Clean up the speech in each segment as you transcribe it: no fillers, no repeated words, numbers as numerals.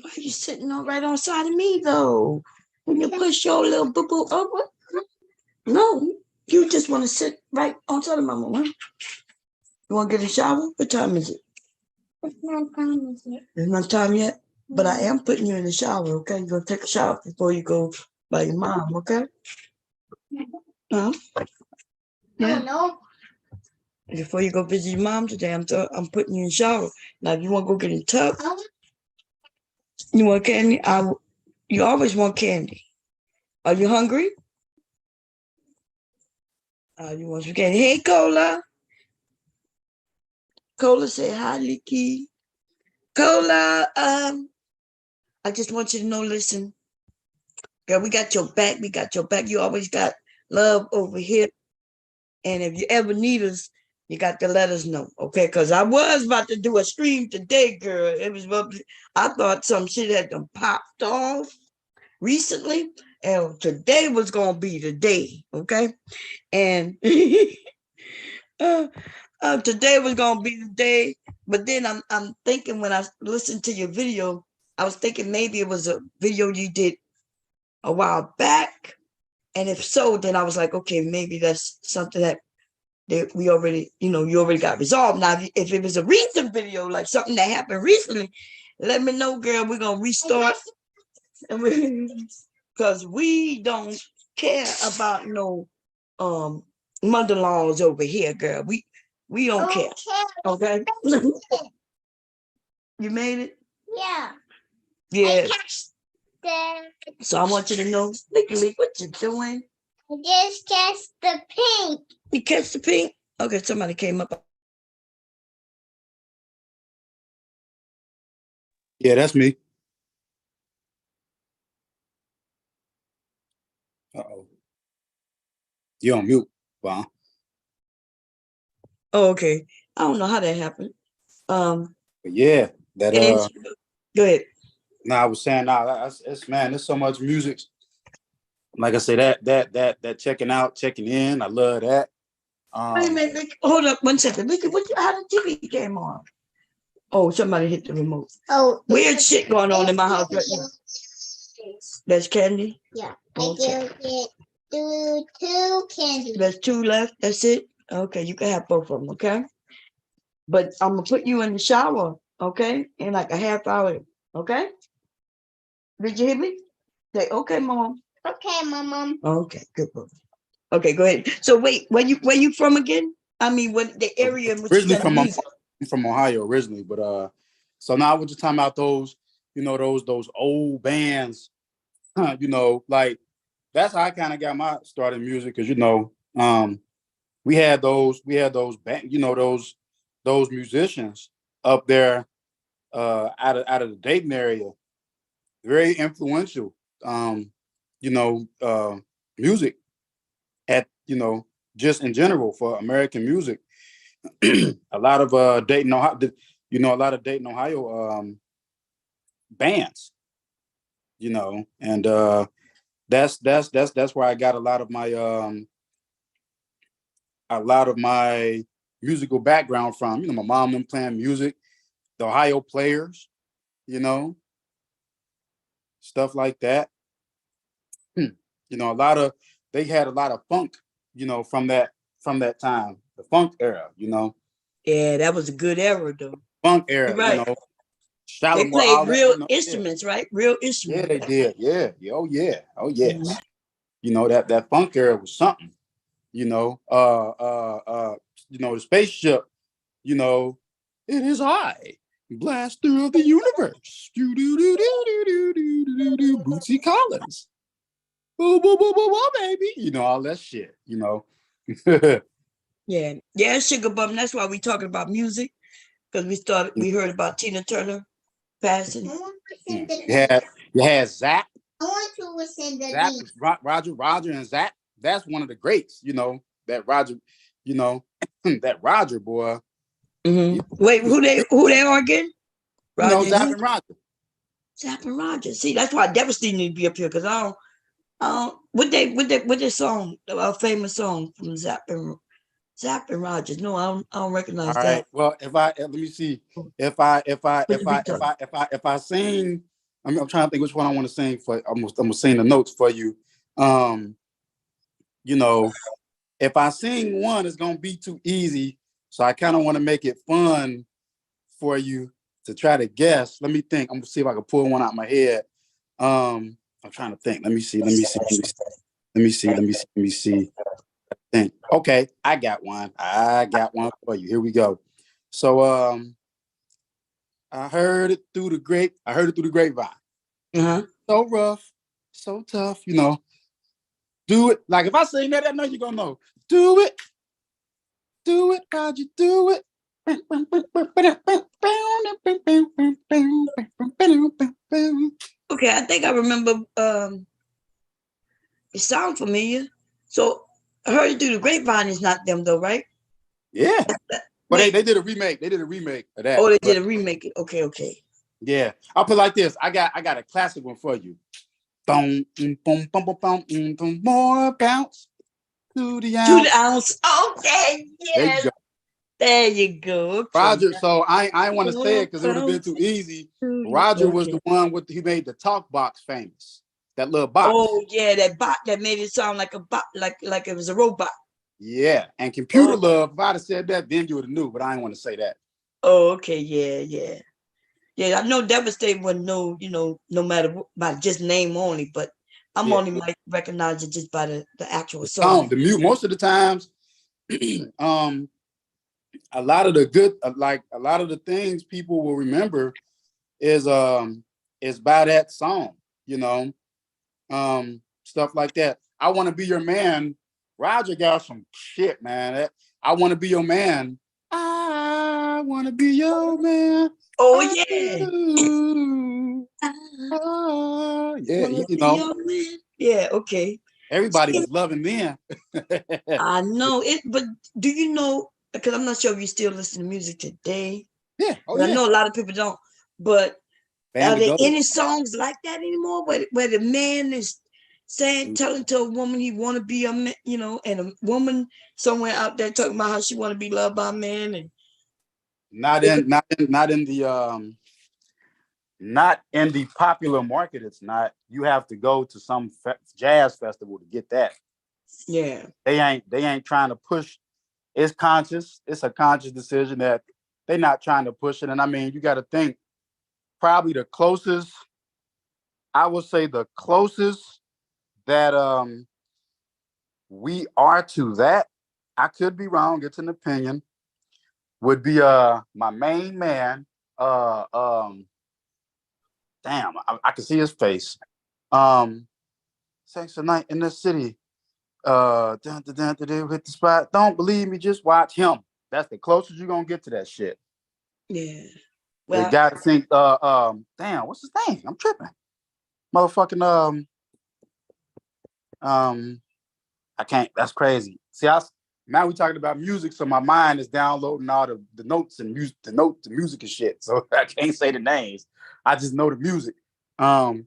Why are you sitting on right on side of me though? When you push your little boo boo over? No, you just want to sit right on top of my mama. You want to get a shower? What time is it? It's not time yet. It's not time yet? But I am putting you in the shower, okay? You're going to take a shower before you go by your mom, okay? Huh? Yeah. No. Before you go visit your mom today, I'm putting you in the shower. Now, if you want to go get in the tub, you want candy? You always want candy. Are you hungry? You want some candy? Hey, Cola. Cola, say hi, Licky. Cola, I just want you to know, listen, girl, we got your back. We got your back. You always got love over here. And if you ever need us, you got to let us know, okay? Because I was about to do a stream today, girl. I thought some shit had them popped off recently, and today was gonna be the day, okay? And today was gonna be the day, but then I'm thinking when I listened to your video, I was thinking maybe it was a video you did a while back, and if so, then I was like, okay, maybe that's something that we already, you already got resolved. Now, if it was a recent video, like something that happened recently, let me know, girl. We're gonna restart, because we don't care about no mother-in-laws over here, girl. We don't care. Okay. You made it? Yeah. Yeah. So I want you to know, Licky, what you doing? I just catch the pink. You catch the pink? Okay, somebody came up. Yeah, that's me. Uh-oh. You're on mute, Bon. Oh, okay. I don't know how that happened. But yeah, that go ahead. Nah, I was saying, it's man, there's so much music. Like I say, that checking out, checking in, I love that. Wait a minute, hold up 1 second. Look at how the TV came on. Oh, somebody hit the remote. Oh, weird shit going on in my house right now. There's candy? Yeah. Okay. I get two candy. There's 2 left. That's it? Okay, you can have both of them, okay? But I'm gonna put you in the shower, okay? In like a half hour, okay? Did you hear me? Say, okay, Mom. Okay, Mom. Okay, good boy. Okay, go ahead. So wait, where you from again? I mean, what the area in which originally from Ohio originally, but so now we're just talking about those, those old bands, like that's how I kind of got my start in music, because we had those band, those musicians up there out of the Dayton area, very influential, music at just in general for American music. A lot of Dayton, Ohio, a lot of Dayton, Ohio bands, and that's where I got a lot of my musical background from. My mom them playing music, the Ohio Players, stuff like that. They had a lot of funk, from that time, the funk era, Yeah, that was a good era though. Funk era, right. They played real instruments, right? Real instruments. Yeah, they did. Yeah. Oh yeah. Oh yes. Mm-hmm. That funk era was something. The spaceship, it is I, blaster of the universe. Bootsy Collins. Boo, boo, boo, boo, boo, baby. All that shit, Yeah, Sugar Bum. That's why we talking about music, because we heard about Tina Turner passing. You had Zach. I want to listen to Zach, Roger and Zach. That's one of the greats, that Roger, that Roger boy. Mm-hmm. Wait, who they are again? Roger, Zap and Roger. Zap and Roger. See, that's why Devastating need to be up here, because I don't. What their song, a famous song from Zap and Rogers? No, I don't recognize that. Well, let me see. If I sing I'm trying to think which one I want to sing for. I'm gonna sing the notes for you. Um, you know, if I sing one, it's gonna be too easy. So I kind of want to make it fun for you to try to guess. Let me think. I'm gonna see if I can pull one out of my head. I'm trying to think. Let me see. Let me see. Let me see. Let me see. Let me see. Let me see. Think. Okay, I got one. I got one for you. Here we go. So I heard it through the grapevine. Uh-huh. So rough, so tough, Do it. Like if I sing that, I know you're gonna know. Do it, how'd you do it? Okay, I think I remember. It sounds familiar. So I heard it through the grapevine is not them though, right? Yeah. But Wait. they did a remake. They did a remake of that. Oh, they But did a remake. Okay, okay. yeah. I'll put it like this. I got a classic one for you. Boom, boom, boom, boom, boom, boom, more bounce to the To the ounce. ounce. Okay, There you yes. go. There you go. Okay. Roger, so I want to say More it because it would have been bounce too easy. to Roger was okay. the one he made the talk box famous. That little box. Oh yeah, that bot that made it sound like a bot, like it was a robot. Yeah. And computer Oh, love, if I'd have said that, then you would have knew, but I didn't want to say that. oh, okay, yeah, yeah. Yeah, I know Devastating wouldn't know, no matter by just name only, but I'm Yeah. only might recognize it just by the actual The song, song. the mute most of the times, um, a lot of the good like a lot of the things people will remember is by that song, you know. Stuff like that. I want to be your man. Roger got some shit, man. I want to be your man. I want to be your man. Oh I yeah. do. I Yeah, wanna you be know, your man. Yeah, okay. everybody See, was loving them. I know it, but do you know? Because I'm not sure if you still listen to music today, Yeah, oh but I yeah. know a lot of people don't. But are Family there goes. any songs like that anymore, where the man is telling to a woman he want to be a man, and a woman somewhere out there talking about how she want to be loved by a man, and Not it, in, not in, not in the not in the popular market. It's not. You have to go to some jazz festival to get that. yeah, They ain't trying to push. It's conscious. It's a conscious decision that they're not trying to push it. And I mean, you got to think probably the closest. I would say the closest that we are to that. I could be wrong. It's an opinion. Would be my main man. Uh um Damn, I can see his face. Um Sex tonight in the city. Dun, dun, dun, dun, dun, hit the spot. Don't believe me, just watch him. That's the closest you're gonna get to that shit. yeah. The Well, guy think damn, what's his name? I'm tripping. Motherfucking um I can't, that's crazy. See, now we talking about music, so my mind is downloading all the notes and music, the music and shit. So I can't say the names. I just know the music. Um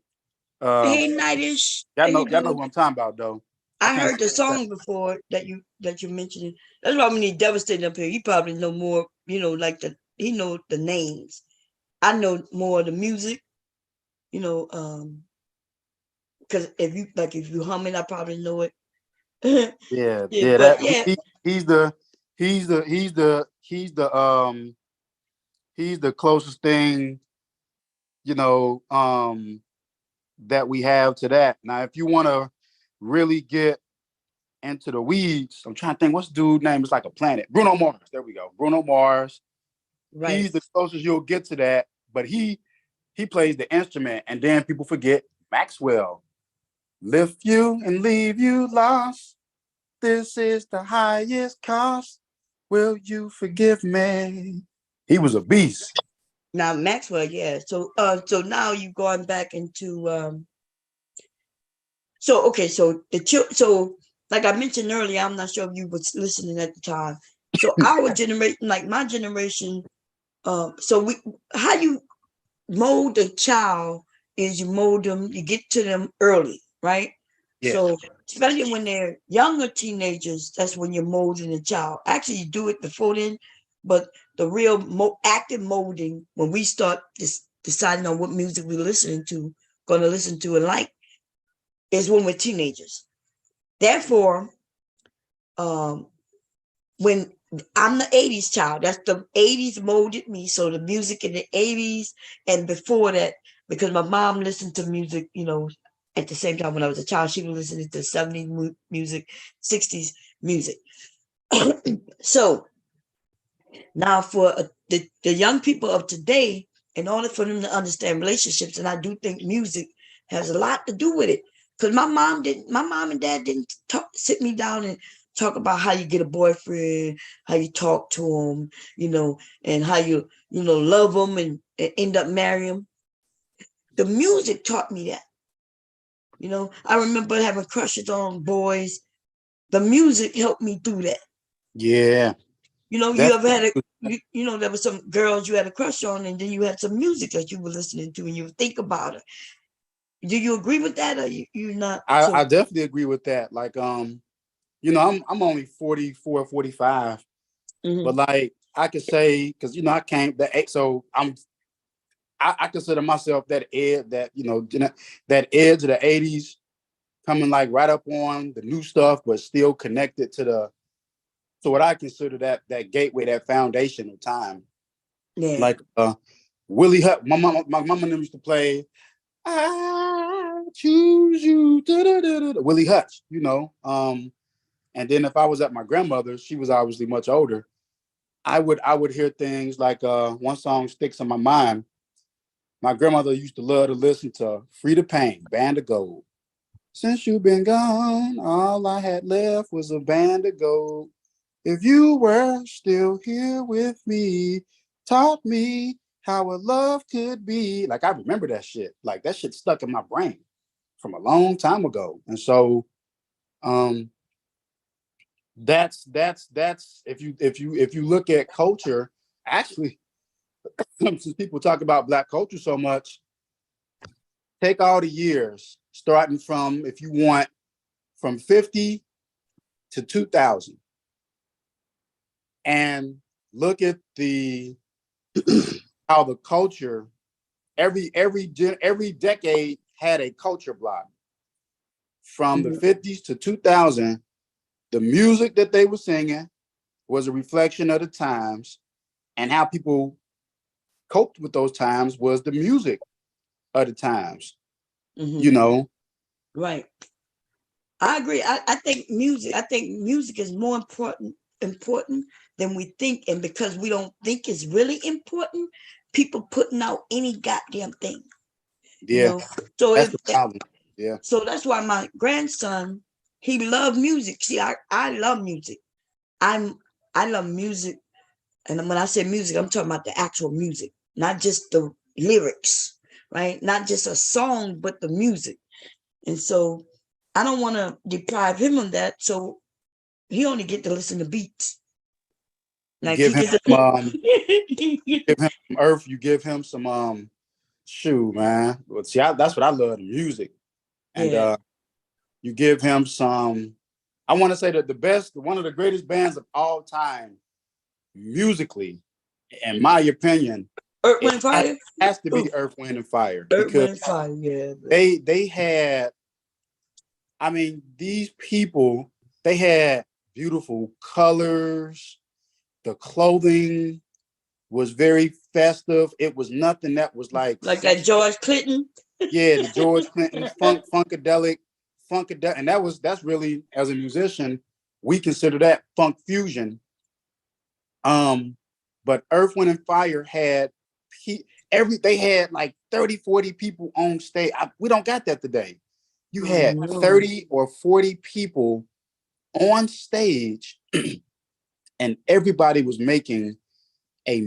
um hey, Nightish, y'all how know you y'all know doing? who I'm talking about though. I I can't say heard the that. song before that you mentioned. That's why when he devastated up here, he probably know more. Like he know the names. I know more of the music. You know, because if you hum it, I probably know it. Yeah, Yeah, yeah, but that yeah, he's the he's the closest thing, you know, that we have to that. Now, if you want to really get into the weeds, I'm trying to think what's the dude's name is like a planet. Bruno Mars. There we go. Bruno Mars. right. He's the closest you'll get to that, but he plays the instrument, and then people forget Maxwell. Lift you and leave you lost. This is the highest cost. Will you forgive me? He was a beast. Now Maxwell, yeah. So now you going back into so okay, so like I mentioned earlier, I'm not sure if you was listening at the time. So our generation, like my generation, so we how you mold a child is you mold them, you get to them early, right? Yeah, So especially when they're younger teenagers, that's when you're molding a child. Actually, you do it before then, but the real active molding when we start this deciding on what music we're listening to, going to listen to and like, is when we're teenagers. Therefore, when I'm the 80s child, that's the 80s molded me. So the music in the 80s and before that, because my mom listened to music, at the same time when I was a child, she was listening to 70s music, 60s music. So now for the young people of today, in order for them to understand relationships, and I do think music has a lot to do with it. Because my mom and dad didn't sit me down and talk about how you get a boyfriend, how you talk to them, and how you, love them and end up marrying them. The music taught me that. I remember having crushes on boys. The music helped me through that. Yeah. You ever had there were some girls you had a crush on, and then you had some music that you were listening to and you would think about her. Do you agree with that, or you not? I definitely agree with that. Like, I'm only 44, 45, but like I could say, because I can't so I consider myself that that edge of the 80s, coming like right up on the new stuff, but still connected to what I consider that gateway, that foundation of time. Yeah. Like Willie Hutch, my mama used to play I choose you, Willie Hutch, and then if I was at my grandmother's, she was obviously much older, I would hear things like one song sticks in my mind. My grandmother used to love to listen to Frida Payne, Band of Gold. Since you've been gone, all I had left was a band of gold. If you were still here with me, taught me how a love could be. Like, I remember that shit. Like, that shit stuck in my brain from a long time ago. And so that's if you look at culture, actually, since people talk about Black culture so much, take all the years, starting from, if you want, from 50 to 2000, and look at how the culture, every decade had a culture block. From the 50s to 2000, the music that they were singing was a reflection of the times, and how people coped with those times was the music of the times. Right. I agree. I think music is more important than we think, and because we don't think it's really important, people putting out any goddamn thing. Yeah, So that's the problem. Yeah. So that's why my grandson, he loved music. See, I love music. I love music, and when I say music, I'm talking about the actual music, not just the lyrics, right? Not just a song, but the music. And so I don't want to deprive him of that. So he only get to listen to beats. You Like give he him gets give him some earth, you give him some shoe, man. Well, see, that's what I love, the music. And yeah. you give him some, I want to say that one of the greatest bands of all time, musically, in my opinion, Earth, Wind, it and Fire. has to be Ooh, Earth, Wind, and Fire, Earth, because Wind, and Fire. Yeah. they had, I mean, these people, they had beautiful colors. The clothing was very festive. It was nothing that was like Like that sexual. George Clinton. Yeah, the George Clinton funkadelic, and that's really, as a musician, we consider that funk fusion. But Earth, Wind, and Fire had they had like 30, 40 people on stage. We don't got that today. You had No. 30 or 40 people on stage, and everybody was making a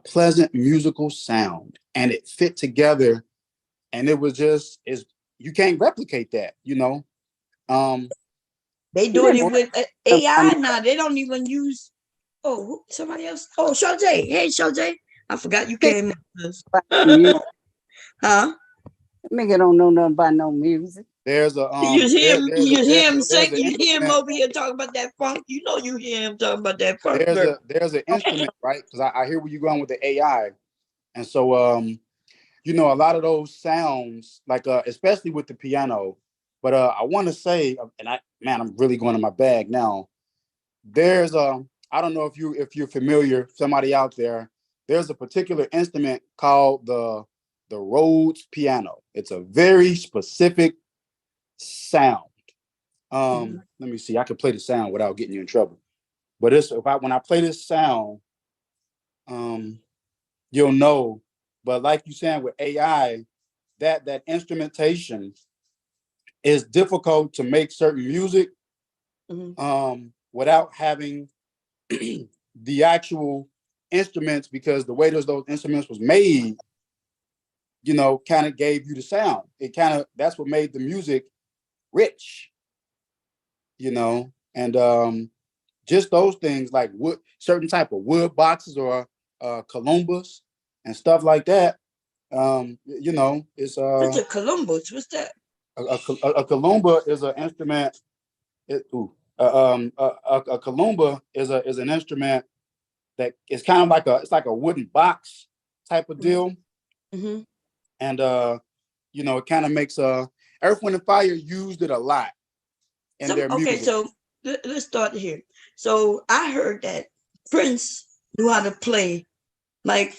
pleasant musical sound, and it fit together, and it was just, is you can't replicate that. They doing it with AI now. They don't even use. Oh, somebody else. Oh, Show J. Hey, Show J. I forgot you came. Music. Huh? Nigga don't know nothing about no music. There's a You hear him? You hear him there's sing? an You hear him instrument over here talking about that funk? You hear him talking about that funk, girl. there's an instrument, right? Because I hear where you're going with the AI. And so you know, a lot of those sounds, like especially with the piano. But I want to say, and I'm really going to my bag now. There's I don't know if you're familiar, somebody out there. There's a particular instrument called the Rhodes piano. It's a very specific sound. Let me see. I can play the sound without getting you in trouble. But when I play this sound, um, you'll know. But like you saying with AI, that instrumentation is difficult to make certain music without having the actual instruments, because the way those instruments was made, you know, kind of gave you the sound. That's what made the music rich, you know, and just those things like wood, certain type of wood boxes or columbus and stuff like that. You know, it's What's a Columbus? What's that? a kalumba is an instrument. A kalumba is an instrument that is kind of like it's like a wooden box type of deal, and you know, it kind of makes Earth, Wind and Fire used it a lot in their Okay, music. so let's start here. So I heard that Prince knew how to play like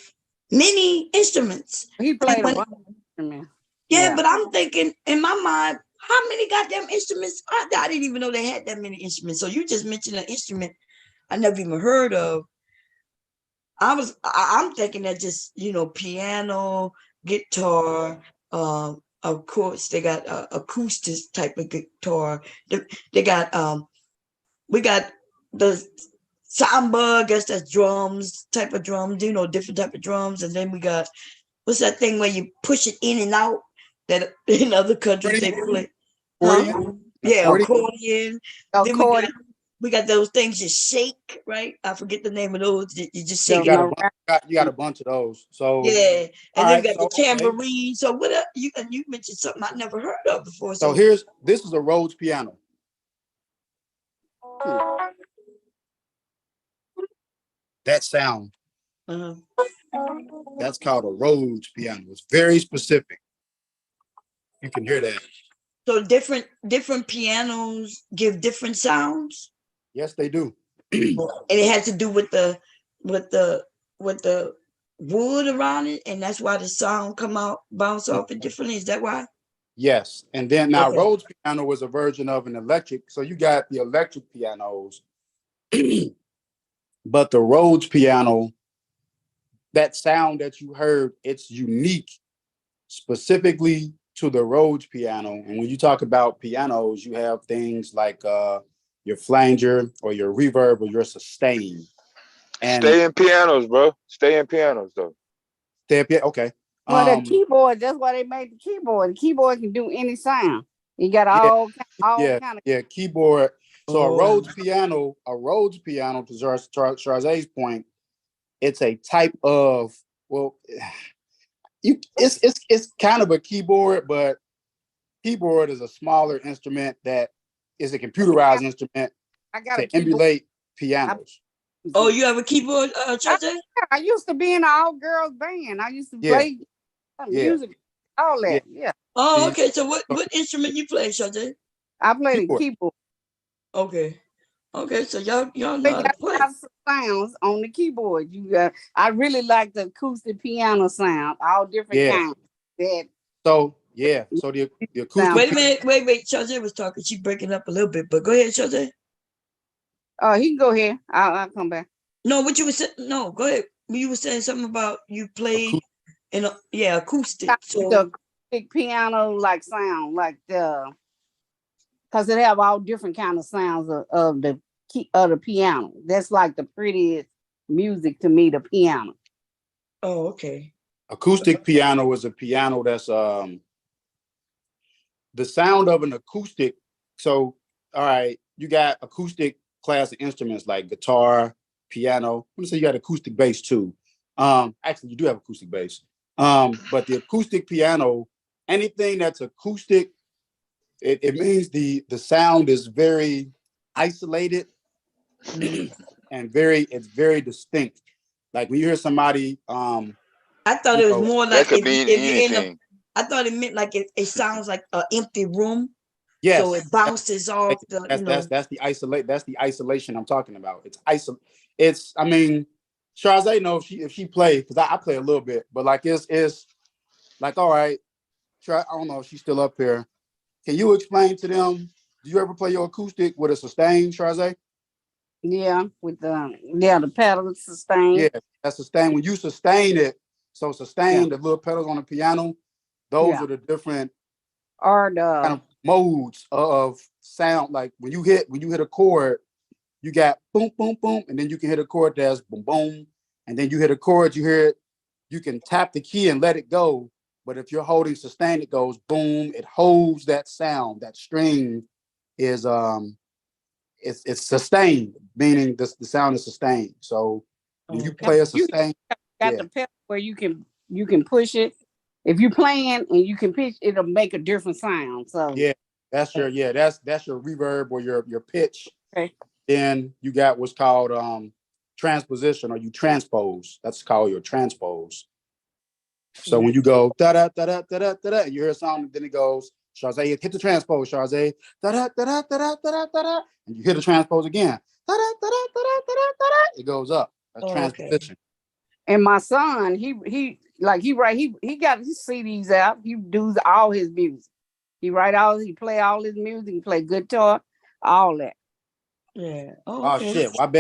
many instruments. He played a bunch of instruments. Yeah, but I'm thinking in my mind, how many goddamn instruments? I didn't even know they had that many instruments. So you just mentioned an instrument I never even heard of. I'm thinking that just, you know, piano, guitar, of course they got acoustic type of guitar. They got we got the samba, I guess that's drums, type of drums, you know, different type of drums. And then we got, what's that thing where you push it in and out that in other countries they play? Accordion? Yeah, accordion. Then Accordion. we got those things you shake, right? I forget the name of those. You just shake You it. got a bunch of those. So Yeah, and then all we right, got the so okay. tambourine. So what you mentioned something I never heard of before. So this is a Rhodes piano. That sound, that's called a Rhodes piano. It's very specific. You can hear that. So different pianos give different sounds. Yes, they do. And it has to do with the with the with the wood around it, and that's why the sound come out bounce off it differently. Is that why? Yes. And then now Okay. Rhodes piano was a version of an electric. So you got the electric pianos, but the Rhodes piano, that sound that you heard, it's unique specifically to the Rhodes piano. And when you talk about pianos, you have things like your flanger or your reverb or your sustain. And stay in pianos, bro. Stay in pianos, though. Okay. Well, the keyboard, that's why they made the keyboard. The keyboard can do any sound. You got all kind of keyboard. So a Rhodes piano, to Charze's point, it's a type of, well, it's kind of a keyboard, but keyboard is a smaller instrument that is a computerized instrument to emulate pianos. Oh, you have a keyboard, Charze? I used to be in an all-girls band. I used to play music, all that. Yeah. Oh, okay. So what instrument you play, Charze? I played a keyboard. Okay. Okay, so y'all know how to play. Sounds on the keyboard. I really like the acoustic piano sound, all different kinds. So the acoustic. Wait a minute, wait. Charze was talking. She breaking up a little bit, but go ahead, Charze. Oh, he can go ahead. I'll come back. No, what you were saying? No, go ahead. You were saying something about you played in acoustic. So the acoustic piano like sound, like because it have all different kind of sounds of the key of the piano. That's like the prettiest music to me, the piano. Oh, okay. Acoustic piano is a piano that's the sound of an acoustic. So, all right, you got acoustic classic instruments like guitar, piano. I'm gonna say you got acoustic bass too. Actually, you do have acoustic bass. But the acoustic piano, anything that's acoustic, it means the sound is very isolated and it's very distinct. Like when you hear somebody I thought You it was know, more That like could mean if you're in the. anything. I thought it meant like it sounds like an empty room, so yes, it bounces off the. that's the isolate. That's the isolation I'm talking about. It's. I mean, Charze know if she play because I play a little bit, but like it's like all right. Try. I don't know if she's still up here. Can you explain to them? Do you ever play your acoustic with a sustain, Charze? Yeah, with the pedal sustain. Yeah, that's sustain. When you sustain it, so Yeah, sustain the little pedals on the piano. Those yeah. are the different Or kind the of modes of sound. Like when you hit a chord, you got boom, boom, boom, and then you can hit a chord that's boom, boom, and then you hit a chord, you hear it, you can tap the key and let it go. But if you're holding sustain, it goes boom, it holds that sound. That string is it's sustained, meaning the sound is sustained. So when you Okay. play a you sustain, got yeah, the pedal where you can push it. If you're playing and you can pitch, it'll make a different sound. So yeah, that's your reverb or your pitch. okay. Then you got what's called transposition, or you transpose. That's called your transpose. So when you go da da da da da da da, and you hear a sound, then it goes Charze, hit the transpose, Charze, da da da da da da da da da, and you hit the transpose again, da da da da da da da da. It goes up. That's Oh, okay. transposition. And my son, he got his CDs out. He does all his music. He play all his music, he play guitar, all that. Yeah. Oh, Oh okay. shit! Well,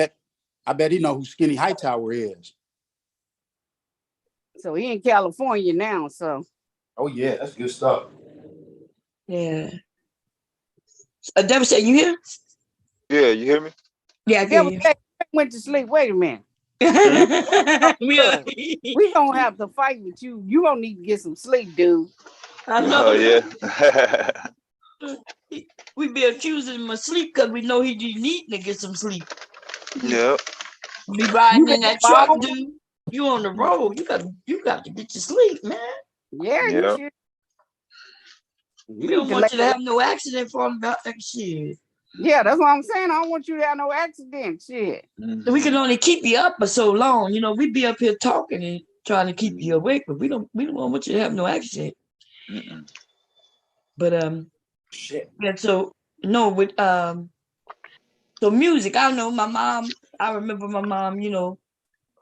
I bet he know who Skinny Hightower is. So he in California now. So Oh yeah, that's good stuff. Yeah. Deborah said, you here? Yeah, you hear me? Yeah, I yeah, can went to sleep. Wait a minute. hear Hmm? you. We are. We don't have to fight with you. You don't need to get some sleep, dude. I Oh know. yeah. We be accusing him of sleep because we know he just need to get some sleep. Yep. Be riding You in been that up truck, all dude. You on the road. You got to get your sleep, man. yeah, you Yep. should. You We don't need to want lay. you to have no accident falling about that shit. Yeah, that's what I'm saying. I don't want you to have no accident. Shit. We can only keep you up for so long. We be up here talking and trying to keep you awake, but we don't want you to have no accident. Mm-mm. But Shit. yeah, so no, with so music, I don't know, I remember my mom,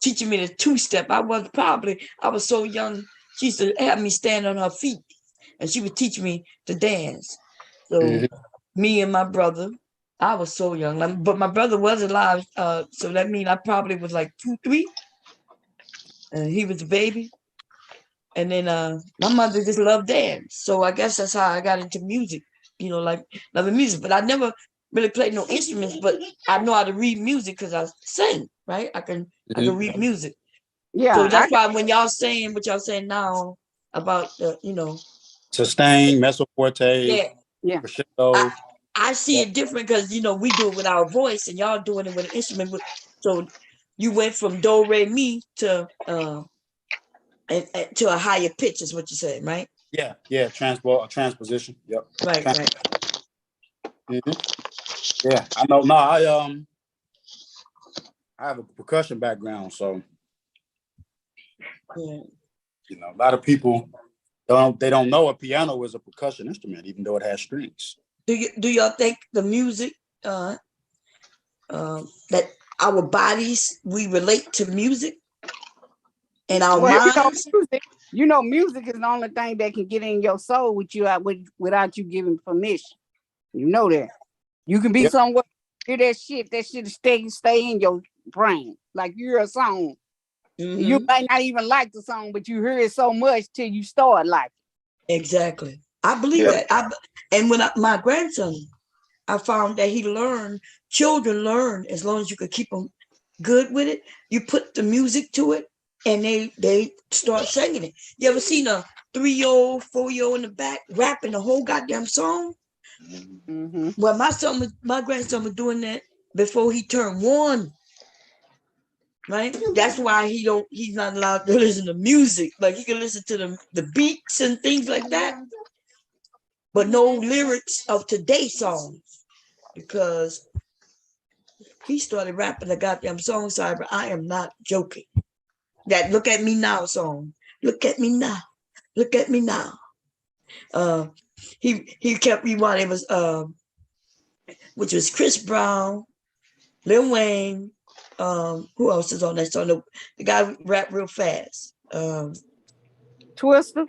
teaching me the two-step. I was so young, she used to have me stand on her feet and she would teach me to dance. So Mhm. me and my brother, I was so young, but my brother was alive, so that means I probably was like 2, 3, and he was a baby. And then my mother just loved dance. So I guess that's how I got into music, like loving music. But I never really played no instruments, but I know how to read music because I sing, right? I can read music. So Yeah, that's why when y'all saying what y'all saying now about Sustain, mezzo forte, yeah, yeah. I crescendo. I see Yeah. it different because we do it with our voice and y'all doing it with an instrument. So you went from do re mi to to a higher pitch is what you said, right? Yeah, transport, transposition. Yep. Right, Trans- right. yeah, I know. No, I have a percussion background, so Yeah. a lot of people they don't know a piano is a percussion instrument, even though it has strings. Do y'all think the music that our bodies we relate to music and our Well, minds? music is the only thing that can get in your soul without you giving permission. You know that. You can be Yep. somewhere, hear that shit stay in your brain. Like you hear a song. You Hmm. might not even like the song, but you hear it so much till you start liking. Exactly. I believe Yep. that. And when my grandson, I found that children learn as long as you could keep them good with it. You put the music to it, and they start singing it. You ever seen a 3-year-old, 4-year-old in the back rapping the whole goddamn song? Mm-hmm. Well, my grandson was doing that before he turned 1. Right? That's why he's not allowed to listen to music. Like he can listen to the beats and things like that, but no lyrics of today's songs because he started rapping the goddamn song, sorry, but I am not joking. That Look at Me Now song. look at me now, look at me now. He kept rewinding. It was which was Chris Brown, Lil Wayne. Who else is on that song? The guy who rap real fast. Twister.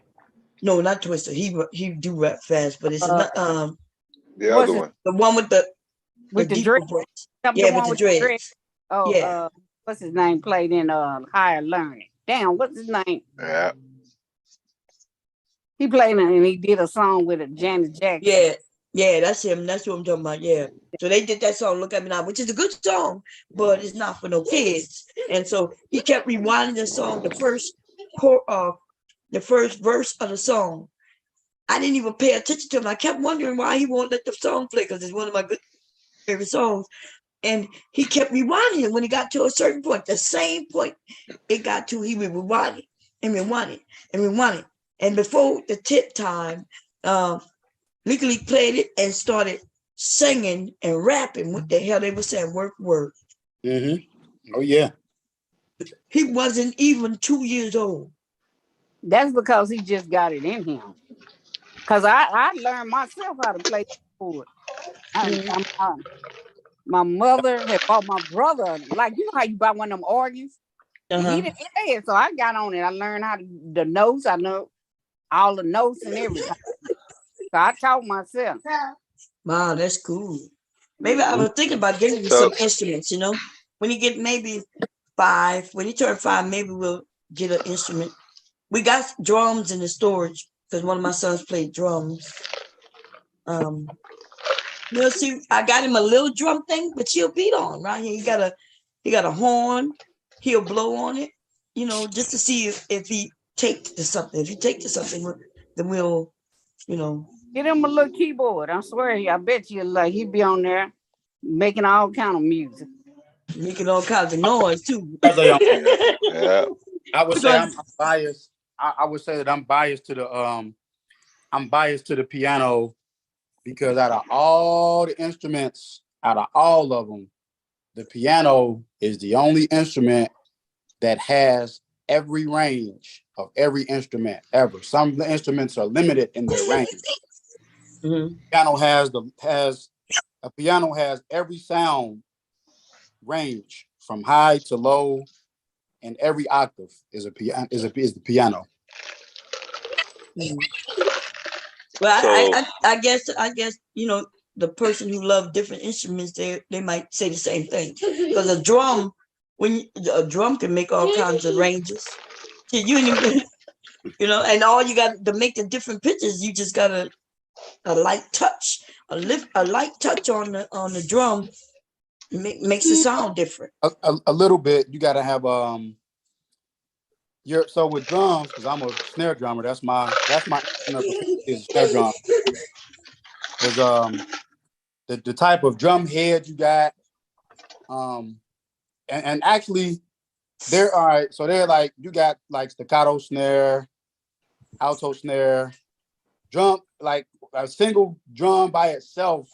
No, not Twister. He do rap fast, but it's not The What's other it one. the one with the with the deeper dread? voice. The Yeah, one with the with the dread. dreads. Oh, Yeah. what's his name? Played in Higher Learning. Damn, what's his name? Yeah. He played in and he did a song with Janet Jackson. Yeah, that's him. That's what I'm talking about. Yeah. So they did that song, Look at Me Now, which is a good song, but it's not for no kids. And so he kept rewinding the song, the first verse of the song. I didn't even pay attention to him. I kept wondering why he won't let the song play, because it's one of my good favorite songs. And he kept rewinding it when he got to a certain point. The same point it got to, he would rewind it and rewind it and rewind it. And before the tip time, Legally played it and started singing and rapping what the hell they were saying, word for word. Oh yeah. He wasn't even 2 years old. That's because he just got it in him. Because I learned myself how to play keyboard. My mother had bought my brother, like, you know how you buy one of them organs? And he didn't play it, so I got on it. I learned the notes. I know all the notes and everything. So I taught myself. Wow, that's cool. Maybe I was thinking about getting you some instruments, when you get maybe 5, when you turn 5, maybe we'll get an instrument. We got drums in the storage because one of my sons played drums. We'll see. I got him a little drum thing, but he'll beat on right here. He got a horn. He'll blow on it, just to see if he takes to something. If he takes to something, then we'll, Get him a little keyboard. I swear, I bet you he'd be on there making all kind of music. Making all kinds of noise too. Yeah. I would say I'm biased. I would say that I'm biased to the piano, because out of all the instruments, out of all of them, the piano is the only instrument that has every range of every instrument ever. Some instruments are limited in their range. Piano has every sound range from high to low, and every octave is the piano. Well, So, I guess the person who loves different instruments, they might say the same thing, because a drum can make all kinds of ranges. And all you got to make the different pitches, you just got a light touch, a light touch on the drum makes the sound different. A little bit. You got to have so with drums, because I'm a snare drummer. That's my is snare drum. Is the type of drum head you got, and actually they're like, you got like staccato snare, alto snare, drum, like a single drum by itself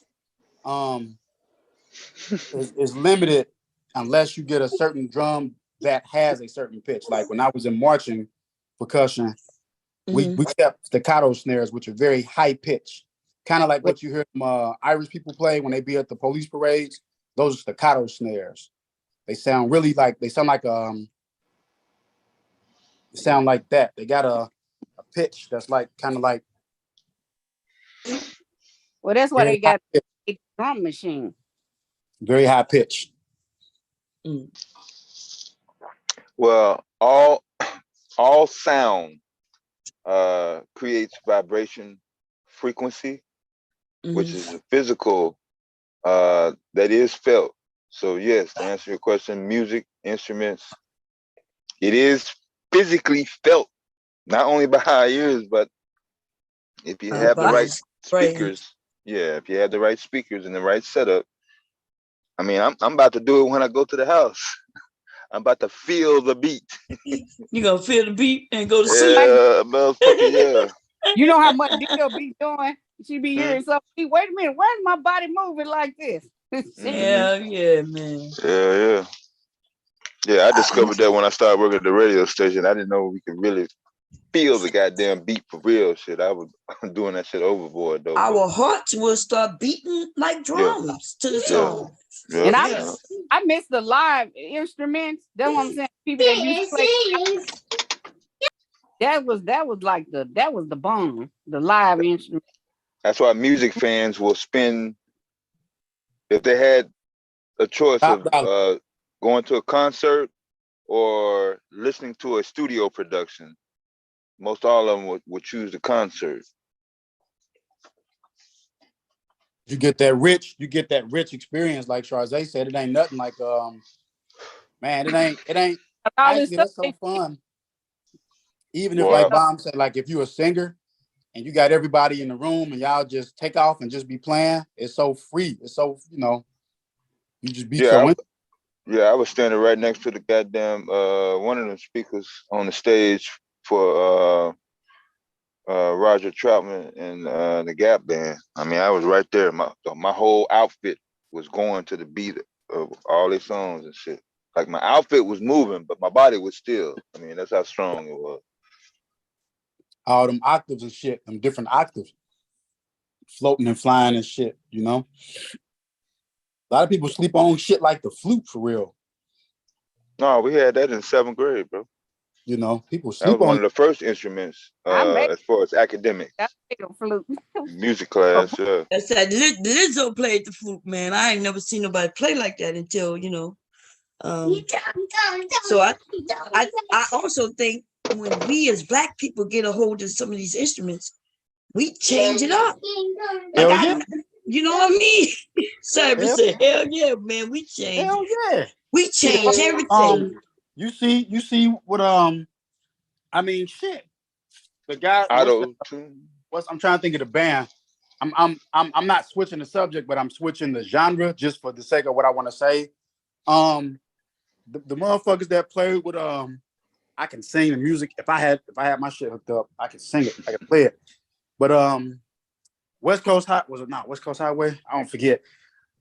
is limited unless you get a certain drum that has a certain pitch. Like when I was in marching percussion, we kept staccato snares, which are very high pitch, kind of like what you hear from Irish people play when they be at the police parades. Those are staccato snares. They sound really like they sound like that. They got a pitch that's like kind of like. Well, that's why they got a drum machine. Very high pitch. Well, all sound creates vibration frequency, which is a physical that is felt. So yes, to answer your question, music, instruments, it is physically felt, not only by our ears, but if you have the right speakers, if you have the right speakers and the right setup. I mean, I'm about to do it when I go to the house. I'm about to feel the beat. You gonna feel the beat and go to sleep? Yeah, motherfucker, yeah. You know how much Dio be doing? She be hearing something. Wait a minute, why is my body moving like this? Yeah, man. Yeah. I discovered that when I started working at the radio station. I didn't know we could really feel the goddamn beat for real shit. I was doing that shit overboard though. Our hearts will start beating like Yeah. drums to the Yeah. song. Yeah. And Yes. I miss the live instruments. That's what I'm saying. People that used to play. That was the bomb. The live instrument. That's why music fans will spend, if they had a choice Top of dollar. going to a concert or listening to a studio production, most all of them would choose the concert. You get that rich experience, like Charze said. It ain't nothing like man, it ain't All this actually stuff that's so they fun. Even if, Boy, like Bomb said, like if you're a singer and you got everybody in the room and y'all just take off and just be playing, it's so free. It's so, you just be yeah, so in. I was standing right next to the goddamn one of the speakers on the stage for Roger Troutman and the Gap Band. I mean, I was right there. My whole outfit was going to the beat of all their songs and shit. Like my outfit was moving, but my body was still. I mean, that's how strong it was. All them octaves and shit, them different octaves, floating and flying and shit, A lot of people sleep on shit like the flute for real. No, we had that in 7th grade, bro. People That sleep was one on of the first instruments as far as academic I made a flute. music class. Yeah. I said Lizzo played the flute, man. I ain't never seen nobody play like that until, so I also think when we as Black people get a hold of some of these instruments, we change it up. Like Hell yeah. you know what I mean? Cyber Hell, said, hell yeah, man, we change. hell yeah. We change everything. You see what I mean, shit. The guy, Auto I'm trying to think of the band. I'm not switching the subject, but I'm switching the genre just for the sake of what I want to say. The motherfuckers that played with I can sing the music. If I had my shit hooked up, I could sing it. I could play it. But West Coast High was it not West Coast Highway? I don't forget.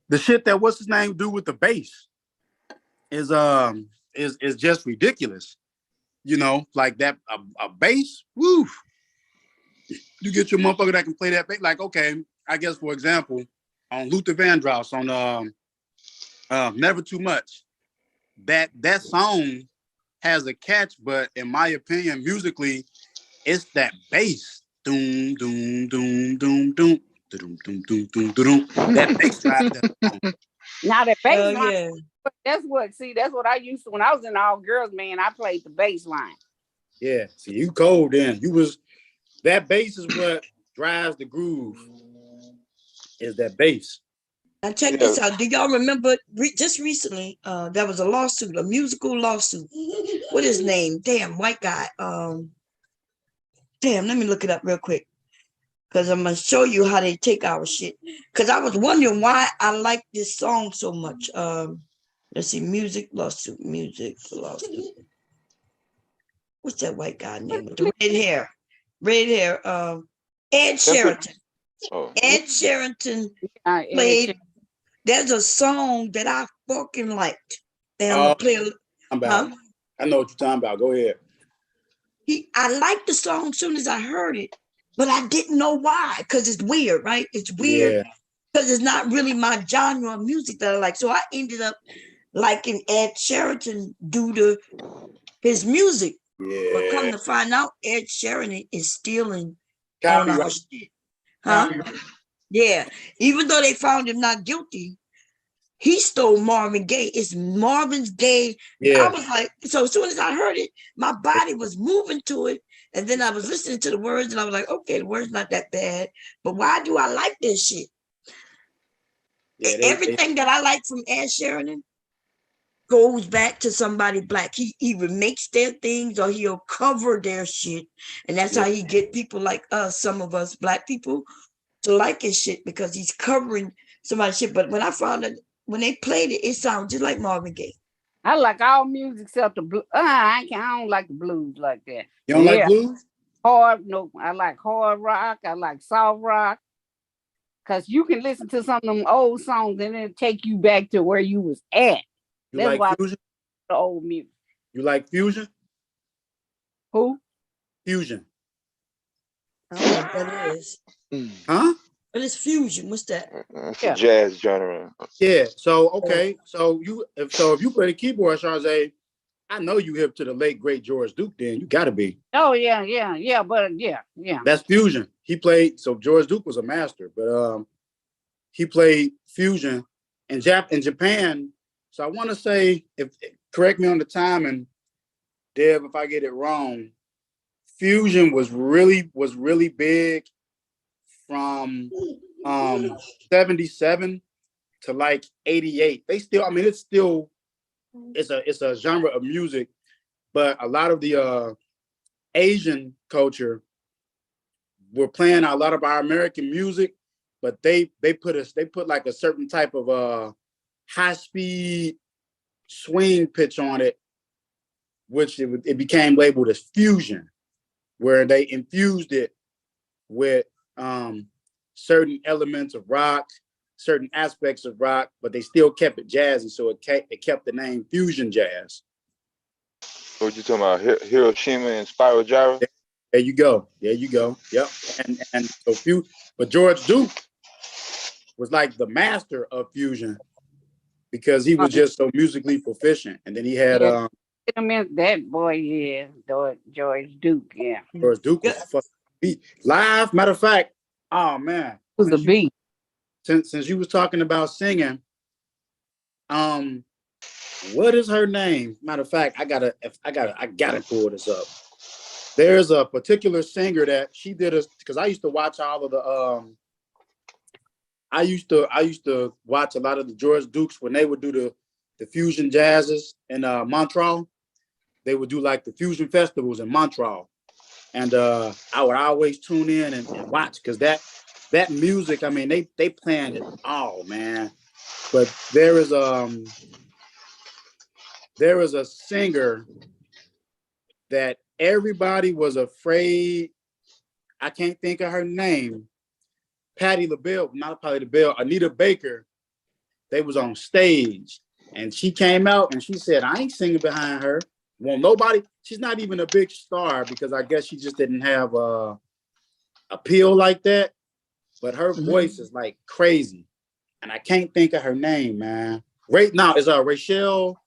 The shit that what's his name do with the bass is just ridiculous. Like that a bass, woo. You get your motherfucker that can play that bass. Like, okay, I guess for example, on Luther Vandross on Never Too Much, that song has a catch, but in my opinion, musically, it's that bass. Doom, doom, doom, doom, doom. Doom, doom, doom, doom, doom. That bass drive that song. Now the bass Hell line, yeah. that's what I used to when I was in all girls band. I played the bass line. Yeah, see, you cold then. That bass is what drives the groove. Is that bass? Now check this out. Do y'all remember just recently? There was a lawsuit, a musical lawsuit. What is his name? Damn, white guy. Damn, let me look it up real quick. Because I'm gonna show you how they take our shit. Because I was wondering why I like this song so much. Let's see, music lawsuit. What's that white guy name with the red hair? Ed Sheeran. Ed Sheeran played. There's a song that I fucking liked. And I'm gonna play I know what you're talking about. Go ahead. I liked the song as soon as I heard it, but I didn't know why, because it's weird, right? It's weird because it's not really my genre of music that I like. So I ended up liking Ed Sheeran due to his music. Yeah. But come to find out, Ed Sheeran is stealing on our shit. Huh? Yeah. Even though they found him not guilty, he stole Marvin Gaye. It's Marvin's Gaye. Yeah. I was like, so as soon as I heard it, my body was moving to it. And then I was listening to the words and I was like, okay, the words not that bad. But why do I like this shit? Yeah, everything that I like from Ed Sheeran goes back to somebody Black. He either makes their things or he'll cover their shit. And that's how he get people like us, some of us Black people, to like his shit because he's covering somebody's shit. But when I found it, when they played it, it sounded just like Marvin Gaye. I like all music except the blues. I don't like the blues like that. You don't like blues? Hard, no. I like hard rock. I like soft rock. Because you can listen to some of them old songs and it'll take you back to where you was at. That's like fusion? The old music. You like fusion? Who? Fusion. I don't know what that is. Huh? What is fusion? What's that? That's Yeah. a jazz genre. Yeah. So okay. So if you play the keyboard, Charze, I know you hip to the late great George Duke. Then you got to be. Oh yeah. But yeah. That's fusion. He played. So George Duke was a master, but he played fusion in Japan. So I want to say, if correct me on the time, and Deb, if I get it wrong, fusion was really big from 77 to like 88. They still, I mean, it's a genre of music, but a lot of the Asian culture were playing a lot of our American music, but they put like a certain type of high speed swing pitch on it, which it became labeled as fusion, where they infused it with certain elements of rock, certain aspects of rock, but they still kept it jazzy, so it kept the name fusion jazz. What you talking about? Hiroshima and Spiral Gyra? There you go. Yep. And so but George Duke was like the master of fusion because he was just so musically proficient. And then he had That boy, yeah, George Duke, yeah. George Duke was a fucking beat. Live, matter of fact, oh man. Was a beat. Since you was talking about singing, what is her name? Matter of fact, I gotta pull this up. There's a particular singer that she did because I used to watch all of the I used to watch a lot of the George Dukes when they would do the fusion jazzes in Montreal. They would do like the fusion festivals in Montreal, and I would always tune in and watch because that music. I mean, they planned it all, man. But there is a singer that everybody was afraid. I can't think of her name. Patti LaBelle, not Patti LaBelle, Anita Baker. They was on stage, and she came out and she said, "I ain't singing behind her. Well, nobody. She's not even a big star because I guess she just didn't have appeal like that. But her voice is like crazy, and I can't think of her name, man. Right now is Rachel.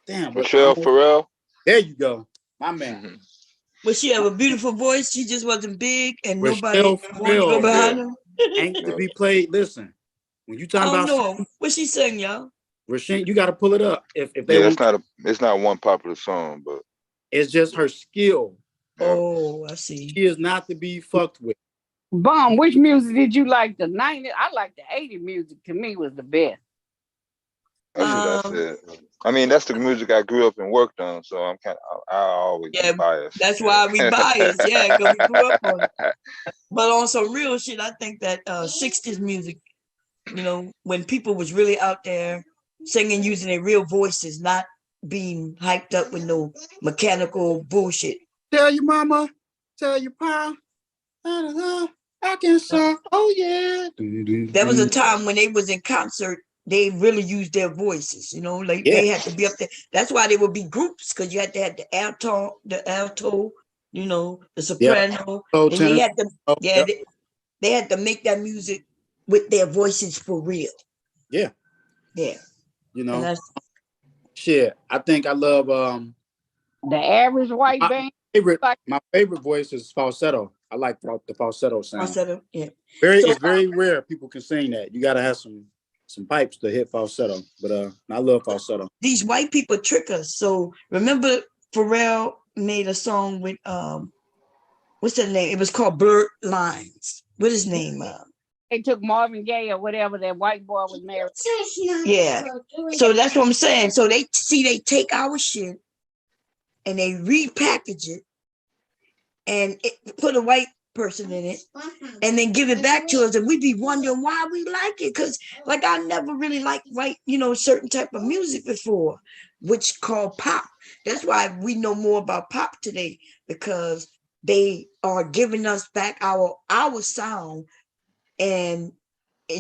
Damn, Michelle Farrell. There you go, my man. Mm-hmm. But she have a beautiful voice. She just wasn't big, and Rachel nobody wanted to go behind her. Ain't to be played. Listen, when you talking about no, what she sang, y'all? Rasheen, you got to pull it up. If they it's not one popular song, but it's just her skill. Oh, I see. She is not to be fucked with. Bomb, which music did you like? The 90s? I like the 80s music. To me, was the best. That's it. I mean, that's the music I grew up and worked on, so I always be biased. That's why we biased, because we grew up on it. But on some real shit, I think that 60s music, when people was really out there singing using their real voices, not being hyped up with no mechanical bullshit. Tell your mama, tell your pa, I can sing. Oh yeah. There was a time when they was in concert, they really used their voices, they had to be up there. That's why they would be groups, because you had to have the alto, the soprano. And they had to, they had to make that music with their voices for real. Yeah. Yeah. Shit. I think I love the average white band. My favorite voice is falsetto. I like the falsetto sound. Falsetto, yeah. It's very rare people can sing that. You gotta have some pipes to hit falsetto. But I love falsetto. These white people trick us. So remember Pharrell made a song with what's that name? It was called Blurred Lines. What is his name? They took Marvin Gaye or whatever, that white boy was married. Yeah. So that's what I'm saying. So they take our shit and they repackage it and put a white person in it and then give it back to us, and we be wondering why we like it, because like I never really liked white certain type of music before, which called pop. That's why we know more about pop today, because they are giving us back our sound and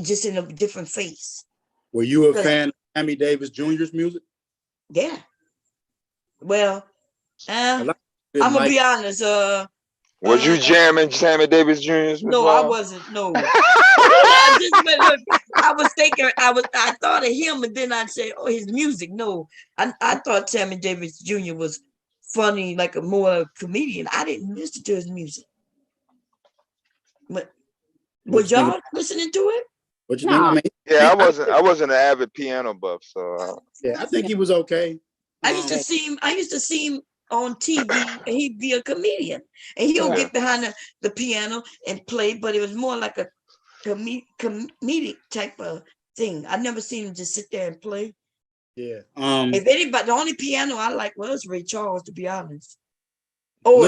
just in a different face. Were you a fan of Sammy Davis Jr.'s music? Yeah. Well, I'm gonna be honest. Was you jamming Sammy Davis Jr.'s? No, I wasn't. No. Look, I was thinking, I thought of him, and then I'd say, oh, his music. No, I thought Sammy Davis Jr. was funny, like a more comedian. I didn't listen to his music. But was y'all listening to it? What you think? I mean, yeah, I wasn't an avid piano buff, so yeah, I think he was okay. I used to see him on TV, and he'd be a comedian, and he'll get behind the piano and play, but it was more like a comedic type of thing. I never seen him just sit there and play. Yeah. If anybody, the only piano I like was Ray Charles, to be honest. Oh,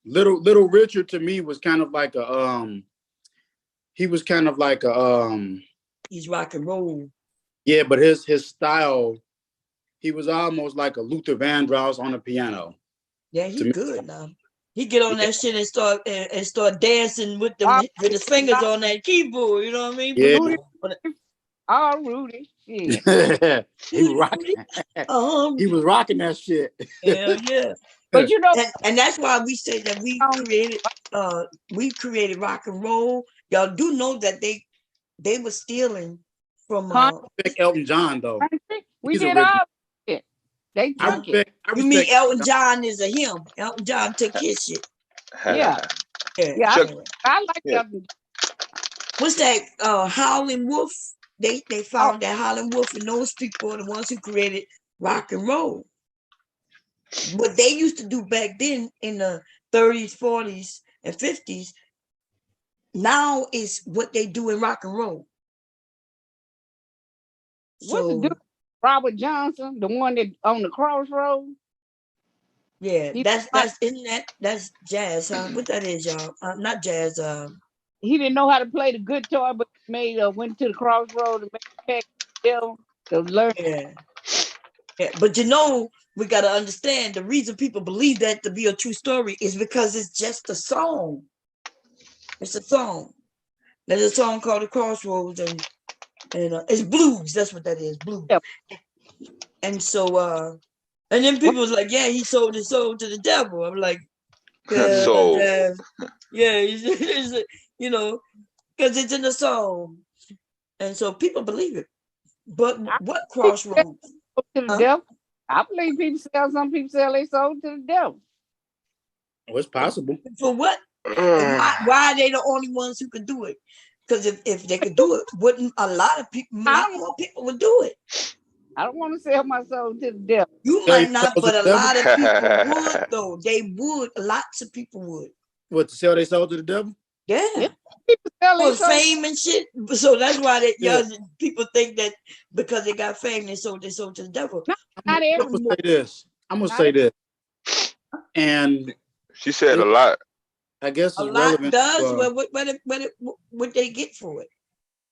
Little Richard to me was kind of like he was kind of like he's rock and roll. Yeah, but his style, he was almost like a Luther Vandross on the piano. Yeah, he good now. He get on that shit and start dancing with his fingers on that keyboard. You know what I mean? Yeah. Rudy. Yeah. He was rocking. He was rocking that shit. Hell yeah. But you know, and that's why we say that we created rock and roll. Y'all do know that they were stealing from Elton John though. We did all it. They took it. You mean Elton John is a him? Elton John took his shit. Yeah. I like Elton. What's that? Howlin' Wolf. They found that Howlin' Wolf, and those people are the ones who created rock and roll. What they used to do back then in the 30s, 40s, and 50s, now is what they do in rock and roll. What's the dude? Robert Johnson, the one that on the crossroads? Yeah, that's jazz, huh? What that is, y'all? Not jazz. He didn't know how to play the guitar, but went to the crossroads and to learn. Yeah, but we got to understand the reason people believe that to be a true story is because it's just a song. It's a song. There's a song called The Crossroads, and it's blues. That's what that is, blues. Yep. And so, and then people was like, yeah, he sold his soul to the devil. I'm like, yeah, you know, because it's in the song. And so people believe it. But what crossroads? To the devil. I believe some people sell their soul to the devil. Oh, it's possible. For what? Why are they the only ones who could do it? Because if they could do it, wouldn't a lot more people would do it? I don't want to sell my soul to the devil. You might not, but a lot of people would, though. They would. Lots of people would. What, to sell their soul to the devil? Yeah. For fame and shit. So that's why people think that because they got fame, they sold their soul to the devil. I'm gonna say this. And she said a lot. I guess a it's lot relevant. What they get for it?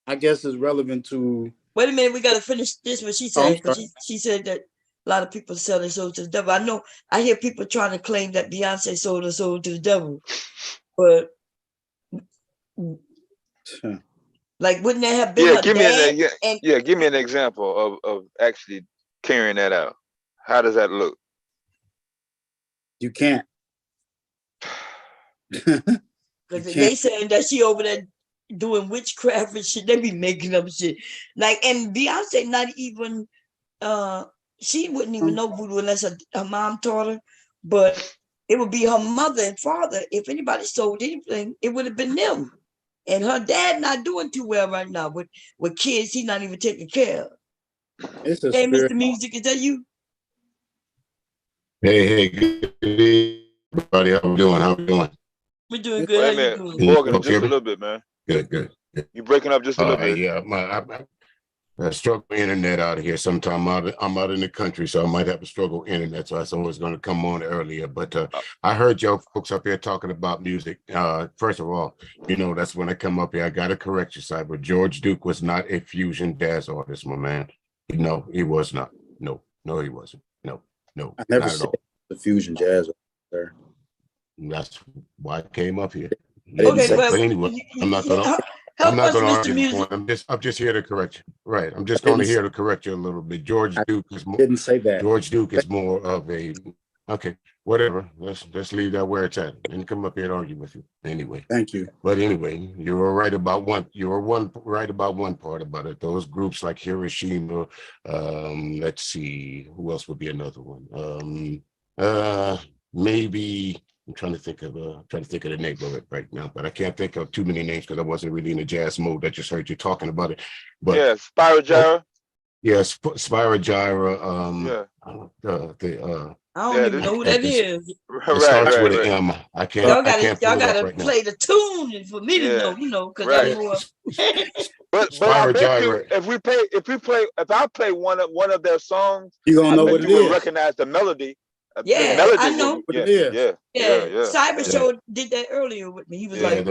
I guess it's relevant to. Wait a minute, we got to finish this. What she said, because she said that a lot of people sell their soul to the devil. I hear people trying to claim that Beyonce sold her soul to the devil, but like, wouldn't that have been? Give me an example of actually carrying that out. How does that look? You can't. Because they saying that she over there doing witchcraft and shit. They be making up shit. Like, and Beyonce not even she wouldn't even know voodoo unless her mom taught her. But it would be her mother and father. If anybody sold anything, it would have been them. And her dad not doing too well right now with kids he's not even taking care of. Hey, Mr. Music, is that you? Hey, good evening, everybody. How we doing? We're doing good. Wait a minute. Morgan, just a little bit, man. Good. You breaking up just a little bit. Yeah, I struggle internet out of here. Sometime I'm out in the country, so I might have a struggle internet. So that's always going to come on earlier. But I heard y'all folks up here talking about music. First of all, that's when I come up here. I got to correct you, Cyber. George Duke was not a fusion jazz artist, my man. No, he was not. No, he wasn't. No. I never said the fusion jazz, sir. That's why I came up here. Okay, but anyway, I'm not going to argue the point. I'm just here to correct you. Right. I'm just going here to correct you a little bit. George Duke is more. Didn't say that. George Duke is more of a. Okay. whatever. Let's leave that where it's at. And come up here and argue with you anyway. Thank you. But anyway, you were right about one. You were right about one part about it. Those groups like Hiroshima. Let's see, who else would be another one? Maybe I'm trying to think of the name of it right now, but I can't think of too many names because I wasn't really in the jazz mode. I just heard you talking about it. But Yeah, Spiral Gyra. yes, Spyro Gyra. Yeah. I don't Yeah, even know who that is. It Right, starts right, with an right. M. I Y'all can't pull it up gotta right now. play the tune for me to Yeah, know, you know, because right. I'm more. But I Spyro bet you Gyra. if I play one of their songs, You gonna I know bet what you it would is. recognize the melody. The Yeah, melody I know. would, What yeah, it is. yeah, Yeah, yeah. Cyber Yeah. Show did that earlier with me. He was Yeah. like,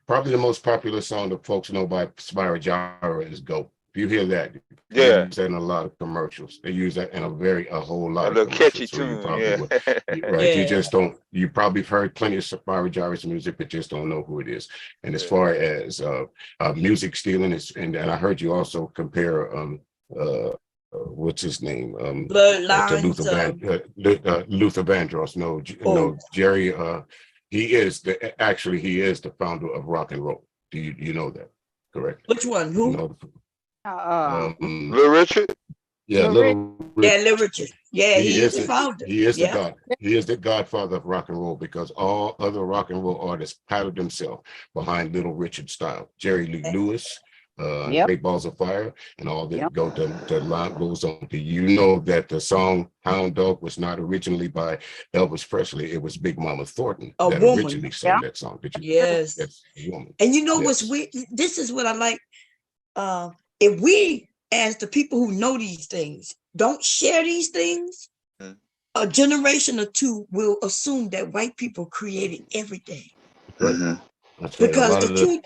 Probably the most popular song that folks know by Spyro Gyra is "Go." If you hear that, they Yeah. use that in a lot of commercials. They use that in a whole lot A of little catchy commercials. So you tune, probably yeah. would, right? You yeah, just don't. You probably heard plenty of Spyro Gyra's music, but just don't know who it is. And as Yeah. far as music stealing is, and I heard you also compare what's his name to Bloodlines. Luther Vandross. No, Jerry. He is the founder of rock and roll. Do you know that? Correct. Which one? You Who? know, Little Richard. yeah, Little Yeah, Literature. Yeah, he is the the founder. he is the Yeah. god. He is the godfather of rock and roll because all other rock and roll artists patterned themselves behind Little Richard's style. Jerry Lee Lewis, Yep. Great Balls of Fire, and all that Yep. the line goes on. Do you know that the song Hound Dog was not originally by Elvis Presley? It was Big Mama Thornton A that woman. originally sang that song. Did you? Yes. Yes, a woman. And you know what's Yes. weird? This is what I like. If we, as the people who know these things, don't share these things, a generation or two will assume that white people created everything. Right. Mhm. That's right. A Because lot the of truth,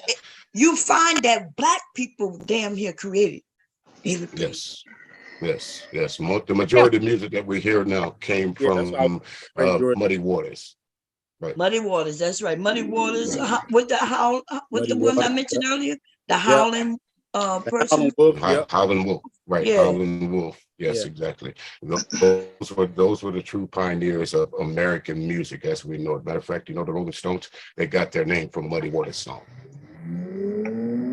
you find that black people damn near created everything. Yes. The majority of the music that we hear now came Yeah, that's from Great George. Muddy Waters. Right. Muddy Waters, that's right. Muddy Waters, Right. with the Muddy one I Waters, mentioned earlier, the Yep. howling The person. Howlin' Wolf. Yep. Howlin' Wolf. Right. Yeah. Howlin' Wolf. Yes, Yeah. exactly. Those were the true pioneers of American music as we know it. Matter of fact, you know, the Rolling Stones, they got their name from Muddy Waters song.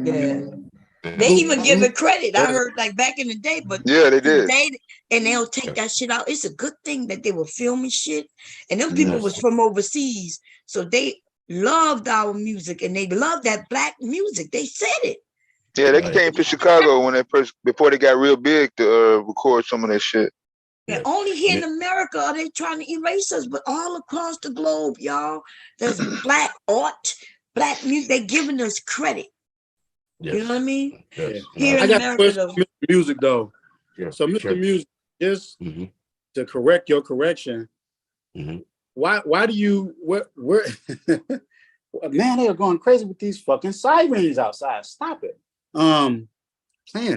Yeah. They even give it credit. I heard like back in the day, but Yeah, they did. and they'll take that shit out. It's a good thing that they were filming shit. And them people was from overseas. So they loved our music and they loved that black music. They said it. Yeah, they Right. came to Chicago when before they got real big to record some of that shit. And only here in America are they trying to erase us, but all across the globe, y'all, there's black art, black music. They giving us credit. Yes. You know what I mean? Yes. Here I in got a America, question though. for Mr. Music though. Yeah, So Mr. sure. Music, just Mhm. to correct your correction, Mhm. why do you where man, they are going crazy with these fucking sirens outside. Stop it. Man,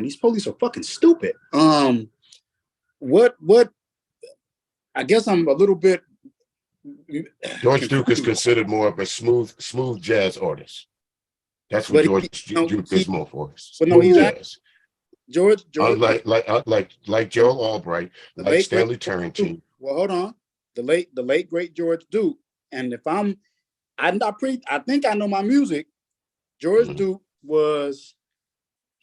these police are fucking stupid. What I guess I'm a little bit George Duke is confused. considered more of a smooth jazz artist. That's what But George Duke is more for. But no, he's Smooth jazz. George Like Joe Albright, the like late Stanley great Turrentine. Well, hold on. The late great George Duke. And if I think I know my music. George Duke was,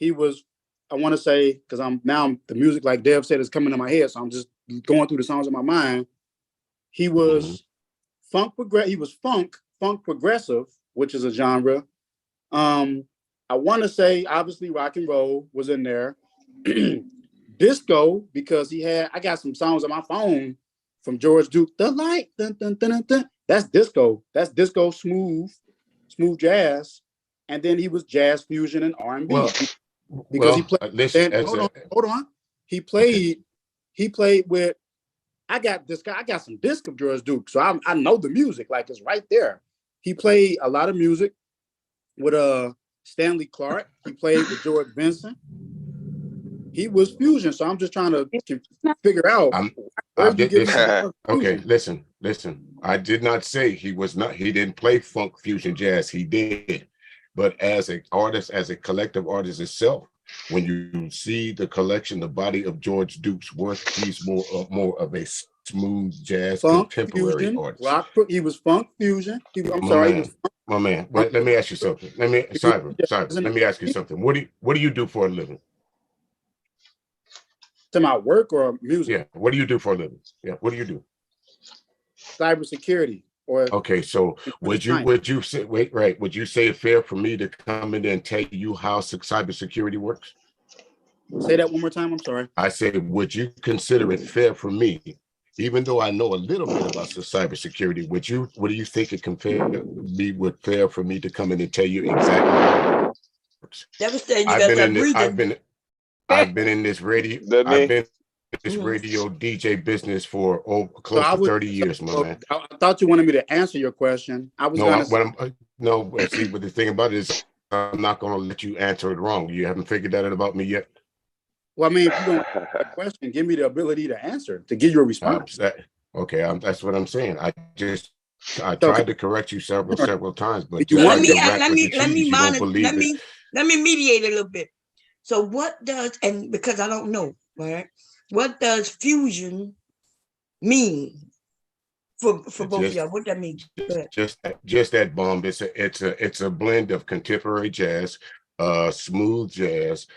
I want to say, because the music, like Dev said, is coming to my head. So I'm just going through the songs in my mind. He was funk progressive, which is a genre. I want to say, obviously, rock and roll was in there. Disco, because I got some songs on my phone from George Duke. The light, dun, dun, dun, dun, dun. That's disco. That's disco smooth jazz. And then he was jazz fusion and R&B. Because he played. Hold on. He played with. I got some disc of George Duke, so I know the music, like it's right there. He played a lot of music with Stanley Clarke. He played with George Benson. He was fusion, so I'm just trying to figure out where you get. Okay, listen. I did not say he didn't play funk fusion jazz. He did, but as an artist, as a collective artist itself, when you see the collection, the body of George Duke's work, he's more of a smooth jazz, Funk contemporary fusion, artists. rock. He was funk fusion. I'm My sorry. He man, was funk, my man. funk, Let me ask you something. Cyber, fusion. let me ask you something. What do you do for a living? To my work or music? Yeah, what do you do for a living? Yeah, what do you do? Cybersecurity or Okay, so would you say would you say it fair for me to come in and tell you how cybersecurity works? say that one more time? I'm sorry. I said, would you consider it fair for me, even though I know a little bit about cybersecurity? What do you think it can fair for me to come in and tell you exactly how it works? Devastating. You got that breathing. I've been in this radio. Doesn't I've he? been in this radio DJ business for close to 30 years, my man. I thought you wanted me to answer your question. I was gonna see, but the thing about it is I'm not going to let you answer it wrong. You haven't figured that out about me yet. Well, I mean, if you're going to ask a question, give me the ability to answer, to give you a response. That's what I'm saying. I tried to correct you several times, but let me mediate a little bit. So what does, and because I don't know, right? What does fusion mean for both of y'all? What that mean? Just that bomb. It's a blend of contemporary jazz, smooth jazz,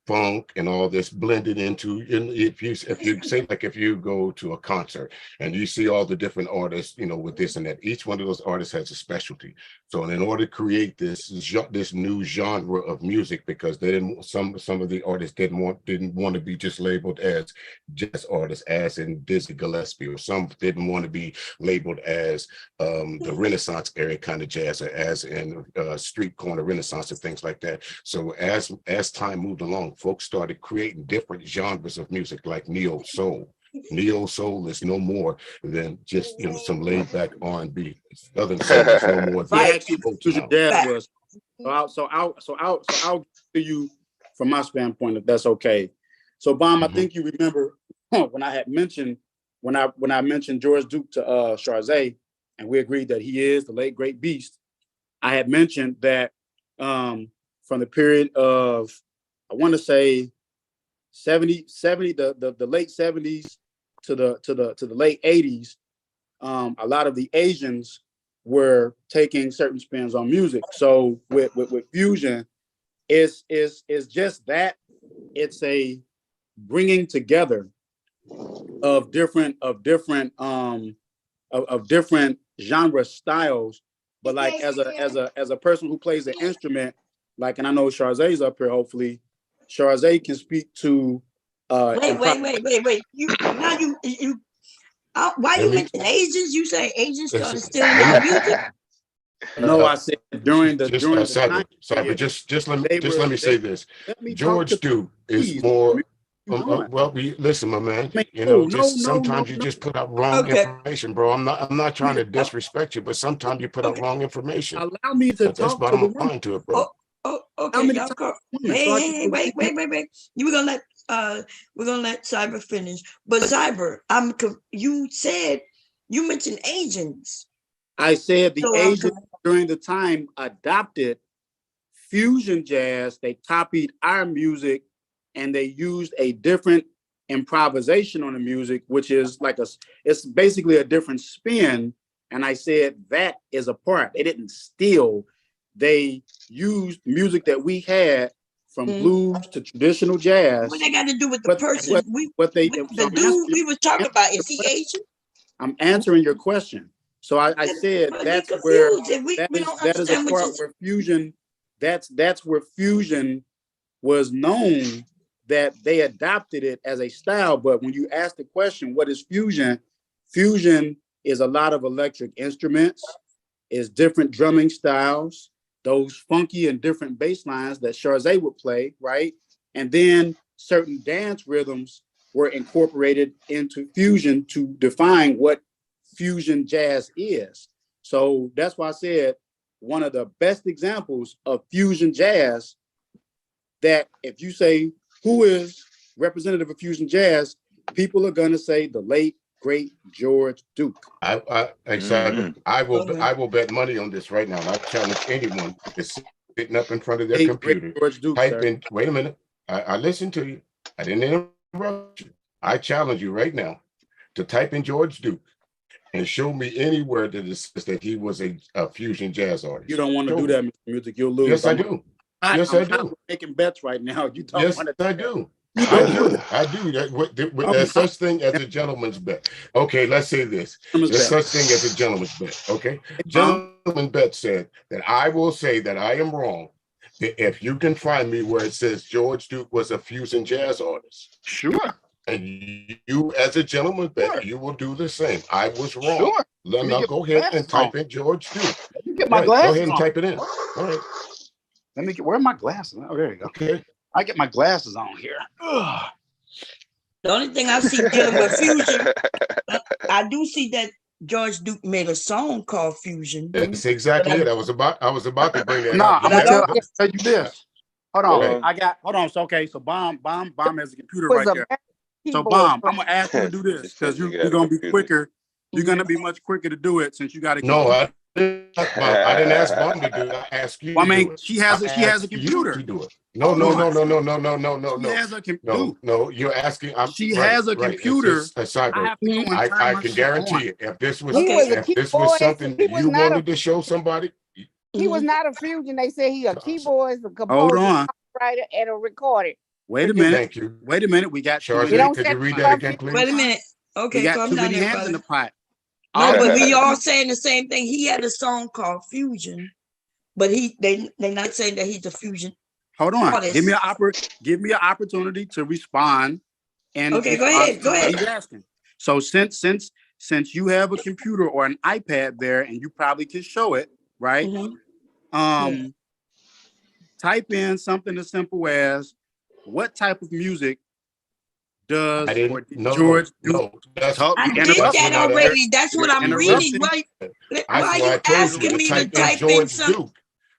funk, and all this blended into. If you say, like, if you go to a concert and you see all the different artists, with this and that, each one of those artists has a specialty. So in order to create this new genre of music, because they didn't, some of the artists didn't want to be just labeled as jazz artists, as in Dizzy Gillespie, or some didn't want to be labeled as the Renaissance era kind of jazz, or as in street corner Renaissance and things like that. So as time moved along, folks started creating different genres of music, like neo soul. Neo soul is no more than just some laid back R&B. Southern soul is no more than jazz was. So I'll give you from my standpoint, if that's okay. So Bam, I think you remember when I mentioned George Duke to Charzay, and we agreed that he is the late great beast. I had mentioned that from the period of, I want to say 70, the late 70s to the late 80s, a lot of the Asians were taking certain spins on music. So with fusion, is just that. It's a bringing together of different genre styles. But like as a person who plays an instrument, like, and I know Charzay's up here, hopefully Charzay can speak to wait. Why you mention Asians? You say Asians started stealing our music? No, I said during the time. Just let me say this. George Duke is more. Listen, my man. Sometimes you just put out wrong information, bro. I'm not trying to disrespect you, but sometimes you put out wrong information. Allow me to talk. That's bottom line to it, bro. Okay. Hey, wait. We're gonna let Cyber finish. But Cyber, you mentioned Asians. I said the Asians during the time adopted fusion jazz. They copied our music and they used a different improvisation on the music, which is it's basically a different spin. And I said that is a part. They didn't steal. They used music that we had, from blues to traditional jazz. What they got to do with the person? We were talking about, is he Asian? I'm answering your question. So I said that's where that is a part where fusion. That's where fusion was known, that they adopted it as a style. But when you ask the question, what is fusion? Fusion is a lot of electric instruments, is different drumming styles, those funky and different bass lines that Charzay would play, right? And then certain dance rhythms were incorporated into fusion to define what fusion jazz is. So that's why I said one of the best examples of fusion jazz, that if you say who is representative of fusion jazz, people are going to say the late great George Duke. Exactly. I will bet money on this right now. I challenge anyone that's sitting up in front of their computer. George Duke, wait a minute. I listened to you. I didn't interrupt you. I challenge you right now to type in George Duke and show me anywhere that it says that he was a fusion jazz artist. You don't want to Show do me. that, Mr. Music. You'll lose. Yes, I do. Yes, I do. Making bets right now. You don't Yes, want to. I do. You I don't do. want to. I do. There's such thing as a gentleman's bet. Okay, let's say this. There's such thing as a gentleman's bet. Okay. Gentleman's bet said that I will say that I am wrong if you can find me where it says George Duke was a fusion jazz artist. Sure. And you, as a gentleman's bet, you will do the same. I was wrong. Sure. Now go ahead and type in George Duke. You get my Right. glasses Go ahead and on. type it in. All right. Let me get, where are my glasses? Oh, there you go. Okay. I get my glasses on here. Ugh. The only thing I see dealing with fusion, I do see that George Duke made a song called Fusion. That's exactly it. I was about to bring that No, up. I'm gonna tell you this. Hold on. Okay. Hold on. So okay, so Bomb has a computer Was right a there. So keyboard Bomb, for- I'm gonna ask you to do this because You you're got gonna a be computer. quicker. You're gonna be much quicker to do it since you got a No, computer. I didn't ask Mom to do it. I asked you. Well, I to mean, do it. she has I a asked you computer. to do it. No. She has a computer. No, you're asking. She has a computer. It's just a cyber. I have to go and turn I my can shit guarantee on. it. If this was He was a if this was keyboardist. something He that was you not a- wanted to show somebody, He was not a fusion. They said he a keyboardist, a Hold composer, on. writer, and a recorder. Wait a minute. thank you. Wait a minute. We got Charles, It don't could say you read that about again, please? Wait a minute. We Okay, got calm too down many there, hands in brother. the pot. No, but we all saying the same thing. He had a song called Fusion, but they're not saying that he's a fusion. Hold on. artist. Give me an opportunity to respond. And Okay, go respond ahead. to Go what ahead. he's asking. So since you have a computer or an iPad there, and you probably can show it, right? Mhm. Type in something as simple as what type of music does I didn't. No, George Duke? no. That's I did that already. That's what I'm reading. Why are you asking me to type in some? Duke.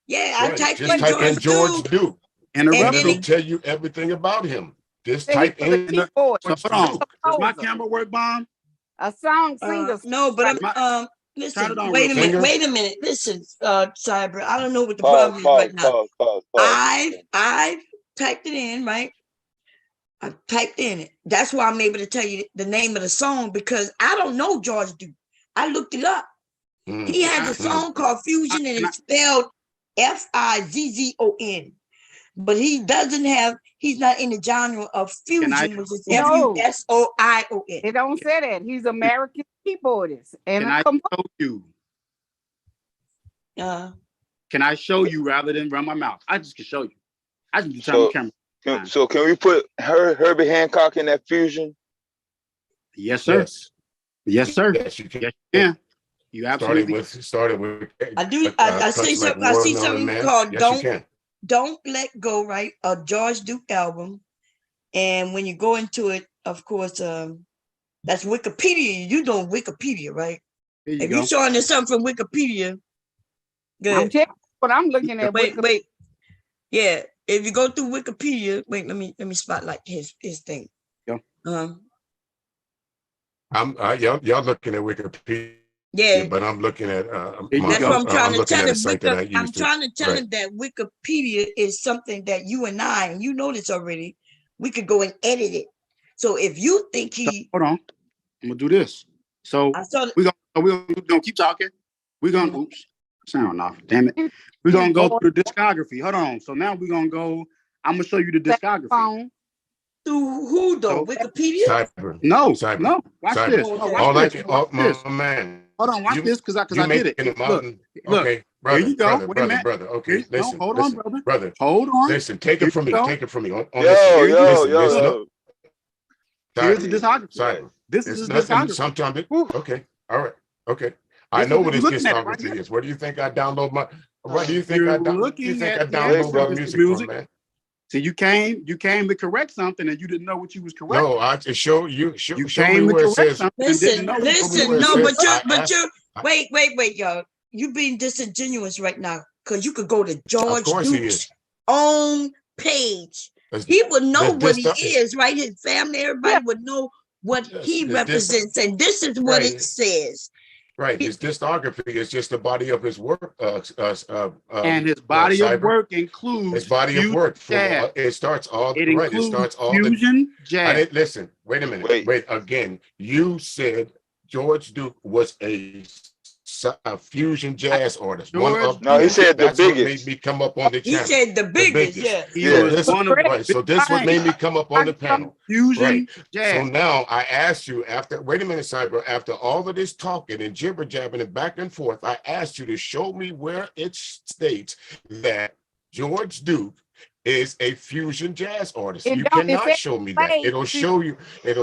Yeah, I typed Just in type in George Duke. Duke. And And then it'll it, tell you everything about him. Just He type was a in keyboard, So hold on. Does my composer, camera work, Bomb? a song singer. no, but Turn listen, it on, wait a real minute, quick. wait a minute. Listen, Cyber, I don't know what the problem is right now. I've typed it in, right? I typed in it. That's why I'm able to tell you the name of the song because I don't know George Duke. I looked it up. He has a song called Fusion and it's spelled Fizzon. But he's not in the genre of fusion, which is Fusion. It don't say that. He's American keyboardist and Can a I composer. show you? Uh, Can I show you rather than run my mouth? I just can show you. I can just turn So- the camera. So can we put Herbie Hancock in that fusion? Yes, sir. Yes. Yes, sir. Yes, you can. Yes, you can. You absolutely. Started with. I see something called Yes, you can. Don't Let Go, right? A George Duke album. And when you go into it, of course, that's Wikipedia. You know Wikipedia, right? Here you If go. you're showing us something from Wikipedia, I'm good. telling you what I'm looking at. Wait. Yeah. If you go through Wikipedia, wait, let me spotlight his thing. Yeah. I'm y'all looking at Wikipedia. Yeah. But I'm looking at That's what I'm trying to tell him. I'm to. trying to tell him that Wikipedia is something that you and I, and you know this already, we could go and edit it. So if you think Hold on. I'm gonna do this. So I saw we're gonna keep talking. We're gonna oops, sound off. Damn it. We're gonna go through the discography. Hold on. So now we're gonna go. I'm gonna show you the discography. Phone. through who though? Wikipedia? Cyber. No, Cyber. no. Watch Cyber. this. No, Oh, watch like this. it. Watch Oh, this. my man. Hold on. Watch this because I did it. In the Look, mountain. look. Okay, brother. Here you go. Brother, Wait a minute. brother. Okay, No, listen. hold listen, on, brother. Hold on. Listen, take Here it from you me. go. Take it from me. On Yo, listen, yo, listen, yo, listen. yo. Here's the discography. Cyber. This It's is the nothing. discography. Sometimes it. Okay. All right. Okay. I This know is- what you're this looking at it right discography here. is. Where do you think I download my? Where do you think You're I download? looking You think I at the download my music. music from, man? So you came to correct something and you didn't know what you was correcting. No, I just show you. You Show me came to where it correct says. something and didn't Listen, know. where it no, says but you're I- wait, y'all. You being disingenuous right now because you could go to George course he Duke's is. own page. That's- He would know that- what he that's- is, right? His family, everybody would know what Yes, he this- represents, and this is what it Right. says. Right. His discography is just the body of his work. And his body of Cyber. work His includes body of fusion work. jazz. It starts all It right. It includes starts all the. fusion I jazz. didn't listen. Wait a minute. Wait. Wait again. You said George Duke was a fusion jazz artist. One George of No, he Duke, said the that's what made biggest. me come up on the He channel. said the The biggest, biggest. yeah. he Yeah. So was this one of the right. So big this what made minds me come up on the in panel. fusion Right. jazz. So now I asked you after, wait a minute, Cyber, after all of this talking and jibber jabbing and back and forth, I asked you to show me where it states that George Duke is a fusion jazz artist. It You don't. It cannot says show me that. play It'll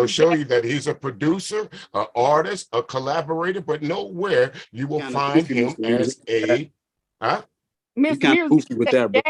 show you that he's a producer, an artist, a collaborator, but nowhere you will Kind of find goofy, him Mr. Music. as a You Mr. kind of Music. goofy with that, bro.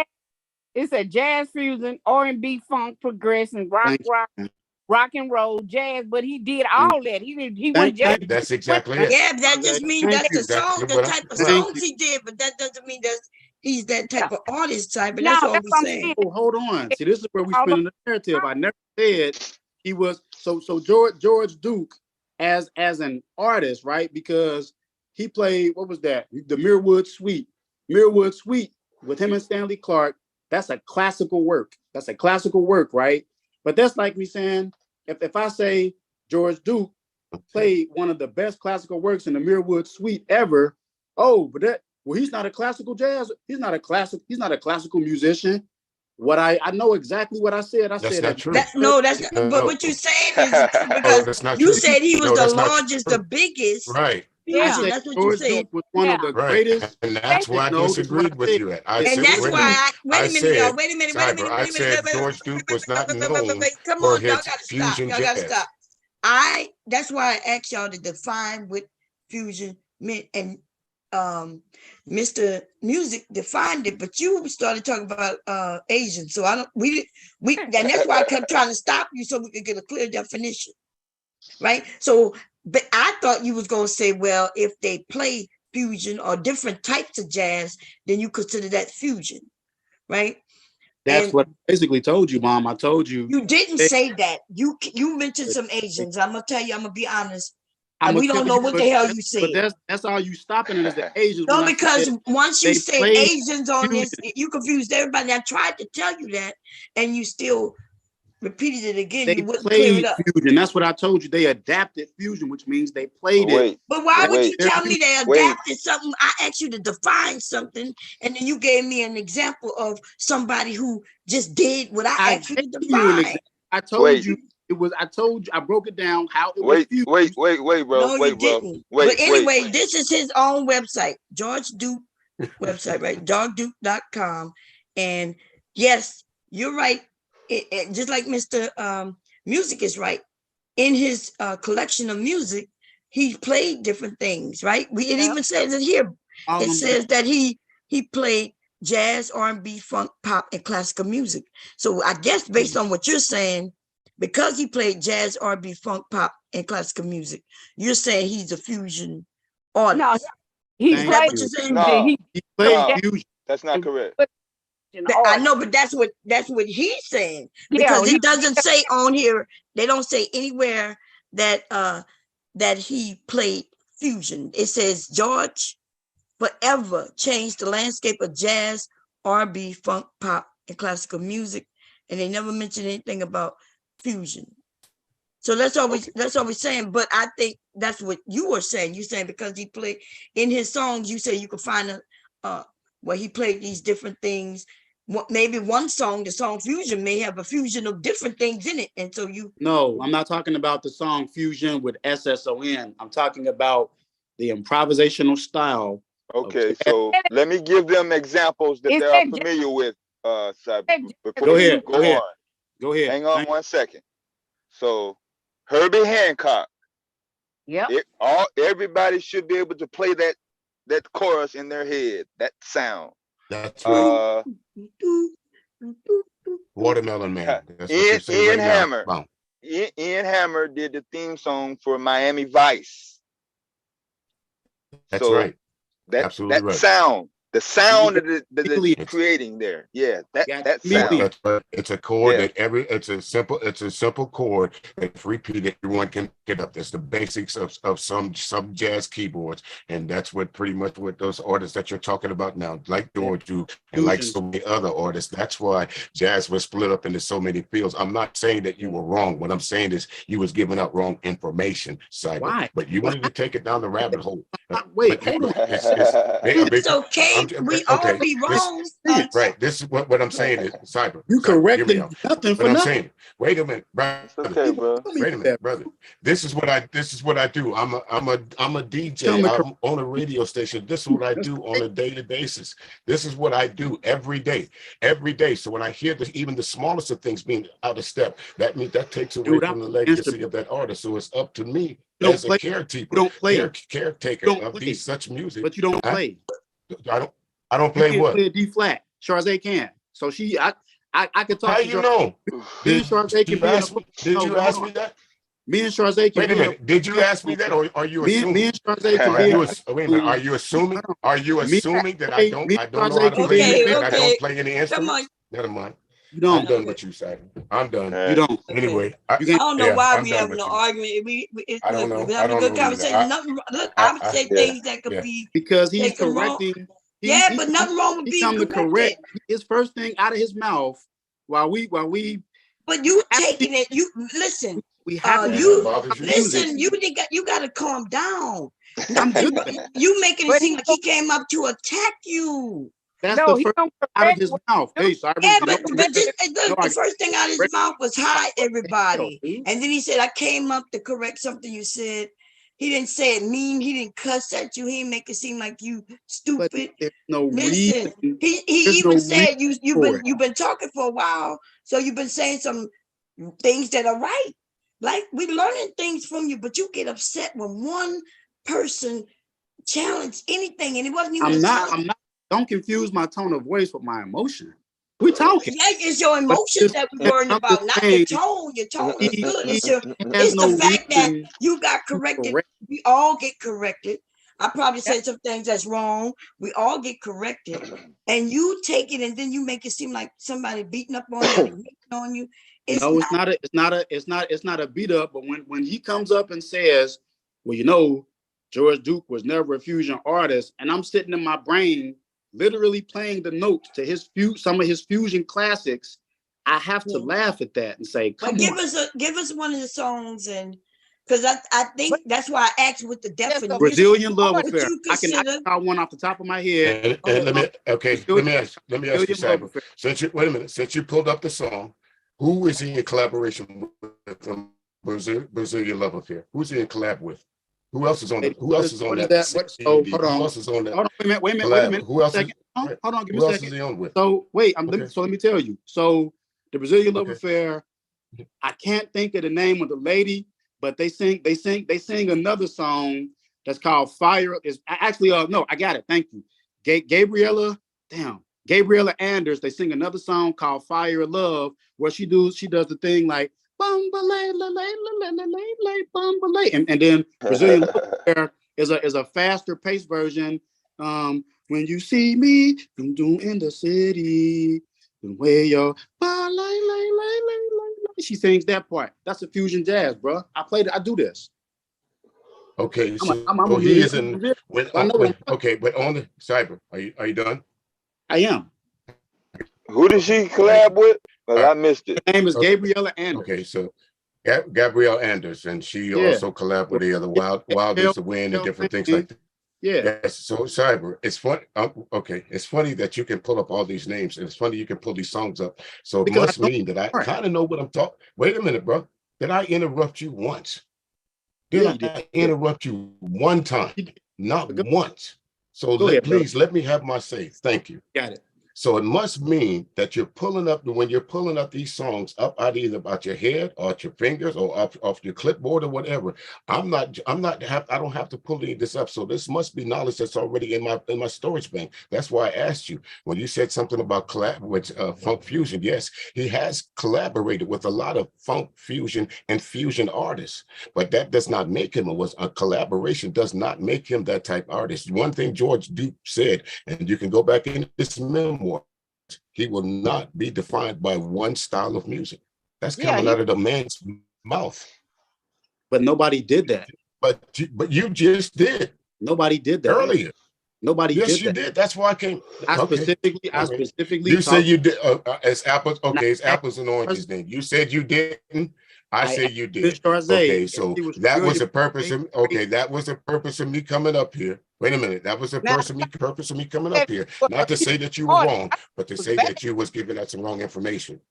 It's a jazz fusion, R&B, funk, progression, Thank you. rock and roll, jazz. But he did all that. He wasn't just. Thank that's exactly it. Yeah, that just means Thank that's you. the song, Exactly the what I type of said. Thank songs you. he did, but that doesn't mean that he's that type of artist type. But No, that's all that's we're what I'm saying. saying. Oh, hold on. See, this is where we All spin in the narrative. I never said he was so George Duke as an artist, right? Because he played, what was that? The Mirrorwood Suite. Mirrorwood Suite with him and Stanley Clarke. That's a classical work. That's a classical work, right? But that's like me saying, if I say George Duke played one of the best classical works in the Mirrorwood Suite ever, oh, but he's not a classical jazz. He's not a classical musician. What I know exactly what I said. I That's said not that. true. That's not, No. but what you're saying isn't true Oh, because that's not you true. said he was No, the that's not largest, true. the biggest Right. I Yeah. fusion. said That's what you George said. Duke was one of Yeah. the Right. greatest. And that's why I No, this is what disagreed I with said. you. And said, that's wait a why minute. wait a minute, y'all. Wait a minute, wait a Cyber, minute, I wait a minute. said George Duke was not known Come for on, y'all his gotta stop. fusion Y'all gotta jazz. stop. That's why I asked y'all to define what fusion meant, and Mr. Music defined it, but you started talking about Asian. So I don't we and that's why I kept trying to stop you so we could get a clear definition. Right. So but I thought you was gonna say, well, if they play fusion or different types of jazz, then you consider that fusion, right? That's And what I basically told you, Mom. I told you. you didn't say that. You mentioned some Asians. I'm gonna tell you, I'm gonna be honest. I'm We gonna don't tell know you, what the hell you but said. that's all you stopping it is the Asians. No, when I because said once you they say played Asians on this, fusion. you confused everybody. I tried to tell you that, and you still repeated it again. They You wouldn't clear it played up. fusion. That's what I told you. They adapted fusion, which means they played it. Wait, But why would you wait, tell me they wait. adapted something? I asked you to define something, and then you gave me an example of somebody who just did what I asked you to gave you an define. example. I told Wait. you it was. I told you. I broke it down how it was Wait, fused. wait, bro. No, Wait, you bro. didn't. Wait, But anyway, this is his own website, George Duke website, right? georgeduke.com. And yes, you're right. Just like Mr. Music is right. In his collection of music, he played different things, right? It even says it here. All It them says that he played jazz, R&B, funk, pop, and classical music. So I guess based on what you're saying, because he played jazz, R&B, funk, pop, and classical music, you're saying he's a fusion artist. No, he Thank Is that played what you're saying? No. he He played No. fusion. that's not correct. I know, but that's what he's saying, Yeah, because he- it doesn't say on here. They don't say anywhere that that he played fusion. It says George forever changed the landscape of jazz, R&B, funk, pop, and classical music, and they never mentioned anything about fusion. So that's all we're saying. But I think that's what you were saying. You're saying because he played in his songs, you say you could find where he played these different things. Maybe one song, the song Fusion, may have a fusion of different things in it. And so you No, I'm not talking about the song Fusion with SSON. I'm talking about the improvisational style. Okay, so let me give them examples that they are familiar with. Before Go you ahead. go on. Go ahead. Hang on 1 second. So Herbie Hancock. Yep. Everybody should be able to play that chorus in their head, that sound. That's right. Watermelon Man. That's what you're saying Ian right Hammer. now. Ian Hammer did the theme song for Miami Vice. That's So right. That Absolutely right. sound, The sound that Give that me you're leads. creating there. Yeah, Got that give me sound. leads. That's right. It's a chord Yeah. that it's a simple chord that's repeated. Everyone can pick it up. That's the basics of some jazz keyboards. And that's what pretty much what those artists that you're talking about now, like George do, and like Fusions. so many other artists. That's why jazz was split up into so many fields. I'm not saying that you were wrong. What I'm saying is you was giving out wrong information, Cyber. Why? But you wanted to take it down the rabbit hole. Wait, But hold on. It's okay. We all okay. be This, wrong. right. This is what I'm saying is You hear me correcting out. nothing for But I'm nothing. saying, wait a minute, brother. It's okay, bro. Tell me Wait a minute, that. brother. This is what I do. I'm a DJ. Tell me I'm on a radio station. This is what I do on a daily basis. This is what I do every day. Every day. So when I hear even the smallest of things being out of step, that means that takes away Dude, from the I'm legacy instrument. of that artist. So it's up to me You don't as a play. caretaker, You don't play. caretaker You don't of play. these such music. But you don't Huh? play. I don't You play can't what? play a D flat. Charze can. So I could talk How to you Charze. know? Me and Charze can you be in a ask me? Did no, you hold ask on. me that? Me and Charze can Wait a be minute. Did you ask me that, or are you me assuming? and Charze can Are be you in wait a minute? Are you assuming? hold on. Are you Me assuming that me I and don't know Charze how to can play be in Okay, music? That I don't okay. play any Come on. instruments? Never mind. You I'm don't. done with you, Simon. I'm done. You don't. Anyway, You I can't. don't know yeah, why I'm we done having with an you. argument. I don't We're know. I having a don't good know either. conversation. Nothing. Look, I would say yeah, things that could yeah. be Because he's taken wrong. correcting. Yeah, but nothing wrong with He being come to corrected. correct his first thing out of his mouth while we But you actually, taking it. You listen. we have And You that bothers you. music. listen. You got to calm down. I'm Nothing. good. You making it But seem like he came up to attack you. That's no, the he first don't out of correct his what mouth. you do. Hey, Cybers, Yeah, you know but what? but just, No, the first thing out of his correct mouth was hi hell, everybody, dude. and then he said I came up to correct something you said. He didn't say it mean. He didn't cuss at you. He didn't make it seem like you But stupid. there's no Listen, reason. he There's even no said reason for it. you've been talking for a while, so you've been saying some things that are right. Like we learning things from you, but you get upset when one person challenged anything, and it wasn't even a challenge. I'm not. Don't confuse my tone of voice with my emotion. We talking. Yeah, it's your But emotions that we're worrying I'm about, just not saying, your tone. Your tone is he good. has It's no the fact that reason you got to corrected. correct. We all get corrected. I probably Yeah. said some things that's wrong. We all get corrected, and you take it, and then you make it seem like somebody beating up on you, or hitting on you. It's No, not. it's not a beat up. But when he comes up and says, "Well, you know, George Duke was never a fusion artist," and I'm sitting in my brain, literally playing the notes to some of his fusion classics, I have to laugh at that and say, But "Come on." give us one of the songs, and because I think that's why I asked what the Yes, definition. Brazilian Love What Affair. you I can consider. call one off the top of my head. And let me Brazilian ask you, Love Cyber. Affair. Since you wait a minute, since you pulled up the song, who is he in collaboration with from Brazilian Love Affair? Who's he in collab with? Who else is on Hey, who else is on what is that that? What? Oh, CD? hold Who on. else is on that Hold on. Wait a minute. collab? Who else is Second. Hold on. Give me who a else second. is he on with? So wait, Okay. let me tell you. So the Brazilian Love Okay. Affair, I can't think of the name of the lady, but they sing another song that's called Fire. Is actually no, I got it. Thank you. Gabriella Anders. They sing another song called Fire of Love, where she does the thing like and then Brazilian Love Affair is a faster paced version. When you see me in the city, where your she sings that part. That's a fusion jazz, bro. I do this. Okay, so I'm a he musician. isn't I know what okay, but on the Cyber, are you done? I am. Who did she Thank collab you. with? Because I missed it. Her name is Okay. Gabriella Anders. Okay, so Gabrielle Anders, and she Yeah. also collabed with the other Wild Is the Wind and different things like that. Yeah. Yes, so Cyber, it's funny. Okay, it's funny that you can pull up all these names, and it's funny you can pull these songs up. So it Because must mean that I kind of know what I'm talking. Wait a minute, bro. Did I interrupt you once? Did Yeah, you did. I interrupt you one time? Not Go once. So ahead, please let me have my say. Thank you. Got it. So it must mean that you're pulling up, when you're pulling up these songs up out either about your head or out your fingers or up off your clipboard or whatever. I don't have to pull any of this up. So this must be knowledge that's already in my storage bank. That's why I asked you when you said something about collab with funk fusion. Yes, he has collaborated with a lot of funk fusion and fusion artists, but that does not make him a collaboration does not make him that type artist. One thing George Duke said, and you can go back in this memoir, he will not be defined by one style of music. That's coming out of the man's mouth. But nobody did that. But you just did. Nobody did that earlier. Nobody yes, did you that. did. That's why I came. I specifically. You said you did. It's apples. Okay, it's apples and oranges. Then you said you didn't. I say you did. Okay, so that was the purpose of. Okay, that was the purpose of me coming up here. Wait a minute. That was the purpose of me coming up here. Not to say that you were wrong, but to say that you was giving us some wrong information.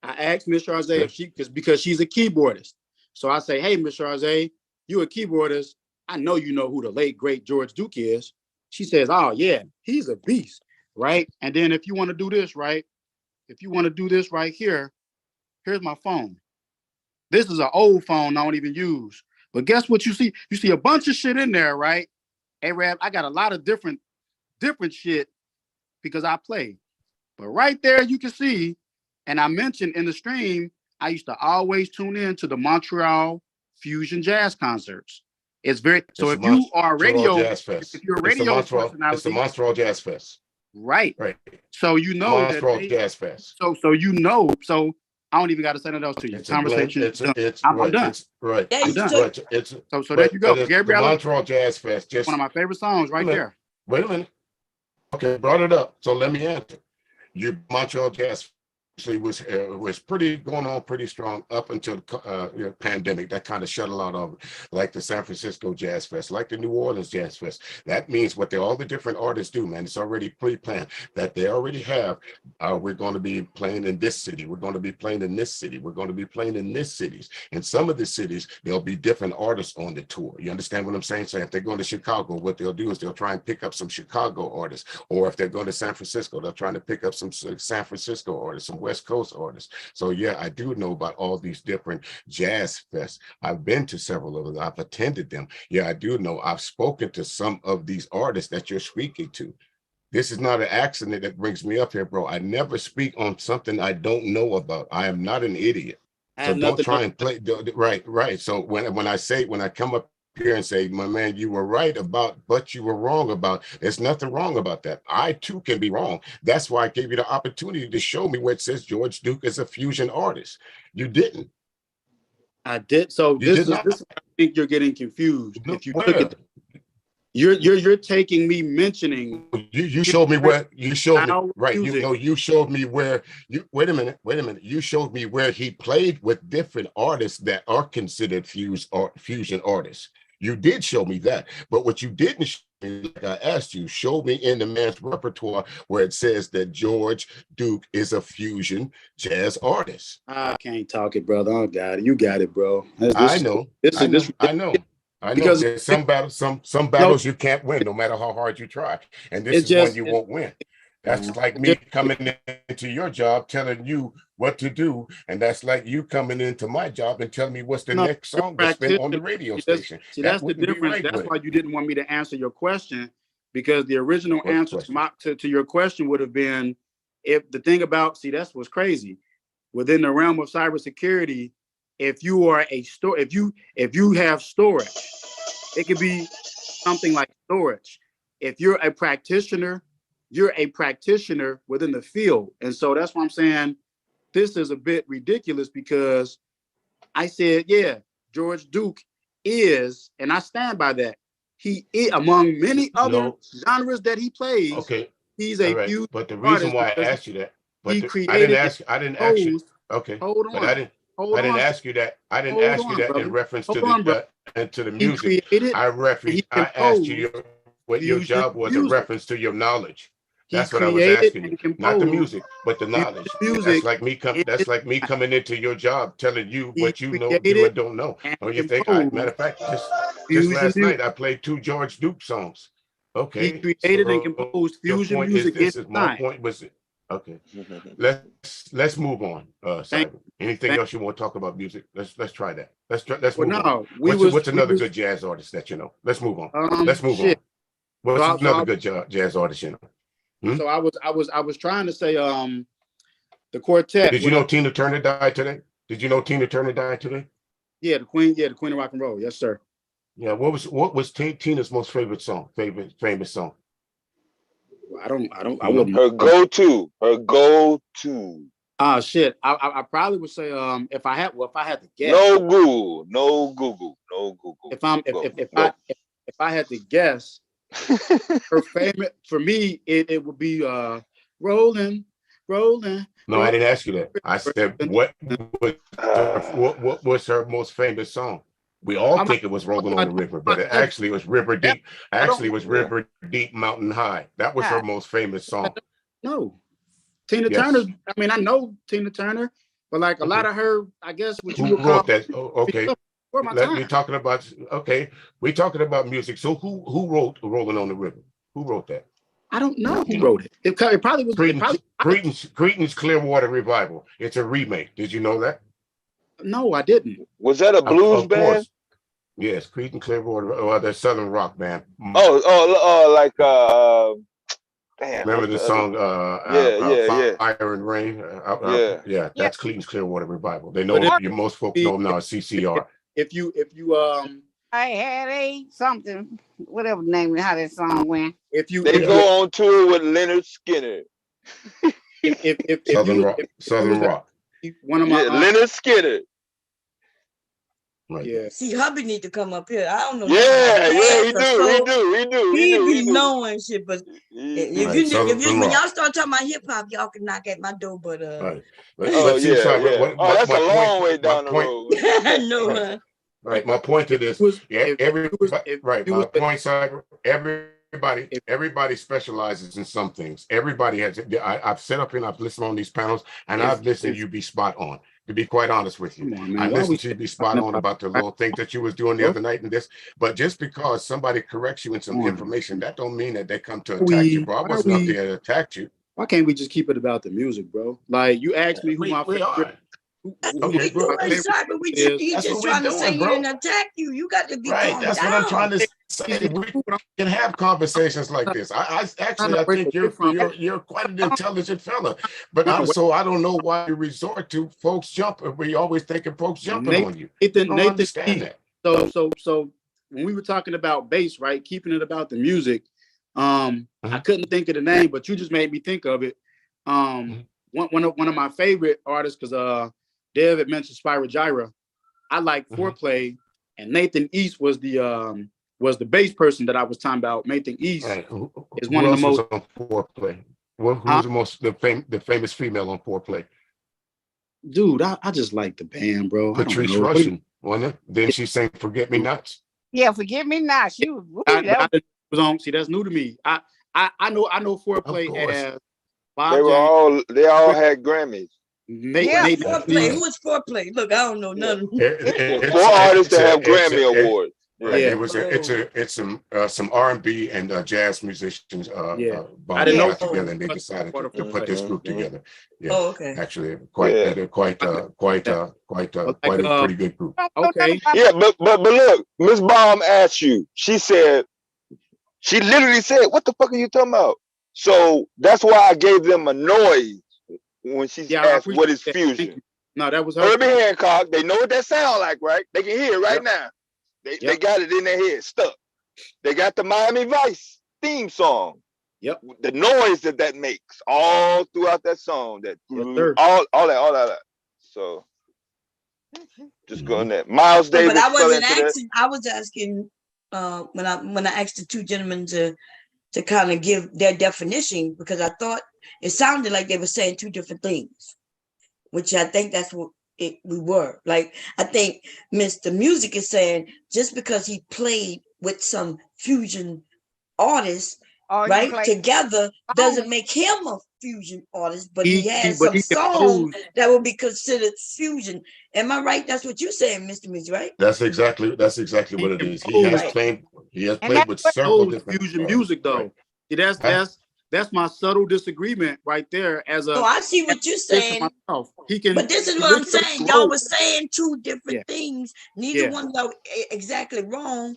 I asked Miss Charzay if she, because she's a keyboardist. So I say, hey, Miss Charzay, you a keyboardist. I know you know who the late great George Duke is. She says, oh yeah, he's a beast, right? And then if you want to do this, right? If you want to do this right here, here's my phone. This is an old phone I don't even use. But guess what you see? You see a bunch of shit in there, right? Arab, I got a lot of different shit because I play. But right there you can see, and I mentioned in the stream, I used to always tune in to the Montreal Fusion Jazz concerts. It's very so if you are radio, if you're a radio personality, it's the Montreal Jazz Fest. Right. So you know Montreal Jazz Fest. So you know, so I don't even got to send it else to you. Conversation is done. I'm done. Right. I'm done. So there you go. Gabriella, the Montreal Jazz Fest. Just one of my favorite songs right there. Wait a minute. Okay, brought it up. So let me answer. Your Montreal Jazz was going on pretty strong up until the pandemic. That kind of shut a lot of it, like the San Francisco Jazz Fest, like the New Orleans Jazz Fest. That means what all the different artists do, man. It's already pre-planned that they already have. We're going to be playing in this city. We're going to be playing in this city. We're going to be playing in this cities. In some of the cities, there'll be different artists on the tour. You understand what I'm saying? So if they're going to Chicago, what they'll do is they'll try and pick up some Chicago artists. Or if they're going to San Francisco, they're trying to pick up some San Francisco artists, some West Coast artists. So yeah, I do know about all these different jazz fests. I've been to several of them. I've attended them. Yeah, I do know. I've spoken to some of these artists that you're speaking to. This is not an accident that brings me up here, bro. I never speak on something I don't know about. I am not an idiot. So don't try and play. Right. So when I come up here and say, my man, you were right about, but you were wrong about. There's nothing wrong about that. I too can be wrong. That's why I gave you the opportunity to show me where it says George Duke is a fusion artist. You didn't. I did. So this I think you're getting confused. If you look at you're taking me mentioning. You showed me where you showed me right. You showed me where you wait a minute. You showed me where he played with different artists that are considered fusion artists. You did show me that, but what you didn't show me, like I asked you, show me in the man's repertoire where it says that George Duke is a fusion jazz artist. I can't talk it, brother. Oh God, you got it, bro. I know. Because there's some battles you can't win, no matter how hard you try, and this is one you won't win. That's like me coming into your job telling you what to do, and that's like you coming into my job and telling me what's the next song to spin on the radio station. See, that's the difference. That's why you didn't want me to answer your question, because the original answer to your question would have been, if the thing about, that's what's crazy. Within the realm of cybersecurity, if you are if you have storage, it could be something like storage. If you're a practitioner within the field. And so that's why I'm saying this is a bit ridiculous, because I said, yeah, George Duke is, and I stand by that. He is, among many other genres that he plays. Okay. He's a huge. But the reason why I asked you that, I didn't ask you. Okay. Hold on. But I didn't ask you that. I didn't ask you that in reference to the music. I asked you what your job was in reference to your knowledge. That's what I was asking you. Not the music, but the knowledge. That's like me coming into your job telling you what you know, you and don't know. Or you think, matter of fact, just last night I played 2 George Duke songs. Okay. He created and So composed your fusion point is music in this. Is my time. point was okay. Let's move on. Thank, Cyber. Anything thank. else you want to talk about music? Let's try that. Let's Well, move on. no, What's another good jazz artist that you know? Let's move on. Let's move on. shit. What's So another good jazz artist you know? So I was trying to say the quartet. Did you know Tina Turner died today? Did you know Tina Turner died today? Yeah, the queen of rock and roll. Yes, sir. Yeah. What was Tina's most favorite song? Famous song? I wouldn't. Her go-to. Ah, shit. I probably would say if I had to guess. No Google. If I had to guess, her favorite for me it would be rolling. No, I didn't ask you that. I said what was her most famous song? We all think it was Rolling on the River, but it actually was River Deep. Actually, it was River Deep Mountain High. That was her most famous song. No, Tina Yes. Turner. I mean, I know Tina Turner, but like a lot of her, I guess what you Who would call wrote that? Okay. before my Let time. me talking about we're talking about music. So who wrote Rolling on the River? Who wrote that? I don't know who wrote it. It probably was. Creedence Clearwater Revival. It's a remake. Did you know that? No, I didn't. Was that a blues Of band? course. Yes, Creedence Clearwater. Oh, the Southern rock band. Like damn. Remember the song Fire and Rain? Yeah. That's Creedence Clearwater Revival. They But know most folks know them now as CCR. If you I had a something, whatever name how that song went. They go on tour with Leonard Skinner. Southern rock. One of my Leonard Skinner. Right. Yeah. See, hubby need to come up here. I don't know. He do. He be knowing shit, but when y'all start talking about hip hop, y'all can knock at my door. But right. That's a long way down the road. I know, huh? Right. My point to this, everybody specializes in some things. Everybody has. I've set up and I've listened on these panels, and I've listened to you be spot on. To be quite honest with you, I listened to you be spot on about the little thing that you was doing the other night and this. But just because somebody corrects you in some information, that don't mean that they come to attack you, bro. I wasn't up there to attack you. Why can't we just keep it about the music, bro? Like you asked me who my favorite. Okay, bro. He's just trying to say he didn't attack you. You got to be calm That's down. what I'm trying to say. We can have conversations like this. I think you're quite an intelligent fella, but also I don't know why you resort to folks jumping. We always thinking folks jumping on you. Nathan, understand that. So when we were talking about bass, right, keeping it about the music, I couldn't think of the name, but you just made me think of it. One of my favorite artists, because David mentioned Spyro Gyra. I like Foreplay, and Nathan East was the bass person that I was talking about. Nathan East is one of the most on Foreplay. Who's the famous female on Foreplay? Dude, I just like the band, bro. Patrice Rushen, wasn't it? Then she sang "Forget Me Nots." Yeah, Forget Me Not. She was. See, that's new to me. I know Foreplay as Bob. They all had Grammys. Foreplay. Who is Foreplay? Look, I don't know none. 4 artists that have Grammy awards. It's some R&B and jazz musicians bonded together, and they decided to put this group together. Yeah. Oh, okay. Actually, quite a pretty good group. Okay. Yeah, but look, Miss Baum asked you. She literally said, "What the fuck are you talking about?" So that's why I gave them a noise when she asked, "What is fusion?" No, that was Herbie Hancock. They know what that sound like, right? They can hear it right now. They got it in their head, stuck. They got the Miami Vice theme song. Yep. The noise that makes all throughout that song. All that. So just go in there. Miles Davis. But I wasn't asking. I was asking when I asked the two gentlemen to kind of give their definition, because I thought it sounded like they were saying two different things, which I think that's what we were. Like, I think Mr. Music is saying just because he played with some fusion artists, together doesn't make him fusion artist, but he has but some he songs composed. that would be considered fusion. Am I right? That's what you're saying, Mr. Music, right? That's exactly He what it is. composed. He has And played that's with what several Old different fusion artists. music though. Right. See, Huh? that's my subtle disagreement right there. As Oh, a I see what you're musician saying. myself, he can. But this is He what I'm literally saying. Y'all wrote. were saying two different Yeah, things. Neither yeah. one of y'all exactly wrong.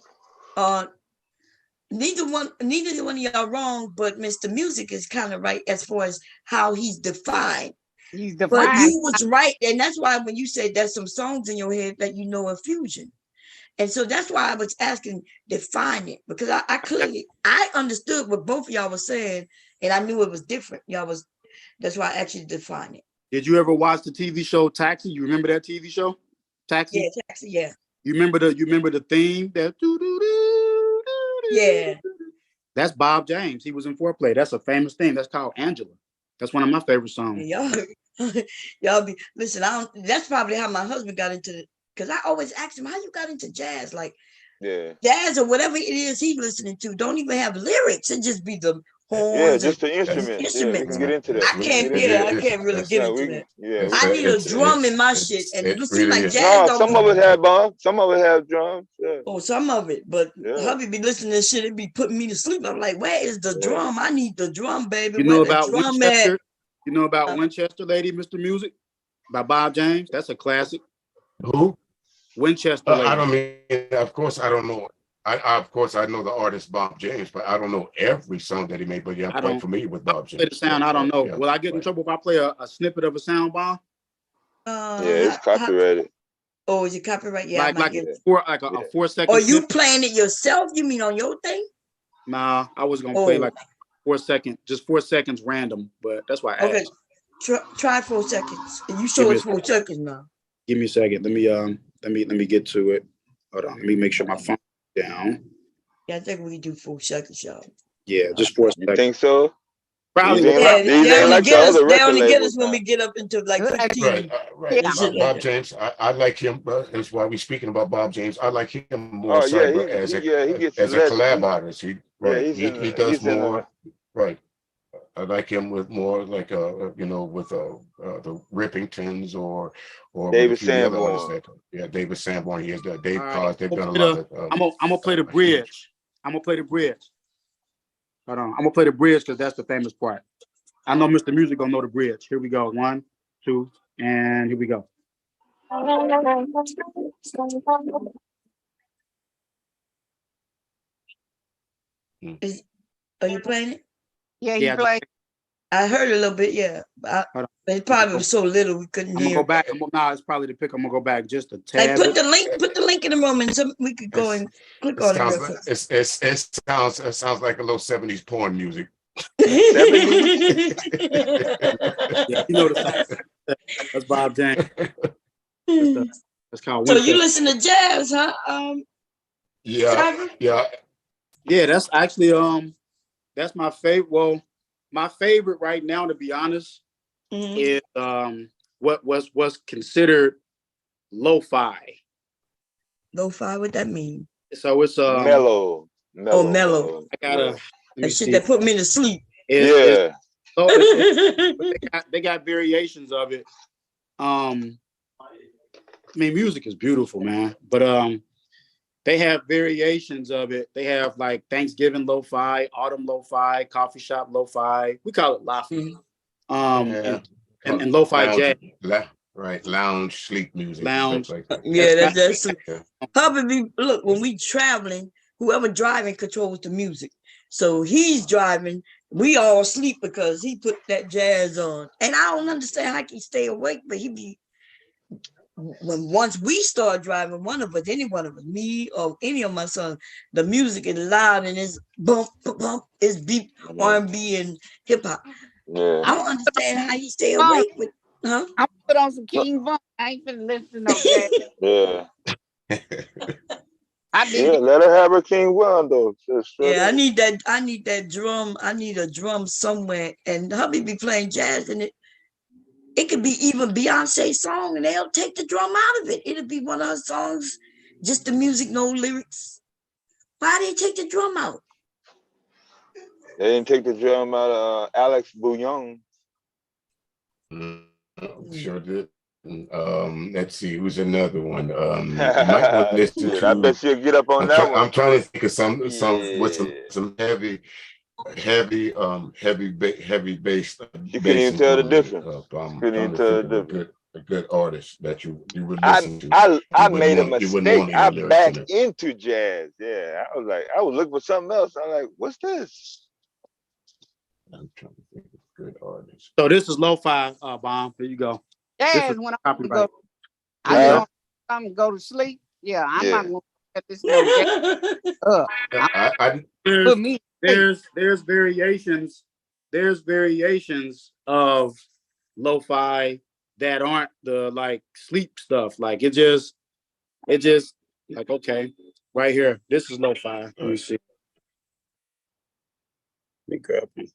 Neither one of y'all wrong, but Mr. Music is kind of right as far as how he's defined. he's But defined. you was right, and that's why when you said there's some songs in your head that you know are fusion. And so that's why I was asking, define it, because I clearly I understood what both of y'all were saying, and I knew it was different. That's why I actually define it. Did you ever watch the TV show Taxi? You remember that TV show, Taxi? Yeah, taxi, yeah. You remember the theme that Yeah. That's Bob James. He was in Foreplay. That's a famous theme. That's called Angela. That's one of my favorite songs. Y'all, y'all be listen. I don't. That's probably how my husband got into it. Because I always ask him, "How you got into jazz? Like jazz or whatever it is he's listening to. Don't even have lyrics. It just be the Yeah, horns and just the instruments. Yeah, we instruments. can get into that. I We can can't. get into Yeah, that. I can't really get Yeah, into we that. yeah. I need a drum in my shit, and it seems like jazz No, don't. some of it have bombs. Some of it have drums. Yeah. Oh, some of it, but Yeah. hubby be listening to this shit. It be putting me to sleep. I'm like, where is the drum? I need the drum, baby. You Where know the about drum at? Winchester? You know about Winchester, Lady, Mr. Music? By Bob James? That's a classic. Who? Winchester Lady. I don't mean, of course, I don't know. Of course, I know the artist Bob James, but I don't know every song that he made. But yeah, I'm quite familiar with Bob James. Play the sound. I don't know. Yeah, Will I get in trouble if I play a snippet of a sound bomb? Yeah, it's copyrighted. Oh, is it copyright? Yeah, like a 4-second. Or you snippet. playing it yourself? You mean on your thing? Nah, I was gonna play like 4 seconds, just 4 seconds random, but that's why I asked. Try 4 seconds. You show us 4 seconds now. Give me a second. Let me get to it. Hold on. Let me make sure my phone is down. Yeah, I think we can do 4 seconds, y'all. Yeah, just 4 seconds. You think so? Probably. These ain't like the other they record only get labels us when now. we get up into like 15. Right. Yeah. Bob James, I like him. That's why we're speaking about Bob James. I like him more Oh yeah, as he a gets collab artist. He does he's more. Right. I like him with more like with the Rippingtons or David with a few other Sanborn. artists David Sanborn. He has Dave Right. Collins. They've done a lot of. I'm gonna play the bridge. I'm gonna play the bridge. Hold on. I'm gonna play the bridge because that's the famous part. I know Mr. Music gonna know the bridge. Here we go. 1, 2, and here we go. Are you playing it? Yeah, he played. I heard a little bit, yeah. But it probably was so little we couldn't hear. I'm gonna go back. Now it's probably the pick. I'm gonna go back just a Like tad. put the link in the room and we could go and click on it real quick. It sounds like a little 70s porn music. 70s? Yeah, you know the song. That's Bob James. That's called So Winchester. you listen to jazz, huh? Yeah. That's actually that's my favorite. Well, my favorite right now, to be honest, is what was considered lo-fi. Lo-fi, what that mean? So it's mellow. Oh, mellow. I gotta that shit that put me to sleep. They got variations of it. I mean, music is beautiful, man. But they have variations of it. They have like Thanksgiving lo-fi, autumn lo-fi, coffee shop lo-fi. We call it lo-fi. And lo-fi lounge, jazz. Right, lounge, sleep music, lounge. Like that. Yeah, that's probably look when we traveling. Whoever driving controls the music. So he's driving. We all sleep because he put that jazz on, and I don't understand how he stay awake. But he be once we start driving, any one of us, me or any of my sons, the music is loud and it's bump, bump, it's beat R&B and hip hop. Yeah. I don't understand how you stay awake with, huh? I'm put on some King Von. I ain't finna listen to no jazz. Yeah. Yeah, let her have her King Von though. Yeah, I need that drum. I need a drum somewhere, and hubby be playing jazz, and it could be even Beyonce's song, and they'll take the drum out of it. It'll be one of her songs, just the music, no lyrics. Why did they take the drum out? They didn't take the drum out of Alex Bouillon. Sure did. Let's see, who's another one? You might want to listen Shit, to. I bet you'll get up on that one. I'm trying to think of some with Yeah. some heavy bass. You couldn't even tell the difference. I'm Couldn't trying even to tell think the of difference. a good artist that you would I listen to. made a You wouldn't mistake. want any I lyrics backed in it. into jazz. Yeah, I was looking for something else. I'm like, what's this? I'm trying to think of good artists. So this is lo-fi, Bomb. Here you go. Jazz when I Copyright. go, I Yeah. just want to go to sleep. Yeah, I'm Yeah. not gonna get this no jazz up. I Put me to sleep. There's variations. There's variations of lo-fi that aren't the like sleep stuff. Like it just like, okay, right here. This is lo-fi. Let me see. Let me grab it.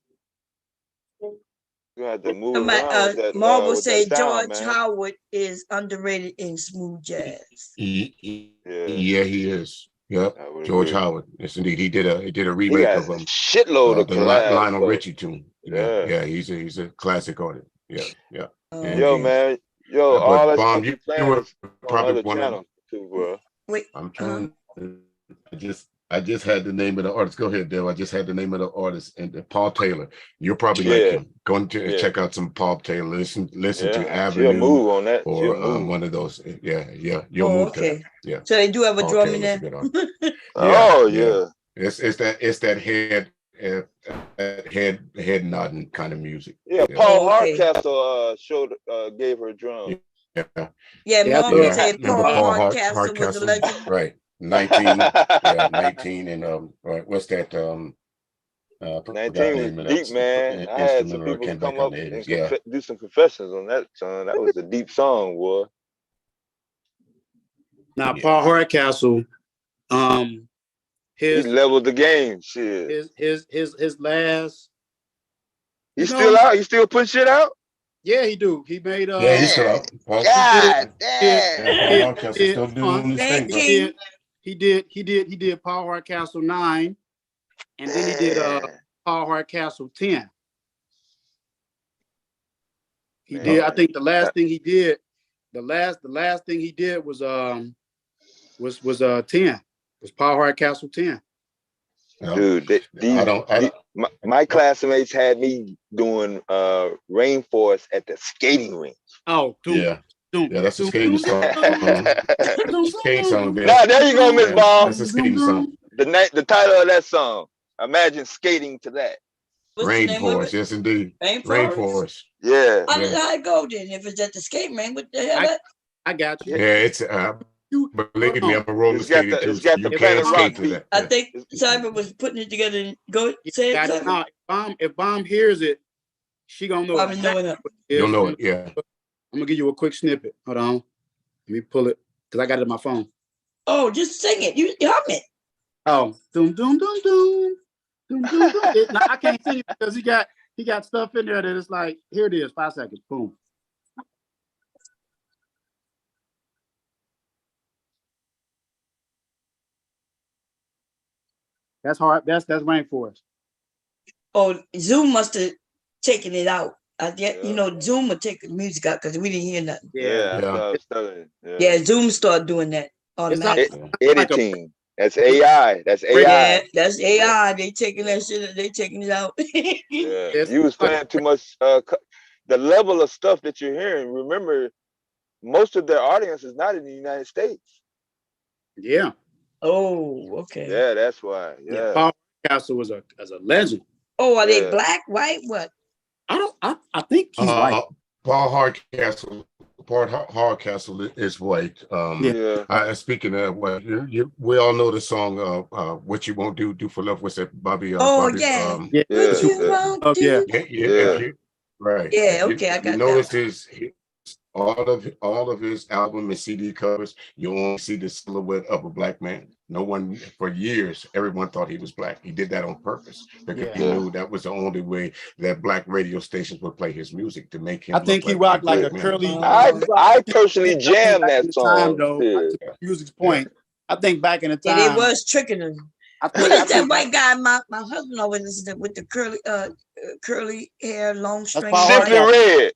You have to move around with that. Marvel With say that sound, George man. Howard is underrated in smooth jazz. yeah, he is. Yep, George agree. Howard. Yes, indeed. He did a He remake got of a shitload of the collabs. Lionel Richie tune. Yeah. Yeah, he's a classic artist. Yeah. Yo, man. Yo, all But that Bomb, stuff you you playing were is on probably other one of. channels too, bro. Wait, I'm trying. I just had the name of the artist. Go ahead, Dale. I just had the name of the artist and Paul Taylor. You'll probably like him. Go and check out some Paul Taylor. Listen to Avenue. She'll move on that. Or one of those. Yeah. You'll move to that. Yeah. So they do have a Paul drum in Taylor's there. a good artist. Oh yeah. It's that head nodding kind of music. Yeah, Paul Hardcastle gave her a drum. Yeah, Mom would say Paul Hardcastle was a legend. Right. 19 and right, what's that 19 was deep, man. I had some people come up and do some confessions on that song. That was a deep song, boy. Now Paul Hardcastle, he leveled the game. Shit. His last. He's still out. He still putting shit out. Yeah, he do. He made he's still out. God damn. He did Paul Hardcastle 9, and then he did Paul Hardcastle 10. He did. I think the last thing he did was 10. Was Paul Hardcastle 10. Dude, my classmates had me doing Rainforest at the skating rink. Oh, yeah, that's a skating song. Skating song. Now there you go, Miss Bomb. That's a skating song. The title of that song. Imagine skating to that. Rainforest, yes indeed. Rainforest. Yeah. How did I go then? If it's at the skate rink, what the hell? I got you. Yeah, it's believe me, I'm a roller skater too. You can't skate to that. I think Simon was putting it together and go say it. If Bomb hears it, she gonna know. You'll know it, yeah. I'm gonna give you a quick snippet. Hold on. Let me pull it because I got it on my phone. Oh, just sing it. You hum it. Oh, doom doom doom doom doom doom doom. I can't sing it because he got stuff in there that it's like, here it is, 5 seconds, boom. That's hard. That's Rainforest. Oh, Zoom must have taken it out. I get, Zoom would take the music out because we didn't hear nothing. Yeah. Zoom started doing that automatically. Editing. That's AI. That's AI. Yeah, that's AI. They taking that shit. They taking it out. Yeah. You was playing too much. The level of stuff that you're hearing. Remember, most of their audience is not in the United States. Yeah. Oh, okay. Yeah, that's why. Yeah. Paul Hardcastle was a legend. Oh, are they black, white, what? I think he's white. Paul Hardcastle is white. Speaking of white, we all know the song "What You Won't Do for Love." What's that, Bobby? What you won't do? Right. Yeah. Okay, I got you notice all of his album and CD covers, you only see the silhouette of a black man. No one, for years, everyone thought he was black. He did that on purpose because he knew that was the only way that black radio stations would play his music to make him. I think he rocked like a curly. I personally jammed that song. To music's point, I think back in the time, it was tricking him. I think that white guy, my husband always listened with the curly hair, long string. Simply Red.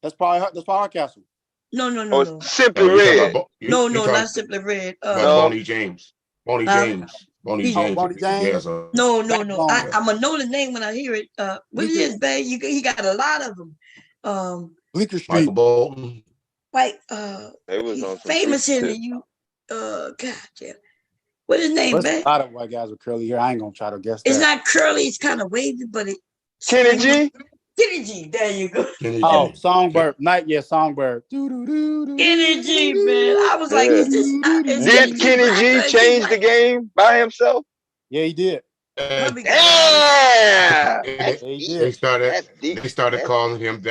That's probably Hardcastle. No, Or no. Simply You talking Red. about No, you not talking Simply Red. about No. Boney James. Boney Huh? James. Boney He's- James. Boney James? No. Backbone. I'm gonna know the name when I hear it. What it is, babe? He got a lot of them. Bleecker Street. Michael Bolton. Like They was he's on some famous freaky in the shit. God damn. What his name, There's a babe? lot of white guys with curly hair. I ain't gonna try to guess It's that. not curly. It's kind of wavy, but it. Kenny G. Kenny G. There you go. Kenny Oh, G. Songbird. Songbird. Kenny G, man. I was like, Yeah. is this? Is Did Kenny G Kenny black or G is he change the white? game by himself? Yeah, he did. Hubby got a lot of- Damn. And That's He deep. did. They started. That's deep. They started That's- calling him.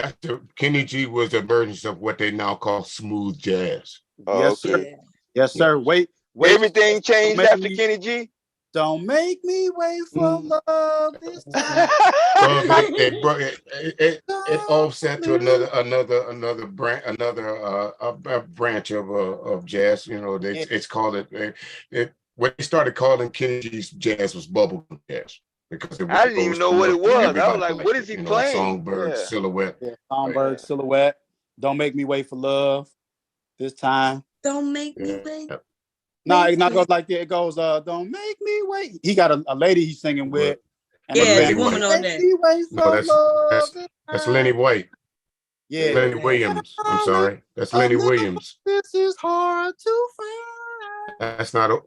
Kenny G was the emergence of what they now call smooth jazz. Oh, Yes, okay. sir. Yes, sir. Wait. Everything changed Don't make after me- Kenny G. Don't make me wait for love this time. Well, they brought it offset to another branch of jazz. You know, it's called it. What they started calling Kenny G's jazz was bubblegum jazz because I didn't even know what it was. I was like, what is he playing? Songbird, Yeah. Silhouette. Yeah, Songbird, Silhouette. Don't make me wait for love this time. Don't make me Yeah. wait. No, it not goes like that. It goes, don't make me wait. He got a lady he's singing with. And Yeah, Lenny the woman White. on Make that. me wait for No, love. that's Lenny White. Yeah. Lenny Williams. I'm sorry. That's Lenny Williams. This is hard to find. That's not a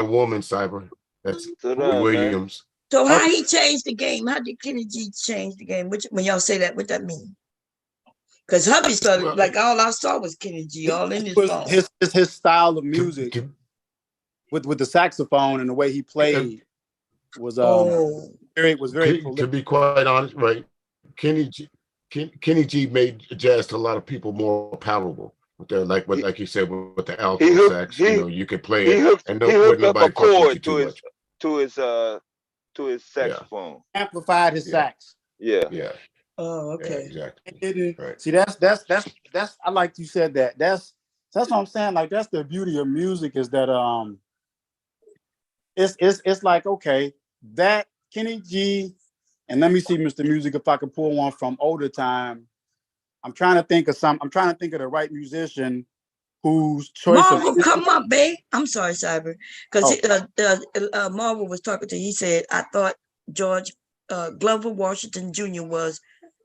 woman, Cyber. That's Sit down, man. Williams. So how he changed the game? How did Kenny G change the game? When y'all say that, what that mean? Because hubby started like all I saw was Kenny G all in his phone. His style of music with the saxophone and the way he played was very prolific. To be quite honest, right? Kenny G made jazz to a lot of people more palatable. With the, like you said, with the alto sax, you could play it, and he hooked up a chord to his saxophone. Amplified his sax. Yeah. Yeah. Oh, okay. Yeah, exactly. Right. See, that's I like you said that. That's what I'm saying. Like that's the beauty of music is that it's like, okay, that Kenny G, and let me see, Mr. Music, if I can pull one from older time. I'm trying to think of the right musician whose choice Marvel, come up, babe. I'm sorry, Cyber, because Marvel was talking to. He said, I thought George Glover Washington Jr. was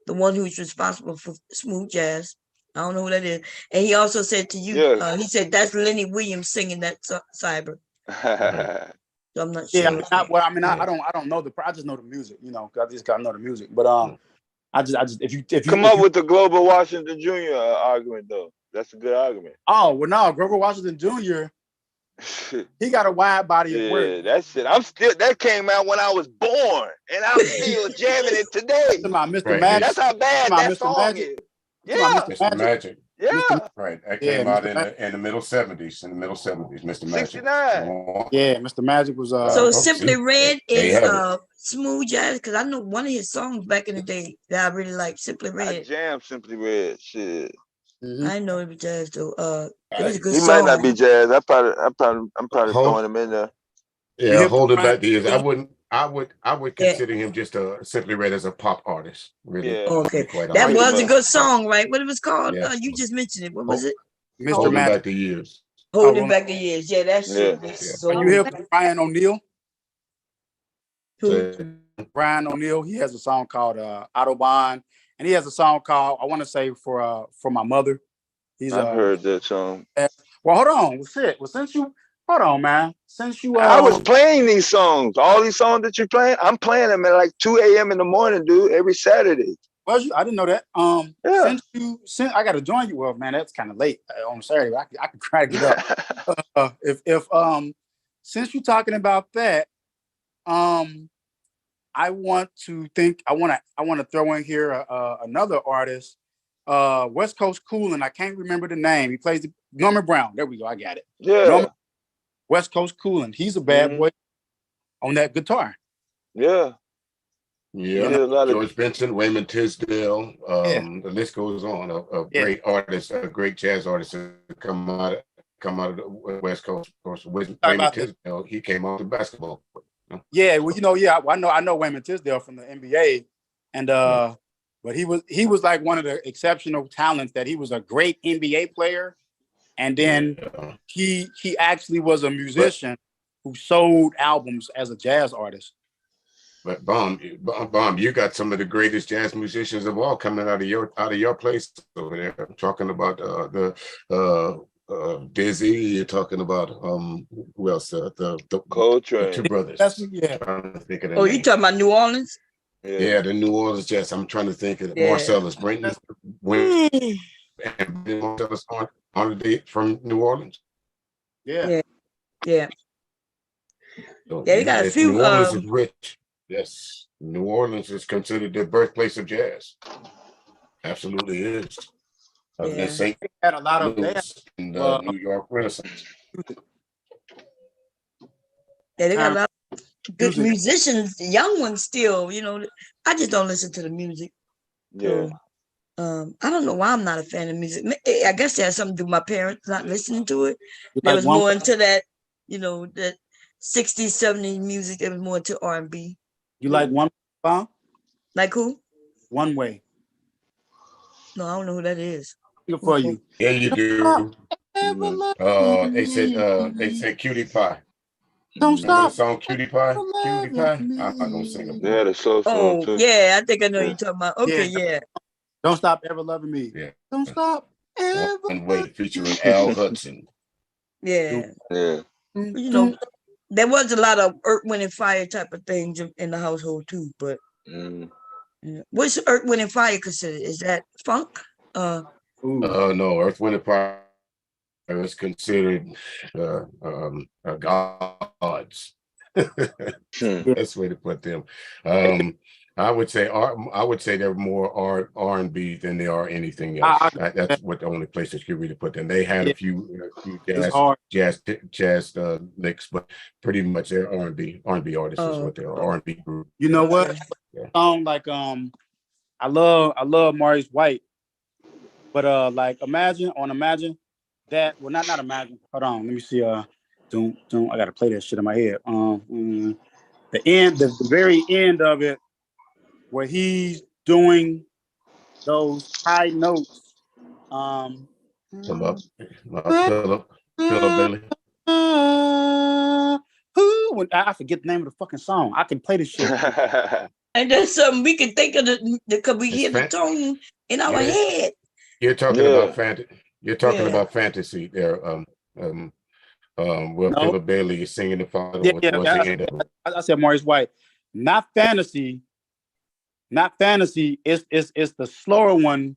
the one who's responsible for smooth jazz. I don't know who that is. And he also said to you, he said that's Lenny Williams singing that Cyber. So I'm not sure. Yeah, I don't know I just know the music, I just gotta know the music. But I just if you come up with the Global Washington Jr. Argument though. That's a good argument. Oh well, no, Grover Washington Jr. He got a wide body of work. Yeah, that shit. That came out when I was born, and I'm still jamming it today. Mr. Magic. That's how bad that Mr. song Magic. is. Yeah, Mr. Magic. Yeah. Right. That came out in the middle 70s. Mr. Magic. 69. Yeah, Mr. Magic was So Simply Red is have smooth jazz, because I know one of his songs back in the day that I really like, Simply I Red. jammed Simply Red. Shit. I know it was jazz though. It was a good He song. might not be jazz. I'm probably throwing him in there. Yeah, holding back the years. I would consider him just a Simply Red as a pop artist. Really. Yeah. Okay. Quite That honest. was a good song, right? What it was called? Yeah. You just mentioned it. What was it? Mr. Holding Magic. back the years. Holding Back the Years. Yeah, that shit was so When you hear from Brian O'Neill, Who? Brian O'Neill, he has a song called Autobahn, and he has a song called I want to say for my mother. I've heard that song. Well, hold on. Well, since you hold on, man. Since you I was playing these songs, all these songs that you're playing, I'm playing them at like 2 a.m. in the morning, dude, every Saturday. Well, I didn't know that. Yeah. Since I got to join you, well, man, that's kind of late on Saturday. I could try to get up. If since you're talking about that, I want to throw in here another artist, West Coast Coolin'. I can't remember the name. He plays Norman Brown. There we go. I got it. Yeah. West Coast Coolin'. He's a bad boy on that guitar. Yeah. Yeah, George Benson, Wayman Tisdale, the list goes on of great artists, great jazz artists that come out of the West Coast. Of course, Wayman Tisdale, he came out to basketball. Yeah, well, I know Wayman Tisdale from the NBA, and but he was like one of the exceptional talents that he was a great NBA player, and then he actually was a musician who sold albums as a jazz artist. But Bomb, you got some of the greatest jazz musicians of all coming out of your place over there. I'm talking about Dizzy. You're talking about who else? The Coltrane. two brothers. Yeah. Trying to think of their Oh, you name. talking about New Orleans? Yeah, the New Orleans Jazz. I'm trying to think of Yeah. Marcellus Brenton and Marcellus on from New Orleans. Yeah. Yeah. So, Yeah, they got a few. New Orleans is rich. Yes, New Orleans is considered the birthplace of jazz. Absolutely is. Yeah. St. Had a lot of Louis in the New York Renaissance. Yeah, they got a lot of good Music. musicians, young ones still. You know, I just don't listen to the music. Yeah. So, I don't know why I'm not a fan of music. I guess it has something to do with my parents not listening to it. You They like was one- more into that, you know, that 60s, 70s music. They was more into R&B. You like one song? Like who? One Way. No, I don't know who that is. Good for you. Yeah, you do. They said Cutie Pie. Don't Remember stop. the song Cutie Pie? Cutie Pie? I'm not gonna sing it. Yeah, the soul song Oh, too. yeah, I think I know Yeah. you're talking about. Okay, yeah. Don't stop ever loving me. Yeah. Don't stop ever. One Way featuring Al Hudson. Yeah. Yeah. You know, there was a lot of Earth, Wind, and Fire type of things in the household too. But what's Earth, Wind, and Fire considered? Is that funk? Ooh. No, Earth, Wind, and Fire is considered gods. That's the way to put them. I would say they're more R&B than they are anything else. That's what the only place that you really put them. They had a few jazz licks, but pretty much they're R&B artists is what they are. R&B group. You know what? Yeah. Like I love Maurice White, but like imagine that. Well, not imagine. Hold on, let me see. Don't. I gotta play that shit in my head. The very end of it, where he's doing those high notes. Philip Bailey. When I forget the name of the fucking song, I can play this shit. And that's something we can think of because we hear the tone in our head. You're talking about fantasy. You're talking about fantasy there. Philip Bailey is singing the final. I said Maurice White, not fantasy. Not fantasy. It's the slower one.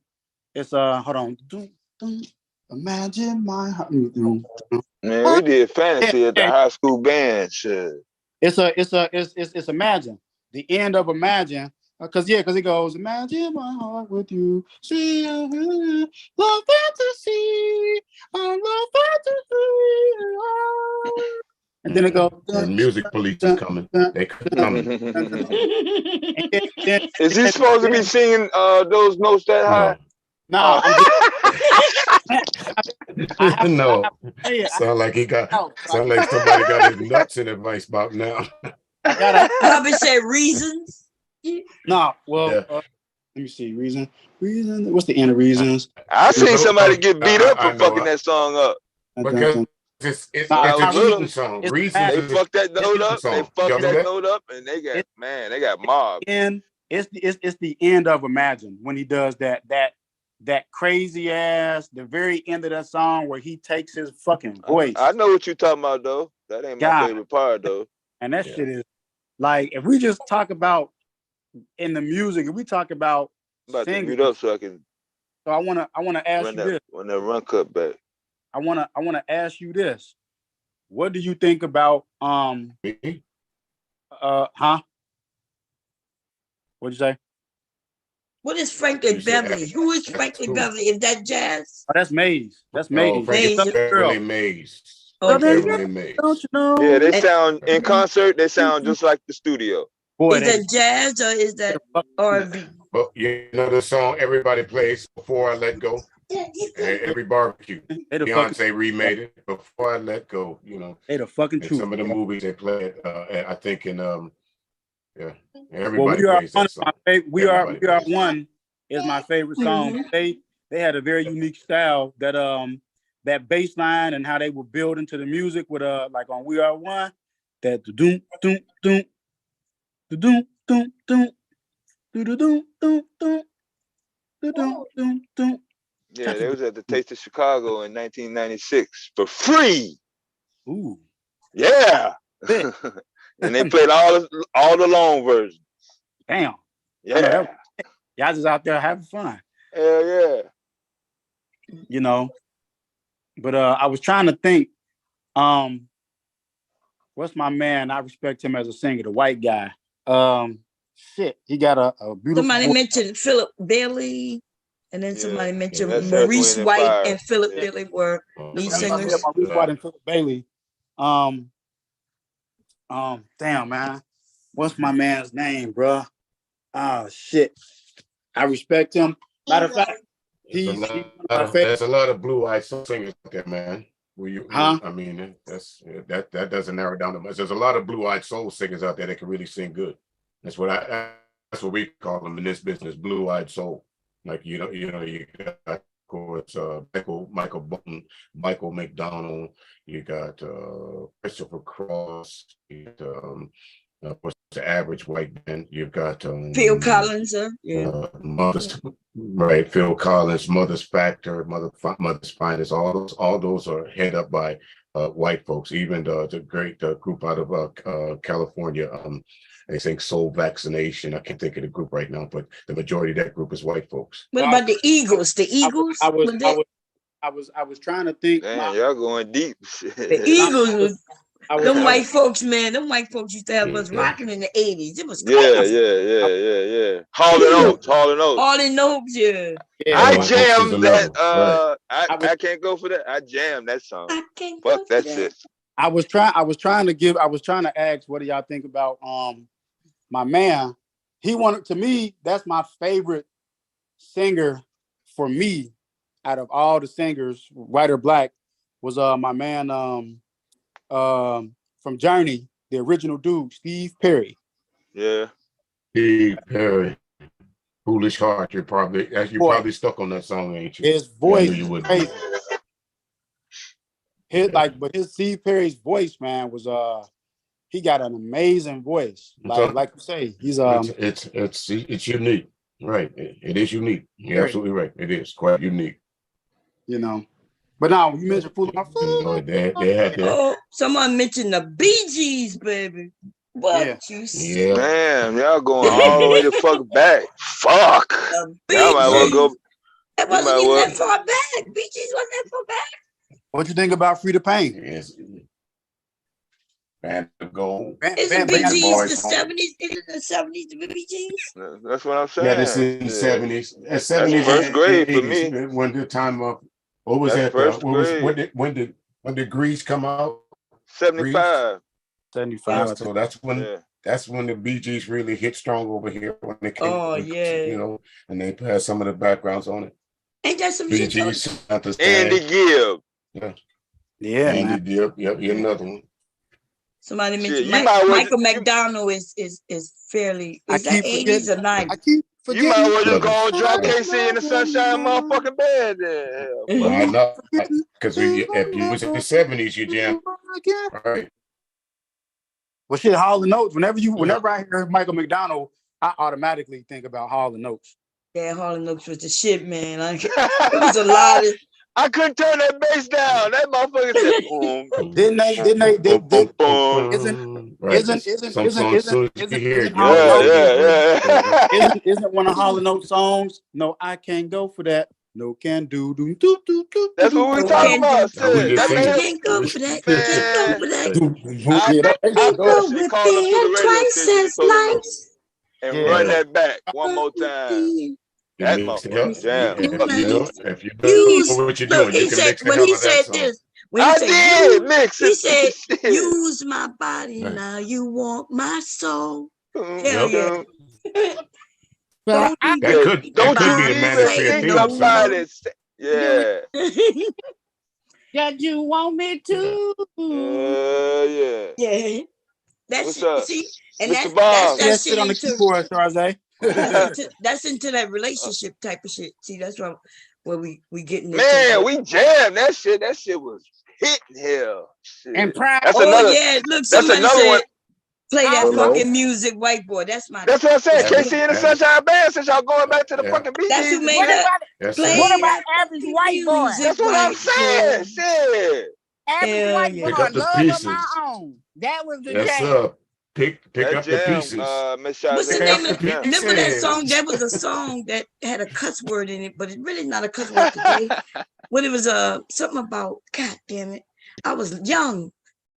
It's hold on. Imagine my heart. Man, we did fantasy at the high school band. Shit. It's Imagine. The end of Imagine. Because it goes, imagine my heart with you. See, love fantasy. Love fantasy. And then it goes. The music police is coming. They coming. Is he supposed to be singing those notes that high? No. No. Sound like somebody got his nuts in advice about now. Probably say Reasons. No, well, let me see. Reason. What's the end of Reasons? I seen somebody get beat up for fucking that song up. Because it's a cheating song. Reasons. They fucked that note up. They fucked that note up, and they got mobbed. And it's the end of Imagine when he does that crazy ass, the very end of that song where he takes his fucking voice. I know what you're talking about though. That ain't my favorite part though. And that shit is like, if we just talk about in the music, if we talk about singing, to mute up so I can. So I wanna ask you this. When that run cut back. I wanna ask you this. What do you think about What'd you say? What is Frankie Beverly? Who is Frankie Beverly? Is that jazz? Oh, that's Maze. That's Maze. Beverly Maze. Okay. Maze. Don't you know? Yeah, they sound in concert. They sound just like the studio. Boy, is that jazz or is that R&B? Well, you know the song everybody plays, Before I Let Go. Every barbecue. Beyonce remade it, Before I Let Go. You know, they the fucking truth. Some of the movies they play it. I think in everybody plays that song. We are one is my favorite song. They had a very unique style that bass line and how they would build into the music with like on We Are One, that doom doom doom doom doom doom doom doom doom doom doom doom. Yeah, they was at the Taste of Chicago in 1996 for free. Ooh. Yeah. And they played all the long versions. Damn. Yeah. Y'all just out there having fun. Hell yeah. You know. But I was trying to think, what's my man? I respect him as a singer, the white guy. Shit, he got a beautiful Somebody voice. mentioned Philip Bailey, and then somebody mentioned that's Maurice Earth, Wind, White Fire. and Philip Bailey were lead singers. Maurice White and Philip Bailey. Damn, man. What's my man's name, bro? Oh shit. I respect him. Matter of fact, he's one of my favorite. There's a lot of blue-eyed soul singers out there, man. I mean, that doesn't narrow down the much. There's a lot of blue-eyed soul singers out there that can really sing good. That's what we call them in this business, blue-eyed soul. Like you got, of course, Michael Bolton, Michael McDonald. You got Christopher Cross. You got, of course, the average white man. You've got Phil Collins, right? Phil Collins, Mother's Factor, Mother's Finest. All those are head up by white folks. Even the great group out of California. They sing Soul Vaccination. I can't think of the group right now, but the majority of that group is white folks. What about the Eagles? The Eagles? I was trying to think. Damn, y'all going deep. The Eagles them white folks, man. Them white folks used to have us rocking in the 80s. It was crazy. Yeah. Hall and Oates, yeah. I jammed that. I can't go for that. I jammed that song. Fuck that shit. I was trying to ask, what do y'all think about my man? To me, that's my favorite singer for me out of all the singers, white or black, was my man from Journey, the original dude, Steve Perry. Yeah. Steve Perry. Foolish Heart. You're probably stuck on that song, ain't you? His voice is crazy. His Steve Perry's voice, man, was he got an amazing voice. Like you say, he's it's unique. Right. It is unique. You're absolutely right. It is quite unique. You know. But now you mentioned Foolish Heart. Someone mentioned the Bee Gees, baby. What you say? Damn, y'all going all the way the fuck back. Fuck. Y'all might well go. It wasn't even that far back. Bee Gees wasn't that far back. What you think about Free to Pain? Yes. Band of Gold. Isn't Bee Gees the 70s? Isn't the 70s the Bee Gees? That's what I'm saying. Yeah, this is the 70s. 70s, first grade for me. When the time of what was that? When did Grease come out? 75. 75. So that's when the Bee Gees really hit strong over here when they came. And they had some of the backgrounds on it. Ain't that some Bee shit? Gees, Andy Gibb. Yeah, Andy Gibb. Yep, another one. Somebody mentioned Michael McDonald is fairly. Is that 80s or 90s? You might well just go on drop KC in the Sunshine motherfucking bed then. Why not? Because if you was in the 70s, you jam. Right. Well, shit, Hall and Oates. Whenever I hear Michael McDonald, I automatically think about Hall and Oates. Yeah, Hall and Oates was the shit, man. It was a lot of. I couldn't turn that bass down. That motherfucker said, boom. Didn't they? Isn't one of Hall and Oates songs? No, I can't go for that. No can do. That's what we're talking about. Can't go for that. Can't go for that. I personally call him to the radio station and run that back one more time. That motherfucker jam. If you know what you're doing, you can mix the hell of that song. I did mix it. He said, use my body now. You want my soul. Hell yeah. That could be a Manosphere theme song. Yeah. That you want me to. Yeah. Yeah. That's What's up? see, and Mr. Bob. that's sit on the keyboard, Charze. That's into that relationship type of shit. See, that's where we getting into. Man, we jammed that shit. That shit was hitting hell. Shit. And pride. That's Oh another. yeah, look, That's somebody another said one. play that Hello. fucking music, white boy. That's my. That's what I said. Yeah. KC and the Sunshine Band. Since y'all going back to the Yeah. fucking Bee That's who Gees made again. that. Yes, Play sir. What about that average fucking white boy? music, That's what I'm white saying. boy. Shit. Average Hell white yeah. boy, Pick up the love of my pieces. own. That was the Yes, jam. sir. Pick That up the jam, pieces. Miss What's the Shazay, name that's of a jam. remember that Pieces. song? There was a song that had a cuss word in it, but it's really not a cuss word today. When it was something about God damn it. I was young.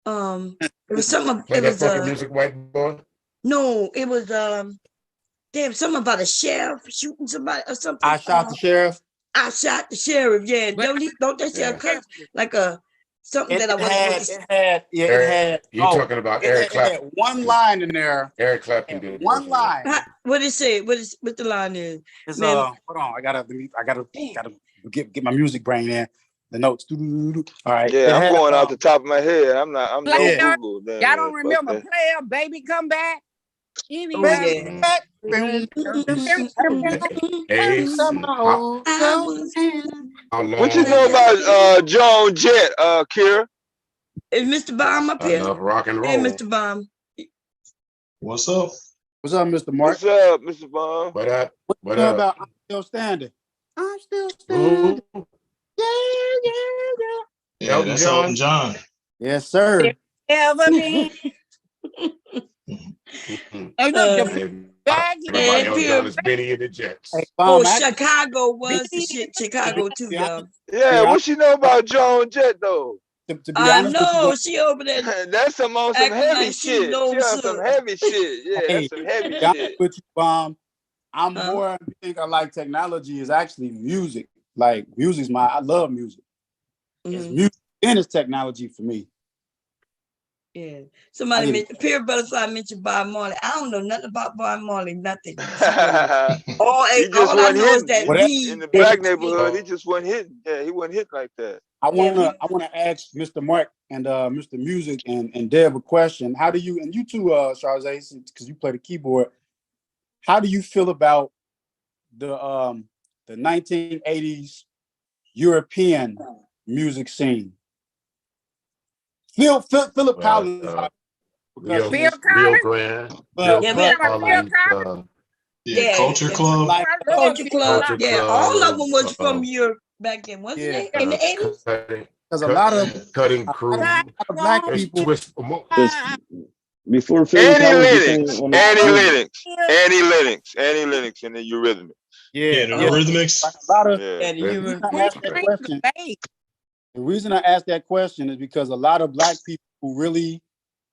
It was something Play it that was fucking music, white boy. no, it was damn something about a sheriff shooting somebody or something. I shot the sheriff. I shot the sheriff, yeah. But Don't they say a Yeah. cuss like a something It that I wasn't had, supposed to it had, yeah, it Eric, had. you talking about Eric it had Clapton? one line in there. Eric Clapton Had did one line. What it say? What the line is? It's Man, hold on. I gotta get my music brain in. The notes. All right. Yeah, It I'm had, going off the top of my head. I'm no player, Google. Then, y'all don't fuck remember that. player, baby, come back. oh Anybody? yeah. Hey, how, I was how What you long? know about Joan Jett, Kira? Is Mr. Bomb up I here? love rock and Hey, roll. Mr. Bomb. What's up? What's up, Mr. Mark? What's up, Mr. Bond? What up? What you What know up? about I'm still standing? I'm still Ooh, standing. Yeah. Yeah, Elton that's John. Elton John. Yes, sir. Ever been? Mhm. Oh, look, the And bag everybody and else Pierre, done is Benny and the Jets. Hey, oh, Bomb, actually, Chicago was the Be shit. to be, Chicago too, y'all. Yeah, what you know about Joan Jett though? to be I honest with you, know she over there That's some on some acting heavy like she shit. She knows on some heavy shit. Yeah, hey, that's some heavy to be honest shit. with you, Bomb, I'm Huh? more. You think I like technology is actually music. Like music's I love music. It's Mhm. music and it's technology for me. Yeah. I Somebody get it. mentioned Pierre Butterfly mentioned Bob Marley. I don't know nothing about Bob Marley, nothing. All He just all I wasn't know is hitting. that Well, that, he In the hey, black neighborhood, he just wasn't hitting. Yeah, he wasn't hitting like that. I yeah, wanna ask Mr. Mark and Mr. Music and Deb a question. How do you and you too, Charles, because you play the keyboard? How do you feel about the 1980s European music scene? Philip Collins, because of Phil his, Collins. Rio Grande, but Phil yeah, You talking man. about Phil Collins, Collins? Yeah, Yeah, Culture yeah. Club. like I love Culture Phil Club. Culture Collins. Yeah, all of them was Club, from Europe back then, wasn't yeah, they? In the 80s? because a lot of Cutting a lot Crew, of black there's people. Twist. It's before Phil Annie Collins Lennox, became Annie Lennox, and the Eurythmics. yeah, Yeah, the yeah. Eurythmics. Like a lot of Yeah. Yeah, the Yeah. the reason Europe. I Queen asked that bring the question. bass. The reason I asked that question is because a lot of black people who really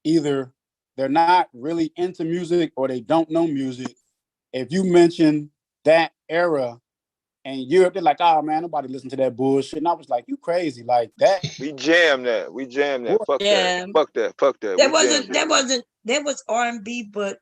either they're not really into music or they don't know music. If you mention that era and Europe, they're like, "Oh man, nobody listen to that bullshit." And I was like, "You crazy? Like that?" We jammed that. We jammed that. Fuck that. Yeah. Fuck that. Fuck that. That We jammed wasn't that was R&B, but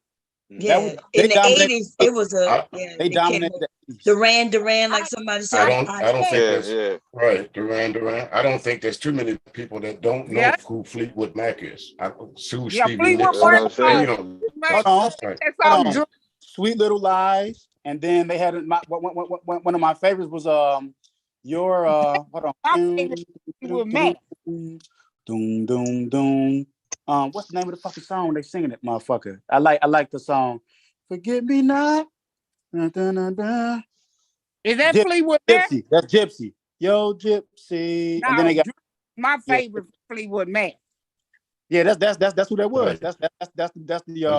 That was yeah, they in the dominated. 80s, it was a I, They it came dominated up. the 80s. Duran, like somebody I said. don't I don't think Yeah, there's yeah. right Duran. I don't think there's too many people that don't know Yeah, who Fleetwood Mac is. Sue yeah. Stevie Fleetwood Nicks. That's what Mac I'm And song. saying. you know, Hold on, That hold song, on. Drew. Sweet Little Lies, and then they had one of my favorites was your hold on. My favorite Fleetwood Mac. Doom doom doom. What's the name of the fucking song they singing it, motherfucker? I like the song. Forget me not. Dun, dun, dun, dun. Is that Fleetwood Mac? Gypsy. That's Gypsy. Yo, Gypsy. And then No, they got Drew, my yeah, favorite Fleetwood Mac. yeah. That's who that was. right. That's And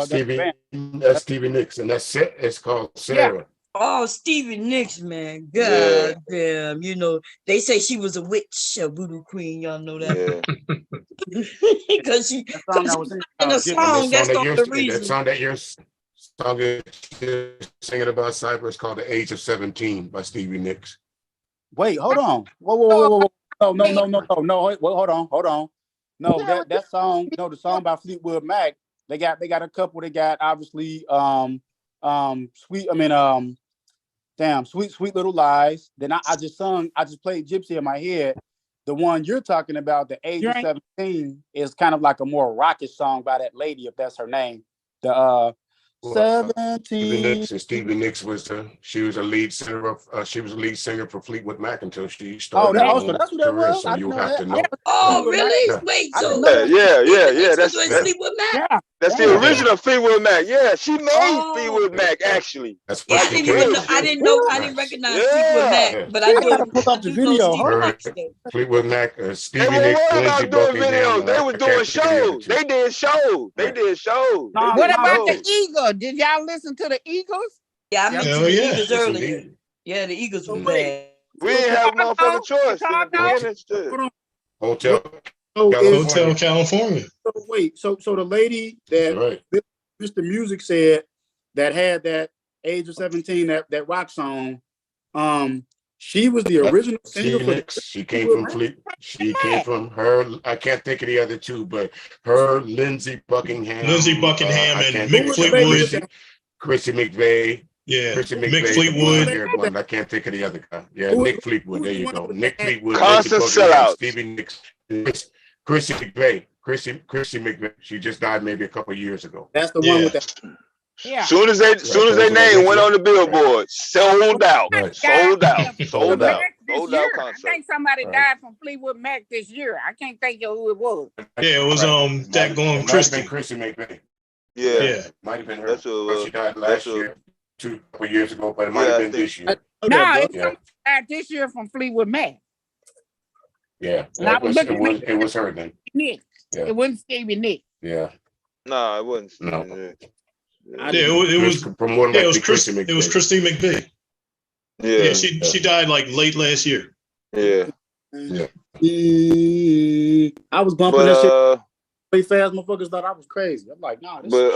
the Stevie, band. that's Stevie Nicks, and that's it. It's called Yeah. Sarah. Oh, Stevie Nicks, man. Yeah. God damn. You know, they say she was a witch, a voodoo queen. Y'all know that. Yeah. Because she That song that was in in a Gypsy. And song, that's the only that reason. song that you're singing about Cypher is called "The Age of 17" by Stevie Nicks. Wait, hold on. Whoa. No. Wait, well, hold on. No, that song, no, the song by Fleetwood Mac. They got a couple. They got obviously sweet. I mean sweet little lies. Then I just played Gypsy in my head. The one you're talking about, the age of Drink. 17, is kind of like a more rockish song by that lady, if that's her name. The Stevie 17. Nicks, and Stevie Nicks was she was a lead singer of she was a lead singer for Fleetwood Mac until she Oh, started her also own that's what that career. was. So I you didn't know have that. to know. Oh, Fleetwood Mac. really? Yeah. Wait, I didn't so know that. Yeah. Nicks was That's doing Yeah. Fleetwood Mac? Yeah. that's the Yeah. original Fleetwood Mac. Yeah, she made Oh, Fleetwood Mac actually. That's yeah, where I Like she the didn't even came know. from. I bridge. didn't know. I didn't Nice. recognize Fleetwood Yeah. Mac, Yeah. but I gotta pull up the do know video. Stevie Hold on. Nicks though. Fleetwood Mac, They Stevie were Nicks, worried Lindsey about doing Buckingham. videos. They was I doing can't think of the other shows. two. They did shows. They Right. did shows. They What did about the shows. Eagles? Did y'all listen to the Eagles? Yeah, I Yeah. mentioned Hell the yeah. Eagles Yes, earlier. indeed. Yeah, the Eagles was Wait. bad. We didn't have Chicago? motherfucking choice in the Chicago? beginning. Shit. Hold on. Hotel So is Hotel California. California. so wait. So the lady That's that right. Mr. Music said that had that Age of 17 that rock song, she was the original singer Stevie for Nicks. She came Fleetwood from Mac? Fleet. She came from her. I can't think of the other two, but her, Lindsey Buckingham. Lindsey Buckingham I and can't Mick think of Fleetwood. Chrissy McVeigh. Yeah. Chrissy Mick McVeigh, the Fleetwood. blonde-haired one. I can't think of the other guy. Yeah, Who- Nick Fleetwood. who's There the you one go. with Nick that- Fleetwood, Lindsey Constant Buckingham, sellouts. Stevie Nicks, Chrissy McVeigh. Chrissy McVeigh. She just died maybe a couple of years ago. That's the one Yeah. with that. Yeah. Soon as their those are the name went original. on the billboard, sold out, Right. sold out, Fleetwood sold out, Mac this sold year. out I concert. think somebody Right. died from Fleetwood Mac this year. I can't think of who it was. Yeah, it was Right. that going It might have Christie. been Chrissy McVeigh. Yeah, Yeah. Might have been her. that's what it was. She died That's last what- year, couple years ago, but it might Yeah, have I been think- this year. know No, that, it's bro. Yeah. somebody died this year from Fleetwood Mac. Yeah, And I was looking at it was her then. Nick. Yeah. It wasn't Stevie Nick. Yeah. No, it wasn't. No. I Yeah, it was from more yeah, it was likely Chrissy Chris, it was McVeigh. Christine McVie. Yeah, Yeah, she died like late last year. yeah. I was bumping But that shit way fast. Motherfuckers thought I was crazy. I'm like, nah. This but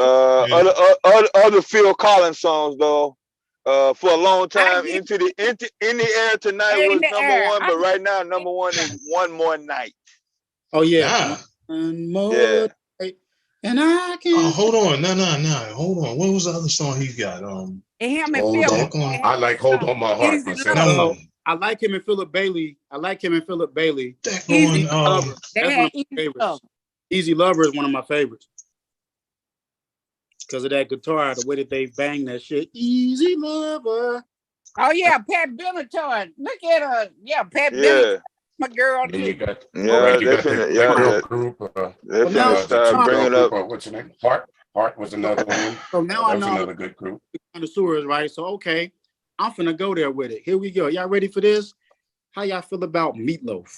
other Phil Collins songs though, for a long time, get- in the air tonight In was the number Air. one, but right now number one is One More Night. oh yeah. Nah. And more. Yeah. And I can. Oh, hold on. No. Hold on. What was the other song he got? And him and Hold Phil. on. I like Hold On My Heart Easy myself. No. I like him and Philip Bailey. That Easy going Lover. They That's had one of my Easy favorites. Love. Easy Lover is one of my favorites. Because of that guitar, the way that they bang that shit. Easy Lover. Oh yeah, Pat Benatar. Look at her. Yeah, Pat Yeah, Benatar. My girl Then you too. got yeah, you got the definitely. girl Yeah, group. they Well, now finna start it's- bringing up. What's her name? Heart was another one. So now I That was know another good group. connoisseurs, right? So okay, I'm finna go there with it. Here we go. Y'all ready for this? How y'all feel about Meatloaf?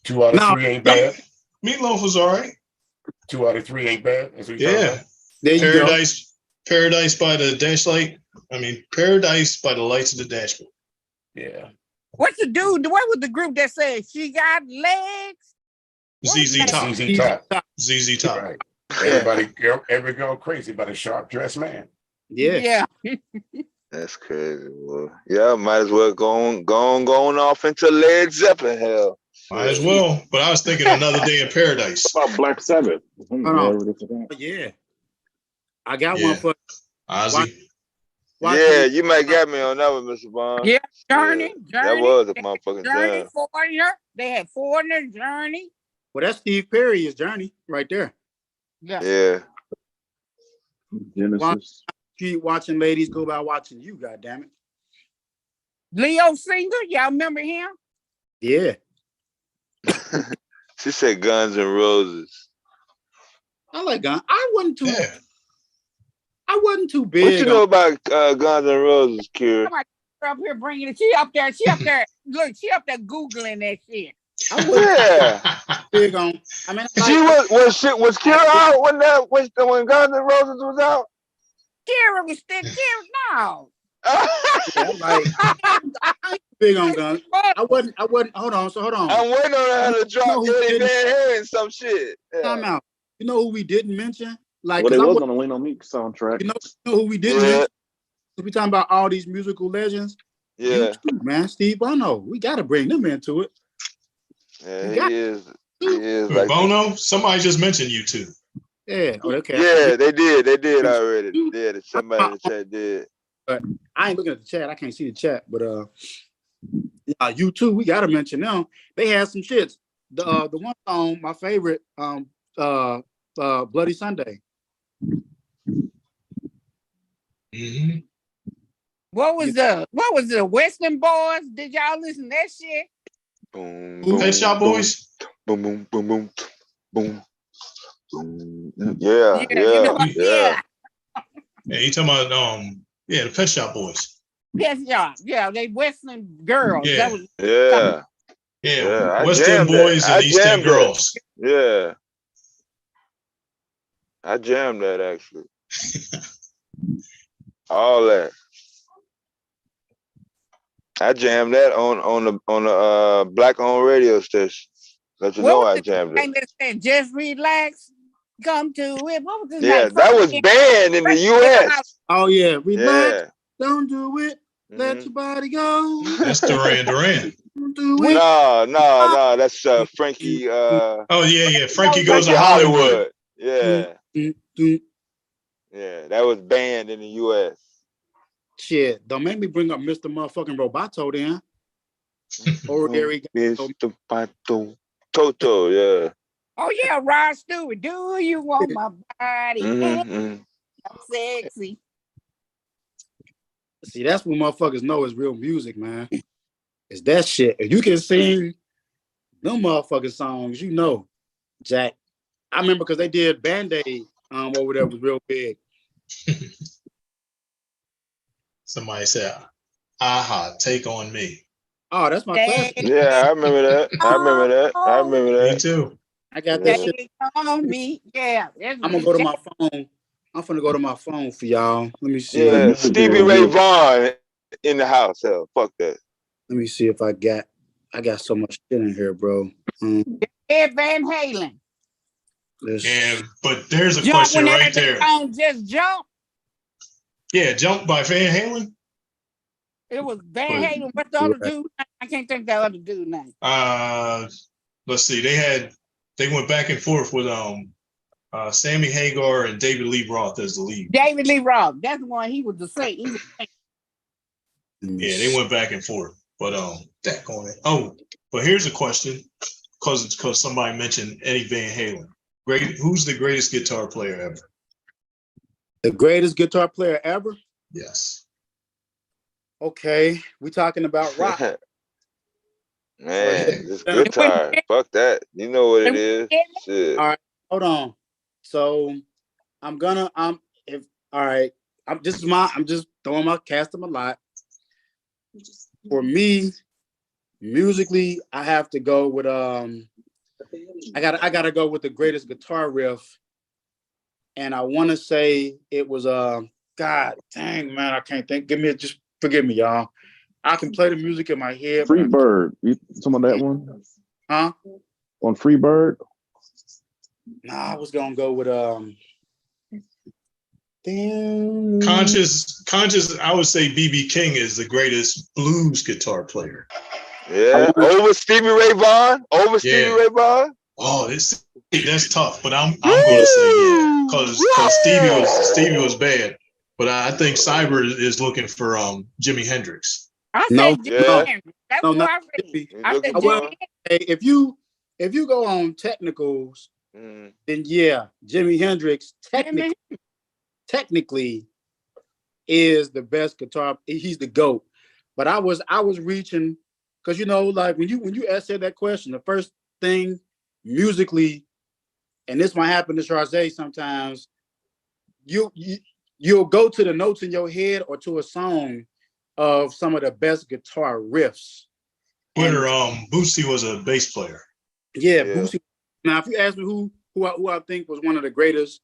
2 out of No. 3 ain't bad. Meatloaf was all right. 2 out of 3 ain't bad. That's what you're talking Yeah. about? There you Paradise by the dashlight. I mean, Paradise by the lights of the dashboard. Yeah. What's the dude? What was the group that said she got legs? ZZ What? Top. ZZ Top. ZZ Top. Right. Every girl crazy about a sharp dressed man. go. Yeah. That's crazy, boy. Yeah, might as well going off into Led Zeppelin hell. Might as well. But I was thinking Another Day in Paradise. About Black Sabbath. Yeah. I got Yeah. one for Ozzy. Yeah, you might get me on that one, Mr. Bond. Yeah, Journey. That Journey. was a motherfucking Journey, jam. Foreigner. They had Foreigner, Journey. Well, that's Steve Perry's Journey right there. Yeah. Yeah. Genesis. Keep watching ladies go by watching you, goddammit. Leo Singer, y'all remember him? Yeah. She said Guns N' Roses. I like Gun. I wasn't too Yeah. big. What you know about Guns N' Roses, Kira? Somebody up here bringing it. She up there. Look, she up there Googling that shit. I wasn't Yeah. big on. I mean, She was Kira out when Guns N' Roses was out? Kira was still Kira. No. I'm like, I ain't big on Guns. I wasn't. Hold on. I'm waiting on her to drop No, who Eddie didn't? Van Halen some shit. Time Yeah. out. You know who we didn't mention? Like, Well, they 'cause I was wasn't- on the Lean on Me soundtrack. you know who we didn't Yeah. mention? We talking about all these musical legends. Yeah. You too, man, Steve Bono. We got to bring them into it. Yeah, he is. He is like. Bono? Somebody just mentioned you two. Yeah. Oh, okay. Yeah, they did already. Yeah, somebody in the chat did. I ain't looking at the chat. I can't see the chat, but yeah, you too. We gotta mention them. They had some shits. The one song, my favorite, Bloody Sunday. Mm-hmm. What was the Western Boys? Did y'all listen to that shit? Boom, Pet Shop Boys. boom, boom, boom, boom, boom, boom. Yeah, You know yeah, what? yeah. Yeah, you talking about the Pet Shop Boys. Pet Shop. Yeah, they Western girls. Yeah. That was Yeah, Yeah, yeah. I West End jammed that. Boys and I East End jammed that. Girls. Yeah, I jammed that actually. All that. I jammed that on the black owned radio station. Let you what know was I the jammed it. thing that said just relax? Come to it. What was his Yeah, name? that was banned in the US. Oh yeah, relax. Yeah. Don't do it. Let your body go. That's Duran Duran. Don't do We it. No, that's Frankie Oh yeah. Frankie know Goes Frankie to Hollywood. Hollywood. Yeah. Yeah, that was banned in the US. Shit, don't make me bring up Mr. Motherfucking Roboto then. Or Gary. Mr. Pato. Toto, yeah. Oh yeah, Rod Stewart. Do you want my body? Mm-hmm. I'm sexy. See, that's what motherfuckers know is real music, man. It's that shit. If you can sing them motherfucking songs, you know, Jack. I remember because they did Band-Aid over there was real big. Somebody said, "Aha, take on me." Oh, that's my classic. Yeah, I remember that. I remember Me that. too. I got that Yeah. shit. Take on me. Yeah. I'm gonna go to my phone. I'm finna go to my phone for y'all. Let me see. Yeah, Another Stevie damn Ray good. Vaughan in the house. Hell, fuck that. Let me see if I got so much shit in here, bro. Ed Van Halen. Yeah, but there's a Jump question when right that there. song just jump. Yeah, "Jump" by Van Halen. It was Van But- Halen. What's the other dude? I can't think that other dude name. Let's see. They went back and forth with Sammy Hagar and David Lee Roth as the lead. David Lee Roth. That's the one he was the same. Yeah, they went back and forth. But that on it. Oh, but here's a question, because somebody mentioned Eddie Van Halen. Who's the greatest guitar player ever? The greatest guitar player ever? Yes. Okay, we talking about rock. Man, this guitar. Fuck that. You know what it is. Shit. All right, hold on. So I'm just throwing my casting a lot. For me, musically, I have to go with I gotta go with the greatest guitar riff. And I want to say it was God dang man, I can't think. Just forgive me, y'all. I can play the music in my head. Free Bird. You talking about that one? Huh? On Free Bird? Nah, I was gonna go with Conscious, I would say BB King is the greatest blues guitar player. Yeah, over Stevie Ray Vaughan. Stevie Ray Vaughan. Oh, that's tough, but I'm gonna say yeah, because Stevie was bad, but I think Cyber is looking for Jimi Hendrix. I No, said Jimi Hendrix. That's what I read. I said Jimi. Hey, if you go on technicals, then yeah, Jimi Hendrix technically is the best guitar. He's the GOAT. But I was reaching because like when you said that question, the first thing musically, and this might happen to Charze sometimes, you'll go to the notes in your head or to a song of some of the best guitar riffs. Twitter, Bootsy was a bass player. Yeah, Bootsy. Now, if you ask me who I think was one of the greatest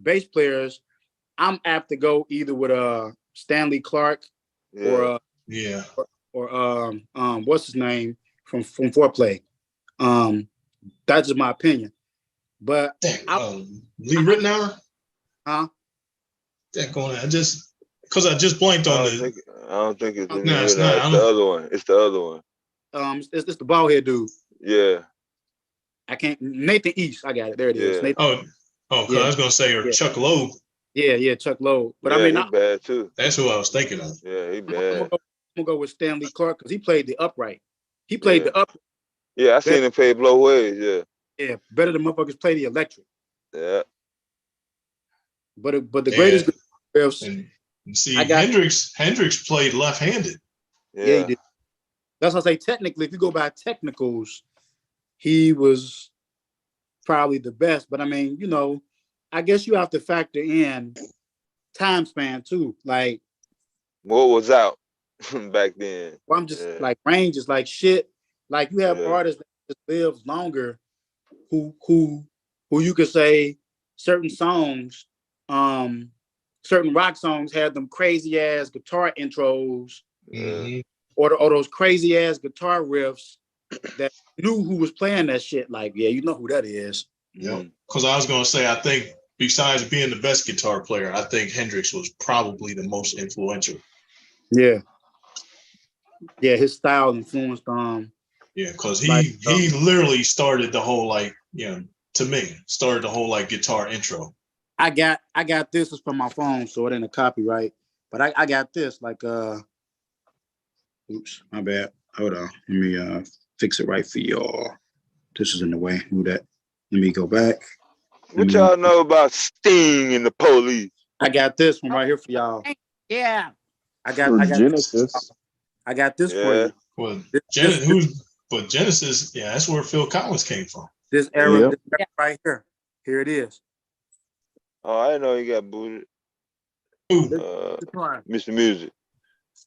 bass players, I'm apt to go either with Stanley Clarke or what's his name from Foreplay. That's just my opinion. But Lee Ritenour? Huh? I just blanked on I don't think it's no, it's not. It's the other one. It's the other one. It's the bald head dude. Yeah. I can't. Nathan East. I got it. There it is. Nathan. I was gonna say Chuck Loeb. Yeah, Chuck Loeb. But yeah, I mean, he's bad too. That's who I was thinking of. Yeah, he bad. I'm gonna go with Stanley Clarke because he played the upright. He played the upright. Yeah, I seen him play Blow Ways. Yeah. Yeah, better than motherfuckers play the electric. Yeah. But the greatest riffs See, I got Hendrix played left-handed. yeah, he did. That's what I say. Technically, if you go by technicals, he was probably the best. But I mean, you know, I guess you have to factor in time span too. Like, what was out back then? well, I'm just like range is like shit. Like you have artists that just live longer who you could say certain songs, certain rock songs had them crazy ass guitar intros, or those crazy ass guitar riffs that knew who was playing that shit. Like, yeah, you know who that is. Yeah, because I was gonna say, I think besides being the best guitar player, I think Hendrix was probably the most influential. Yeah, his style influenced yeah, because he literally started the whole to me started the whole like guitar intro. I got this is from my phone, so it ain't a copyright, but I got this like oops, my bad. Hold on, let me fix it right for y'all. This is in the way. Do that. Let me go back. What y'all know about Sting and the Police? I got this one right here for y'all. Yeah. I got Genesis. I got this for you. Well, Genesis, yeah, that's where Phil Collins came from. This era, this era right here. Here it is. Oh, I didn't know he got booted. Mr. Music.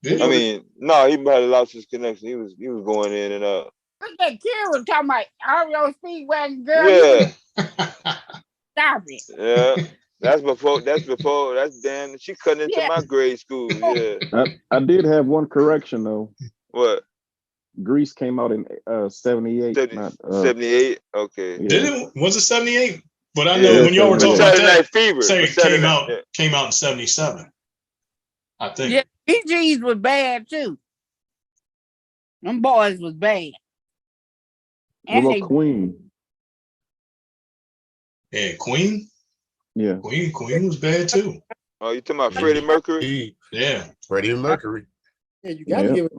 I mean, no, he might have lost his connection. He was going in and out. Look at Kira talking about REO Speedwagon girl. Yeah. Stop it. Yeah. That's damn. She cutting into my grade school. Yeah. I did have one correction though. What? Grease came out in 78. 78. Okay. Yeah. Did it? Was it 78? But I know when y'all were talking about that, Fever. Say it came out in 77. I think. Yeah, PG's was bad too. Them boys was bad. What about Queen? Yeah, Queen. Yeah. Queen was bad too. Oh, you talking about Freddie Mercury? Yeah. Freddie Mercury. Yeah, you gotta give it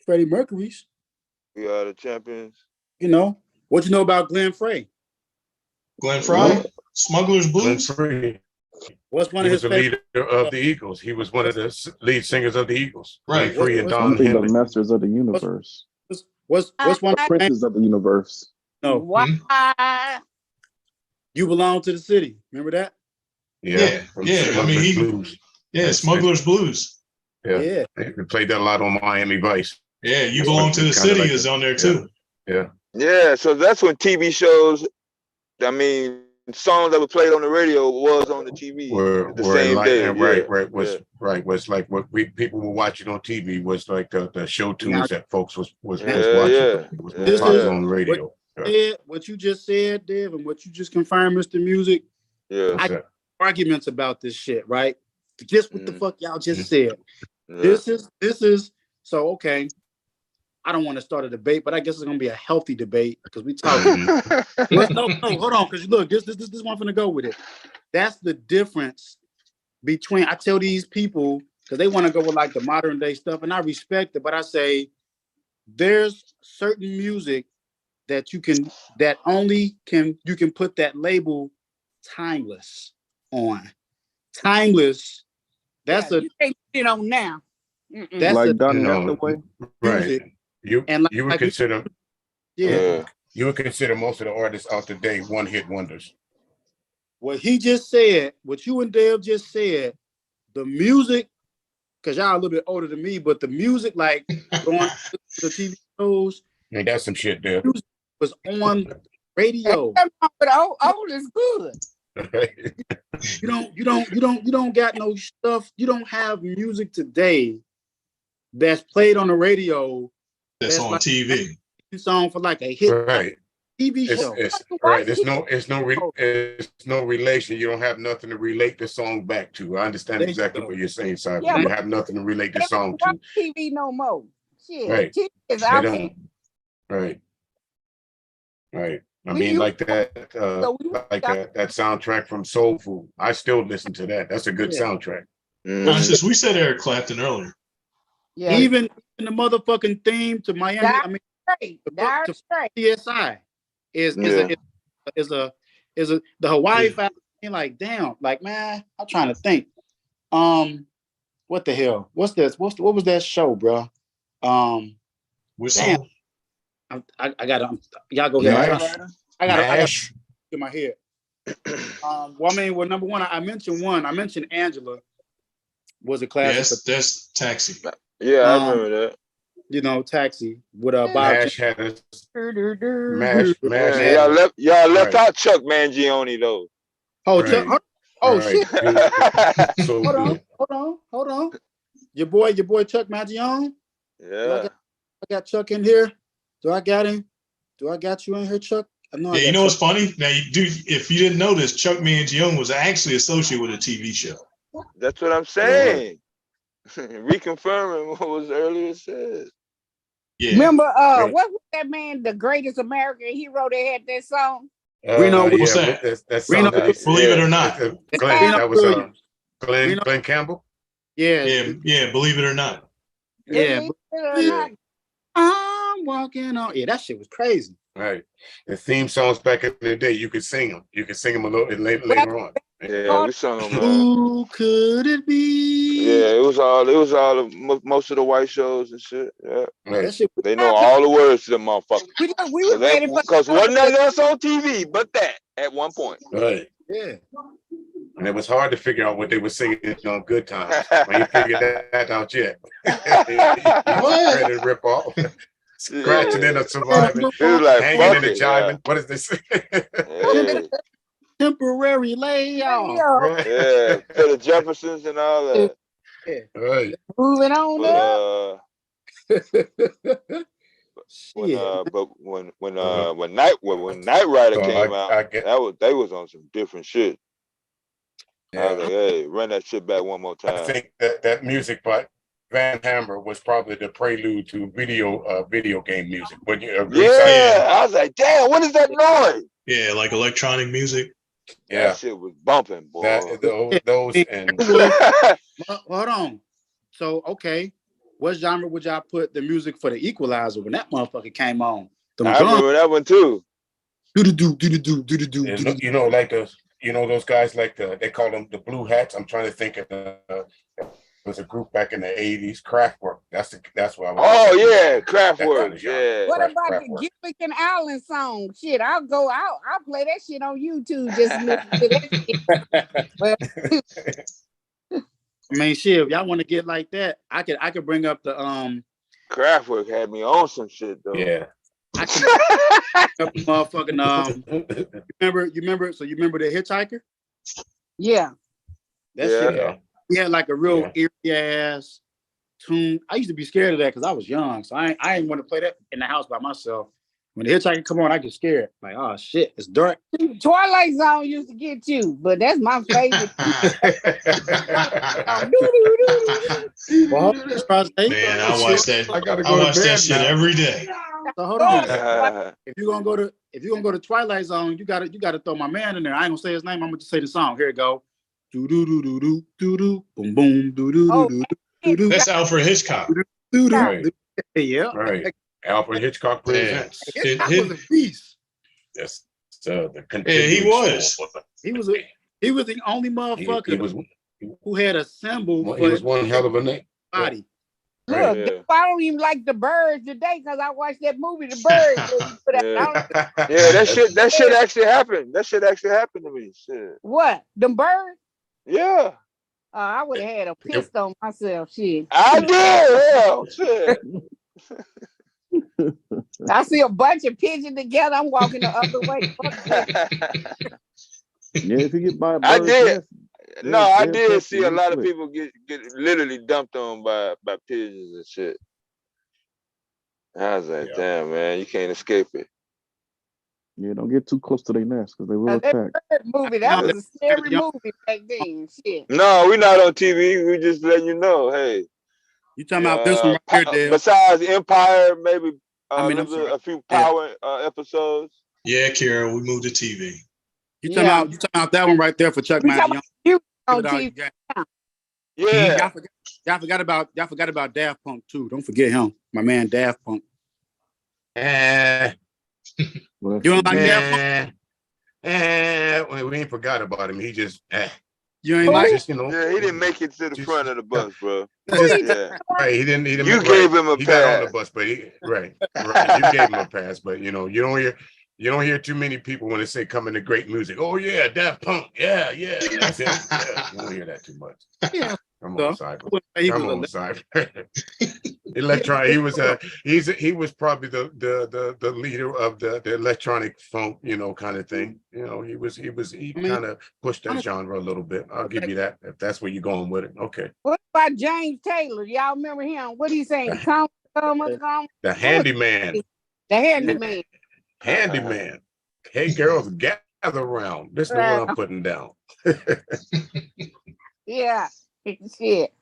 Freddie Mercury's. We are the champions. You know, what you know about Glenn Frey? Glenn Frey? Smuggler's Blues? What's one he of his was the leader of the Eagles. He was one of the lead singers of the Eagles. Right. Free and Don The Henley. Masters of the Universe. What's one the Princes of the Universe? No. Why? You Belong to the City. Remember that? Yeah. I mean, Smuggler's Blues. Yeah. We played that a lot on Miami Vice. Yeah, You Belong to the City is on there too. Yeah, so that's when TV shows, I mean, songs that were played on the radio was on the TV the same day. Was like what people were watching on TV was like the show tunes that folks was watching. It was more popular on the radio. What you just said, Dev, and what you just confirmed, Mr. Music. Yeah. I got arguments about this shit, right? Just what the fuck y'all just said. This is so okay. I don't want to start a debate, but I guess it's gonna be a healthy debate because we talking. No, hold on, because look, this one finna go with it. That's the difference between. I tell these people because they want to go with like the modern day stuff, and I respect it, but I say there's certain music that you can put that label timeless on. Timeless. That's you can't put it on now. That's like Donny Hathaway. Right. You would consider you would consider most of the artists out today one-hit wonders. What he just said, what you and Dale just said, the music, because y'all a little bit older than me, but the music like going to the TV shows. Hey, that's some shit, Dale. Was on radio. But old is good. You don't got no stuff. You don't have music today that's played on the radio. That's on like TV. Song for like a hit TV show. It's no relation. You don't have nothing to relate the song back to. I understand exactly what you're saying, Simon. Yeah, you have nothing to relate the song to. TV no more. Shit. Right. TV is out there. Right. I mean, like that, that soundtrack from Soul Food. I still listen to that. That's a good soundtrack. Just we said Eric Clapton earlier. Yeah. Even the motherfucking theme to Miami. To CSI is the Hawaii family. Like damn, like man, I'm trying to think. What the hell? What's this? What was that show, bro? Which Damn. song? I got y'all go ahead. I got in my head. Well, I mean, well, number one, I mentioned one. I mentioned Angela was a classic. Yes, that's Taxi. Yeah, I remember that. You know, Taxi with Bob. Mash had a Mash. Man, y'all left out Chuck Mangione though. Oh, Right. Chuck, oh Right. shit! So Hold on. Your boy Chuck Mangione. Yeah. I got Chuck in here. Do I got him? Do I got you in here, Chuck? Yeah, you know what's funny? Now, if you didn't notice, Chuck Mangione was actually associated with a TV show. That's what I'm saying. Reconfirming what was earlier said. Yeah. Remember, what was that man, the greatest American hero that had that song? Reno, what's that? That song. Believe it or not. Glenn, that was Glenn Campbell. Yeah. Believe it or not. Yeah. Believe it or not. I'm walking on. Yeah, that shit was crazy. Right. The theme songs back in the day, you could sing them. You could sing them a little bit later on. Yeah, we sung them, man. Who could it be? Yeah, it was all most of the white shows and shit. Yeah, Right. they know all the words to them motherfuckers. We were ready for because wasn't nothing else on TV but that at one point. Right. Yeah. And it was hard to figure out what they were singing on Good Times. I ain't figured that out yet. Ready to rip off. Scratching in a surviving, like, hanging in a jiving. What is this? Temporary layoff. Right. Yeah, for the Jeffersons and all that. Yeah. Right. Moving on up. But when Knight Rider came out, they was on some different shit. Yeah. I was like, hey, run that shit back one more time. I think that music by Van Hammer was probably the prelude to video game music. Would you agree? Yeah, I was like, damn, what is that noise? Yeah, like electronic music. Yeah, that shit was bumping, boy. Those and hold on. So okay, what genre would y'all put the music for the Equalizer when that motherfucker came on? I remember that one too. You know, like those guys like they call them the Blue Hats. I'm trying to think of there was a group back in the 80s, Kraftwerk. That's what I was. Oh yeah, Kraftwerk. Yeah. What about the Gillick and Allen song? Shit, I'll play that shit on YouTube just to listen to that shit. I mean, shit, if y'all want to get like that, I could bring up the Kraftwerk had me on some shit though. Yeah. I can up the motherfucking you remember the Hitchhiker? Yeah. That shit. He had like a real eerie ass tune. I used to be scared of that because I was young, so I didn't want to play that in the house by myself. When the Hitchhiker come on, I get scared. Like, oh shit, it's dark. Twilight Zone used to get you, but that's my favorite. Man, I watch that. I watch that shit every day. So hold on. If you're gonna go to Twilight Zone, you gotta throw my man in there. I ain't gonna say his name. I'm gonna just say the song. Here it go. Do do do do do do do boom boom do do do do do. That's Alfred Hitchcock. Yeah. Right. Alfred Hitchcock presents. Hitchcock was a beast. Yes. So the he was. He was the only motherfucker who had a symbol. He was one hell of a name. Body. Look, I don't even like The Birds today because I watched that movie, The Birds. That shit actually happened. That shit actually happened to me. Shit. What? The Birds? Yeah. I would have had a pistol on myself. Shit. I did. Hell, shit. I see a bunch of pigeons together. I'm walking the other way. Yeah, if you get by, I did. I did see a lot of people get literally dumped on by pigeons and shit. I was like, damn, man, you can't escape it. Yeah, don't get too close to their nest because they will attack. That was a scary movie back then. Shit. No, we're not on TV. We just letting you know, hey. You talking about this one right here, Dale? Besides Empire, maybe a few Power episodes. Yeah, Kira, we moved to TV. You talking about that one right there for Chuck Mangione? On TV. Yeah. Y'all forgot about Daft Punk too. Don't forget him, my man Daft Punk. You don't like Daft Punk? We ain't forgot about him. He just You You ain't Who? like just, you know, Yeah, he didn't make it to the just front of the bus, bro. just Yeah, right. He didn't you make, gave right. him a He got on the pass. bus, but right. You gave him a pass, but you know, you don't hear too many people when they say coming to great music. Oh yeah, Daft Punk. Yeah, that's him. Yeah, you don't hear that too much. yeah. Come So, on, Cyber. he Come was on, Cyber. yeah, Electronic. He was probably the leader of the electronic funk, you know, kind of thing. You know, he I mean, kind of pushed that honestly, genre a little bit. I'll give you that if that's where you're going with it. Okay. What about James Taylor? Y'all remember him? What he saying? Come, come. The What was handyman. the handyman? Handyman. Hey girls, gather around. This is the one I'm putting down. Yeah. Shit.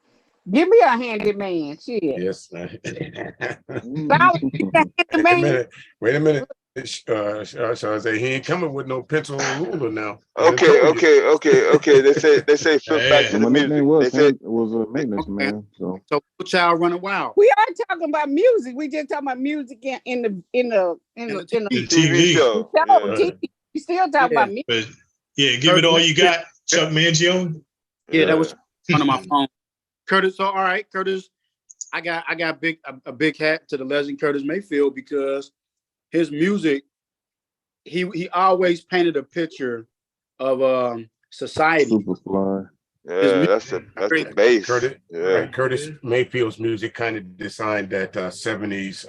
Give me a handyman. Shit. Yes. Solid, you a handyman? Wait a minute. So I say he ain't coming with no pencil and ruler now. Okay. They say flip back Yeah. to And the my music. nickname They said was a maintenance okay. man. So So child running wild. We are talking about music. We just talking about music in the The TV TV. show. show. Yeah, TV. We still talking Yeah. about music. But yeah, give it all you got, Chuck Mangione. Yeah, that was yeah. one of my phone. Curtis, so all right, Curtis. I got a big hat to the legend Curtis Mayfield because his music, he always painted a picture of society. Superfly. His Yeah, music that's the very base. Yeah. Curtis Mayfield's music kind of designed that 70s,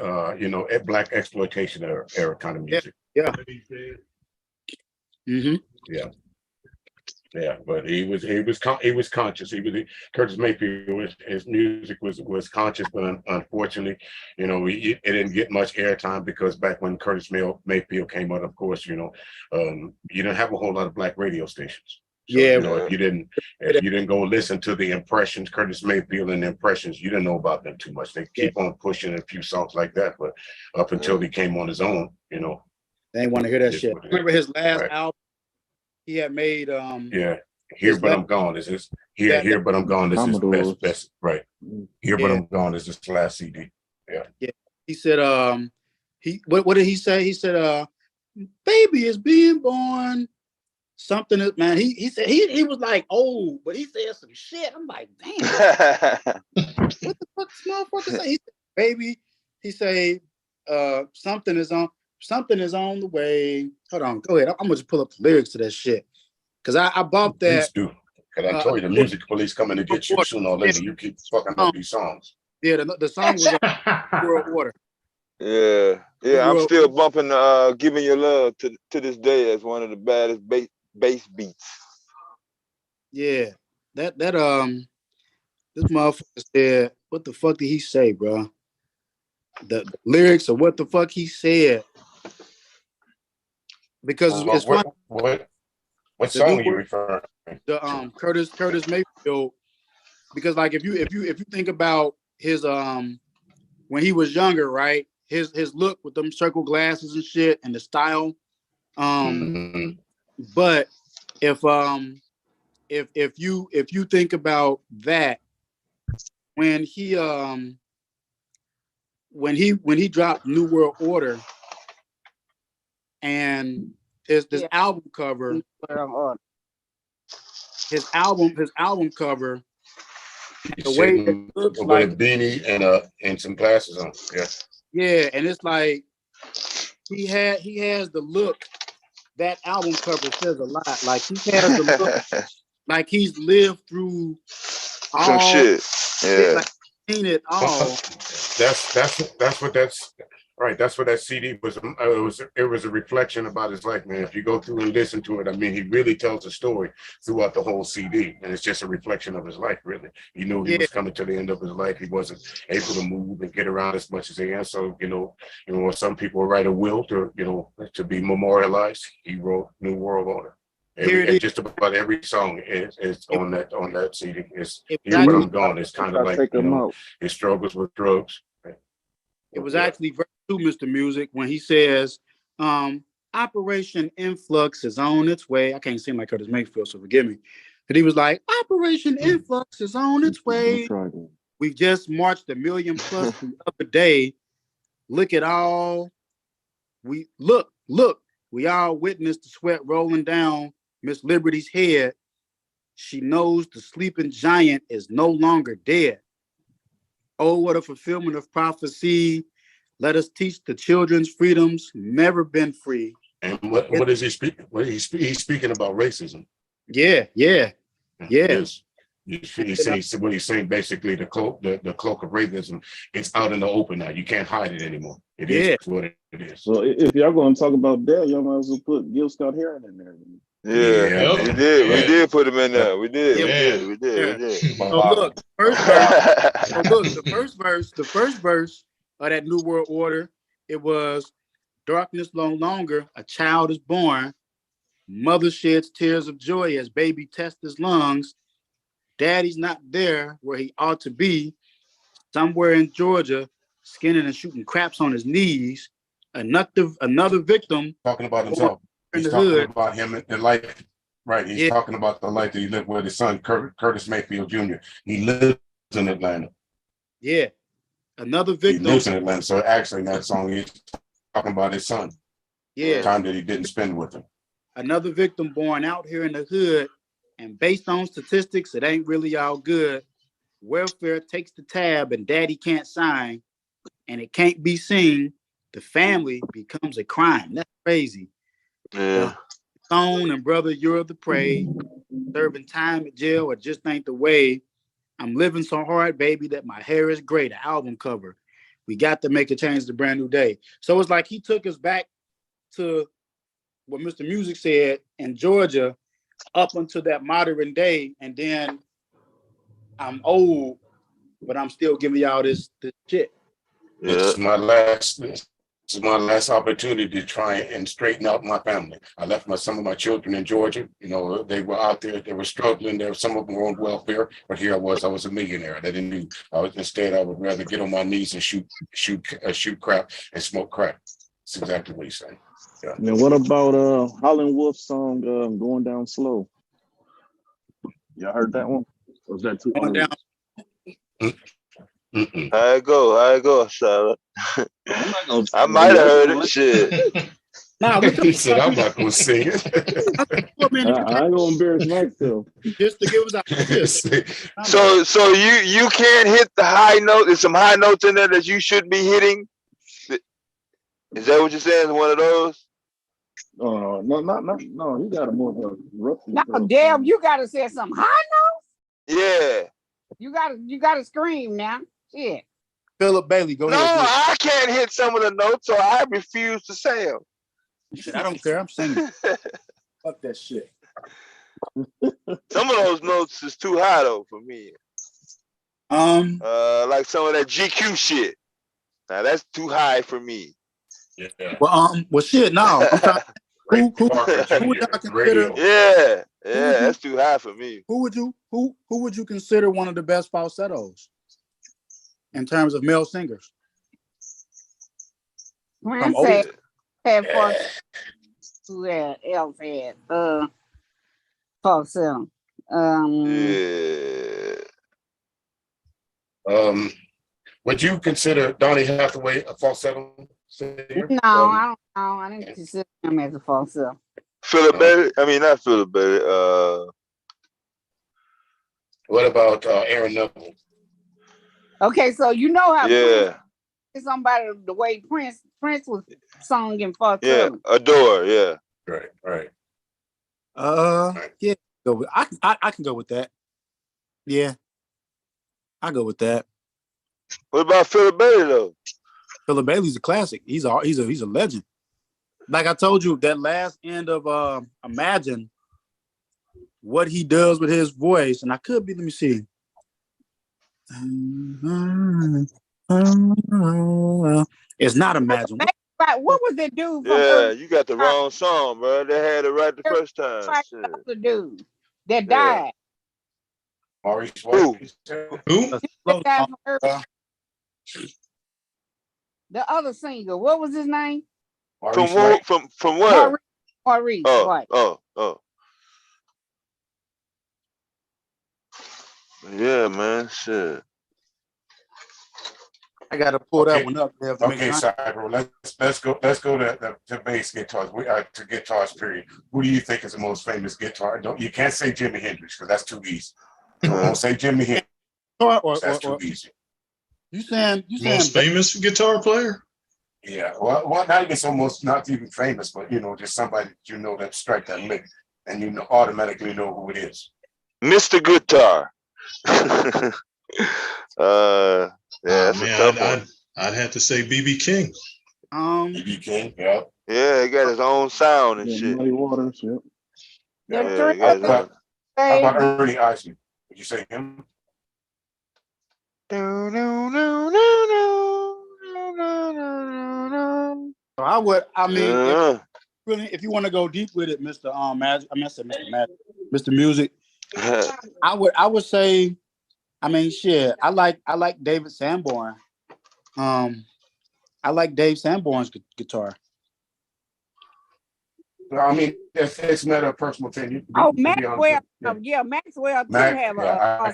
black exploitation era kind of music. yeah. Mm-hmm. Yeah, but he was conscious. Curtis Mayfield. His music was conscious, but unfortunately, you know, it didn't get much airtime because back when Curtis Mayfield came out, of course, you didn't have a whole lot of black radio stations. So, Yeah. you know, if you didn't go listen to the Impressions, Curtis Mayfield and the Impressions, you didn't know about them too much. They keep on pushing a few songs like that, but up until he came on his own, you know, They ain't want to hear that it's shit. what it is. Remember his last Right. album? He had made Yeah. Here his but last, I'm gone is his that, here but I'm gone is his Commodores. best right. Here but Yeah. I'm gone is his last CD. Yeah. he said what did he say? He said baby is being born. Something is, man. He said he was like old, but he said some shit. I'm like, damn. What the fuck this motherfucker say? He said, baby, he say something is on the way. Hold on, go ahead. I'm gonna just pull up the lyrics to that shit. Cause I bought that. Please do. Because I told you the music police coming to get you sooner or later. You keep fucking up these songs. Yeah, the song was World Order. Yeah. I'm still bumping "Giving Your Love" to this day as one of the baddest bass beats. Yeah, that this motherfucker said, what the fuck did he say, bro? The lyrics of what the fuck he said. Because it's funny. What song are you referring to? The Curtis Mayfield, because like if you think about his when he was younger, right? His look with them circle glasses and shit and the style. But if you think about that, when he dropped New World Order and his album cover, his album cover, the way it looks with like a beanie and some glasses on. Yeah, and it's like he has the look. That album cover says a lot. Like he has the look, like he's lived through some shit. Yeah, like seen it all. That's what that's right. That's what that CD was. It was a reflection about his life, man. If you go through and listen to it, I mean, he really tells a story throughout the whole CD, and it's just a reflection of his life. Really, he knew he was coming to the end of his life. He wasn't able to move and get around as much as he has. So some people write a will to be memorialized. He wrote New World Order. Just about every song is on that CD. It's Here But I'm Gone. It's kind of like his struggles with drugs. It was actually verse 2, Mr. Music, when he says, Operation Influx is on its way. I can't sing like Curtis Mayfield, so forgive me. But he was like, Operation Influx is on its way. We just marched 1 million plus the other day. Look at all. We look. We all witnessed the sweat rolling down Miss Liberty's head. She knows the sleeping giant is no longer dead. Oh, what a fulfillment of prophecy. Let us teach the children's freedoms never been free. And what is he speaking? He's speaking about racism. Yeah. Yes. When he's saying basically the cloak of racism, it's out in the open now. You can't hide it anymore. It is what it is. So if y'all going to talk about that, y'all might as well put Gil Scott Heron in there. Yeah, we did put him in there. We did. So look, the first verse of that New World Order, it was darkness no longer, a child is born. Mother sheds tears of joy as baby tests his lungs. Daddy's not there where he ought to be. Somewhere in Georgia, skinning and shooting craps on his knees. Another victim. Talking about himself. He's talking about him in life. Right. He's talking about the life that he lived with his son, Curtis Mayfield Jr. He lives in Atlanta. Yeah. Another victim. He lives in Atlanta. So actually in that song, he's talking about his son. Yeah. The time that he didn't spend with him. Another victim born out here in the hood. And based on statistics, it ain't really all good. Welfare takes the tab and daddy can't sign. And it can't be seen. The family becomes a crime. That's crazy. Yeah. Stone and brother, you're the prey. Serving time at jail or just ain't the way. I'm living so hard, baby, that my hair is gray. The album cover. We got to make a change to Brand New Day. So it's like he took us back to what Mr. Music said in Georgia up until that modern day. And then I'm old, but I'm still giving y'all this shit. Yeah. This is my last opportunity to try and straighten out my family. I left some of my children in Georgia. You know, they were out there, they were struggling. Some of them were on welfare, but here I was a millionaire. They didn't do. Instead, I would rather get on my knees and shoot crap and smoke crack. That's exactly what he's saying. Yeah. Now, what about Howlin' Wolf's song "Going Down Slow"? Y'all heard that one? Or was that too early? How it go, Charlotte? I might have heard it. Shit. Nah, he said, I'm not going to sing it. I ain't going to embarrass myself. Just to give us a So you can't hit the high note. There's some high notes in there that you should be hitting. Is that what you're saying? One of those? Oh no, he got a more rough. No, damn, you gotta say some high notes. Yeah. You gotta scream now. Shit. Philip Bailey, go ahead. No, I can't hit some of the notes, so I refuse to say them. Shit, I don't care. I'm singing. Fuck that shit. Some of those notes is too high though for me. Like some of that GQ shit. Now that's too high for me. Yeah. Well, shit. No, I'm trying. Who would y'all consider? Yeah, that's too high for me. Who would you consider one of the best falsettos in terms of male singers? Prince had who else had falsetto? Would you consider Donny Hathaway a falsetto singer? No, I don't know. I didn't consider him as a falsetto. Philip Bailey? I mean, not Philip Bailey. What about Aaron Neville? Okay, so you know how Prince is somebody the way Prince was sung in falsetto. Yeah, Adore, yeah. Right. Yeah, I can go with that. Yeah, I go with that. What about Philip Bailey though? Philip Bailey's a classic. He's a legend. Like I told you, that last end of Imagine, what he does with his voice, and I could be. Let me see. It's not Imagine. What was that dude? Yeah, you got the wrong song, bro. They had it right the first time. The dude that died. Maurice Who? The other singer. What was his name? From where? Maurice. Right. Oh. Yeah, man. Shit. I gotta pull that Okay. one up there to make Okay, sure. Cyber. Let's go to bass guitars. To guitars. Period. Who do you think is the most famous guitar? You can't say Jimi Hendrix because that's too easy. So don't say Jimi Hendrix. That's too easy. You saying Most famous guitar player? Yeah. Well, not even not even famous, but just somebody that that strike that lick, and automatically know who it is. Mr. Guitar. That's man, a tough one. I'd have to say BB King. BB King, yeah. Yeah, he got his own sound and shit. Muddy Waters, yep. Yeah, he got his own. How about Ernie Eisman? Would you say him? So I would. I mean, if you want to go deep with it, Mr. Magic. I mean, I said Mr. Magic, Mr. Music. I would say. I mean, shit. I like David Sanborn. I like Dave Sanborn's guitar. I mean, it's not a personal opinion. Maxwell. Yeah, Maxwell too have a.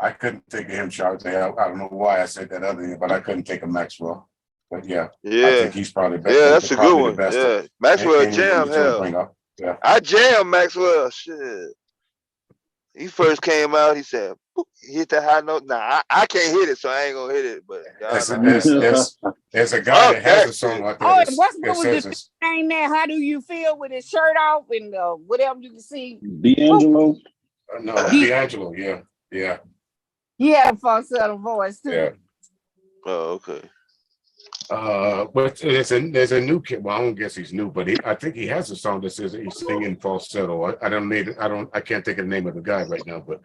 I couldn't think of him, Charles. I don't know why I said that other thing, but I couldn't think of Maxwell. But I think he's probably best. Yeah, that's a good one. Yeah, Maxwell jam hell. Yeah. I jam Maxwell. Shit. He first came out. He said, he hit the high note. Nah, I can't hit it, so I ain't gonna hit it. But there's a guy that has a song like that. Oh, and what was the thing there? How do you feel with his shirt off and whatever you can see? D'Angelo. No, D'Angelo. Yeah. He had a falsetto voice too. Yeah. Oh, okay. But there's a new kid. Well, I don't guess he's new, but I think he has a song that says he's singing falsetto. I can't think of the name of the guy right now, but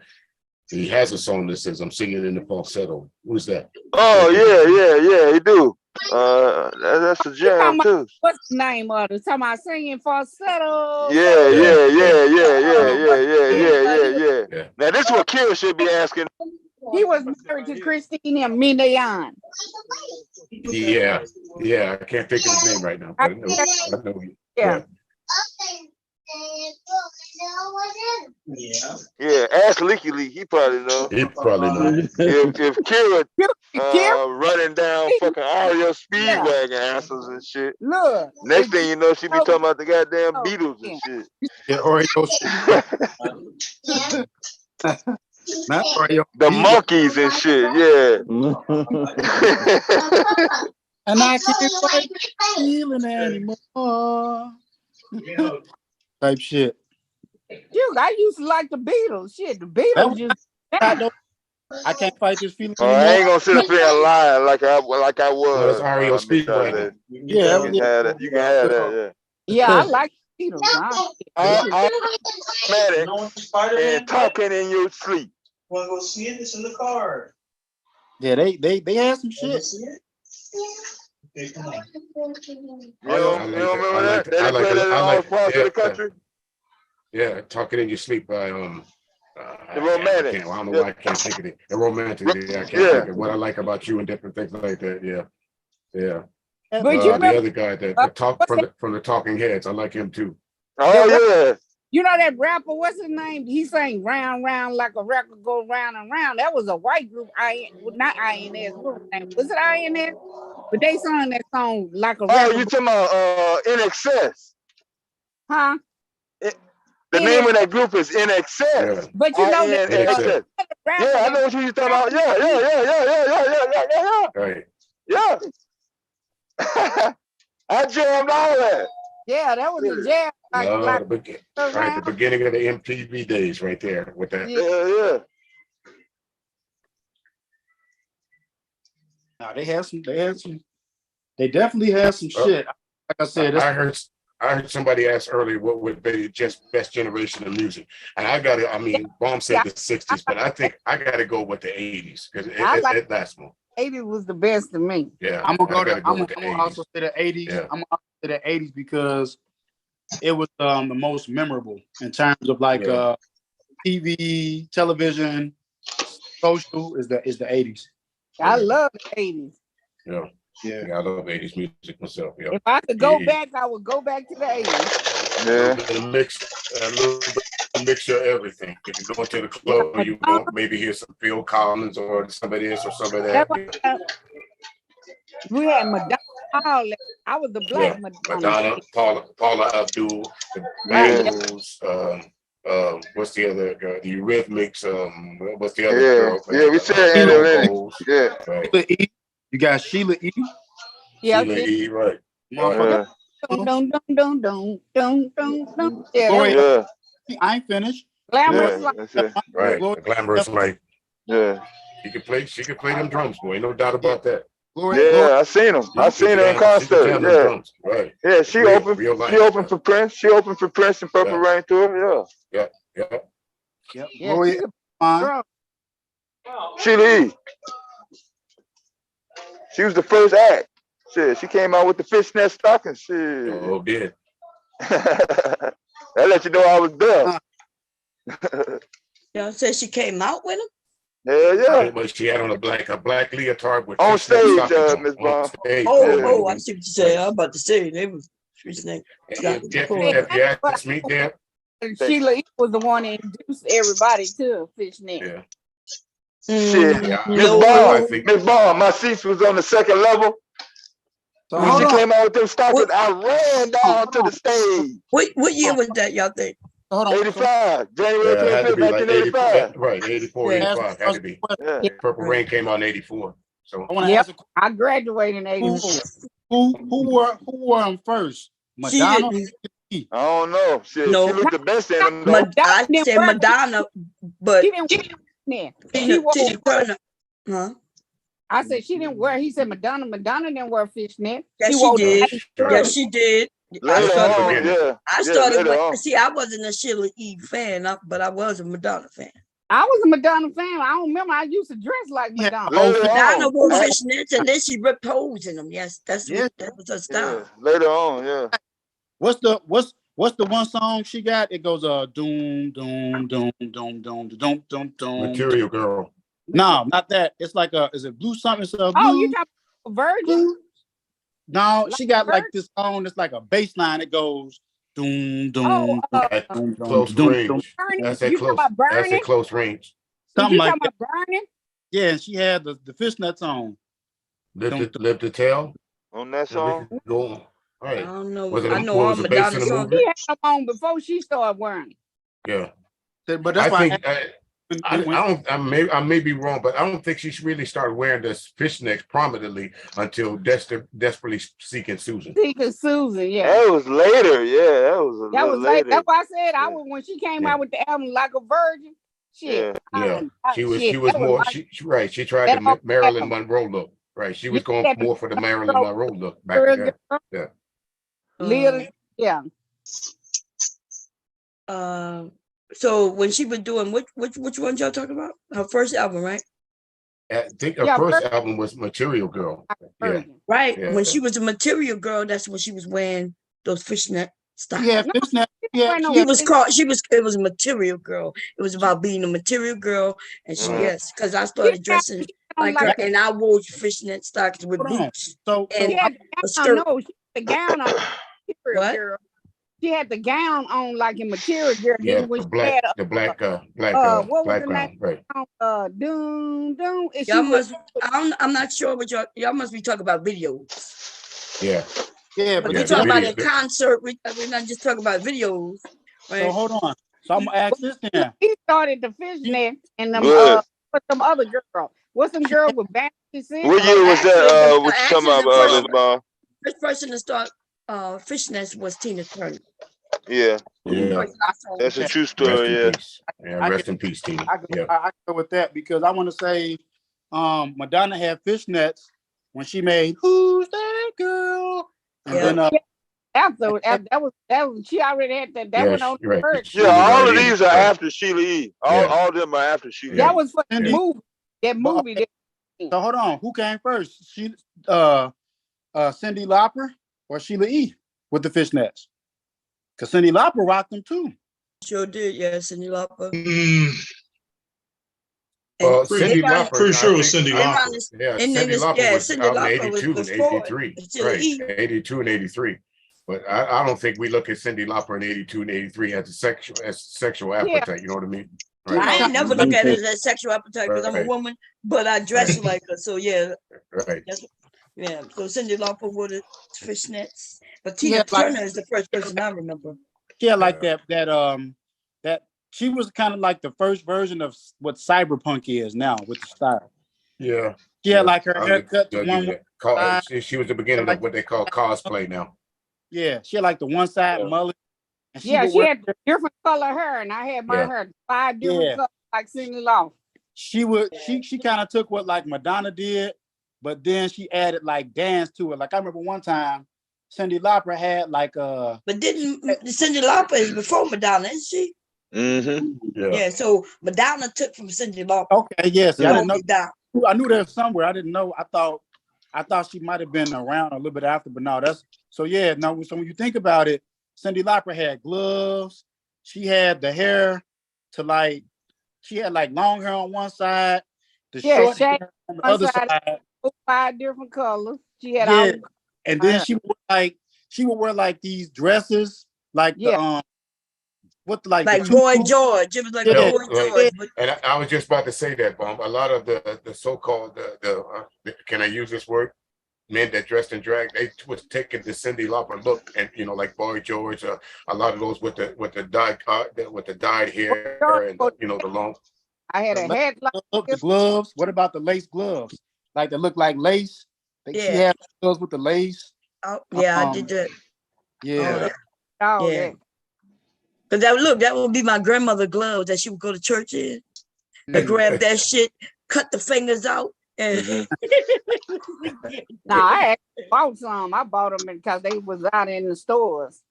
he has a song that says I'm singing in the falsetto. Who's that? Oh yeah, he do. That's a jam too. What's the name of it? Talking about singing falsetto. Yeah. Now this is what Kira should be asking. He was married to Christine and Minayan. Yeah, I can't think of his name right now. But I know Yeah. Yeah, ask Leaky Lee. He probably know. He probably knows. If Kira running down fucking Ario Speedwagon answers and shit. Look. Next thing you know, she be talking about the goddamn Beatles and shit. Yeah, Oreo. Not Oreo. The monkeys and shit, yeah. And I can't fight feeling anymore. Type shit. Dude, I used to like the Beatles. Shit, the Beatles just. I can't fight this feeling anymore. I ain't gonna sit up there and lie like I was. That's Ario Speedwagon. Yeah, you can have that. You can have that. Yeah, I like the Beatles. I'm and talking in your sleep. Want to go see it? It's in the car. Yeah, they had some shit. Okay, come on. You don't remember that? They play that in all parts of the country. Yeah, talking in your sleep by the Romantic. I don't know why I can't think of it. The Romantic. Yeah, I can't think of what I like about you and different things like that. Yeah. But you remember the other guy that talk from the Talking Heads. I like him too. Oh yeah. You know that rapper, what's his name? He sang round, round like a record go round and round. That was a white group, not INS. What was the name? Was it INS? But they sang that song like a record. Oh, you talking about In Excess? Huh? The name of that group is In Excess. Yeah. But you know that. Yeah, I know what you're talking about. Yeah. Right. Yeah. I jammed all that. Yeah, that was a jam. The beginning of the MTV days, right there with that. Yeah. Now they definitely had some shit. Like I said, I heard somebody ask earlier what would be just best generation of music, and Bomb said the 60s, but I think I gotta go with the 80s because it lasts more. 80s was the best to me. Yeah, I'm gonna also say the 80s. Yeah. I'm gonna say the 80s because it was the most memorable in terms of TV, television, social is the 80s. I love the 80s. Yeah, I love 80s music myself. Yeah. If I could go back, I would go back to the 80s. Yeah. A little bit of mixture of everything. If you go into the club, you won't maybe hear some Phil Collins or somebody else or somebody that. We had Madonna. All that. I was the black Madonna. Madonna, Paula Abdul, the Right. Bangles, what's the other girl? The Eurythmics, what's the other Yeah, girl? yeah, we said analytics. Vocals. Yeah. Right. Sheila E. You got Sheila E. Yeah. Sheila E, right. Motherfucker. Dun, dun, dun, dun, dun, dun, dun, dun. Yeah, Gloria, that was I ain't finished. Glamorous Yeah, Life. that's it. Right. Gloria, The Glamorous Life. Yeah. She could play them drums, boy. Ain't no doubt about that. Gloria, Yeah, I seen him. I seen her in concert. Jam them Yeah. drums. Right. Yeah, she Real opened life. for Prince. She opened for Prince and Purple Rain tour. Yeah. Yep. Yeah, Gloria, fine. girl. Sheila E. She was the first act. Shit, she came out with the fishnet stockings. Shit. Oh, did. That let you know I was there. Y'all said she came out with him? Yeah. But she had on a black leotard with On fishnet stage, stockings on. Miss On Bond. stage. Oh, I see what you say. I'm about to say they was fishnet. If you ask me, Dan. Sheila E. was the one that introduced everybody to fishnet. Yeah. Shit. Yeah. Miss Bond, my seats was on the second level. So When hold she on. came out with them stockings, I ran down to the stage. What year was that, y'all think? Hold on. 85, January It had to 25th, be like 1985. right, 84, Yeah. 85, had to be. Yeah. Purple Rain came out in 84. So I want to ask a question. I graduated in 84. Who wore them first? She Madonna? didn't. I don't know. Shit, No. she looked the best in them though. I said Madonna, but She didn't wear fishnet. Tina Turner. Huh? I said she didn't wear. He said Madonna. Madonna didn't wear fishnet. Yes, she did. Yes, she did. Later on, yeah. I started later with. on. See, I wasn't a Sheila E. fan, but I was a Madonna fan. I was a Madonna fan. I don't remember. I used to dress like Madonna. Madonna wore fishnets and then she ripped holes in them. Yes, that was her style. Yeah. Later on, yeah. What's the one song she got? It goes doom doom doom doom doom doom doom doom. Material Girl. No, not that. It's like is it blue something? It's blue. Oh, you talking about Virgin? No, she got like this song. It's like a bass line. It goes doom doom. Doom, Close doom, range. doom. That's at close. That's at close range. Something like that. that. Burning? Yeah, and she had the fishnets on. Lift the tail. On that song. Go on. Right. I don't know. Was it I know all was it based Madonna in the songs. movie? She had them on before she started wearing. Yeah. But that's why I may be wrong, but I don't think she really started wearing the fishnets prominently until Desperately Seeking Susan. Seeking Susan, yeah. That was later, yeah. That was a little later. That's why I said I was when she came out with the album Like a Virgin. Shit. Yeah. She was more right. She tried the Marilyn Monroe look. Right. She was going more for the Marilyn Monroe look back then. Yeah. So when she was doing which one y'all talking about? Her first album, right? I think her first album was Material Girl. Yeah. Right. Yeah. When she was a Material Girl, that's when she was wearing those fishnet stockings. Yeah, fishnet. Yeah, it was a Material Girl. It was about being a material girl, and because I started dressing like her, and I wore fishnet stockings with boots. And a skirt. No, she had the gown on. What? Girl. She had the gown on like in Material Girl. Yeah, the black background, right? Doom. I'm not sure what y'all must be talking about videos. Yeah. Yeah, but you're talking about a concert. We're not just talking about videos, right? So hold on. So I'm gonna ask this then. He started the fishnet and them with some other girl. What's some girl with back? What year was that? What you talking about, Miss Bond? First person to start fishnets was Tina Turner. Yeah. Yeah. That's a true story. Rest in peace, Tina. I go with that because I want to say Madonna had fishnets when she made Who's That Girl? And then after that was she already had that one on the first. Yeah, all of these are after Sheila E. All of them are after Sheila E. That was for the movie. That movie. So hold on, who came first? Cyndi Lauper or Sheila E. with the fishnets? Because Cyndi Lauper rocked them too. Sure did, yeah, Cyndi Lauper. Cyndi Lauper. Pretty sure it was Cyndi Lauper. Yeah, Cyndi Lauper was out in 82 and 83. Right, 82 and 83. But I don't think we look at Cyndi Lauper in 82 and 83 as a sexual appetite. You know what I mean? Right. I ain't never look at it as sexual appetite because I'm a woman, but I dress like her. So yeah. Right. Yeah. So Cyndi Lauper wore the fishnets, but She Tina had like Turner is the first person I remember. she had like Yeah. that she was kind of like the first version of what cyberpunk is now with the style. Yeah. She had Yeah. like her haircut, the I'll give one you with that. Call, side, she was the beginning like of what they call cosplay now. yeah, she had like the one side Yeah. mullet, and she Yeah, would she wear had different color hair, and I had my Yeah. hair 5 different yeah. colors, like Cyndi Lauper. She kind of took what like Madonna did, but then she added like dance to it. Like I remember one time, Cyndi Lauper had like But didn't Cyndi Lauper is before Madonna, isn't she? Mm-hmm. Yeah. Yeah. So Madonna took from Cyndi Lauper. okay, yes, I didn't know. Totally down. I knew there was somewhere. I didn't know. I thought she might have been around a little bit after, but no, that's so yeah. No, so when you think about it, Cyndi Lauper had gloves. She had the hair to like. She had like long hair on one side, the Yeah, short shade hair on the one other side, side. 5 different colors. She had Yeah, all and my then hair. she would wear like these dresses, like the Yeah, what like the Like Boy tutu. George. It was like Yeah, Boy Like, George. But and I was just about to say that, Bomb. A lot of the so-called can I use this word? Men that dressed in drag, they was taking the Cyndi Lauper look, and like Boy George, a lot of those with the dyed hair and the long. I had the a lace hat like gloves, the this. gloves. What about the lace gloves? Like they look like lace. Like she yeah. had gloves with the lace. Oh, yeah, I did that. Yeah, All that. All Yeah. that. But that would be my grandmother gloves that she would go to church in and mm, grab that shit, cut the fingers out, and Mm-hmm. Now I actually bought some. I bought them because they was out in the stores.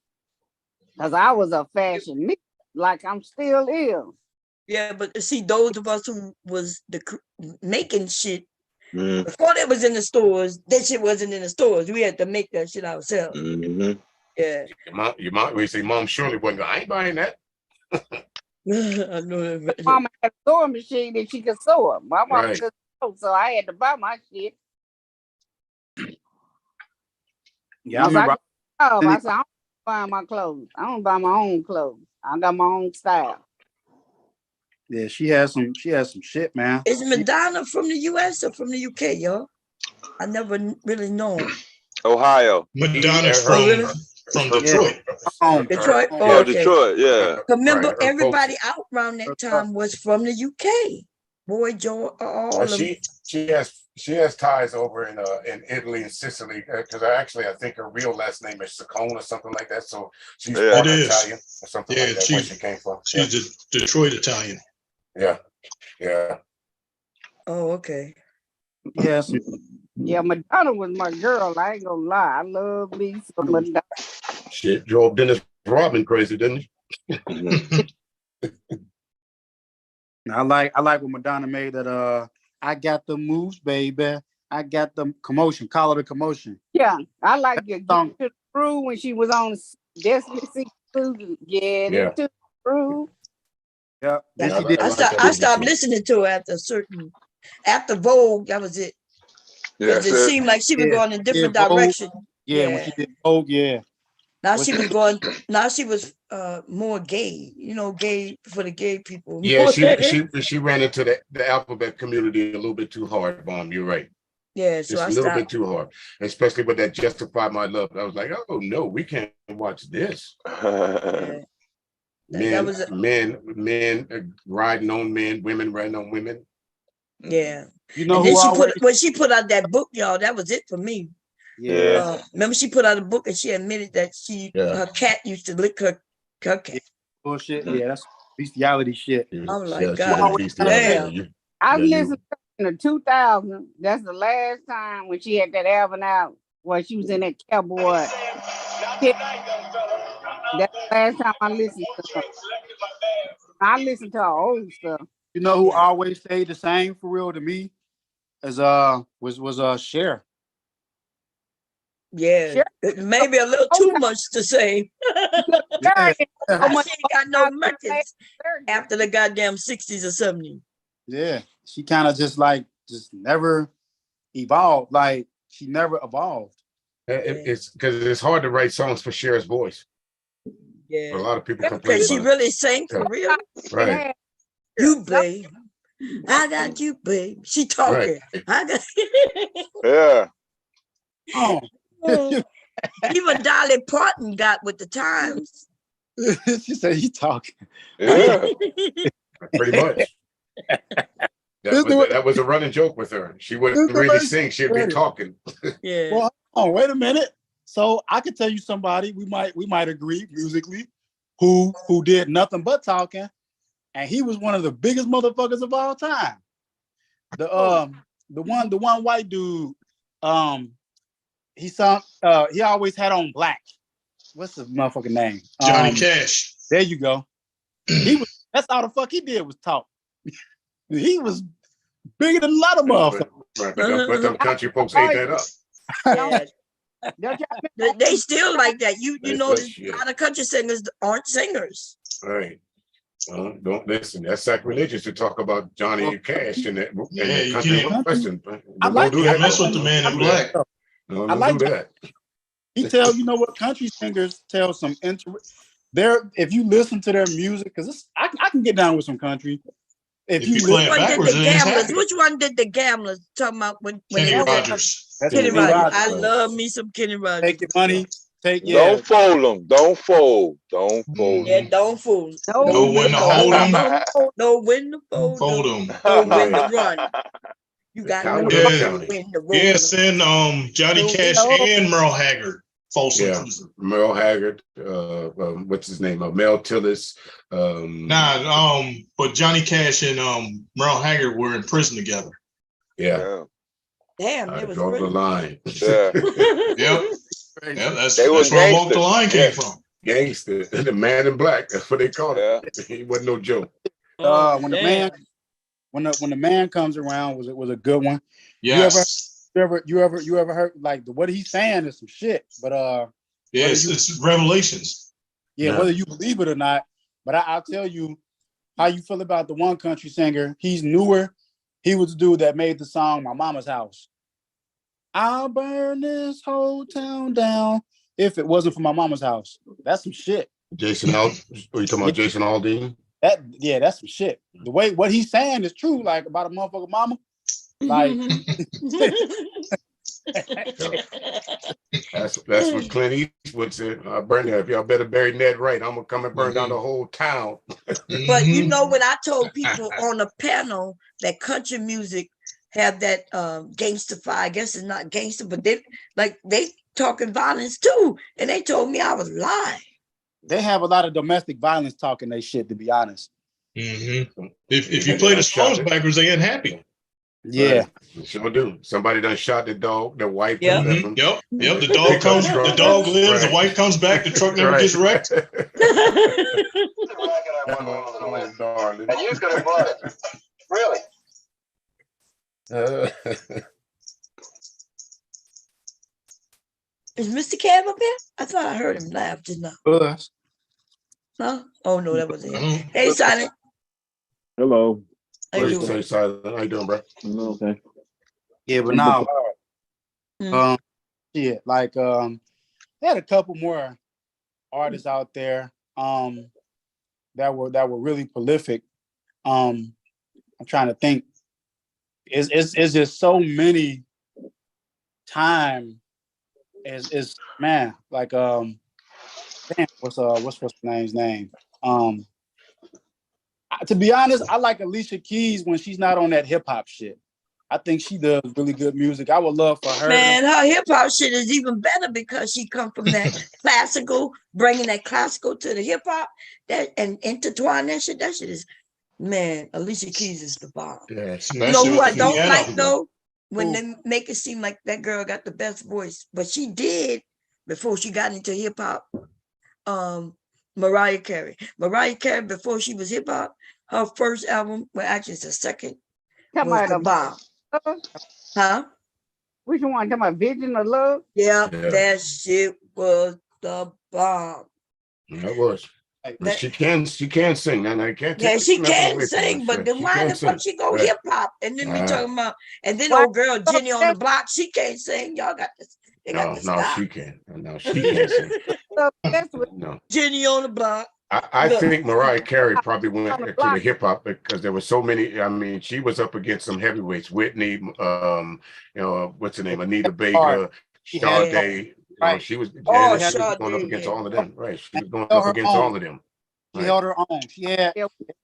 Cause I was a fashion mix, like I'm still is. yeah. But see, those of us who was making shit Mm-hmm. before that was in the stores, that shit wasn't in the stores. We had to make that shit ourselves. Mm-hmm. Yeah. Your mom, we say, Mom surely wasn't. I ain't buying that. I know that. Mama had a sewing machine that she could sew them. My mama Right. could sew, so I had to buy my shit. yeah. I Once I remember. got a job, I said, I don't buy my clothes. I don't buy my own clothes. I got my own style. Yeah, she has some shit, man. Is Madonna from the US or from the UK, y'all? I never really know. Ohio. Madonna's Her- Oh, really? from her- Detroit. Detroit? her- Oh, Oh, okay. Detroit. Yeah. Remember, Right, her everybody folks- out around that time was from the UK. Boy, George, all of them. she has ties over in Italy and Sicily because I think her real last name is Saccone or something like that. So she's Yeah. part It is. Italian or something Yeah, like that. Where she came from? She's a Detroit Italian. Yeah. Oh, okay. Yeah, some, Yeah, Madonna was my girl. I ain't gonna lie. I love me some Madonna. Shit drove Dennis Rodman crazy, didn't he? Mm-hmm. I like what Madonna made that. I got the moves, baby. I got the commotion. Call it a commotion. Yeah, I like it. Get song- to the groove when she was on Destiny 62. Get Yeah. into the groove. Yeah. Then Yeah, she did. I stopped listening to her after Vogue. That was it. Yeah. Because it seemed like she was Yeah, going in different Vogue. direction. Yeah, when she did Vogue, yeah. Now she was going. Now she was more gay. Gay for the gay people. Yeah, she ran into the alphabet community a little bit too hard, Bomb. You're right. Yeah, so Just I a little stopped. bit too hard, especially with that "Justify My Love." I was like, oh no, we can't watch this. Yeah. Men riding on men, women riding on women. Yeah. You know And then who when she put out that book, y'all, that was it for me. Yeah. Remember she put out a book and she admitted that her cat used to lick her cat. Bullshit. Yeah, that's bestiality shit. I'm like, Yeah, God damn. I listened to her in the 2000. That's the last time when she had that album out where she was in that cowboy. That's the last time I listened to her. I listened to her old stuff. You know who always stayed the same for real to me? As was Cher. Yeah, Sure. maybe a little too much to say. Yeah. She ain't got no records after the goddamn 60s or 70s. Yeah, she kind of just never evolved. Like she never evolved. It's because it's hard to write songs for Cher's voice. Yeah, A lot of people complain because she about really sang for real. Right. You babe, I got you, babe. She talking. Right. I got. Yeah. Oh. Even Dolly Parton got with the times. She said he talking. Yeah. Pretty much. That was a running joke with her. She wouldn't really sing, she'd be talking. Yeah. Well, oh, wait a minute. So I could tell you somebody we might agree musically who did nothing but talking, and he was one of the biggest motherfuckers of all time. The one white dude, he always had on black. What's his motherfucking name? Johnny Cash. There you go. That's all the fuck he did was talk. He was bigger than a lot of motherfuckers. Right, but them country folks ate that up. Yeah. They still like that. You know, a lot of country singers aren't singers. Right. Don't listen. That's sacrilegious to talk about Johnny Cash and that country western. I like do that. Mess with the man in black. No, I like do that. He tells, you know what, country singers tell some if you listen to their music, because I can get down with some country. If you play it backwards, which one did the Gamblers talking about when Kenny Rogers? Kenny Rogers. I love me some Kenny Rogers. Take your money. Don't fold them. Don't fold. Don't fold. Yeah, don't fool. Know when to hold them. Know when to fold them. Know when to run. You got to know when to roll. Yeah, send Johnny Cash and Merle Haggard. Merle Haggard, what's his name? Mel Tillis. But Johnny Cash and Merle Haggard were in prison together. Yeah. Damn, they was draw the line. Yeah. Yep. That's where Walk the Line came from. Gangster, the man in black. That's what they called it. He wasn't no joke. When the man comes around was a good one. Yes. You ever heard like what he's saying is some shit, but it's revelations. Yeah, whether you believe it or not, but I'll tell you how you feel about the one country singer. He's newer. He was the dude that made the song "My Mama's House." I'll burn this whole town down if it wasn't for my mama's house. That's some shit. Jason Aldean? Are you talking about Jason Aldean? That's some shit. The way what he's saying is true, like about a motherfucker mama. Like that's what Clint Eastwood said. I burn that. If y'all better bury Ned right, I'm gonna come and burn down the whole town. But you know, when I told people on a panel that country music have that gangsterfy, I guess it's not gangster, but they talking violence too, and they told me I was lying. They have a lot of domestic violence talking they shit, to be honest. Mm-hmm. If you play the songs backwards, they get happy. Yeah, sure do. Somebody done shot the dog, the wife. Yep. Yep. The dog comes, the dog lives, the wife comes back, the truck never gets wrecked. And you could have blood. Really? Is Mr. Cab up here? I thought I heard him laugh just now. No? Oh no, that wasn't him. Hey, Silent. Hello. How you doing? How you doing, bro? Okay. Yeah, but now, like they had a couple more artists out there that were really prolific. I'm trying to think. It's just so many time. Is man like damn, what's the name's name? To be honest, I like Alicia Keys when she's not on that hip hop shit. I think she does really good music. I would love for her. Man, her hip hop shit is even better because she come from that classical, bringing that classical to the hip hop, that and intertwine that shit. That shit is, man. Alicia Keys is the bomb. Yeah, you know who I don't like though? When they make it seem like that girl got the best voice, but she did before she got into hip hop. Mariah Carey. Mariah Carey, before she was hip hop, her first album, well, actually it's the second, was the bomb. Huh? Which one? Talking about Vision of Love? Yeah, that shit was the bomb. That was. She can sing, and I can't. Yeah, she can sing, but then why the fuck she go hip hop? And then we talking about, and then old girl Jenny on the Block, she can't sing. Y'all got this. No, she can. No, she can't sing. No. Jenny on the Block. I think Mariah Carey probably went to the hip hop because there were so many. I mean, she was up against some heavyweights. Whitney, what's her name? Anita Baker, She had Sade, right. she was Oh, Janet, she was going up Sade, against yeah. all of them. Right. She was going Held up her against own. all of them. She Right. held her own. She had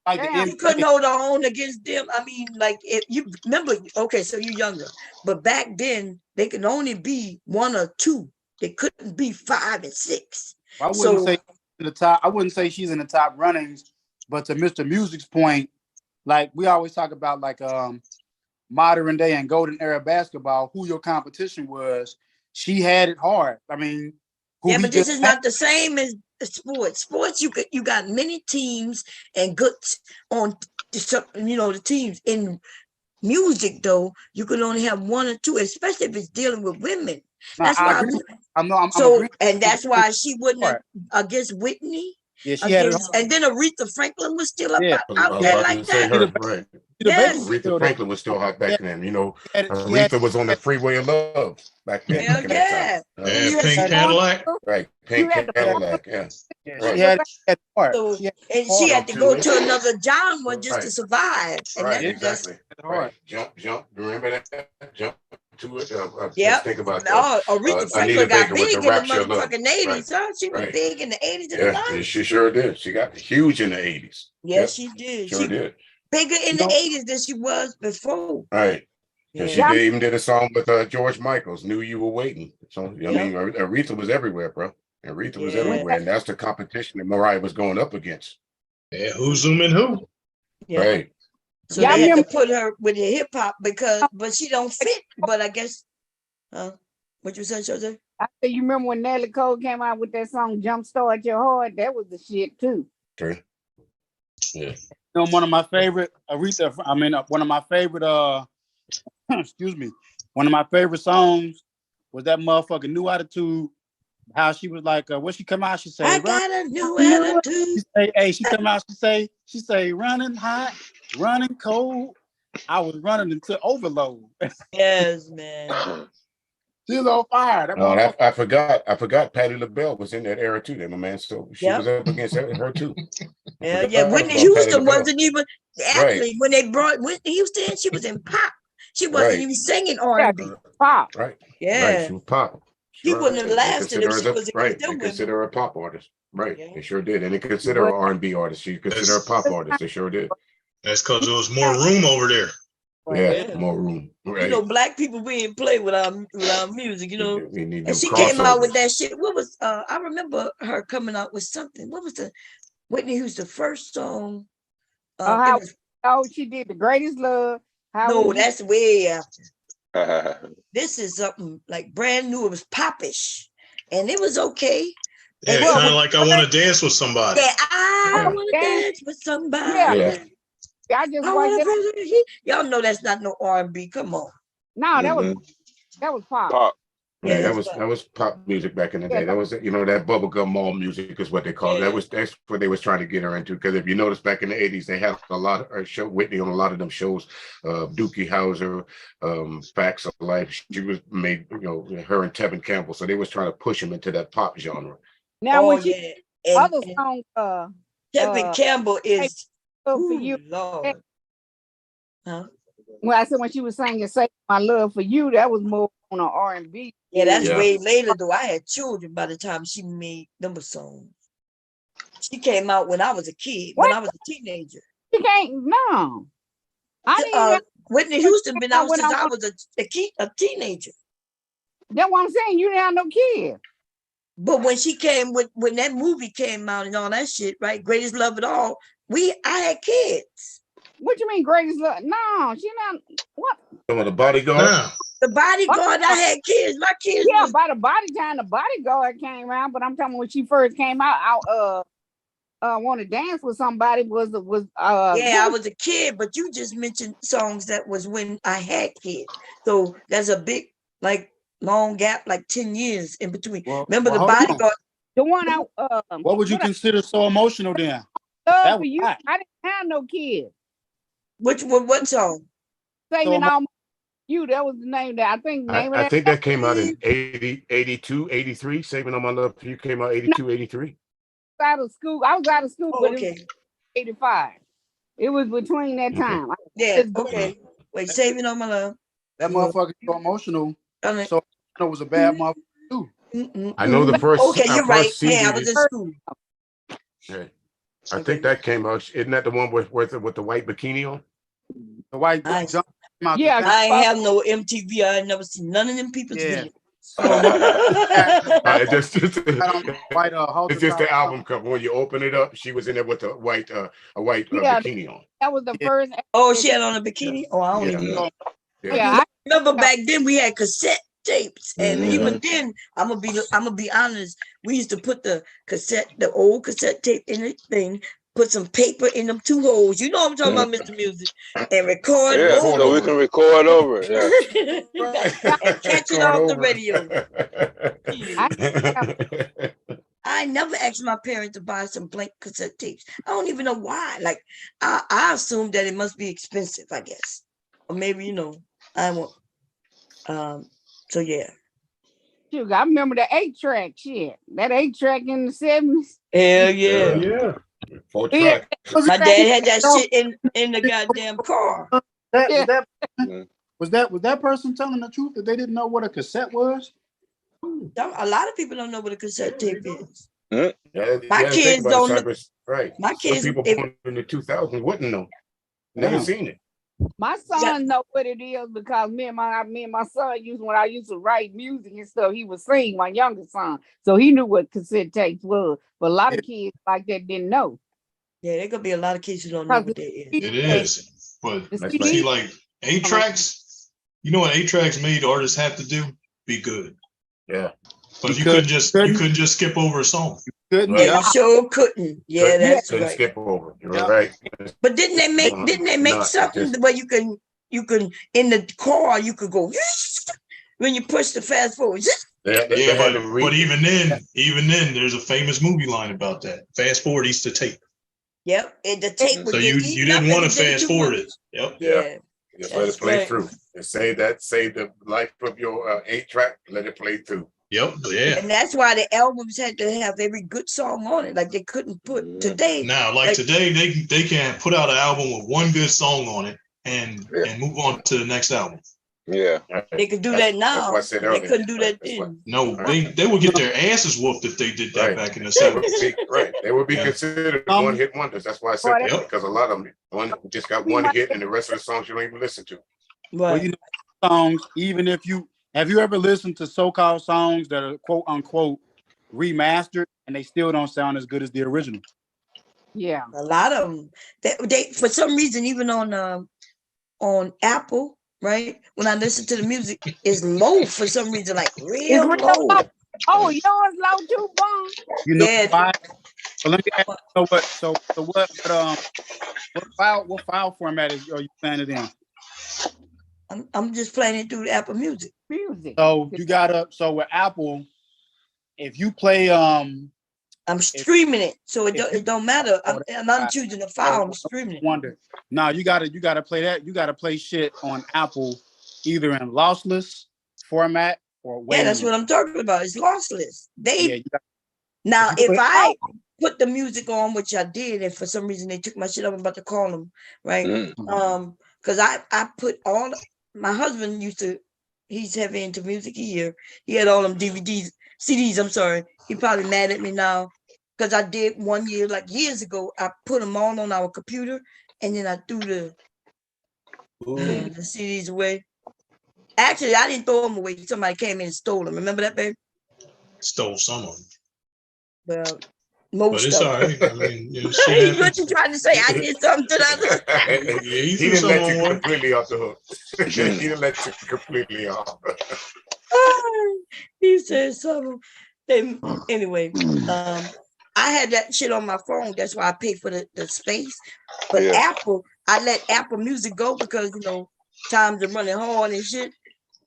like the Damn. You couldn't hold her own against them. I mean, like if you remember, okay, so you're younger, but back then they could only be one or two. They couldn't be 5 and 6. I wouldn't So say in the top. I wouldn't say she's in the top runnings, but to Mr. Music's point, like we always talk about, like modern day and golden era basketball, who your competition was. She had it hard. I mean, who yeah, we but this just is not the same as sports. Sports, you got many teams and good on the teams. In music, though, you can only have one or two, especially if it's dealing with women. no, That's I why. agree. I'm So, agreeing. and that's why she wouldn't have Hard. against Whitney. Yeah, she had it Against, hard. and then Aretha Franklin was still Yeah, I out was there about like to say that. she her, the right. Yes. baby Aretha still there. Franklin was still hot back then. You know, She had Aretha was on the freeway of love back then, Hell back in that time. yeah. Right. And you And had Pink Simone, Cadillac. Right. You Pink had the Cadillac, yeah. Yeah, Right. she had it hard. so, She had it and hard. she had to go to another genre just to Right. survive. And Right, Yeah, that's exactly. hard. Right. Jump. Remember that? Jump to it. Let's yep. think about Oh, Aretha Anita Franklin got Baker with the big in the Rapture of Love. motherfucking 80s, Right. huh? She was Right. big in the 80s and Yeah, the 90s. she sure did. She got huge in the 80s. Yes, Yep, she did. sure She did. bigger in You the know, 80s than she was before. Right. Yeah. And she even did a song with George Michael's "Knew You Were Waiting." So I Yep. mean, Aretha was everywhere, bro. Aretha was Yeah. everywhere, and that's the competition that Mariah was going up against. Yeah, who's zooming who? Yeah. Right. So Y'all they had to remember- put her with the hip hop but she don't fit. But I guess, what you said, Jose? I say you remember when Nelly Cole came out with that song "Jumpstart Your Heart"? That was the shit too. Okay. Yeah. You know, one of my favorite Aretha. I mean, one of my favorite. Excuse me. One of my favorite songs was that motherfucking New Attitude. How she was like, when she come out, she say, I "Run." got a new attitude. She say, hey, she come out, she say, running hot, running cold. I was running into overload. Yes, man. She's on fire. That Oh, motherfucker. I forgot Patti LaBelle was in that era too, then, my man. So she was up against her too. Yeah, forgot Whitney about Houston Patti LaBelle. wasn't even actually when they brought Whitney Houston in, she was in pop. She wasn't even singing R&B. Pop. Right. Yeah. Right. She was pop. She Right. wouldn't have They lasted consider if her she was right. They them women. consider her a pop artist. Right. Yeah. They sure did. And they consider her an R&B artist. She consider her a pop artist. They sure did. That's because there was more room over there. Yeah, more room. Right. You know, black people we ain't play with our music, you know. We need And them she came out with crossovers. that shit. What was I remember her coming out with something. What was the Whitney Houston first song? She did The Greatest Love. No, that's way after. This is something like brand new. It was popish, and it was okay. Yeah, kind of like I want to dance with somebody. Yeah, I want to dance with somebody. Yeah. I just y'all know that's not no R&B. Come on. No, that was pop. Pop. Yeah, Yeah, that was pop music back in the day. That was, that bubblegum mall music is what they call it. That's what they was trying to get her into. Because if you notice back in the 80s, they had a lot of show Whitney on a lot of them shows. Dookie Howser, Facts of Life. She was made, her and Tevin Campbell. So they was trying to push him into that pop genre. Now when she other song Tevin Campbell is for you. Lord. Huh? Well, I said when she was singing "Say My Love for You," that was more on an R&B. Yeah, that's way later though. I had children by the time she made them songs. She came out when I was a kid, when I was a teenager. She can't. No, I didn't. Whitney Houston been out since I was a teenager. That's what I'm saying. You didn't have no kid. But when she came when that movie came out and all that shit, right? Greatest Love of All. I had kids. What you mean, Greatest Love? No, she not. What? Some of the Bodyguard. Yeah. The Bodyguard. I had kids. My kids. Yeah, by the Bodyguard came around. But I'm talking when she first came out. Want to dance with somebody was. Yeah, I was a kid, but you just mentioned songs that was when I had kids. So there's a big long gap, like 10 years in between. Remember the Bodyguard? The one out. What would you consider so emotional then? Love for You. I didn't have no kids. What song? Saving All You. That was the name that I think. I think that came out in 80, 82, 83. Saving All My Love for You came out 82, 83. Out of school. I was out of school, but it was 85. It was between that time. Yeah. Okay. Wait, Saving All My Love. That motherfucker so emotional. So It was a bad motherfucker too. I know the first. Okay, you're right. first Hey, CD. I was in school. Yeah. I think that came out. Isn't that the one with the white bikini on? The white I- jump out the Yeah, tank. I ain't have no MTV. I ain't never seen none of them people's Yeah. videos. It just, White it's just the album cover. When you open it up, she was in there with a white Yeah. bikini on. that was the Yeah. first. Oh, she had on a bikini? Oh, I don't Yeah. even know. Yeah. Yeah, I remember back then we had cassette tapes, and Mhm. even then, I'm gonna be honest. We used to put the old cassette tape in the thing, put some paper in them 2 holes. You know what I'm talking about, Mr. Music, and record Yeah, over so we can record over it. Yeah. and catch it off the radio. I I never asked my parents to buy some blank cassette tapes. I don't even know why. Like I assumed that it must be expensive, I guess, or maybe I want. So yeah. shoot, I remember the 8-track shit. That 8-track in the 70s. Hell yeah. Yeah. 4 Yeah. track. My dad had that shit in the goddamn car. Was that person telling the truth that they didn't know what a cassette was? A lot of people don't know what a cassette tape is. Yeah, My think kids about it, don't know. Cypress. Right. My Some kids, people born in the 2000s wouldn't know. Never Damn. seen it. My son know what it is because me and my son when I used to write music and stuff, he would sing, my youngest son. So he knew what cassette tapes was. But a lot of kids like that didn't know. yeah, there could be a lot of kids who don't know what that is. It is, but That's CD see, like 8-tracks. You know what 8-tracks made artists have to do? Be good. Yeah. But you couldn't just skip over a song. Couldn't. Right. Yeah, you sure couldn't. Yeah, that's Couldn't right. skip over. You're Yeah. right. But didn't they make Not something just- where you can in the car you could go when you push the fast forward. They had Yeah, to but even then, there's a famous movie line about that. Fast forward eats the tape. Yep, and the tape would So get you eaten didn't up want to if you did fast too forward much. it. Yep. Yeah. Just let it That's play right. through. And save the life of your 8-track. Let it play through. Yep. Yeah. And that's why the albums had to have every good song on it. Like they couldn't put today. Now, like today, they can put out an album with one good song on it and move on to the next album. Yeah. They could do that now. That's what I said They earlier. couldn't do that That's then. No, they would get their asses whooped if they did that Right. back in the They would 70s. be, right. They would be Yeah. considered one-hit wonders. That's why I said that, Yep. because a lot of them just got one hit and the rest of the songs you don't even listen to. Well, Right. you know, songs, even if have you ever listened to so-called songs that are quote unquote remastered and they still don't sound as good as the original? Yeah. A lot of them. They for some reason, even on Apple, right? When I listen to the music, it's low for some reason, like It's real real low. low. Oh, yours low too, Bone? You know Yeah. why? So let me ask you, what file format are you playing it in? I'm just playing it through Apple Music. Music. So so with Apple, if you play I'm streaming it, so it don't matter. I'm right. choosing the file. I'm streaming it. Wonder. Now you gotta play that. You gotta play shit on Apple, either in lossless format or Yeah, that's wavelength. what I'm talking about. It's lossless. Yeah, you got, Now, if you if put- I put the music on, which I did, and for some reason they took my shit up, I'm about to call them, right? Mm. Because I put my husband he's heavy into music. He had all them CDs. I'm sorry. He probably mad at me now because I did one year, like years ago. I put them all on our computer, and then I threw the CDs away. Actually, I didn't throw them away. Somebody came in and stole them. Remember that, babe? Stole some of them. Well, But most it's of all them. right. I mean, shit What you trying to say? I did something to the other. Yeah, he He threw didn't some let on you one. completely off the hook. He didn't let you completely off. He said something. Anyway, I had that shit on my phone. That's why I paid for the space. But Yeah. Apple, I let Apple Music go because times are running hard and shit.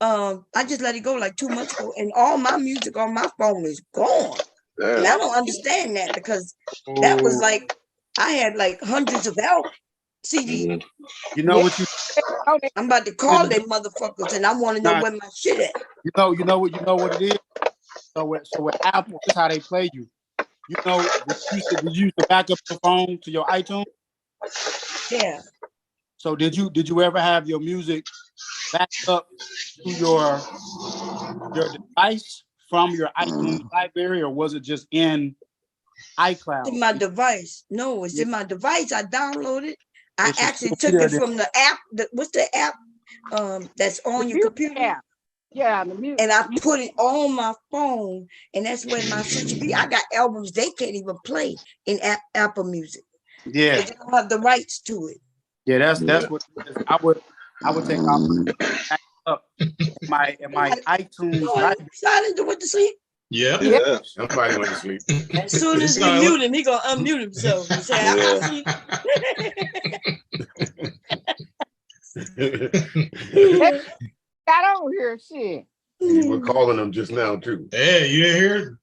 I just let it go like 2 months ago, and all my music on my phone is gone. And I don't understand that because that was like I had like hundreds of CDs. you know what you I'm about to call them motherfuckers, and I want to know where my shit at. you know what it is. So with Apple, this is how they play you. You used to back up your phone to your iTunes. Yeah. So did you ever have your music backed up to your your device from your iTunes library, or was it just in iCloud? In my device. No, it's in my device. I downloaded. I It should actually still took be it there. from the app. What's the app that's on The your music computer? app. Yeah, the music. And I put it on my phone, and that's where my search be. I got albums they can't even play in Apple Music. Yeah, They don't have the rights to it. yeah, that's what it is. I would take off up in my iTunes library. Silent to went to sleep. Yeah. Yeah. Somebody went to sleep. As soon as It's we not- mute him, he gonna unmute himself and say, "I'm Yeah. asleep." Got over here, shit. You were calling them just now too. Hey, you didn't hear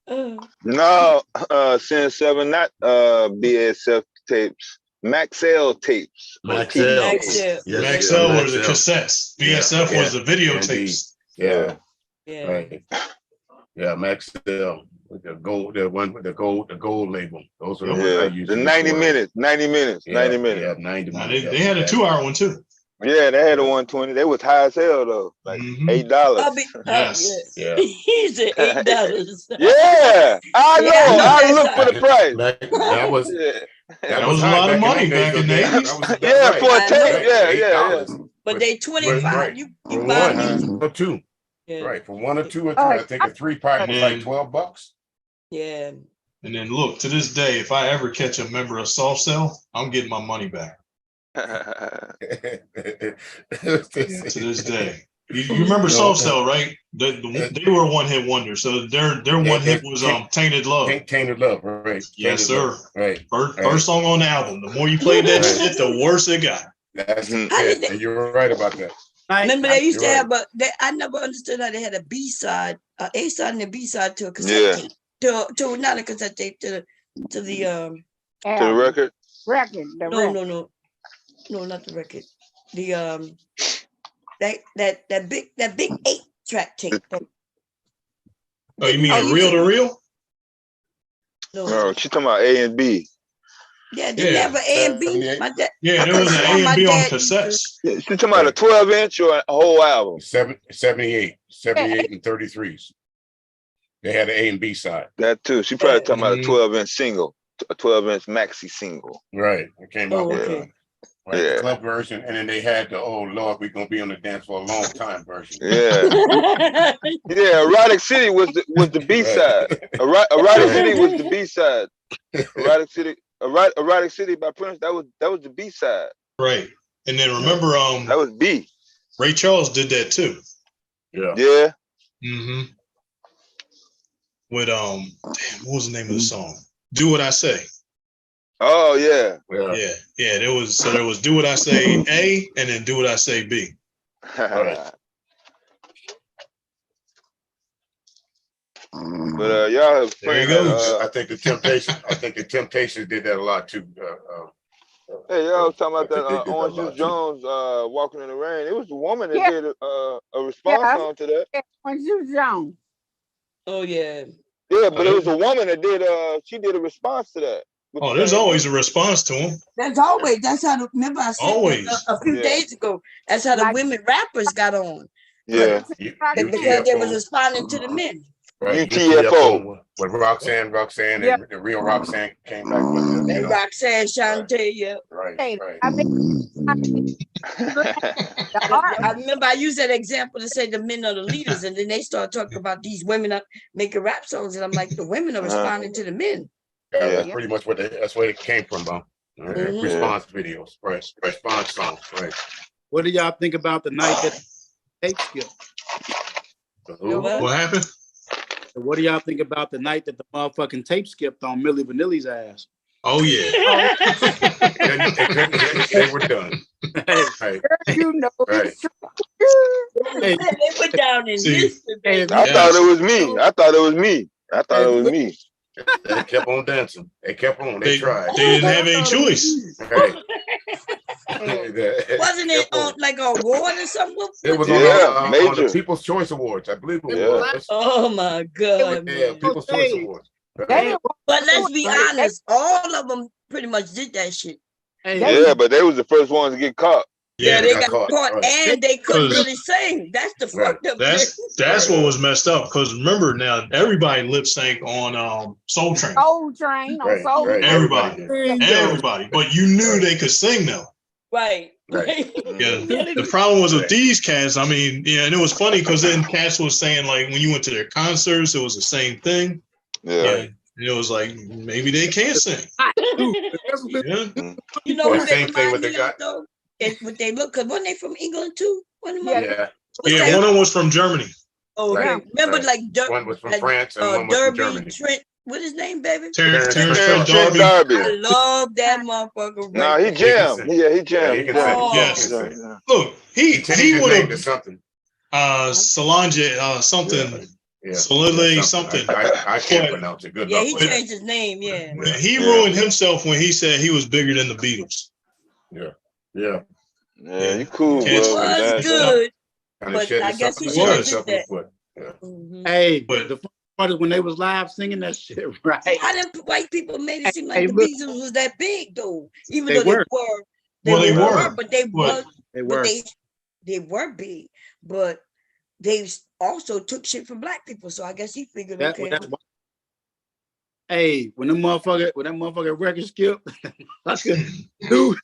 it? No, Sin 7, not BSF tapes, Maxell tapes. Maxell. Maxell. Yes, Maxell yeah, were the cassettes. Yeah, BSF was the indeed. videotapes. Yeah, Yeah. right. Yeah, Maxell with the gold, the one with the gold label. Those are the ones I Yeah, used. the 90 minutes, 90 minutes, Yeah, 90 minutes. Yeah, 90 Now, minutes. they had a 2-hour one too. Yeah, they had a 120. They was high as hell though, like Mhm. $8. Yes. Yeah. He said $8. Yeah, I know. Yeah, I know I that look for the price. That was Yeah, That was a lot of money back in the 80s. yeah, for a I tape. know. Yeah, yeah, yeah. But they 25. Right. You For buy one these. or two. Yeah. Right. For one or two or three. I think a 3-pack was like $12. Yeah. And then look, to this day, if I ever catch a member of Soft Cell, I'm getting my money back. To this day. You remember Soft Cell, right? They were a one-hit wonder. So their one hit was Tainted Love. Tainted Love, right. Yes, Tainted sir. Love, right. First song on the album. The more you played that Right. shit, the worse it got. That's How did it. they- And you're right about that. Remember they used to You're have, but I never understood how they had a B-side, A side and a B-side to a cassette Yeah. tape. To not a cassette tape, to the To the record. Record. The no, record. no, not the record. The that big 8-track tape. Oh, you mean Oh, a reel to reel? No, she talking about A and B. Yeah, didn't Yeah. have an A and B. 78. My dad. Yeah, there was an A and B on cassettes. Yeah, she talking about a 12-inch or a whole album. 78 and 33s. They had an A and B side. That too. She probably talking about a Mhm. 12-inch single, a 12-inch maxi single. Right. It came out Oh, with okay. right, Yeah. the club version, and then they had the "Oh Lord, we're gonna be on the dance for a long time" version. Yeah, yeah. Erotic City was the B side. Erotic City was the B side. Erotic City by Prince. That was the B side. Right. And then remember, That was B. Ray Charles did that too. Yeah. Yeah. Mm-hmm. With damn, what was the name of the song? Do What I Say. Oh yeah. Yeah. There was Do What I Say A and then Do What I Say B. Right. But y'all have There you friends, go. I think the Temptations did that a lot too. hey, y'all was talking about I think they that did that a Orange lot, Juice too. Jones walking in the rain. It was the woman that Yeah. did a response Yeah. song to that. When you young. Oh yeah. Yeah, but it was a woman that did she did a response to that. with Oh, the there's same always beat. a response to him. That's always. That's how. Remember, I said Always. a few Yeah. days ago. That's how the Like- women rappers got on. Yeah. Because they was responding to the men. Right. UTFO. With Roxanne, Yeah. and the real Roxanne came back with it. And Roxanne Shante, yeah. Right. Hey, Right. I mean, the art. I remember I used that example to say the men are the leaders, and then they start talking about these women up making rap songs, and I'm like, the women are responding to the men. That's Yeah. pretty much that's where it came from, Bob. Mhm. Response videos, right? Response songs, right? What do y'all think about the night that tape skipped? Who? What? What happened? So what do y'all think about the night that the motherfucking tape skipped on Milli Vanilli's ass? Oh yeah. They were done. Right. You know Right. it's true. Hey, They went down in See, history, baby. I Yes. thought it was me. I thought it was me. I thought it was me. They kept on dancing. They kept on. They They tried. didn't have any choice. Right. Wasn't it on like a award or something? It was Yeah, on major. the People's Choice Awards, I believe it Yeah. was. Oh my God. Yeah, man. People's Choice Awards. Right. They But let's be honest, all of them pretty much did that shit. hey, They- Yeah, but they was the first ones to get caught. Yeah, they got caught. caught, Right. and they couldn't 'Cause- really sing. That's the fucked up shit. That's what was messed up. Because remember now, everybody lip sync on Soul Train. Soul Train on Right, Soul right. Train. Everybody, did. everybody. But you knew Right. they could sing though. Right. Right. Yeah. Yeah, The problem was with Right. these cats. I mean, yeah, and it was funny because then cats was saying like when you went to their concerts, it was the same thing. Yeah. Yeah. And it was like maybe they can't sing. Yeah. You know who The they same thing remind what me they of got. though? It's what they look, because wasn't they from England too? One of them Yeah. Yeah. what's Yeah, that? one of them was from Germany. Oh, okay. Right, Remember, right. like One was from like France and one was from Derby Germany. Trent. What his name, baby? Terrence Terrence Trent Trent D'Arby. I D'Arby. love that motherfucker. Nah, Right he there. jammed. sing. Yeah, he Yeah, jammed. he can jammed. sing. Yes. Yeah, yeah. Look, He he changed his would name to have something. Solange something Yeah. Solile Yeah, something. I can't But- pronounce it. Good Yeah, luck he with that. changed his name. Yeah. Yeah. He Yeah. ruined himself when he said he was bigger than the Beatles. Yeah. Yeah, you cool, Can't He bro. stop. With was that. good, And but I guess he He should have was. did that. Foot. Yeah. Mhm. Hey, But- the part is when they was live singing that shit, right? How them white people made it seem like Hey, the look. Beatles was that big though, even They though were. they Well, they were, were. but they But- was, They but were. they were big, but they also took shit from black people. So I guess he figured, okay, That's why. Hey, when that motherfucker record skipped, I could, dude.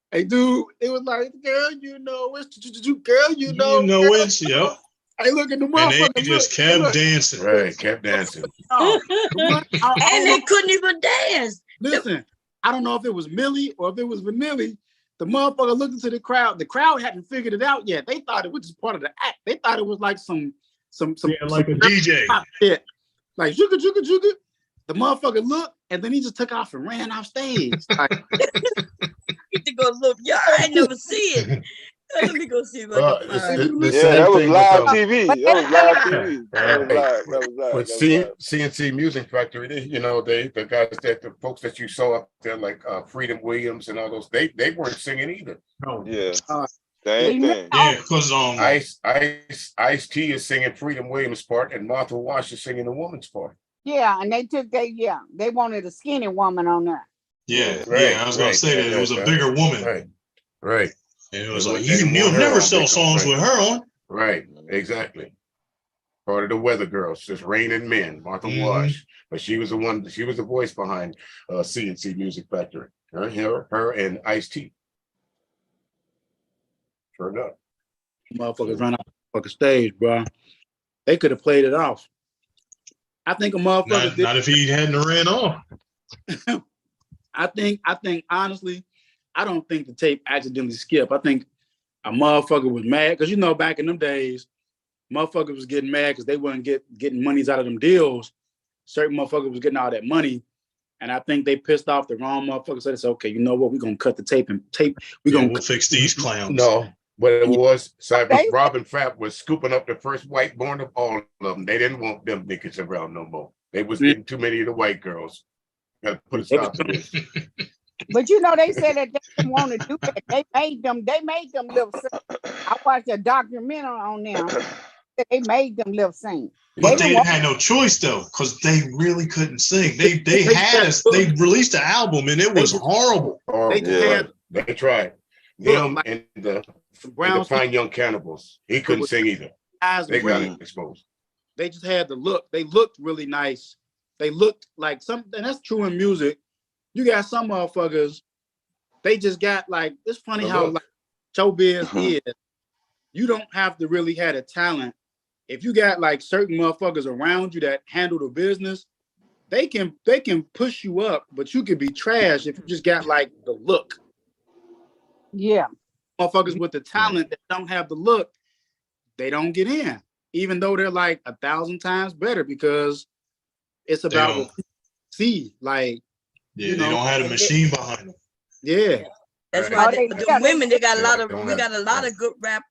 Hey, dude, it was like, girl, you know, it's girl, you know. You know it, yep. Hey, look at the And motherfucker. they just look, kept look. dancing. Right. Kept dancing. Oh, I and don't they know. couldn't even dance. Listen, I don't know if it was Millie or if it was Vanilli. The motherfucker looked into the crowd. The crowd hadn't figured it out yet. They thought it was just part of the act. They thought it was like some Like a DJ. pop shit. Like juga juga juga. The motherfucker looked and then he just took off and ran off stage. Like, Get to go look. Y'all ain't never see it. Let me go see if I Well, can it's find it. the Yeah, same that was thing live with, TV. That was live TV. That was live. That was live. with That was live. CNC Music Factory, the guys the folks that you saw up there, like Freedom Williams and all those, they weren't singing either. Yeah. Uh, Same thing. Yeah, because Ice-T is singing Freedom Williams' part, and Martha Wash is singing the woman's part. Yeah, and they wanted a skinny woman on there. yeah, Right, I was gonna right. say that it was a bigger woman. Right. And it was They like didn't you'll want her never on sell big, songs right. with her on. Right, exactly. Part of the Weather Girls, just raining men, Martha Wash. But she was the voice behind CNC Music Factory. Her and Ice-T. Sure enough. motherfuckers ran off the fucking stage, bro. They could have played it off. I think a motherfucker did. Not if he hadn't ran off. I think honestly, I don't think the tape accidentally skipped. I think a motherfucker was mad because back in them days, motherfuckers was getting mad because they wasn't getting monies out of them deals. Certain motherfuckers was getting all that money, and I think they pissed off the wrong motherfucker. So they said, "Okay, you know what? We're gonna cut the tape and tape. We'll fix these clowns." No, what it was, Robin Fapp was scooping up the first white born of all of them. They didn't want them niggas around no more. They was getting too many of the white girls. Got to put a stop to this. But they said that they didn't want to do that. They made them lip sync. I watched a documentary on them. They made them lip sync. But they had no choice though, because they really couldn't sing. They released the album and it was horrible. They tried. Them and the Fine Young Cannibals. He couldn't sing either. They got exposed. They just had the look. They looked really nice. They looked like something, and that's true in music. You got some motherfuckers, they just got like, it's funny how like showbiz is. You don't have to really have a talent. If you got like certain motherfuckers around you that handle the business, they can push you up, but you could be trash if you just got like the look. Yeah. Motherfuckers with the talent that don't have the look, they don't get in, even though they're like 1,000 times better because it's about what people see. Like, they don't have a machine behind them. Yeah. That's why the women, we got a lot of good rap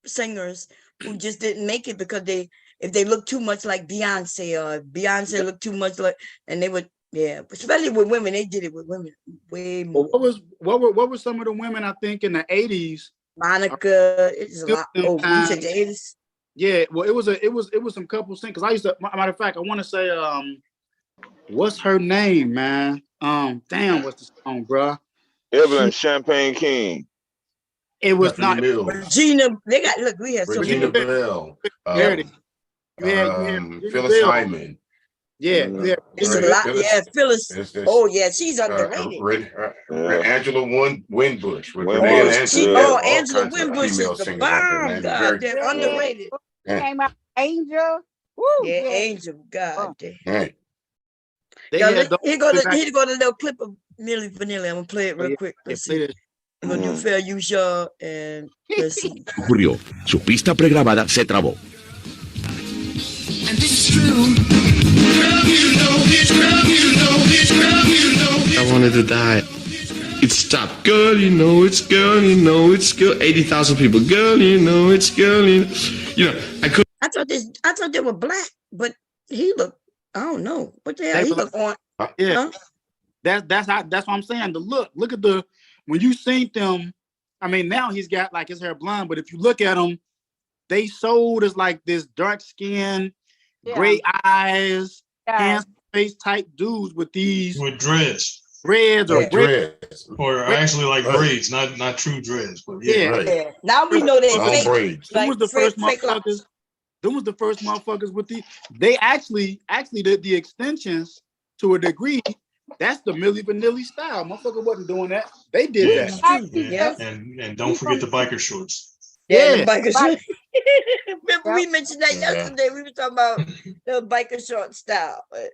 singers who just didn't make it because if they look too much like Beyonce or Beyonce looked too much like, and they would, especially with women, they did it with women way more. What were some of the women I think in the 80s? Monica, it's a lot. Oh, you said the 80s? Yeah, well, it was some couples thing because I used to. Matter of fact, I want to say, what's her name, man? Damn, what's the song, bro? Evelyn Champagne King. It was Stephanie not. Mills, Regina, they got look. We had so Regina many. Bell, There it is. You had Phyllis Bill. Hyman. Yeah, yeah. It's Right, a lot. Phyllis. Yeah, Phyllis. There's this, Oh yeah, she's underrated. Angela Winbush. With Winbush, Renee and Oh, Angela. yeah. All Angela kinds of Winbush is female the singers out there, bomb. man. God Very, damn, underrated. yeah. Came out Angel. Woo, Yeah, Angel. God damn. Right. They Yo, had those here go back- the little clip of Milli Vanilli. I'm gonna play it real quick. Let's see. play this. I'm gonna do Fair Use Your and let's see. Ocurrió. Su pista pregrabada se trabó. I wanted to die. It stopped. Girl, you know it's girl, you know it's girl. 80,000 people. Girl, you know it's girl, you know. I couldn't. I thought they were black, but he looked. I don't know. What the hell? He looked on. Yeah. Huh? That's what I'm saying. Look at the when you seen them. I mean, now he's got like his hair blonde, but if you look at him, they sold as like this dark skin, gray eyes, handsome face type dudes with these dreads. Dreads or dreads. Or actually like braids, not true dreads, but yeah. Right. Yeah. Now we know they're fake. Braids. Them Like was the first fake motherfuckers. Them was the first motherfuckers with the. They actually the extensions to a degree. That's the Milli Vanilli style. Motherfucker wasn't doing that. They did that. Yeah. And don't forget the biker shorts. Yeah, the biker shorts. Remember we mentioned that yesterday. We were talking about the biker short style. Okay,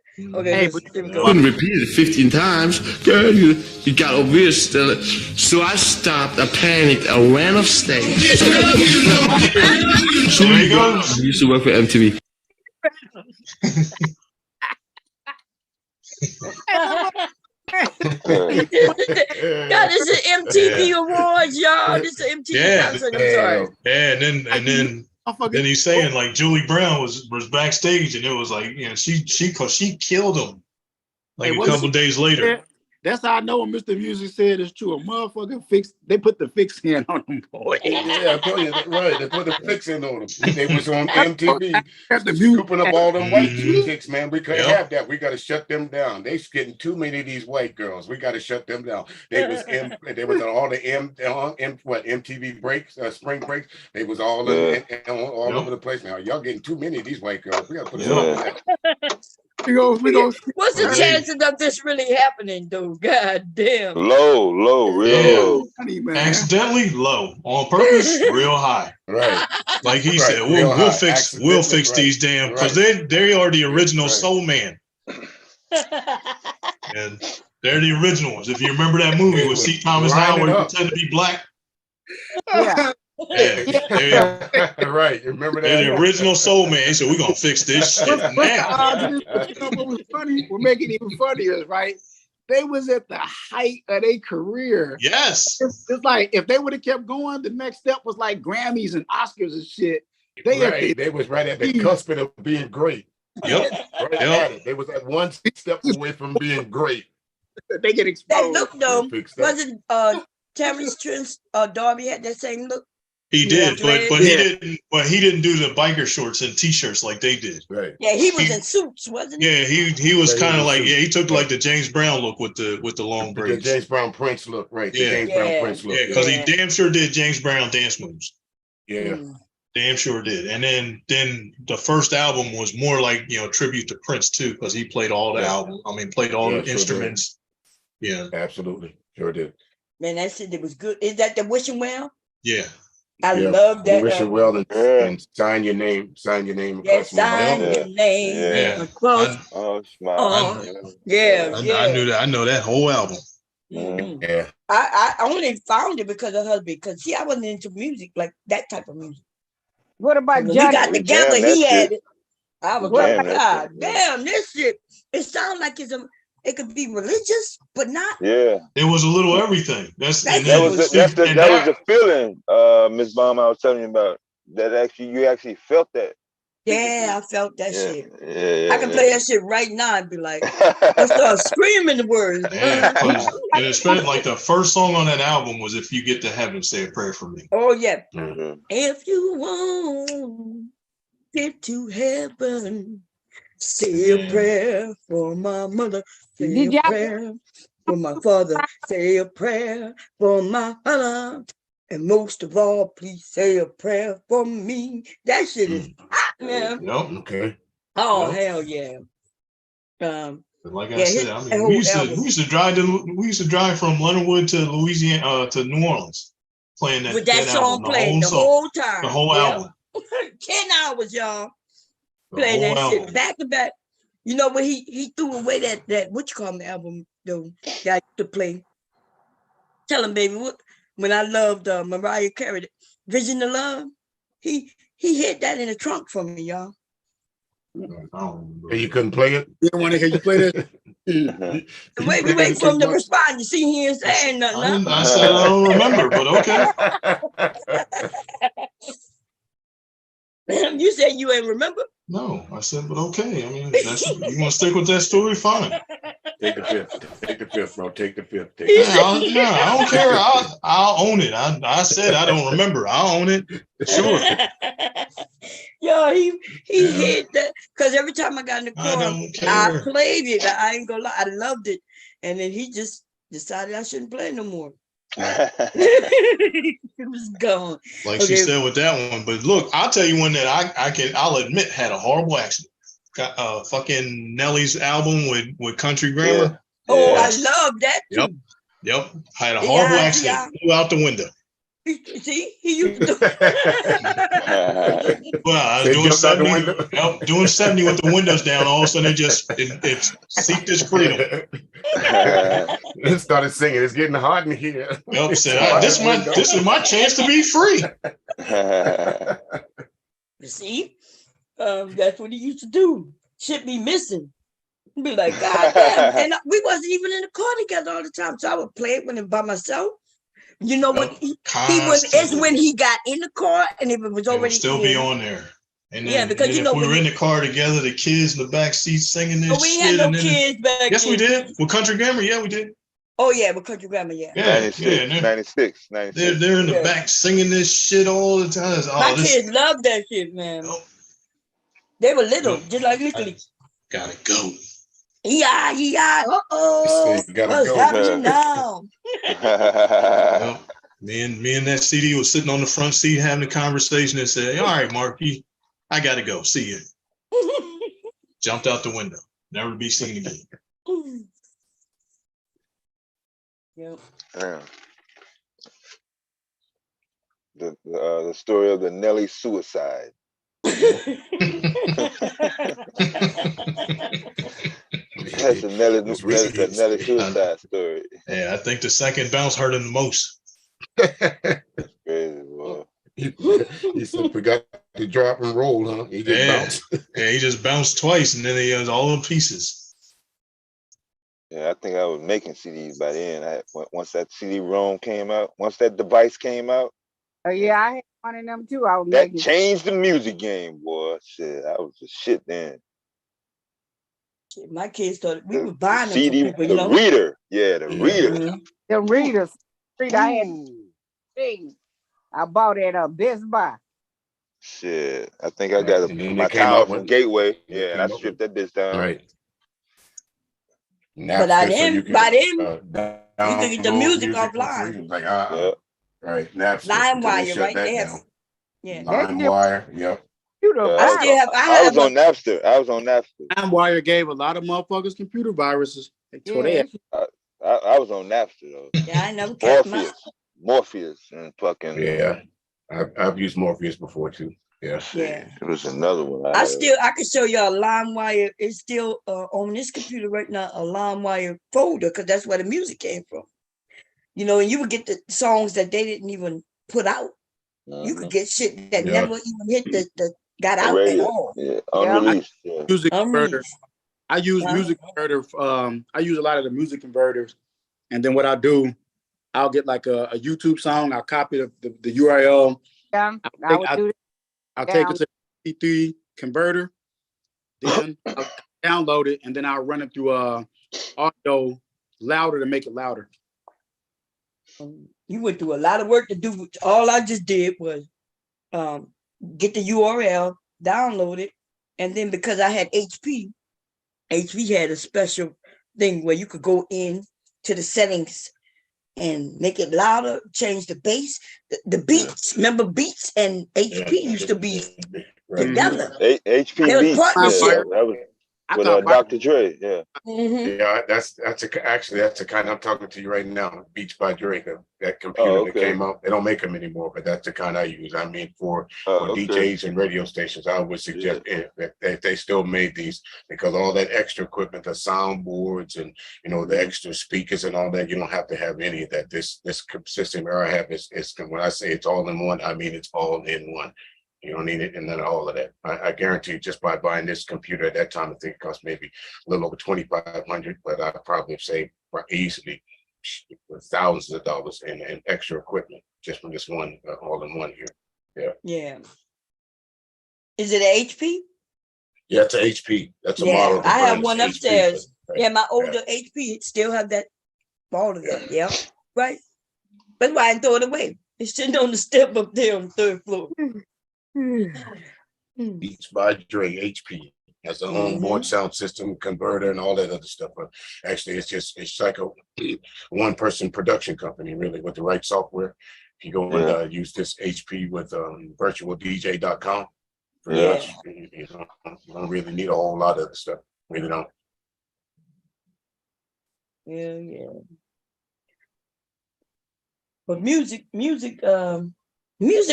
Hey, here we go. Couldn't repeat it 15 times. Girl, you got obvious. So I stopped, I panicked, I ran off stage. So There you go. I used to work for MTV. God, this is MTV Awards, y'all. This is MTV concert. I'm sorry. Yeah, and then he's saying like Julie Brown was backstage, and it was like, you know, she killed him like a couple days later. That's how I know when Mr. Music said it's true. A motherfucker they put the fix in on them, boy. Yeah, I told you, right. They put the fix in on them. They was on MTV scooping up all them white chicks, man. We couldn't have that. We got to shut them down. They getting too many of these white girls. We got to shut them down. They was on all the MTV breaks, spring breaks. They was all all over the place now. Y'all getting too many of these white girls. We got to put them on. We go. What's the chances of this really happening, though? God damn. Low, real low. Accidentally low, on purpose, real high. Right. Like he said, we'll fix these damn, because they are the original Soul Man. And they're the original ones. If you remember that movie with C. Thomas Howard where he pretended to be black. Yeah. Right. Remember that? They're the original Soul Man. So we're gonna fix this shit now. What was funny? We're making it even funnier, right? They was at the height of their career. Yes. It's like if they would have kept going, the next step was like Grammys and Oscars and shit. They was right at the cusp of being great. Yep. They was at one step away from being great. They get exposed. That look though, wasn't Terrence Trent's Darby had that same look? He did, but he didn't do the biker shorts and t-shirts like they did. Right. Yeah, he was in suits, wasn't he? Yeah, he was kind of like, he took like the James Brown look with the long braids. The James Brown Prince look, right? Yeah. James Brown Prince look. Yeah, because he damn sure did James Brown dance moves. Yeah. Damn sure did. And then the first album was more like, you know, tribute to Prince too, because he played all the album. I mean, played all the instruments. Yeah. Absolutely. Sure did. Man, that shit, it was good. Is that the Wishing Well? Yeah. I love that. Wish you well and sign your name. Sign your name. Yeah, sign your name. Yeah. I knew that. I know that whole album. Mm-hmm. Yeah. I only found it because of husband. Because see, I wasn't into music like that type of music. What about when Johnny? we got together, he had it. I was like, Damn, God damn, this shit. It sounds like it could be religious, but not. Yeah. It was a little everything. That was the feeling, Miss Baum, I was telling you about. That you actually felt that. Yeah, I felt that shit. Yeah, I can play that shit right now and be like, I start screaming the words. And especially like the first song on that album was "If You Get to Heaven, Say a Prayer for Me." Oh yeah. Mm-hmm. If you won't get to heaven, say a prayer for my mother. Say a prayer for my father. Say a prayer for my mother. And most of all, please say a prayer for me. That shit is hot, man. Yep. Okay. Oh, Yep. hell yeah. Like I Yeah, said, I that mean, whole album. we used to drive from Leonardwood to Louisiana to New Orleans, playing With that that song album, playing the song, whole time. the whole Yeah. album, 10 hours, y'all. the Playing whole that shit album. back to back. You know when he threw away that what you call the album though that I used to play. Tell him, baby, when I loved Mariah Carey, Vision of Love, he hid that in the trunk for me, y'all. And you couldn't play it? You don't want to hear you play that? We wait for him to respond. You see, he ain't saying nothing. I said I don't remember, but okay. You said you ain't remember? No, I said, but okay. I mean, you want to stick with that story? Fine. Take the fifth. Take the fifth, bro. Take the fifth. Take Yeah, I don't care. I'll own it. I said I don't remember. I'll own it. Sure. Yo, he hit that because every time I got in the car, I played it. I ain't gonna lie, I loved it, and then he just decided I shouldn't play no more. It was gone. Like she said with that one, but look, I'll tell you one that I'll admit had a horrible accident. Fucking Nelly's album with Country Grammar. Yeah. Oh, I love that too. Yep. Had a horrible accident. Flew out the window. See, he used to do well, I was doing 70, doing 70 with the windows down. All of a sudden, it seeped its freedom. It started singing. It's getting hot in here. Yep. Said, this is my chance to be free. You see, that's what he used to do. Shit be missing. Be like, God damn. And we wasn't even in the car together all the time, so I would play it when I'm by myself. You know what? It's when he got in the car and if it was already still be on there. And then, because if we were in the car together, the kids in the back seat singing this we shit. Had no kids back yes, we did. With Country Grammar, yeah, we did. Oh yeah, with Country Grammar, yeah. 96. They're in the back singing this shit all the time. My kids love that shit, man. They were little, just like Nicholas. Gotta go. Yeah. What's happening now? Me and that CD was sitting on the front seat having a conversation and said, all right, Marky, I gotta go. See you. Jumped out the window. Never to be seen again. Yep. The story of the Nelly suicide. That's a Nelly suicide story. Yeah, I think the second bounce hurt him the most. Crazy, boy. He said, forgot to drop and roll, huh? He just bounced. Yeah, he just bounced twice and then he was all in pieces. Yeah, I think I was making CDs by then. Once that CD-ROM came out, once that device came out. Yeah, I had one of them too. That changed the music game, boy. Shit, I was just shit then. My kids started. We were buying them CD, for people, the reader. Yeah, the reader. The readers. I bought it at Best Buy. Shit, I think I got my tower from Gateway. Yeah, and I stripped that bitch down. Right. But by then, you could get the music offline. Like, right. Napster. LimeWire, right there. Yeah. LimeWire. Yep. I was on Napster. LimeWire gave a lot of motherfuckers computer viruses. I was on Napster though. Yeah, I never kept Morpheus and fucking. Yeah, I've used Morpheus before too. Yeah. It was another one. I can show y'all LimeWire. It's still on this computer right now, a LimeWire folder, because that's where the music came from. You know, and you would get the songs that they didn't even put out. You could get shit that never even hit the got out at all. Yeah, unreleased. Music converter. I use music converter. I use a lot of the music converters, and then what I do, I'll get like a YouTube song. I'll copy the URL. Yeah, I'll take it to the MP3 converter. Then I'll download it, and then I'll run it through audio louder to make it louder. You went through a lot of work to do. All I just did was get the URL, download it, and then because I had HP had a special thing where you could go in to the settings and make it louder, change the bass, the beats. Remember beats and HP used to be together. HP They was Beats, partnership. that was I with thought Dr. Dre, Yeah, that's actually that's the kind I'm talking to you right now. Beats by Dre, that computer Oh, that okay. came out. They don't make them anymore, but that's the kind I use. I mean, for Okay. DJs and radio stations, I would suggest if they still made these, because all that extra equipment, the soundboards and the extra speakers and all that, you don't have to have any of that. This system I have is when I say it's all in one, I mean it's all in one. You don't need it, and then all of that. I guarantee you, just by buying this computer at that time, I think it cost maybe a little over $2,500, but I probably saved easily thousands of dollars in extra equipment just from this one, all in one here. Yeah. Is it an HP? Yeah, it's a HP. That's a Yeah, model. I have one upstairs. Right. Yeah, my older HP still have that, all of that. Yeah, right. That's why I throw it away. It's sitting on the step up there on the 3rd floor. Beats by Dre, HP. Has an onboard sound system, converter, and all that other stuff. But actually, it's like a one-person production company, really, with the right software. If you go and use this HP with virtualdj.com, pretty much, you don't really need a whole lot of other stuff. Really don't. Yeah. But music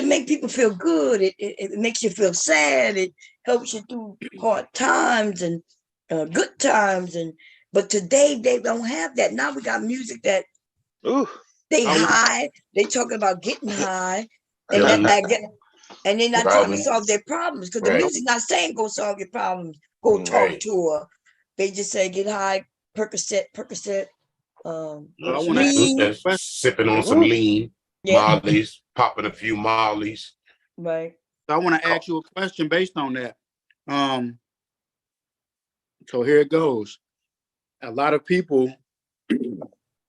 make people feel good. It makes you feel sad. It helps you through hard times and good times. But today they don't have that. Now we got music that they high. They talking about getting high, and and they're not trying to solve their problems, because the music not saying go solve your problems. Go talk to her. They just say get high, Percocet. Lean. Sipping on some lean. Molly's, popping a few Molly's. Right. So I want to ask you a question based on that. So here it goes. A lot of people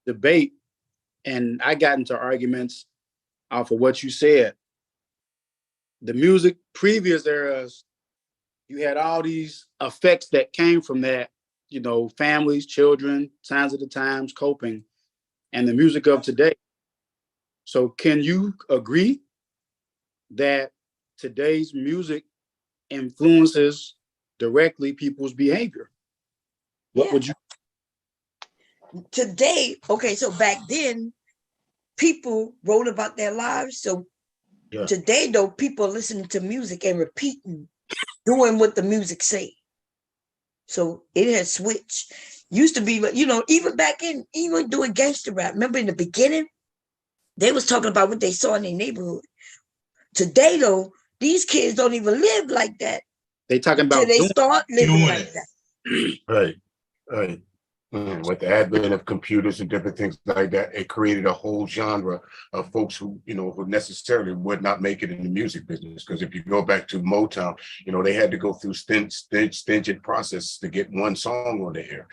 debate, and I got into arguments off of what you said. The music, previous eras, you had all these effects that came from that, families, children, signs of the times, coping, and the music of today. So can you agree that today's music influences directly people's behavior? What would you? Today, okay, so back then, people wrote about their lives. So today, though, people are listening to music and repeating, doing what the music say. So it has switched. Used to be, even back in, even doing gangster rap. Remember in the beginning, they was talking about what they saw in their neighborhood. Today, though, these kids don't even live like that. They talking about they start living like that. Right. With the advent of computers and different things like that, it created a whole genre of folks who necessarily would not make it in the music business. Because if you go back to Motown, they had to go through stringent process to get one song on the air.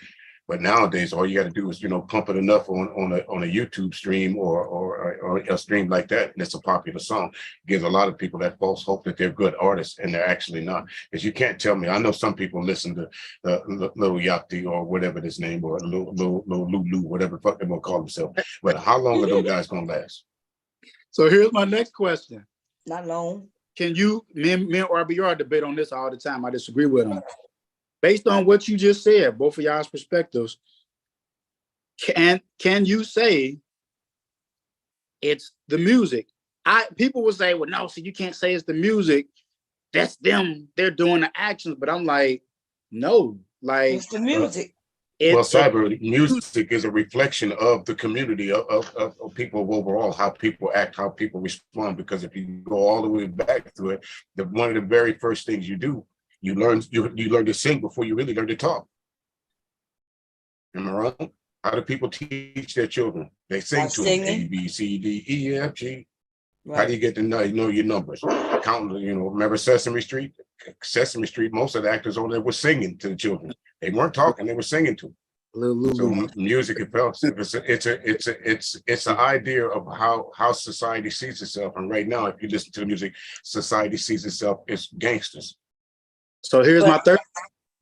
But nowadays, all you got to do is, pump it enough on a YouTube stream or a stream like that, and it's a popular song. It gives a lot of people that false hope that they're good artists, and they're actually not. Because you can't tell me. I know some people listen to Lil Yachty or whatever his name, or Lil Lulu, whatever the fuck they're gonna call themselves. But how long are those guys gonna last? So here's my next question. Not long. Can you, me and RBR debate on this all the time. I disagree with them. Based on what you just said, both of y'all's perspectives, can you say it's the music? People will say, well, no, so you can't say it's the music. That's them. They're doing the actions. But I'm like, no, like it's the music. Cyber music is a reflection of the community of people overall, how people act, how people respond. Because if you go all the way back to it, one of the very first things you do, you learn to sing before you really learn to talk. Am I wrong? How do people teach their children? They sing to them, A, B, C, D, E, F, G. Right. How do you get to know your numbers? Counting, remember Sesame Street? Sesame Street, most of the actors on there were singing to the children. They weren't talking, they were singing to them. So music, it's an idea of how society sees itself. And right now, if you listen to the music, society sees itself as gangsters. So here's my third.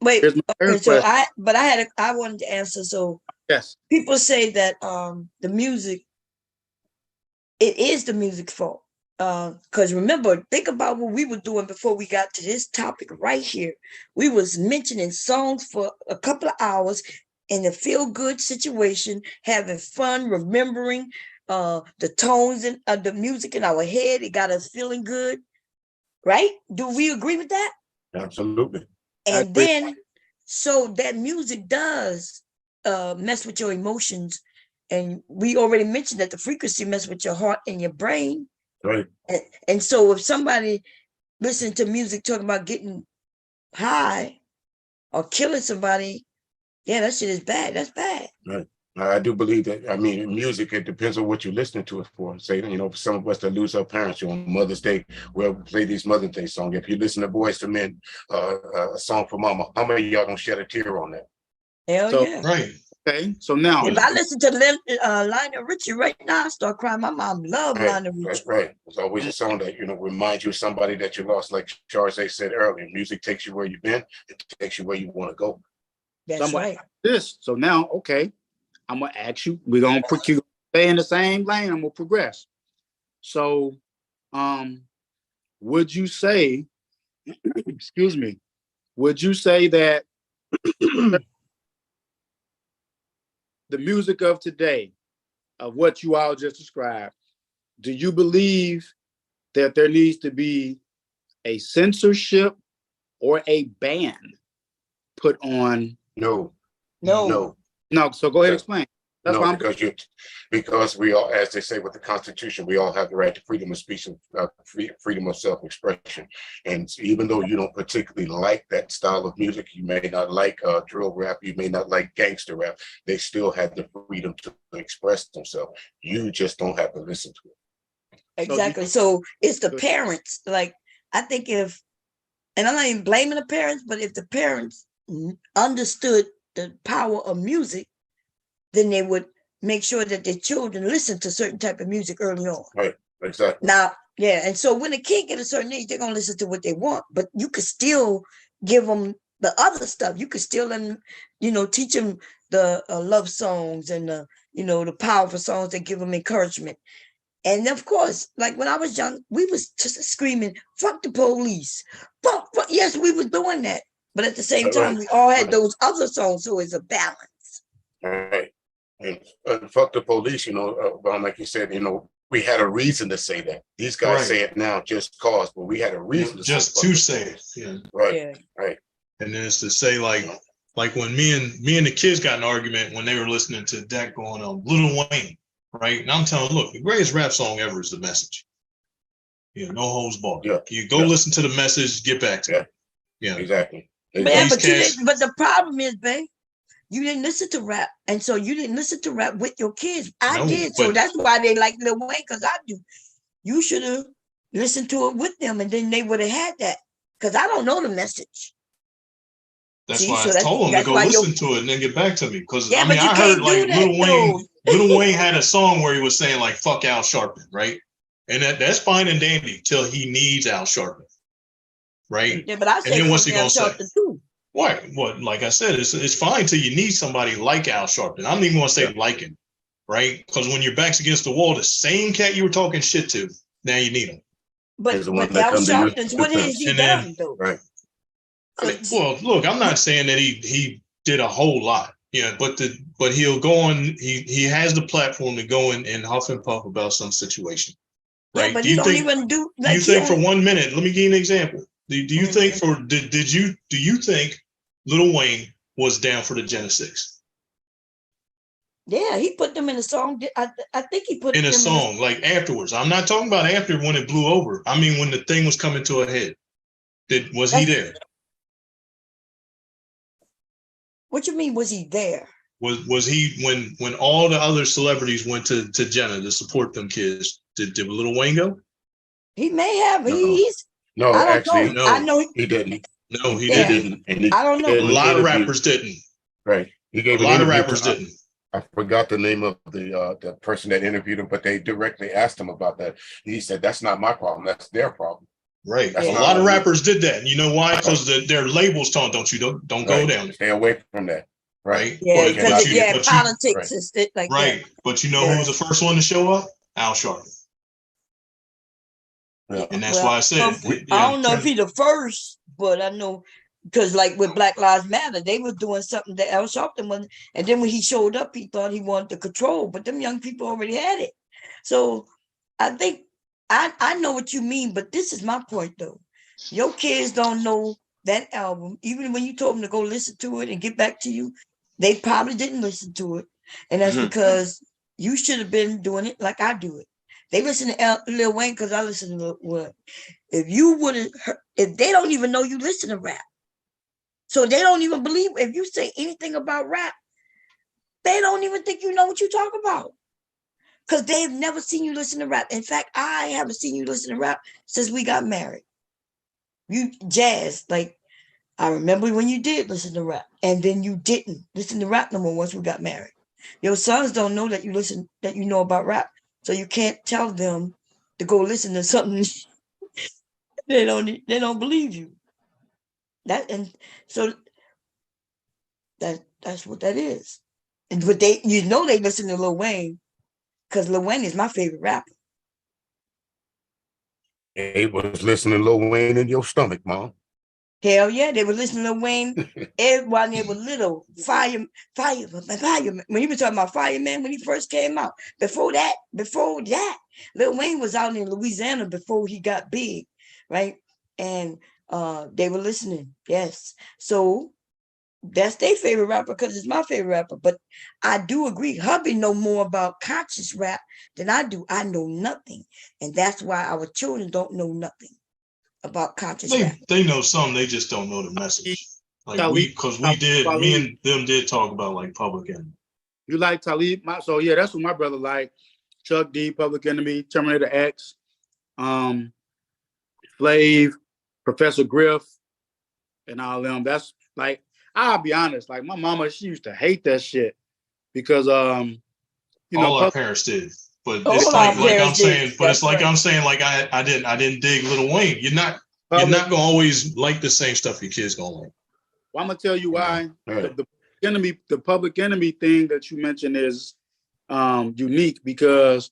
Wait, here's my third I wanted to answer. So yes, people say that the music it is the music's fault. Because remember, think about what we were doing before we got to this topic right here. We was mentioning songs for a couple of hours in a feel-good situation, having fun, remembering the tones and the music in our head. It got us feeling good, right? Do we agree with that? Absolutely. And then, so that music does mess with your emotions. And we already mentioned that the frequency mess with your heart and your brain. Right. And so if somebody listen to music talking about getting high or killing somebody, yeah, that shit is bad. That's bad. Right. I do believe that. I mean, music, it depends on what you're listening to it for. Say, for some of us that lose our parents on Mother's Day, we'll play these Mother's Day songs. If you listen to Boys to Men, a song for Mama, how many of y'all don't shed a tear on that? Hell yeah. Right. Okay. So now, if I listen to Lionel Richie right now, I start crying. My mom loved Lionel Richie. That's right. It's always a song that, reminds you of somebody that you lost. Like Charles said earlier, music takes you where you've been. It takes you where you want to go. That's right. So now, okay, I'm going to ask you, we're going to put you, stay in the same lane. I'm going to progress. So, would you say, excuse me, would you say that the music of today, of what you all just described, do you believe that there needs to be a censorship or a ban put on? No. So go ahead and explain. That's why because we all, as they say with the Constitution, we all have the right to freedom of speech and freedom of self-expression. And even though you don't particularly like that style of music, you may not like drill rap, you may not like gangster rap, they still have the freedom to express themselves. You just don't have to listen to it. Exactly. So it's the parents. Like, I think and I'm not even blaming the parents, but if the parents understood the power of music, then they would make sure that their children listen to certain type of music early on. Right, exactly. Now, yeah, and so when a kid get a certain age, they're gonna listen to what they want, but you could still give them the other stuff. You could still, teach them the love songs and the powerful songs that give them encouragement. And of course, like when I was young, we was just screaming, "Fuck the police!" Fuck. Yes, we was doing that, but at the same time, we all had those other songs, so it's a balance. Right. And fuck the police, like you said, we had a reason to say that. These guys say it now just cause, but we had a reason to say it. Yeah. Right. Yeah. Right. And then it's to say like when me and the kids got an argument when they were listening to that going on Lil Wayne, right? And I'm telling them, look, the greatest rap song ever is The Message. Yeah, no holds barred. Yeah. You go listen to The Message, get back to it. Yeah, exactly. But the problem is, babe, you didn't listen to rap, and so you didn't listen to rap with your kids. I did, so that's why they like Lil Wayne, because I do. You should have listened to it with them, and then they would have had that. Because I don't know the message. That's why I told them to go listen to it and then get back to me. Because I heard like Lil Wayne had a song where he was saying like "fuck Al Sharpton," right? And that's fine and dandy till he needs Al Sharpton, right? Yeah, but I said, and then what's he gonna say? Too. What? Like I said, it's fine till you need somebody like Al Sharpton. I'm not even gonna say like him, right? Because when your back's against the wall, the same cat you were talking shit to, now you need him. But Al Sharpton's, what has he done though? Right. I mean, well, look, I'm not saying that he did a whole lot, but he'll go on. He has the platform to go in and huff and puff about some situation, right? Yeah, but you don't even do. Do you think for 1 minute? Let me give you an example. Do you think do you think Lil Wayne was down for the Gen 6? Yeah, he put them in a song. I think he put in a song like afterwards. I'm not talking about after when it blew over. I mean when the thing was coming to a head. Was he there? What you mean? Was he there? Was he when all the other celebrities went to Jenna to support them kids? Did Lil Wayne go? He may have. No, actually, no. I know he didn't. No, he didn't. I don't know. A lot of rappers didn't. Right. He gave a lot of rappers didn't. I forgot the name of the person that interviewed him, but they directly asked him about that. He said, "That's not my problem. That's their problem." Right. A lot of rappers did that. And you know why? Because their labels told don't go down. Stay away from that. Right. Yeah, because politics is like right. But you know who was the first one to show up? Al Sharpton. Yeah, And that's why I said, I don't know if he the first, but I know because like with Black Lives Matter, they was doing something that Al Sharpton was, and then when he showed up, he thought he wanted to control, but them young people already had it. So I think I know what you mean, but this is my point though. Your kids don't know that album, even when you told them to go listen to it and get back to you, they probably didn't listen to it, and that's because you should have been doing it like I do it. They listen to Lil Wayne because I listen to Lil Wayne. If you wouldn't, if they don't even know you listen to rap, so they don't even believe if you say anything about rap, they don't even think you know what you talk about because they've never seen you listen to rap. In fact, I haven't seen you listen to rap since we got married. You jazz, like I remember when you did listen to rap, and then you didn't listen to rap no more once we got married. Your sons don't know that you know about rap, so you can't tell them to go listen to something. They don't believe you. That and so that's what that is. And but they they listen to Lil Wayne because Lil Wayne is my favorite rapper. It was listening to Lil Wayne in your stomach, Mom. Hell yeah, they were listening to Lil Wayne while they were little. Fire. When he was talking about Fireman when he first came out. Before that, Lil Wayne was out in Louisiana before he got big, right? And they were listening. Yes. So that's their favorite rapper because it's my favorite rapper. But I do agree. Hubby know more about conscious rap than I do. I know nothing. And that's why our children don't know nothing about conscious rap. They know some, they just don't know the message. Like because me and them did talk about like Public Enemy. You like Talib? So yeah, that's what my brother like. Chuck D, Public Enemy, Terminator X, Flav, Professor Griff, and all them. That's like, I'll be honest, like my mama, she used to hate that shit because all our parents did. But it's like I'm saying, but it's like I'm saying, like I didn't dig Lil Wayne. You're not gonna always like the same stuff your kids gonna like. Well, I'm gonna tell you why. The Public Enemy thing that you mentioned is unique because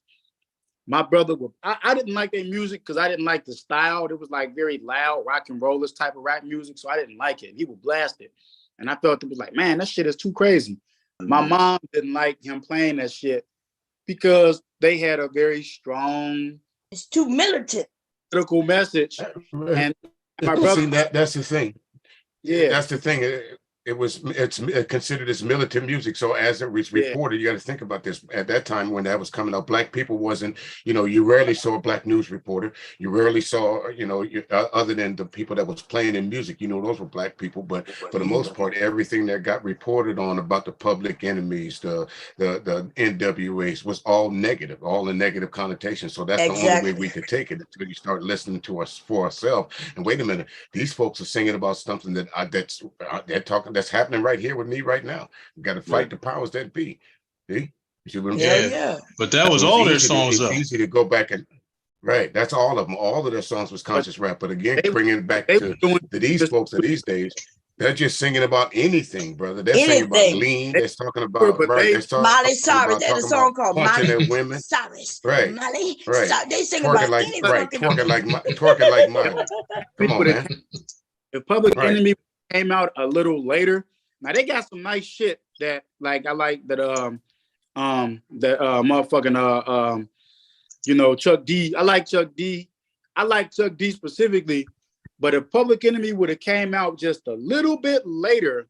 my brother I didn't like their music because I didn't like the style. It was like very loud rock and rollers type of rap music, so I didn't like it. He would blast it, and I thought it was like, man, that shit is too crazy. My mom didn't like him playing that shit because they had a very strong, it's too militant, political message. And my brother, see, that's the thing. Yeah, that's the thing. It's considered as militant music. So as it was reported, you got to think about this. At that time when that was coming out, black people wasn't, you rarely saw a black news reporter. You rarely saw, other than the people that was playing in music, those were black people. But for the most part, everything that got reported on about the Public Enemies, the NWAs was all negative, all in negative connotation. So that's the only way we could take it until you start listening to us for ourselves. And wait a minute, these folks are singing about something they're talking. That's happening right here with me right now. We got to fight the powers that be. See? You see what I'm saying? Yeah. But that was all their songs, though. It's easy to go back and that's all of them. All of their songs was conscious rap. But again, bringing it back to these folks of these days, they're just singing about anything, brother. They're singing about lean. They're talking about Miley Cyrus. They had a song called Miley women. Cyrus. Right. Miley. Right. They sing about anything. Twerking like Miley. Come on, man. The Public Enemy came out a little later. Now they got some nice shit that like I like that motherfucking Chuck D. I like Chuck D. I like Chuck D specifically, but if Public Enemy would have came out just a little bit later,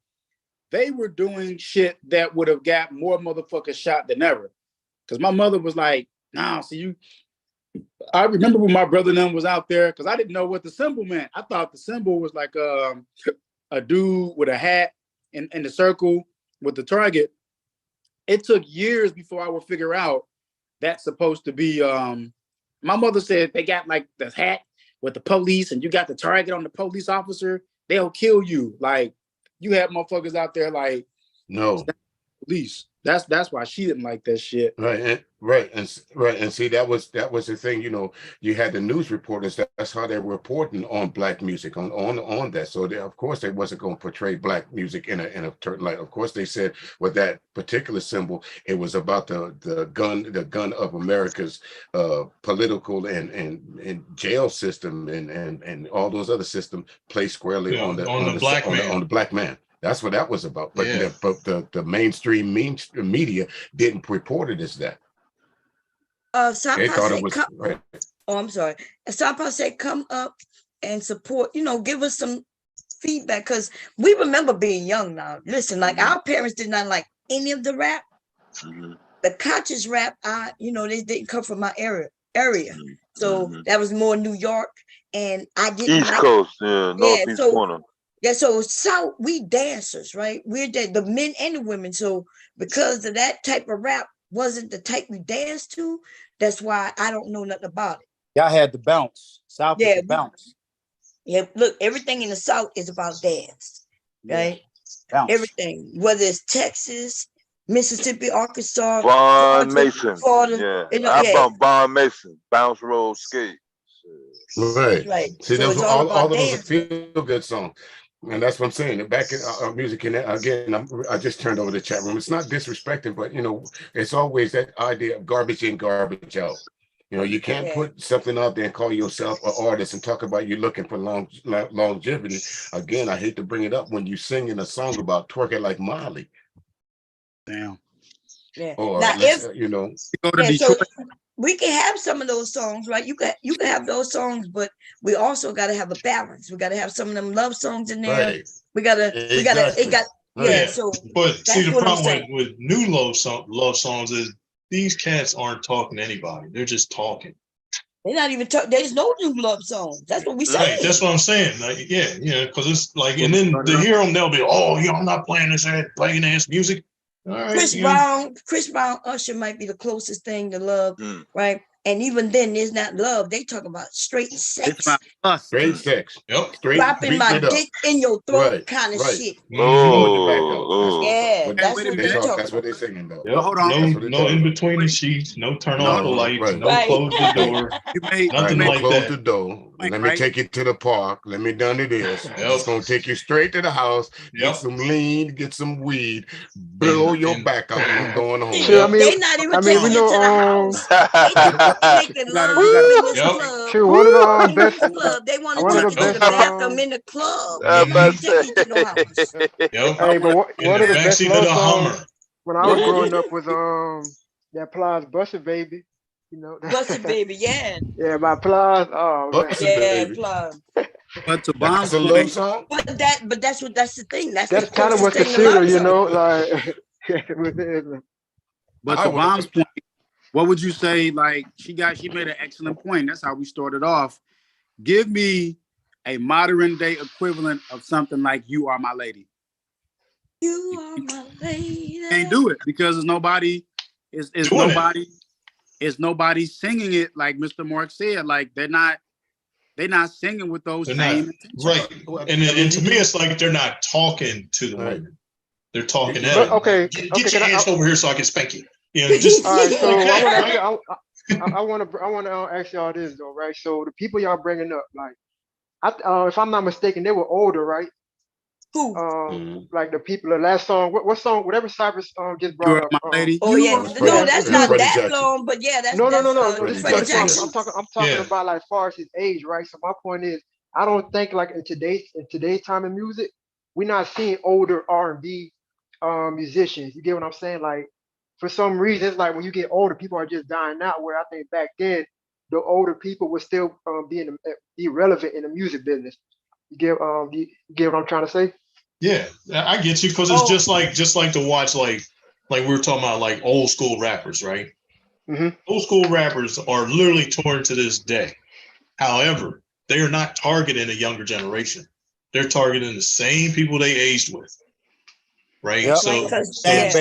they were doing shit that would have got more motherfuckers shot than ever. Cause my mother was like, nah, see you. I remember when my brother and them was out there because I didn't know what the symbol meant. I thought the symbol was like a dude with a hat in the circle with the target. It took years before I would figure out that's supposed to be. My mother said they got like the hat with the police and you got the target on the police officer, they'll kill you. Like you have motherfuckers out there like no police. That's why she didn't like that shit. And see, that was the thing. You had the news reporters. That's how they were reporting on black music on that. So of course they wasn't going to portray black music in a certain light. Of course they said with that particular symbol, it was about the gun of America's political and jail system and all those other systems placed squarely on the black man. That's what that was about. But the mainstream media didn't report it as that. They thought it was right. Oh, I'm sorry. Sapa said, come up and support, give us some feedback, because we remember being young now. Listen, like our parents did not like any of the rap. The conscious rap, they didn't come from my area. So that was more New York. And I didn't East Coast, Northeast corner. Yeah, so South, we dancers, right? We're the men and the women. So because of that type of rap wasn't the type we danced to, that's why I don't know nothing about it. Y'all had the bounce. South was the bounce. Yeah, look, everything in the South is about dance, right? Bounce. Everything, whether it's Texas, Mississippi, Arkansas, Von Mason. Florida. I bumped Von Mason, bounce, roll, skate. Right. See, so those all of those are feel-good songs. And that's what I'm saying. Back in music, and again, I just turned over the chat room. It's not disrespecting, but it's always that idea of garbage in, garbage out. You can't put something out there and call yourself an artist and talk about you looking for longevity. Again, I hate to bring it up when you singing a song about twerking like Molly. Damn. Yeah. Or now, you go to Detroit. So we can have some of those songs, right? You can have those songs, but we also got to have a balance. We got to have some of them love songs in there. Right. So but see, the problem with new love songs is these cats aren't talking to anybody. They're just talking. They're not even talking. There's no new love songs. That's what we say. Right. That's what I'm saying. Like, because it's like, and then to hear them, they'll be, I'm not playing this playing ass music. All right, Chris Brown, Usher might be the closest thing to love, right? And even then, there's not love. They talk about straight sex. Straight sex. Yep. Dropping my dick in your throat kind of shit. Yeah, that's what they talk. That's what they're singing about. Yep. Hold on. No in between the sheets. No turn off the lights. No close the door. Nothing like close that. the door. Let me take you to the park. Let me done it is. It's gonna take you straight to the house. Get some lean. Get some weed. Blow your back out and going home. Sure, they're not even taking you to the house. Making love in this club. Sure, one of the best. They want to take you to the bathroom in the club. Hey, but one of the best love songs when I was growing up was that Plies Busted Baby. Busted Baby, yeah. Yeah, my Plies. Oh, yeah, Plies. But to Bond's point, but that's the thing. That's kind of what's considered, like. But to Bond's point, what would you say? Like she made an excellent point. That's how we started off. Give me a modern day equivalent of something like "You Are My Lady." You are my lady. Can't do it because there's nobody. Is nobody singing it like Mr. Mark said. Like they're not singing with those same intentions. Right. And to me, it's like they're not talking to the women. They're talking at them. Okay. Get your ass over here so I can spank you. Just all right. So I want to ask y'all this though, right? So the people y'all bringing up, like, if I'm not mistaken, they were older, right? Who? Like the people. The last song, what song? Whatever Cypress just brought up. My lady. No, that's not that long. But yeah, that's no. Freddie Jackson. I'm talking about like far as his age, right? So my point is, I don't think like in today's time in music, we're not seeing older R&B musicians. You get what I'm saying? Like for some reason, it's like when you get older, people are just dying out. Where I think back then, the older people would still be relevant in the music business. You get what I'm trying to say? Yeah, I get you because it's just like to watch like we were talking about like old school rappers, right? Mm-hmm. Old school rappers are literally touring to this day. However, they are not targeting a younger generation. They're targeting the same people they aged with, right? Yep. So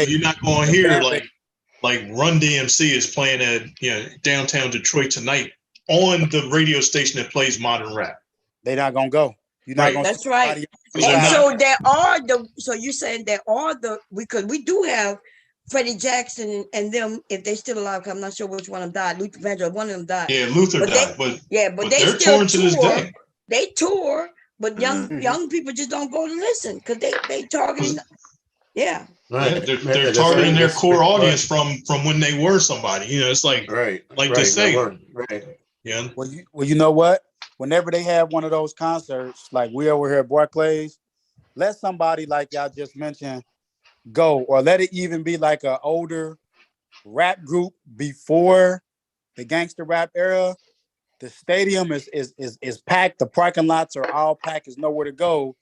you're not going to hear like Run DMC is playing at downtown Detroit tonight on the radio station that plays modern rap. They're not gonna go. You're not gonna. That's right. And so there are so you saying there are because we do have Freddie Jackson and them, if they still alive, 'cause I'm not sure which one of them died. Luther Vandross, one of them died. Yeah, Luther But died, but they they're still touring to this tour. day. They tour, but Mhm. young people just don't go to listen because they targeting. Yeah. Right. They're targeting their core audience from when they were somebody. You know, it's like right. they say. Right. Yeah. Well, you know what? Whenever they have one of those concerts, like we over here at Barclays, let somebody like y'all just mentioned go, or let it even be like an older rap group before the gangster rap era. The stadium is packed. The parking lots are all packed. There's nowhere to go.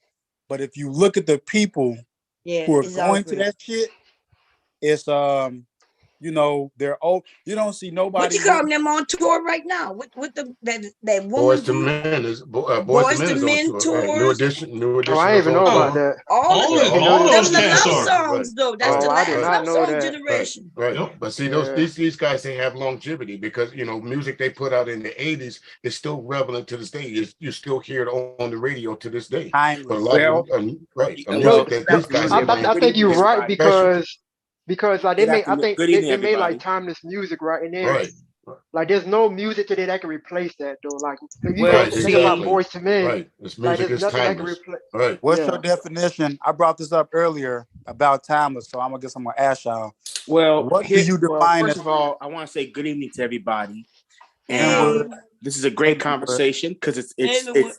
But if you look at the people who are going to that shit, it's they're old. You don't see nobody. What you call them on tour right now? With that woman? Boys to Men is Boys to Men is on tour. Right. New edition. Oh, I didn't even know about that. All those cats love are. songs though. That's the I did last not love know song that. generation. Right. Yep. But see, these guys, they have longevity because music they put out in the 80s is still relevant to this day. You still hear it on the radio to this day. Timeless. But a lot of music that these guys I think you're right because like I think they made like timeless music, right? And then like there's no music today that can replace that though. Like if you think about Boys to Men, this like music there's is nothing timeless. that can replace. Right. What's your definition? I brought this up earlier about timeless, so I'm gonna ask y'all. Well, what do you define? First of all, I want to say good evening to everybody, and this is a great conversation because it's.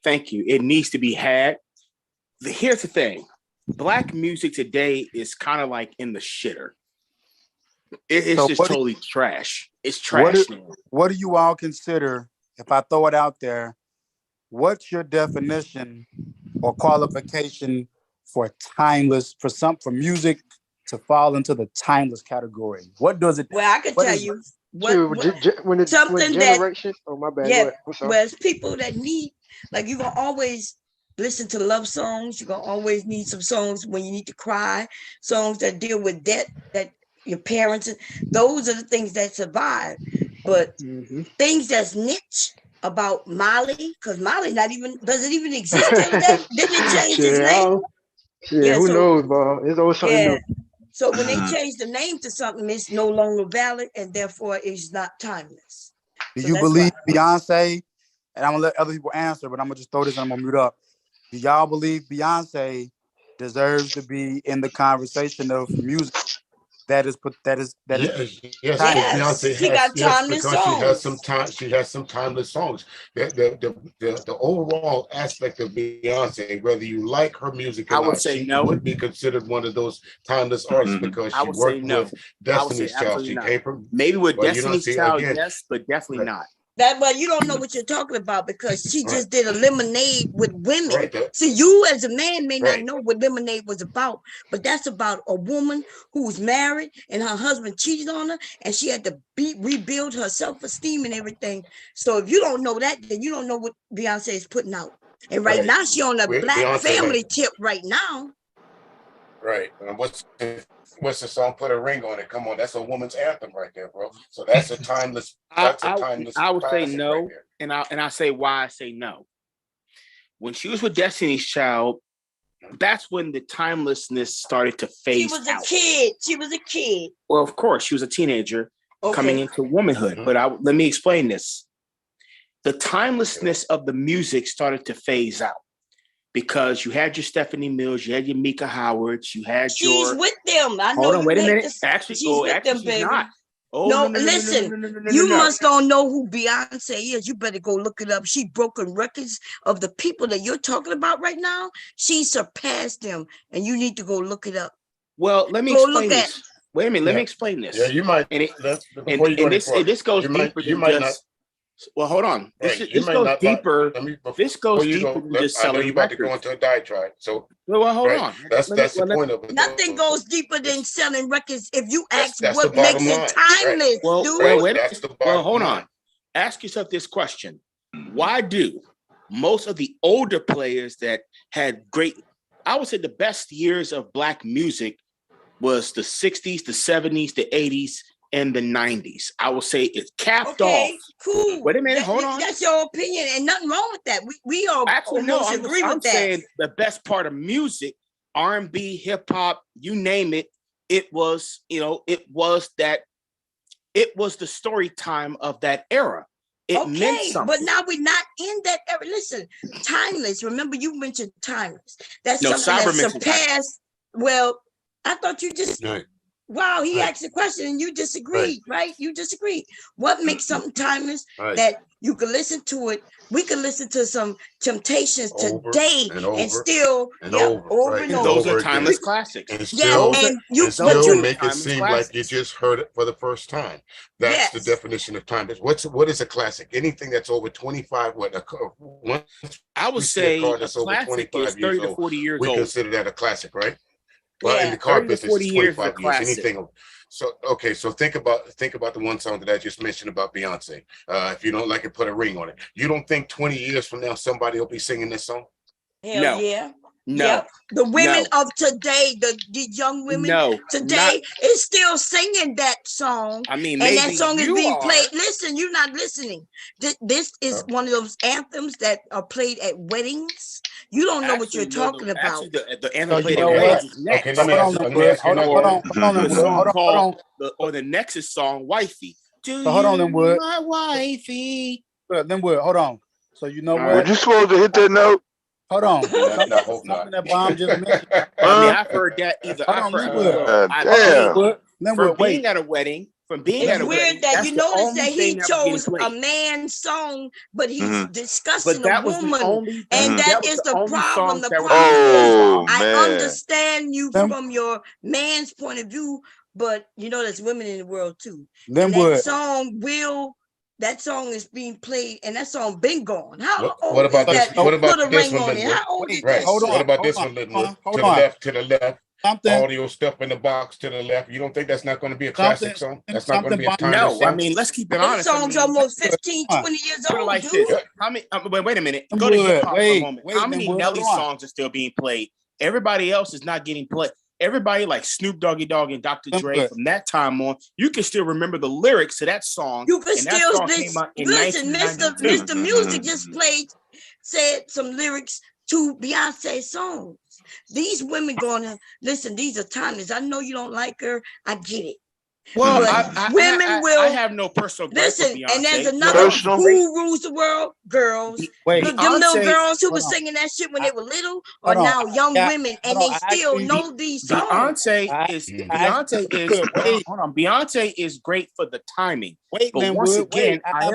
Thank you. It needs to be had. Here's the thing: Black music today is kind of like in the shitter. It's just totally trash. It's trash. What do you all consider? If I throw it out there, what's your definition or qualification for timeless, for music to fall into the timeless category? What does it? Well, I can tell you when generation. Oh my bad. Yeah, well, it's people that need, like, you're gonna always listen to love songs. You're gonna always need some songs when you need to cry, songs that deal with debt that your parents. Those are the things that survive. But things that's niche about Molly, because Molly doesn't even exist. Didn't it change his name? Who knows, bro? It's always something new. So when they change the name to something, it's no longer valid, and therefore it's not timeless. Do you believe Beyonce? And I'm gonna let other people answer, but I'm gonna just throw this and I'm gonna mute up. Do y'all believe Beyonce deserves to be in the conversation of music yes, Beyonce she got timeless songs. She has some timeless songs. The overall aspect of Beyonce, whether you like her music or not, she would be considered one of those timeless artists because she worked with Destiny's Child. She came from maybe with Destiny's Child, yes, but definitely not. Well, you don't know what you're talking about because she just did a lemonade with women. See, you as a man may not know what lemonade was about, but that's about a woman who was married and her husband cheated on her, and she had to rebuild her self-esteem and everything. So if you don't know that, then you don't know what Beyonce is putting out. And right now, she on a Black Beyonce family tip right now. Right. What's the song? Put a Ring on It. Come on, that's a woman's anthem right there, bro. So that's a timeless. I would say no, right, and I say why I say no. When she was with Destiny's Child, that's when the timelessness started to phase out. She was a kid. Well, of course, she was a teenager coming into womanhood. But let me explain this. The timelessness of the music started to phase out. Because you had your Stephanie Mills, you had your Mika Howards, you had She's with them. I know. Hold on, wait a minute. Actually, she's not. Oh, no, listen. You must don't know who Beyonce is. You better go look it up. She broken records of the people that you're talking about right now. She surpassed them, and you need to go look it up. Well, let me explain this. Wait a minute. Let me explain this. Yeah, you might. And this goes deeper than just. Well, hold on. This goes deeper. This goes deeper than just selling. I know you're about to go into a diatribe. So, well, hold on. That's the point of it. Nothing goes deeper than selling records. If you ask what makes it timeless, well, hold on. Ask yourself this question: why do most of the older players that had I would say the best years of Black music was the 60s, the 70s, the 80s. In the 90s, I will say it's capped off. Cool. Wait a minute, hold on. That's your opinion, and nothing wrong with that. We all almost agree with that. I'm saying the best part of music, R&B, hip hop, you name it, it was, it was the story time of that era. It meant something. But now we're not in that era. Listen, timeless. Remember, you mentioned timeless. That's No, something Cyber that mentioned surpassed. Well, I thought you just. Right. Wow, he Right. asked a question and you disagreed, right? You disagreed. What makes something timeless that you can listen to it? We can listen to some Temptations today and still, over and over. Those are timeless classics. And still, and you still make it timeless seem classics. like you just heard it for the first time. That's the definition of timeless. What is a classic? Anything that's over 25. I would say a classic is 30 to 40 years we old. consider that a classic, right? Well, in the car business, it's 25 years. Anything. So okay, so think about the one song that I just mentioned about Beyonce. If you don't like it, put a ring on it. You don't think 20 years from now somebody will be singing this song? Hell yeah. No. Yep. The women of today, the young women today is still singing that song. I mean, and that song is being played. Listen, you're not listening. This is one of those anthems that are played at weddings. You don't know what you're talking about. The anthem played at weddings is next. Okay, let me ask you or the Nexus song, Wifey. Hold on, Linwood. My wifey. Linwood, hold on. So you know what? Were you supposed to hit that note? Hold on. I hope not. That Bomb just mentioned. I mean, I've heard that either. From being at a wedding. It's weird that you notice that he chose a man's song, but he's discussing a woman, and that is the problem. The problem is, I understand you from your man's point of view, but you know there's women in the world too. That song is being played, and that song been gone. What about this? What about this one? How old is right. this? What about this one, Linwood? To the left. Audio stuff in the box to the left. You don't think that's not going to be a classic song? That's not going to be a timeless song? I mean, let's keep it honest. This song's almost 15, 20 years old, like dude. This. How many? Wait a minute. Go to hip hop for a moment. How many Nelly songs are still being played? Everybody else is not getting played. Everybody like Snoop Doggy Dogg and Dr. Dre from that time on, you can still remember the lyrics to that song. You can still listen. Mr. Music just said some lyrics to Beyonce's songs. These women going to listen. These are timeless. I know you don't like her. I get it. Well, women will. I have no personal. Listen, and there's another who rules the world. Girls, them little girls who were singing that shit when they were little are now young women, and they still know these songs. Beyonce is great for the timing. But once again, I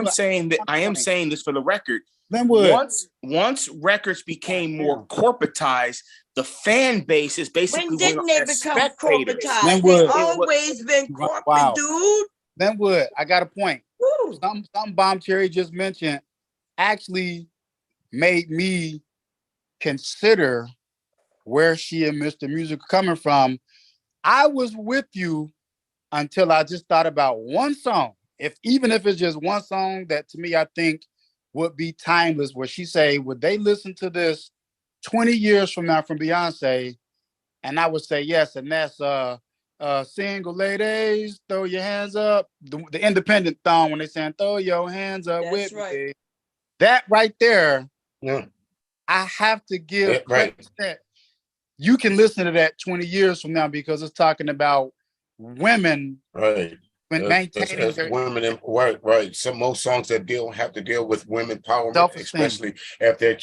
am saying this for the record. Once records became more corporatized, the fan base is basically when didn't they become corporatized? They've always been corporate, dude. Linwood, I got a point. Something Bomb Cherry just mentioned actually made me consider where she and Mr. Music are coming from. I was with you until I just thought about one song. Even if it's just one song that to me I think would be timeless, where she say, would they listen to this 20 years from now from Beyonce? And I would say yes, and that's single ladies, throw your hands up. The independent song when they saying throw your hands up with me. That right there, I have to give credit to that. You can listen to that 20 years from now because it's talking about women. Right. Maintaining women, right. Some most songs that have to deal with women empowerment, especially if they're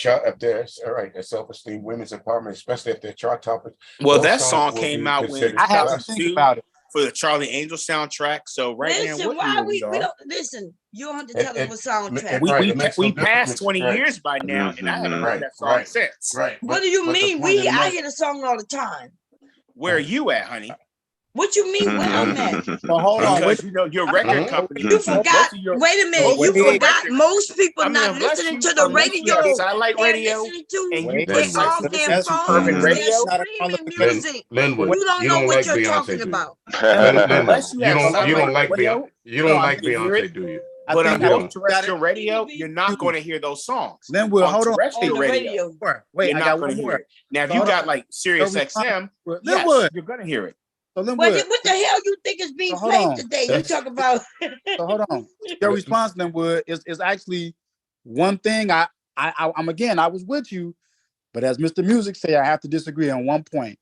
self-esteem, women's empowerment, especially if they're chart topics. Well, that song came out when I have to think about it for the Charlie Angel soundtrack. So now, why we don't listen? You don't have to tell them what soundtrack. We passed 20 years by now, and I haven't heard that song since. Right. What do you mean? I hear the song all the time. Where are you at, honey? What you mean where I'm at? So hold on. Because you know your record company. You forgot. Wait a minute. You forgot. Most people not listening to the radio. Satellite radio. And you put off their phones. They're streaming music. Linwood, you don't know what you're talking about. You don't like Beyonce. You don't like Beyonce, do you? But on terrestrial radio, you're not going to hear those songs. Then we'll hold on. Terrestrial radio. Wait, I got one more. Now, if you got like Sirius XM, yes, you're going to hear it. So what the hell you think is being played today? You talk about. So hold on. Your response, Linwood, is actually one thing. I was with you, but as Mr. Music say, I have to disagree on one point.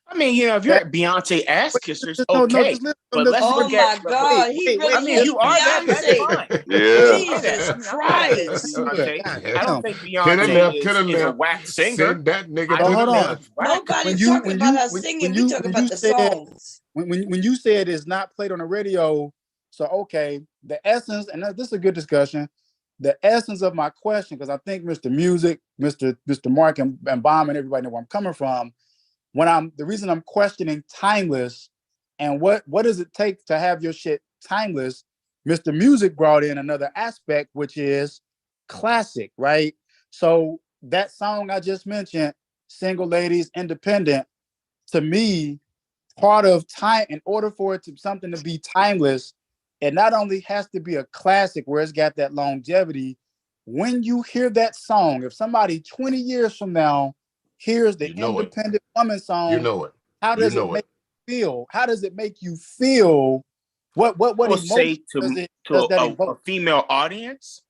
I mean, you know, if you're at Beyonce ass kissers, okay. Just listen, But let's Oh look at my God, he I really mean, is you are that. That's Beyonce. fine. Yeah. Jesus I'm not Christ. Beyonce. I don't think Ten and Beyonce left, 10 and is a left. whack singer. Send that nigga I to hold the don't think on. left. she's whack. Nobody's talking about her singing. We talking about the songs. When you said it's not played on the radio, so okay, the essence, and this is a good discussion. The essence of my question, because I think Mr. Music, Mr. Mark and Baum and everybody know where I'm coming from. The reason I'm questioning timeless and what does it take to have your shit timeless, Mr. Music brought in another aspect, which is classic, right? So that song I just mentioned, Single Ladies, Independent, to me, part of time, in order for it to something to be timeless, it not only has to be a classic where it's got that longevity. When you hear that song, if somebody 20 years from now hears the Independent Woman song, you know it. How does it make you feel? How does it make you feel? What emotion say does to that a evoke? female audience?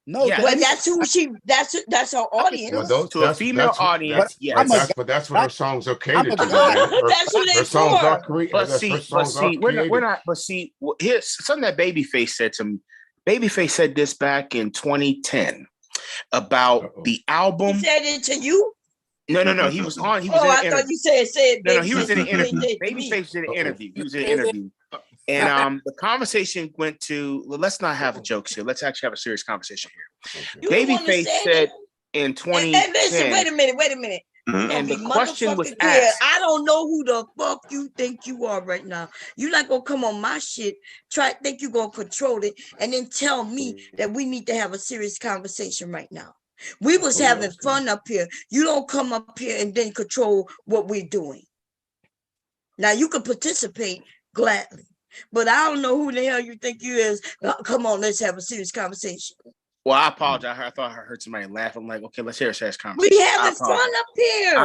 No, yes. Well, that's who she. That's her audience. Well, to a female audience, yes. But that's what her songs are catered to. That's who they Her songs for. are created. But see, we're not. But see, here's something that Babyface said to me. Babyface said this back in 2010 about the album. He said it to you. No. He was on. He was in I an thought interview. you said. No, he was in an Babyface interview. said to me. Babyface did an interview. He was in an interview. And the conversation went to, let's not have jokes here. Let's actually have a serious conversation here. Babyface said in 2010. Hey, listen, wait a minute. And the question was clear. asked. I don't know who the fuck you think you are right now. You're not gonna come on my shit, think you're gonna control it, and then tell me that we need to have a serious conversation right now. We was having fun up here. You don't come up here and then control what we're doing. Now you can participate gladly. But I don't know who the hell you think you is. Come on, let's have a serious conversation. Well, I apologize. I thought I heard somebody laugh. I'm like, okay, let's hear a serious conversation. We having fun up here.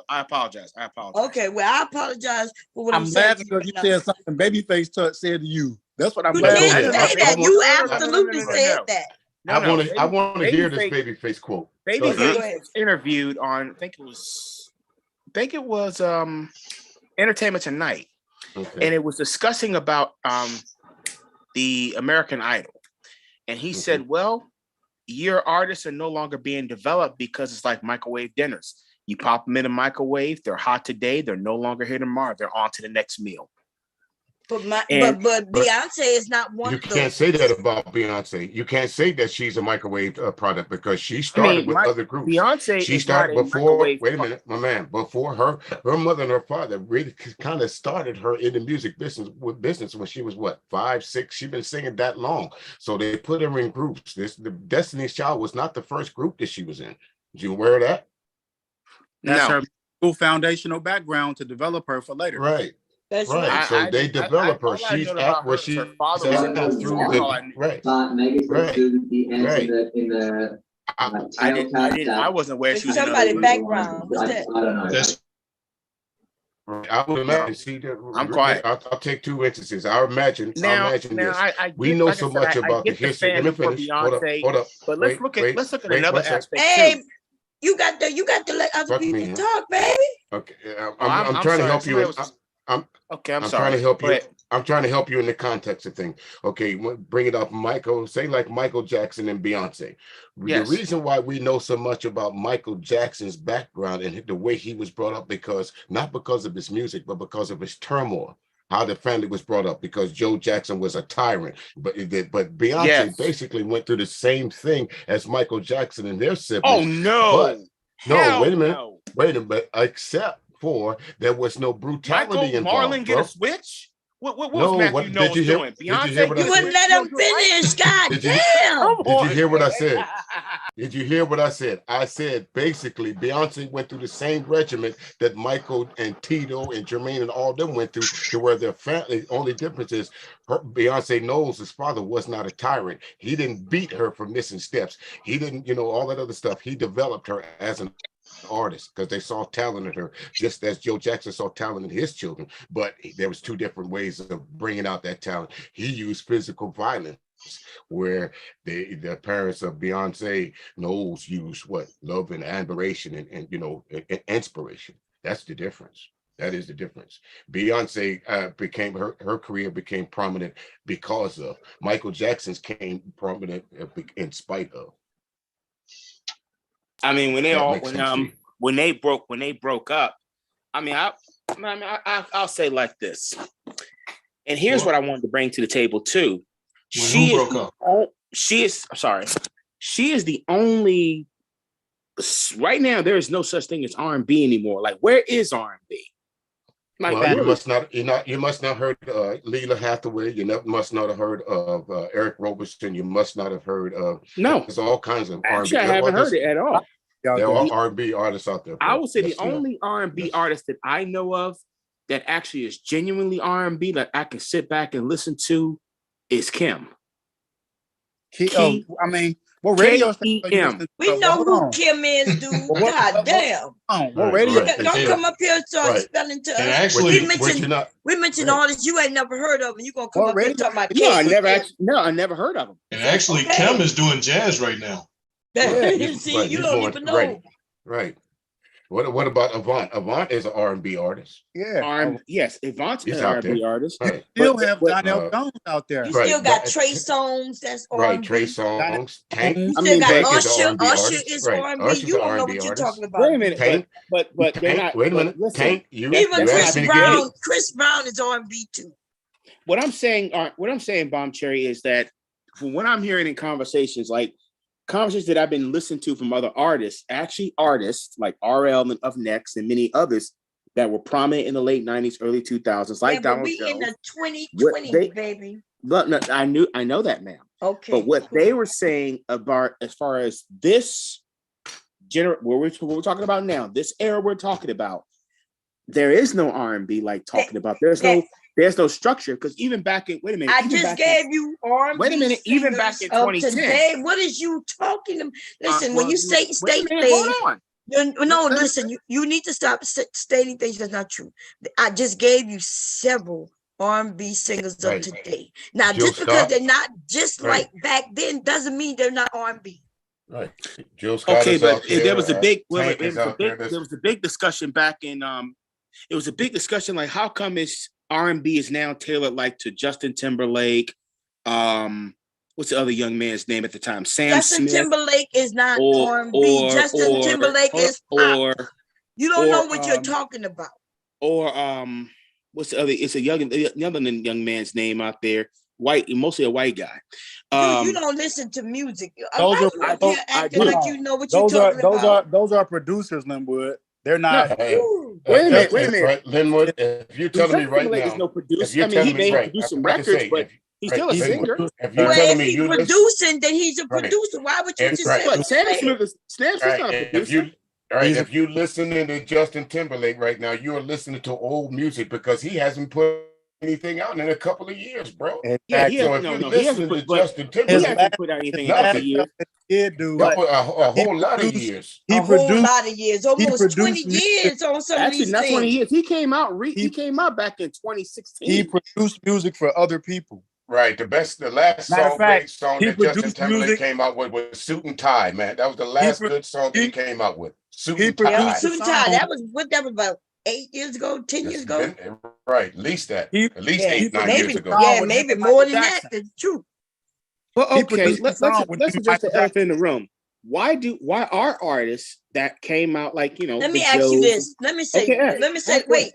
I apologize. Okay, well, I apologize for what I'm saying. laughing because you said something Babyface said to you. That's what I'm You laughing didn't at. say that. You absolutely said that. I want to hear this Babyface quote. Babyface was interviewed on, I think it was Entertainment Tonight. Okay. And it was discussing about the American Idol. And he said, well, your artists are no longer being developed because it's like microwave dinners. You pop them in a microwave, they're hot today, they're no longer here tomorrow, they're on to the next meal. But Beyonce is not one. You can't say that about Beyonce. You can't say that she's a microwave product because she started with other groups. Beyonce, she started before. Wait a minute, my man. Before her mother and her father really kind of started her in the music business when she was what, 5, 6. She's been singing that long, so they put her in groups. The Destiny's Child was not the first group that she was in. Did you aware of that? That's her full foundational background to develop her for later. Right. That's right. So they develop her. She's at where she's at through the right. I wasn't aware she was somebody background. What's that? I would imagine. See, I'm quiet. I'll take 2 instances. I imagine this. We know so much about the history. Let me finish. Hold up. But let's look at another aspect. Hey, you got to let other people talk, baby. Okay, I'm trying to help you. I'm trying to help you. I'm trying to help you in the context of things. Okay, bring it up, Michael. Say like Michael Jackson and Beyonce. Yes. The reason why we know so much about Michael Jackson's background and the way he was brought up, not because of his music, but because of his turmoil. How the family was brought up, because Joe Jackson was a tyrant, but Beyonce basically went through the same thing as Michael Jackson and their siblings. Oh no! Wait a minute, except for there was no brutality involved. Marlon get a switch? What no, Matthew Knowles doing? Beyonce, you wouldn't let him finish. God damn! Did you hear what I said? Did you hear what I said? I said basically Beyonce went through the same regimen that Michael and Tito and Jermaine and all them went through, to where their family. Only difference is Beyonce Knowles' his father was not a tyrant. He didn't beat her for missing steps. He didn't, all that other stuff. He developed her as an artist because they saw talent in her, just as Joe Jackson saw talent in his children. But there was 2 different ways of bringing out that talent. He used physical violence, where the parents of Beyonce Knowles used love and admiration and inspiration. That's the difference. That is the difference. Beyonce became her career became prominent because of Michael Jackson's came prominent in spite of. I mean, That makes sense to you. when they broke up, I mean, I'll say like this. And here's what I wanted to bring to the table too. She is the only right now. There is no such thing as R&B anymore. Like, where is R&B? Like, well, you must not have heard Leela Hathaway. You must not have heard of Eric Roberson. You must not have heard of. No, there's all kinds of R&B. Actually, I haven't heard it at all. There are R&B artists out there. Bro. I would say the only R&B artist that I know of that actually is genuinely R&B that I can sit back and listen to is Kim. I mean, what radio station? We know who Kim is, dude. God damn. What radio? Don't come up here and start spelling to us. Actually, we mentioned artists you ain't never heard of, and you gonna come up here and talk about Kim. I never heard of them. And actually, Kim is doing jazz right now. See, you don't even know. Right. What about Avant? Avant is an R&B artist. Yeah. Yes, Avant is an R&B artist. You still have Donnell Jones out there. You still got Trey Songz. That's R&B. Right, Trey Songz. Tank. You still got Usher. Usher is R&B. You don't know what you're talking about. Wait a minute. Tank. But they're not. Wait a minute. Listen, Tank. Even Chris Brown. Chris Brown is R&B too. What I'm saying, Bomb Cherry, is that from what I'm hearing in conversations that I've been listening to from other artists, actually artists like RL and Up Next and many others that were prominent in the late 90s, early 2000s, like Donald Jones. We in the 2020, baby. But no, I know that now. Okay. But what they were saying about as far as this what we're talking about now, this era we're talking about, there is no R&B like talking about. There's no structure because even back in I just gave you R&B. Wait a minute, even back in 2010. Today, what is you talking about? Listen, when you say state things, listen, you need to stop stating things that's not true. I just gave you several R&B singers of today. Now, just because they're not just like back then doesn't mean they're not R&B. Right. Jill Scott. Okay, but there was a big discussion back in it was a big discussion like how come it's R&B is now tailored like to Justin Timberlake. What's the other young man's name at the time? Justin Timberlake is not R&B. Justin Timberlake is pop. You don't know what you're talking about. Or what's the other? It's a young man's name out there. White, mostly a white guy. You don't listen to music. Those are acting like you know what you're talking about. Those are producers, Linwood. They're not. No. Wait a minute. Right, Linwood, if you're telling me right now, no producer. I mean, he may produce some records, but he's still a singer. If you're telling me you're producing, then he's a producer. Why would you just say? Sam Smith is not a producer. If you listening to Justin Timberlake right now, you're listening to old music because he hasn't put anything out in a couple of years, bro. Yeah, he hasn't put out anything in a couple of years. A whole lot of years. Almost 20 years on some of these things. Not 20 years. He came out back in 2016. He produced music for other people. Right. The last great song that Justin Timberlake came out with was Suit and Tie, man. That was the last good song that he came out with. Suit and Tie. Suit and Tie. That was about 8 years ago, 10 years ago. Right. At least 8, 9 years ago. Yeah, maybe more than that. That's true. Well, okay, let's address the elephant in the room. Why are artists that came out like, Let me ask you this. Let me say, wait,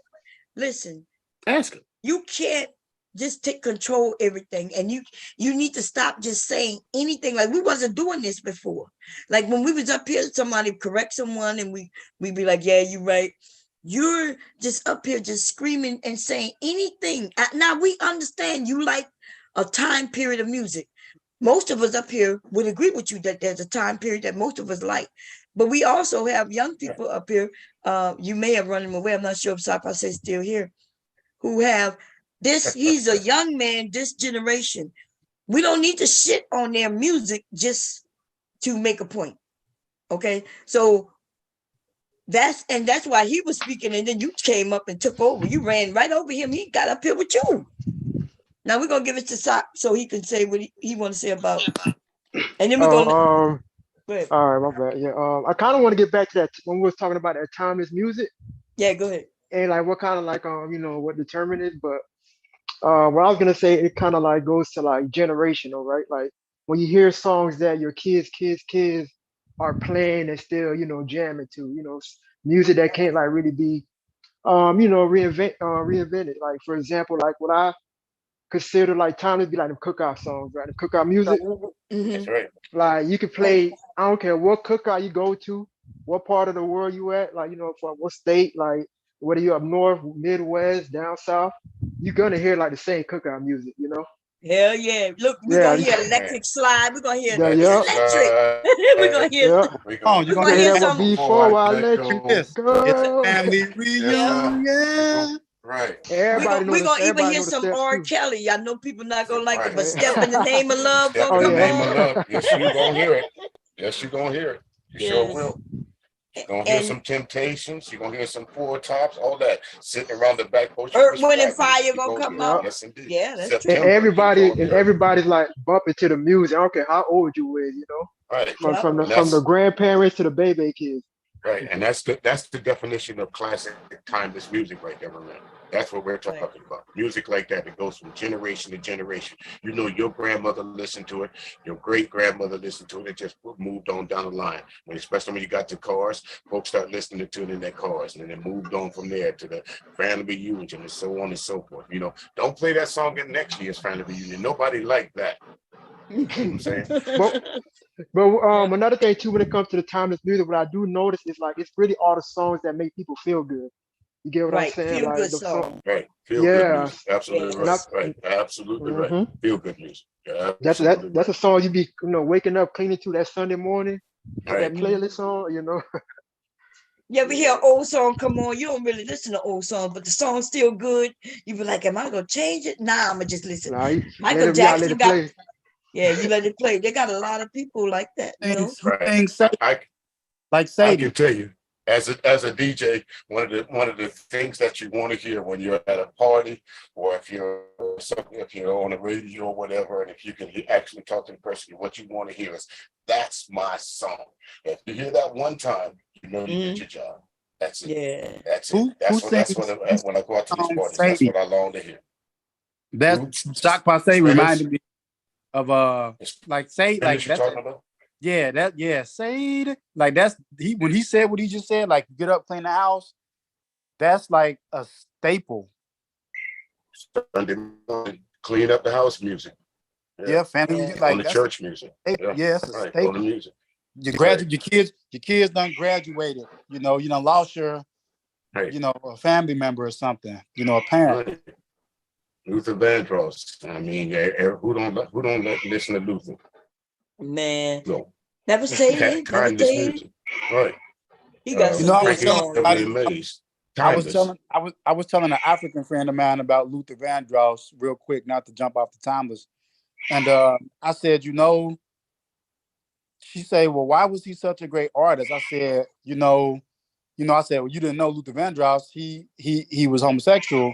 listen. Ask him. You can't just take control of everything, and you need to stop just saying anything. Like we wasn't doing this before. Like when we was up here, somebody correct someone, and we be like, yeah, you're right. You're just up here just screaming and saying anything. Now we understand you like a time period of music. Most of us up here would agree with you that there's a time period that most of us like. But we also have young people up here. You may have run them away. I'm not sure if Sci-Fi is still here. Who have this? He's a young man, this generation. We don't need to shit on their music just to make a point. Okay, so that's why he was speaking, and then you came up and took over. You ran right over him. He got up here with you. Now we're gonna give it to Sock so he can say what he want to say about it. And then we're gonna all right, my bad. Yeah, I kind of want to get back to that when we was talking about that timeless music. Yeah, go ahead. and like what kind of like what determined it, but what I was gonna say, it kind of like goes to like generational, right? Like when you hear songs that your kids are playing and still, jamming to, music that can't like really be, reinvented. Like for example, like what I consider like time to be like the cookout songs, right? The cookout music. That's right. Like you can play, I don't care what cookout you go to, what part of the world you at, like from what state, like whether you're up north, Midwest, down south, you're gonna hear like the same cookout music, Hell yeah. Look, we're Yeah, gonna hear electric slide. We're gonna hear yeah, it's yeah, electric. we're gonna hear yeah. Oh, we're you're You gonna gonna can hear hear hear that that one some before I let let you go. this. It's a go. family Yes, yeah. reunion. right. We're gonna even Everybody hear know the some steps R. too. Kelly. I know people not gonna like it, Right. but Step in the Name of Love Step gonna Oh in the come name yeah. of on. love. Yes, you gonna hear it. Yes, you gonna hear it. You sure Yes. will. You're gonna hear And some Temptations. You're gonna hear some Four Tops. All that sitting around the back porch of Earth, Chris Wind and Pratt music. Fire You gonna gonna come hear it. Yeah. out. Yes, indeed. Yeah, that's true. And September. You gonna hear it. everybody's like bumping to the music. I don't care how old you is, Right. from Yep. from the And from the that's grandparents to the baby kids. right. And that's the definition of classic timeless music right there, man. That's what we're Right. talking about. Music like that. It goes from generation to generation. You know, your grandmother listened to it, your great grandmother listened to it. It just moved on down the line. Especially when you got to cars, folks start listening to it in their cars, and then it moved on from there to the family reunion and so on and so forth. You know, don't play that song in next year's family reunion. Nobody liked that. You know what I'm saying? But another thing too, when it comes to the timeless music, what I do notice is like it's really all the songs that make people feel good. You get what I'm Right. saying? Feel Like good the song, song. Right. Feel good yeah. music. Absolutely And I, right. Right. Absolutely right. hmm Feel good music. Yeah, that's absolutely that's right. a song you be waking up cleaning to that Sunday morning, put that Right. playlist on. You ever hear an old song come on? You don't really listen to old songs, but the song's still good. You be like, am I gonna change it? Nah, I'ma just listen. Nah, you let Michael it, y'all let Jackson it got, play. yeah, you let it play. They got a lot of people like that, Who Right. sings Sadie? Like I Sadie. can tell you, as a DJ, one of the things that you want to hear when you're at a party, or if you're on the radio or whatever, and if you can actually talk to the person, what you want to hear is, "That's my song." If you hear that one time, you know you did your job. That's it. Yeah. That's it. Who That's sings when I go out to these parties. That's Sadie? what I long to hear. That's Jacques Passe reminded me of like say like Finish you that's talking about? Sade. Like that's when he said what he just said, like get up, clean the house. That's like a staple. Sunday morning, clean up the house music. Yeah, family Yeah. like On the that's church music. yeah, it's a Right. On the staple. music. You Right. your kids done graduated. You done lost your Right. a family member or something. A parent. Right. Luther Vandross. I mean, who don't listen to Luther? Man. No. Never say it. Never Timeless say it. music. Right. He got some I good was telling songs. somebody, Mays. I was Timeless. telling an African friend of mine about Luther Vandross real quick, not to jump off the timeless. And I said, she said, well, why was he such a great artist? I said, I said, well, you didn't know Luther Vandross. He was homosexual,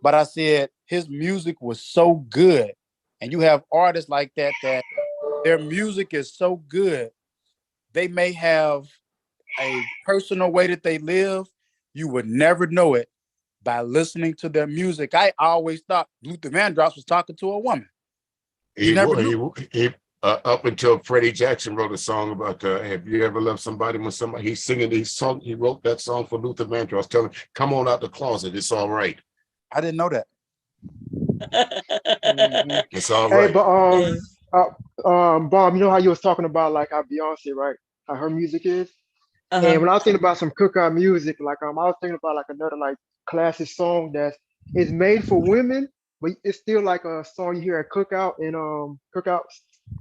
but I said his music was so good. And you have artists like that their music is so good. They may have a personal way that they live. You would never know it by listening to their music. I always thought Luther Vandross was talking to a woman. He up until Freddie Jackson wrote a song about have you ever loved somebody when somebody he's singing these songs. He wrote that song for Luther Vandross, telling him, come on out the closet, it's all right. I didn't know that. It's all Hey, right. but Bob, you know how you was talking about like how Beyonce, right? How her music is. And when I was thinking about some cookout music, like I was thinking about like another like classic song that is made for women, but it's still like a song you hear at cookout and cookouts,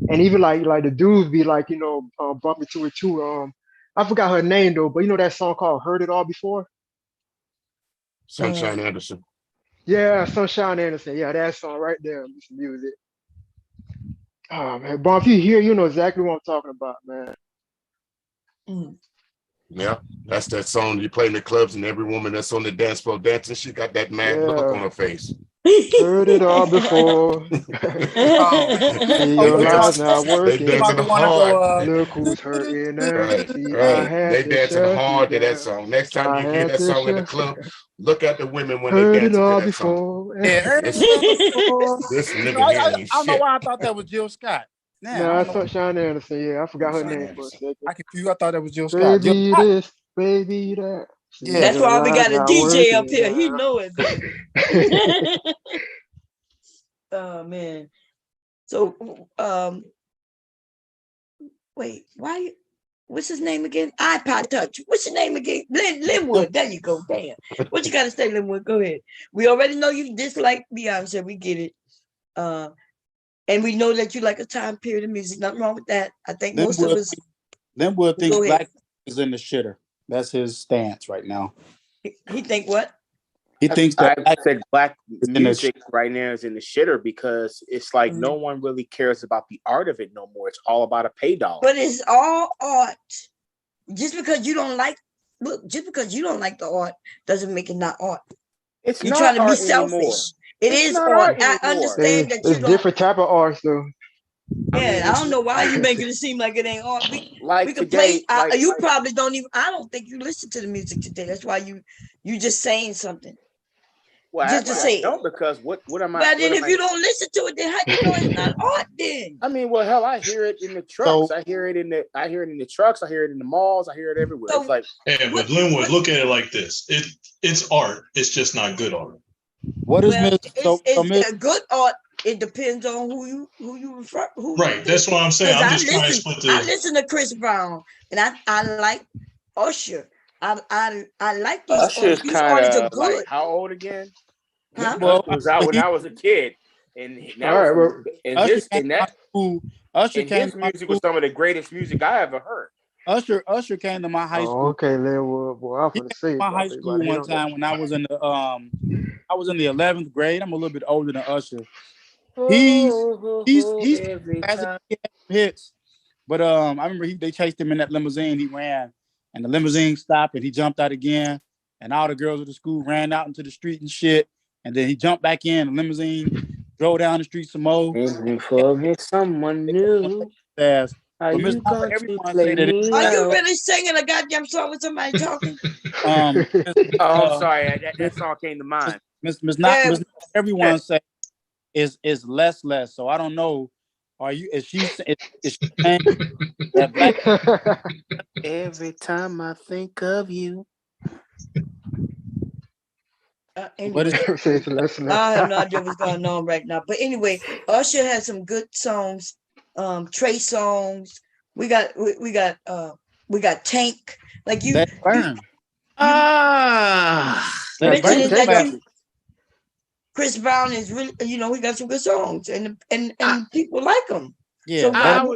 and even like the dudes be like bumping to it too. I forgot her name though, but you know that song called "Heard It All Before." Sunshine Anderson. Yeah, Sunshine Anderson. Yeah, that song right there. Some music. Oh man, Bob, if you hear, you know exactly what I'm talking about, man. Yeah, that's that song you play in the clubs, and every woman that's on the dance floor dancing, she got that mad look on her face. Heard it all before. See Oh, your you lies talking not They working. about dancing the one that hard. go Look who's hurting her. Right, See, I right. had They to dancing shut you hard to that down. song. Next time I you hear had that to song in the shut. club, look at the women when they Heard it dancing to all that song. before. yeah, heard it This all before. this You know, nigga here ain't I don't know shit. why I thought that was Jill Scott. Man, I Nah, don't it's know. Sunshine Anderson. Yeah, I forgot her Sean name for a Anderson. second. I confused. I thought that was Jill Scott. Jill Baby Scott. this, baby that. See Yeah. That's your why we lies got a not DJ up working here. He now. know it, baby. Oh man. So wait, why what's his name again? iPod Touch. What's your name again? Linwood. There you go. Damn. What you gotta say, Linwood? Go ahead. We already know you dislike Beyonce. We get it. And we know that you like a time period of music. Nothing wrong with that. I think most of us Linwood thinks go ahead. black is in the shitter. That's his stance right now. He think what? He thinks that I said black is in the music right now is in the shitter because it's like no one really cares about the art of it no more. It's all about a pay dollar. But it's all art. Just because you don't like the art doesn't make it not art. It's You're not trying to be art selfish. anymore. It It's is not art. art I anymore. understand that you It's don't. different type of art though. Yeah, I don't know why you making it seem like it ain't art. We Like can today, play. You probably don't even. I don't think you listen to the music today. That's why you just saying something. well, Just to actually, say I it. don't because what am I? But then What if am you I? don't listen to it, then how you know it's not art? Then I mean, well, hell, I hear it in the trucks. I hear it in the trucks. I hear it in the malls. I hear it everywhere. It's like, Yeah, but Linwood, look at it like this: it's art. It's just not good art. What is Miss? It's good art. It depends on who you refer. Right. That's what I'm saying. I'm just trying to split I the. listen to Chris Brown, and I like Usher. I like these Usher is artists. These kind artists are of good. like how old again? Huh? Usher was out when I was a kid, and that All right, was well, and Usher his came and to my that school. Usher and came his to my music was school. some of the greatest music I ever heard. Usher came to my high oh, school. okay, Linwood. Boy, I'm He gonna came say to my high about school everybody hate one on that. time when I was in the 11th grade. I'm a little bit older than Usher. He's Every classic time. hits. But I remember they chased him in that limousine. He ran, and the limousine stopped, and he jumped out again. And all the girls at the school ran out into the street and shit. And then he jumped back in the limousine, drove down the street some more. And you forget someone new. Fast. Are But Miss you Mama, going to everyone play say that. me Are you out? really singing a goddamn song with somebody talking? Oh, I'm sorry. That song came to mind. Miss everyone say is less. So I don't know. Is she saying that black? Every time I think of you. Anyway, I have no idea what's going on right now. But anyway, Usher has some good songs. Trey songs. We got Tank. Like you burn. mentioning that Chris Brown is really, he got some good songs and people like him. Yeah, so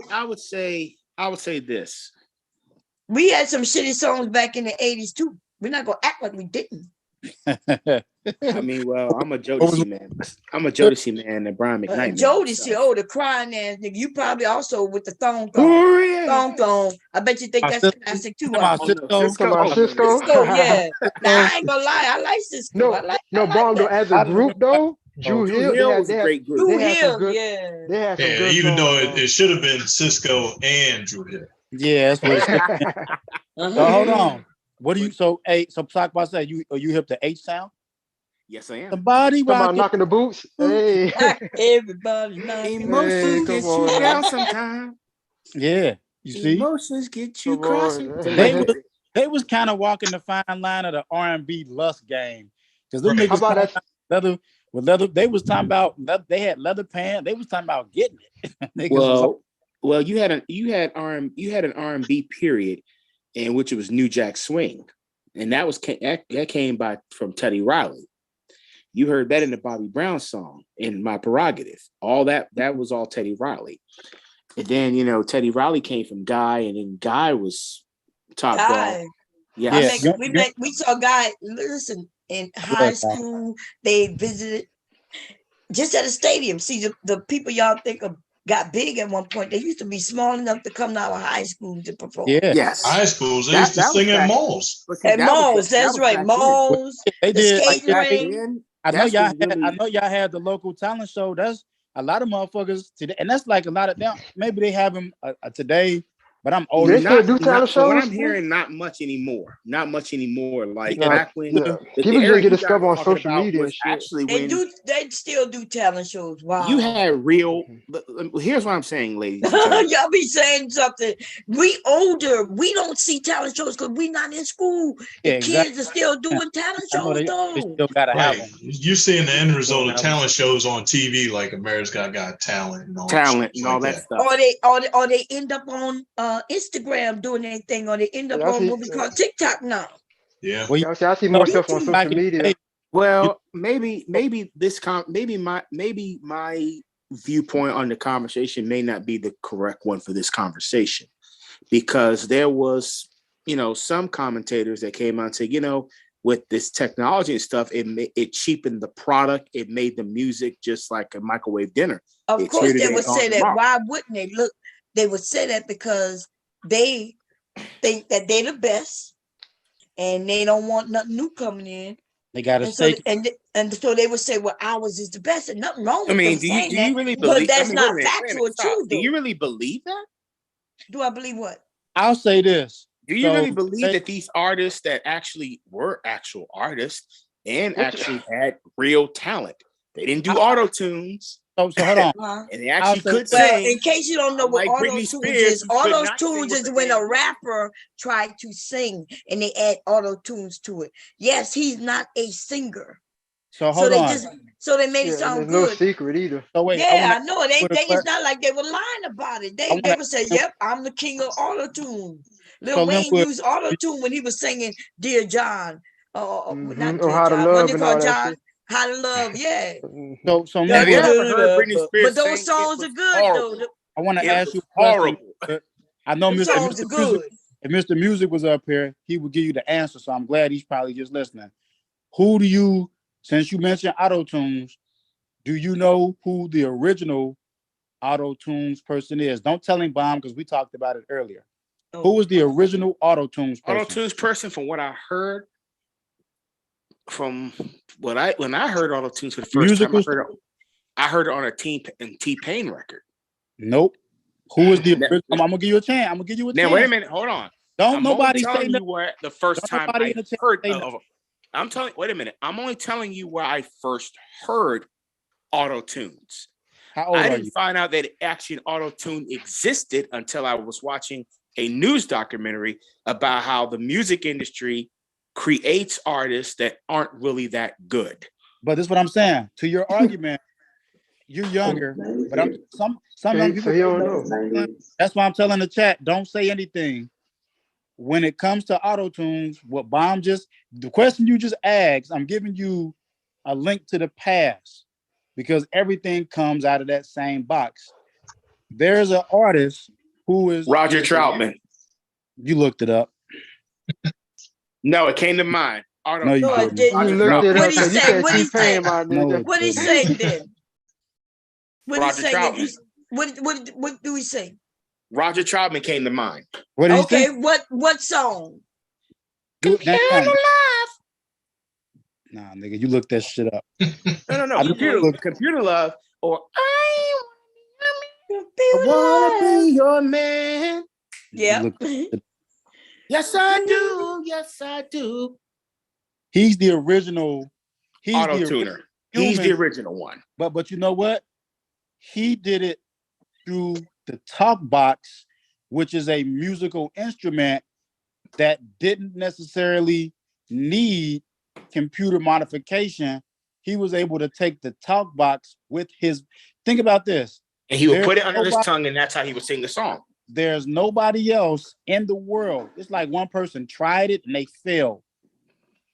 I would say this. We had some shitty songs back in the 80s too. We're not gonna act like we didn't. I mean, well, I'm a Jodeci man. I'm a Jodeci man and Brian McKnight. Jodeci, the crying ass nigga. You probably also with the thong. I bet you think that's classic too. Cisco. Yeah. Now I ain't gonna lie, I like Cisco. No, Bongo as a group though. Drew Hill was a great group. Drew Hill, They had some good even songs, though it should have been Cisco and Drew Hill. Yeah, that's what it's. So hold on. What do you? So talk about that. You hip the H sound? Yes, I am. Somebody knocking the boots. Hey, everybody knocking. Emotions get you down sometimes. Yeah, you see. Emotions get you crossing. They was kind of walking the fine line of the R&B lust game because them niggas how about leather with leather. They was talking about they had leather pants. They was talking about getting it. Well, you had an R&B period in which it was New Jack Swing, and that came from Teddy Riley. You heard that in the Bobby Brown song in My Prerogative. All that was all Teddy Riley. And then Teddy Riley came from Guy, and then Guy was top dog. Yeah, we saw Guy. Listen, in high school, they visited just at a stadium. See the people y'all think of got big at one point. They used to be small enough to come out of high school to perform. Yeah. Yes. High schools, they used to sing at malls. At malls, that's right. Malls. They the did. skating ring. I know That's y'all what had, I really. know y'all had the local talent show. That's a lot of motherfuckers today, and that's like a lot of them. Maybe they have them today, but I'm old They as still Not do talent not from what shows, I'm man. hearing, not much anymore. Not much anymore. Like Nah, back when nah. the People era just get you guys discovered are on talking social about media was and shit. actually They when do. They still do talent shows. you Wow. had real. Here's what I'm saying, ladies and gentlemen. Y'all be saying something. We older. We don't see talent shows because we not in school. yeah, The kids exactly. are still doing talent I know shows they though. still gotta have Right. them. You're seeing the end result of Have 'em. talent shows on TV, like America's Got Talent and all Talent shows and all like that that. stuff. Or they end up on Instagram doing their thing, or they end up Yeah, I on see. what we call TikTok now. Yeah. Well, Yeah, I see know, more stuff on YouTube. social back in the media. day, Well, maybe my viewpoint on the conversation may not be the correct one for this conversation, because there was, some commentators that came out and said, with this technology and stuff, it cheapened the product. It made the music just like a microwave dinner. Of It's course, here they today, would gone say that. tomorrow. Why wouldn't they? Look, they would say that because they think that they're the best, and they don't want nothing new coming in. they gotta And so, stay. and so they would say, "Well, ours is the best," and nothing wrong I with them mean, do saying you that, really because believe? I that's mean, not wait a factual minute, stop. truth, Do you though. really believe that? Do I believe what? I'll say this. Do you really believe that these artists that actually were actual artists and actually had real talent, they didn't do auto tunes, So hold on. and they I'll actually say could Well, sing? in case you don't know what Unlike auto Britney tunes Spears, is, who could auto not sing tunes worth is a when a damn. rapper tried to sing and they add auto tunes to it. Yes, he's not a singer. So So hold they on. just made it Yeah, and sound there's no good. secret either. So wait, I Yeah, want I know it. to. It's not like they were lying about it. I They want would say, to. "Yep, I'm the king of auto tune." So Lil Wayne Linwood, used auto tune when he was singing "Dear John," not Or Dear how to John. What love they and call all that John? shit. How to Love? Yeah. so Have you Linwood, ever heard Britney But Spears those sing? It songs was are good horrible. though. I want to It ask was you a question. horrible. I know Them Mr. songs are good. If Mr. Music was up here, he would give you the answer. So I'm glad he's probably just listening. Who do you, since you mentioned auto tunes, do you know who the original auto tunes person is? Don't tell him, Bomb, because we talked about it earlier. Who was the original auto tunes person? Auto tunes person, from what I heard, when I heard auto tunes for the first time, I heard it on a T-Pain record. Nope. Who was the original? I'm gonna give you a chance. I'm gonna give you a chance. Now wait a minute, hold on. Don't I'm nobody only telling say you where the first time nobody I in the chat heard say of. Wait a minute. I'm only telling you where I first heard auto tunes. How old I are didn't you? find out that actually an auto tune existed until I was watching a news documentary about how the music industry creates artists that aren't really that good. But this is what I'm saying. To your argument, you're younger, but some young people. So he don't know. That's why I'm telling the chat, don't say anything. When it comes to auto tunes, the question you just asked, I'm giving you a link to the past because everything comes out of that same box. There's an artist who is Roger Troutman. You looked it up. No, it came to mind. No, you didn't. You looked it up because you said T-Pain, my nigga. What did he say then? What did he Roger say? Troutman. What do we say? Roger Troutman came to mind. What did he Okay, say? what song? Computer Love. Nah, nigga, you looked that shit up. No. Computer Love, or I wanna be your man. Yeah. Yes, I do. Yes, I do. He's the original. Auto tuner. He's the original one. But you know what? He did it through the talk box, which is a musical instrument that didn't necessarily need computer modification. He was able to take the talk box with his. Think about this. And he would put it under his tongue, and that's how he would sing the song. There's nobody else in the world. It's like one person tried it and they failed.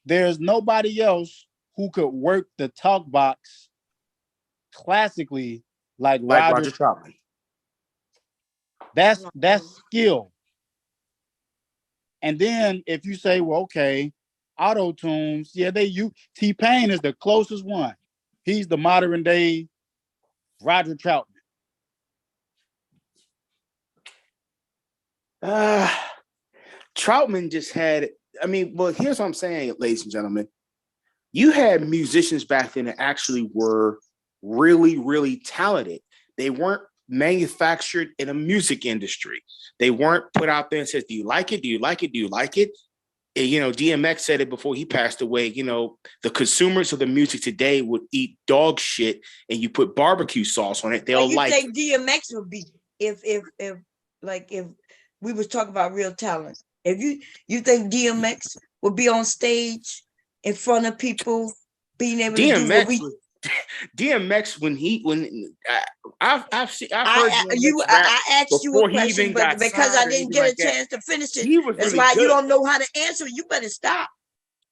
There's nobody else who could work the talk box classically like Roger Troutman. That's skill. And then if you say, well, okay, auto tunes, yeah, T-Pain is the closest one. He's the modern day Roger Troutman. Troutman just had. I mean, well, here's what I'm saying, ladies and gentlemen. You had musicians back then that actually were really, really talented. They weren't manufactured in a music industry. They weren't put out there and said, do you like it? Do you like it? Do you like it? And, DMX said it before he passed away. The consumers of the music today would eat dog shit and you put barbecue sauce on it. They'll you like think DMX would be if we was talking about real talent. If you think DMX would be on stage in front of people, being able to do what we DMX I've heard I asked you a question, but because I didn't get a chance to finish it, that's why you don't know how to answer. You better stop.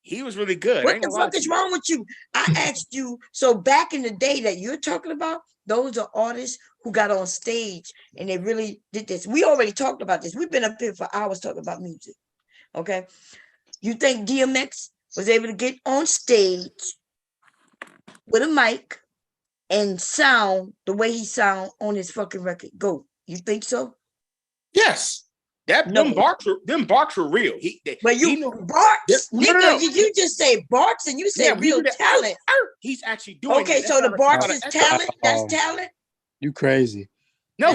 He was really good. What the fuck is wrong with you? I asked you. So back in the day that you're talking about, those are artists who got on stage and they really did this. We already talked about this. We've been up here for hours talking about music. Okay. You think DMX was able to get on stage with a mic and sound the way he sound on his fucking record? Go. You think so? Yes. Them barks were real. Barks, nigga, you just say barks and you say real talent. He's actually doing okay, so the barks is talent. That's talent. You crazy. No,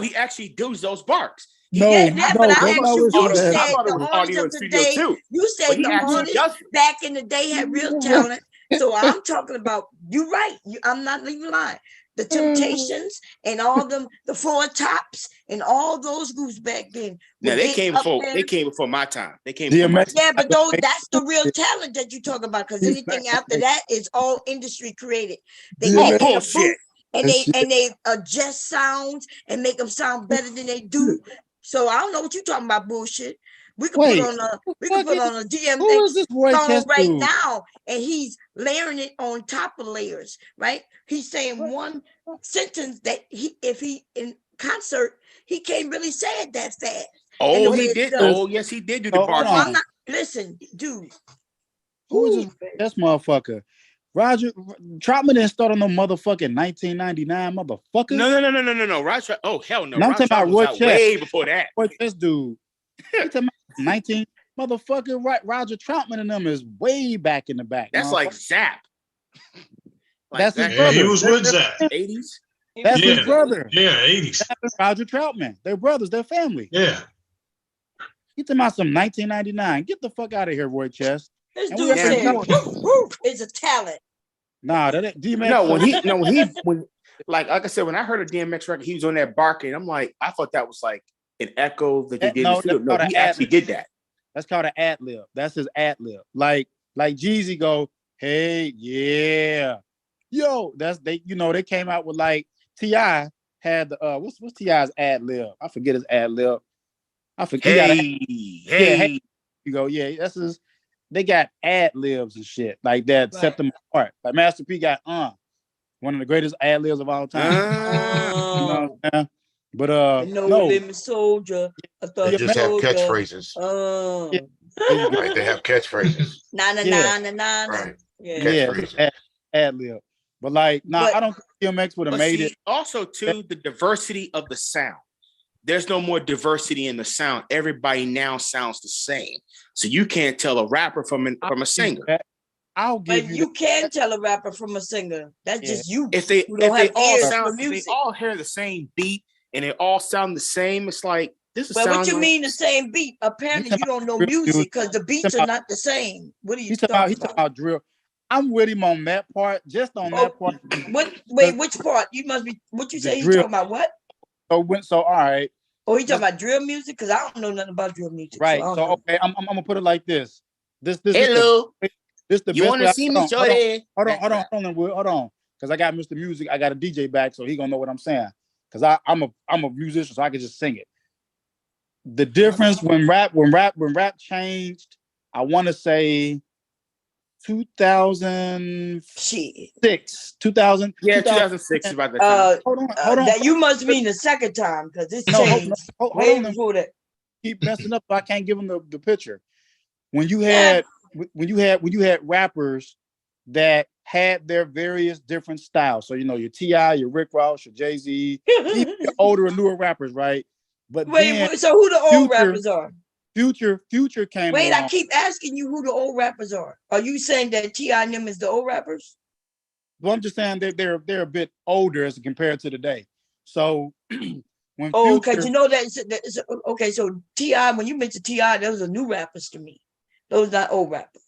he actually does those barks. But I asked you, you said the artists of the day, you said the artists back in the day had real talent. So I'm talking about, you're right. I'm not even lying. The Temptations and all them, the Four Tops and all those groups back then. Yeah, they came before my time. They came before my time. Yeah, but that's the real talent that you talk about, because anything after that is all industry created. They get in a booth and they adjust sounds and make them sound better than they do. So I don't know what you're talking about, bullshit. We could put on a DMX song right now, and he's layering it on top of layers, right? He's saying one sentence that if he in concert, he can't really say it that fast. Oh, he did. Yes, he did do the bar. Listen, dude. Who is this motherfucker? Roger Troutman didn't start on no motherfucking 1999, motherfucker. No. Roger. Oh, hell no. I'm talking about Roy Chess. Way before that. This dude. He talking about 19 motherfucker. Right, Roger Troutman and them is way back in the back. That's like Zap. That's his brother. He was with Zap. 80s. That's his brother. Yeah, 80s. Zap and Roger Troutman. They're brothers. They're family. Yeah. He talking about some 1999. Get the fuck out of here, Roy Chess. This dude said, woof, is a talent. Nah, that ain't DMX. When like I said, when I heard a DMX record, he was on that barking. I'm like, I thought that was like an echo that they did in the studio. No, he actually did that. That's called an ad lib. That's his ad lib. Like Jeezy go, hey, yeah. Yo, they came out with like T.I. had the what's T.I.'s ad lib? I forget his ad lib. I forget. Hey. You go, yeah, that's his. They got ad libs and shit like that, set them apart. Like Master P got one of the greatest ad libs of all time. You know what I'm saying? But no limit soldier. They just have catchphrases. Right, they have catchphrases. Na. Right. Yeah. Ad lib. But like, I don't think DMX would have made it. Also, too, the diversity of the sound. There's no more diversity in the sound. Everybody now sounds the same. So you can't tell a rapper from a singer. I'll give you can tell a rapper from a singer. That's just you. If they all hear the same beat and they all sound the same, it's like this is. But what you mean the same beat? Apparently you don't know music because the beats are not the same. What are you talking about? He's talking about drill. I'm with him on that part, just on that part. Which part? You must be what you say he's talking about what? So all right. Oh, he talking about drill music? Because I don't know nothing about drill music. Right. So okay, I'm gonna put it like this. Hello. This the you want to see me, Jordan? Hold on. Because I got Mr. Music, I got a DJ back, so he gonna know what I'm saying. Because I'm a musician, so I can just sing it. The difference when rap changed, I want to say 2006. 2000. Yeah, 2006 about the time. Hold on. That you must mean the second time because it's changed. Hold on. Before that. Keep messing up, so I can't give them the picture. When you had rappers that had their various different styles. So your T.I., your Rick Ross, your Jay-Z, even your older and newer rappers, right? But so who the old rappers are? Future came Wait, along. I keep asking you who the old rappers are. Are you saying that T.I. and them is the old rappers? Well, I'm just saying that they're a bit older as compared to today. So when because you know that okay. So T.I., when you mentioned T.I., those are new rappers to me. Those not old rappers.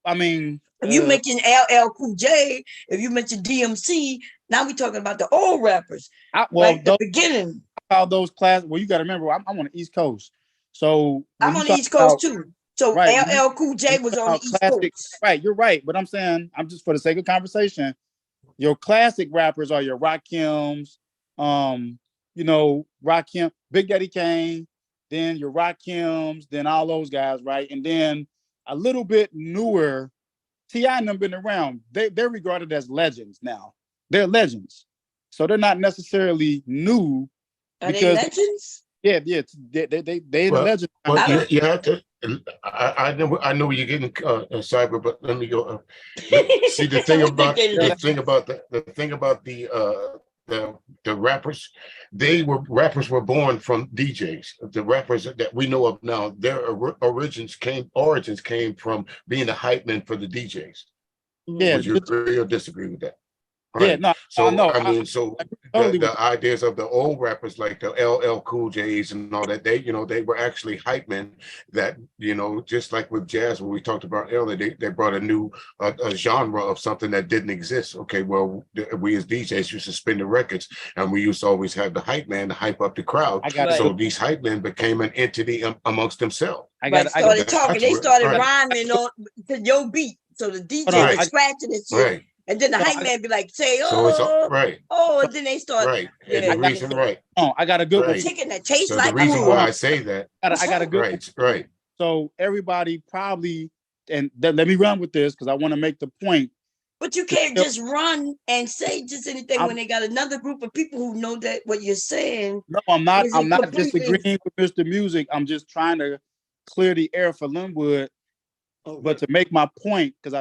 I mean, if you mentioned LL Cool J, if you mentioned DMC, now we're talking about the old rappers. Like the beginning. All those class. Well, you got to remember, I'm on the East Coast, so I'm on the East Coast too. So right, LL Cool J was on the East Coast. Right, you're right. But I'm saying, I'm just for the sake of conversation, your classic rappers are your Rakims, you know, Rakim, Big Daddy Kane, then your Rakims, then all those guys, right? And then a little bit newer, T.I. and them been around. They're regarded as legends now. They're legends. So they're not necessarily new. Are they legends? Yeah, they the legends. Well, you have to. I know where you're getting Cyber, but let me go. See the thing about the rappers. Rappers were born from DJs. The rappers that we know of now, their origins came from being the hype man for the DJs. Yeah, would you agree or disagree with that? Right. Yeah, no. So I mean, the ideas of the old rappers like the LL Cool J's and all that, they were actually hype men that, just like with jazz, what we talked about earlier, they brought a new a genre of something that didn't exist. Okay, well, we as DJs used to spin the records, and we used to always have the hype man to hype up the crowd. So these hype men became an entity amongst themselves. They started rhyming on to your beat. So the DJ was scratching and shit. Right. And then the hype man be like, say, and then they start. And the reason, I got a good one. Chicken that tastes so like the reason food. why I say that, I got a good right. So everybody probably, and let me run with this because I want to make the point. But you can't just run and say just anything when they got another group of people who know that what you're saying. No, I'm not disagreeing with Mr. Music. I'm just trying to clear the air for Linwood. But to make my point, because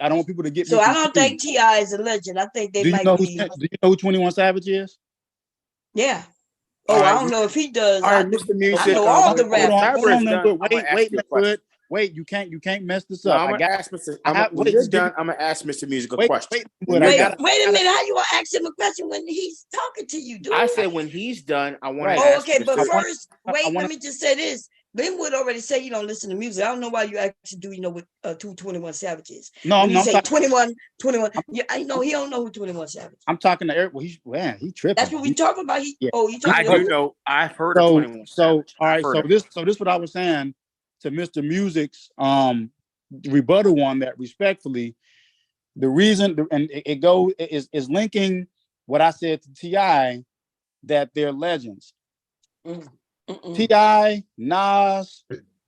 I don't want people to get me. So I don't think T.I. is a legend. I think they might be. Do you know who 21 Savage is? Yeah. I don't know if he does. All right, Mr. Music. I know all the rappers. Wait, you can't mess this up. I'm gonna ask Mr. Music a question. Wait a minute. How you gonna ask him a question when he's talking to you, dude? I said when he's done, I want to ask. Okay, but first, let me just say this. Linwood already said you don't listen to music. I don't know why you actually do. You know what 221 Savage is? No, when you say 21. I know he don't know who 21 Savage. I'm talking to Eric. Well, he tripping. That's what we talking about. You talking? I do know. I've heard of 21. So all right. So this what I was saying to Mr. Music's rebuttal on that. Respectfully, the reason and it is linking what I said to T.I. that they're legends. T.I., Nas,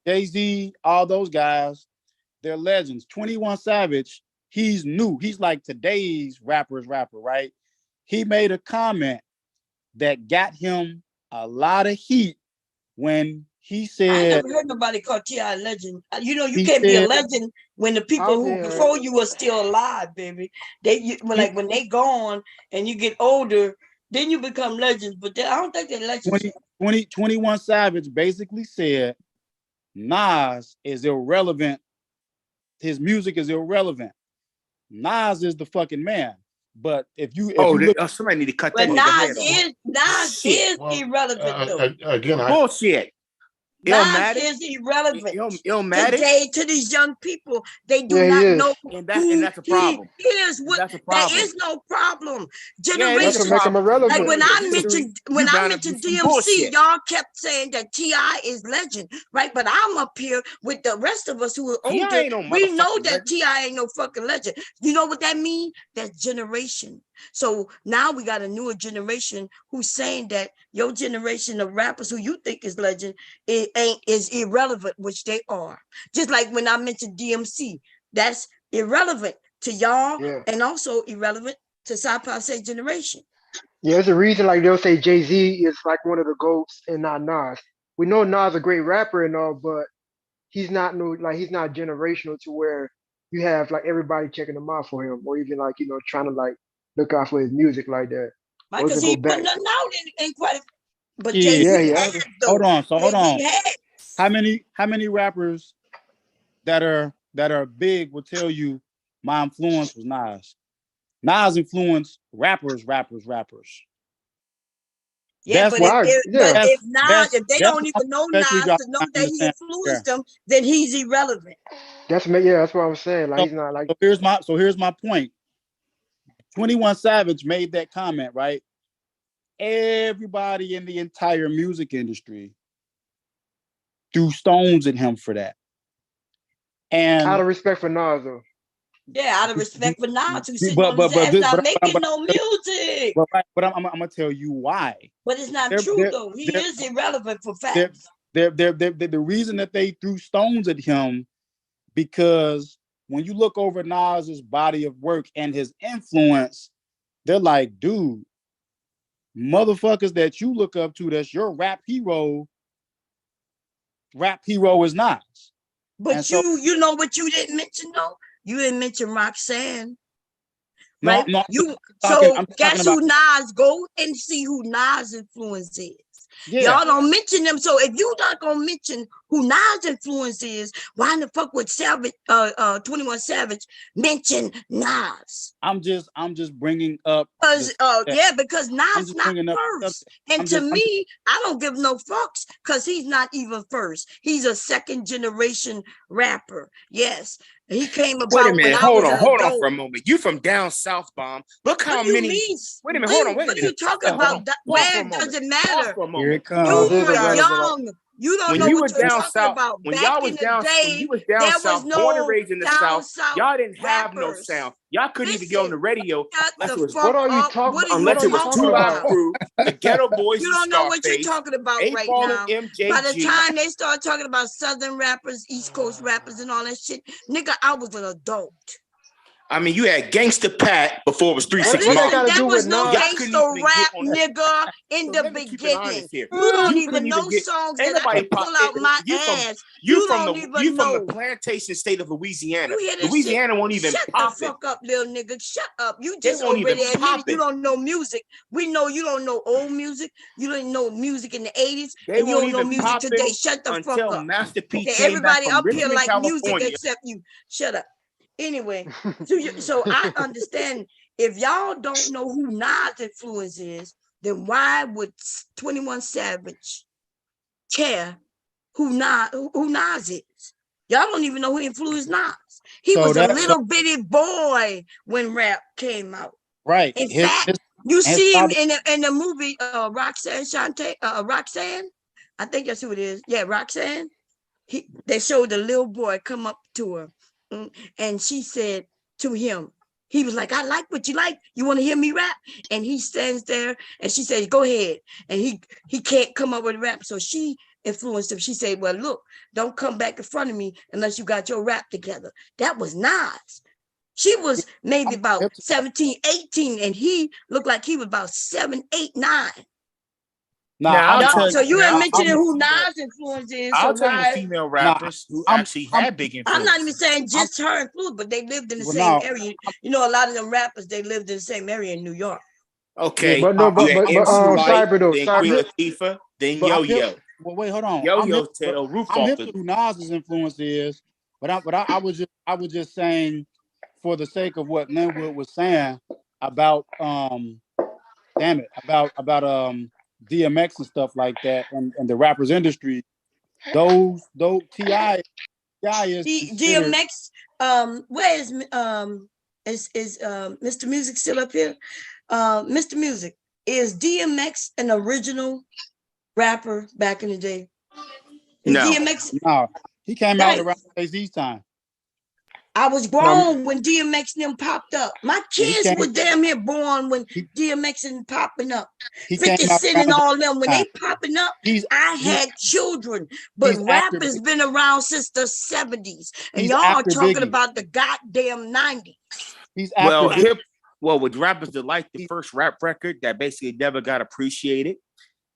Jay-Z, all those guys, they're legends. 21 Savage, he's new. He's like today's rapper, right? He made a comment that got him a lot of heat when he said, I never heard nobody call T.I. a legend. You can't be a legend when the people who before you were still alive, baby. When they gone and you get older, then you become legends. But I don't think they're legends. 21 Savage basically said Nas is irrelevant. His music is irrelevant. Nas is the fucking man. But if you look, somebody need to cut that. But Nas is irrelevant. Again, bullshit. Nas is irrelevant today to these young people. They do not know, and that's a problem. There is no problem. Generation, make them irrelevant. Like when I mentioned DMC, y'all kept saying that T.I. is legend, right? But I'm up here with the rest of us who are older. We know that T.I. ain't no fucking legend. You know what that means? That's generation. So now we got a newer generation who's saying that your generation of rappers who you think is legend is irrelevant, which they are. Just like when I mentioned DMC, that's irrelevant to y'all and also irrelevant to Sci-Fi generation. Yeah, there's a reason like they'll say Jay-Z is like one of the GOATs and not Nas. We know Nas is a great rapper and all, but he's not generational to where you have like everybody checking him out for him or even like, trying to like look out for his music like that. Because he put nothing out in quite. But Hold on. How many rappers that are big will tell you my influence was Nas? Nas influenced rappers. Yeah, That's but what. if Nas, if they That's don't what even know especially Nas got to know in that the he same. influenced them, then he's irrelevant. That's what I'm saying. Like he's not like. So here's my point. 21 Savage made that comment, right? Everybody in the entire music industry threw stones at him for that. And Out of respect for Nas, though. Yeah, out of respect for Nas, who's sitting but on his but ass this, not but, making but, no music. but I'm gonna tell you why. But it's not true though. He is irrelevant for facts. The reason that they threw stones at him, because when you look over Nas's body of work and his influence, they're like, dude, motherfuckers that you look up to, that's your rap hero is Nas. But you know what you didn't mention though? You didn't mention Roxanne. No, right? no. Guess who Nas, go and see who Nas influence is. Yeah. Y'all don't mention them. So if you not gonna mention who Nas influence is, why in the fuck would 21 Savage mention Nas? I'm just bringing up because Nas not first. And to me, I don't give no fucks because he's not even first. He's a second generation rapper. Yes. He came about. Wait a minute, hold on for a moment. moment. You from down south, Bomb. Look how many. Mean? Wait a minute, hold on. Wait a minute. What are you talking about? Where doesn't matter? Here it comes. You were young. You don't know what you're talking about. When Back y'all was in down, the day, when you was down south, was no born and raised in the south, y'all didn't have rappers. no sound. Y'all couldn't even get on the radio unless it was what are you talking unless it was 2 Live Crew, the Ghetto Boys. You don't know what you're talking about right now. By the time they start talking about Southern rappers, East Coast rappers, and all that shit, nigga, I was an adult. I mean, you had Gangsta Pat before it was 3 6 Mafia. There was no gangsta rap, nigga, in the beginning. You don't even know songs that I can pull out my ass. You don't even know. You from the plantation state of Louisiana. Louisiana won't even pop it. Shut the fuck up, little nigga. Shut up. You just already admitted you don't know music. We know you don't know old music. You don't know music in the 80s. And you don't know music today. Shut the fuck up. Okay, everybody up here like music except you. Shut up. Anyway, so I understand if y'all don't know who Nas' influence is, then why would 21 Savage care who Nas is? Y'all don't even know who influenced Nas. He was a little bitty boy when rap came out. Right. In fact, you see him in the movie Roxanne. I think that's who it is. Yeah, Roxanne. They showed the little boy come up to her. And she said to him, he was like, I like what you like. You want to hear me rap? And he stands there and she said, go ahead. And he can't come up with a rap. So she influenced him. She said, well, look, don't come back in front of me unless you got your rap together. That was Nas. She was maybe about 17, 18, and he looked like he was about 7, 8, 9. So you ain't mentioning who Nas' influence is. I'll tell you female rappers who actually had big influence. I'm not even saying just her influence, but they lived in the same area. You know, a lot of them rappers, they lived in the same area in New York. Okay. Yeah, Cyber though. Then Queen Latifah, then Yo-Yo. Well, wait, hold on. Yo-Yo tear the roof off. I'm hip to who Nas's influence is, but I was just saying, for the sake of what Linwood was saying about DMX and stuff like that, and the rappers industry, those T.I. is DMX. Where is Mr. Music still up here? Mr. Music, is DMX an original rapper back in the day? No, DMX. He came out around Jay-Z's time. I was grown when DMX and them popped up. My kids were damn near born when DMX and popping up. 50 Cent and all them, when they popping up, I had children. But rap has been around since the 70s. And y'all are talking about the goddamn 90s. Well, with Rappers Delight, the first rap record that basically never got appreciated.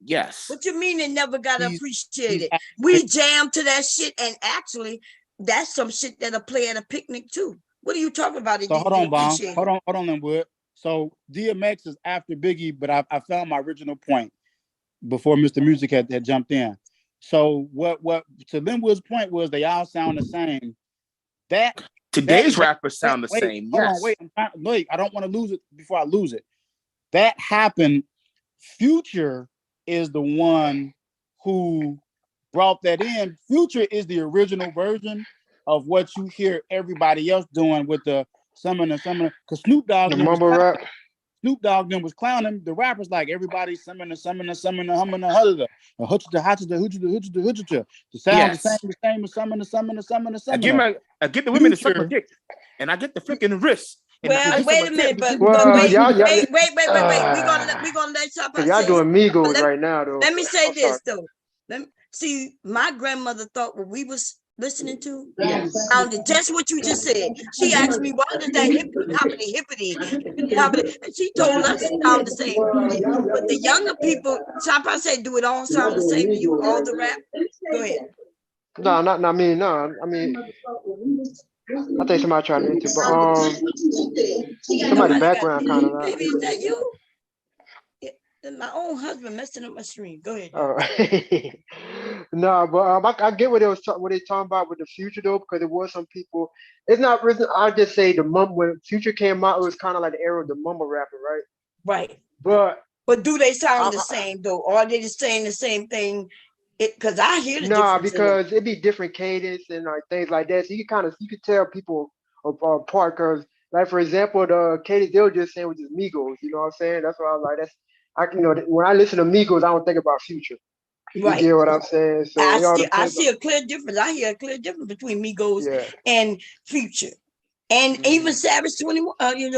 Yes. What you mean it never got appreciated? We jammed to that shit, and actually, that's some shit that'll play at a picnic too. What are you talking about? So hold on, Bomb. Hold on, Linwood. So DMX is after Biggie, but I found my original point before Mr. Music had jumped in. So what to Linwood's point was they all sound the same. Today's rappers sound the same. Hold Yes. on, wait. I don't want to lose it before I lose it. That happened. Future is the one who brought that in. Future is the original version of what you hear everybody else doing with the summon, because Snoop Dogg The mumble rap. Snoop Dogg then was clowning the rappers like everybody summon, humming, the sound the same as summon. I get the women to suck my dick, and I get the flick in the wrist. Well, wait a minute, but Well, wait. y'all- We're gonna let y'all. Y'all doing Migos right now, though. Let me say I'm this sorry. though. See, my grandmother thought what we was listening to sounded just what you just said. She asked me, why does that hippity hoppity, and she told us it sound the same. But the younger people, so I probably say, do it all sound the same to you? All the rap? Go ahead. No, I mean, I think somebody tried to enter, but somebody background kind of loud. Baby, is that you? Yeah, my own husband messing up my screen. Go ahead. All right. No, but I get what they talking about with the future though, because it was some people. It's not. I just say when Future came out, it was kind of like the era of the mumble rapper, right? Right. But do they sound the same though, or are they just saying the same thing? Because I hear the difference. Because it'd be different cadence and like things like that. So you could tell people apart. Because like for example, the cadence they were just saying was just Migos. You know what I'm saying? That's why I was like, when I listen to Migos, I don't think about Future. Right. You get what I'm saying? So I see a clear difference. I hear a clear difference between Migos and Future, and even Savage 21,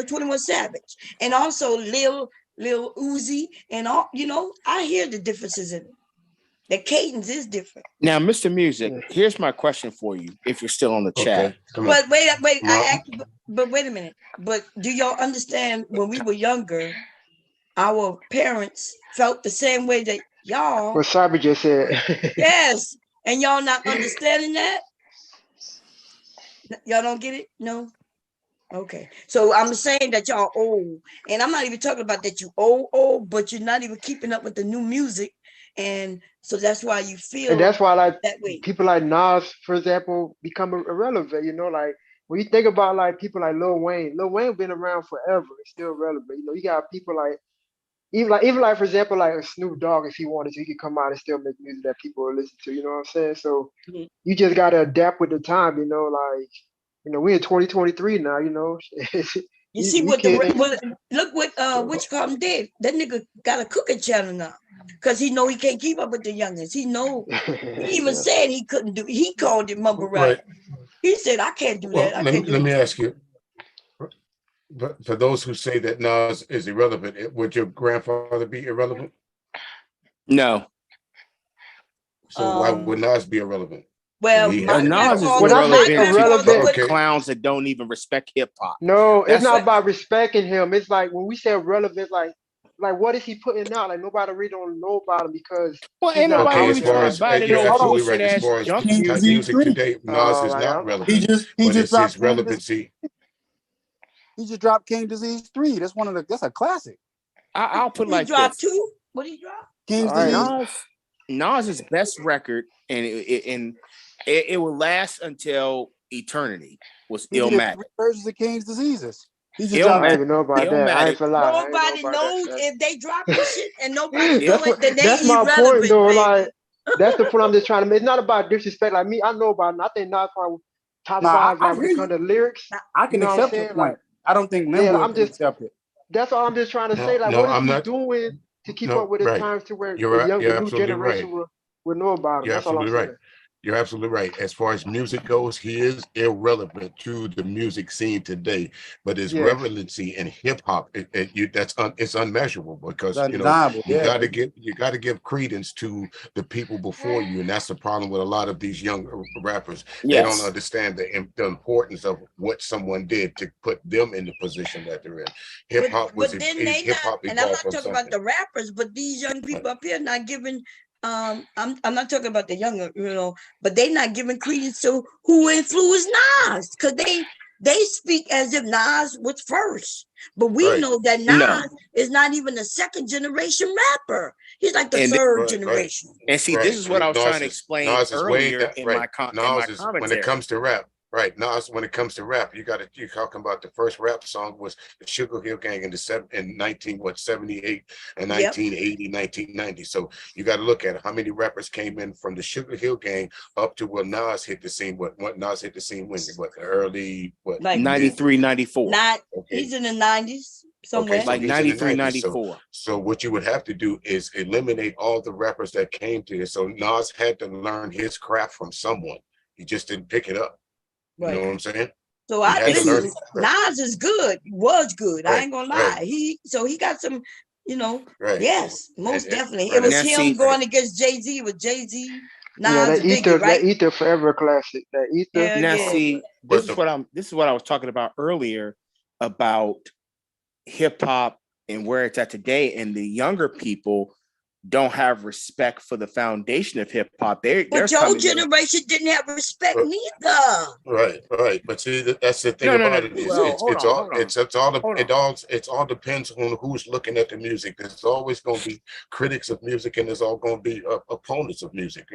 21 Savage, and also Lil Uzi, and all. I hear the differences in it. The cadence is different. Now, Mr. Music, here's my question for you. If you're still on the chat, But wait. But wait a minute. But do y'all understand when we were younger, our parents felt the same way that y'all. What Cyber just said. Yes, and y'all not understanding that. Y'all don't get it? No. Okay, so I'm saying that y'all old, and I'm not even talking about that you old, but you're not even keeping up with the new music, and so that's why you feel. And that's why that way. People like Nas, for example, become irrelevant. Like when you think about like people like Lil Wayne been around forever. It's still relevant. You got people like even like for example like Snoop Dogg, if he wanted to, he could come out and still make music that people will listen to. You know what I'm saying? So you just gotta adapt with the time. We're in 2023 now. You see what look what which Carlton did. That nigga got a cooking channel now, because he know he can't keep up with the youngins. He even said he couldn't do. He called it mumble rap. Right. He said, "I can't do that." Let me ask you. But for those who say that Nas is irrelevant, would your grandfather be irrelevant? No. So why would Nas be irrelevant? Well, Nas is irrelevant to clowns that don't even respect hip hop. No, it's not about respecting him. It's like when we say relevant, like what is he putting out? Like nobody really don't know about him because ain't nobody as far as you're absolutely right. As far as type music today, Nas is not relevant. He just dropped relevancy. He just dropped King Disease 3. That's a classic. I'll put like dropped this. 2. What did he drop? King's Disease. Nas's best record, and it will last until eternity, was Illmatic. 3 versions of King's Diseases. I don't even know about that. I ain't for lie. Nobody knows if they drop this shit and nobody knows it, then they that's my irrelevant, point though. baby. Like that's the point I'm just trying to make. It's not about disrespect. Like me, I know about it. I think Nas probably top 5 like when it comes to lyrics. I can accept your point. I don't think Linwood can accept it. That's all I'm just trying to say. Like, what is he doing to keep up with the times to where the new generation will know about him? You're That's all I'm absolutely right. saying. You're absolutely right. As far as music goes, he is irrelevant to the music scene today. But his relevancy in hip hop, it's unmeasurable because you got to give credence to the people before you, and that's the problem with a lot of these young rappers. They don't understand the importance of what someone did to put them in the position that they're in. Hip hop was hip hop, and I'm not talking about the rappers, but these young people up here not giving. I'm not talking about the younger, but they're not giving credence to who influenced Nas, because they speak as if Nas was first, but we Right. know that No. Nas is not even a second generation rapper. He's like the And third Right, right. generation. And see, Right. this is what I was Nas trying to is- explain Nas is way earlier down- in right. my Nas is when commentary. it comes to rap. Right. Nas, when it comes to rap, you're talking about the first rap song was the Sugar Hill Gang in 1978 and Yep. 1980, 1990. So you got to look at how many rappers came in from the Sugar Hill Gang up to when Nas hit the scene. What Nas hit the scene when? What, the early what? Like 93, 94. not Okay. he's in the 90s somewhere. Okay, so Like he's in the 93, 90s. 94. So what you would have to do is eliminate all the rappers that came to it. So Nas had to learn his craft from someone. He just didn't pick it up. You know Right. what I'm saying? So He I had to learn listen, his craft. Nas is good, was good. I Right, ain't gonna lie. right. He got some, Right. yes, most And- definitely. right. It was Now, him see- going against Jay-Z with Jay-Z, Yeah, Nas, that Ether, Biggie, right? that Ether Forever classic. That Ether. Yeah, Now, yeah. see, But this is what I was talking about earlier about hip hop and where it's at today, and the younger people don't have respect for the foundation of hip hop. They're But your coming in. generation didn't have respect Right. neither. Right. But see, that's the thing No, no, about no. it is Well, it's hold it's on, all hold on. it all depends on who's looking at the music. There's always going to be critics of music, and there's all going to be opponents of music.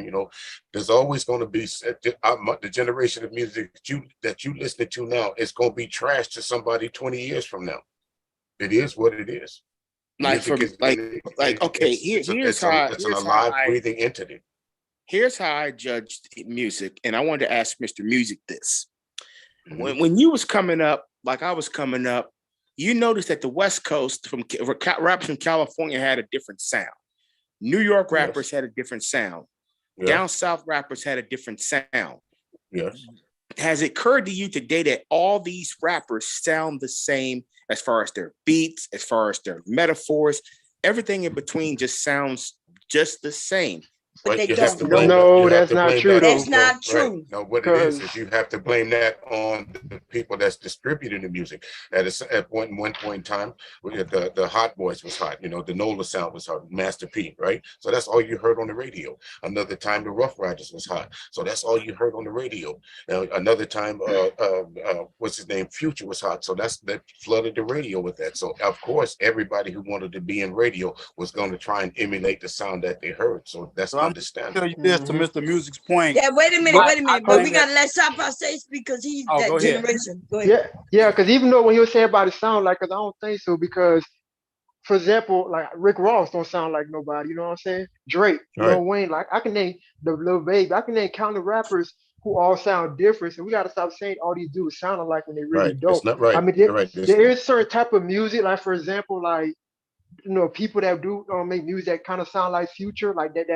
There's always going to be the generation of music that you listen to now is going to be trash to somebody 20 years from now. It is what it is. Like Music is okay, here's how it's an alive, breathing entity. Here's how I judged music, and I wanted to ask Mr. Music this. Mhm. When you was coming up, like I was coming up, you noticed that the West Coast rappers from California had a different sound. New York rappers had a different sound. Yeah. Down South rappers had a different sound. Yes. Has it occurred to you today that all these rappers sound the same as far as their beats, as far as their metaphors, everything in between just sounds just the same? But they you have to don't. blame No, you have that's to not blame true, that though. That's not Right. true. No, what it is Because you have to blame that on the people that's distributing the music. At one point in time, the Hot Boys was hot. The NOLA sound was hot. Master P, right? So that's all you heard on the radio. Another time, the Rough Riders was hot. So that's all you heard on the radio. Another time, what's his name? Future was hot. So that flooded the radio with that. So of course, everybody who wanted to be in radio was going to try and emulate the sound that they heard. So that's So I'm understandable. tell you this to Mr. Music's point. Yeah, wait a minute. But we gotta let Sapa say because he's Oh, that go ahead. generation. Go ahead. yeah, because even though when he was saying about it sound like, because I don't think so. Because for example, like Rick Ross don't sound like nobody. You know what I'm saying? Drake, Right. Lil Wayne. Like I can name the Lil Baby. I can name countless rappers who all sound different. So we gotta stop saying all these dudes sound alike when they really Right. don't. It's not right. I mean, You're right. there is certain type of music, like for example, like people that do make music that kind of sound like Future, like that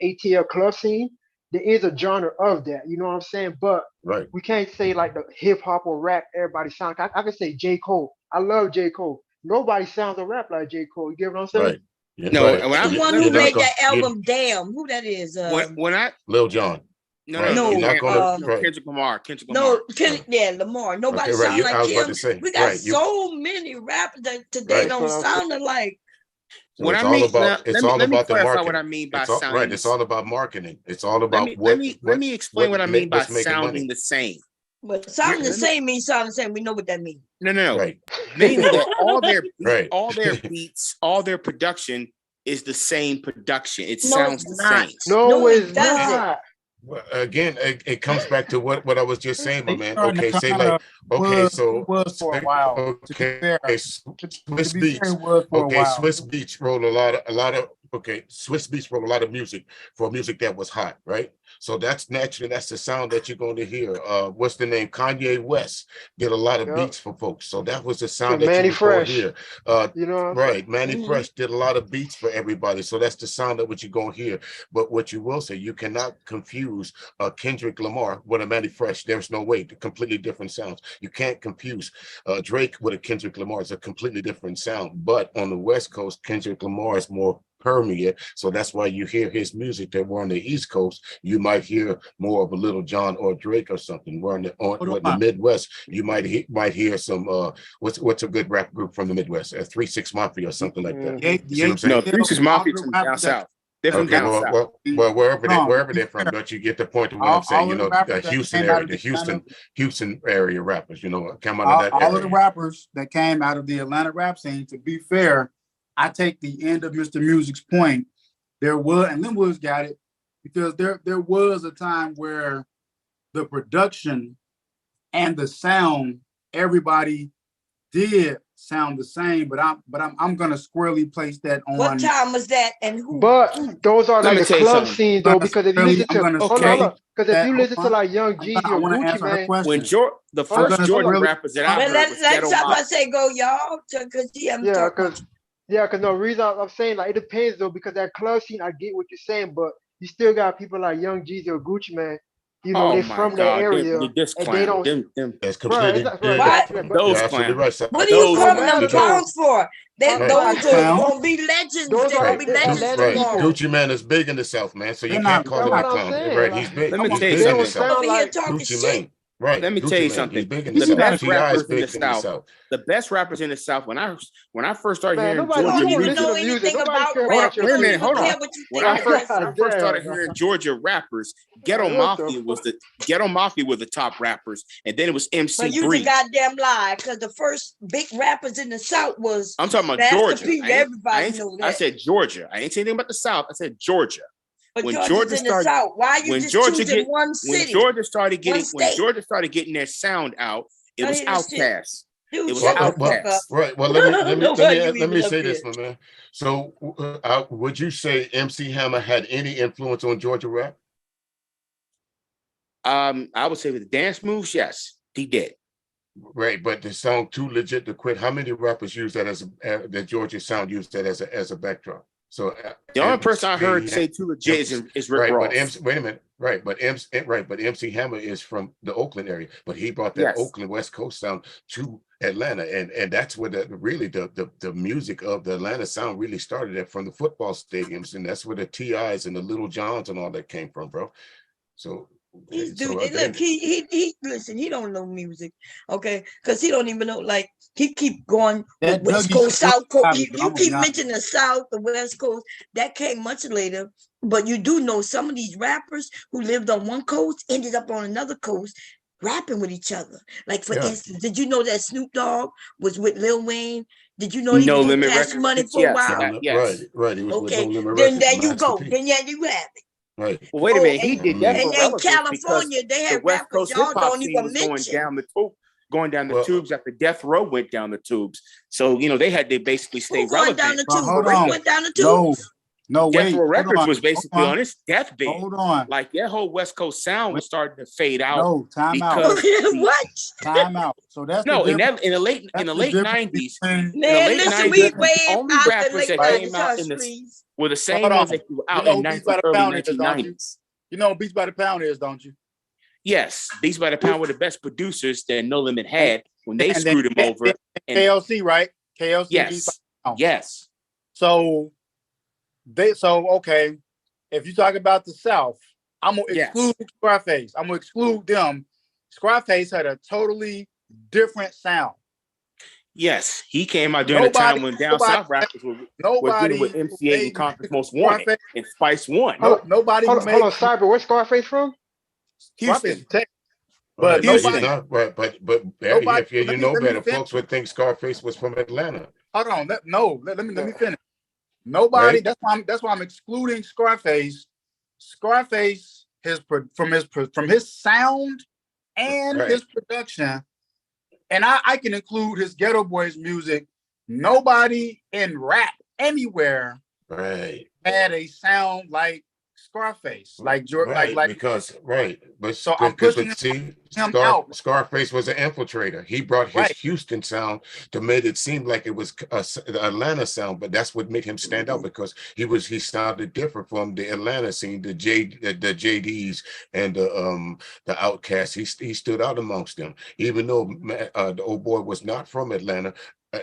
ATL club scene. There is a genre of that, you know what I'm saying? But Right. we can't say like the hip hop or rap. Everybody sound. I can say J. Cole. I love J. Cole. Nobody sounds or rap like J. Cole. You get what I'm saying? Right. Yeah, No, right. when The one You're who not made gonna- that album, Damn, who that is? when I Lil Jon. no Right. No, You're not gonna no, right. Kendrick Lamar. no, Lamar. Nobody Okay, right. sound You, I like was about him. to say. We got Right. so many rappers that today Right. don't That's what I'm sound alike. So What it's I all mean, about now, it's let all me about the clarify marketing. what I mean by It's all, sounding right. the It's all about marketing. It's all Let about me let me explain what I mean by what's making sounding money. the same. But sounding the Let me- same means sounding the same. We know what that means. No. Right. Mainly that all their Right. all their beats, all their production is the same production. It No, sounds it's the not. same. No, No, it's it doesn't. not. Well, again, it comes back to what I was just saying, my They man. starting to Okay, say kinda like, okay, was so for a while. To be fair, Swiss to be Beats. fair, was for a Okay, while. Swiss Beats wrote a lot of Swiss Beats wrote a lot of music that was hot, right? So that's the sound that you're going to hear. What's the name? Kanye West did a lot of Yep. beats for folks. So that was the So sound that Manny you was going to Fresh. hear. You know what I'm saying? Right, Manny Mhm. Fresh did a lot of beats for everybody. So that's the sound of what you're going to hear. But what you will say, you cannot confuse Kendrick Lamar with a Manny Fresh. There's no way. They're completely different sounds. You can't confuse Drake with a Kendrick Lamar. It's a completely different sound. But on the West Coast, Kendrick Lamar is more permeate. So that's why you hear his music that were on the East Coast, you might hear more of a Little John or Drake or something. Where in the Midwest, you might hear some what's a good rap group from the Midwest? 3 6 Mafia or something like that. Mhm. You see what I'm saying? No, 3 6 Mafia from down south. They're from Okay, down south. well, wherever No, they're from, don't you get the point of what I'm saying? all You of the know, rappers the that Houston came out area, of the the Atlanta, Houston area rappers, you know, come out of that all of the area. rappers that came out of the Atlanta rap scene, to be fair, I take the end of Mr. Music's point. There was, and Linwood's got it, because there was a time where the production and the sound, everybody did sound the same, but I'm gonna squarely place that on. What time was that and who? But those are Let like me the tell you club something. scene though, because if you listen I'm to gonna hold Okay. on, because if that. you Hold listen to on. like Young Jeezy I or want to Gucci answer her Man, When question. the I'm first gonna Jordan really- rappers that I But heard was let Ghetto somebody Mafia. say go, y'all, because I'm yeah, talking. because no reason I'm saying like it depends though, because that club scene I get what you're saying, but you still got people like Young Jeezy or Gucci Man, you know, Oh they my from that God, area this and they clown, don't them That's right, completely exactly right, What? exactly. you're those absolutely clowns. right. So What are you Those Don't calling them matter clowns. though. clowns for? I'm I'm not I a Those are clown. gonna be legends. those They're are gonna be legends Atlanta Right, tomorrow. people. Gucci Man is big in the South, man. So They're you not can't a call That's him a what clown. I'm clown. saying. Right, Like he's big. Let me Come on. He's tell you they big in the don't something. South. Over sound here like talking Gucci shit. Mane. Right, Let me tell Gucci you Mane. something. He's big in the The you South. best T.I. is rappers in big the in the South, South. the best rappers in the South. When I first started man, hearing nobody You Georgia don't you don't even music, listen know to music. anything Nobody about care hold on, rap. about You your wait a don't minute, even hold music. on. care what you When think I about first rap. started Damn. hearing Georgia rappers, Ghetto Like, what the Mafia was fuck? the Ghetto Mafia were the top rappers, and then it was But MC you's a Breeze. goddamn lie, because the first big rappers in the South was I'm talking about Master Georgia. P. Everybody know I that. said Georgia. I ain't saying anything about the South. I said Georgia. But When Georgia's Georgia in the started, South. Why are you when just Georgia choosing one city, one when state? Georgia started getting their sound out, it Don't was hear this shit. Outkast. Dude, It was shut the fuck up. Outkast. Right. Well, No, why you let even me up say here? this, my man. So, would you say MC Hammer had any influence on Georgia rap? I would say with the dance moves, yes, he did. Right, but the song "Too Legit to Quit." How many rappers use that as the Georgia sound used that as a backdrop? So The only person I heard MC say too legit is Rick right, but Ross. wait a minute, right, but MC Hammer is from the Oakland area, but he brought that Yes. Oakland West Coast sound to Atlanta, and that's where the music of the Atlanta sound really started at, from the football stadiums, and that's where the TIs and the Little Johns and all that came from, bro. So. These So dudes, look, he listen, he don't know music, okay? Because he don't even know, like, he keep going That with West Dougie Coast, shit was South Coast. garbage, You but I'm gonna be keep honest. mentioning the South, the West Coast. That came much later. But you do know some of these rappers who lived on one coast ended up on another coast rapping with each other. Like, for Yeah. instance, did you know that Snoop Dogg was with Lil Wayne? Did you know he No was doing Limit Cash Records. Money for a Yes, while? yes. Right. He was with No Okay, Limit then Records, there you Master go. P. Then yeah, you have it. Right. Well, wait a Oh, minute. He and, did that for and in relevance because California, they the had West rappers Coast hip y'all hop don't scene even was going mention. down the tube, Well, tubes after Death Row went down the tubes. So they basically stay Who going relevant. down the But tube? hold Who on. went down the No, tubes? no, Death wait. Row Records was Hold basically on. on its deathbed. Hold on. Like their whole West Coast sound was starting to fade out No, time out. because What? Time out. So that's the no, difference. in the late That's the difference '90s, between. Man, listen, we the way only out the rappers late that Right. came 90s, out hush, in this please. were the same Hold ones on. that were You out know in who Beats by the early Pound is, don't you? 1990s. You know who Beats by the Pound is, don't you? Yes, Beats by the Pound were the best producers that No Limit had when they And then screwed him over. And KLC, right? KLC Beats by yes, the Pound. yes, So okay. If you talk about the South, I'm gonna exclude Scarface. I'm gonna exclude them. Scarface had a totally different sound. yes. He came out during the time when down south rappers were dealing with MC8 and Compton's Most Wanted and Spice One. Nobody hold on, Cyber. Where's Scarface from? Houston. But Houston. Barry, if you let know me better, finish. folks would think Scarface was from Atlanta. Hold on. Let me finish. Nobody. Right? That's why I'm excluding Scarface. Scarface, from his sound and his production, and I can include his Ghetto Boys music. Nobody in rap anywhere had a sound like Scarface, like but so I'm pushing him out. Scarface was an infiltrator. He brought his Houston sound to make it seem like it was the Atlanta sound, but that's what made him stand out because he sounded different from the Atlanta scene, the JDs and the Outkast. He stood out amongst them, even though the old boy was not from Atlanta.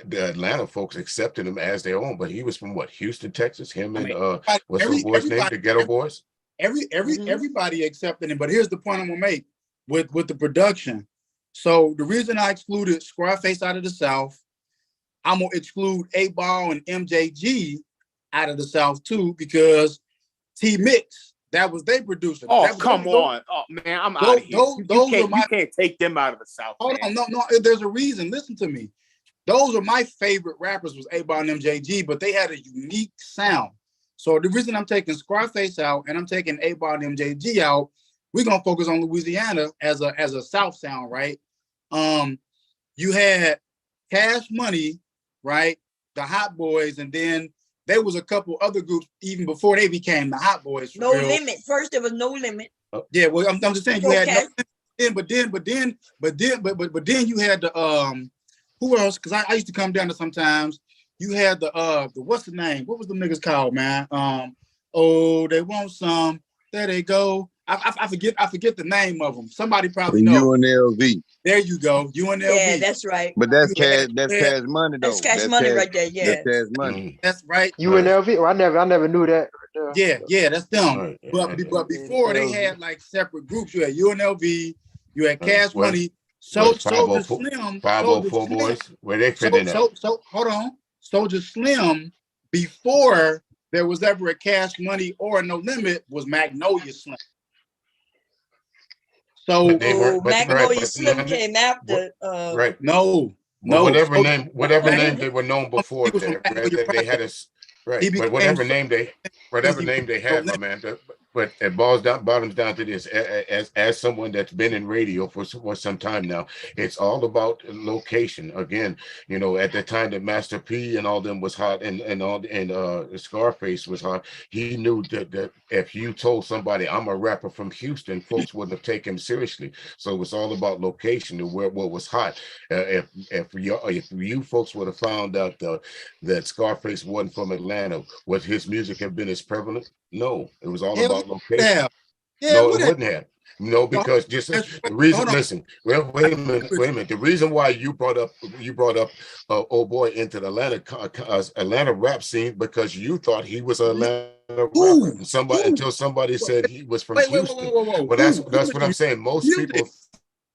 The Atlanta folks accepted him as their own, but he was from what, Houston, Texas. Him and what's the boy's name? The Ghetto Boys. Everybody accepted him, but here's the point I'm gonna make with the production. So the reason I excluded Scarface out of the South, I'm gonna exclude 8 Ball and MJG out of the South too, because T Mix. That was their producer. Oh, that was, come on. Oh, man, I'm out of here. You can't take them out of the South. Hold man. on, no, there's a reason. Listen to me. Those are my favorite rappers was A-Ball and MJG, but they had a unique sound. So the reason I'm taking Scarface out and I'm taking A-Ball and MJG out, we're gonna focus on Louisiana as a South sound, right? You had Cash Money, right? The Hot Boys, and then there was a couple other groups even before they became the Hot Boys. No Limit. First, there was No Limit. Yeah, well, I'm just saying you had no limit, but then you had the who else? Because I used to come down to sometimes. You had the what's the name? What was the niggas called, man? Oh, they want some. There they go. I forget the name of them. Somebody probably knows. UNLV. There you go. UNLV. Yeah, that's right. But that's cash money though. That's cash money right there. Yeah. That's cash money. That's right. UNLV. Oh, I never knew that. Yeah, that's them. But before they had like separate groups. You had UNLV. You had Cash Money. Soulja Slim. 504 Boys. Where they fit in at? So hold on. Soulja Slim, before there was ever a Cash Money or a No Limit, was Magnolia Slim. So Magnolia Slim came after. Right. No. Whatever name they were known before that, they had a right. But whatever name they had, my man. But it bottoms down to this. As someone that's been in radio for some time now, it's all about location. Again, you know, at the time that Master P and all them was hot, and Scarface was hot, he knew that if you told somebody I'm a rapper from Houston, folks wouldn't have taken him seriously. So it's all about location and what was hot. If you folks would have found out that Scarface wasn't from Atlanta, would his music have been as prevalent? No, it was all about location. No, it wouldn't have. No, because just the reason. Listen, well, wait a minute. The reason why you brought up old boy into the Atlanta rap scene because you thought he was an Atlanta rapper. Until somebody said he was from Houston. Well, that's what I'm saying. Most people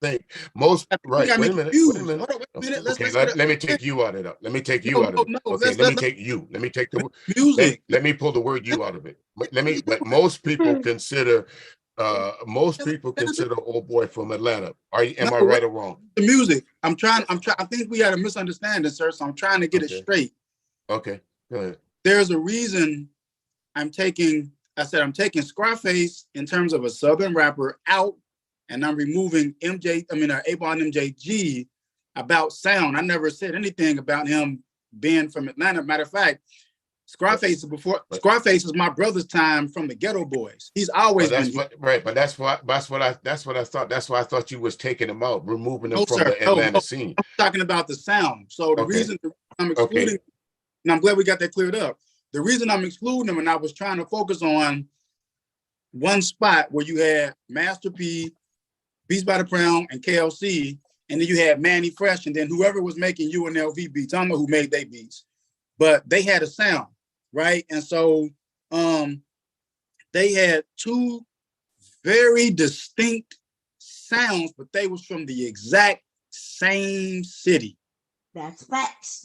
think right. Wait a minute. Okay, let me take you out of it. Let me take you out of it. Okay, let me take you. Let me take the music. Let me pull the word you out of it. But most people consider old boy from Atlanta. Am I right or wrong? The music. I'm trying. I think we had a misunderstanding, sir. So I'm trying to get it straight. Okay, go ahead. There's a reason I'm taking Scarface in terms of a Southern rapper out. And I'm removing A-Ball and MJG about sound. I never said anything about him being from Atlanta. Matter of fact, Scarface is my brother's time from the Ghetto Boys. He's always been right. But that's what I thought. That's why I thought you was taking him out, removing him from the Atlanta scene. I'm talking about the sound. So the reason I'm excluding, and I'm glad we got that cleared up. The reason I'm excluding him, and I was trying to focus on one spot where you had Master P, Beats by the Pound, and KLC, and then you had Manny Fresh, and then whoever was making UNLV beats. I don't know who made they beats, but they had a sound, right? And so they had two very distinct sounds, but they was from the exact same city. That's facts.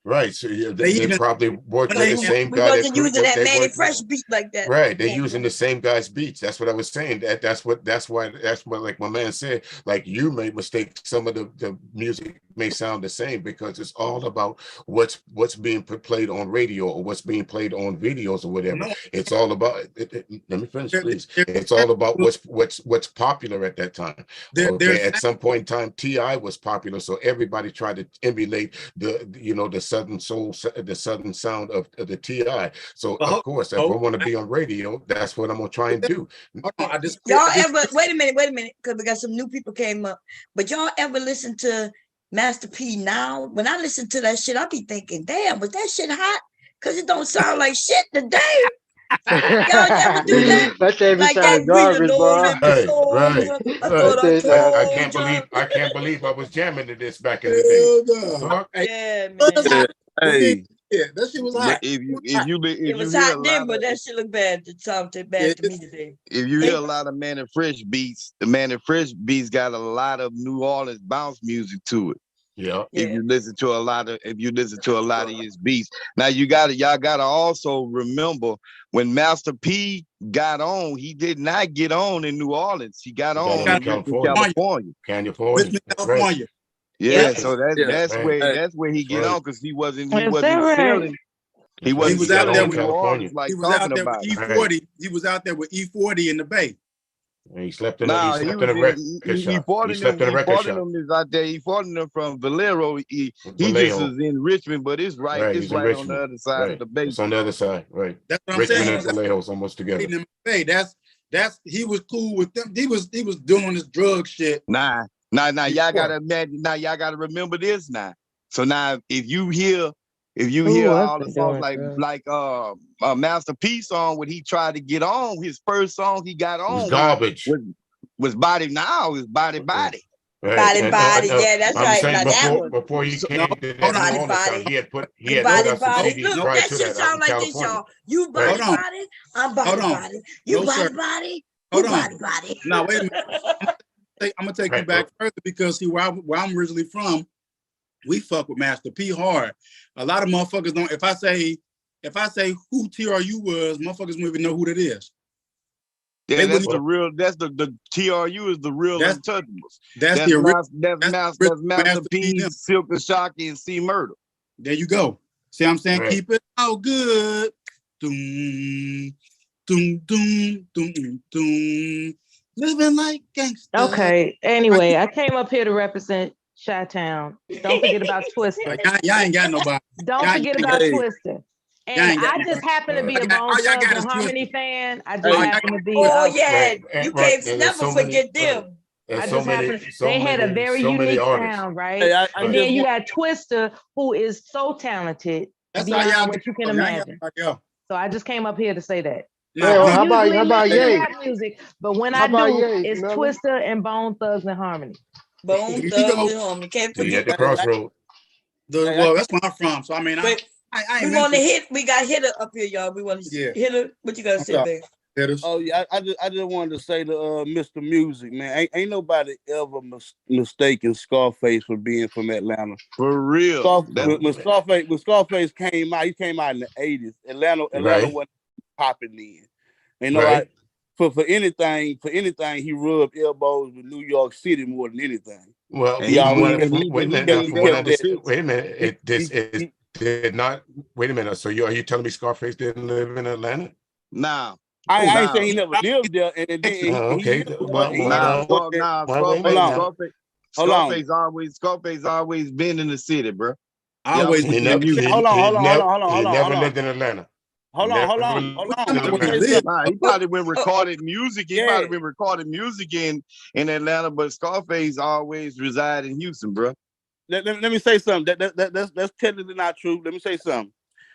Right, so they probably worked with the same guy. We wasn't using that Manny Fresh beat like that. Right, they're using the same guy's beats. That's what I was saying. That's what like my man said. Like you made mistakes. Some of the music may sound the same because it's all about what's being played on radio or what's being played on videos or whatever. It's all about. Let me finish, please. It's all about what's popular at that time. Okay, at some point in time, T.I. was popular, so everybody tried to emulate the Southern soul, the Southern sound of the T.I. So of course, if I want to be on radio, that's what I'm gonna try and do. Y'all ever wait a minute, because we got some new people came up. But y'all ever listen to Master P now? When I listen to that shit, I be thinking, damn, was that shit hot? Because it don't sound like shit today. Y'all ever do that? Like that garbage, right. I can't believe I was jamming to this back in the day. Yeah, man. Hey, that shit was hot. It was hot then, but that shit look bad. It sounded bad to me today. If you hear a lot of Man and Fresh beats, the Man and Fresh beats got a lot of New Orleans bounce music to it. Yeah. If you listen to a lot of his beats. Now y'all gotta also remember when Master P got on, he did not get on in New Orleans. He got on in California. California. California. Yeah, so that's right. where he get on because he wasn't Is that right? selling. He wasn't out there selling with New Orleans like He was talking out there with about it. E40. He was out there with E40 in the Bay. He slept in Nah, a he record shop. He fought slept in a record shop. him is out there. He fought him from Valero. He just Vallejo. is in Richmond, but it's right He's in on Richmond. the other side of the bay. It's on the other side, right? That's what I'm Richmond saying. and Vallejo is almost together. In the Bay. That's he was cool with them. He was doing this drug shit. Nah, y'all gotta imagine. Now y'all gotta remember this now. So now, if you hear all the songs like Master P song when he tried to get on, his first song he got on was garbage. Was Body Now, is Body. Right. Body, yeah, that's I'm right. saying Now that one. before he came to that Body, New Orleans sound, he had put body, out some body. CDs Look, prior that to shit that sound in like this, California. y'all. You body, body. I'm body, body. You No, body, sir. body. Hold You on. body, body. Now wait a minute. I'm gonna take you back further because see where I'm originally from, we fuck with Master P hard. A lot of motherfuckers don't. If I say who TRU was, motherfuckers won't even know who that is. Yeah, that's the real. That's the TRU is the real Untouchables. That's the original. That's Master P, Silk and Shocky, and C Murder. There you go. See what I'm saying? Right. Keep it all good. Doom, doom, doom, doom, doom. Living like gangsters. Okay. Anyway, I came up here to represent Chi-Town. Don't forget about Twister. Y'all ain't got nobody. Don't forget about Twister. And I just happen to be a Bone Thugs and Harmony fan. I just happen to be. Oh yeah, you can't never forget them. I just happen. They had a very unique sound, right? And then you got Twister, who is so talented beyond what you can imagine. So I just came up here to say that. No, how about Ye? Music, but when I do, it's Twister and Bone Thugs and Harmony. Bone Thugs and Harmony. Can't forget at the crossroad. Well, that's where I'm from. So I mean, we want to hit. We got Hitter up here, y'all. We want to hit her. What you got to say, babe? Oh yeah, I just wanted to say to Mr. Music, man, ain't nobody ever mistaken Scarface for being from Atlanta. For real. When Scarface came out, he came out in the 80s. Atlanta wasn't popping then. You know, for anything, he rubbed elbows with New York City more than anything. Well, wait a minute. It did not. Wait a minute. So are you telling me Scarface didn't live in Atlanta? Nah. I ain't saying he never lived there. Scarface always been in the city, bro. Hold on. He never lived in Atlanta. Hold on. He probably been recorded music. He probably been recording music in Atlanta, but Scarface always reside in Houston, bro. Let me say something. That's technically not true. Let me say something.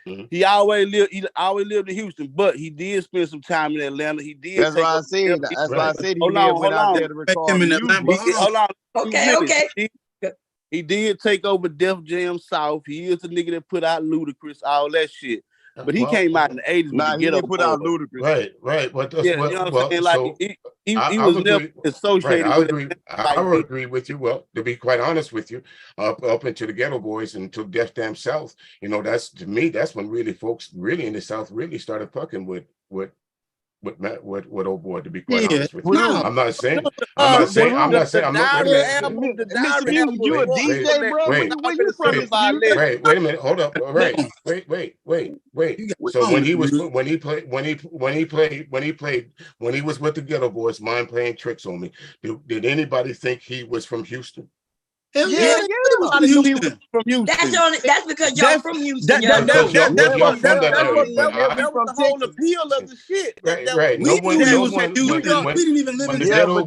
Mm-hmm. He always lived in Houston, but he did spend some time in Atlanta. He did. That's why I said. That's why I said he went out there to record music. Hold on. Okay. He did take over Def Jam South. He is the nigga that put out Ludacris, all that shit. But he came out in the 80s. Nah, he didn't put out Ludacris. Right. But that's you know what I'm saying? Like he was never associated with. I would agree with you. Well, to be quite honest with you, up into the Ghetto Boys and to Def Jam South, you know, that's to me, that's when really folks really in the South really started fucking with old boy. To be quite honest with you, I'm not saying. I'm not saying. Mr. Music, you a DJ, bro? Where you from, Mr. Music? Wait a minute. Hold up. All right. Wait. So when he was when he was with the Ghetto Boys, Mind Playing Tricks on Me, did anybody think he was from Houston? Yeah. From Houston. That's because y'all from Houston. That was the whole appeal of the shit. Right. We didn't even live in Houston.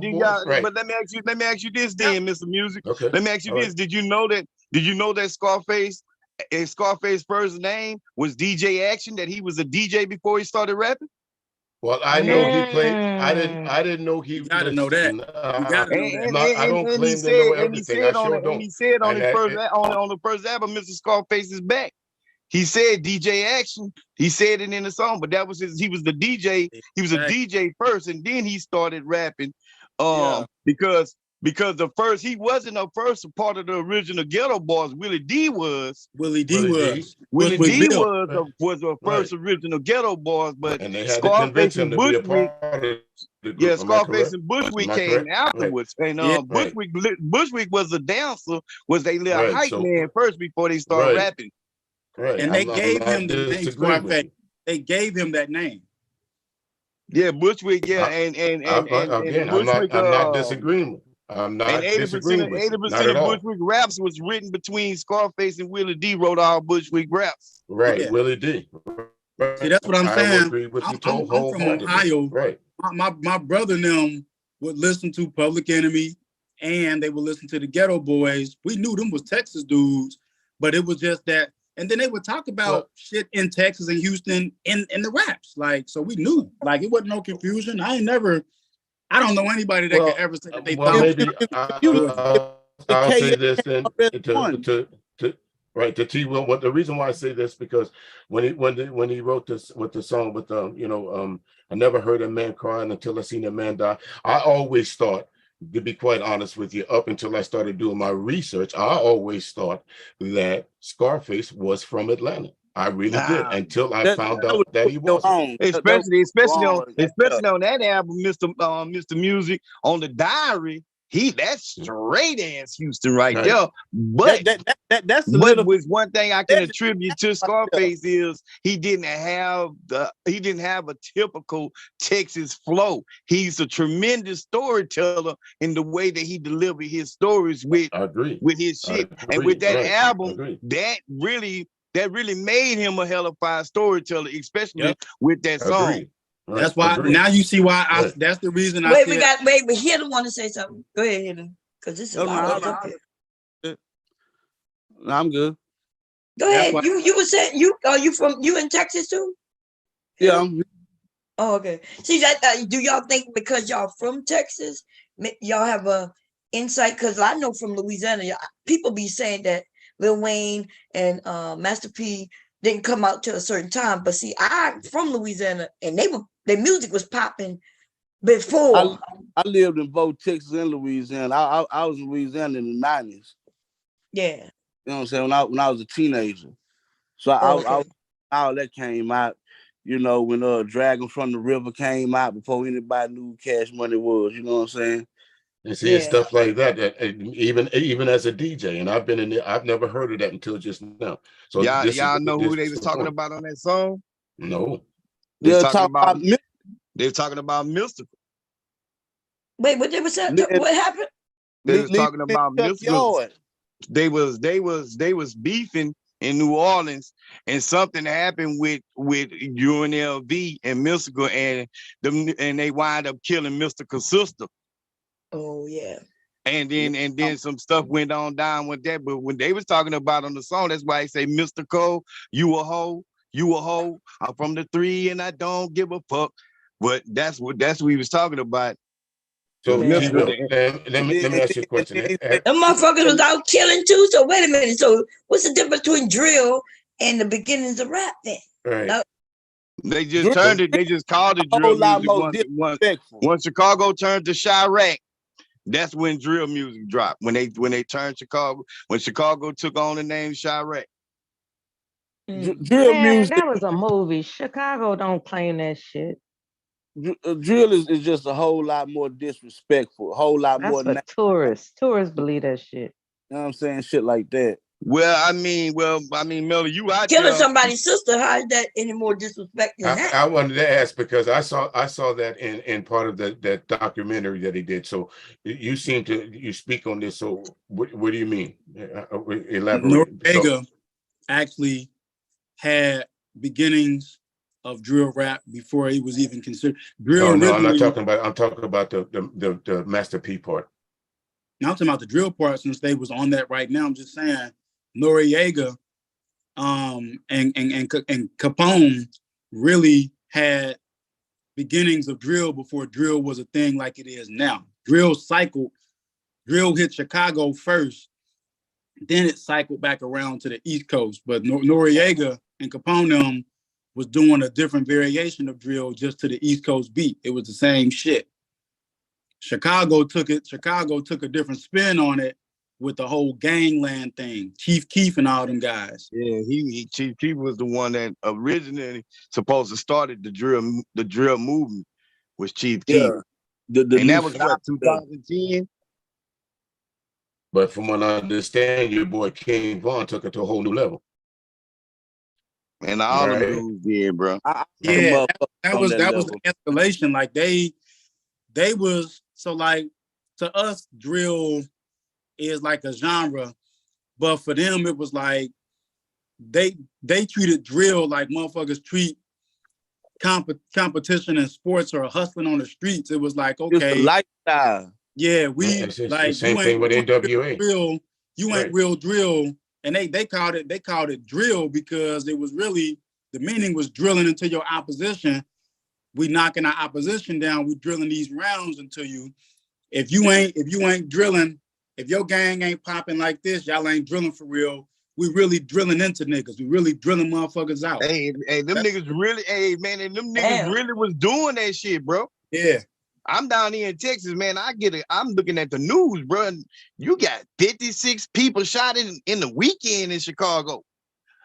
But let me ask you this, then, Mr. Music. Okay. Let me ask you this. Did you know that Scarface's first name was DJ Action? That he was a DJ before he started rapping? Well, I know he played. I didn't know he. You gotta know that. I don't claim to know everything. I sure don't. And he said on the first album, Mr. Scarface is back. He said DJ Action. He said it in the song, but that was he was the DJ. He was a DJ first, and then he started rapping. Because because he wasn't the first part of the original Ghetto Boys. Willie D was. Willie D was the first original Ghetto Boys, but and they had to Scarface convince him and to be a Bushwick. part of the group. Yeah, Am I Scarface correct? and Bushwick Am I came correct? afterwards, Right. and Bushwick was a dancer, was they little Right, hype so- man first before they started Right. rapping. Right. And they gave him the name Scarface. They gave him that name. Yeah, Bushwick. Yeah, and Bushwick. I'm not disagreeing. I'm not And 80% disagreeing with you. Not at of all. Bushwick raps was written between Scarface and Willie D. Wrote all Bushwick raps. Right, Yeah. Willie D. Right. See, that's what I'm saying. I agree with you I'm from wholeheartedly. Ohio. Right. My brother and them would listen to Public Enemy, and they would listen to the Ghetto Boys. We knew them was Texas dudes, but it was just that. And then they would talk about shit in Texas and Houston in the raps. Like, so we knew. Like, it wasn't no confusion. I don't know anybody that could ever say that they thought. Maybe I'll say this then to T. Will. What the reason why I say this, because when he wrote this with the song with I never heard a man crying until I seen a man die. I always thought, to be quite honest with you, up until I started doing my research, I always thought that Scarface was from Atlanta. I really did, until I found out that he wasn't. Especially on that album, Mr. Music, on the Diary. That's straight ass Houston right there. But what was one thing I can attribute to Scarface is he didn't have a typical Texas flow. He's a tremendous storyteller in the way that he delivered his stories with his shit. And with that album, that really made him a hell of a fine storyteller, especially with that song. Right. That's why now you see why that's the reason wait, we Hitter want to say something. Go ahead, Hitter. Because this is I'm good. Go ahead. You were saying you in Texas too? Yeah. Oh, okay. See that do y'all think because y'all from Texas, y'all have a insight? Because I know from Louisiana, people be saying that Lil Wayne and Master P didn't come out to a certain time. But see, I'm from Louisiana and their music was popping before. I lived in both Texas and Louisiana. I was in Louisiana in the 90s. Yeah. You know what I'm saying? When I was a teenager. So all that came out, when Dragon from the River came out before anybody knew who Cash Money was, you know what I'm saying? And seeing stuff like that even as a DJ, and I've been in there, I've never heard of that until just now. So y'all know who they was talking about on that song? No. They're talking about Mystical. Wait, what they was saying? What happened? They was talking about Mystical. They was beefing in New Orleans, and something happened with UNLV and Mystical, and they wind up killing Mystical's sister. Oh yeah. And then some stuff went on down with that. But when they was talking about on the song, that's why I say, Mr. Cole, you a hoe. I'm from the 3 and I don't give a fuck. But that's what he was talking about. So let me ask you a question. Them motherfuckers was out killing too. So wait a minute. So what's the difference between drill and the beginnings of rap then? Right. They just turned it. They just called it drill music. Once Chicago turned to Chirac, that's when drill music dropped. When they turned Chicago, when Chicago took on the name Chirac. Drill music. That was a movie. Chicago don't claim that shit. Drill is just a whole lot more disrespectful. A whole lot more. That's for tourists. Tourists believe that shit. You know what I'm saying? Shit like that. Well, I mean, Miller, you out killing somebody's sister. How is that any more disrespect than that? I wanted to ask because I saw that in part of that documentary that he did. So you seem to speak on this. So what do you mean? Elaborate. Noriega actually had beginnings of drill rap before he was even considered drill. No, I'm not talking about. I'm talking about the Master P part. Now I'm talking about the drill part. Since they was on that right now, I'm just saying. Noriega and Capone really had beginnings of drill before drill was a thing like it is now. Drill hit Chicago first, then it cycled back around to the East Coast. But Noriega and Capone was doing a different variation of drill just to the East Coast beat. It was the same shit. Chicago took a different spin on it with the whole gangland thing. Chief Keef and all them guys. Yeah, Chief Keef was the one that originally supposed to started the drill movement was Chief Keef. And that was what, 2010? But from what I understand, your boy King Von took it to a whole new level. And all them dudes did, bro. Yeah, that was the escalation. Like they was, so like, to us, drill is like a genre, but for them it was like they treated drill like motherfuckers treat competition in sports or hustling on the streets. It was like, okay, it's a lifestyle. Yeah, we it's like the same you thing ain't with NWA. Drill, you ain't real drill, and they called it drill because it was really, the meaning was drilling into your opposition. We knocking our opposition down. We drilling these rounds into you. If you ain't drilling, if your gang ain't popping like this, y'all ain't drilling for real. We really drilling into niggas. We really drilling motherfuckers out. Hey, them niggas really, and them niggas really was doing that shit, bro. Yeah. I'm down here in Texas, man. I'm looking at the news, bro. And you got 56 people shot in the weekend in Chicago.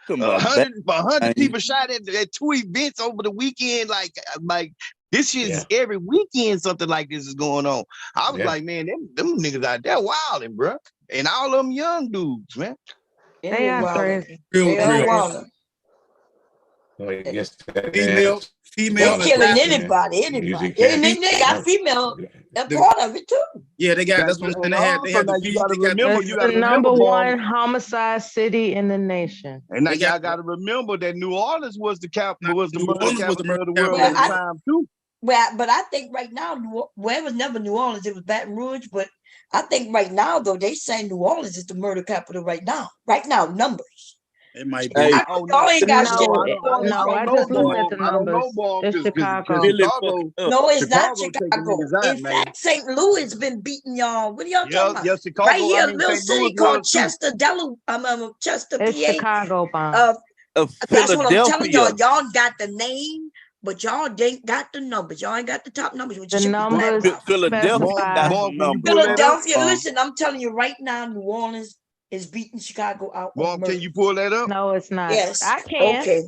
100 people shot at 2 events over the weekend. Like this shit is every weekend something like this is going on. I was like, man, them niggas out there wilding, bro. And all them young dudes, man. They are crazy. Real. I guess female. They're killing anybody. They got female. They're part of it too. Yeah, they got. That's what I'm saying. They had the number one homicide city in the nation. And now y'all got to remember that New Orleans was the capital, was the murder capital of the world at the time too. Well, but I think right now, it was never New Orleans. It was Baton Rouge. But I think right now, though, they say New Orleans is the murder capital right now. Right now, numbers. It might be. Y'all ain't got shit. No, I just looked at the numbers. It's Chicago. No, it's not Chicago. In fact, St. Louis been beating y'all. What are y'all talking about? Yeah, Chicago, right here, a little city called Chester, Chester, it's PA. Chicago, that's what I'm telling y'all. Y'all got the name, but y'all ain't got the numbers. Y'all ain't got the top numbers. The numbers. Philadelphia. Listen, I'm telling you right now, New Orleans is beating Chicago out. Mom, can you pull that up? No, it's not. Yes, I can. Okay.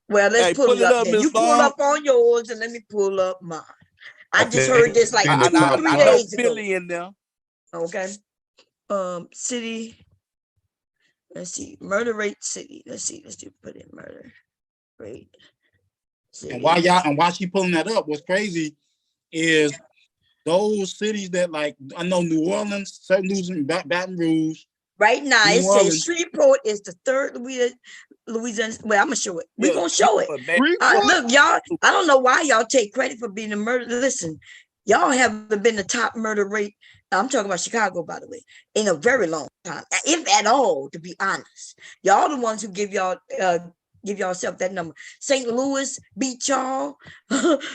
Well, let's pull it up. Then. You pull up on yours, and let me pull up mine. I just heard this like 2-3 days ago. Okay. City. Let's see. Murder rate city. Let's put in murder rate. And while she pulling that up, what's crazy is those cities that, like, I know New Orleans, St. Louis, and Baton Rouge. Right now, it says Shreveport is the third Louisiana. Well, I'm gonna show it. We're gonna show it. Look, y'all. I don't know why y'all take credit for being a murder. Listen, y'all haven't been the top murder rate. I'm talking about Chicago, by the way, in a very long time, if at all. To be honest, y'all the ones who give yourself that number. St. Louis beat y'all.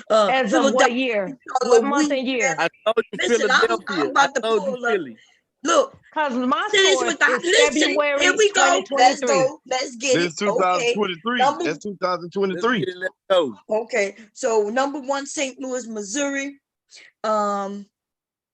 As of what year? What month and year? I told you Philadelphia. I'm about to pull up. Look, because my source is February. Here we go. Let's go. Let's get it. This is 2023. Okay. That's 2023. Let's go. Okay. So number 1, St. Louis, Missouri. Wait a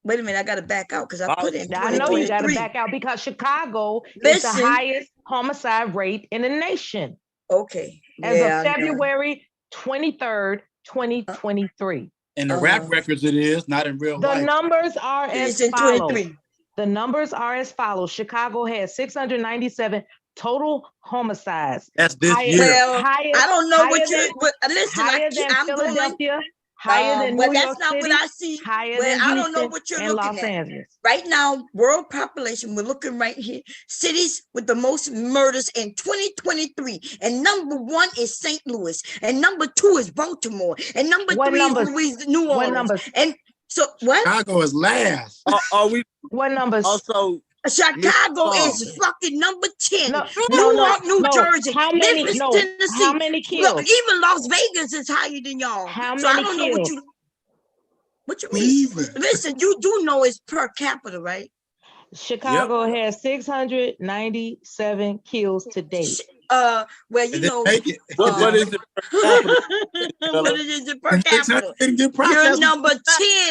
minute. I got to back out because I put in. I know you got to back out because Chicago is the highest homicide rate in the nation. Okay. As of February 23rd, 2023. In the rap records, it is not in real life. The numbers are as in follows. 23. The numbers are as follows. Chicago has 697 total homicides. That's this year. Well, I don't know what you. Listen, I'm Philadelphia. Higher than New York not City, what I see. higher than Houston, I don't know what you're and looking Los at. Angeles. Right now, world population, we're looking right here. Cities with the most murders in 2023. And number 1 is St. Louis. And number 2 is Baltimore. And number 3 is New Orleans. What numbers? And so what? Chicago is last. Are we? What numbers? Also, Chicago is fucking number 10. New Jersey. How many? Memphis, No. Tennessee. How many kills? Look, even Las Vegas is higher than y'all. How so many I don't kills? know what you mean. Listen, you do know it's per capita, right? Chicago has 697 kills to date. Well, you know, what is it? What is it per capita? You're number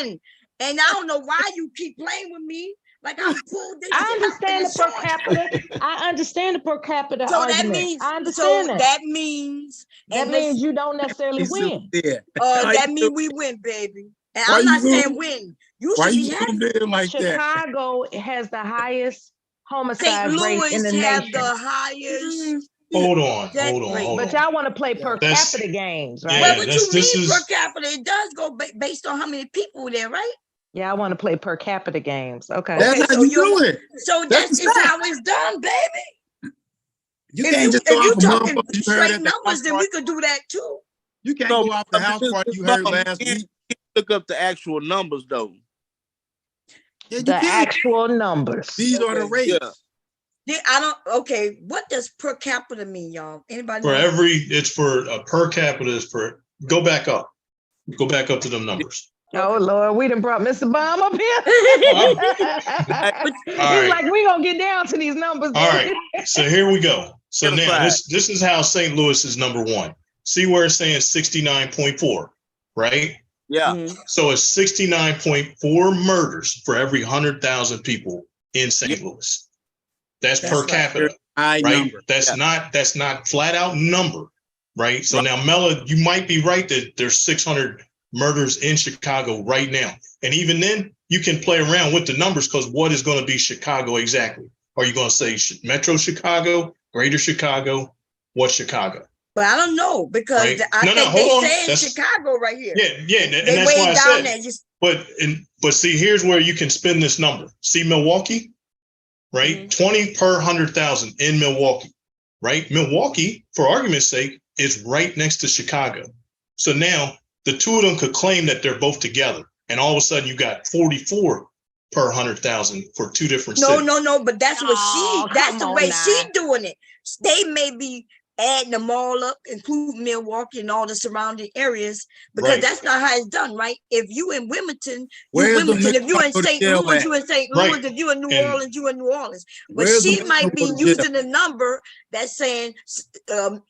10. And I don't know why you keep playing with me. Like I pulled this. I understand the per capita. I understand the per capita So argument. that means, I understand that. That means you don't necessarily win. That means we win, baby. And I'm not saying win. You should be happy. Like Chicago has the highest homicide St. rate in Louis the have nation. the highest. Hold on. But y'all want to play per capita games, right? Well, what you mean per capita? It does go based on how many people there, right? Yeah, I want to play per capita games. Okay. That's how you do it. So that's how it's done, baby. You can't just go off if a you're talking motherfucker you heard straight at the numbers, then we could do that too. You can't go off the house party you heard last week. Look up the actual numbers though. Yeah, the actual numbers. These are the rates. Yeah, I don't. Okay, what does per capita mean, y'all? Anybody? For it's for a per capita is for. Go back up. Go back up to them numbers. Oh Lord, we done brought Mr. Baum up here. He's right. like, we gonna get down to these numbers. All right, so here we go. So now this is how St. Louis is number one. See where it's saying 69.4, right? Yeah. So it's 69.4 murders for every 100,000 people in St. Louis. That's per capita, right? Number. That's not flat out number, right? So now, Mela, you might be right that there's 600 murders in Chicago right now. And even then, you can play around with the numbers because what is going to be Chicago exactly? Are you going to say Metro Chicago, Greater Chicago? What's Chicago? But I don't know because I think they say Chicago right here. Yeah, and that's why I said. But see, here's where you can spin this number. See Milwaukee, right? 20 per 100,000 in Milwaukee, right? Milwaukee, for argument's sake, is right next to Chicago. So now the two of them could claim that they're both together, and all of a sudden you got 44 per 100,000 for two different cities. No, but that's what that's the way she's doing it. They may be adding them all up, including Milwaukee and all the surrounding areas, because that's not how it's done, right? If you in Wilmington, if you in St. Louis, you in St. Louis, if you in New Orleans, you in New Orleans. But she might be using a number that's saying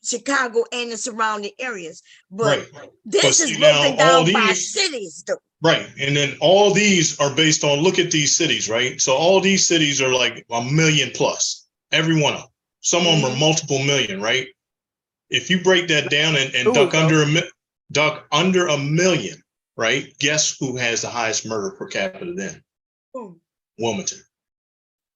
Chicago and the surrounding areas. But this is broken down by cities, though. Right. And then all these are based on, look at these cities, right? So all these cities are like 1 million plus, every one of them. Some of them are multiple million, right? If you break that down and duck under a million, right? Guess who has the highest murder per capita then? Wilmington.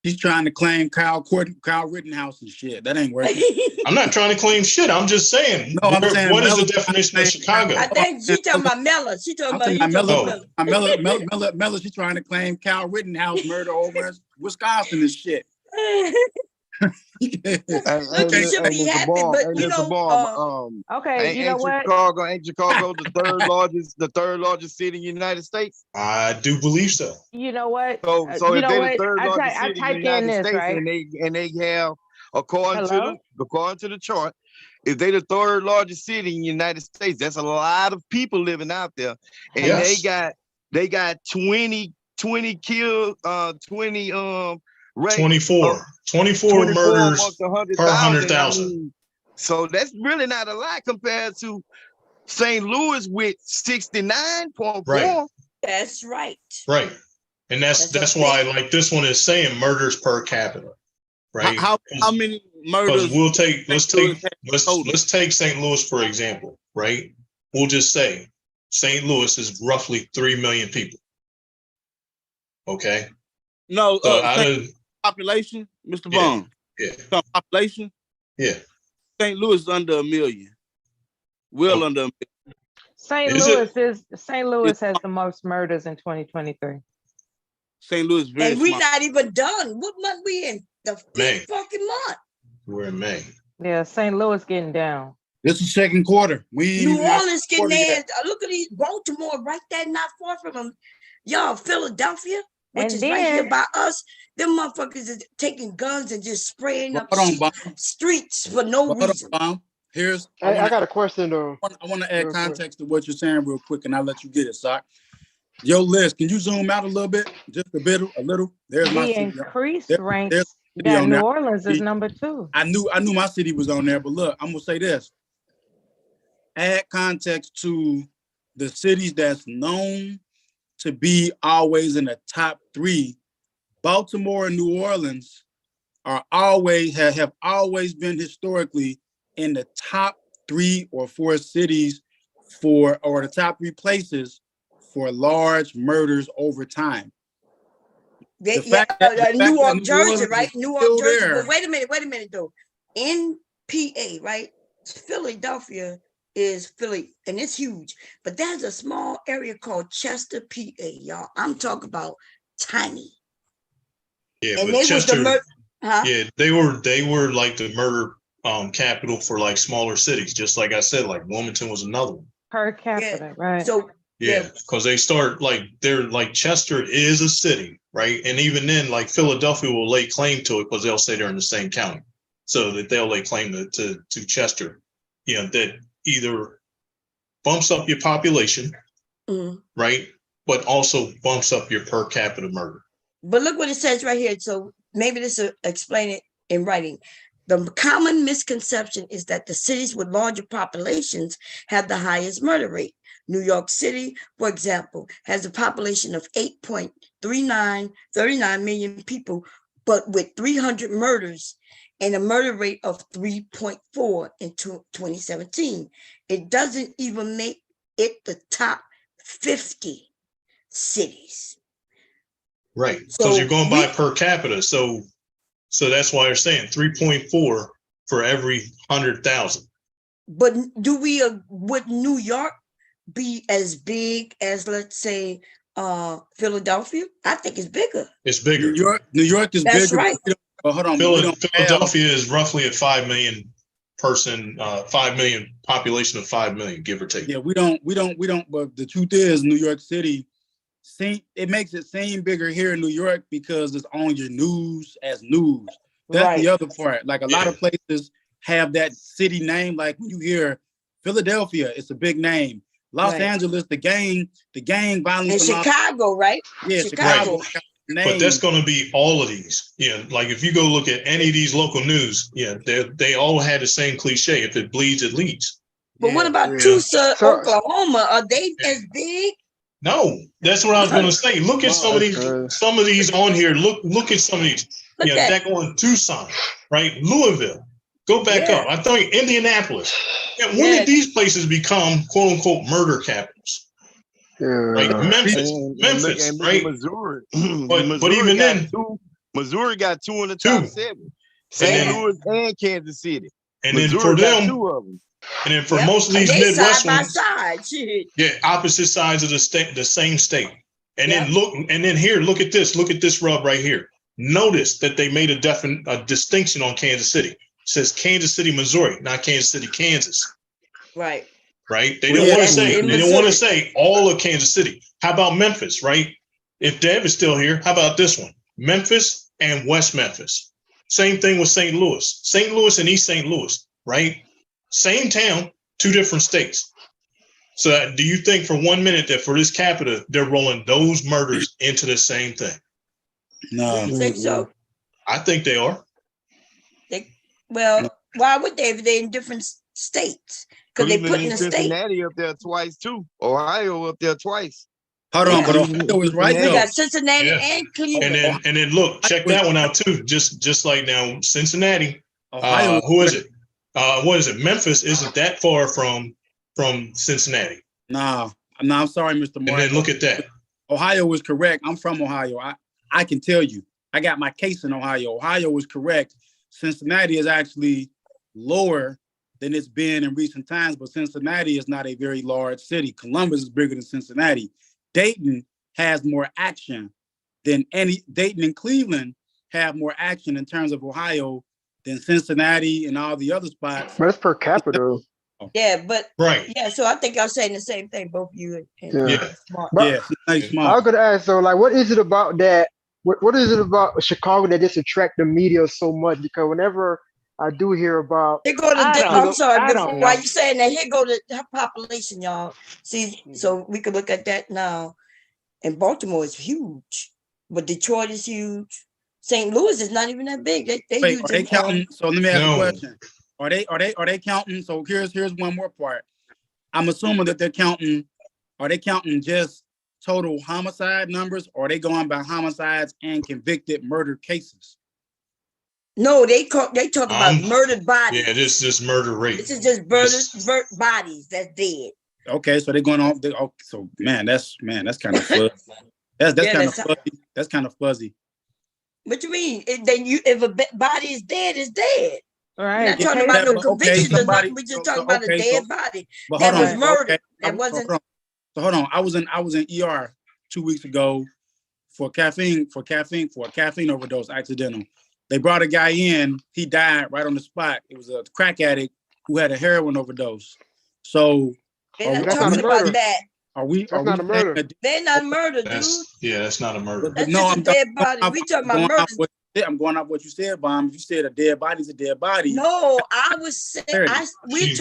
He's trying to claim Kyle Rittenhouse and shit. That ain't working. I'm not trying to claim shit. I'm just saying. No, I'm saying what is the definition of Chicago? I think she's talking about Mela. She's talking about Mela. She's trying to claim Kyle Rittenhouse murder over in Wisconsin and shit. You should be happy, but you know. Okay, you know what? Ain't Chicago the third largest city in the United States? I do believe so. You know what? So if they're the third largest city in the United States, right? and they have according to the chart, if they're the third largest city in the United States, that's a lot of people living out there, and they got 20 kills, 24 murders per 100,000. I mean, so that's really not a lot compared to St. Louis with 69.4. Right. That's right. Right. And that's why like this one is saying murders per capita. Right. How many murders? Let's take St. Louis for example, right? We'll just say St. Louis is roughly 3 million people. Okay. No, so population, Mr. Bond. Yeah. Population. Yeah. St. Louis is under 1 million. Well under 1 million. St. Louis has the most murders in 2023. St. Louis very and we're not even done. What month we in? The May. Fucking month. We're in May. Yeah, St. Louis getting down. This is second quarter. New Orleans getting there. Look at these Baltimore right there, not far from them. Y'all, Philadelphia, which is right here by us. Them motherfuckers is taking guns and just spraying up streets for no reason. I got a question though. I want to add context to what you're saying real quick, and I'll let you get it, Sock. Yo, Liz, can you zoom out a little bit? Just a little. There's my city. Increased ranks. Yeah, New Orleans is number 2. I knew my city was on there, but look, I'm gonna say this. Add context to the cities that's known to be always in the top 3. Baltimore and New Orleans have always been historically in the top 3 or 4 cities or the top 3 places for large murders over time. New York, Jersey, right? New York, Jersey. But wait a minute though. In PA, right? Philadelphia is Philly, and it's huge. But there's a small area called Chester, PA, y'all. I'm talking about tiny. Yeah, and but Chester, huh? yeah, they were like the murder capital for like smaller cities. Just like I said, like Wilmington was another one. Per capita, right? So yeah, because they start they're like Chester is a city, right? And even then, like Philadelphia will lay claim to it because they'll say they're in the same county, so that they'll lay claim to Chester. You know, that either bumps up your population, right, but also bumps up your per capita murder. But look what it says right here. So maybe this will explain it in writing. The common misconception is that the cities with larger populations have the highest murder rate. New York City, for example, has a population of 8.39 million people, but with 300 murders and a murder rate of 3.4 in 2017. It doesn't even make it the top 50 cities. Right, because you're going by per capita. So that's why they're saying 3.4 for every 100,000. But would New York be as big as, let's say, Philadelphia? I think it's bigger. It's bigger. New York is That's bigger. right. But hold on, Philadelphia is roughly a 5 million person, 5 million population of 5 million, give or take. Yeah, we don't. But the truth is, New York City, it makes it seem bigger here in New York because it's on your news as news. That's the other part. Like a lot of places have that city name. Like when you hear Philadelphia, it's a big name. Los Angeles, the gang violence. And Chicago, right? Yeah, Chicago. But that's going to be all of these. Yeah, like if you go look at any of these local news, they all had the same cliche: if it bleeds, it leads. But what about Tulsa, Oklahoma? Are they as big? No, that's what I was going to say. Look at some of these on here. Look at some of these. That going Tucson, right? Louisville. Go back up. I think Indianapolis. When did these places become quote unquote murder capitals? Like Memphis, and right? Missouri. But even then, Missouri got 2 in the top 7. St. Louis and Kansas City. And Missouri then for them, 2 of them. And then for most of these Midwest ones, side. Opposite sides of the same state. And then look at this rub right here. Notice that they made a distinction on Kansas City. It says Kansas City, Missouri, not Kansas City, Kansas. Right. Right. They didn't want to say all of Kansas City. How about Memphis? Right. If Dev is still here, how about this one? Memphis and West Memphis. Same thing with St. Louis. St. Louis and East St. Louis. Right. Same town, 2 different states. So do you think for 1 minute that for this capita, they're rolling those murders into the same thing? No. You think so? I think they are. Why would they if they're in different states? Because they put in the state. Cincinnati up there twice too. Ohio up there twice. Hold on, but Ohio was right We though. got Cincinnati and Cleveland. And then look, check that one out too. Just like now, Cincinnati. Ohio. Who is it? What is it? Memphis isn't that far from Cincinnati. No, I'm sorry, Mr. Mark. And then look at that. Ohio was correct. I'm from Ohio. I can tell you. I got my case in Ohio. Ohio was correct. Cincinnati is actually lower than it's been in recent times, but Cincinnati is not a very large city. Columbus is bigger than Cincinnati. Dayton has more action than Dayton and Cleveland have more action in terms of Ohio than Cincinnati and all the other spots. But it's per capita. Yeah, but right. Yeah, so I think y'all saying the same thing, both of you. Smart. Smart. I was gonna ask though, like, what is it about that? What is it about Chicago that just attract the media so much? Because whenever I do hear about, I'm sorry, while you saying that, here go the population, y'all. See, so we could look at that now. And Baltimore is huge, but Detroit is huge. St. Louis is not even that big. Wait, are they counting? So let me ask you a question. Are they counting? So here's one more part. I'm assuming that they're counting. Are they counting just total homicide numbers, or are they going by homicides and convicted murder cases? No, they talk about murdered bodies. Yeah, this is murder rate. This is just murdered bodies that's dead. Okay, so they're going on. So that's kind of fuzzy. That's kind of fuzzy. What you mean? If a body is dead, it's dead. Right. We're not talking about no conviction or nothing. We're just talking about a dead body that was murdered. That wasn't. So hold on. I was in ER 2 weeks ago for a caffeine overdose, accidental. They brought a guy in. He died right on the spot. It was a crack addict who had a heroin overdose. So they're not talking about that. That's not a murder. They're not murder, dude. That's not a murder. That's just a dead body. We talking about murder. I'm going off what you said, Bomb. You said a dead body's a dead body. No, I was saying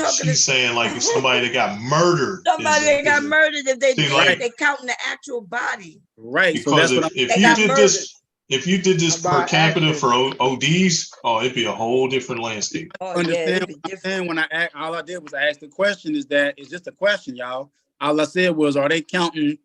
she's saying like if somebody that got murdered. Somebody that got murdered, if they counting the actual body. Right. Because if you did this per capita for ODs, it'd be a whole different landscape. Understand what I'm saying? When all I did was ask the question, it's just a question, y'all. All I said was, are they counting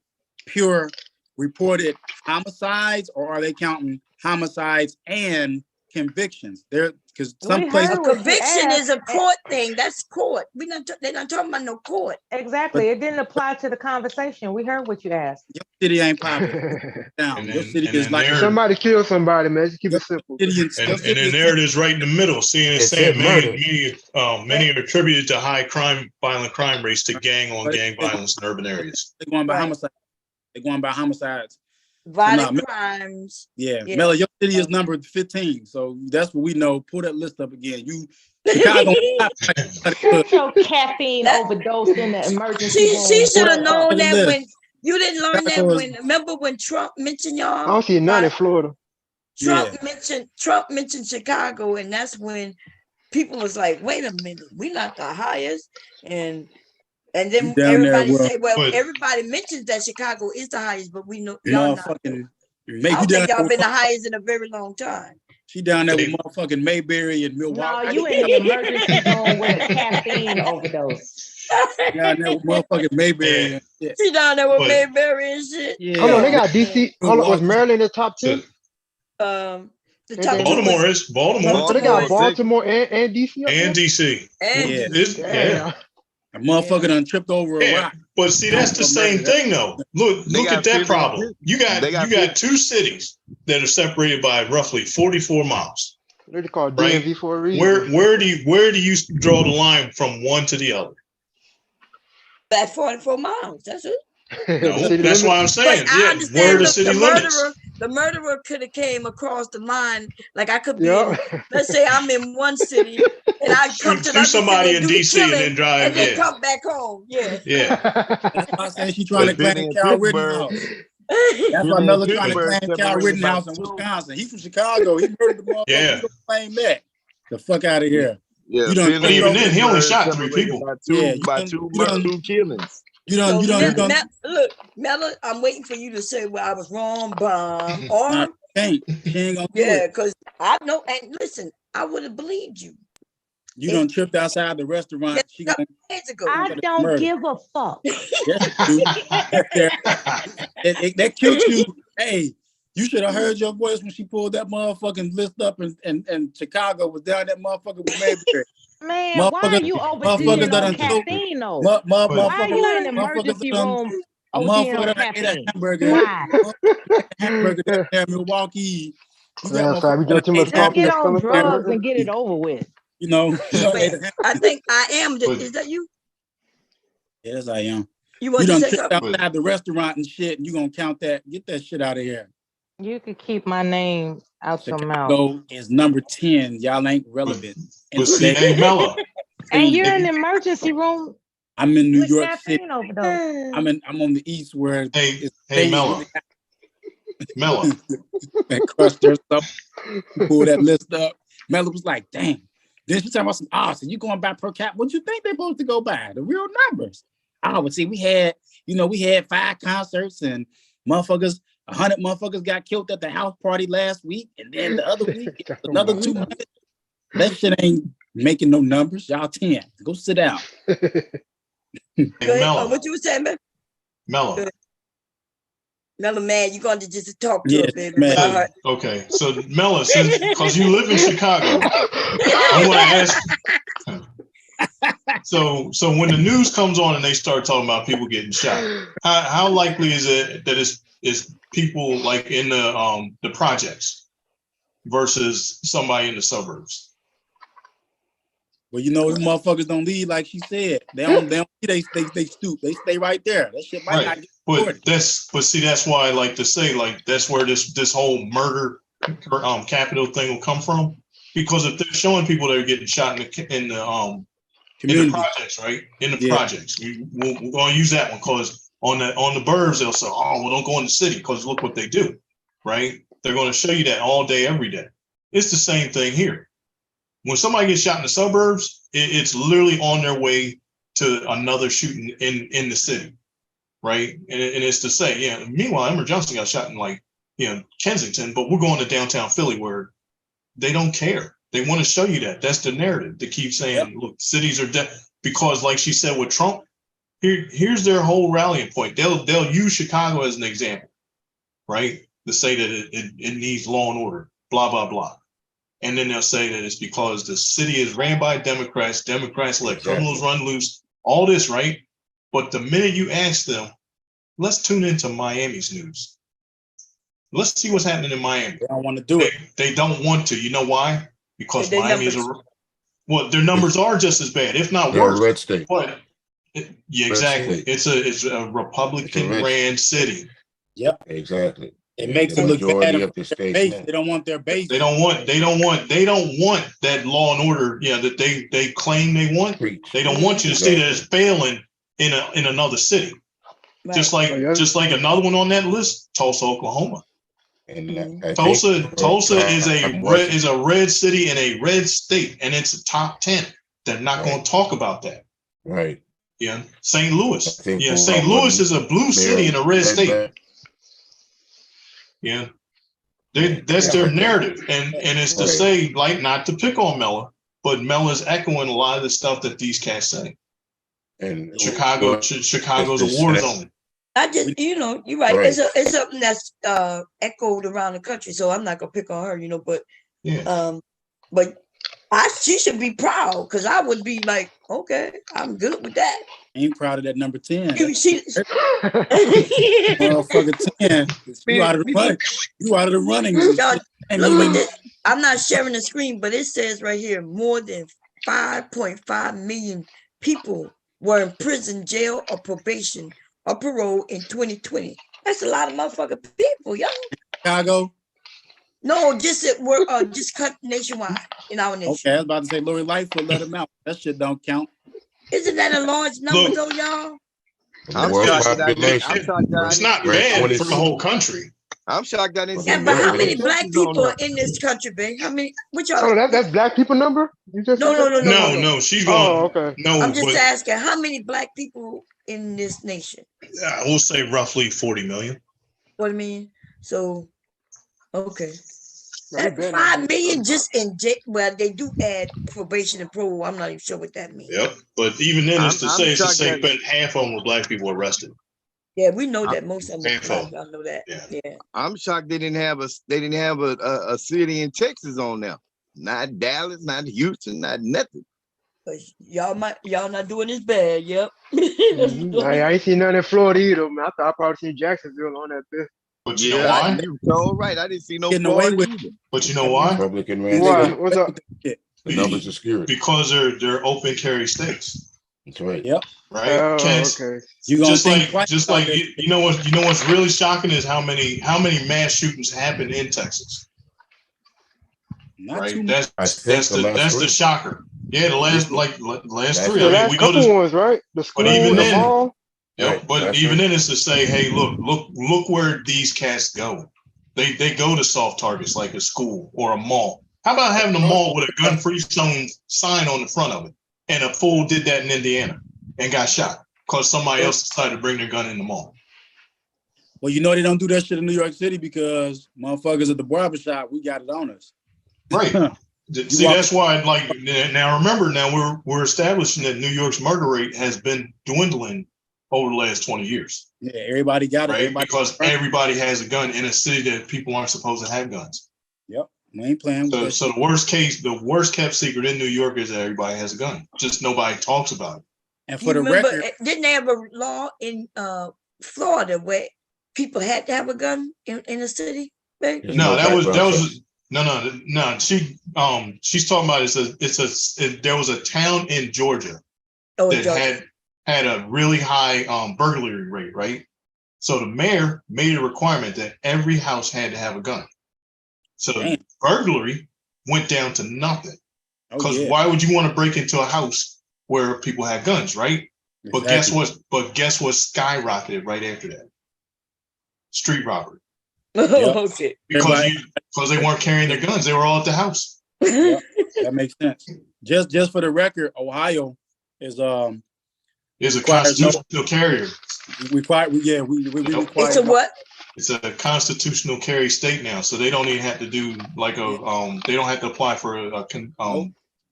pure reported homicides, or are they counting homicides and convictions? Because some places conviction is a court thing. That's court. They're not talking about no court. Exactly. It didn't apply to the conversation. We heard what you asked. Your city ain't popping down. Your city is like somebody killed somebody, man. Just keep it simple. And then there it is right in the middle, seeing it's saying many are attributed to high violent crime rates to gang violence in urban areas. They're going by homicides. They're going by homicides. Violent crimes. Yeah. Mela, your city is number 15. So that's what we know. Pull that list up again. Chicago. Your caffeine overdose in the emergency room. She should have known that when you didn't learn that remember when Trump mentioned y'all? I don't see none in Florida. Trump mentioned Chicago, and that's when people was like, wait a minute, we're not the highest. And then everybody say, everybody mentions that Chicago is the highest, but we know y'all not. I don't think y'all been the highest in a very long time. She down there with motherfucking Mayberry and Milwaukee. No, you in the emergency room with a caffeine overdose. Down there with motherfucking Mayberry and shit. She down there with Mayberry and shit. Yeah. Hold on, they got DC. Hold on, was Maryland in the top 10? The top Baltimore is Baltimore. They got Baltimore and DC. And DC. Yeah. A motherfucker done tripped over a rock. But see, that's the same thing though. Look at that problem. You got two cities that are separated by roughly 44 miles. They're called DMV for a reason. Where do you draw the line from one to the other? At 44 miles. That's it. No, that's why I'm saying. Where are the city limits? The murderer could have came across the line. Like I could be, let's say I'm in one city and I come to somebody in DC and then drive and then come back home. Yeah. That's why I said she's trying to claim Cal Rittenhouse. That's why Miller trying to claim Cal Rittenhouse in Wisconsin. He's from Chicago. He murdered the motherfucker. Yeah. He don't claim that. The fuck out of here. Yeah. But even then, he only shot 3 people. By two killings. Look, Mella, I'm waiting for you to say, well, I was wrong, Bomb. Or she ain't gonna do it. Because I know, and listen, I would have believed you. You done tripped outside the restaurant. I don't give a fuck. That cute you. Hey, you should have heard your voice when she pulled that motherfucking list up and Chicago was down that motherfucker with Mayberry. Man, why are you overseeing on caffeine though? Why are you in the emergency room ODing on caffeine? Hamburger down there in Milwaukee. We get too much coffee. Get on drugs and get it over with. You know. I think I am. Is that you? Yes, I am. You done tripped outside the restaurant and shit, and you gonna count that? Get that shit out of here. You could keep my name out your mouth. Chicago is number 10. Y'all ain't relevant. But see, hey, Mella. And you're in the emergency room. I'm in New York City. Overdose. I'm on the east where Hey, Mella. Mella. And crushed herself. Pulled that list up. Mella was like, "Damn." Then she talking about some awesome. You going by per cap? What you think they're supposed to go by? The real numbers. But see, we had 5 concerts and 100 motherfuckers got killed at the house party last week, and then the other week another 200. That shit ain't making no numbers. Y'all 10. Go sit down. Go ahead. What you was saying, man? Mello. Mella mad, you going to just talk to Yeah, her, baby. man. About her. Okay, so Mella, since because you live in Chicago, I want to ask. So when the news comes on and they start talking about people getting shot, how likely is it that it's people like in the projects versus somebody in the suburbs? Well, you know, them motherfuckers don't leave like she said. They stoop. They stay right there. That shit might not get reported. But see, that's why I like to say, like, that's where this whole murder capital thing will come from. Because if they're showing people that are getting shot in the projects, right? In the projects, we're going to use that one because on the burbs they'll say, oh, well, don't go in the city because look what they do, right? They're going to show you that all day, every day. It's the same thing here. When somebody gets shot in the suburbs, it's literally on their way to another shooting in the city, right? And it's to say, yeah. Meanwhile, Emory Johnson got shot in Kensington, but we're going to downtown Philly where they don't care. They want to show you that. That's the narrative. They keep saying, look, cities are dead because, like she said with Trump, here's their whole rallying point. They'll use Chicago as an example, right? To say that it needs law and order, blah, blah, blah. And then they'll say that it's because the city is ran by Democrats let criminals run loose, all this, right? But the minute you ask them, let's tune into Miami's news. Let's see what's happening in Miami. They don't want to do it. They don't want to. You know why? Because Miami is their numbers are just as bad, if not worse. Red state. But exactly. It's a Republican ran city. Yep. Exactly. It makes it look bad of the base. They don't want their base. They don't want that law and order, that they claim they want. They don't want you to see that it's failing in another city. Right. Just like another one on that list, Tulsa, Oklahoma. And Tulsa is a red city in a red state, and it's a top 10. They're not going to talk about that. Right. Yeah. St. Louis. St. Louis is a blue city in a red state. Yeah. That's their narrative. And it's to say, like, not to pick on Mella, but Mella's echoing a lot of the stuff that these cats say. And Chicago's a war zone. I just, you're right. It's something that's echoed around the country. So I'm not gonna pick on her, but she should be proud because I would be like, okay, I'm good with that. Ain't proud of that number 10. Motherfucker 10. You out of the running. You out of the running. I'm not sharing the screen, but it says right here, more than 5.5 million people were in prison, jail, or probation or parole in 2020. That's a lot of motherfucking people, y'all. Chicago? No, just cut nationwide in our nation. Okay, I was about to say Lori Lightfoot let him out. That shit don't count. Isn't that a large number though, y'all? It's not bad for the whole country. I'm shocked that didn't. Yeah, but how many black people are in this country, babe? How many? Which y'all? Oh, that's black people number? You just no. She's going. Oh, okay. No, I'm just asking how many black people in this nation. We'll say roughly 40 million. 40 million. So, okay. That's 5 million just in jail. Well, they do add probation and parole. I'm not even sure what that means. Yep. But even then, it's to say but half of them were black people arrested. Yeah, we know that most of them. I know that. Yeah. I'm shocked they didn't have a city in Texas on there. Not Dallas, not Houston, not nothing. But y'all not doing this bad. Yep. I ain't seen none in Florida either. Man. I thought I probably seen Jacksonville on that bit. But you know why? You're so right. I didn't see no Florida either. But you know why? Republican What's up? The numbers are scary. Because they're open carry states. That's right. Yep. Right. Okay. Just like you know what's really shocking is how many mass shootings happen in Texas. Right. That's the shocker. Yeah, the last three. The last couple ones, right? The school, the mall. Yep. But even then, it's to say, hey, look where these cats go. They go to soft targets like a school or a mall. How about having a mall with a gun-free zone sign on the front of it? And a fool did that in Indiana and got shot because somebody else decided to bring their gun in the mall. Well, they don't do that shit in New York City because motherfuckers at the barbershop, we got it on us. Right. See, that's why, now remember, we're establishing that New York's murder rate has been dwindling over the last 20 years. Yeah, everybody got it. Right? Because everybody has a gun in a city that people aren't supposed to have guns. Yep. We ain't playing with that. So the worst kept secret in New York is that everybody has a gun. Just nobody talks about it. And for the record, didn't they have a law in Florida where people had to have a gun in the city? Right? No, that was no. She's talking about there was a town in Georgia that had a really high burglary rate, right? So the mayor made a requirement that every house had to have a gun. So burglary went down to nothing. Because why would you want to break into a house where people had guns, right? Exactly. But guess what skyrocketed right after that? Street robbery. Okay. Because they weren't carrying their guns, they were all at the house. Yep, that makes sense. Just for the record, Ohio is a constitutional carrier. We require. It's a what? It's a constitutional carry state now, so they don't even have to do like they don't have to apply for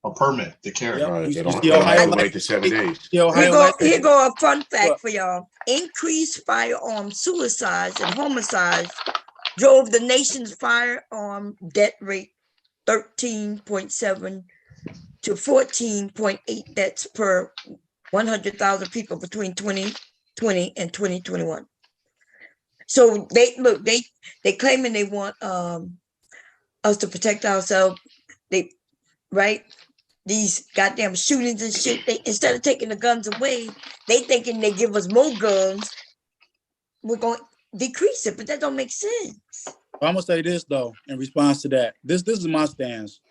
a permit to carry. Yep. Right. They don't have to wait the 7 days. Here go a fun fact for y'all. Increased firearm suicides and homicides drove the nation's firearm death rate 13.7 to 14.8 deaths per 100,000 people between 2020 and 2021. So they claiming they want us to protect ourselves. These goddamn shootings and shit. Instead of taking the guns away, they thinking they give us more guns. We're going to decrease it, but that don't make sense. I'm gonna say this though, in response to that. This is my stance.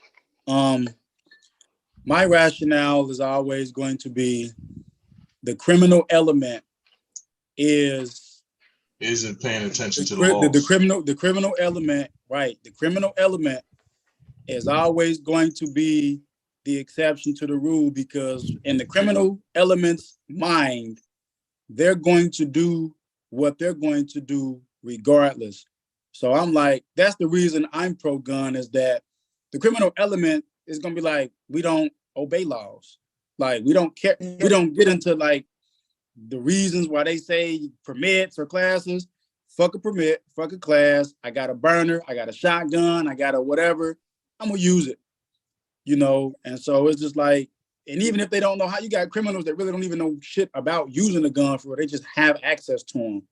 My rationale is always going to be the criminal element isn't paying attention to the laws. The criminal element, right? The criminal element is always going to be the exception to the rule, because in the criminal element's mind, they're going to do what they're going to do regardless. So I'm like, that's the reason I'm pro-gun, is that the criminal element is going to be like, we don't obey laws. Like, we don't care. We don't get into like the reasons why they say permits or classes. Fuck a permit, fuck a class. I got a burner, I got a shotgun, I got a whatever. I'm going to use it. And so it's just like, and even if they don't know how, you got criminals that really don't even know shit about using a gun for it. They just have access to them.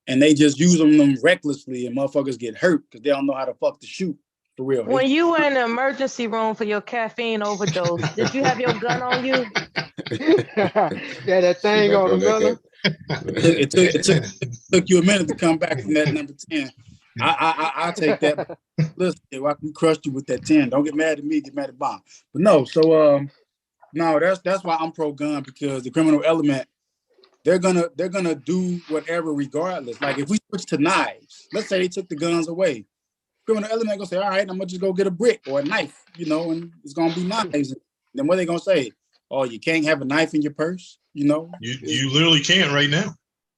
And they just use them recklessly, and motherfuckers get hurt because they don't know how to fuck to shoot, for real. When you were in the emergency room for your caffeine overdose, did you have your gun on you? Yeah, that thing on the melon. It took you a minute to come back from that number 10. I'll take that. Listen, I can crush you with that 10. Don't get mad at me, get mad at Bob. But no, so no, that's why I'm pro-gun, because the criminal element, they're gonna do whatever regardless. Like if we switch to knives, let's say they took the guns away, criminal element gonna say, all right, I'm gonna just go get a brick or a knife, and it's gonna be knives. And then what are they gonna say? Oh, you can't have a knife in your purse, You literally can right now.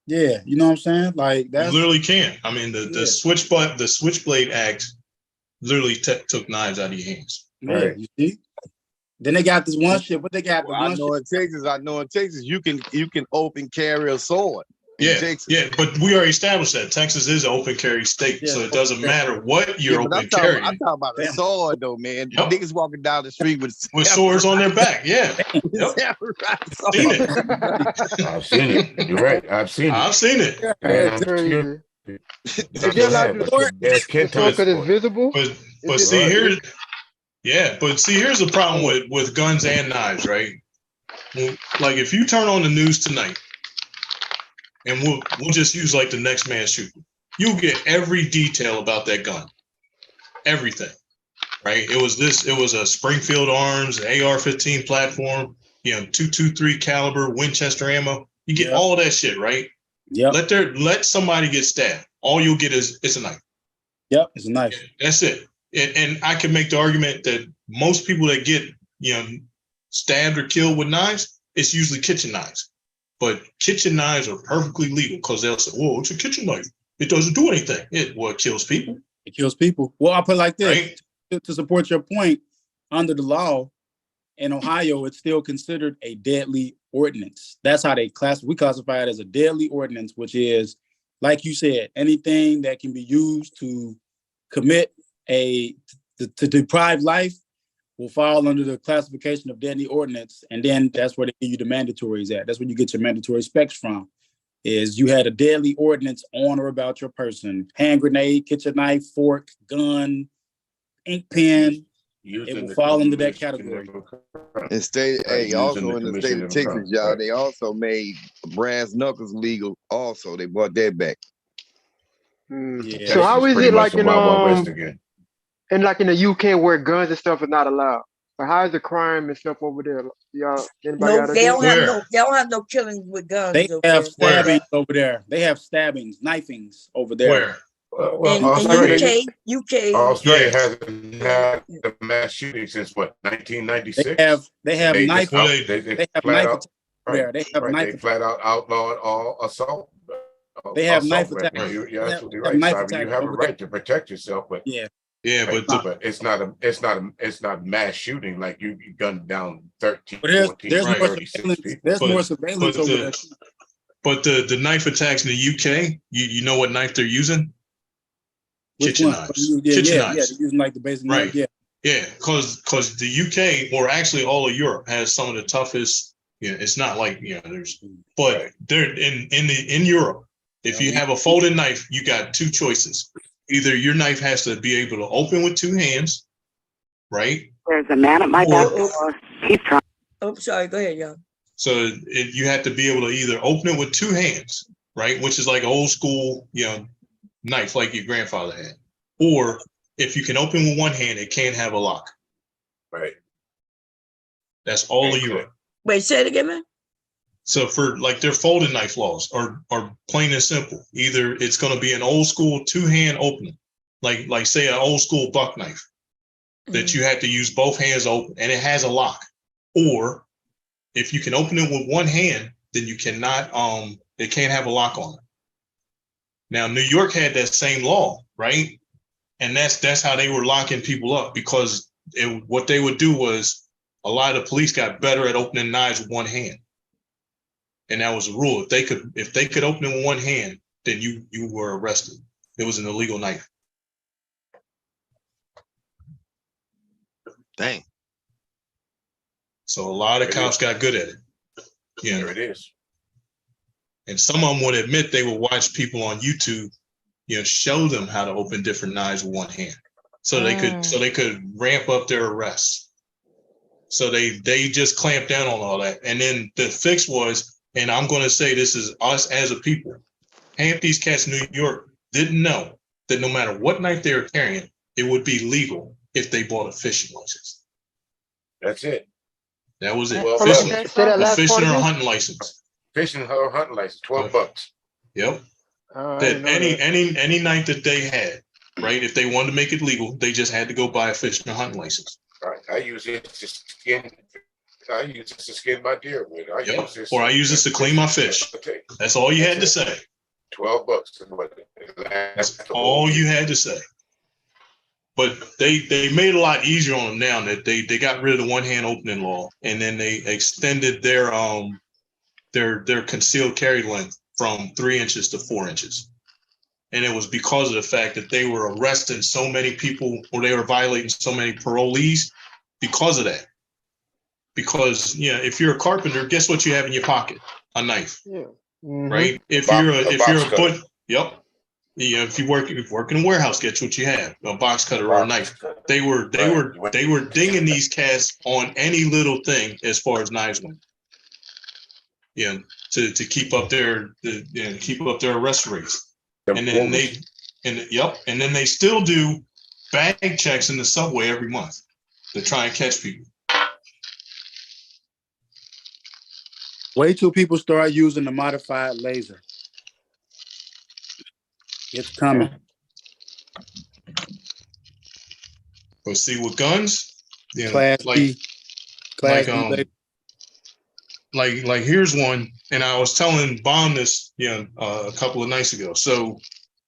Yeah, you know what I'm saying? Like that. You literally can. I mean, the Switchblade Act literally took knives out of your hands. Yeah, right. You see? Then they got this one shit. What they got? I know in Texas, you can open carry a sword. Yeah, but we already established that Texas is an open carry state, so it doesn't matter what you're open carrying. I'm talking about a sword though, man. Yep. Niggas walking down the street with swords on their back. Yeah, I've seen it. You're right. I've seen it. That's crazy. It's visible. But see here. Yeah, but see, here's the problem with guns and knives, right? Like if you turn on the news tonight, and we'll just use like the next man shooting, you'll get every detail about that gun, everything, right? It was a Springfield Arms, an AR-15 platform, 223 caliber Winchester ammo. You get all that shit, right? Yeah. Let somebody get stabbed. All you'll get is a knife. Yep, it's a knife. That's it. And I can make the argument that most people that get, stabbed or killed with knives, it's usually kitchen knives. But kitchen knives are perfectly legal because they'll say, "Whoa, it's a kitchen knife. It doesn't do anything. It kills people." It kills people. Well, I'll put it like this. Right? To support your point, under the law, in Ohio, it's still considered a deadly ordinance. That's how we classify it as a deadly ordinance, which is, like you said, anything that can be used to commit to deprive life will fall under the classification of deadly ordinance. And then that's where they give you the mandatories at. That's where you get your mandatory specs from, is you had a deadly ordinance on or about your person. Hand grenade, kitchen knife, fork, gun, ink pen. It will fall under that category. And also in the state of Texas, y'all, they also made brass knuckles legal. Also, they brought that back. Yeah. So how is it like in and like in the UK where guns and stuff is not allowed? But how is the crime and stuff over there? Y'all, anybody No, got they don't idea? have they don't have no killings with guns. They over have there. stabbings over there. They have stabbings, knifings over there. Where? In UK. Australia hasn't had the mass shooting since what, 1996? They have knife. They have flat knife out, attacks there. They have knife. They flat out outlawed all assault. They have knife weapons. attacks. You're absolutely right, Simon. You have a right to protect yourself, but but it's not mass shooting like you gunned down 13, but there's 14, more 36 surveillance. people. There's more surveillance over there. But the knife attacks in the UK, you know what knife they're using? Kitchen knives. Kitchen knives. Yeah, they're using like the basic knife. Yeah. Yeah, because the UK, or actually all of Europe, has some of the toughest. Yeah, it's not like but they're in Europe. If you have a folded knife, you got two choices. Either your knife has to be able to open with two hands, right? There's a man at my back door. He's trying. Oh, sorry. Go ahead, y'all. So you have to be able to either open it with two hands, right, which is like an old school, knife like your grandfather had, or if you can open with one hand, it can't have a lock. Right. That's all of Europe. Wait, say it again, man. So for like their folding knife laws are plain and simple. Either it's going to be an old school two-hand opening, like say an old school buck knife that you have to use both hands open and it has a lock, or if you can open it with one hand, then you cannot. It can't have a lock on it. Now New York had that same law, right? And that's how they were locking people up, because what they would do was a lot of the police got better at opening knives with one hand. And that was the rule. If they could open it with one hand, then you were arrested. It was an illegal knife. Dang. So a lot of cops got good at it. Yeah, there it is. And some of them would admit they would watch people on YouTube, show them how to open different knives with one hand, so they could ramp up their arrests. So they just clamped down on all that. And then the fix was, and I'm going to say this is us as a people, half these cats in New York didn't know that no matter what knife they were carrying, it would be legal if they bought a fishing license. That's it. That was it. Well, fishing or hunting license. Fishing or hunting license, $12. Yep. That any knife that they had, right? If they wanted to make it legal, they just had to go buy a fishing or hunting license. Right. I use it to skin. I use this to skin my deer with. I use this to clean my fish. That's all you had to say. $12. That's all you had to say. But they made it a lot easier on them now that they got rid of the one hand opening law, and then they extended their concealed carry length from 3 inches to 4 inches. And it was because of the fact that they were arresting so many people, or they were violating so many parolees because of that. Because if you're a carpenter, guess what you have in your pocket? A knife. Yeah. Mm-hmm. Right? If you work in a warehouse, guess what you have? A box cutter or a knife. They were dinging these cats on any little thing as far as knives went. Yeah, to keep up their arrest rates. And then they still do bag checks in the subway every month to try and catch people. Wait till people start using the modified laser. It's coming. But see, with guns, Class B like here's one, and I was telling Bond this, a couple of nights ago. So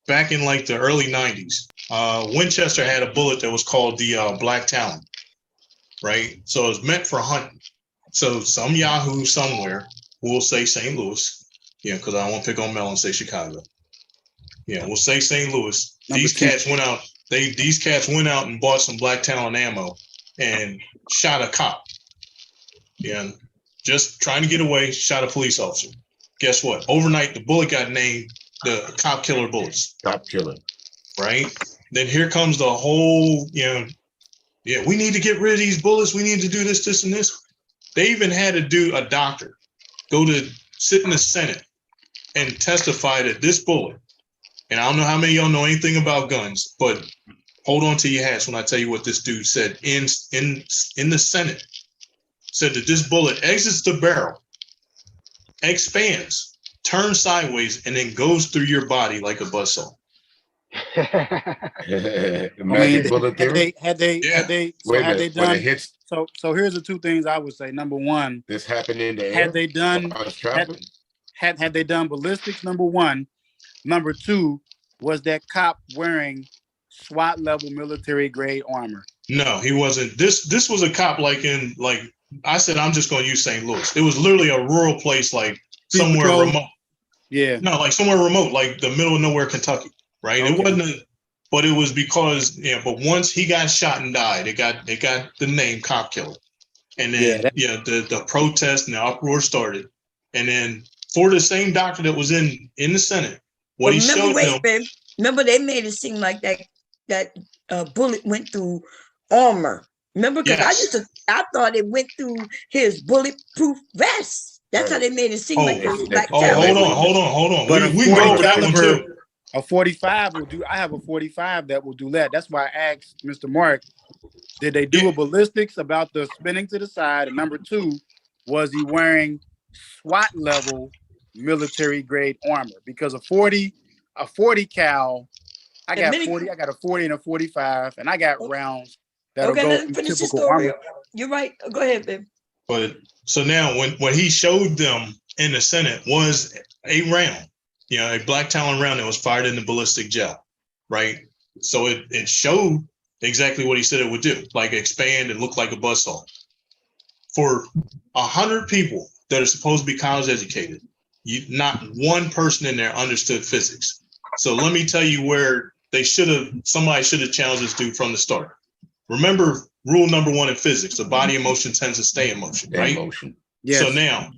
back in like the early 90s, Winchester had a bullet that was called the Black Talon. right? So it's meant for hunting. So some Yahoo somewhere will say St. Louis, because I don't want to pick on Mel and say Chicago. We'll say St. Louis. These cats went out. These cats went out and bought some Black Talon ammo and shot a cop. Just trying to get away, shot a police officer. Guess what? Overnight, the bullet got named the cop killer bullets. Cop killer. Right? Then here comes the whole, we need to get rid of these bullets. We need to do this, this, and this. They even had to do a doctor go to sit in the Senate and testify that this bullet, and I don't know how many of y'all know anything about guns, but hold on to your hats when I tell you what this dude said in the Senate. Said that this bullet exits the barrel, expands, turns sideways, and then goes through your body like a buzzsaw. Magic bullet theory. Had they done hits. So here's the two things I would say. Number one, this happened in the air. Had they done had they done ballistics, number one. Number two, was that cop wearing SWAT level military grade armor? No, he wasn't. This was a cop like I said, I'm just going to use St. Louis. It was literally a rural place, like somewhere remote. Yeah. No, like somewhere remote, like the middle of nowhere, Kentucky. Right. Okay. It wasn't, but it was because, but once he got shot and died, it got the name cop killer. And then, the protest and the uproar started. And then for the same doctor that was in the Senate, what he showed them. Babe, remember they made it seem like that bullet went through armor. Remember, because I thought it went through his bulletproof vest. That's how they made it seem like it was Black Talon. Hold on. But we go over that one too. A 45 will do. I have a 45 that will do that. That's why I asked Mr. Mark, did they do a ballistics about the spinning to the side? And number two, was he wearing SWAT level military grade armor? Because a 40 cal, I got a 40 and a 45, and I got rounds that'll go through typical armor. You're right. Go ahead, babe. But so now when he showed them in the Senate was a round, a Black Talon round that was fired in the ballistic gel, right? So it showed exactly what he said it would do, like expand and look like a buzzsaw. For 100 people that are supposed to be college educated, not one person in there understood physics. So let me tell you where somebody should have challenged this dude from the start. Remember rule number one in physics, the body in motion tends to stay in motion, right? Yes. So now,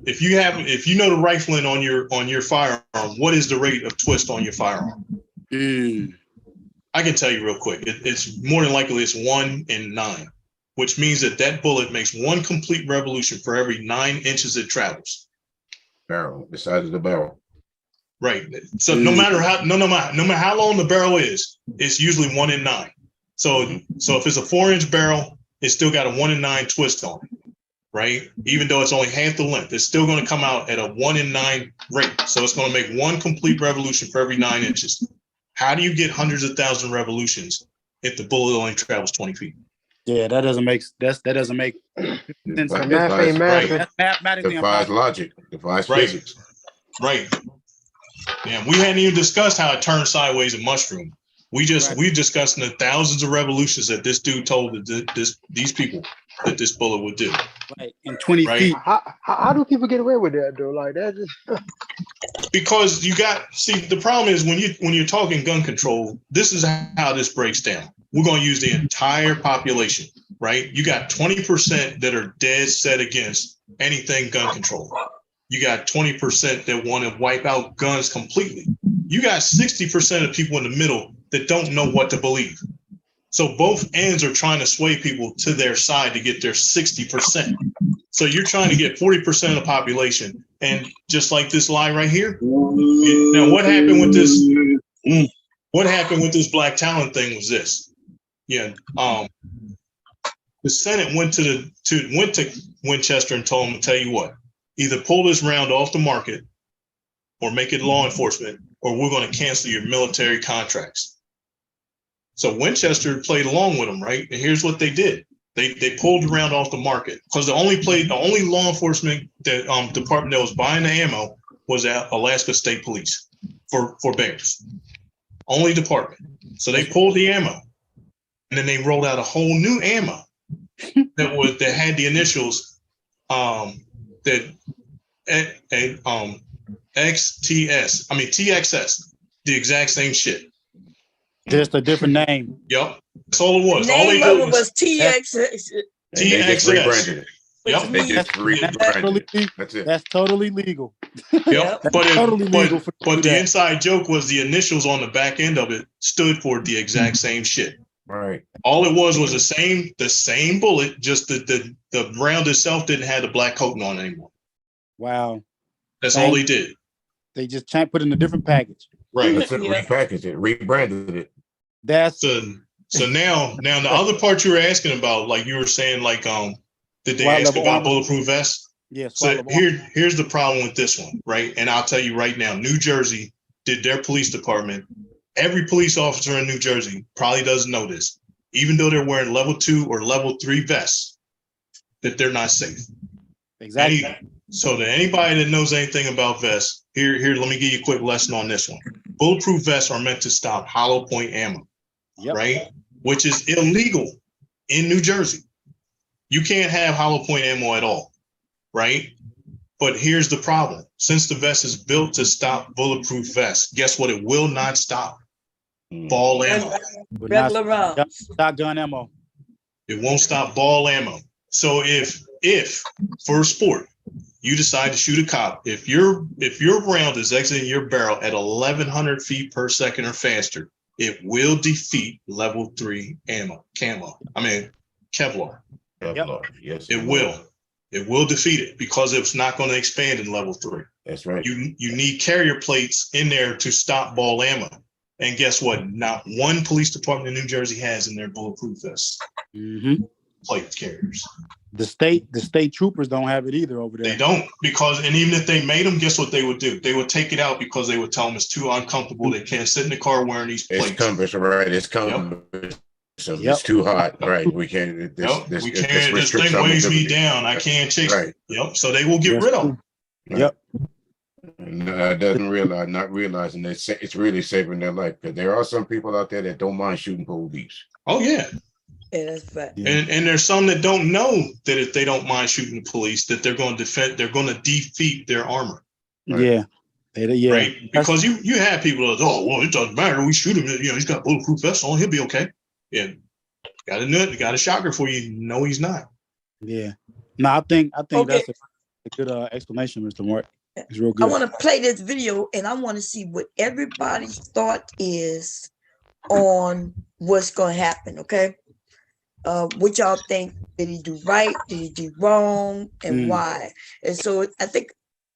if you know the rifling on your firearm, what is the rate of twist on your firearm? I can tell you real quick. It's more than likely it's 1 in 9, which means that bullet makes one complete revolution for every 9 inches it travels. Barrel, the size of the barrel. Right. So no matter how long the barrel is, it's usually 1 in 9. So if it's a 4-inch barrel, it's still got a 1 in 9 twist on it. Right? Even though it's only half the length, it's still going to come out at a 1 in 9 rate. So it's going to make one complete revolution for every 9 inches. How do you get hundreds of thousands of revolutions if the bullet only travels 20 feet? Yeah, that doesn't make sense. Math ain't math. That's mathematically defies logic, defies physics. Right. Yeah, we hadn't even discussed how it turns sideways in mushroom. We discussed the thousands of revolutions that this dude told these people that this bullet would do. Right. In 20 feet. How do people get away with that though? Like that just because the problem is when you're talking gun control, this is how this breaks down. We're going to use the entire population, right? You got 20% that are dead set against anything gun control. You got 20% that want to wipe out guns completely. You got 60% of people in the middle that don't know what to believe. So both ends are trying to sway people to their side to get their 60%. So you're trying to get 40% of the population. And just like this lie right here. Now, what happened with this? What happened with this Black Talon thing was this. Yeah. The Senate went to Winchester and told him to tell you what, either pull this round off the market or make it law enforcement, or we're going to cancel your military contracts. So Winchester played along with them, right? And here's what they did. They pulled the round off the market because the only law enforcement department that was buying the ammo was Alaska State Police for bears. Only department. So they pulled the ammo. and then they rolled out a whole new ammo that had the initials that XTS. I mean TXS. The exact same shit. Just a different name. Yep. That's all it was. The All they name of did it was TXS. They just rebranded it. Yep. They just rebranded it. That's it. That's totally legal. Yep. But totally legal for the inside joke was the initials on the back end of it stood for the exact same shit. Right. All it was the same bullet, just the round itself didn't have the black coating on it anymore. Wow. That's all they did. They just put in a different package. Right. That's it. Repackaged it, rebranded it. That's so now the other part you were asking about, like you were saying, like did they ask about bulletproof vests? Yes. So here's the problem with this one, right? And I'll tell you right now, New Jersey did their police department. Every police officer in New Jersey probably doesn't know this, even though they're wearing level 2 or level 3 vests, that they're not safe. Exactly. So to anybody that knows anything about vests, here, let me give you a quick lesson on this one. Bulletproof vests are meant to stop hollow point ammo, right? Which is illegal in New Jersey. You can't have hollow point ammo at all, right? But here's the problem. Since the vest is built to stop bulletproof vests, guess what? It will not stop ball ammo. Regular rounds. Shotgun ammo. It won't stop ball ammo. So if for sport, you decide to shoot a cop, if your round is exiting your barrel at 1,100 feet per second or faster, it will defeat level 3 ammo, Kevlar. Kevlar. Yes. It will. It will defeat it because it's not going to expand in level 3. That's right. You need carrier plates in there to stop ball ammo. And guess what? Not one police department in New Jersey has in their bulletproof vests. Plate carriers. The state troopers don't have it either over there. They don't, and even if they made them, guess what they would do? They would take it out because they would tell them it's too uncomfortable. They can't sit in the car wearing these plates. It's cumbersome, right? It's cumbersome. It's too hot, right? We can't. This thing weighs me down. I can't chase it. Yep. So they will get rid of them. Yep. Not realizing that it's really saving their life, because there are some people out there that don't mind shooting police. Oh yeah. Yeah, that's fact. And there's some that don't know that if they don't mind shooting the police, that they're going to defeat their armor. Right? Yeah. Right. Because you have people that, it doesn't matter. We shoot him. He's got bulletproof vest on. He'll be okay. Yeah. Got a shocker for you. No, he's not. Yeah. No, I think that's a good explanation, Mr. Mark. It's real good. I want to play this video and I want to see what everybody's thought is on what's going to happen. Okay. What y'all think? Did he do right? Did he do wrong? And why? And so I think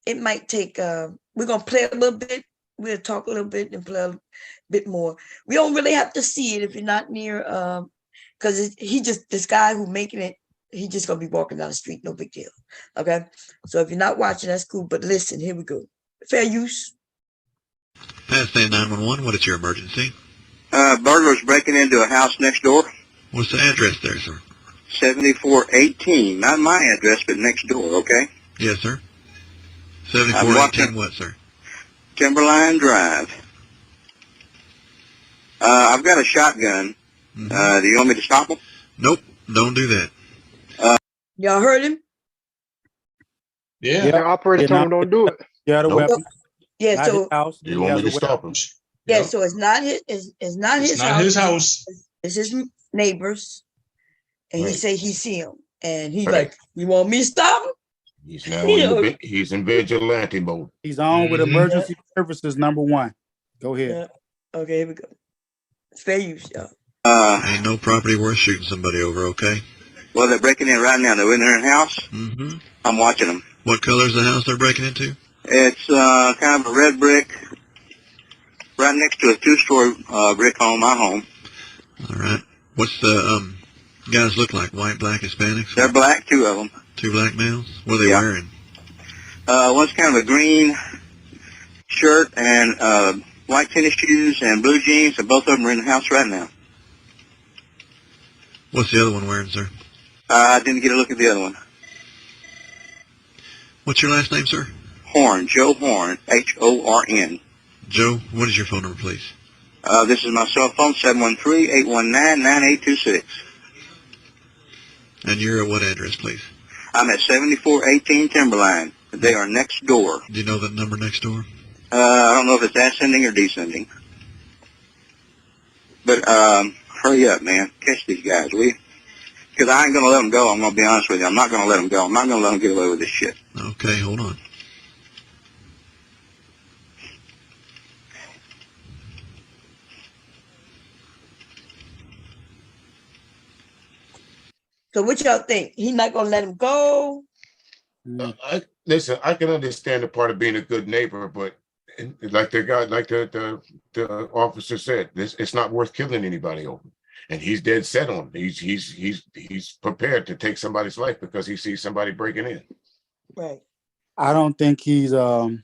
it might take, we're going to play a little bit. We'll talk a little bit and play a bit more. We don't really have to see it if you're not near, because this guy who making it, he just going to be walking down the street. No big deal. Okay. So if you're not watching, that's cool. But listen, here we go. Fair use. Pass 911. What is your emergency? Burglars breaking into a house next door. What's the address there, sir? 7418. Not my address, but next door, okay? Yes, sir. 7418 what, sir? Timberline Drive. I've got a shotgun. Do you want me to stop him? Nope, don't do that. Y'all heard him? Yeah. The operator told him don't do it. Yeah, the weapon. Yeah, so you want me to stop him? Yeah, so it's not his house. It's his neighbors. And he say he see him. And he's like, you want me to stop him? He's now he's in vigilante mode. He's on with emergency services #1. Go ahead. Yeah. Okay, here we go. It's fair use, y'all. Ain't no property worth shooting somebody over, okay? Well, they're breaking in right now. They're in their house. I'm watching them. What color is the house they're breaking into? It's kind of a red brick, right next to a 2-story brick home, my home. All right. What's the guys look like? White, black, Hispanics? They're black, 2 of them. 2 black males? What are they wearing? One's kind of a green shirt and white tennis shoes and blue jeans, and both of them are in the house right now. What's the other one wearing, sir? I didn't get a look at the other one. What's your last name, sir? Horn, Joe Horn, Horn. Joe, what is your phone number, please? This is my cell phone, 713-819-9826. And you're at what address, please? I'm at 7418 Timberline. They are next door. Do you know the number next door? I don't know if it's ascending or descending. But hurry up, man. Catch these guys, will you? Because I ain't going to let them go. I'm going to be honest with you. I'm not going to let them go. I'm not going to let them get away with this shit. Okay, hold on. So what y'all think? He not gonna let him go? Listen, I can understand the part of being a good neighbor, but like the guy, like the officer said, it's not worth killing anybody over. And he's dead set on it. He's prepared to take somebody's life because he sees somebody breaking in. Right. I don't think he's this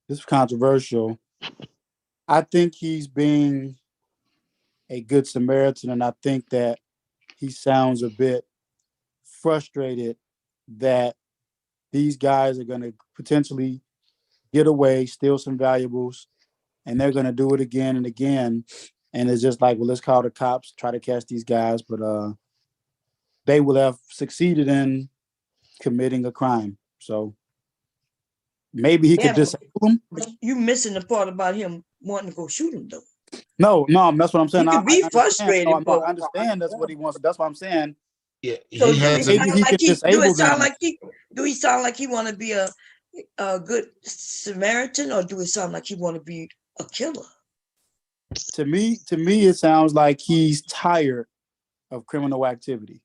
is controversial. I think he's being a good Samaritan, and I think that he sounds a bit frustrated that these guys are going to potentially get away, steal some valuables, and they're going to do it again and again. And it's just like, well, let's call the cops, try to catch these guys, but they will have succeeded in committing a crime. So maybe he could disable them. But you missing the part about him wanting to go shoot him, though. No, that's what I'm saying. He could be frustrated. I understand that's what he wants. That's what I'm saying. Yeah, So do it sound like he want to be a good Samaritan, or do it sound like he want to be a killer? To me, it sounds like he's tired of criminal activity,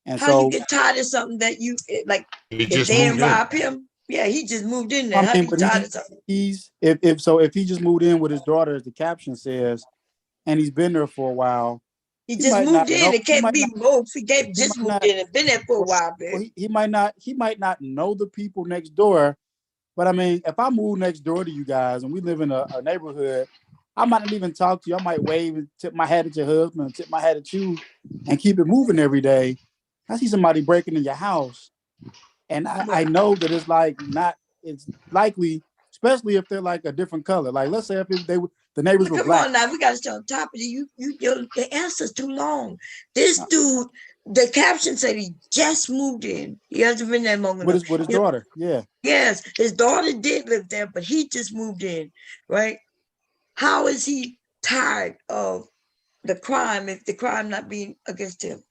and how so you get tired of something that you like? He if just they moved in. rob him, yeah, he just moved in there. I How mean, you but tired of something? if he just moved in with his daughter, as the caption says, and he's been there for a while. He just moved in. It can't be both. He just moved in and been there for a while, well, he might not know the people next door, but I mean, if I move next door to you guys and we live in a neighborhood, I might not even talk to you. I might wave and tip my hat at your husband and tip my hat at you and keep it moving every day. I see somebody breaking in your house, and I know that it's likely, especially if they're like a different color. Like, let's say if the neighbors were black. Come on now, we got to stay on top of it. Your answer's too long. This dude, the caption said he just moved in. He hasn't been there long enough. With his daughter, yeah. Yes, his daughter did live there, but he just moved in, right? How is he tired of the crime if the crime not being against him?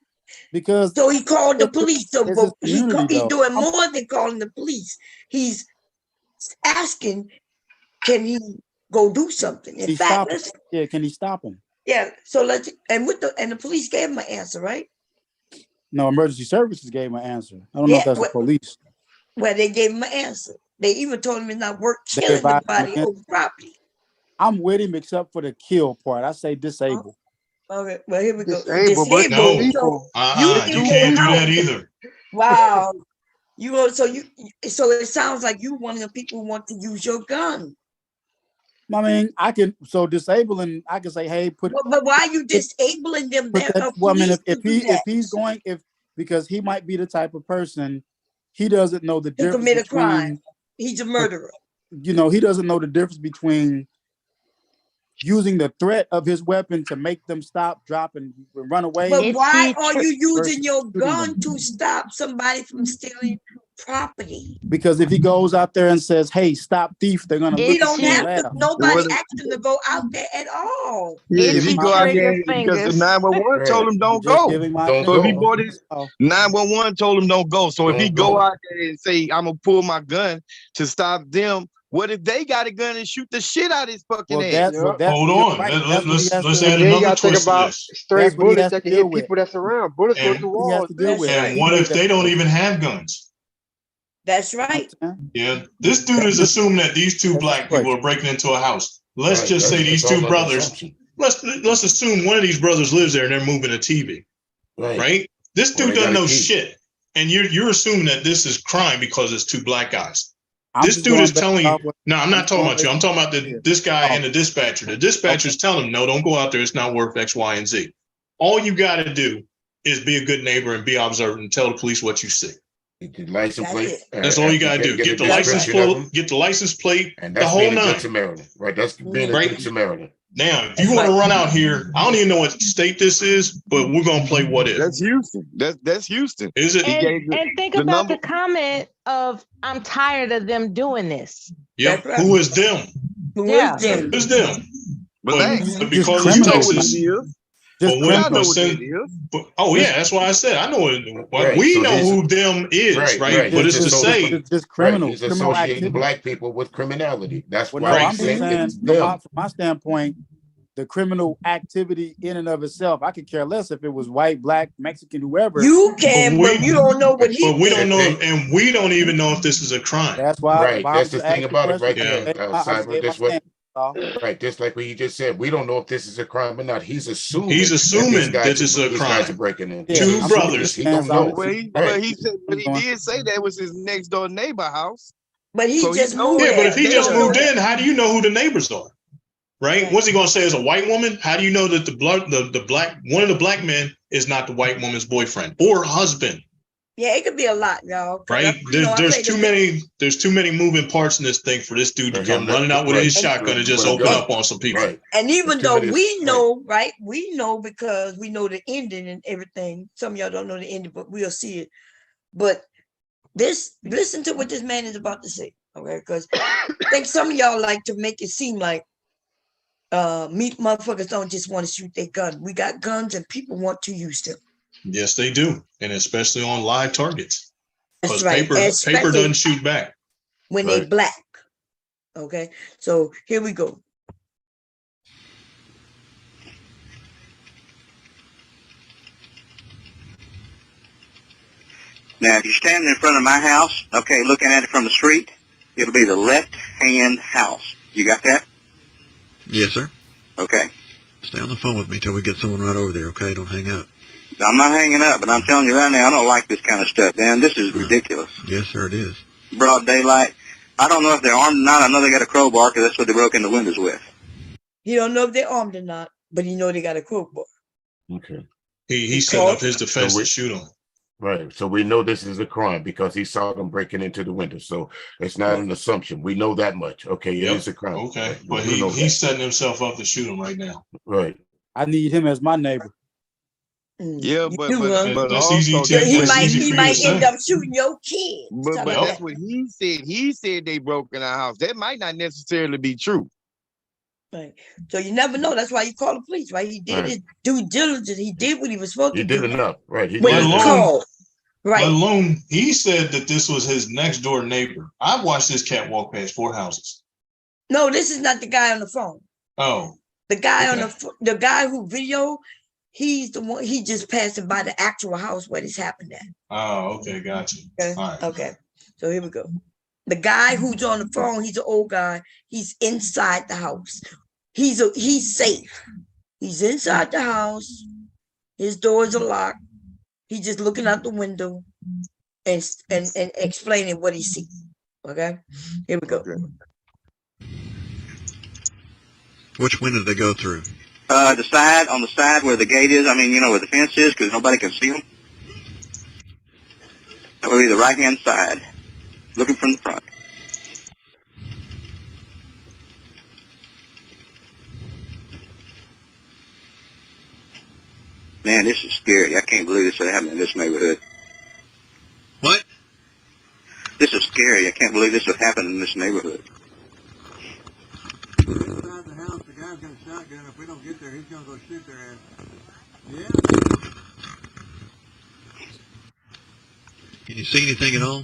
Because so he called the police. So he's doing though. more than calling the police. He's asking, can he go do something? In fact, can he stop him? Yeah. So the police gave him an answer, right? No, emergency services gave him an answer. I don't know if that's the police. Well, they gave him an answer. They even told him it's not worth killing nobody over property. I'm with him except for the kill part. I say disable. Okay, well, here we go. No, you can't do that either. Wow. So it sounds like you one of the people who want to use your gun. I mean, disabling, I can say, hey, but why are you disabling them? Well, I mean, because he might be the type of person, he doesn't know the difference commit a crime. He's a murderer. He doesn't know the difference between using the threat of his weapon to make them stop, drop, and run away. But why are you using your gun to stop somebody from stealing property? Because if he goes out there and says, hey, stop thief, they're going to look at you and laugh. Nobody asked him to go out there at all. Yeah, if he go out there because the 911 told him don't go. So if he bought his 911 told him don't go. So if he go out there and say, I'm going to pull my gun to stop them, what if they got a gun and shoot the shit out of his fucking ass? Hold on. Let's add another twist to this. Stray bullets that can hit people that's around. Bullets go through walls. And what if they don't even have guns? That's right. Yeah. This dude is assuming that these two black people are breaking into a house. Let's just say these two brothers. Let's assume one of these brothers lives there and they're moving a TV. Right? This dude doesn't know shit. And you're assuming that this is crime because it's two black guys. This dude is telling you, no, I'm not talking about you. I'm talking about this guy and the dispatcher. The dispatcher's telling him, no, don't go out there. It's not worth X, Y, and Z. All you got to do is be a good neighbor and be observant and tell the police what you see. License plate. That's all you got to do. Get the license plate, the whole nine. Right. That's being a good Samaritan. Now, if you want to run out here, I don't even know what state this is, but we're gonna play What If. That's Houston. That's Houston. Is it? And think about the comment of I'm tired of them doing this. Yep. Who is them? Who is them? Who's them? But because it's Texas. Oh yeah, Just- that's why I said I know it. Well, Right, we so know he's- who them is, right? But it's to say, just criminal. He's criminal associating activity. black people with criminality. That's Well, why no, he's I'm just saying, it's from them. my standpoint, the criminal activity in and of itself, I could care less if it was white, black, Mexican, whoever. You can, but you don't know what he but we did. don't know, and we don't even know if this is a crime. That's why. Right, why I that's was the thing asking about it right questions. there, I Cyber. gave my That's what. stand, y'all. Right, just like what you just said, we don't know if this is a crime or not. He's assuming. He's assuming that these it's a these crime. guys are breaking in. Two brothers. He don't know. But he said, but he did say that was his next door neighbor house. But he So just he knows moved. Yeah, but if he They just don't know moved that. in, how do you know who the neighbors are? Right? What's he gonna say as a white woman? How do you know that the black one of the black men is not the white woman's boyfriend or husband? Yeah, it could be a lot, y'all. 'Cause Right? There's too many moving parts in this thing for this dude to come running out with his shotgun and just open up on some people. And even though we know, right? We know because we know the ending and everything. Some of y'all don't know the ending, but we'll see it. But listen to what this man is about to say, okay? Because I think some of y'all like to make it seem like me motherfuckers don't just want to shoot their gun. We got guns and people want to use them. Yes, they do, and especially on live targets. That's Because right. paper Especially doesn't shoot back. when they black. Okay, so here we go. Now, if you're standing in front of my house, okay, looking at it from the street, it'll be the left-hand house. You got that? Yes, sir. Okay. Stay on the phone with me till we get someone right over there, okay? Don't hang up. I'm not hanging up, but I'm telling you right now, I don't like this kind of stuff, man. This is ridiculous. Yes, sir, it is. Broad daylight. I don't know if they're armed or not. I know they got a crowbar because that's what they broke in the windows with. He don't know if they're armed or not, but he know they got a crowbar. Okay. He set up his defense to shoot him. Right. So we know this is a crime because he saw them breaking into the window. So it's not an assumption. We know that much. Okay, it is a crime. Okay, Right. but We know he's that. setting himself up to shoot him right now. Right. I need him as my neighbor. Yeah, but That's also easy to- He That's might easy for you to end say. up shooting your kids. But Something like that's that. what he said. He said they broke in our house. That might not necessarily be true. Right. So you never know. That's why you call the police, right? He did his due diligence. He did what he was supposed He to did do. enough. Right. He When did he enough. called. Right. Let alone, he said that this was his next door neighbor. I've watched this cat walk past 4 houses. No, this is not the guy on the phone. Oh, The guy on Okay. the guy who video, he's the one. He just passing by the actual house where this happened at. oh, okay, gotcha. Okay. All right. Okay. So here we go. The guy who's on the phone, he's an old guy. He's inside the house. He's safe. He's inside the house. His doors are locked. He's just looking out the window and explaining what he sees. Okay. Here we go. Which window did they go through? On the side where the gate is, I mean, you know, where the fence is, because nobody can see them. That would be the right-hand side, looking from the front. Man, this is scary. I can't believe this would happen in this neighborhood. What? This is scary. I can't believe this would happen in this neighborhood. Inside the house, the guy's got a shotgun. If we don't get there, he's gonna go shoot their ass. Yeah. Can you see anything at all?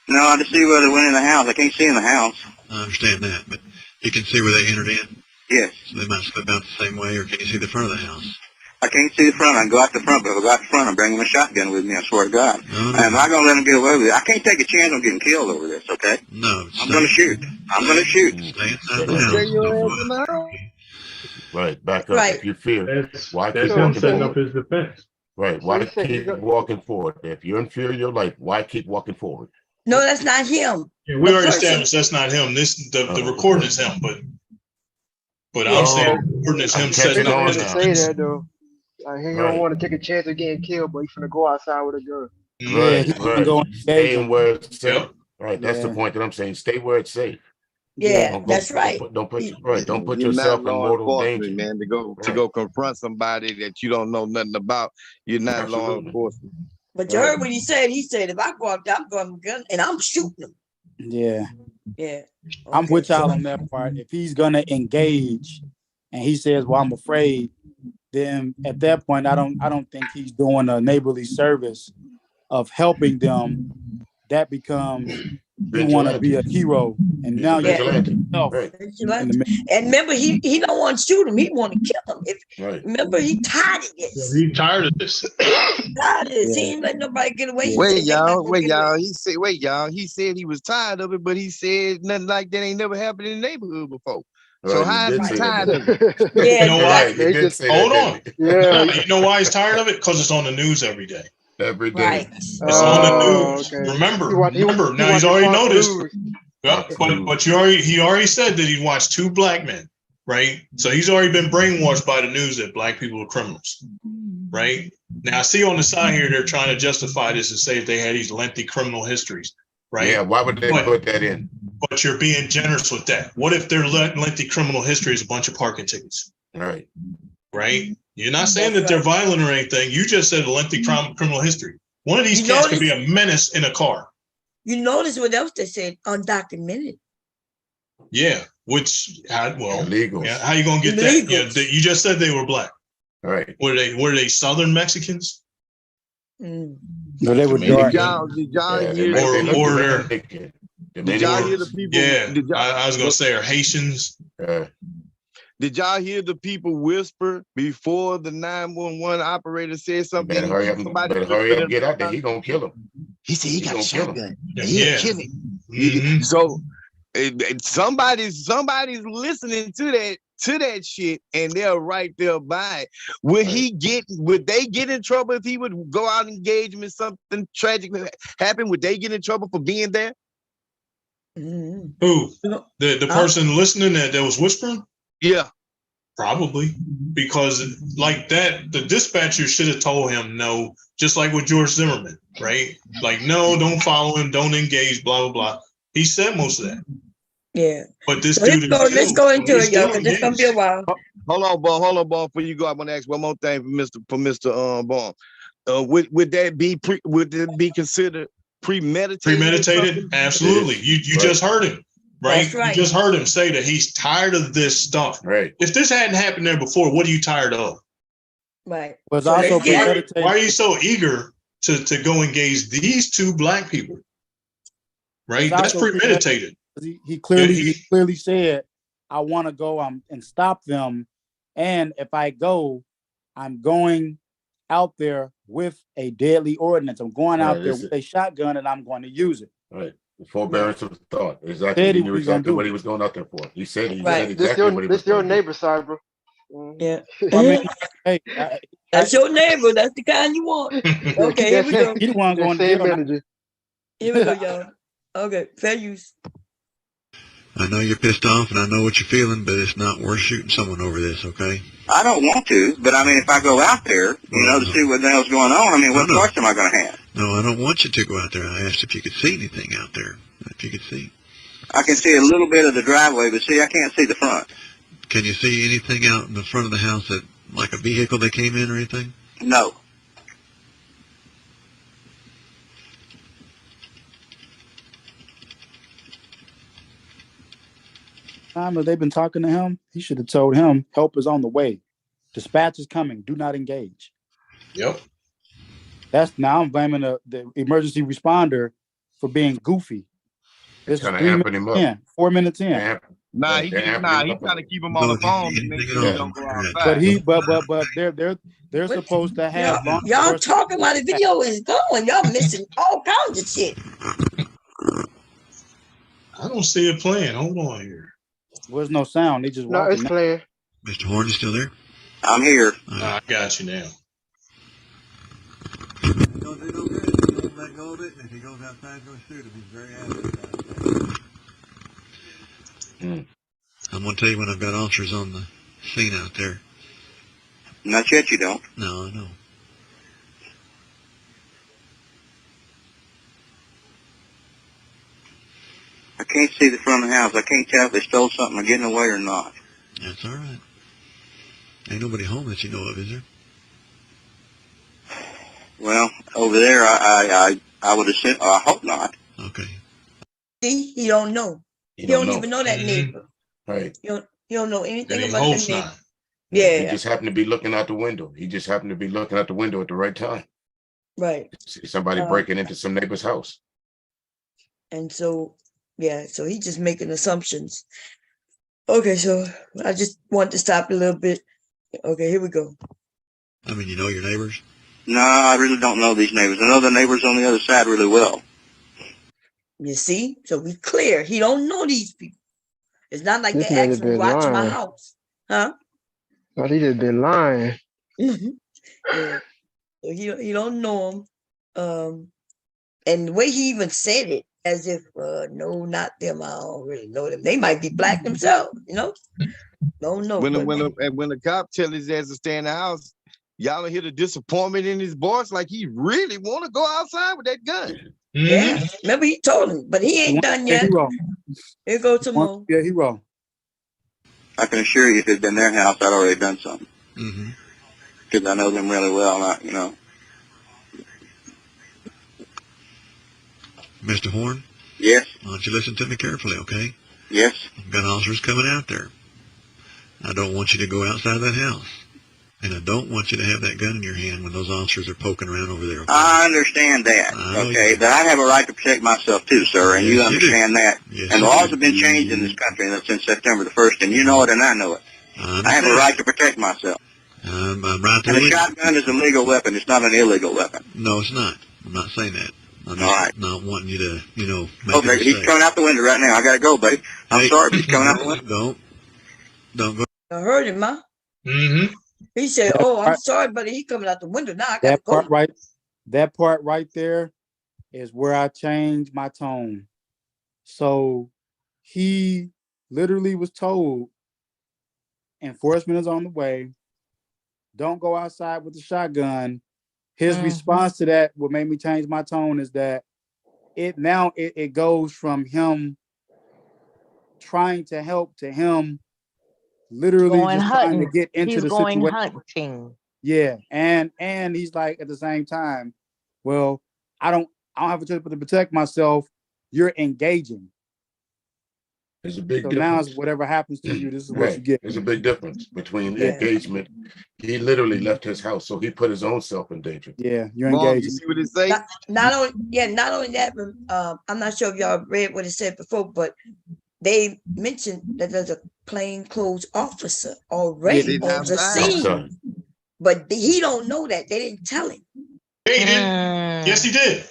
No, I just see where they went in the house. I can't see in the house. I understand that, but you can see where they entered in. Yes. So they might slip out the same way, or can you see the front of the house? I can't see the front. I can go out the front, but if I go out the front, I'm bringing my shotgun with me, I swear to God. No. And I'm not going to let them get away with it. I can't take a chance on getting killed over this, okay? No. I'm going to shoot. I'm going to shoot. Stay inside the house. Right. Back up. Right. If you fear, why That's keep him walking setting forward? up his defense. Right. Why keep walking forward? If you're in fear of your life, why keep walking forward? No, that's not him. Yeah, we The already person- established that's not him. The recording is him, but I'm saying the recording is him I'm setting catching up on his now. Say defense. that though. Like he Right. don't want to take a chance of getting killed, but he's gonna go outside with a gun. Yeah, he Right. can go Stay engage where it's safe. Yep. Right. That's the Yeah. point that I'm saying. Stay where it's safe. Yeah, that's right. Don't put You're not yourself in law mortal enforcement, danger. man. To go confront somebody that you don't know nothing about, you're not law enforcement. But you heard what he said. He said, if I go out there, I'm going with a gun and I'm shooting them. Yeah. Yeah. I'm with y'all on that part. If he's gonna engage and he says, well, I'm afraid, then at that point, I don't think he's doing a neighborly service of helping them. That becomes you want to be a hero, and now you're putting yourself in the middle. And remember, he don't want to shoot him. He want to kill him. Remember, he tired of this. He's tired of this. Tired of this. He ain't letting nobody get away. Wait, y'all. He said he was tired of it, but he said nothing like that ain't never happened in the neighborhood before. So how is he tired of it? You know why? Hold on. Yeah. You know why he's tired of it? Because it's on the news every day. Every day. Right. It's on the news. Okay. Remember. He Now he's already noticed. News. Yeah, but he already said that he watched 2 black men, right? So he's already been brainwashed by the news that black people are criminals, right? Now I see on the side here they're trying to justify this and say if they had these lengthy criminal histories, right? Yeah, why would they put that in? But you're being generous with that. What if their lengthy criminal history is a bunch of parking tickets? Right. Right? You're not saying that they're violent or anything. You just said a lengthy criminal history. One of these cats could be a menace in a car. You notice what else they said? Undocumented. Yeah, which illegals. Yeah, how you gonna get that? Yeah, you just said they were black. Right. Were they Southern Mexicans? Mm. No, they were dark. Did y'all hear the people? Yeah, I was gonna say are Haitians. Did y'all hear the people whisper before the 911 operator said something? Better hurry up and get out there. He gonna kill him. He said he got a shotgun. Yeah. He'll kill him. So somebody's listening to that shit, and they're right there by it. Would they get in trouble if he would go out and engage him in something tragic that happened? Would they get in trouble for being there? Who? The person listening that was whispering? Yeah. Probably. Because like that, the dispatcher should have told him no, just like with George Zimmerman, right? Like, no, don't follow him, don't engage, blah, blah, blah. He said most of that. Yeah. But this So dude let's go into it, y'all, because it's gonna be a while. Hold on, Ball. Before you go, I want to ask one more thing for Mr. Ball. Would that be considered premeditated? Premeditated? Absolutely. You just heard him, right? That's right. You just heard him say that he's tired of this stuff. Right. If this hadn't happened there before, what are you tired of? Right. Was also why are you so eager to go engage these 2 black people? Right? That's premeditated. He clearly said, I want to go and stop them. And if I go, I'm going out there with a deadly ordinance. I'm going out there with a shotgun and I'm going to use it. Right. The forbearance of thought. Exactly. He knew exactly what he was going out there for. He said exactly what he was This your neighbor side, bro. Yeah. I mean, hey, that's your neighbor. That's the kind you want. Okay, here we go. He the one going to jail. Here we go, y'all. Okay, fair use. I know you're pissed off and I know what you're feeling, but it's not worth shooting someone over this, okay? I don't want to, but I mean, if I go out there, to see what the hell's going on, I mean, what choice am I going to have? No, I don't want you to go out there. I asked if you could see anything out there. If you could see. I can see a little bit of the driveway, but see, I can't see the front. Can you see anything out in the front of the house that, like a vehicle that came in or anything? No. Time that they've been talking to him, he should have told him help is on the way. Dispatch is coming. Do not engage. Yep. Now I'm blaming the emergency responder for being goofy. This is 3 minutes in, 4 minutes in. He's trying to keep him on the phone to make sure he don't go outside. But they're supposed to have y'all talking while the video is going. Y'all missing all kinds of shit. I don't see it playing. Hold on here. There's no sound. They just no, it's playing. Mr. Horn is still there? I'm here. I got you now. Don't let go of it, and if he goes outside, he's going to shoot him. He's very happy. I'm going to tell you when I've got officers on the scene out there. Not yet, you don't. No, I know. can't see the front of the house. I can't tell if they stole something or getting away or not. That's all right. Ain't nobody home that you know of, is there? Well, over there, I would assume. I hope not. Okay. See, he don't know. He don't even know that neighbor. Right. He don't know anything Then he about hopes that neighbor. not. He Yeah, just happened to be looking out the window. He just happened to be looking out the window at the right time. right. See somebody breaking into some neighbor's house. And so, yeah, so he just making assumptions. Okay, so I just want to stop a little bit. Okay, here we go. I mean, you know your neighbors? No, I really don't know these neighbors. I know the neighbors on the other side really well. You see? So we clear. He don't know these people. It's not like This they man has actually been watch my lying. house. Huh? But he just been lying. Yeah. So he don't know them. And the way he even said it, as if, no, not them. I don't really know them. They might be black themselves, you know? Don't know. When But the cop tell his ass to stay in the house, y'all don't hear the disappointment in his voice, like he really want to go outside with that gun. yeah, remember he told him, but he ain't done Yeah, yet. he wrong. Here goes some more. Yeah, he wrong. I can assure you, if it'd been their house, I'd already done something. Mm-hmm. Because I know them really well, you know. Mr. Horn? Yes. Why don't you listen to me carefully, okay? Yes. Gun officers coming out there. I don't want you to go outside that house. And I don't want you to have that gun in your hand when those officers are poking around over there. Okay? I understand that, okay? But I have a right to protect myself too, sir, and Yes, you you understand that. Yes, and you laws do. have been changed in this country since September the 1st, and you know it and I know it. I have a right to protect myself. I'm right there And a with you. shotgun is a legal weapon. It's not an illegal weapon. No, it's not. I'm not saying that. I'm All right. not wanting you to, make a Okay, he's mistake. coming out the window right now. I gotta go, buddy. I'm sorry, but he's coming out the window. Don't go. I heard him, huh? He said, I'm sorry, buddy. He coming out the window now. I gotta That go. part right there is where I changed my tone. So he literally was told enforcement is on the way. Don't go outside with the shotgun. His response to that, what made me change my tone, is that it goes from him trying to help to him literally Going just trying to hunting. get into He's the going situation. hunting. Yeah, and he's like at the same time, well, I don't have a choice but to protect myself. You're engaging. There's a big So difference. now it's whatever happens to you, this is what you get. There's a big difference between engagement. He literally left his house, so he put his own self in danger. Yeah, you're Mom, engaging. you see what it say? Not only that, but, I'm not sure if y'all read what it said before, but they mentioned that there's a plainclothes officer already on the scene. But he don't know that. They didn't tell him. Yeah, he did. Yes, he did.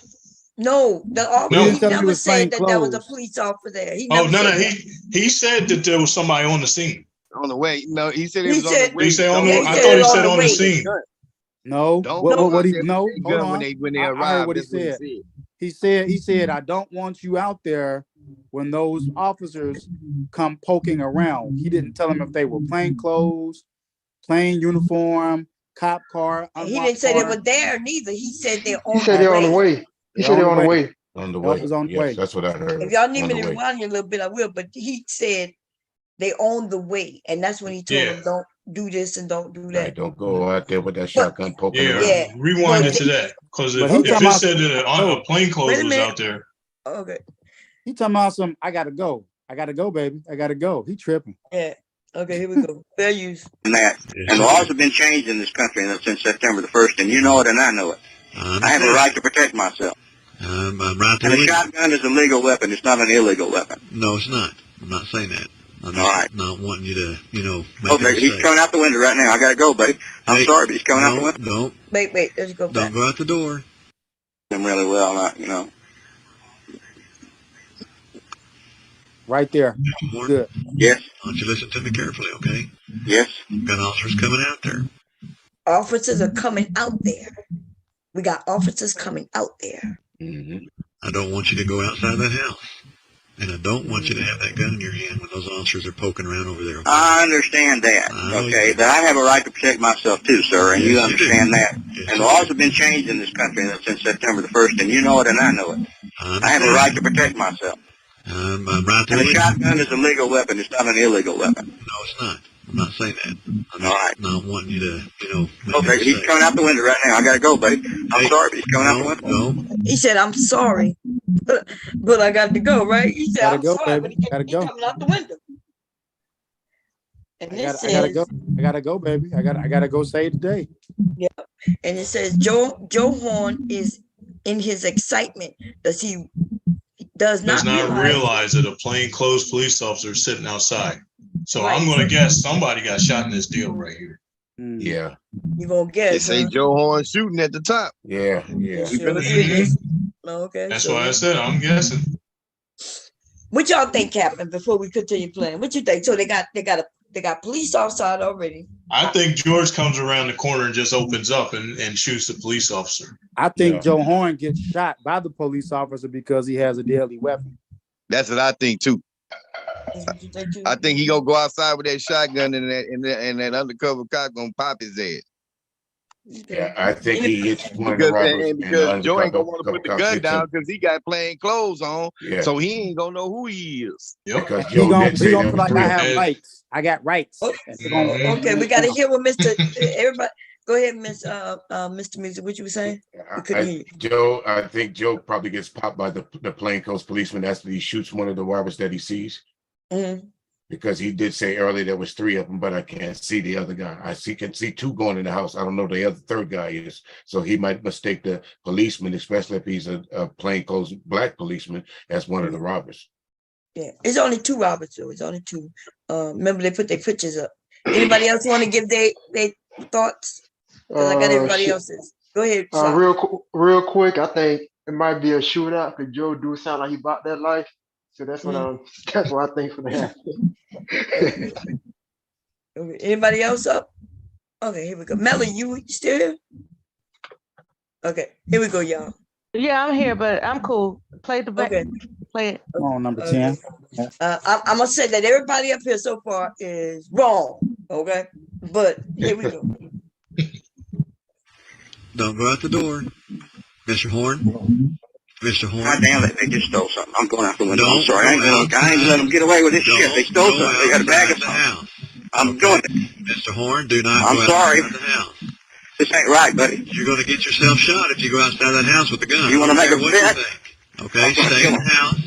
No, the officer, he never said that there was a police officer there. He never said that. He said that there was somebody on the scene. On the way. No, he said He it was on the way. He said I thought he said on the scene. No, Hold on. When they I arrive, heard what he said. He said, I don't want you out there when those officers come poking around. He didn't tell them if they were plain clothes, plain uniform, cop car. He didn't say they were there neither. He said they're on He said they're on the way. He said they're on the way. On the Help way. is on the Yes, way. that's what I heard. If y'all need me to rewind you a little bit, I will. But he said they on the way, and that's when he told them don't do this and don't do that. Right, don't go out there with that shotgun poking around. Yeah, rewind it to that, because if it said that a plainclothes was out there. Okay. He talking about some. I gotta go, baby. I gotta go. He tripping. Yeah. Okay, here we go. Fair use. And laws have been changed in this country since September the 1st, and you know it and I know it. I have a right to protect myself. I'm right there And a with you. shotgun is a legal weapon. It's not an illegal weapon. No, it's not. I'm not saying that. I'm All right. not wanting you to, make a Okay, mistake. he's coming out the window right now. I gotta go, buddy. I'm sorry, but he's coming out the window. Don't. Wait, let's go back. Don't go out the door. Them really well, Right there. Good. Yes. Why don't you listen to me carefully, okay? Yes. Gun officers coming out there. Officers are coming out there. We got officers coming out there. I don't want you to go outside that house. And I don't want you to have that gun in your hand when those officers are poking around over there. Okay? I understand that, okay? But I have a right to protect myself too, sir, and you understand that. And laws have been changed in this country since September the 1st, and you know it and I know it. I have a right to protect myself. I'm right there And a with you. shotgun is a legal weapon. It's not an illegal weapon. No, it's not. I'm not saying that. I'm All right. not wanting you to, make a Okay, he's mistake. coming out the window right now. I gotta go, buddy. I'm sorry, but he's coming out the window. No. He said, "I'm sorry, but I got to go." Right? He said, Gotta "I'm go, sorry, baby. but Gotta he go. coming out the window." And I it gotta says, go. I gotta go, baby. I gotta go save the day. "Yeah," and it says, Joe Horn is in his excitement. He does Does not not realize. realize that a plainclothes police officer is sitting outside. So Right, I'm going so- to guess somebody got shot in this deal right here. Yeah. You gonna They guess? say Huh? Joe Horn shooting at the top. Yeah. It We sure finna is. see. Okay. That's so why I said I'm guessing. What y'all think, Captain? Before we continue playing, what you think? So they got police outside already. I think George comes around the corner and just opens up and shoots the police officer. I think Joe Horn gets shot by the police officer because he has a deadly weapon. That's what I think too. I think he gonna go outside with that shotgun and that undercover cop gonna pop his ass. Yeah, I think he hits one of the robbers, and because Joe ain't gonna undercover want to put the cops gun hits him. down because he got plain clothes on, Yeah. so he ain't gonna know who he is. Because He Joe gonna did say there be was like, three I of have them. rights. I got rights. Okay, we got to hear what Mr. Everybody, go ahead, Mr. Music. What you were saying? We couldn't hear you. I think Joe probably gets popped by the plainclothes policeman after he shoots one of the robbers that he sees. Mm-hmm. Because he did say earlier there was three of them, but I can't see the other guy. Can see two going in the house. I don't know who the other third guy is. So he might mistake the policeman, especially if he's a plainclothes black policeman, as one of the robbers. Yeah, it's only two robbers though. It's only two. Remember they put their pictures up. Anybody else want to give their thoughts? Because I got everybody else's. Go ahead. Real quick, I think it might be a shootout because Joe do sound like he bought that life. So that's what I think for that. Anybody else up? Okay, here we go. Melly, you still here? Okay, here we go, y'all. Yeah, I'm here, but I'm cool. Play the back. Okay. Play it. Come on, number 10. I'm gonna say that everybody up here so far is wrong. Okay, but here we go. Don't go out the door, Mr. Horn. Mr. Horn. God damn it, they just stole something. I'm going out the window. I'm Don't sorry. I ain't gonna let them get away with this shit. They stole something. They got a bag of something. I'm doing it. Mr. Horn, do not I'm go sorry. outside the house. This ain't right, buddy. You're going to get yourself shot if you go outside that house with a gun. You want to make a what bet? you think. Okay, stay in the house.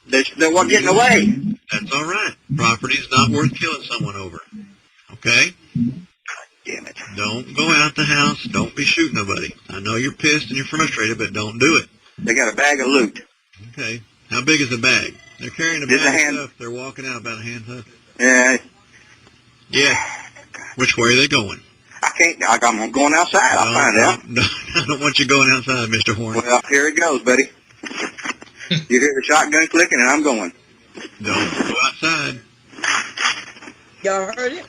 They weren't getting away. That's all right. Property's not worth killing someone over. Okay? Damn it. Don't go out the house. Don't be shooting nobody. I know you're pissed and you're frustrated, but don't do it. They got a bag of loot. Okay. How big is the bag? They're carrying a Just a bag hand. of stuff. They're walking out about a hand hug. Yeah. Yeah. Which way are they going? I can't. I'm going outside. I'll find out. No, I don't want you going outside, Mr. Horn. Well, here it goes, buddy. You hear the shotgun clicking, and I'm going. Don't go outside. Y'all heard it?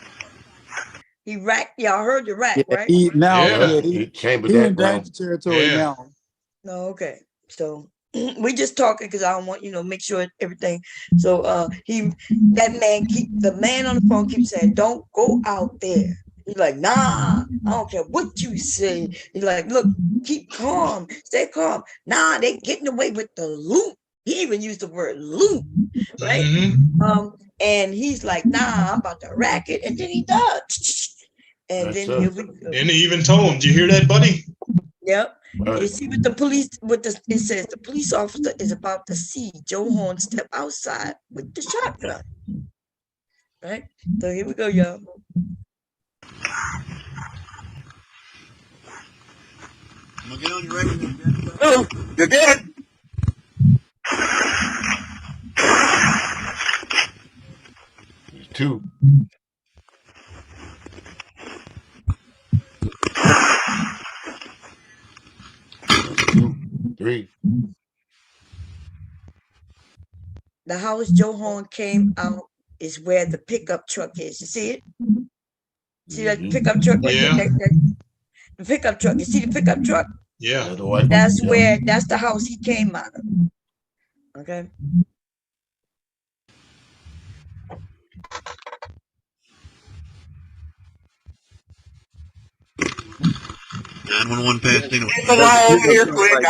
He racked. Y'all heard the rack, Yeah, right? he He in danger territory now. No, okay. So we just talking because I don't want make sure everything. So the man on the phone keeps saying, "Don't go out there." He's like, "Nah, I don't care what you say." He's like, "Look, keep calm, stay calm." Nah, they getting away with the loot. He even used the word loot, right? And he's like, "Nah, I'm about to rack it," and then he does. And then here we go. And he even told him, "Did you hear that, buddy?" Yep. You see with the police, it says the police officer is about to see Joe Horn step outside with the shotgun. Right? So here we go, y'all. I'm gonna get on your record. Oh, you did it. Two. Two, three. The house Joe Horn came out is where the pickup truck is. You see it? See that pickup truck? Yeah. The pickup truck. You see the pickup truck? Yeah. That's the house he came out of. Okay. 911 Pasadena. Get the guy over here quick.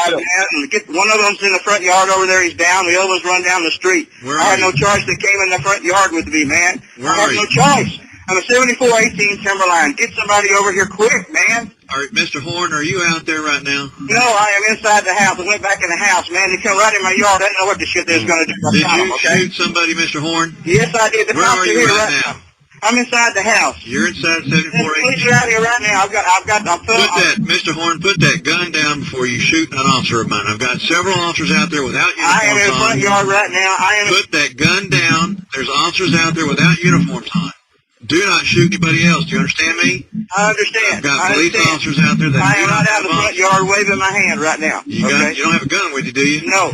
Get one of them's in the front yard over there. He's down. The other one's run down the street. I had no choice. They came in the front yard with me, man. I have no choice. I'm a 7418 Timberline. Get somebody over here quick, man. All right, Mr. Horn, are you out there right now? No, I am inside the house. I went back in the house, man. They come right in my yard. I didn't know what the shit they was going to do. Did you shoot somebody, Mr. Horn? Yes, I did. The Where cops are you here right now? I'm inside the house. You're inside 7418. Police are out here right now. Mr. Horn, put that gun down before you shoot an officer of mine. I've got several officers out there without uniforms on. I am in the front yard right now. Put that gun down. There's officers out there without uniforms on. Do not shoot anybody else. Do you understand me? I understand. I've got police officers out there that I do am not right out in the front yard waving my hand right now. You don't have a gun with you, do you? No.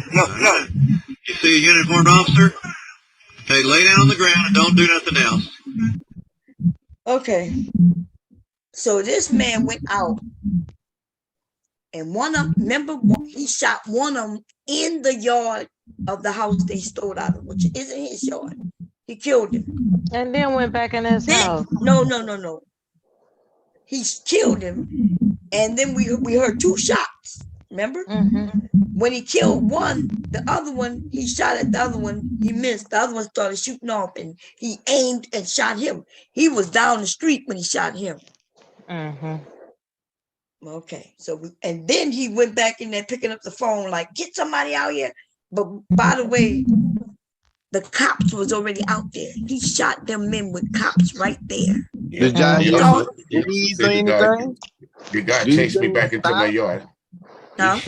You see a uniformed officer? Okay, lay down on the ground and don't do nothing else. Okay. So this man went out and he shot one of them in the yard of the house they stole out of, which isn't his yard. He killed him. And then went back in his house. No. He killed him. And then we heard two shots. Remember? When he killed one, the other one, he shot at the other one. He missed. The other one started shooting off and he aimed and shot him. He was down the street when he shot him. Okay. And then he went back in there picking up the phone like, get somebody out here. But by the way, the cops was already out there. He shot them men with cops right there. Did y'all the guy chased me back into my yard. He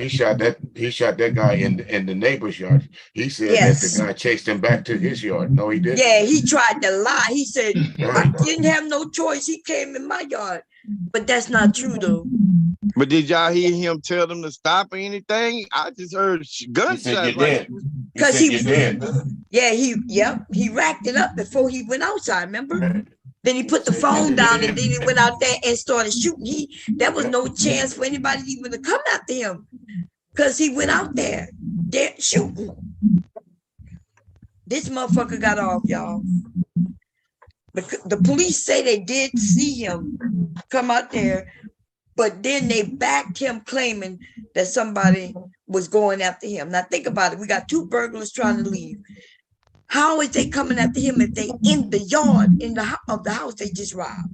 shot that guy in the neighbor's yard. He said that the guy chased him back to his yard. No, he didn't. Yeah, he tried to lie. He said, I didn't have no choice. He came in my yard. But that's not true, though. But did y'all hear him tell them to stop or anything? I just heard gunshots. Because he racked it up before he went outside, remember? Then he put the phone down and then he went out there and started shooting. There was no chance for anybody even to come after him because he went out there shooting. This motherfucker got off, y'all. The police say they did see him come out there, but then they backed him claiming that somebody was going after him. Now think about it. We got two burglars trying to leave. How is they coming after him if they in the yard of the house they just robbed?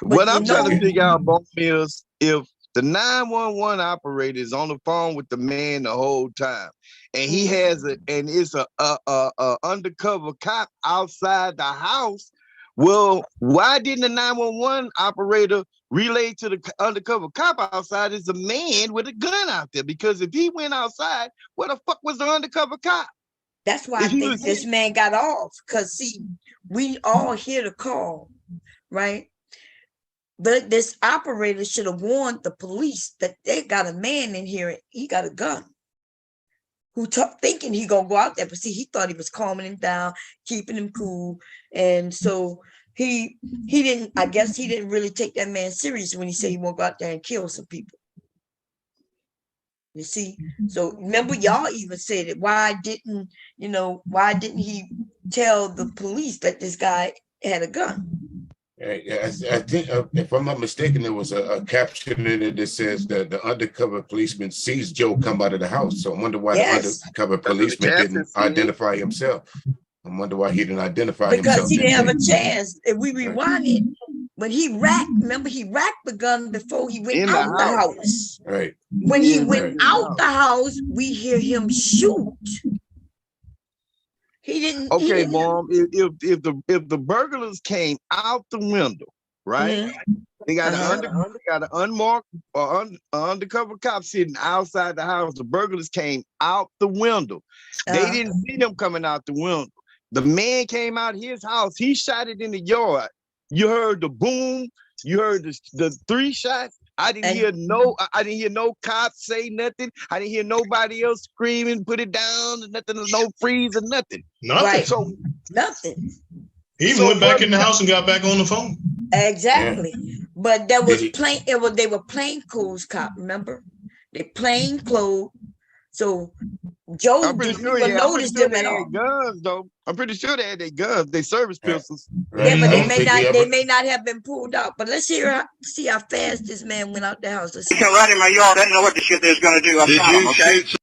What I'm trying to figure out, Bob, is if the 911 operator is on the phone with the man the whole time, and he has it's a undercover cop outside the house. Well, why didn't the 911 operator relay to the undercover cop outside is a man with a gun out there? Because if he went outside, where the fuck was the undercover cop? That's why I think this man got off. Because, see, we all hear the call, right? But this operator should have warned the police that they got a man in here. He got a gun. Who thinking he gonna go out there, but see, he thought he was calming him down, keeping him cool, and so he didn't. I guess he didn't really take that man serious when he said he won't go out there and kill some people. You see, so remember, y'all even said it. Why didn't he tell the police that this guy had a gun? I think, if I'm not mistaken, there was a caption in it that says that the undercover policeman sees Joe come out of the house. So I wonder why the undercover policeman didn't identify himself. I wonder why he didn't identify himself. Because he didn't have a chance. If we rewind it, when he racked the gun before he went out the house. Right. When he went out the house, we hear him shoot. He didn't. Okay, Mom. If the burglars came out the window, right? They got an unmarked or undercover cop sitting outside the house. The burglars came out the window. They didn't see them coming out the window. The man came out his house. He shot it in the yard. You heard the boom. You heard the three shots. I didn't hear no cops say nothing. I didn't hear nobody else screaming, put it down, nothing, no freeze or nothing. Nothing. Right. So nothing. He even went back in the house and got back on the phone. Exactly. Yeah. But there was they were plainclothes cop, remember? They plainclothes So Joe I'm pretty didn't sure. even Yeah, I'm pretty notice sure them they at all. had guns though. I'm pretty sure they had their guns, they service pistols. Yeah, but I they don't may think he not. They ever. may not have been pulled out. But let's see how fast this man went out the house. Let's He see. come right in my yard. I didn't know what the shit they was gonna do. I Did shot him. you Okay. shoot?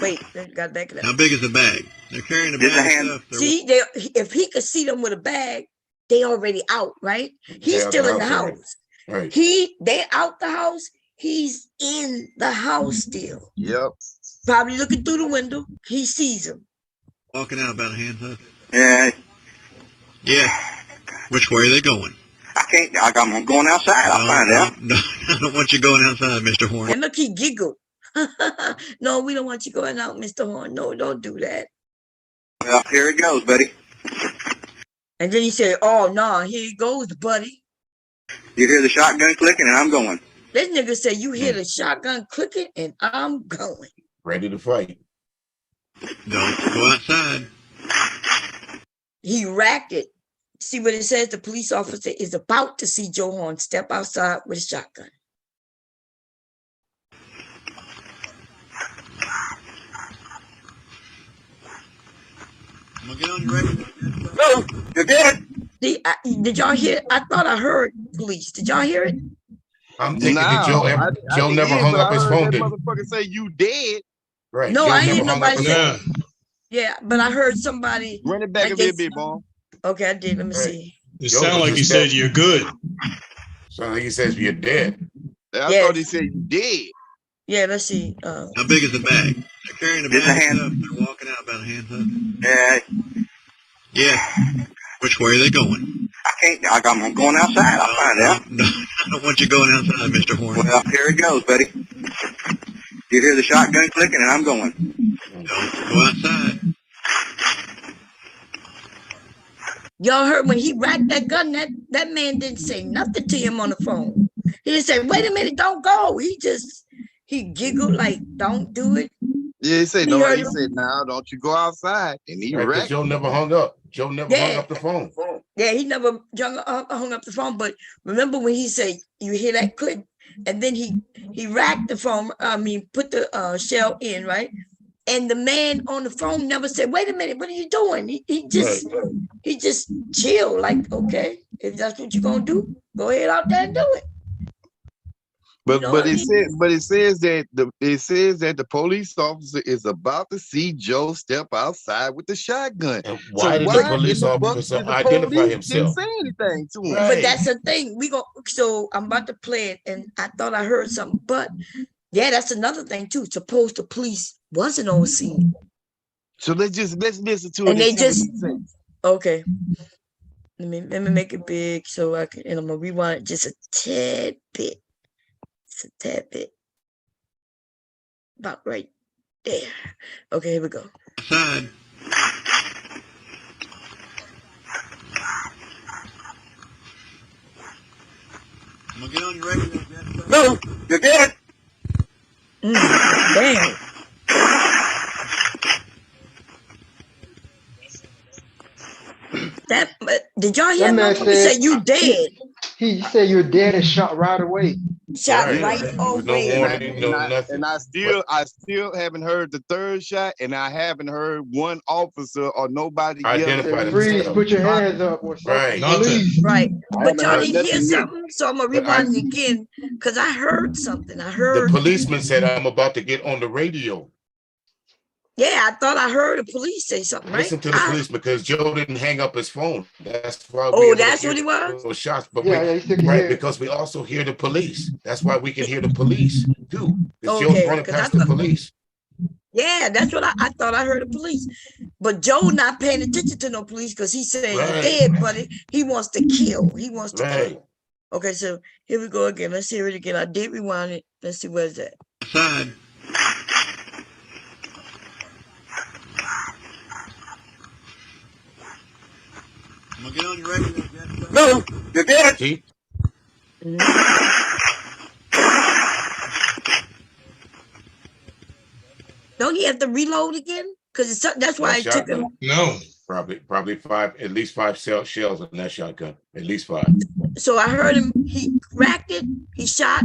Wait, got back it up. How big is the bag? They're carrying a Just a bag of hand. stuff. They're See, they, if he could see them with a bag, they already out, right? He's They out still the in the house already. house. Right. They out the house. He's in the house still. Yep. Probably looking through the window. He sees him. walking out about a hand's up. Yeah. Yeah. Which way are they going? I can't. I'm going outside. I'll find out. No, I don't want you going outside, Mr. Horn. And look, he giggled. No, we don't want you going out, Mr. Horn. No, don't do that. Well, here it goes, buddy. And then he said, "Oh no, here he goes, buddy." You hear the shotgun clicking, and I'm going. This nigga said, "You hear the shotgun clicking, and I'm going." Ready to fight. Don't go outside. He racked it. See what it says? The police officer is about to see Joe Horn step outside with a shotgun. I'm gonna get on your radio. No, you did. See, did y'all hear? I thought I heard police. Did y'all hear it? I'm thinking that Joe never hung up his phone, did he? Motherfucker say you dead. Right. No, Joe I ain't never hear hung up nobody his say. phone. Yeah, but I heard somebody. Run it back like a little bit, Bob. Okay, I did. Let me see. It sounded like he said you're good. Sound like he says you're dead. I thought he said you dead. Yeah, let's see. How big is the bag? They're carrying a Just a bag of hand. stuff. They're walking out about a hand's up. Yeah. Yeah. Which way are they going? I can't. I'm going outside. I'll find out. No, I don't want you going outside, Mr. Horn. Well, here it goes, buddy. You hear the shotgun clicking, and I'm going. Don't go outside. Y'all heard when he racked that gun, that man didn't say nothing to him on the phone. He didn't say, "Wait a minute, don't go." He giggled like, "Don't do it." Yeah, he said, You no, heard he him? said, no, don't you go outside. And he Right, 'cause wrecked. Joe never hung up. Joe never hung up the phone. Yeah, he never hung up the phone. But remember when he said, "You hear that click," and then he racked the phone. Put the shell in, right? And the man on the phone never said, "Wait a minute, what are you doing?" He just chilled, like, "Okay, if that's what you're gonna do, go ahead out there and do it." But You know it says that the police officer is about to see Joe step outside with the shotgun. And why did the police officer identify himself? Didn't say anything to him. But that's the thing. So I'm about to play it, and I thought I heard something, but yeah, that's another thing too. Suppose the police wasn't on scene. So let's listen to it. And they just okay. Let me make it big so I can, and I'm gonna rewind it just a tad bit. It's a tad bit. About right there. Okay, here we go. Outside. I'm gonna get on your radio. No, you did. Damn. Did y'all hear That man him say you dead? He said you're dead and shot right away. Shot Right. right away. No warning, no nothing. And I still haven't heard the third shot, and I haven't heard one officer or nobody Identify Freeze, themselves. put your hands up or something. Right. Police. Right. I But haven't y'all heard didn't hear nothing yet. something, so I'm gonna But rewind it again because I heard something. I The heard. policeman said, "I'm about to get on the radio." Yeah, I thought I heard the police say something, right? Listen to the policeman, because Joe didn't hang up his phone. That's why. Oh, we able to that's hear what he was? those shots, but Yeah, he still can right, hear. because we also hear the police. That's why we can hear the police too. Because Okay, Joe's running 'cause I past the thought- police. Yeah, that's what I thought. I heard the police, but Joe not paying attention to no police because he said Right. you're dead, buddy. He wants to kill. He wants to Right. kill. Okay, so here we go again. Let's hear it again. I did rewind it. Let's see where's that. Outside. I'm gonna get on your radio. No, you did. See? Don't he have to reload again? Because that's why it took him. No. Probably five, at least five shells in that shotgun. At least five. So I heard him. He racked it. He shot.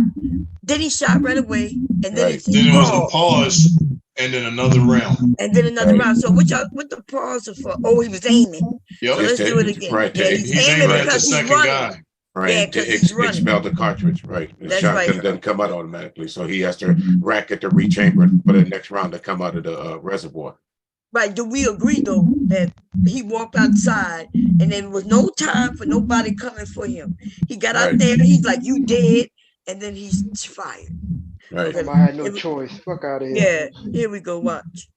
Then he shot right away, and then Then there was a pause, and then another round. and then another round. So what the pause is for? Oh, he was aiming. Yep. So let's do it again. Right. Yeah, he's aiming because he's running. Right. Yeah, because he's running. Expel the cartridge. Right. The That's shotgun right. doesn't come out automatically, so he has to rack it to rechamber for the next round to come out of the reservoir. Right. Do we agree though that he walked outside and there was no time for nobody coming for him? He got out there. He's like, "You dead," and then he's fired. Right. I had no choice. Fuck out of here. Yeah. Here we go. Watch.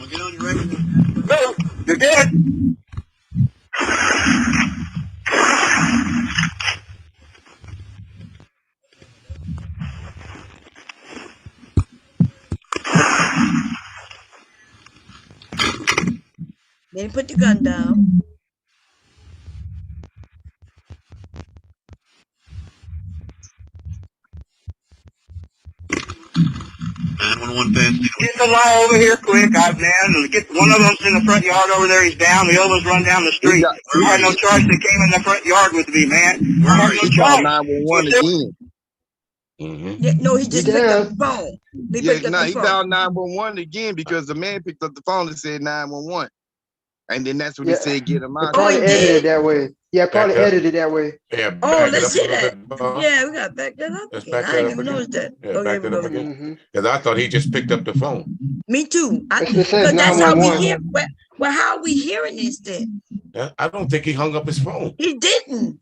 Get on your record. No, you're dead. Then he put the gun down. Get the law over here quick, man. Get one of them's in the front yard over there. He's down. The other one's run down the street. I had no choice. They came in the front yard with me, man. I had no choice. 911 again. Yeah, no, he just picked up the phone. He picked up the He phone. dialed 911 again because the man picked up the phone and said 911. And then that's when he said, get him out. Probably edited that way. Yeah, probably edited that way. Yeah. Oh, let's see that. Yeah, we got to back that up. Let's Again. back I that didn't up even again. notice that. Yeah, Oh, back here that we up go. again. Because I thought he just picked up the phone. Me too. It says Because that's how we 911. hear. Well, how are we hearing this then? I don't think he hung up his phone. He didn't.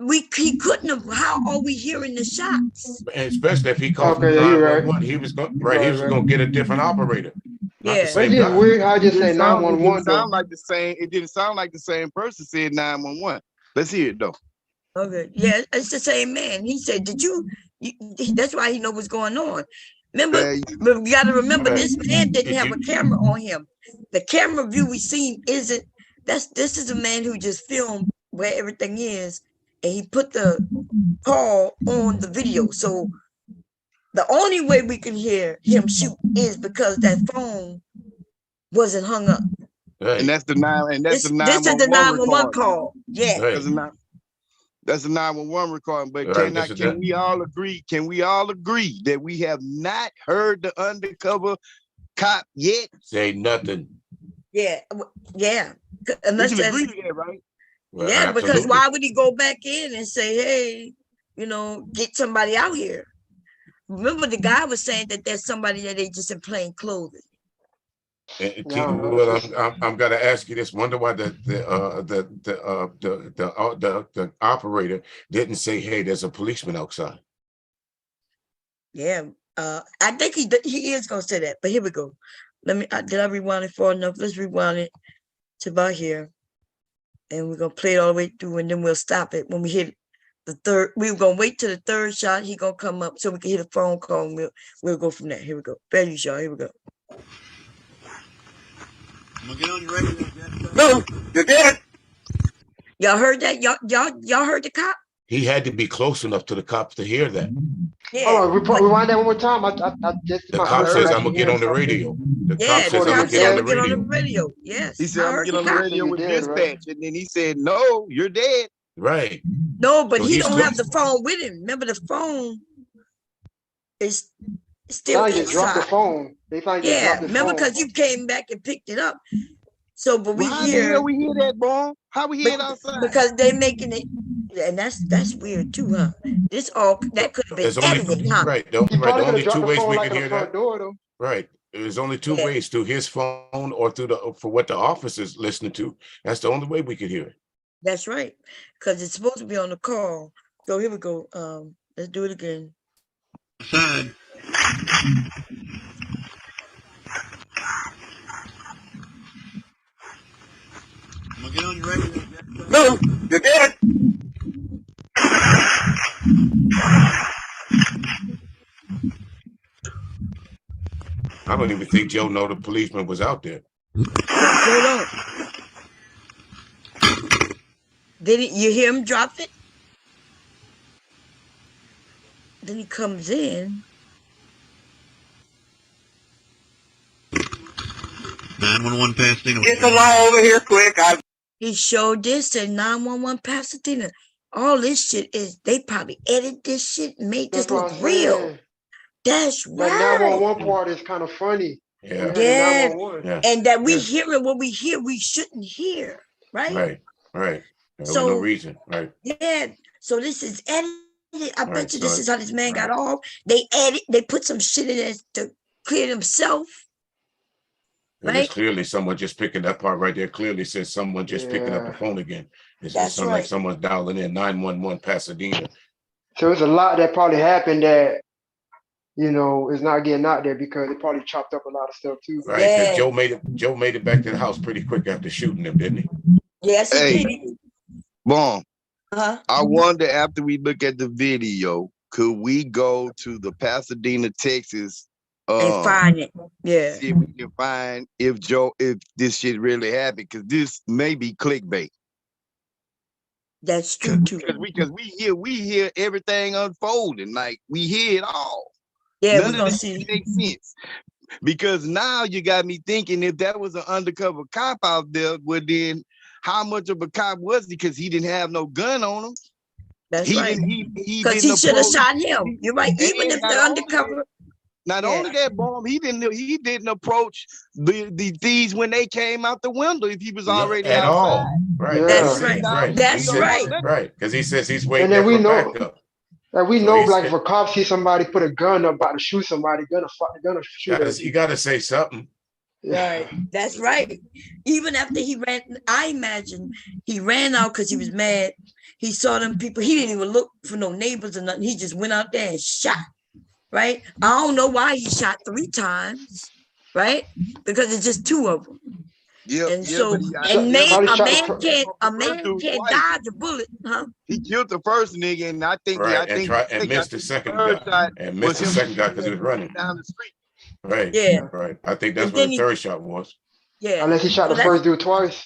He couldn't have. How are we hearing the shots? And especially if he called Okay, yeah, you're right. 911, he was going he was going to get a different operator. Not Yeah. the same It's just guy. weird how I just It say didn't sound 911 though. like the same. It didn't sound like the same person said 911. Let's hear it though. Okay. Yeah, it's the same man. He said, "Did you?" That's why he know what's going on. Remember, we got to remember this man didn't have a camera on him. The camera view we seen isn't. This is a man who just filmed where everything is, and he put the call on the video. So the only way we can hear him shoot is because that phone wasn't hung up. Right. And that's the This is the 911 911 call. Yeah. Right. That's a 911 recording. But Right, can we all agree? Can we all agree that we have not heard the undercover cop yet? Say nothing. Yeah. Yeah. Unless We can that's, agree to that, right? Well, yeah, because absolutely. why would he go back in and say, "Hey, get somebody out here"? Remember, the guy was saying that there's somebody that they just in plain clothing. Well, I'm gonna ask you this. Wonder why the operator didn't say, "Hey, there's a policeman outside." Yeah, I think he is gonna say that. But here we go. Did I rewind it far enough? Let's rewind it to about here, and we're gonna play it all the way through, and then we'll stop it when we hit the third. We're gonna wait till the third shot. He gonna come up so we can hit a phone call, and we'll go from there. Here we go. Value shot. Here we go. Get on your record. No, you're dead. Y'all heard that? Y'all heard the cop? He had to be close enough to the cops to hear that. Yeah. Hold on, rewind that one more time. I just The cop says, "I'm gonna get on the radio." The cop says, "I'm gonna get on the radio." Yes. He said, "I'm gonna get on the radio with dispatch," and then he said, "No, you're dead." Right. No, but So he he's don't close. have the phone with him. Remember, the phone is still They just dropped the inside. phone. They finally just Yeah, dropped the remember, phone. because you came back and picked it up. So, but we Well, how the hear hell we hear that, bro? How we hear it outside? because they making it, and that's weird too, huh? That could have been It's only edited, huh? right. The only two ways we like can on hear the front that. door, though. Right. There's only two ways: through his phone or through for what the officer's listening to. That's the only way we could hear it. That's right, because it's supposed to be on the call. So here we go. Let's do it again. Side. Get on your record. No, you're dead. I don't even think Joe know the policeman was out there. Joe don't. Did you hear him drop it? Then he comes in. 911 Pasadena. Get the law over here quick. He showed this at 911 Pasadena. All this shit is, they probably edit this shit and made this That's what look I'm real. saying. That's That right. 911 part is kind of funny. Yeah. We had the Yeah. 911. And that we Yeah. hearing what we hear, we shouldn't hear. Right? Right. There was So no reason. Right. yeah, so this is edited. I bet Right, you so this it- is how this man got right. off. They put some shit in there to clear himself. And Right? it's clearly someone just picking that part right there. Clearly says someone just picking up the Yeah. phone again. It That's sounds like right. someone's dialing in 911 Pasadena. So there's a lot that probably happened that, you know, is not getting out there because it probably chopped up a lot of stuff too. Right, because Yeah. Joe made it back to the house pretty quick after shooting him, didn't he? Yes, he Hey, did. Boom. Uh-huh. I wonder after we look at the video, could we go to the Pasadena, Texas, And find it. Yeah. see if we can find if this shit really happened? Because this may be clickbait. That's true too. Because we hear everything unfolding, like we hear it all. Yeah, None we're of gonna this see. makes sense. Because now you got me thinking, if that was an undercover cop out there, well then how much of a cop was he? Because he didn't have no gun on him. That's He right. didn't. He Because he didn't should have approach. shot him. You're right. Even And if not they're only undercover. Not Yeah. only that, Bomb, he didn't approach the thieves when they came out the window if he was already At outside. all. Right. Yeah. That's right. Right. That's He said- right. Right. Because he says he's waiting And there then we for know, backup. like we So know, he's- like if a cop see somebody put a gun up about to shoot somebody, gonna shoot at You got to say something. Right. That's right. Even after he ran, I imagine he ran out because he was mad. He saw them people. He didn't even look for no neighbors or nothing. He just went out there and shot. Right. I don't know why he shot 3 times. Right. Because it's just 2 of them. Yeah, And yeah, so, but he- and Probably a shot man the can't dude twice. dodge a bullet, huh? He killed the first nigga, and I think Right. And missed the second guy. And missed the second guy because he was running. down the street. Right. Yeah. Right. I think that's And what then the third shot was. Yeah. Unless he shot So the first dude twice.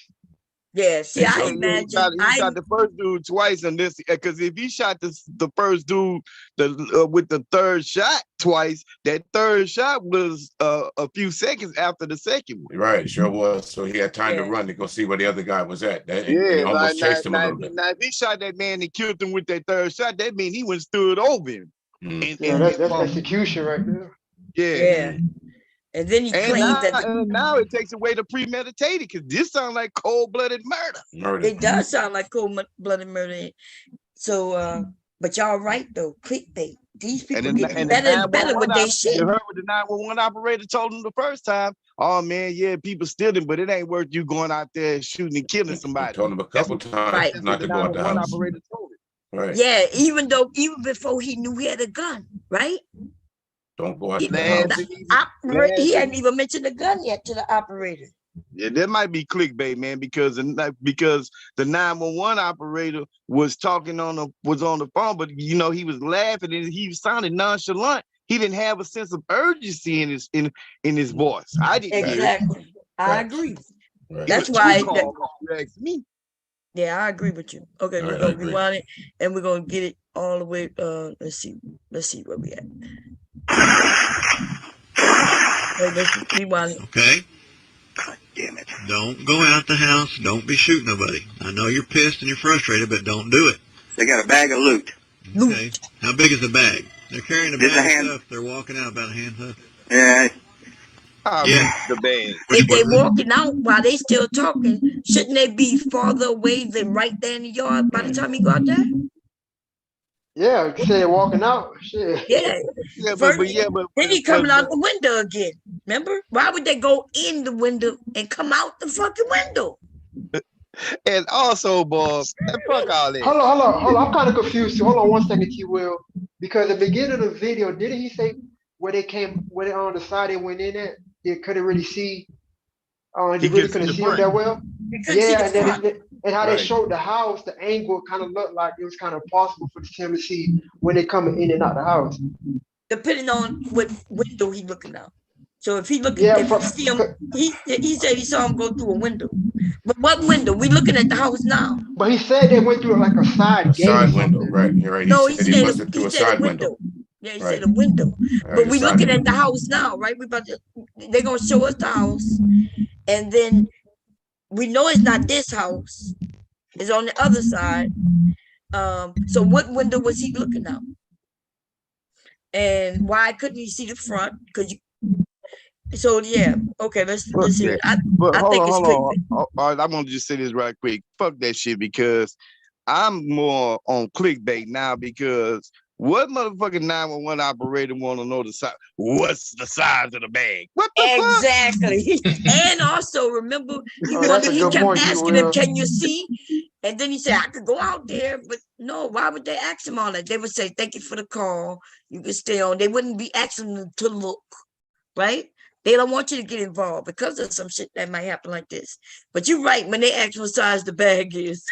Yeah. See, I so. imagine. He shot the first dude twice, and this because if he shot the first dude with the third shot twice, that third shot was a few seconds after the second one. Right, sure was. So he had time to run to go see where the other guy was at. And Yeah, he almost like, chased him a little bit. Now, if he shot that man and killed him with that third shot, that means he went stood over him. Yeah, that's execution right there. Yeah. And then he claims that now it takes away the premeditated because this sounds like cold-blooded murder. It does sound like cold-blooded murder. So, but y'all right though, clickbait. These people get better and better with their shit. You heard what the 911 operator told him the first time. Oh man, yeah, people stealing, but it ain't worth you going out there shooting and killing somebody. Told him a couple times not to go out the house. Operator told him. Right. Yeah, even before he knew he had a gun, right? Don't go out the house. He hadn't even mentioned the gun yet to the operator. Yeah, that might be clickbait, man, because the 911 operator was talking on the phone, but you know he was laughing and he sounded nonchalant. He didn't have a sense of urgency in his voice. I didn't. Exactly. I agree. Right. That's why. Me. Yeah, I agree with you. Okay, we're gonna rewind it and we're gonna get it all the way. Let's see where we at. Let's rewind it. Okay. God damn it. Don't go out the house. Don't be shooting nobody. I know you're pissed and you're frustrated, but don't do it. They got a bag of loot. Okay. How big is the bag? They're carrying a Just a bag hand. of stuff. They're walking out about a handful. Yeah. The bag. If they walking out while they still talking, shouldn't they be farther away than right there in the yard by the time you go out there? Yeah, say walking out. Shit. Yeah. but then he coming out the window again. Remember? Why would they go in the window and come out the fucking window? And also, Bob, fuck all that. Hold on. I'm kind of confused too. Hold on 1 second, T. Will. Because at the beginning of the video, didn't he say where they on the side they went in at? They couldn't really see. They really couldn't see it that well. Yeah, and how they showed the house, the angle kind of looked like it was kind of possible for him to see when they coming in and out the house. Depending on what window he looking out. So if he looking, if he see him, he said he saw him go through a window. But what window? We looking at the house now. But he said they went through like a side gate. Side window, right? You're right. No, he said he busted through a side window. Yeah, he said a window. But we looking at the house now, right? They're gonna show us the house, and then we know it's not this house. It's on the other side. So what window was he looking out? And why couldn't he see the front? Because you. So yeah, okay. Let's see. Yeah. But I think it's hold on. All right, I'm gonna just say this right quick. Fuck that shit, because I'm more on clickbait now, because what motherfucking 911 operator want to know the size? What's the size of the bag? What the exactly. And also remember, he kept asking him, "Can you see?" And then he said, "I could go out there," but no. Why would they ask him all that? They would say, "Thank you for the call. You can stay on." They wouldn't be asking him to look, right? They don't want you to get involved because of some shit that might happen like this. But you're right when they ask what size the bag is.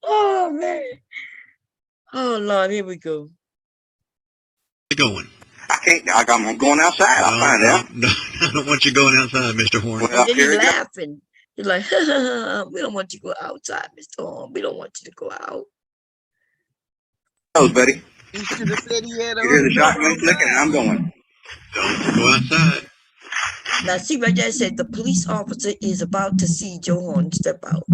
Oh man. Oh Lord, here we go. Going. I can't. I'm going outside. I'll find out. No, I don't want you going outside, Mr. Horn. And then he's laughing. He's like, "We don't want you to go outside, Mr. Horn. We don't want you to go out." Oh, buddy. He should have said he had a. You hear the shotgun clicking, and I'm going. Don't go outside. Now see right there, it said the police officer is about to see Joe Horn step out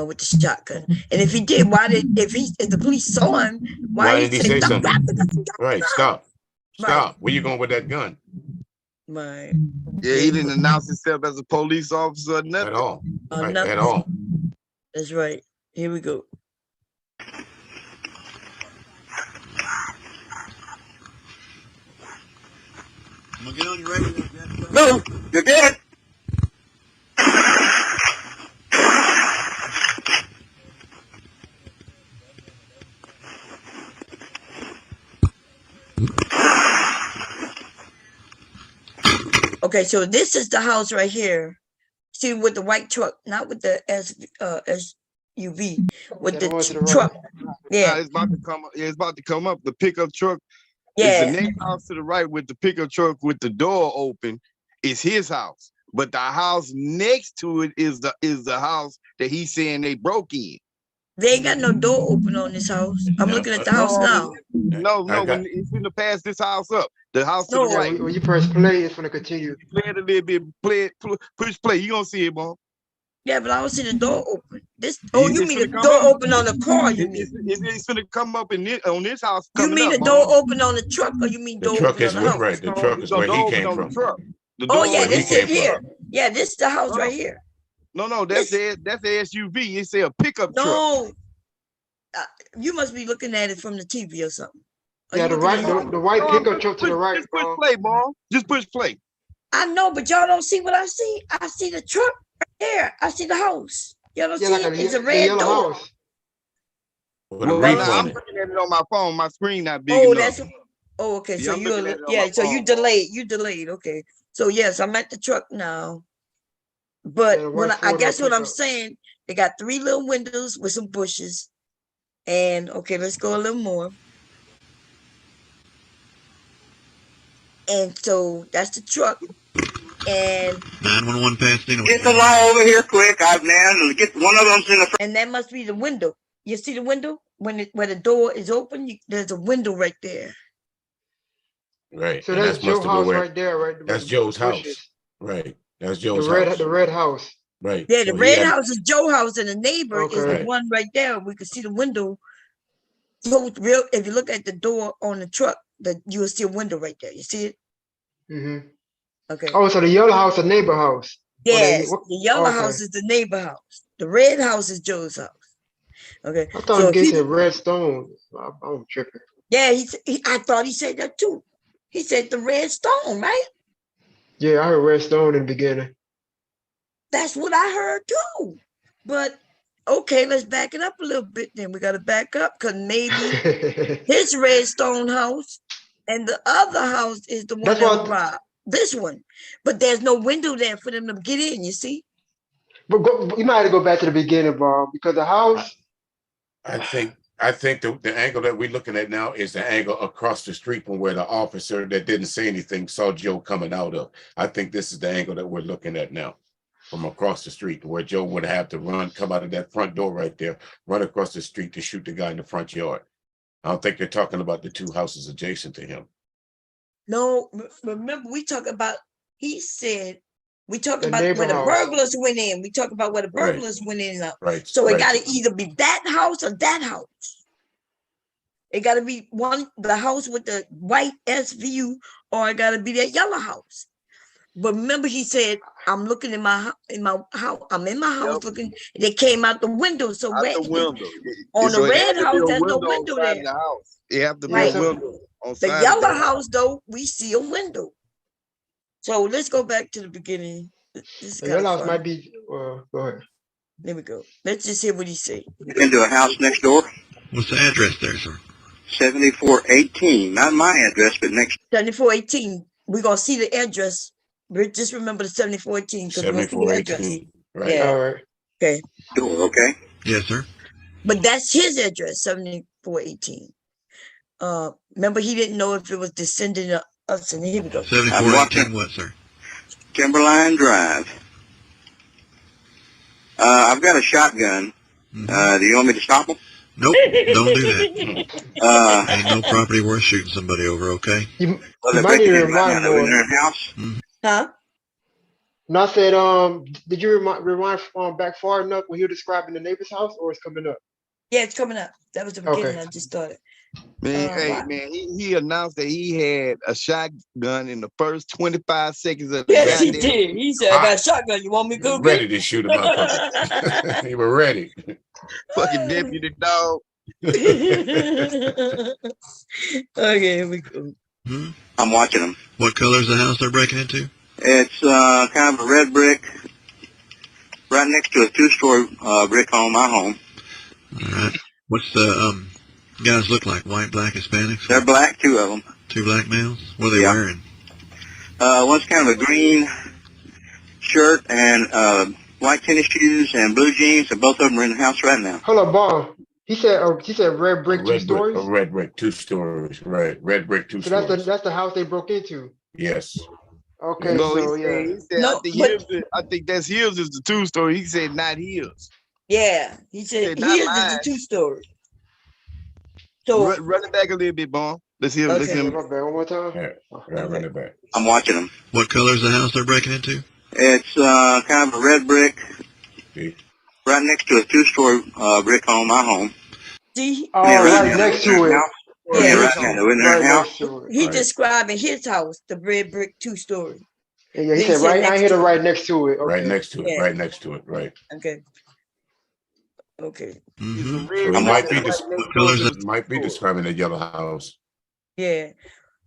with the shotgun. And if he did, if the police saw him, why did he say something? Right, stop. Right. Where you going with that gun? Right. Yeah, he didn't announce himself as a police officer or nothing. At all. Right, nothing. at all. That's right. Here we go. Miguel, you ready? No, you're dead. Okay, so this is the house right here. See, with the white truck, not with the SUV, with the truck. Yeah, it's about to come up. Yeah, it's about to come up. The pickup truck. Yeah. Is the next house to the right with the pickup truck with the door open. Is his house, but the house next to it is the house that he's saying they broke in. They ain't got no door open on this house. I'm looking at the house now. No, when it's gonna pass this house up. The house to the right. When you press play, it's gonna continue. Play it a little bit. Push play. You gonna see it, Mom. Yeah, but I don't see the door open. You mean the door open on the car? You mean it's gonna come up on this house? You mean the door open on the truck, or you mean door open on the house? Right. The truck is where he came from. Oh yeah, this is here. Yeah, this is the house right here. No, that's the SUV. It's a pickup truck. No, you must be looking at it from the TV or something. Yeah, the white pickup truck to the right. Just push play, Mom. Just push play. I know, but y'all don't see what I see. I see the truck right there. I see the house. Y'all don't see it? It's a red door. I'm looking at it on my phone. My screen not big enough. Okay. Yeah, So you delayed. You delayed. Okay. So yes, I'm at the truck now. But I guess what I'm saying, they got 3 little windows with some bushes. And okay, let's go a little more. And so that's the truck. And 911 passing. Get the law over here quick, man. Get one of them's in the front. And that must be the window. You see the window? Where the door is open, there's a window right there. Right. So that's Joe's house right there, right? That's Joe's house. Right. That's Joe's house. The red house. Right. Yeah, the red house is Joe's house, and the neighbor is the one right there. We can see the window. So if you look at the door on the truck, you will see a window right there. You see it? Mm-hmm. Okay. Oh, so the yellow house, the neighbor house. Yes, the yellow house is the neighbor house. The red house is Joe's house. Okay. I thought he said Redstone. I'm tripping. Yeah, I thought he said that too. He said the red stone, right? Yeah, I heard Redstone in the beginning. That's what I heard too. But okay, let's back it up a little bit. Then we got to back up because maybe his Redstone house and the other house is the one that robbed. This one, but there's no window there for them to get in. You see? But you might have to go back to the beginning, Bob, because the house. I think the angle that we're looking at now is the angle across the street from where the officer that didn't say anything saw Joe coming out of. I think this is the angle that we're looking at now, from across the street, where Joe would have to come out of that front door right there, run across the street to shoot the guy in the front yard. I don't think they're talking about the 2 houses adjacent to him. No, remember we talk about, he said We talk The about neighbor where the house. burglars went in. We talk about where the Right. burglars went in. Right. So it right. got to either be that house or that house. It got to be the house with the white S view, or it got to be that yellow house. But remember, he said, "I'm looking in my house. I'm in my house looking." They came out the window. So Out red, the window. on the So it red had to be house, a there's no window on window side there. of the house. It have to be Right. a window on The side of yellow that house, though, we see a window. So let's go back to the beginning. This is The kind yellow of house fun. might be. Go ahead. There we go. Let's just hear what he said. Into a house next door, What's the address there, sir? 7418. Not my address, but next. 7418. We're gonna see the address. Just remember the 7418 because we're gonna see the address. 7418. Right. Yeah. All right. Okay. Door, okay? Yes, sir. But that's his address, 7418. Remember, he didn't know if it was descendant of us. And here we go. 7418 what, sir? Timberline Drive. I've got a shotgun. Do you want me to stop them? Nope, don't do that. Ain't no property worth shooting somebody over, okay? You they're might need to breaking in right remind now. They're in more. their house. Huh? No, I said, did you rewind back far enough when you were describing the neighbor's house, or it's coming up? Yeah, it's coming up. That was the beginning. Okay. I just started. Man, hey, man, he announced that he had a shotgun in the first 25 seconds of the Yes, he goddamn. did. He said, "I got a shotgun. You want me to go Ready to shoot a motherfucker. He was ready. Fucking deputy dog. Okay, here we go. I'm watching them. What color is the house they're breaking into? It's kind of a red brick, right next to a two-story brick home, my home. All right. What's the guys look like? White, black, Hispanics? They're black, two of them. Two black males? What are they wearing? One's kind of a green shirt and white tennis shoes and blue jeans, and both of them are in the house right now. Hold up, Bob. He said red brick, 2 stories. A red brick, 2 stories. Right. Red brick, 2 So stories. that's the house they broke into. Yes. Okay, No, so he yeah. said, I think that's his is the 2-story. He said not his. Yeah, he said not his is mine. the 2-story. So Run it back a little bit, Bon. Let's hear. Okay. Let's hear. My bad, one more time. Yeah, run it back. I'm watching them. What color is the house they're breaking into? It's kind of a red brick, right next to a two-story brick home, my home. See? Oh, Yeah, right next to it. Yeah, right now. They're in their Right house. next to it. He describing his house, the red brick 2-story. Yeah, he Then said right. I next hit it to right next to it. Okay. Right next to it. Yeah. Right next to it. Right. Okay. Okay. Mm-hmm. So he might be describing a yellow house. Yeah.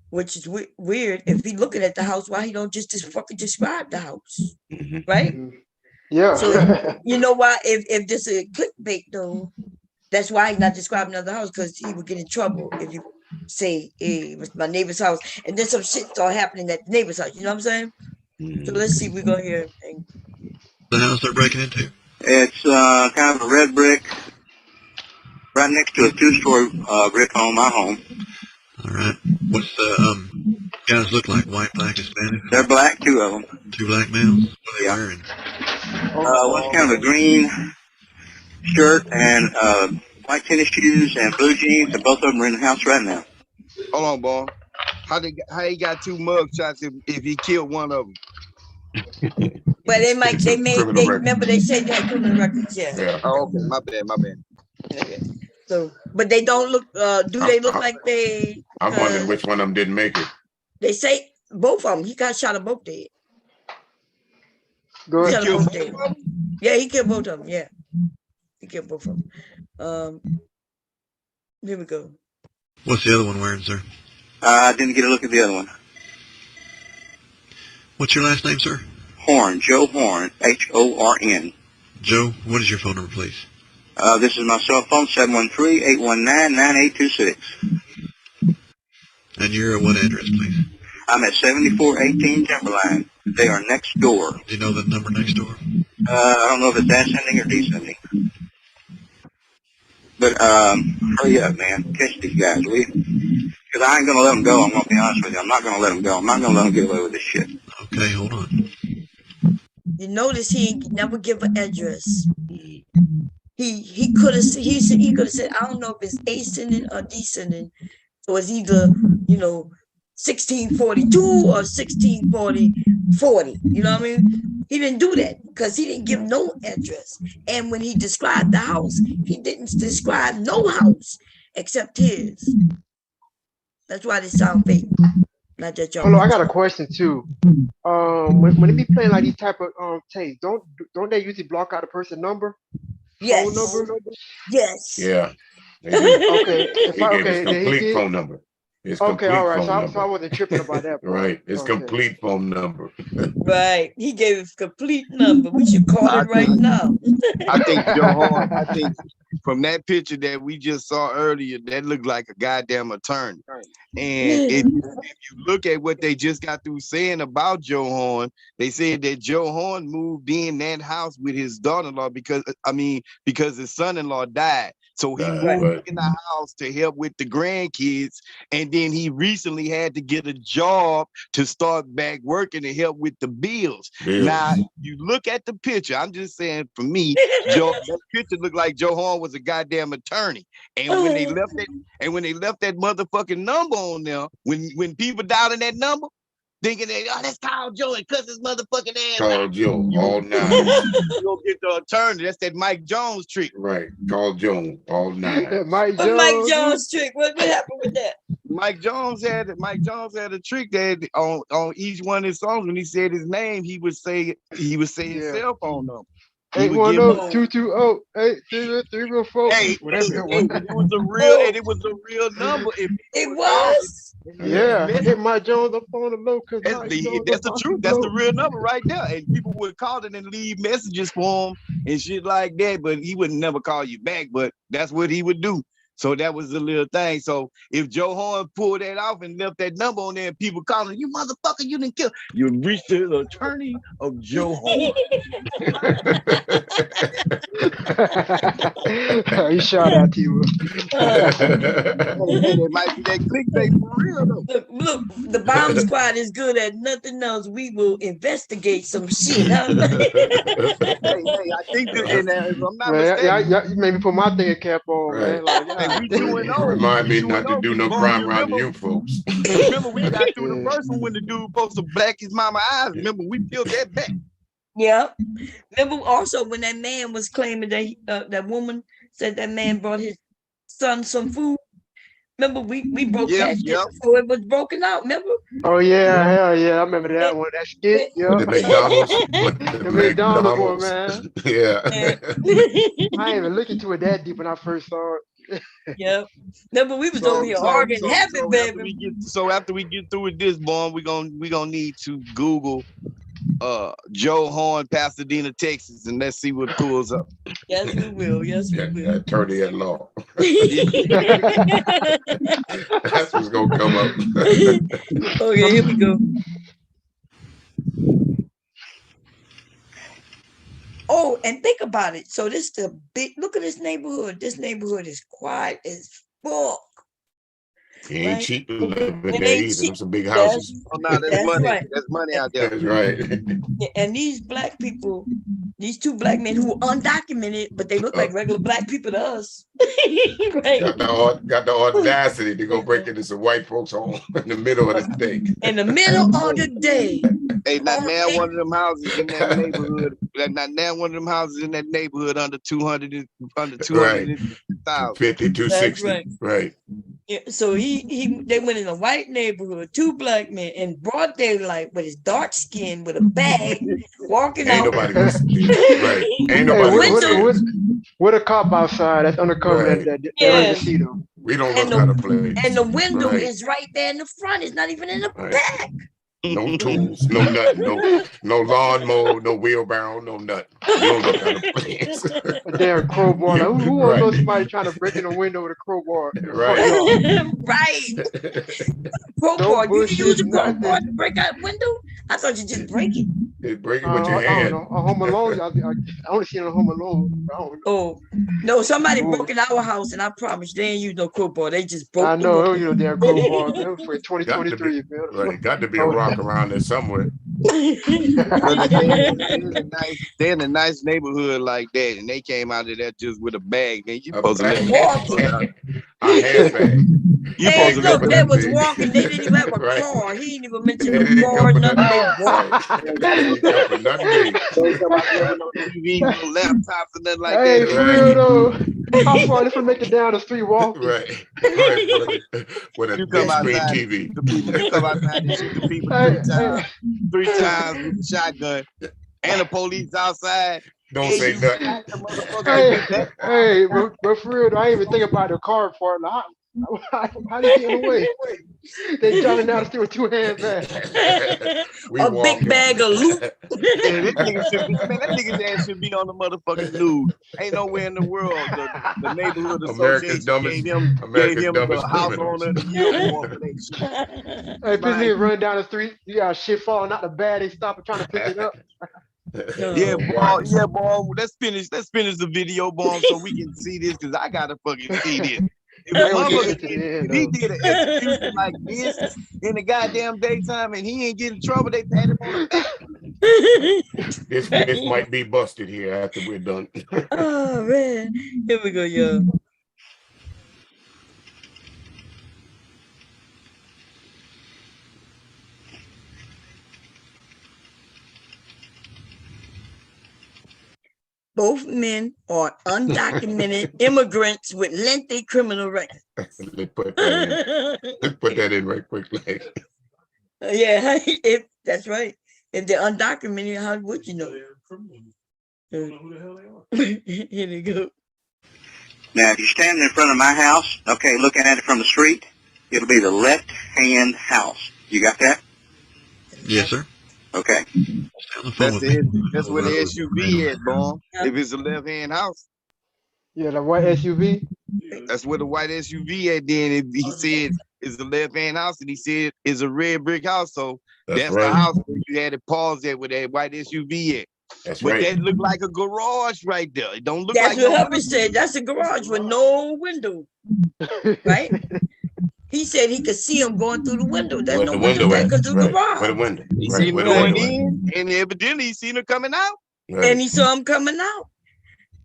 Which is weird. If he looking at the house, why he don't just fucking describe the house? Right? Yeah. So you know why? If this is a clickbait though, that's why he's not describing another house, because he would get in trouble if you say, "Hey, it was my neighbor's house," and then some shit start happening at the neighbor's house. You know what I'm saying? So let's see. We're gonna hear. The house they're breaking into? It's kind of a red brick, right next to a two-story brick home, my home. All right. What's the guys look like? White, black, Hispanic? They're black, two of them. Two black males? What are they wearing? One's kind of a green shirt and white tennis shoes and blue jeans, and both of them are in the house right now. Hold on, Bon. How he got 2 mug shots if he killed one of them? But they remember they said they had criminal records. Yeah. Oh, okay. My bad. Okay. So, but they don't look. Do they look like they? I'm wondering which one of them didn't make it. They say both of them. He got shot at both dead. Go He ahead. shot them both dead. Yeah, he killed both of them. Yeah, he killed both of them. Here we go. What's the other one wearing, sir? I didn't get a look at the other one. What's your last name, sir? Horn, Joe Horn, Horn. Joe, what is your phone number, please? This is my cell phone, 713-819-9826. And you're at what address, please? I'm at 7418 Timberline. They are next door. Do you know the number next door? I don't know if it's ascending or descending. But hurry up, man. Catch these guys, will you? Because I ain't going to let them go. I'm going to be honest with you. I'm not going to let them go. I'm not going to let them get away with this shit. Okay, hold on. You notice he never give an address. He could have said, I don't know if it's ascending or descending. So it's either, 1642 or 1640. You know what I mean? He didn't do that because he didn't give no address. And when he described the house, he didn't describe no house except his. That's why they sound fake. Not that y'all. Hold on, I got a question too. When they be playing like these type of tapes, don't they usually block out a person's number? Yes. Phone number? Yes. Yeah. They do. Okay. He gave his then he complete did. phone number. His Okay, complete all right. phone So I number. wasn't tripping about that part. Right. His Okay. complete phone number. Right. He gave his complete number. We should call him right now. I think Joe Horn, I think from that picture that we just saw earlier, that looked like a goddamn attorney. And if you look at what they just got through saying about Joe Horn, they said that Joe Horn moved in that house with his daughter-in-law because his son-in-law died. So he moved in the house to help with the grandkids. And then he recently had to get a job to start back working to help with the bills. Now, you look at the picture, I'm just saying for me, that picture looked like Joe Horn was a goddamn attorney. And when they left that motherfucking number on there, when people dialed in that number, thinking that, let's call Joe and cuss his motherfucking ass Call out. Joe all night. You go get the attorney. That's that Mike Jones trick. Right. Call Joe all night. Mike Jones trick. What happened with that? Mike Jones had a trick that on each one of his songs, when he said his name, he would say his cell phone number. 810-220-8034. Hey, Whatever it was. It was a real number. It was. Yeah, hit Mike Jones up on the low. That's the truth. That's the real number right there. And people would call it and leave messages for him and shit like that, but he would never call you back. But that's what he would do. So that was the little thing. So if Joe Horn pulled that off and left that number on there, and people calling, you motherfucker, you didn't kill. You reached the attorney of Joe Horn. He shot at you. It might be that clickbait for real though. Look, the bomb squad is good at nothing else. We will investigate some shit. Huh? Hey, I think that, and if I'm not mistaken, you made me put my thinking cap on, man. Like, we 2-0. Remind me not to do no crime around you folks. Remember, we got through the first one when the dude supposed to black his mama eyes. Remember, we peeled that back. Yeah. Remember also when that man was claiming that that woman said that man brought his son some food. Remember, we broke that shit before it was broken out. Remember? Oh yeah, hell yeah, I remember that one. That skit, yeah. The McDonald's, the McDonald's, man. Yeah. I ain't even looking to it that deep when I first saw it. Yeah. Remember, we was over here arguing, baby. After we get through with this, boy, we gonna need to Google Joe Horn, Pasadena, Texas, and let's see what pulls up. Yes, we will. Yes, we will. Attorney at law. That's what's gonna come up. Okay, here we go. Oh, and think about it. So this the big look at this neighborhood. This neighborhood is quiet as fuck. It ain't cheap to live in there either. There's some big houses. That's money. Right. That's money out there. That's right. And these black people, these two black men who are undocumented, but they look like regular black people to us. Right. Got the audacity to go break into some white folks' home in the middle of the day. In the middle of the day. Hey, not now one of them houses in that neighborhood. Not now one of them houses in that neighborhood under 200,000. 250, 260. Right. Yeah, so they went in a white neighborhood, two black men in broad daylight with his dark skin with a bag walking out. Nobody was, right. Ain't nobody with a cop outside that's undercover that yes. see them. We don't know how to play. And the window is right there in the front. It's not even in the back. No tools, no nothing, no lawnmower, no wheelbarrow, no nothing. You don't know how to play. A damn crowbar. Now, who wants to know somebody trying to break in a window with a crowbar? Right. Right. Crowbar. You use a crowbar to break out a window? I thought you just break it. You break it with your hand. I don't know. A Home Alone. I only seen a Home Alone. Oh no! Somebody broke in our house, and I promise they ain't use no crowbar. They just broke. I know. You know, damn crowbar. Man, for 2023, man. Right. Got to be a rock around there somewhere. They're in a nice neighborhood like that, and they came out of that just with a bag. Man, you supposed to let handbag. You Hey, supposed to look, remember they that was thing. walking. They didn't even have a Right. car. He didn't even mention They the didn't car, come for nothing. They nothing. walked. Right. They didn't come for nothing big. Don't come out there with no TV, no laptops, and nothing like Hey, that. for real though, how far this from make it down the street walking? Right. Right. With a You big come screen outside and TV. shoot the people. You come outside and shoot the people Hey, three times with the shotgun, and the police outside. Don't And say you nothing. smack the motherfucker hey, with that. hey, but for real though, I ain't even think about the car part. Like, how did he get in the way? They driving down the street with two handbags. A big bag of loot. Yeah, this nigga should be, man, that nigga's ass should be on the motherfucking news. Ain't nowhere in the world the neighborhood America's association dumbest, gave him the dumbest house criminals. owner of the year award for that shit. Hey, this nigga running down the street, you got shit falling out the bag. They stop and trying to pick it up. Yeah, boy. Let's finish the video, boy, so we can see this, because I gotta fucking see this. If I ain't gonna get motherfucker, to the end, if he though. did an execution like this in the goddamn daytime and he ain't getting in trouble, they pat him on the back. This might be busted here after we're done. Oh man, here we go, y'all. Both men are undocumented immigrants with lengthy criminal records. Let's put that in right quick. Yeah, if that's right. If they're undocumented, how would you know? Here they go. Now, if you're standing in front of my house, okay, looking at it from the street, it'll be the left-hand house. You got that? Yes, sir. Okay. That's where the SUV at, boy. If it's a left-hand house. Yeah, the white SUV. That's where the white SUV at. Then if he said it's the left-hand house, and he said it's a red brick house, so that's right. the house where you had to pause there with that white SUV at. That's but right. that looked like a garage right there. It don't look That's like what Hubbard said. That's a garage with no window, right? He said he could see him going through the window. There's no window there because of the garage. Where the window? He seen him going in, and evidently he seen him coming out. Right. And he saw him coming out.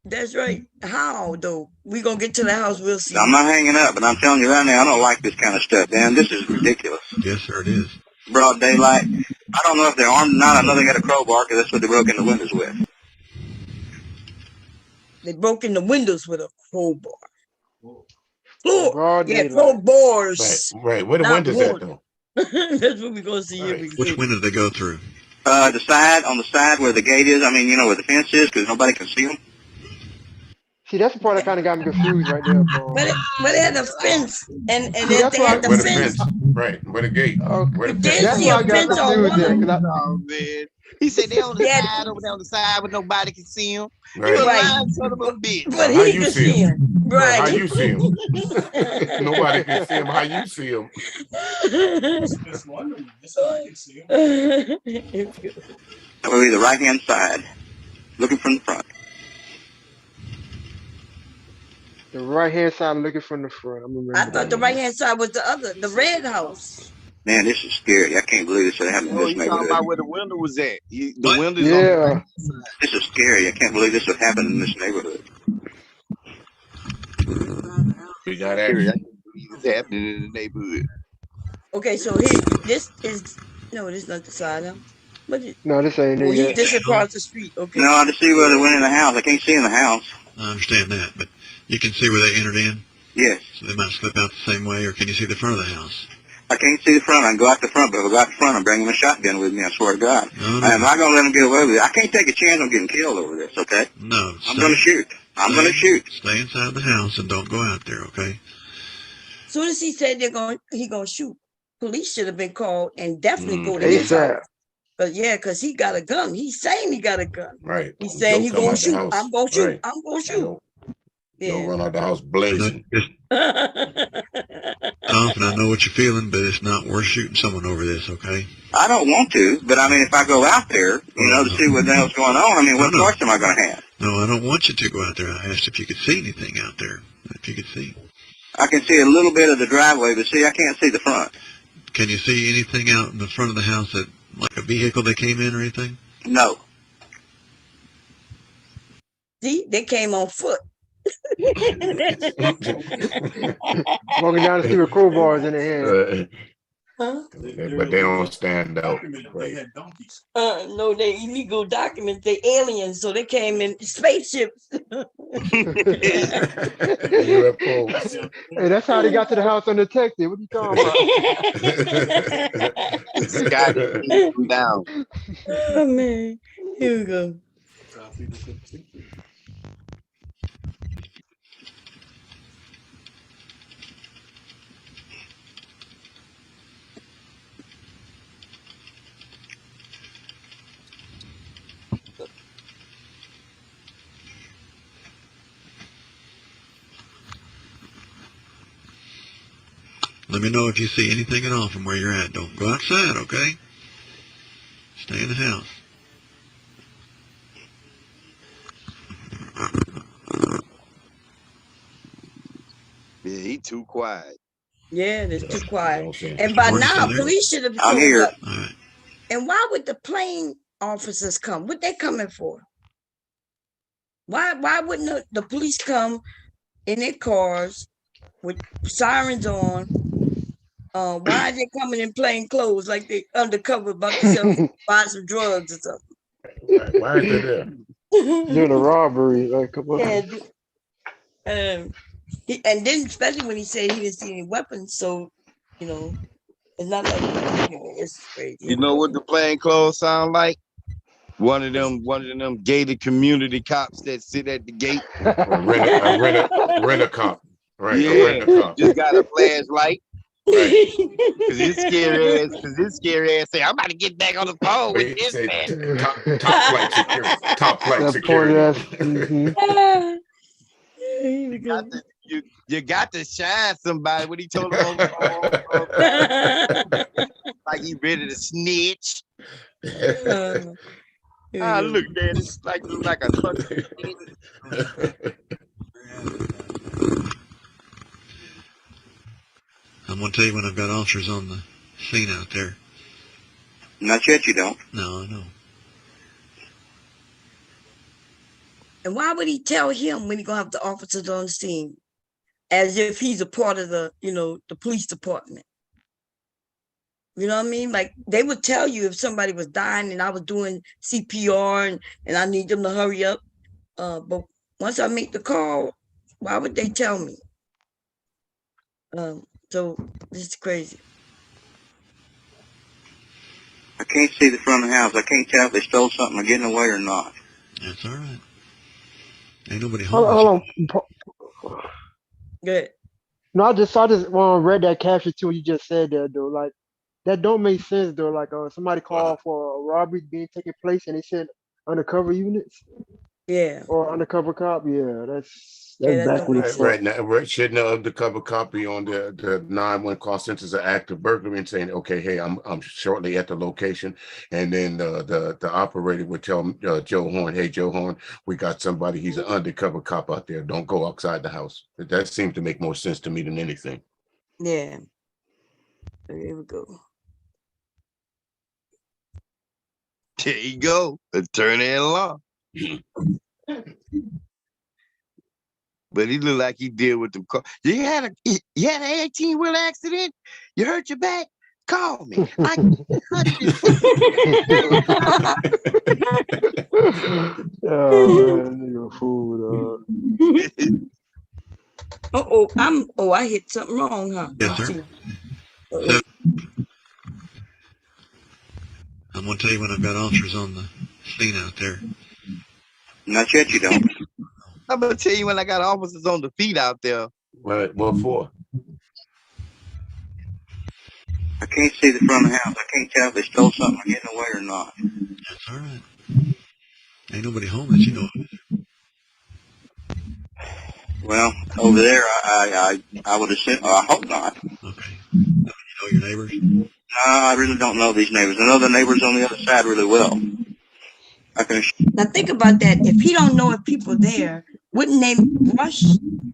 That's right. How though? We gonna get to the house. We'll see. I'm not hanging up, but I'm telling you right now, I don't like this kind of stuff, man. This is ridiculous. Yes, sir, it is. Broad daylight. I don't know if they're armed or not. I know they got a crowbar because that's what they broke in the windows with. They broke in the windows with a crowbar. Broad Yeah, daylight. crowbars. Right. Where the Not windows at though? That's what we're gonna see here. Which window did they go through? The side, on the side where the gate is. I mean, you know, where the fence is, because nobody can see them. See, that's the part that kind of got me confused right there, bro. But they had a fence, and See, then that's they why had the Where the fence. fence? Right. Where the gate? Where the fence? That's why I got confused there. Oh, man. He said they on the Yeah. side, over there on the side, but nobody can see him. Right. You a Right. lying son of a bitch. But How he you could see see him. Right. How you see him? Nobody can see him. How you see him? That would be the right-hand side, looking from the front. The right hand side looking from the front. I'm remembering. I thought the right hand side was the red house. Man, this is scary. I can't believe this happened in Oh, this you talking neighborhood. about where the window was at? The window's on the Yeah. right side. This is scary. I can't believe this would happen in this neighborhood. We got Scary. I action. can't believe it's happening in the neighborhood. Okay, so here, this is no, this is not the side. Huh? But No, this ain't it yet. this is across the street. Okay. No, I just see where they went in the house. I can't see in the house. I understand that, but you can see where they entered in. Yes. So they might slip out the same way, or can you see the front of the house? I can't see the front. I can go out the front, but if I go out the front, I'm bringing a shotgun with me, I swear to God. No, And I'm not going to let them get away with it. I can't take a chance on getting killed over this, okay? No. I'm going to shoot. I'm going to shoot. Stay inside the house and don't go out there, okay? Soon as he said he gonna shoot, police should have been called and definitely go to his ASAP. house. But yeah, because he got a gun. He's saying he got a gun. Right. He's saying he Don't come gonna out the shoot. house. I'm gonna shoot. Right. I'm gonna shoot. Don't run out the house blazing. Thompson, I know what you're feeling, but it's not worth shooting someone over this, okay? I don't want to, but I mean, if I go out there, you know, to see what the hell's going on, I mean, what choice am I going to have? No, I don't want you to go out there. I asked if you could see anything out there. If you could see. I can see a little bit of the driveway, but see, I can't see the front. Can you see anything out in the front of the house that, like a vehicle that came in or anything? No. See, they came on foot. Walking down the street with crowbars in their hand. Huh? But they don't stand out. Right. No, they illegal documents. They aliens, so they came in spaceships. UFOs. Hey, that's how they got to the house undetected. What are you talking about? This guy came down. Oh man, here we go. Let me know if you see anything at all from where you're at. Don't go outside, okay? Stay in the house. Yeah, he too quiet. Yeah, it's too quiet. And by Morning, now, Senator. police should have I'm showed here. up. And why would the plane officers come? What they coming for? Why wouldn't the police come in their cars with sirens on? Why are they coming in plain clothes like they undercover about to buy some drugs or something? Why is they there? Doing a robbery. Like, come on. And then especially when he said he didn't see any weapons, so it's not like it's crazy. You know what the plain clothes sound like? One of them gated community cops that sit at the gate. Rent a cop. Right. Yeah, A rent a cop. just got a flashlight. Right. Cause this scary ass say, I'm about to get back on the phone with this man. Top flight security. Top flight security. You got to shine somebody when he told him on the phone. Like he ready to snitch. Look, man, it's like a I'm going to tell you when I've got officers on the scene out there. Not yet, you don't. No, I know. And why would he tell him when he gonna have the officers on the scene? As if he's a part of the police department. You know what I mean? Like they would tell you if somebody was dying and I was doing CPR and I need them to hurry up. But once I make the call, why would they tell me? So this is crazy. I can't see the front of the house. I can't tell if they stole something or getting away or not. That's all right. Ain't nobody home. Hold on. Good. No, I just read that caption too. You just said that though. Like that don't make sense though. Like somebody called for a robbery being taking place and they sent undercover units. Yeah. Or undercover cop. Yeah, that's backwards. Right now, shouldn't the undercover copy on the 911 call centers an act of burglary and saying, okay, hey, I'm shortly at the location, and then the operator would tell Joe Horn, hey, Joe Horn, we got somebody. He's an undercover cop out there. Don't go outside the house. That seems to make more sense to me than anything. Yeah. There we go. There you go, attorney at law. But he looked like he did with the car. You had an 18-wheel accident? You hurt your back? Call me. I can cut you. Oh man, you're a fool, I hit something wrong, huh? Yes, sir. I'm going to tell you when I've got officers on the scene out there. Not yet, you don't. I'm going to tell you when I got officers on the feet out there. What for? I can't see the front of the house. I can't tell if they stole something or getting away or not. That's all right. Ain't nobody home that you know of. Well, over there, I would assume, I hope not. Okay. You know your neighbors? No, I really don't know these neighbors. I know the neighbors on the other side really well. Now think about that. If he don't know if people there, wouldn't they rush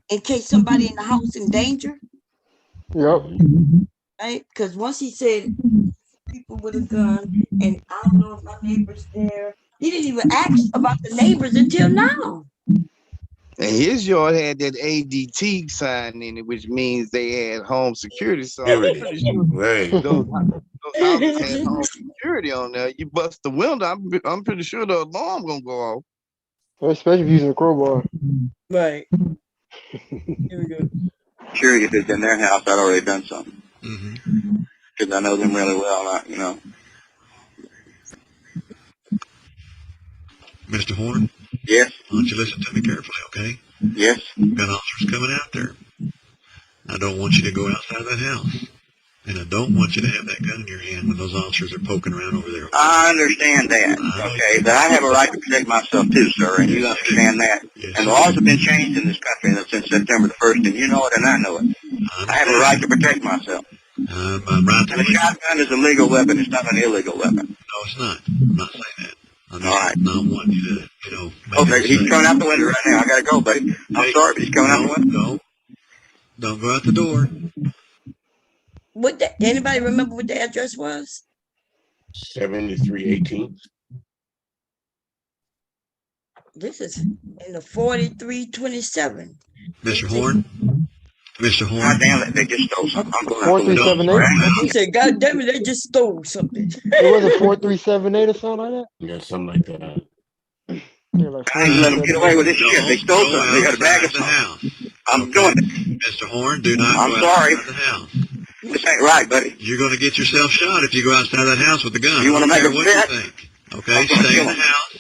in case somebody in the house in danger? Yep. Right? Because once he said people with a gun, and I don't know if my neighbor's there. He didn't even ask about the neighbors until now. And his yard had that ADT sign in it, which means they had home security. So I'm pretty sure those houses had home security on there. You bust the window, I'm pretty sure the alarm gonna go off. Especially if using a crowbar. Right. Here we go. Sure, if it's in their house, I'd already done something. Because I know them really well, you know. Mr. Horn? Yes. Why don't you listen to me carefully, okay? Yes. Got officers coming out there. I don't want you to go outside of that house. And I don't want you to have that gun in your hand when those officers are poking around over there. I understand that. Okay, but I have a right to protect myself too, sir, and you understand that. And the laws have been changed in this country since September the 1st, and you know it and I know it. I have a right to protect myself. I'm right And a shotgun is a legal weapon. It's not an illegal weapon. No, it's not. I'm not saying that. I'm just not wanting you to, you know. Okay, he's coming out the window right now. I gotta go, buddy. I'm sorry, but he's coming out the window. No, don't go out the door. What anybody remember what the address was? 7318. This is in the 4327. Mr. Horn? Mr. Horn? God damn it, they just stole something. I'm going out the 4378. He said, God damn it, they just stole something. It was a 4378 or something like that. Yeah, something like that. Yeah, like I ain't let them get away with this shit. They stole something. They got a bag of something. I'm doing it. Mr. Horn, do not I'm go sorry. outside the house. This ain't right, buddy. You're going to get yourself shot if you go outside that house with a gun. You want to make a what bet? you think. Okay, stay in the house.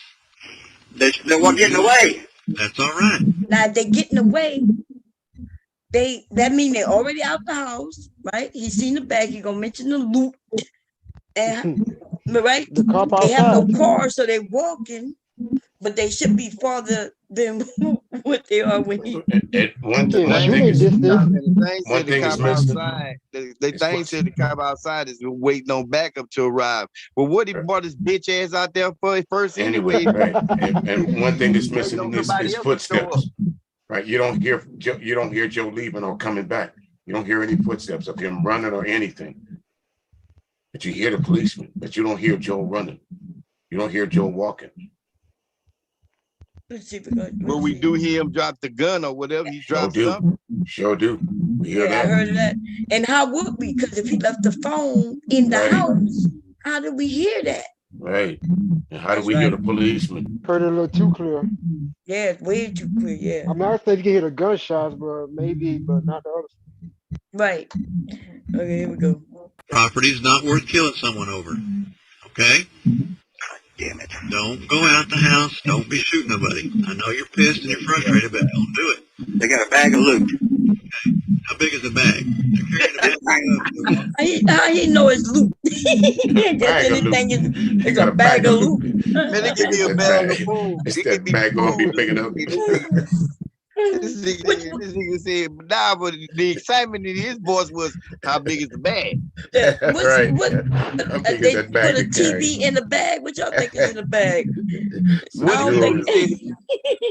They weren't getting away. That's all right. Now they getting away. That mean they already out the house, right? He seen the bag. He gonna mention the loot, and right? The cop they have no outside. car, so they walking, but they should be farther than what they are when he. One thing is missing. They thing said the cop outside is waiting on backup to arrive. Well, what he brought his bitch ass out there for first Anyway, right. And one thing that's missing in this is footsteps. Right, you don't hear Joe leaving or coming back. You don't hear any footsteps of him running or anything. But you hear the policeman, but you don't hear Joe running. You don't hear Joe walking. Let's see Well, we do hear him drop the gun or whatever. He dropped something. Sure do. We hear that. I heard of that. And how would we? Because if he left the phone in the house, how did we hear that? Right. And how do we hear the policeman? Heard it a little too clear. Yeah, it's way too clear. Yeah. I mean, I said you can hear the gunshots, but maybe, but not the other. Right. Okay, here we go. Property's not worth killing someone over. Okay? Damn it. Don't go out the house. Don't be shooting nobody. I know you're pissed and you're frustrated, but don't do it. They got a bag of loot. Okay. How big is the bag? They're carrying a bag. How he know it's loot? Just anything is a bag of loot. Man, they give me a bag of food. It's that bag gonna be big enough. This nigga said, nah, but the excitement in his voice was, how big is the bag? Right. They put a TV in the bag. What y'all think is in the bag?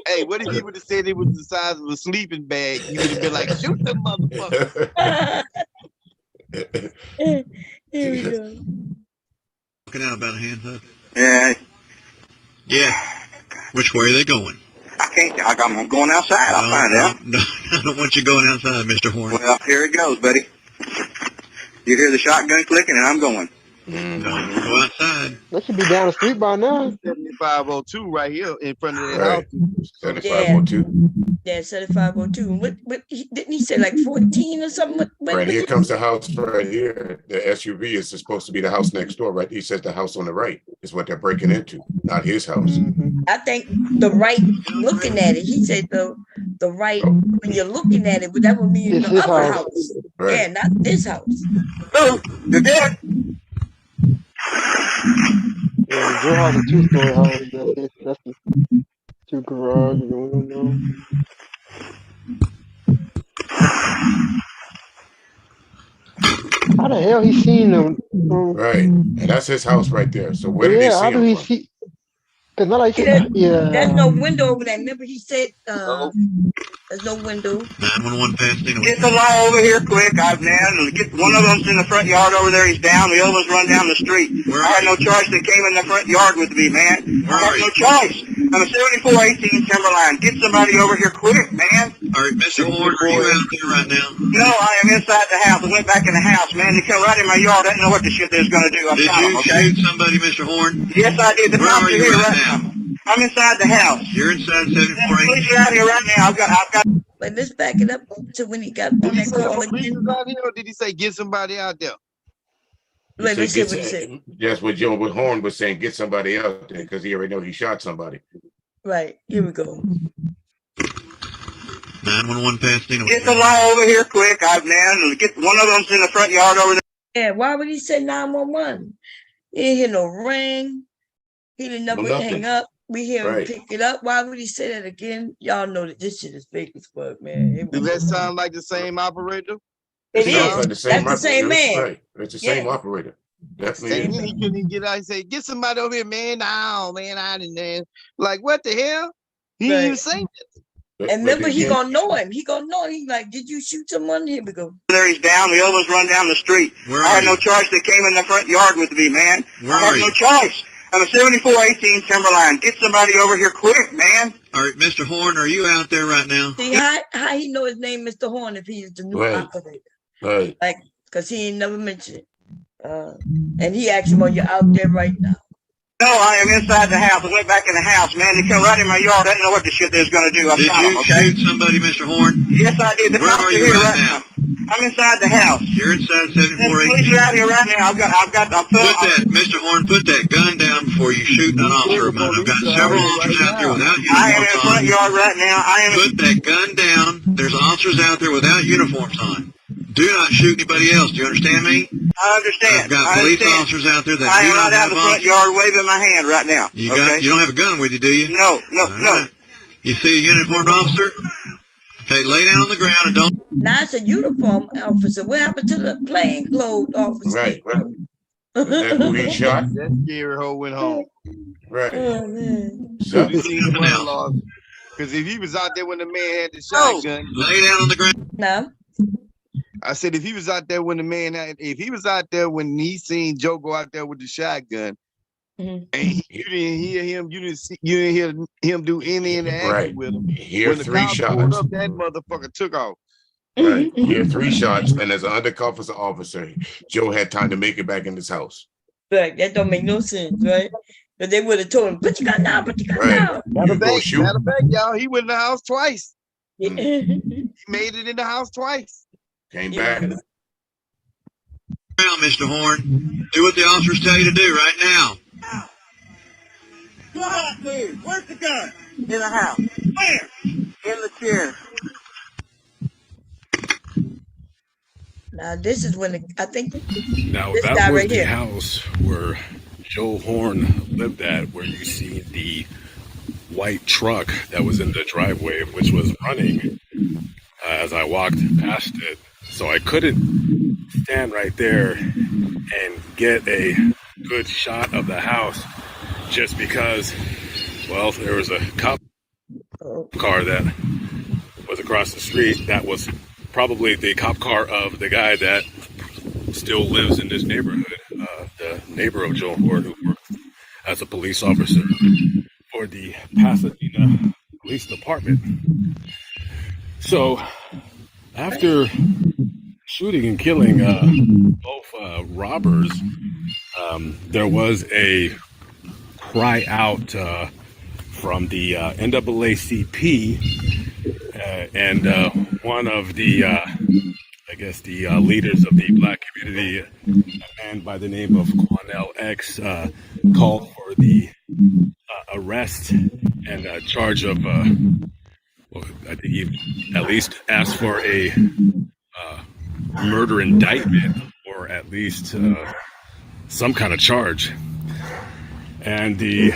Hey, what if he would have said it was the size of a sleeping bag? He would have been like, shoot them motherfucker. Here we go. Looking out about a handheld. Yeah. Yeah. Which way are they going? I can't. I'm going outside. I'll find out. No, I don't want you going outside, Mr. Horn. Well, here it goes, buddy. You hear the shotgun clicking, and I'm going. Don't go outside. They should be down the street by now. 7502 right here in front of that house. 7502. Yeah, 7502. Didn't he say like 14 or something? Right, here comes the house right here. The SUV is supposed to be the house next door, right? He says the house on the right is what they're breaking into, not his house. I think the right, looking at it, he said the right, when you're looking at it, but that would mean It's the his other house. house. Right. Yeah, not this house. Oh, you're dead. Yeah, your house is a two-story house. That's the two garage. You don't know. How the hell he seen them? Right, and that's his house right there. So where did he see how do him he from? see? Cause not like There's yeah. no window over there. Remember he said there's no window. 911 Pasadena. Get the law over here quick, man. Get one of them's in the front yard over there. He's down. The other one's run down the street. I had no choice. They came in the front yard with me, man. I had no choice. I'm a 7418 Timberline. Get somebody over here quick, man. All right, Mr. Horn, are you out there right now? No, I am inside the house. I went back in the house, man. They come right in my yard. I didn't know what the shit they was going to do. I Did shot you them, okay? shoot somebody, Mr. Horn? Yes, I did. The Where cops are are you here right right now? I'm inside the house. You're inside 7418. Police are out here right now. I've got. But let's back it up to when he got on that call again. Out here, or did he say get somebody out there? Wait, let's see what he said. That's what Joe Horn was saying. Get somebody out there because he already know he shot somebody. Right. Here we go. 911 Pasadena. Get the law over here quick, man. Get one of them's in the front yard over there. Yeah, why would he say 911? He didn't hear no ring. He didn't never hang up. We hear him pick it up. Why would he say that again? Y'all know that this shit is fake as fuck, man. Does that sound like the same operator? It is. Like That's the same man. Right. It's the same operator. Definitely. He couldn't get out and say, get somebody over here, man. No, man, I didn't. Like, what the hell? He didn't even say that. And remember, he gonna know him. He gonna know him. He like, did you shoot someone? Here we go. There he's down. The other one's run down the street. I had no choice. They came in the front yard with me, man. I had no choice. I'm a 7418 Timberline. Get somebody over here quick, man. All right, Mr. Horn, are you out there right now? See, how he know his name, Mr. Horn, if he's the new operator? Right. Like, because he ain't never mentioned it. And he asked him, are you out there right now? No, I am inside the house. I went back in the house, man. They come right in my yard. I didn't know what the shit they was going to do. I shot them, okay? Did you shoot somebody, Mr. Horn? Yes, I did. The Where cops are you here right now? I'm inside the house. You're inside Police 7418. are out here right now. Mr. Horn, put that gun down before you shoot an officer of mine. I've got several officers out there without uniforms on. I am in the front yard right now. Put that gun down. There's officers out there without uniforms on. Do not shoot anybody else. Do you understand me? I understand. I've got police officers out there that I do am not right out have in the front officers. yard waving my hand right now. You don't have a gun with you, do you? No. You see a uniformed officer? Hey, lay down on the ground and don't. Now it's a uniform officer. What happened to the plain clothes officer? Right. Was that who he shot? That scary hoe went home. Right. Oh, man. So, because if he was out there when the man had the shotgun, lay down on the ground. No. I said if he was out there when the man had, if he was out there when he seen Joe go out there with the shotgun, and you didn't hear him, you didn't hear him do any interaction with him. Hear when the 3 cops shots. pulled up, that motherfucker took off. Right. Here, 3 shots, and as an undercover officer, Joe had time to make it back in his house. Right. That don't make no sense, right? But they would have told him, put your gun down, put your gun down. Matter of fact, y'all, he went in the house twice. Yeah. He made it in the house twice. Came back. Now, Mr. Horn, do what the officers tell you to do right now. Go out, please. Where's the gun? In the house. Where? In the chair. Now this is when I think now this that guy was right the here. house where Joe Horn lived at, where you see the white truck that was in the driveway, which was running as I walked past it. So I couldn't stand right there and get a good shot of the house just because, well, there was a cop car that was across the street that was probably the cop car of the guy that still lives in this neighborhood, the neighbor of Joe Horn, who worked as a police officer for the Pasadena Police Department. So after shooting and killing both robbers, there was a cry out from the NAACP and one of the, I guess, the leaders of the Black community, a man by the name of Quanell X, called for the arrest and charge of, well, I think he at least asked for a murder indictment, or at least some kind of charge. And the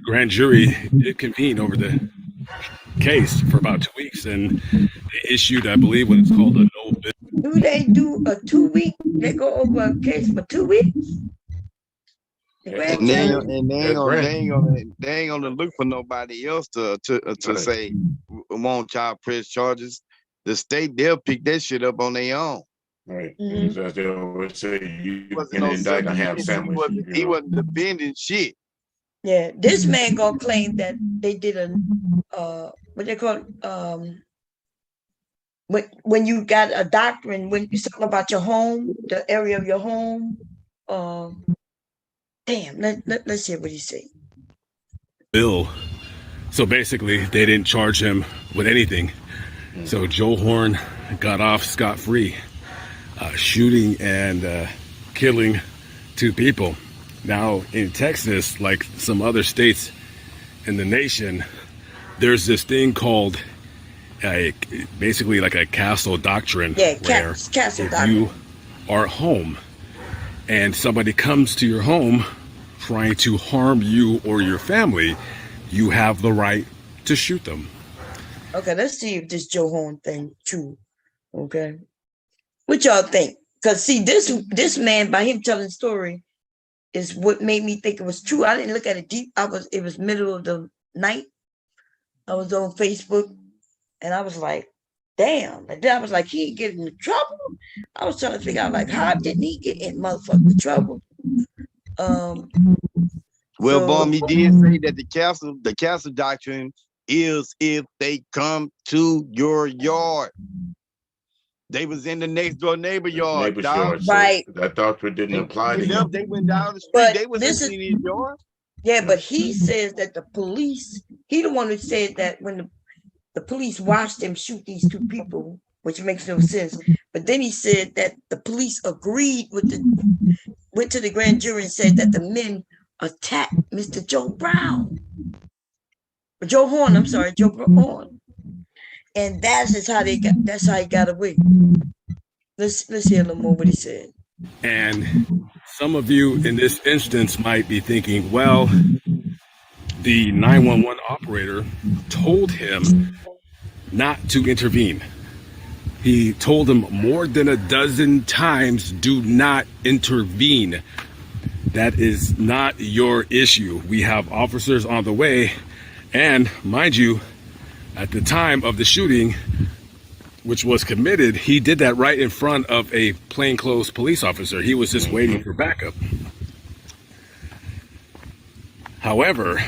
grand jury did convene over the case for about 2 weeks, and they issued, I believe, what it's called a no bill. Do they do a 2 week? They go over a case for 2 weeks? And they ain't gonna look for nobody else to say want child press charges. The state, they'll pick that shit up on their own. Right. Mhm. As they always say, you Wasn't can no indict and have civil- sandwiches. he wasn't defending shit. Yeah, this man gonna claim that they did a what they call when you got a doctrine, when you something about your home, the area of your home. Damn, let's hear what he say. Bill. So basically, they didn't charge him with anything. So Joe Horn got off scot-free, shooting and killing 2 people. Now in Texas, like some other states in the nation, there's this thing called basically like a castle doctrine. Yeah, where castle if doctrine. you are home and somebody comes to your home trying to harm you or your family, you have the right to shoot them. Okay, let's see if this Joe Horn thing true. Okay, what y'all think? Because see, this man, by him telling the story, is what made me think it was true. I didn't look at it deep. It was middle of the night. I was on Facebook, and I was like, damn. And then I was like, he ain't getting in trouble. I was trying to figure out, like, how didn't he get in motherfucking trouble? Well, Bomb, he did say that the castle doctrine is if they come to your yard. They was in the next door neighbor yard. Neighbor's yard. So Right. that doctrine didn't apply to him. They went down the street. But They was in his yard. Yeah, but he says that the police, he the one who said that when the police watched him shoot these 2 people, which makes no sense. But then he said that the police agreed went to the grand jury and said that the men attacked Mr. Joe Brown. Joe Horn, I'm sorry, Joe Horn. And that's how he got away. Let's hear a little more what he said. And some of you in this instance might be thinking, well, the 911 operator told him not to intervene. He told him more than a dozen times, do not intervene. That is not your issue. We have officers on the way. And mind you, at the time of the shooting, which was committed, he did that right in front of a plainclothes police officer. He was just waiting for backup. However,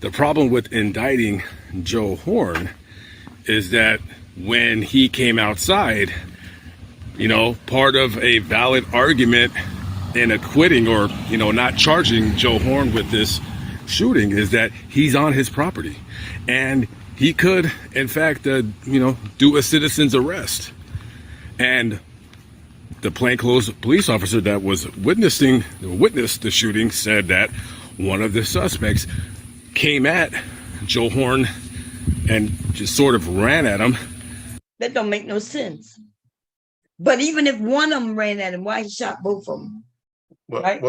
the problem with indicting Joe Horn is that when he came outside, part of a valid argument in acquitting or, not charging Joe Horn with this shooting is that he's on his property. And he could, in fact, do a citizen's arrest. And the plainclothes police officer that was witnessed the shooting said that one of the suspects came at Joe Horn and just sort of ran at him. That don't make no sense. But even if one of them ran at him, why he shot both of them? Well, right?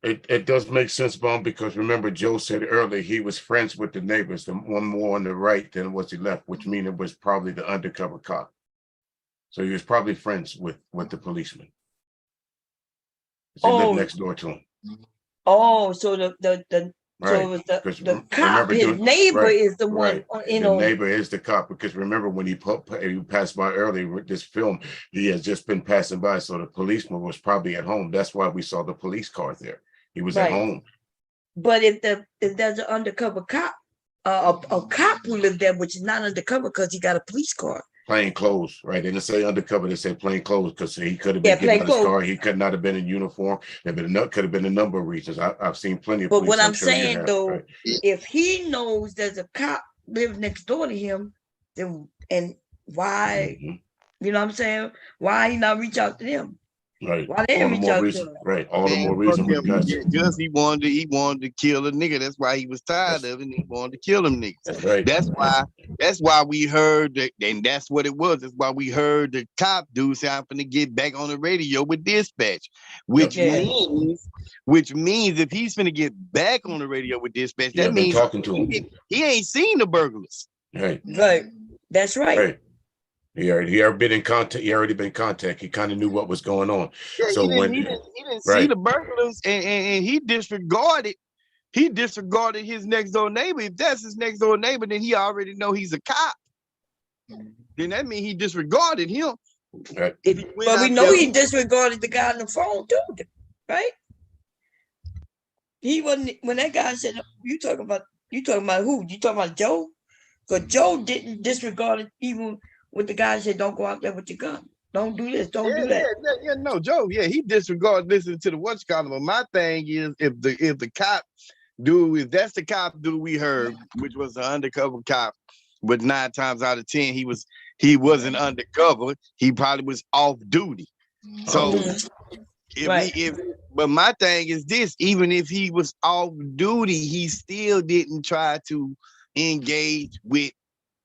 It does make sense, Bone, because remember Joe said earlier he was friends with the neighbors, the one more on the right than was he left, which means it was probably the undercover cop. So he was probably friends with the policeman. He lived next door to him. Oh, so the Right. so the cop, his neighbor is the one, The neighbor is the cop, because remember when he passed by earlier with this film, he has just been passing by, so the policeman was probably at home. That's why we saw the police car there. He was at home. But if there's an undercover cop, a cop who lived there, which is not undercover because he got a police car. Plain clothes, right? They didn't say undercover, they said plain clothes, because he could have been getting out of his car. He could not have been in uniform. Could have been a number of reasons. I've seen plenty of. But what I'm saying though, if he knows there's a cop live next door to him, then and why, you know what I'm saying? Why he not reach out to them? Right. Why they reach out to them? Right. All the more reason because he wanted to kill a nigga. That's why he was tired of it. And he wanted to kill them niggas. That's right. That's why we heard that, and that's what it was. That's why we heard the cop dude say, "I'm gonna get back on the radio with dispatch," which means if he's gonna get back on the radio with dispatch, that means talking to him. He ain't seen the burglars. Right. Right. That's right. He already been in contact. He already been in contact. He kind of knew what was going on. Yeah, So he didn't see the burglars, and he disregarded his next door neighbor. If that's his next door neighbor, then he already know he's a cop. Then that means he disregarded him. Right. But we know he disregarded the guy on the phone too, right? He wasn't when that guy said, you talking about who? You talking about Joe? Because Joe didn't disregard it even when the guy said, don't go out there with your gun. Don't do this, don't do that. No, Joe, he disregarded listening to the what's called. But my thing is if the cop if that's the cop dude we heard, which was an undercover cop, but 9 times out of 10 he wasn't undercover, he probably was off duty. So but my thing is this, even if he was off duty, he still didn't try to engage with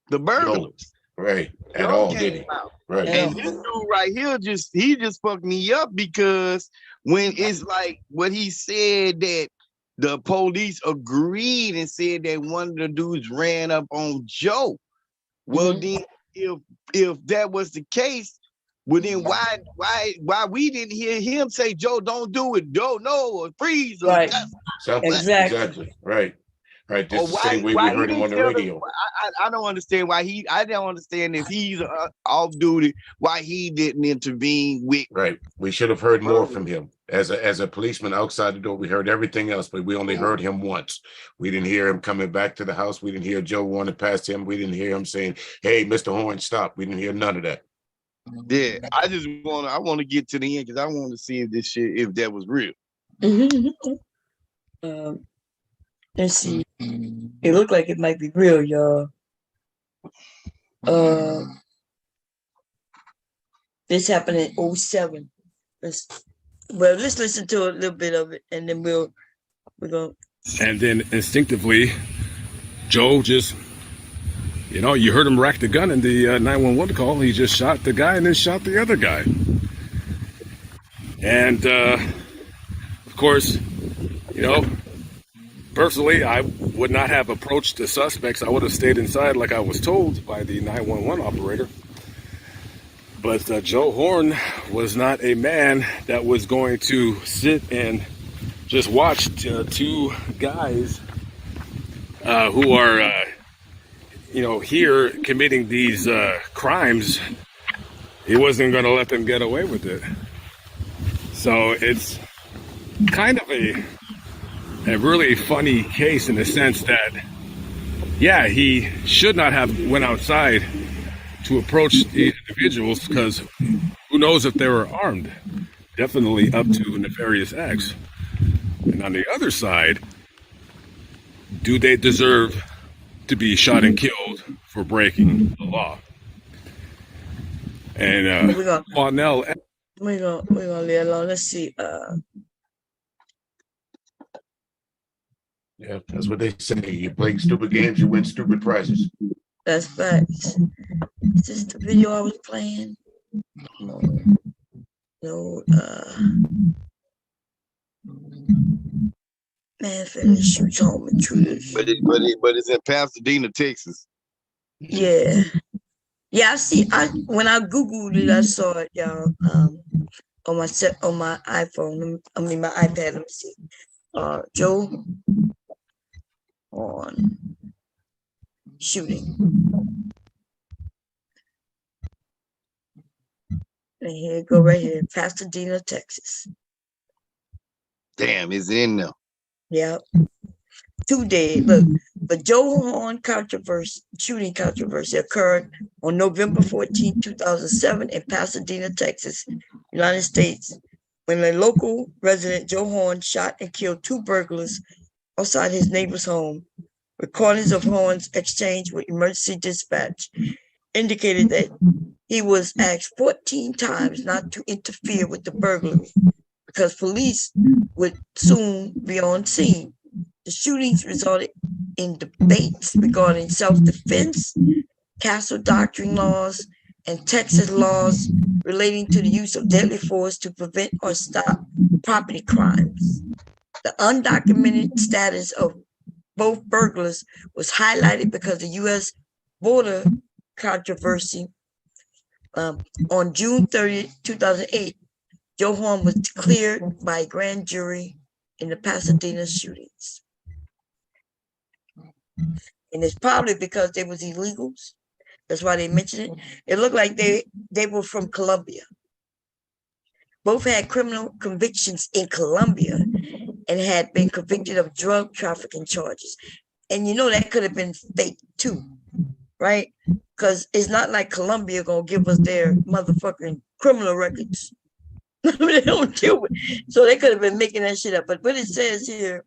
the burglars. Right. At all, did he? Right. And this dude right here just fucked me up, because when it's like what he said, that the police agreed and said that one of the dudes ran up on Joe. Well, then if that was the case, well then why we didn't hear him say, Joe, don't do it, Joe, no, or freeze, or Exactly. Right. Just the same way we heard him on the radio. I don't understand why I don't understand if he's off duty, why he didn't intervene with. Right. We should have heard more from him. As a policeman outside the door, we heard everything else, but we only heard him once. We didn't hear him coming back to the house. We didn't hear Joe running past him. We didn't hear him saying, hey, Mr. Horn, stop. We didn't hear none of that. Yeah, I want to get to the end, because I want to see if that was real. Let's see. It looked like it might be real, y'all. This happened in 2007. Let's listen to a little bit of it, and then we're going. And then instinctively, Joe just, you heard him rack the gun in the 911 call. He just shot the guy and then shot the other guy. And of course, personally, I would not have approached the suspects. I would have stayed inside like I was told by the 911 operator. But Joe Horn was not a man that was going to sit and just watch 2 guys who are, here committing these crimes. He wasn't going to let them get away with it. So it's kind of a really funny case in the sense that, he should not have went outside to approach the individuals, because who knows if they were armed, definitely up to nefarious acts. And on the other side, do they deserve to be shot and killed for breaking the law? And Parnell. We're gonna leave it alone. Let's see. Yeah, that's what they say. You play stupid games, you win stupid prizes. That's facts. Is this the video I was playing? No. Man, finna shoot home intruders. But it's in Pasadena, Texas. Yeah. Yeah, I see. When I Googled it, I saw it, y'all. On my iPhone. I mean my iPad. Let me see. Joe Horn shooting. And here it go right here, Pasadena, Texas. Damn, it's in there. Yep. 2 days. Look, the Joe Horn shooting controversy occurred on November 14, 2007 in Pasadena, Texas, United States, when a local resident, Joe Horn, shot and killed 2 burglars outside his neighbor's home. Recordings of Horn's exchange with emergency dispatch indicated that he was asked 14 times not to interfere with the burglary because police would soon be on scene. The shootings resulted in debates regarding self-defense, castle doctrine laws, and Texas laws relating to the use of deadly force to prevent or stop property crimes. The undocumented status of both burglars was highlighted because the U.S. border controversy On June 30th, 2008, Joe Horn was cleared by a grand jury in the Pasadena shootings. And it's probably because they was illegals. That's why they mentioned it. It looked like they were from Colombia. Both had criminal convictions in Colombia and had been convicted of drug trafficking charges. And you know that could have been fake too, right? Because it's not like Colombia gonna give us their motherfucking criminal records. They don't deal with, so they could have been making that shit up. But what it says here,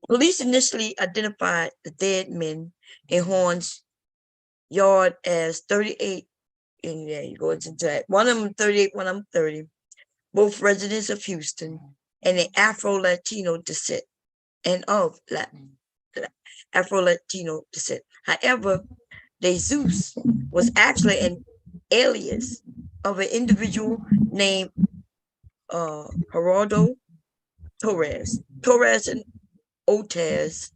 police initially identified the dead men in Horn's yard as 38. And yeah, you go into that. One of them 38, one of them 30. Both residents of Houston and an Afro-Latino descent and of Afro-Latino descent. However, Jesus was actually an alias of an individual named Gerardo Torres. Torres and Otez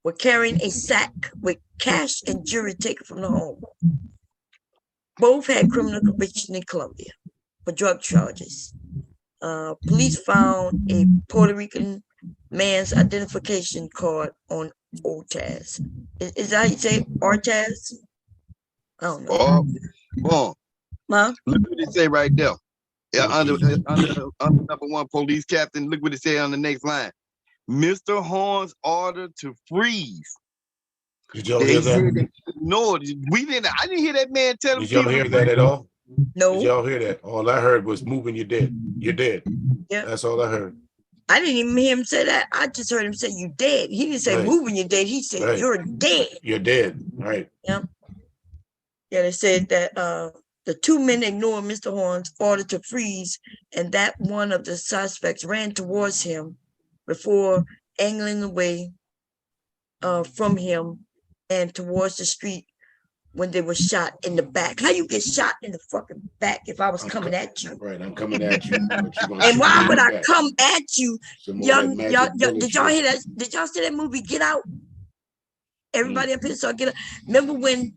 were carrying a sack with cash and jewelry taken from the home. Both had criminal conviction in Colombia for drug charges. Police found a Puerto Rican man's identification card on Otez. Is that how you say Ortez? I don't know. Look what it say right there. Yeah, under number one police captain, look what it say on the next line. Mr. Horn's order to freeze. Did y'all hear that? No, we didn't. I didn't hear that man tell Did y'all hear that at all? No. Did y'all hear that? All I heard was moving, you're dead. You're dead. Yeah. That's all I heard. I didn't even hear him say that. I just heard him say you dead. He didn't say moving you're dead. He said you're dead. You're dead. Right. Yeah. Yeah, they said that the two men ignored Mr. Horn's order to freeze, and that one of the suspects ran towards him before angling away from him and towards the street when they were shot in the back. How you get shot in the fucking back if I was coming at you? Right, I'm coming at you. And why would I come at you? Y'all, did y'all hear that? Did y'all see that movie Get Out? Everybody up here saw Get Out. Remember when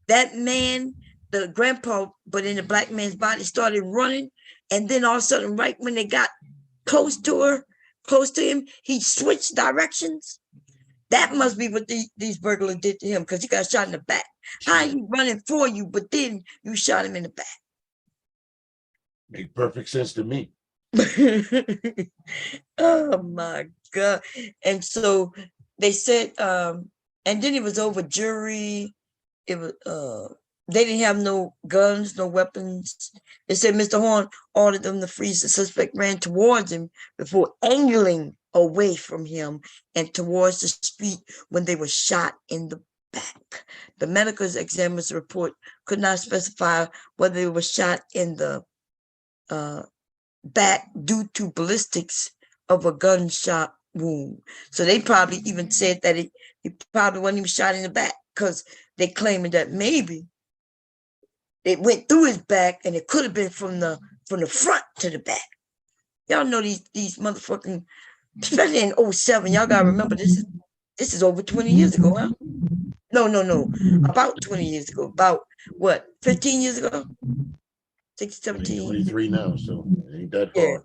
that man, the grandpa, but in the black man's body, started running, and then all of a sudden, right when they got close to him, he switched directions. That must be what these burglars did to him, because he got shot in the back. How are you running for you, but then you shot him in the back? Make perfect sense to me. Oh my God. And so they said, and then it was over jury. It was they didn't have no guns, no weapons. They said Mr. Horn ordered them to freeze. The suspect ran towards him before angling away from him and towards the street when they were shot in the back. The medical examiner's report could not specify whether they were shot in the back due to ballistics of a gunshot wound. So they probably even said that he probably wasn't even shot in the back, because they claiming that maybe it went through his back and it could have been from the front to the back. Y'all know these motherfucking, especially in 07, y'all gotta remember this is over 20 years ago, huh? No, about 20 years ago. About what, 15 years ago? 16, 17. 23 now, so it ain't that far.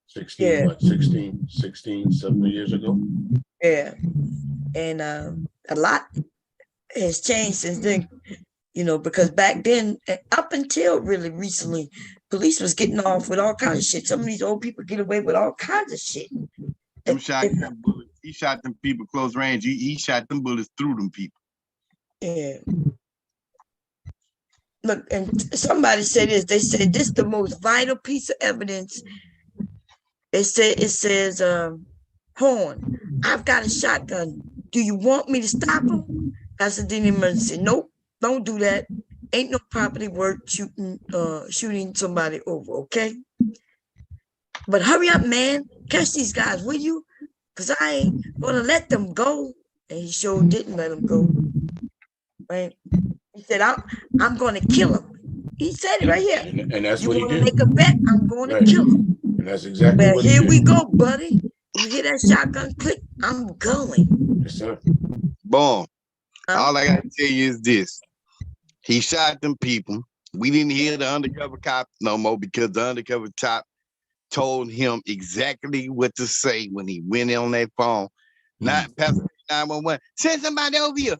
16, what, 16, 17 years ago? Yeah. And a lot has changed since then, because back then, up until really recently, police was getting off with all kinds of shit. Some of these old people get away with all kinds of shit. He shot them people close range. He shot them bullets through them people. Yeah. Look, and somebody said this. They said this is the most vital piece of evidence. It says, Horn, I've got a shotgun. Do you want me to stop him? Pasadena said, nope, don't do that. Ain't no property worth shooting somebody over, okay? But hurry up, man. Catch these guys, will you? Because I ain't gonna let them go. And he sure didn't let them go. Right? He said, I'm gonna kill him. He said it right here. And that's you what he did. Make a bet, I'm gonna kill him. And that's exactly what he here did. we go, buddy. You hear that shotgun click? I'm going. Yes, sir. Boom. All I gotta tell you is this. He shot them people. We didn't hear the undercover cop no more because the undercover cop told him exactly what to say when he went on that phone. Not Pastor 911. Send somebody over here.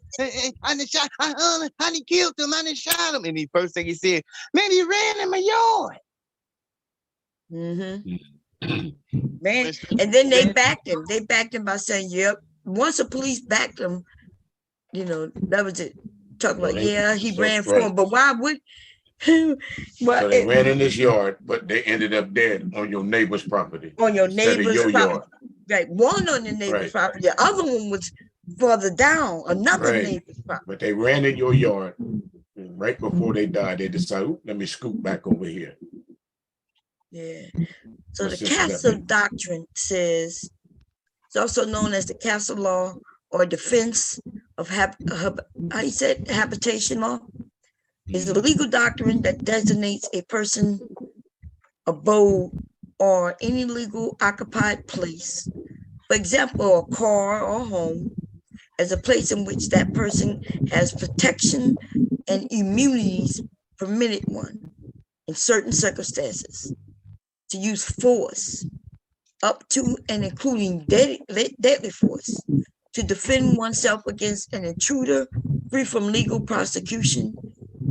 I done shot. I done killed him. I done shot him. And the first thing he said, man, he ran in my yard. Man, and then they backed him. They backed him by saying, "Yep." Once the police backed him, you know, that was it. Talk about, yeah, he ran for him, but why would? So they ran in his yard, but they ended up dead on your neighbor's property. On your instead of neighbor's your property. yard. Right. One on your neighbor's property. The other one was further down, another neighbor's property. But they ran in your yard. And right before they died, they decided, let me scoot back over here. Yeah. So the castle doctrine says, it's also known as the castle law or defense of habitation law, is a legal doctrine that designates a person, abode, or any legal occupied place, for example, a car or home, as a place in which that person has protection and immunities permitted one in certain circumstances to use force up to and including deadly force to defend oneself against an intruder free from legal prosecution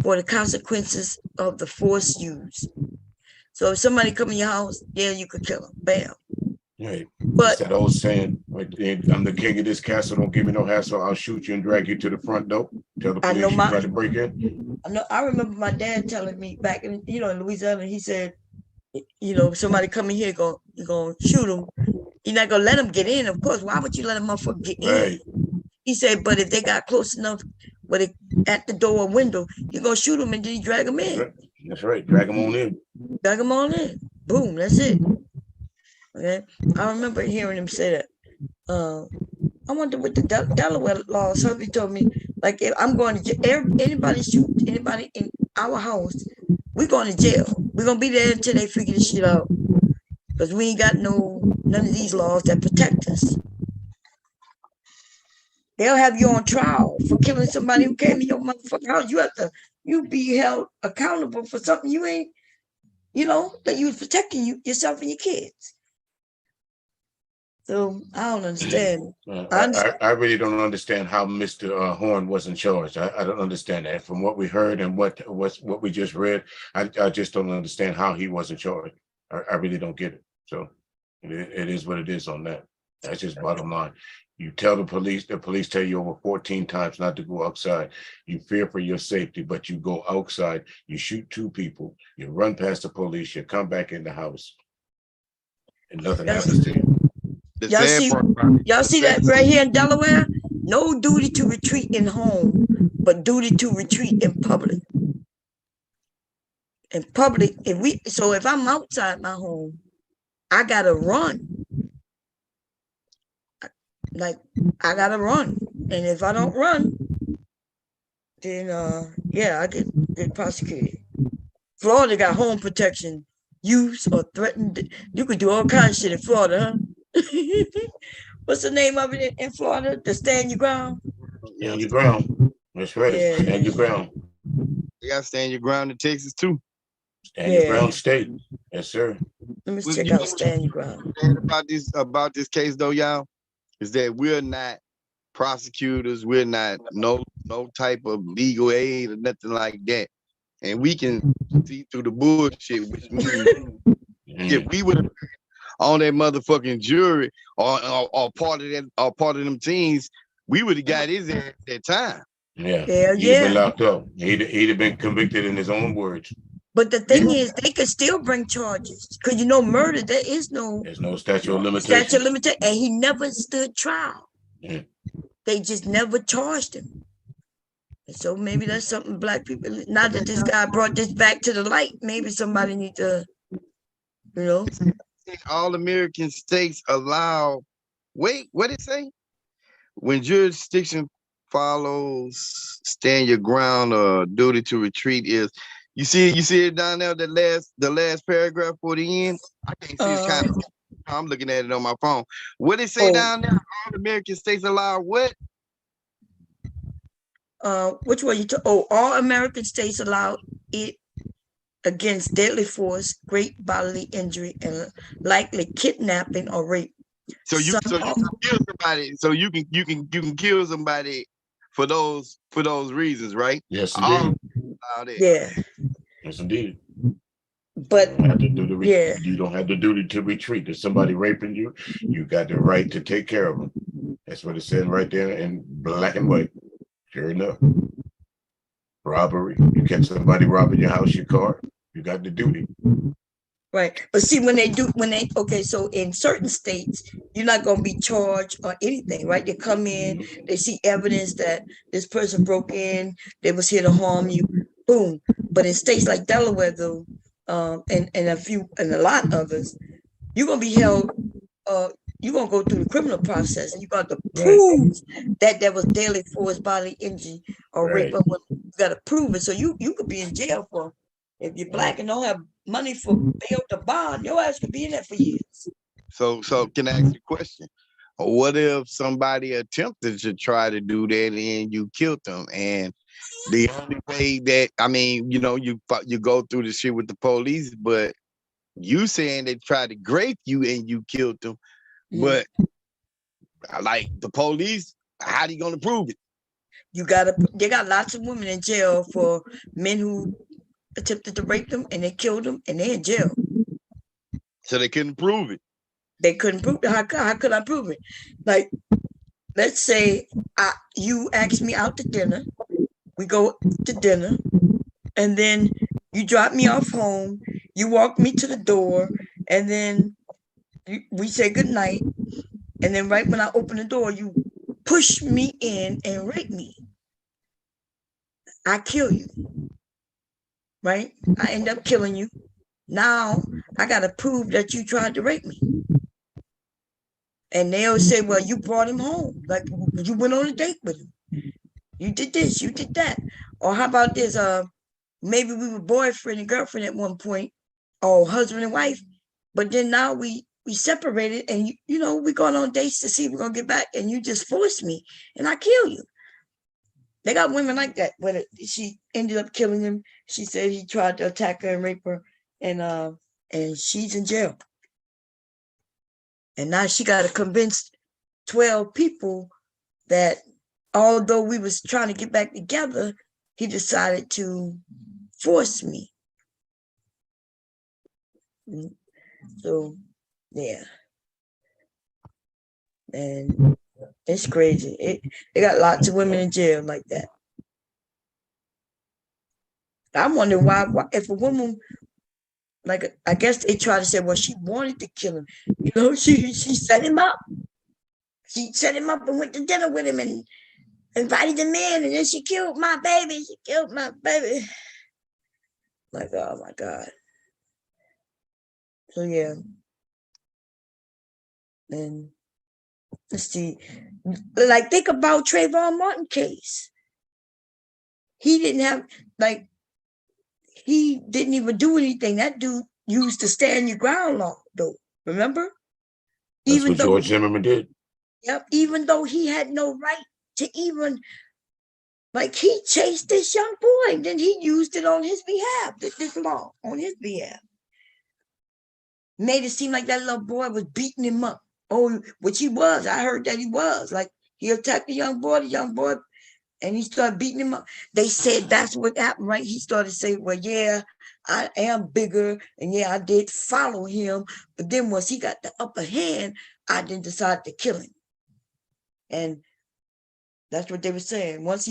for the consequences of the force used. So if somebody come in your house, yeah, you could kill them. Bam. Right. But it's that old saying, I'm the king of this castle, don't give me no hassle, I'll shoot you and drag you to the front door. Tell the police you try to break in. I remember my dad telling me back in, in Louisiana, he said, if somebody come in here, you're gonna shoot them. You're not gonna let them get in, of course. Why would you let a motherfucker get in? He said, but if they got close enough where they at the door or window, you're gonna shoot them and then you drag them in. That's right. Drag them on in. Drag them on in. Boom, that's it. Okay. I remember hearing him say that. I wonder what the Delaware laws. Somebody told me, like, if I'm going to jail, anybody shoot anybody in our house, we're going to jail. We're gonna be there until they figure this shit out. Because we ain't got none of these laws that protect us. They'll have you on trial for killing somebody who came in your motherfucking house. You be held accountable for something you ain't, that you was protecting yourself and your kids. So I don't understand. I really don't understand how Mr. Horn wasn't charged. I don't understand that. From what we heard and what we just read, I just don't understand how he wasn't charged. I really don't get it. So it is what it is on that. That's just bottom line. You tell the police tell you over 14 times not to go outside. You fear for your safety, but you go outside, you shoot 2 people, you run past the police, you come back in the house, and nothing happens to you. Y'all see that right here in Delaware? No duty to retreat in home, but duty to retreat in public. In public, if I'm outside my home, I gotta run. Like, I gotta run. And if I don't run, then I get prosecuted. Florida got home protection, use or threatened. You could do all kinds of shit in Florida, huh? What's the name of it in Florida? The stand your ground? Stand your ground. That's right. Yeah. Stand your ground. You gotta stand your ground in Texas too. Stand your ground state. Yes, sir. Let me check out stand your ground. About this case though, y'all, is that we're not prosecutors, we're not no type of legal aid or nothing like that. And we can see through the bullshit, which means if we would have on that motherfucking jury or part of them teams, we would have got his ass that time. Yeah. He'd have been locked up. He'd have been convicted in his own words. But the thing is, they could still bring charges because murder. There's no statute of limitations. And he never stood trial. Yeah. They just never charged him. And so maybe that's something black people. Now that this guy brought this back to the light, maybe somebody need to, All American states allow. Wait, what did it say? When jurisdiction follows, stand your ground or duty to retreat is. You see it down there, the last paragraph for the end. I can't see it. I'm looking at it on my phone. What did it say down there? All American states allow what? which one you took? Oh, all American states allow it against deadly force, great bodily injury, and likely kidnapping or rape. So you can kill somebody. So you can kill somebody for those reasons, right? Yes, indeed. Yeah. Yes, indeed. But you don't have to do you don't have the duty to retreat. If somebody raping you, you got the right to take care of them. That's what it said right there in black and white. Sure enough. Robbery. You catch somebody robbing your house, your car, you got the duty. Right. But see, okay, so in certain states, you're not going to be charged or anything, right? They come in, they see evidence that this person broke in, they was here to harm you, boom. But in states like Delaware, though, and a lot of others, you're going to be held, you're going to go through the criminal process, and you got to prove that there was deadly force, bodily injury, or rape. You got to prove it. So you could be in jail for, if you're black and don't have money for bail to bond, your ass could be in there for years. So can I ask you a question? What if somebody attempted to try to do that and you killed them? And the only way that, I mean, you know, you go through the shit with the police, but you saying they tried to grape you and you killed them, but like the police, how are you gonna prove it? They got lots of women in jail for men who attempted to rape them and they killed them and they're in jail. So they couldn't prove it. They couldn't prove it. How could I prove it? Like, let's say you ask me out to dinner, we go to dinner, and then you drop me off home, you walk me to the door, and then we say goodnight, and then right when I open the door, you push me in and rape me. I kill you, right? I end up killing you. Now I got to prove that you tried to rape me. And they'll say, well, you brought him home. Like, you went on a date with him. You did this, you did that. Or how about this? Maybe we were boyfriend and girlfriend at one point, or husband and wife, but then now we separated, and you know, we going on dates to see if we're gonna get back, and you just forced me and I kill you. They got women like that, but she ended up killing him. She said he tried to attack her and rape her, and she's in jail. And now she got to convince 12 people that although we was trying to get back together, he decided to force me. So, yeah. And it's crazy. They got lots of women in jail like that. I wonder why if a woman, like, I guess they try to say, well, she wanted to kill him. You know, she set him up. She set him up and went to dinner with him and invited him in, and then she killed my baby. She killed my baby. Like, oh my God. So yeah. And let's see. Like, think about Trayvon Martin case. He didn't even do anything. That dude used to stand your ground law, though. Remember? That's what George Zimmerman did. Yep. Even though he had no right to even, like, he chased this young boy, and then he used it on his behalf, this law on his behalf. Made it seem like that little boy was beating him up. Oh, which he was. I heard that he was. Like, he attacked the young boy, and he started beating him up. They said that's what happened, right? He started saying, well, yeah, I am bigger, and yeah, I did follow him. But then once he got the upper hand, I then decided to kill him. And that's what they were saying. Once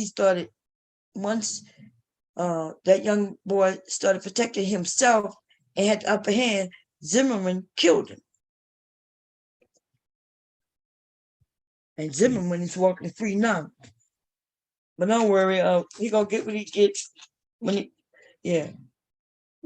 that young boy started protecting himself and had the upper hand, Zimmerman killed him. And Zimmerman is walking free now. But don't worry, he gonna get what he gets he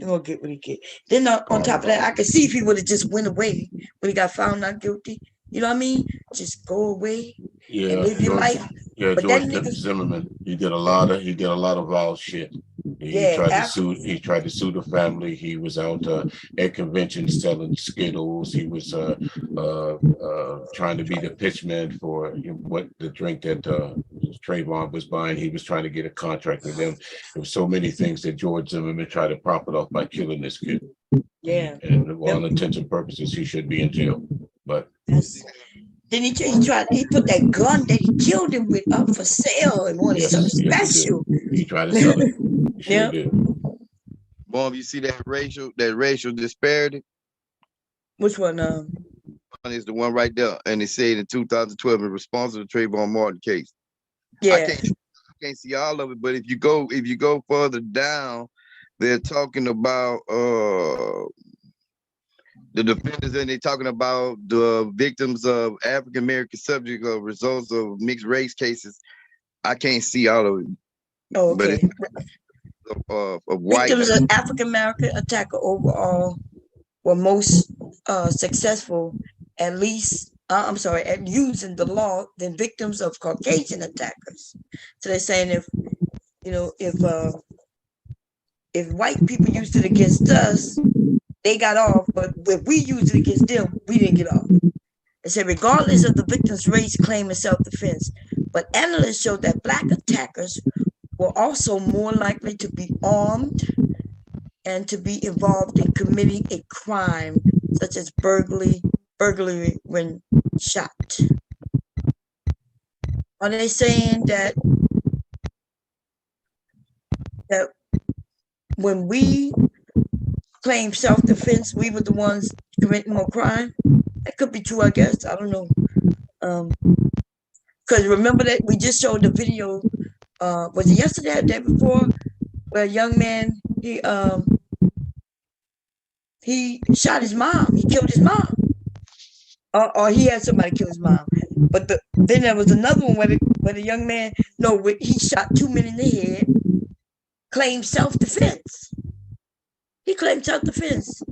gonna get what he get. Then on top of that, I could see if he would have just went away when he got found not guilty. You know what I mean? Just go away and live your life. Yeah, but George Zimmerman, he did a lot of wild shit. He tried to sue the family. He was out at conventions selling Skittles. He was trying to be the pitchman for the drink that Trayvon was buying. He was trying to get a contract with them. There were so many things that George Zimmerman tried to profit off by killing this kid. Yeah. And for all intents and purposes, he should be in jail. But then he put that gun that he killed him with up for sale and wanted something special. He tried to sell it. He sure did. Bob, you see that racial disparity? Which one? One is the one right there, and it said in 2012 in response to the Trayvon Martin case. Yeah. I can't see all of it, but if you go further down, they're talking about the defendants, and they're talking about the victims of African American subject of results of mixed race cases. I can't see all of it. Oh, okay. But of white victims of African American attacker overall were most successful, at using the law than victims of Caucasian attackers. So they're saying if white people used it against us, they got off, but if we used it against them, we didn't get off. It said, regardless of the victim's race, claim in self-defense, but analysts showed that Black attackers were also more likely to be armed and to be involved in committing a crime such as burglary when shot. Are they saying that when we claim self-defense, we were the ones committing more crime? That could be true, I guess. I don't know. Because remember that we just showed the video, was it yesterday or the day before, where a young man, he shot his mom. He killed his mom. Or he had somebody kill his mom. But then there was another one where the young man, he shot 2 men in the head, claimed self-defense. He claimed self-defense.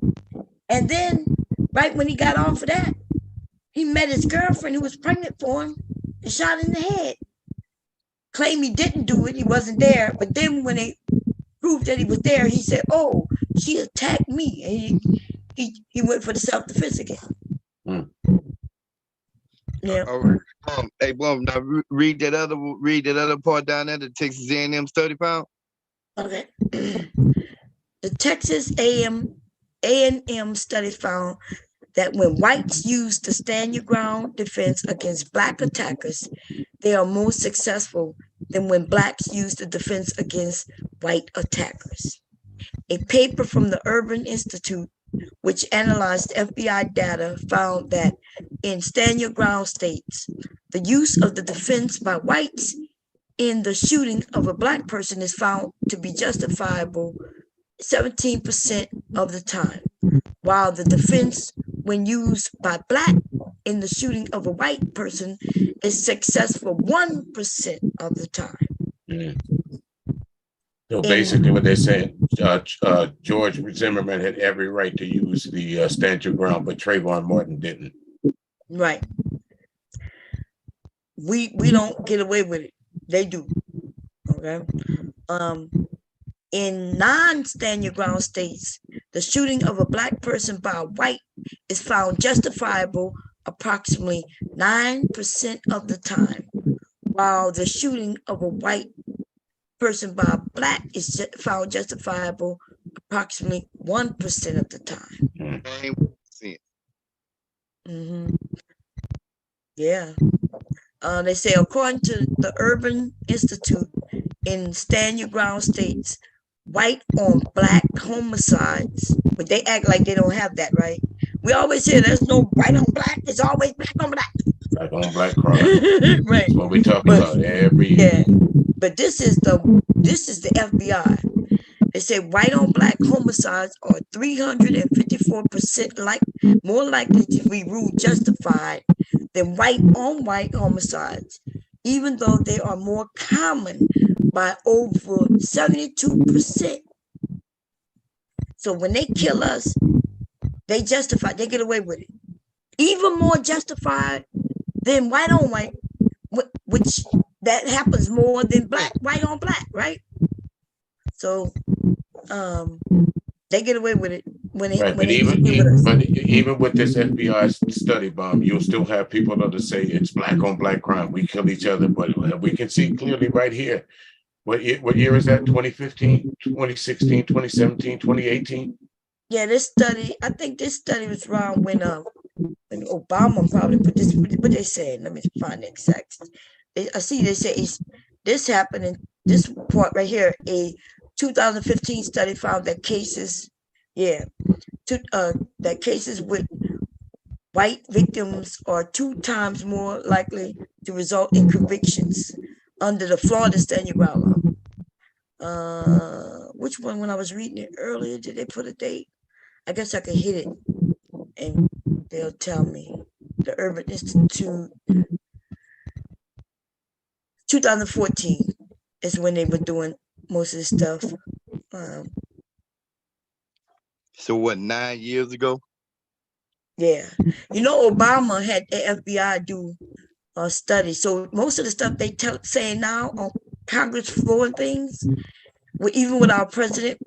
And then, right when he got off of that, he met his girlfriend who was pregnant for him and shot in the head. Claimed he didn't do it, he wasn't there. But then when they proved that he was there, he said, "Oh, she attacked me." And he went for the self-defense again. Yeah. Hey, Bob, now read that other part down there, the Texas A&M study found. Okay. The Texas A&M study found that when whites use the stand your ground defense against Black attackers, they are more successful than when Blacks use the defense against white attackers. A paper from the Urban Institute, which analyzed FBI data, found that in stand your ground states, the use of the defense by whites in the shooting of a Black person is found to be justifiable 17% of the time, while the defense when used by Black in the shooting of a white person is successful 1% of the time. So basically what they're saying, George Zimmerman had every right to use the stand your ground, but Trayvon Martin didn't. Right. We don't get away with it. They do. Okay. In non-stand your ground states, the shooting of a Black person by a white is found justifiable approximately 9% of the time, while the shooting of a white person by a Black is found justifiable approximately 1% of the time. Yeah. They say, according to the Urban Institute, in stand your ground states, white on Black homicides, but they act like they don't have that, right? We always say there's no white on Black, it's always Black on Black. Black on Black crime. Right. That's what we talk about every year. Yeah. But this is the FBI. They say white on Black homicides are 354% more likely to be ruled justified than white on white homicides, even though they are more common by over 72%. So when they kill us, they get away with it. Even more justified than white on white, which that happens more than white on Black, right? So they get away with it when they Right, when but they deal with us. even with this FBI study bomb, you'll still have people that'll say it's black on black crime. We kill each other, but we can see clearly right here. What year is that? 2015, 2016, 2017, 2018? Yeah, this study, I think this study was around when Obama probably put this, what they said. Let me find the exact. I see they say this happened in this part right here. A 2015 study found that cases, that cases with white victims are 2 times more likely to result in convictions under the Florida Stand Your Ground law. Which one? When I was reading it earlier, did they put a date? I guess I could hit it and they'll tell me. The Urban Institute, 2014 is when they were doing most of this stuff. So what, 9 years ago? Yeah. You know, Obama had the FBI do a study. So most of the stuff they saying now on Congress floor and things, even with our president,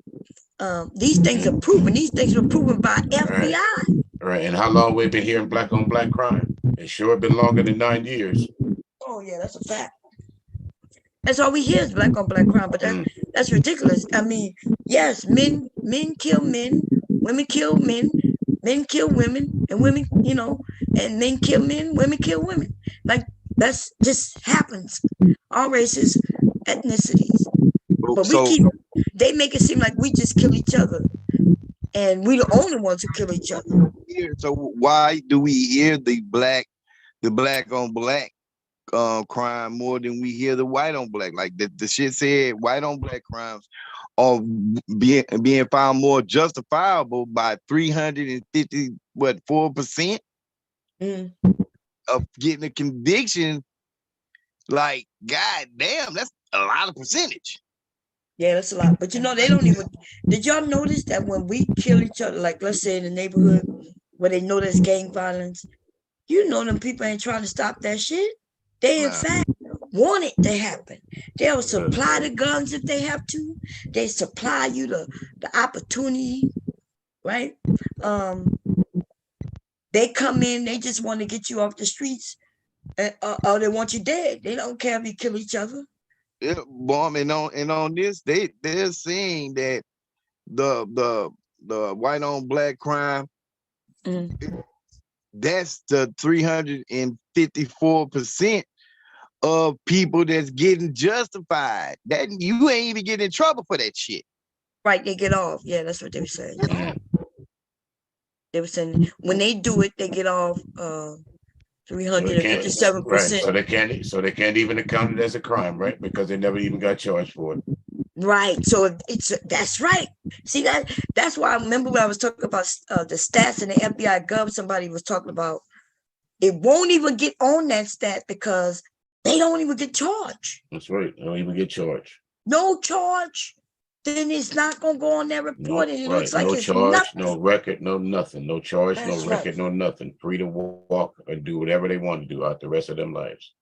these things are proven. These things were proven by FBI. All right, and how long we've been hearing black on black crime? It sure been longer than 9 years. Oh yeah, that's a fact. That's all we hear is black on black crime, but that's ridiculous. I mean, yes, men kill men, women kill men, men kill women, and women, and men kill men, women kill women. Like that's just happens. All races, ethnicities. But they make it seem like we just kill each other. And we the only ones who kill each other. So why do we hear the black on black crime more than we hear the white on black? Like the shit said, white on black crimes are being found more justifiable by 354% of getting a conviction. Like, god damn, that's a lot of percentage. Yeah, that's a lot. But they don't even. Did y'all notice that when we kill each other, like let's say in the neighborhood where they know there's gang violence, them people ain't trying to stop that shit. They in fact want it to happen. They'll supply the guns if they have to. They supply you the opportunity, right? They come in, they just want to get you off the streets, or they want you dead. They don't care if you kill each other. Yeah, bomb and on this, they're saying that the white on black crime, that's the 354% of people that's getting justified. That you ain't even getting in trouble for that shit. Right, they get off. Yeah, that's what they were saying. They were saying when they do it, they get off 357%. Right, so they can't even account it as a crime, right? Because they never even got charged for it. Right. So that's right. See that's why I remember when I was talking about the stats in the FBI Gov, somebody was talking about it won't even get on that stat because they don't even get charged. That's right. They don't even get charged. No charge. Then it's not gonna go on their report. And it looks like no it's charge, nothing. no record, no nothing. No charge, That's no record, no nothing. Free to walk and do whatever they want to do out the rest of them lives.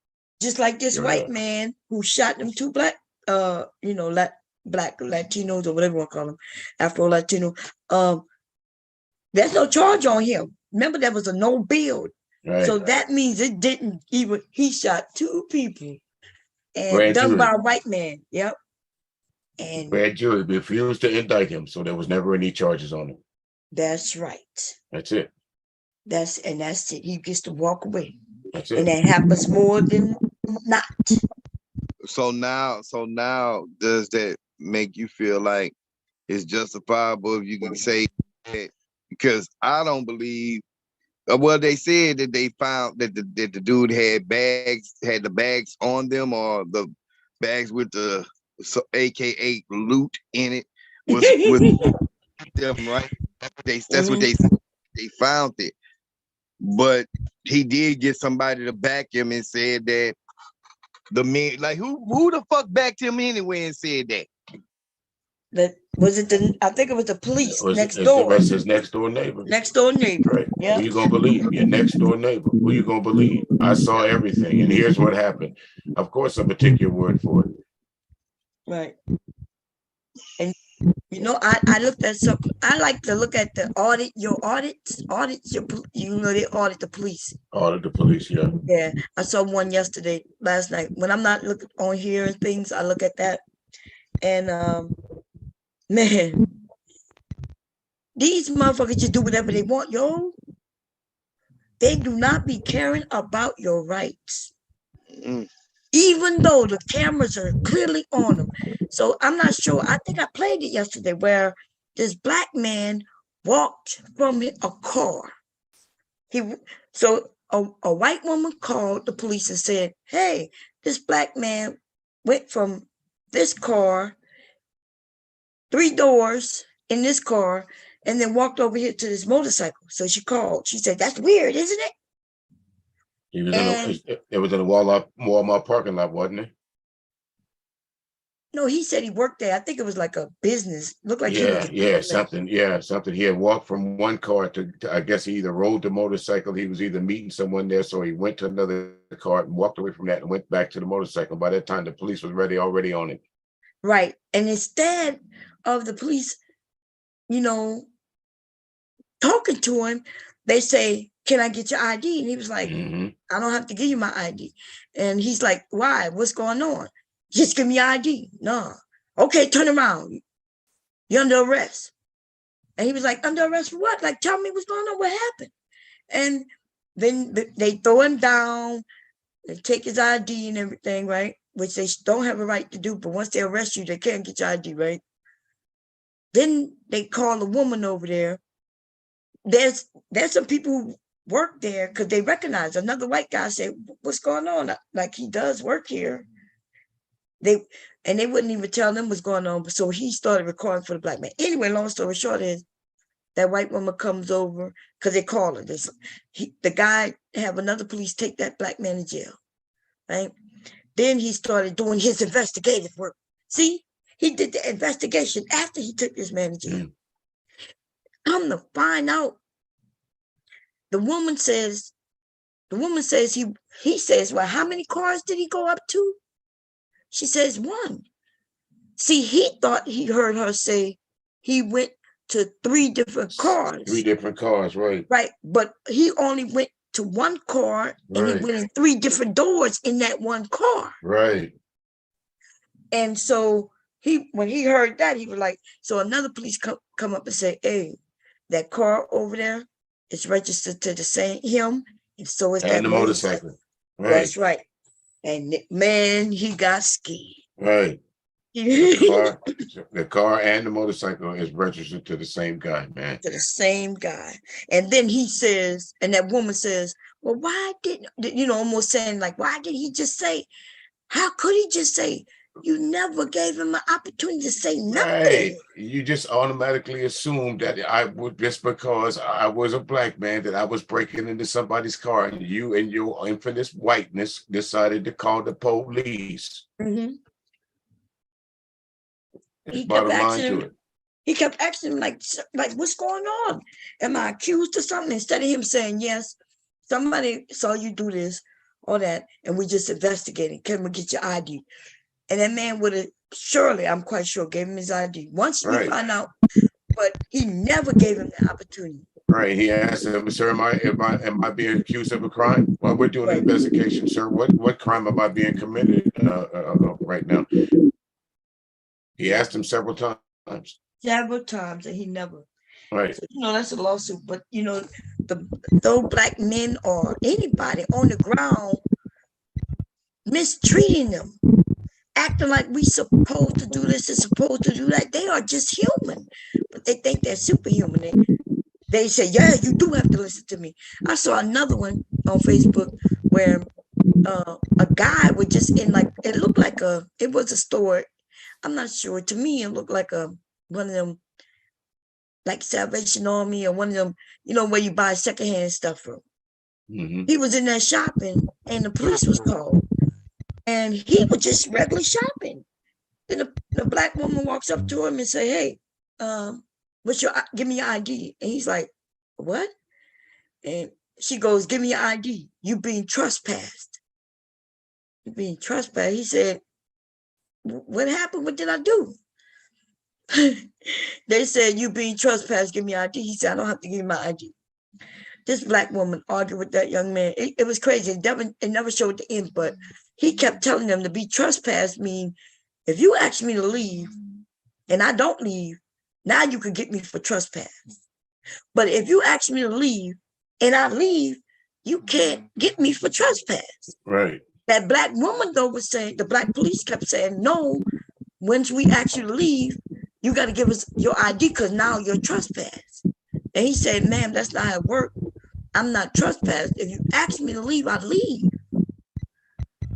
Just like this white man who shot them 2 black, black Latinos or whatever you want to call them, Afro Latino. There's no charge on him. Remember, there was a no bill. Right. So that means it didn't even. He shot 2 people, and done by a white man. Yep. And grand jury refused to indict him, so there was never any charges on him. That's right. That's it. That's it. He gets to walk away. That's it. And that happens more than not. So now, does that make you feel like it's justifiable if you can say that? Because I don't believe. Well, they said that they found that the dude had the bags on them, or the bags with the AKA loot in it was with them, right? That's what they found it. But he did get somebody to back him and said that the men, like who the fuck backed him anyway and said that? That was it. I think it was the police next door. That's his next door neighbor. Next door neighbor. Right. Yeah. Who you gonna believe? Your next door neighbor. Who you gonna believe? I saw everything, and here's what happened. Of course, I'm gonna take your word for it. Right. And You know, I looked at some. I like to look at the audits. You know, they audit the police. Audit the police, yeah. Yeah, I saw one last night. When I'm not looking on here and things, I look at that. And man, these motherfuckers just do whatever they want, yo. They do not be caring about your rights. Even though the cameras are clearly on them. So I'm not sure. I think I played it yesterday where this black man walked from a car. A white woman called the police and said, hey, this black man went from this car, 3 doors in this car, and then walked over here to this motorcycle. So she called. She said, that's weird, isn't it? It was in a Walmart parking lot, wasn't it? No, he said he worked there. I think it was like a business. Looked like something. He had walked from one car to I guess he either rode the motorcycle. He was either meeting someone there, so he went to another car and walked away from that and went back to the motorcycle. By that time, the police was already on it. Right, and instead of the police, talking to him, they say, can I get your ID? And he was like, I don't have to give you my ID. And he's like, why? What's going on? Just give me your ID. No. Okay, turn around. You're under arrest. And he was like, under arrest for what? Like, tell me what's going on. What happened? And then they throw him down. They take his ID and everything, right? Which they don't have a right to do. But once they arrest you, they can't get your ID, right? Then they call a woman over there. There's some people who work there because they recognize another white guy said, what's going on? Like, he does work here. They wouldn't even tell them what's going on. So he started recording for the black man. Anyway, long story short is that white woman comes over because they call her. The guy have another police take that black man in jail, right? Then he started doing his investigative work. See, he did the investigation after he took this man in jail. Come to find out, the woman says he says, well, how many cars did he go up to? She says 1. See, he thought he heard her say he went to 3 different cars. 3 different cars, right. Right, but he only went to 1 car and he went in 3 different doors in that 1 car. Right. And so when he heard that, he was like, so another police come up and say, hey, that car over there is registered to the same him, and so is that motorcycle. Right. That's right. And man, he got scared. Right. The car and the motorcycle is registered to the same guy, man. To the same guy. And then he says, and that woman says, well, why didn't, almost saying like, why did he just say, how could he just say, you never gave him an opportunity to say nothing. Right. You just automatically assumed that I would, just because I was a black man, that I was breaking into somebody's car, and you and your infinite whiteness decided to call the police. He kept asking him, like, what's going on? Am I accused of something? Instead of him saying, yes, somebody saw you do this or that, and we just investigating. Can we get your ID? And that man would have surely, I'm quite sure, gave him his ID. Once we find out, but he never gave him the opportunity. Right. He asked him, sir, am I being accused of a crime? Well, we're doing an investigation, sir. What crime am I being committed right now? He asked him several times. Several times, and he never. Right. So, that's a lawsuit. But though black men or anybody on the ground mistreating them, acting like we supposed to do this and supposed to do that, they are just human, but they think they're superhuman. They say, yeah, you do have to listen to me. I saw another one on Facebook where a guy was just in, like, it looked like it was a store. I'm not sure. To me, it looked like one of them, like Salvation Army or one of them, where you buy secondhand stuff from. He was in there shopping and the police was called. And he was just regularly shopping. Then the black woman walks up to him and say, hey, give me your ID. And he's like, what? And she goes, give me your ID. You being trespassed. You being trespassed. He said, what happened? What did I do? They said, you being trespassed, give me ID. He said, I don't have to give you my ID. This black woman argued with that young man. It was crazy. It never showed the end, but he kept telling them to be trespassed mean if you ask me to leave and I don't leave, now you could get me for trespass. But if you ask me to leave and I leave, you can't get me for trespass. Right. That black woman though was saying, the black police kept saying, no, once we ask you to leave, you got to give us your ID because now you're trespass. And he said, ma'am, that's not how it works. I'm not trespassed. If you ask me to leave, I leave.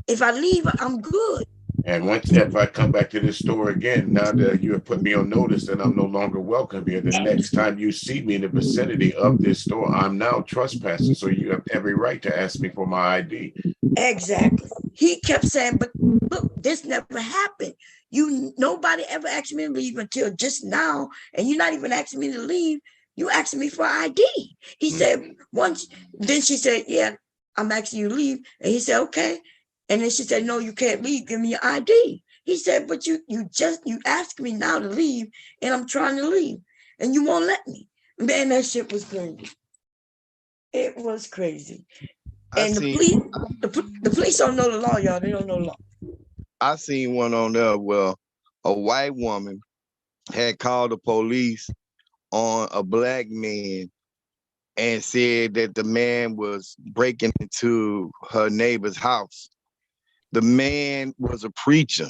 If I leave, I'm good. And once if I come back to this store again, now that you have put me on notice that I'm no longer welcome here, the next time you see me in the vicinity of this store, I'm now trespassing. So you have every right to ask me for my ID. Exactly. He kept saying, but look, this never happened. Nobody ever asked me to leave until just now, and you're not even asking me to leave. You asking me for ID. He said once, then she said, yeah, I'm asking you to leave. And he said, okay. And then she said, no, you can't leave. Give me your ID. He said, but you asked me now to leave, and I'm trying to leave, and you won't let me. Man, that shit was crazy. It was crazy. And the police don't know the law, y'all. They don't know the law. I seen one on there where a white woman had called the police on a black man and said that the man was breaking into her neighbor's house. The man was a preacher.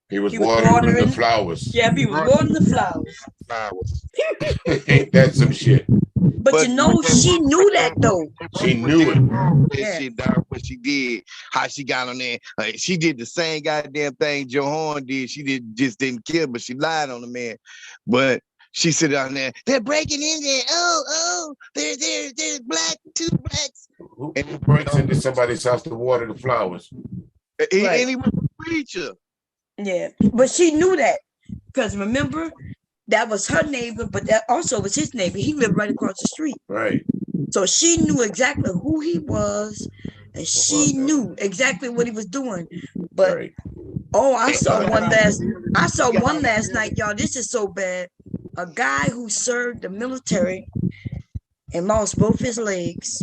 He was watering the flowers. Yeah, he was watering the flowers. Ain't that some shit? But you know, she knew that though. She knew it. That shit, dog, what she did, how she got on there. She did the same goddamn thing Joe Horn did. She just didn't kill, but she lied on the man. But she said down there, they're breaking in there. Oh, there's two blacks. Who breaks into somebody's house to water the flowers? And he was a preacher. Yeah, but she knew that because remember, that was her neighbor, but that also was his neighbor. He lived right across the street. Right. So she knew exactly who he was, and she knew exactly what he was doing. But I saw one last night, y'all. This is so bad. A guy who served the military and lost both his legs.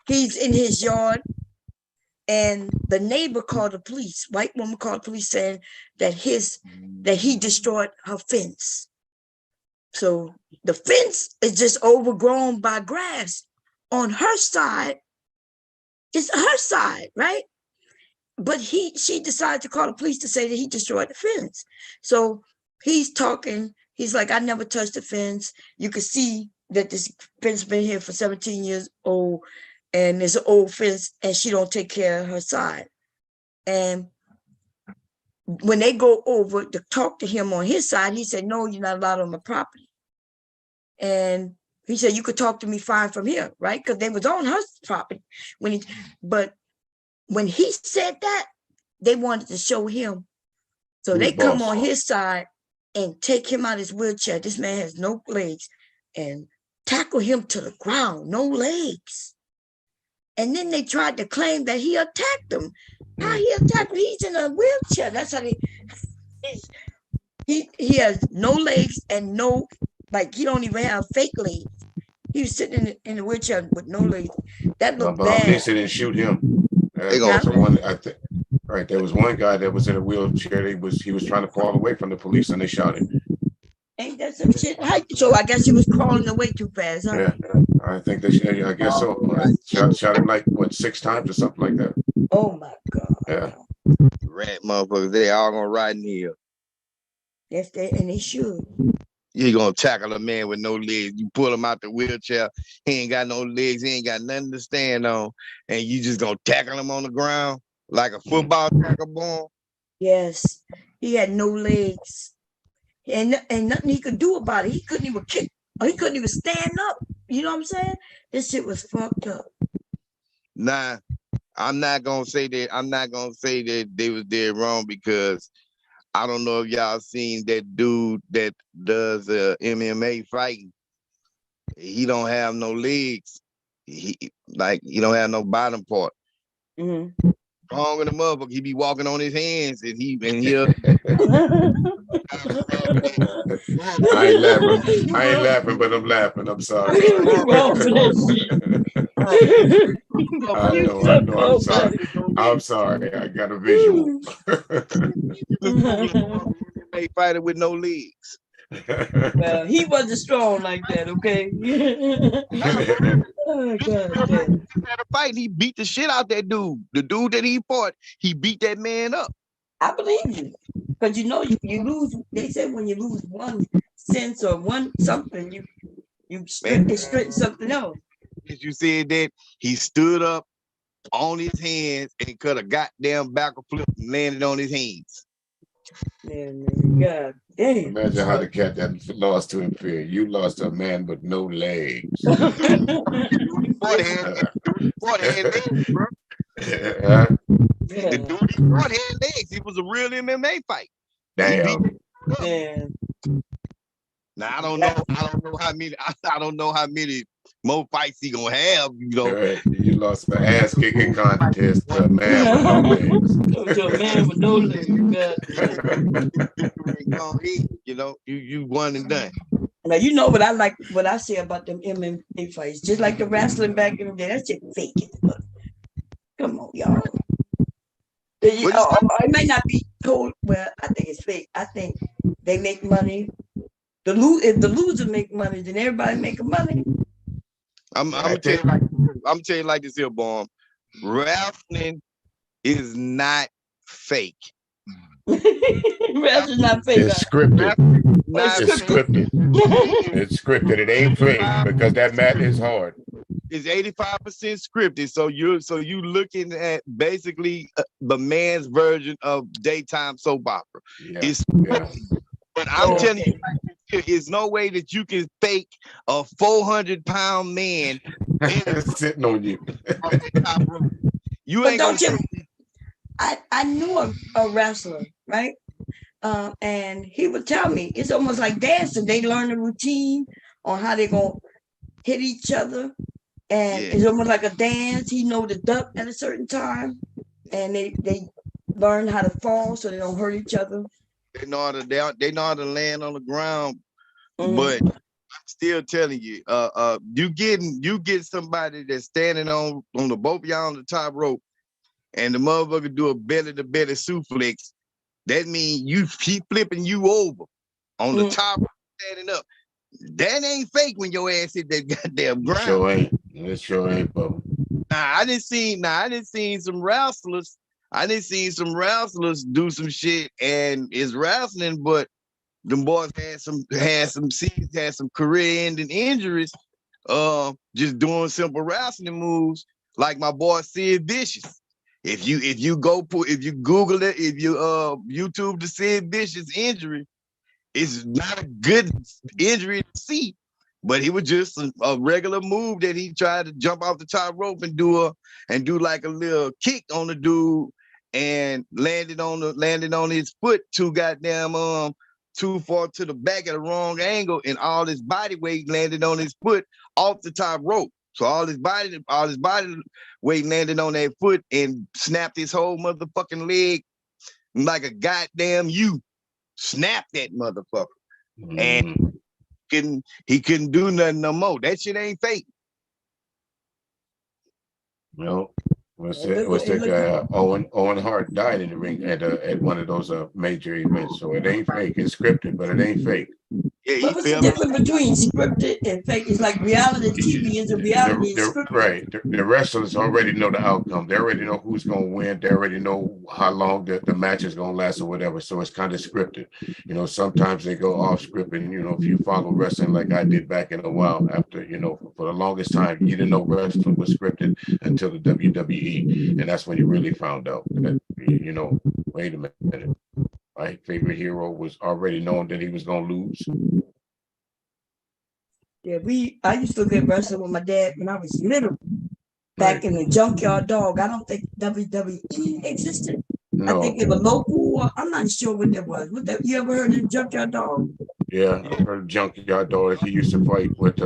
He's in his yard, and the neighbor called the police. White woman called the police saying that he destroyed her fence. So the fence is just overgrown by grass. On her side, it's her side, right? But she decided to call the police to say that he destroyed the fence. So he's talking. He's like, I never touched the fence. You can see that this fence been here for 17 years old, and it's an old fence, and she don't take care of her side. And when they go over to talk to him on his side, he said, no, you're not allowed on my property. And he said, you could talk to me fine from here, right? Because they was on her property. But when he said that, they wanted to show him. So they come on his side and take him out of his wheelchair. This man has no legs, and tackle him to the ground, no legs. And then they tried to claim that he attacked them. How he attacked him? He's in a wheelchair. That's how he has no legs and no, like, he don't even have fake legs. He was sitting in a wheelchair with no legs. That looked bad. They didn't shoot him. There was one guy that was in a wheelchair. He was trying to crawl away from the police, and they shot him. Ain't that some shit? So I guess he was crawling away too fast, huh? Yeah, I think they. I guess so. Shot him like 6 times or something like that. Oh my God. Yeah. Rat motherfuckers, they all gonna ride in here. Yes, they should. You gonna tackle a man with no legs. You pull him out the wheelchair. He ain't got no legs. He ain't got nothing to stand on. And you just gonna tackle him on the ground like a football tackle ball? Yes. He had no legs. And nothing he could do about it. He couldn't even kick, or he couldn't even stand up. You know what I'm saying? This shit was fucked up. Nah, I'm not gonna say that they was dead wrong, because I don't know if y'all seen that dude that does MMA fighting. He don't have no legs. He don't have no bottom part. Mm-hmm. strong in the motherfucker. He be walking on his hands, and he'll. I ain't laughing, but I'm laughing. I'm sorry. You wrong for that shit. I know. I'm sorry. I'm sorry. I got a visual. They fight it with no legs. Well, he wasn't strong like that, okay? Oh, God damn. At a fight, he beat the shit out that dude. The dude that he fought, he beat that man up. I believe you. Because you know you lose, they said when you lose one sense or one something, you straighten something else. As you said that, he stood up on his hands and cut a goddamn backward flip and landed on his hands. Man, God damn. Imagine how the cat that lost to him feel. You lost a man with no legs. The dude he fought had legs. It was a real MMA fight. Damn. Man. Now I don't know how many more fights he gonna have. You know, you lost the ass kicking contest to a man with no legs. To a man with no legs. You know, you won and done. Now you know what I say about them MMA fights. Just like the wrestling back in the day, that shit fake. Come on, y'all. It may not be told. Well, I think it's fake. I think they make money. If the loser make money, then everybody making money. I'm telling you like this here, Bomb. Wrestling is not fake. Wrestling's not fake. It's scripted. It's scripted. It's scripted. It ain't fake because that mat is hard. It's 85% scripted. So you looking at basically the man's version of daytime soap opera. It's but I'm telling you, there's no way that you can fake a 400-pound man sitting on you. You but ain't don't gonna you? I knew a wrestler, right? And he would tell me it's almost like dancing. They learn a routine on how they're gonna hit each other, and it's almost like a dance. He know the duck at a certain time, and they learn how to fall so they don't hurt each other. They know how to land on the ground, but I'm still telling you, you get somebody that's standing on the both of y'all on the top rope, and the motherfucker do a belly to belly suplex. That means he flipping you over on the top, standing up. That ain't fake when your ass hit that goddamn ground. Sure ain't. It sure ain't, bro. I didn't see some wrestlers. I didn't see some wrestlers do some shit and it's wrestling, but them boys had some career-ending injuries, just doing simple wrestling moves, like my boy Sid Vicious. If you Google it, if you YouTube the Sid Vicious injury, it's not a good injury to see, but he was just a regular move that he tried to jump off the top rope and do like a little kick on the dude. And landed on his foot too far to the back at the wrong angle, and all his body weight landed on his foot off the top rope. So all his body weight landed on that foot and snapped his whole motherfucking leg like a goddamn U. Snapped that motherfucker. And he couldn't do nothing no more. That shit ain't fake. No. What's that guy? Owen Hart died in the ring at one of those major events. So it ain't fake. It's scripted, but it ain't fake. Yeah, what's the difference between scripted and fake? It's like reality TV is a reality. Right. The wrestlers already know the outcome. They already know who's going to win. They already know how long the match is going to last or whatever. So it's kind of scripted. You know, sometimes they go off script, and you know, if you follow wrestling like I did back in a while, after for the longest time, you didn't know wrestling was scripted until the WWE, and that's when you really found out that wait a minute. My favorite hero was already knowing that he was going to lose. Yeah, I used to get wrestling with my dad when I was little, back in the Junkyard Dog. I don't think WWE existed. No. I think it was local. I'm not sure what that was. You ever heard of the Junkyard Dog? Yeah, I heard Junkyard Dog. He used to fight with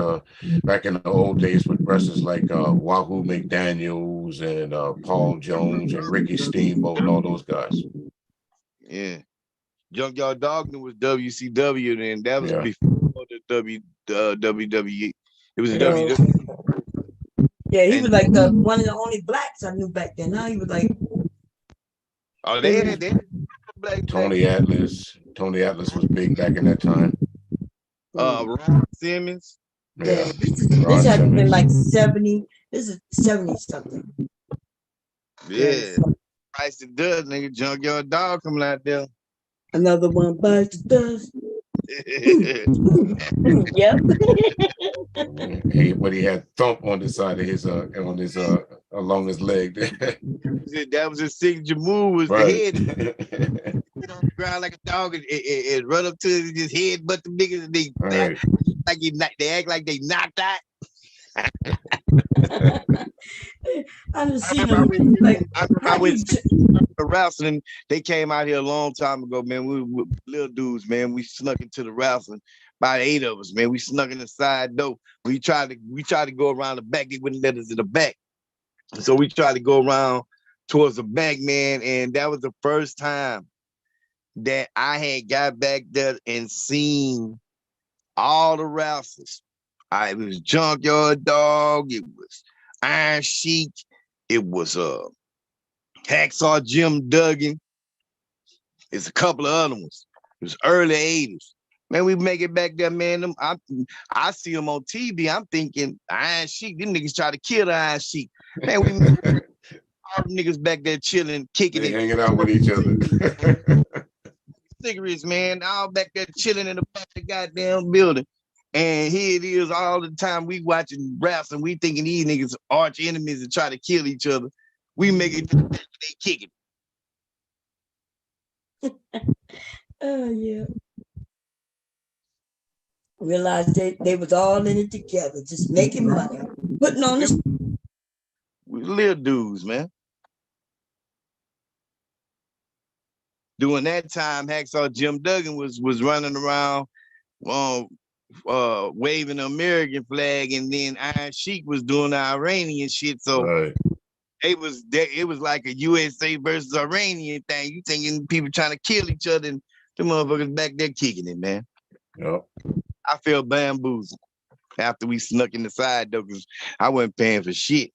back in the old days with wrestlers like Wahoo McDaniels and Paul Jones and Ricky Steamboat and all those guys. Yeah. Junkyard Dog was WCW, and that was before the WWE. It was a WWE. Yeah, he was like the one of the only blacks I knew back then. Now he was like, oh, they had black. Tony Atlas. Tony Atlas was big back in that time. Ron Simmons. Yeah, this had been like 70. This is 70 something. Yeah, Price the Dust, nigga. Junkyard Dog coming out there. Another one bites the dust. Yep. He had thump on the side of his along his leg. That was his signature move. Was the head on the ground like a dog and run up to his head, but the niggas and they they act like they knocked out. I didn't see them. I went to wrestling. They came out here a long time ago, man. We were little dudes, man. We snuck into the wrestling. About 8 of us, man. We snuck in the side door. We tried to go around the back. They wouldn't let us in the back. So we tried to go around towards the back, man. And that was the first time that I had got back there and seen all the wrestlers. It was Junkyard Dog. It was Iron Sheik. It was Hacksaw Jim Duggan. It's a couple of other ones. It was early 80s. Man, we make it back there, man. I see them on TV. I'm thinking Iron Sheik. Them niggas try to kill the Iron Sheik. Man, we all the niggas back there chilling, kicking it, hanging out with each other. Cigarettes, man. All back there chilling in the back of the goddamn building. And here it is all the time we watching raps and we thinking these niggas arch enemies and try to kill each other. We make it, they kick it. Oh yeah. Realized they was all in it together, just making money, putting on this. We little dudes, man. During that time, Hacksaw Jim Duggan was running around waving the American flag, and then Iron Sheik was doing the Iranian shit. So it was like a USA versus Iranian thing. You thinking people trying to kill each other, and the motherfuckers back there kicking it, man. Yep. I felt bamboozled after we snuck in the side though, because I wasn't paying for shit.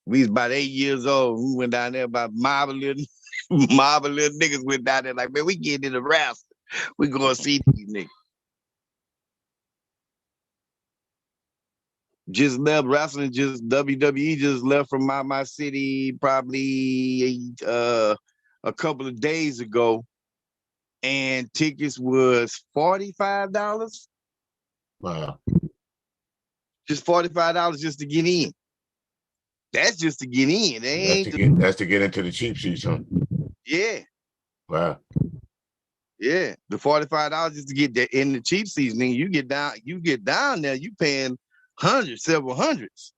We was about 8 years old. We went down there about mob of little niggas went down there like, man, we getting in the wrestling. We gonna see these niggas. Just left wrestling, just WWE just left from my city probably a couple of days ago. And tickets was $45. Wow. Just $45 just to get in. That's just to get in. That's to get into the cheap seats, huh? Yeah. Wow. Yeah. The $45 just to get there in the cheap seats. Then you get down there, you paying hundreds, several hundreds.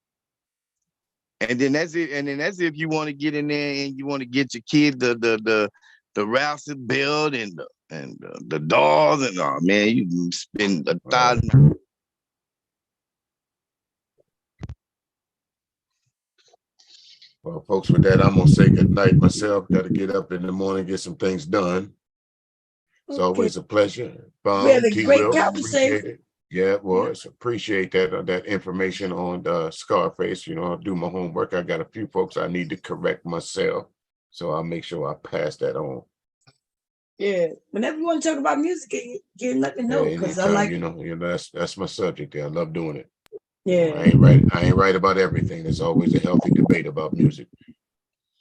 And then that's it. And then that's if you want to get in there and you want to get your kid the Rousey belt and the dolls and man, you can spend $1,000. Well, folks, with that, I'm gonna say good night myself. Got to get up in the morning, get some things done. It's always a pleasure. We had a great conversation. Yeah, it was. Appreciate that information on Scarface. You know, I'll do my homework. I got a few folks I need to correct myself, so I'll make sure I pass that on. Yeah, whenever you want to talk about music, you let me know because I like. You know, that's my subject. I love doing it. Yeah, I ain't right about everything. There's always a healthy debate about music.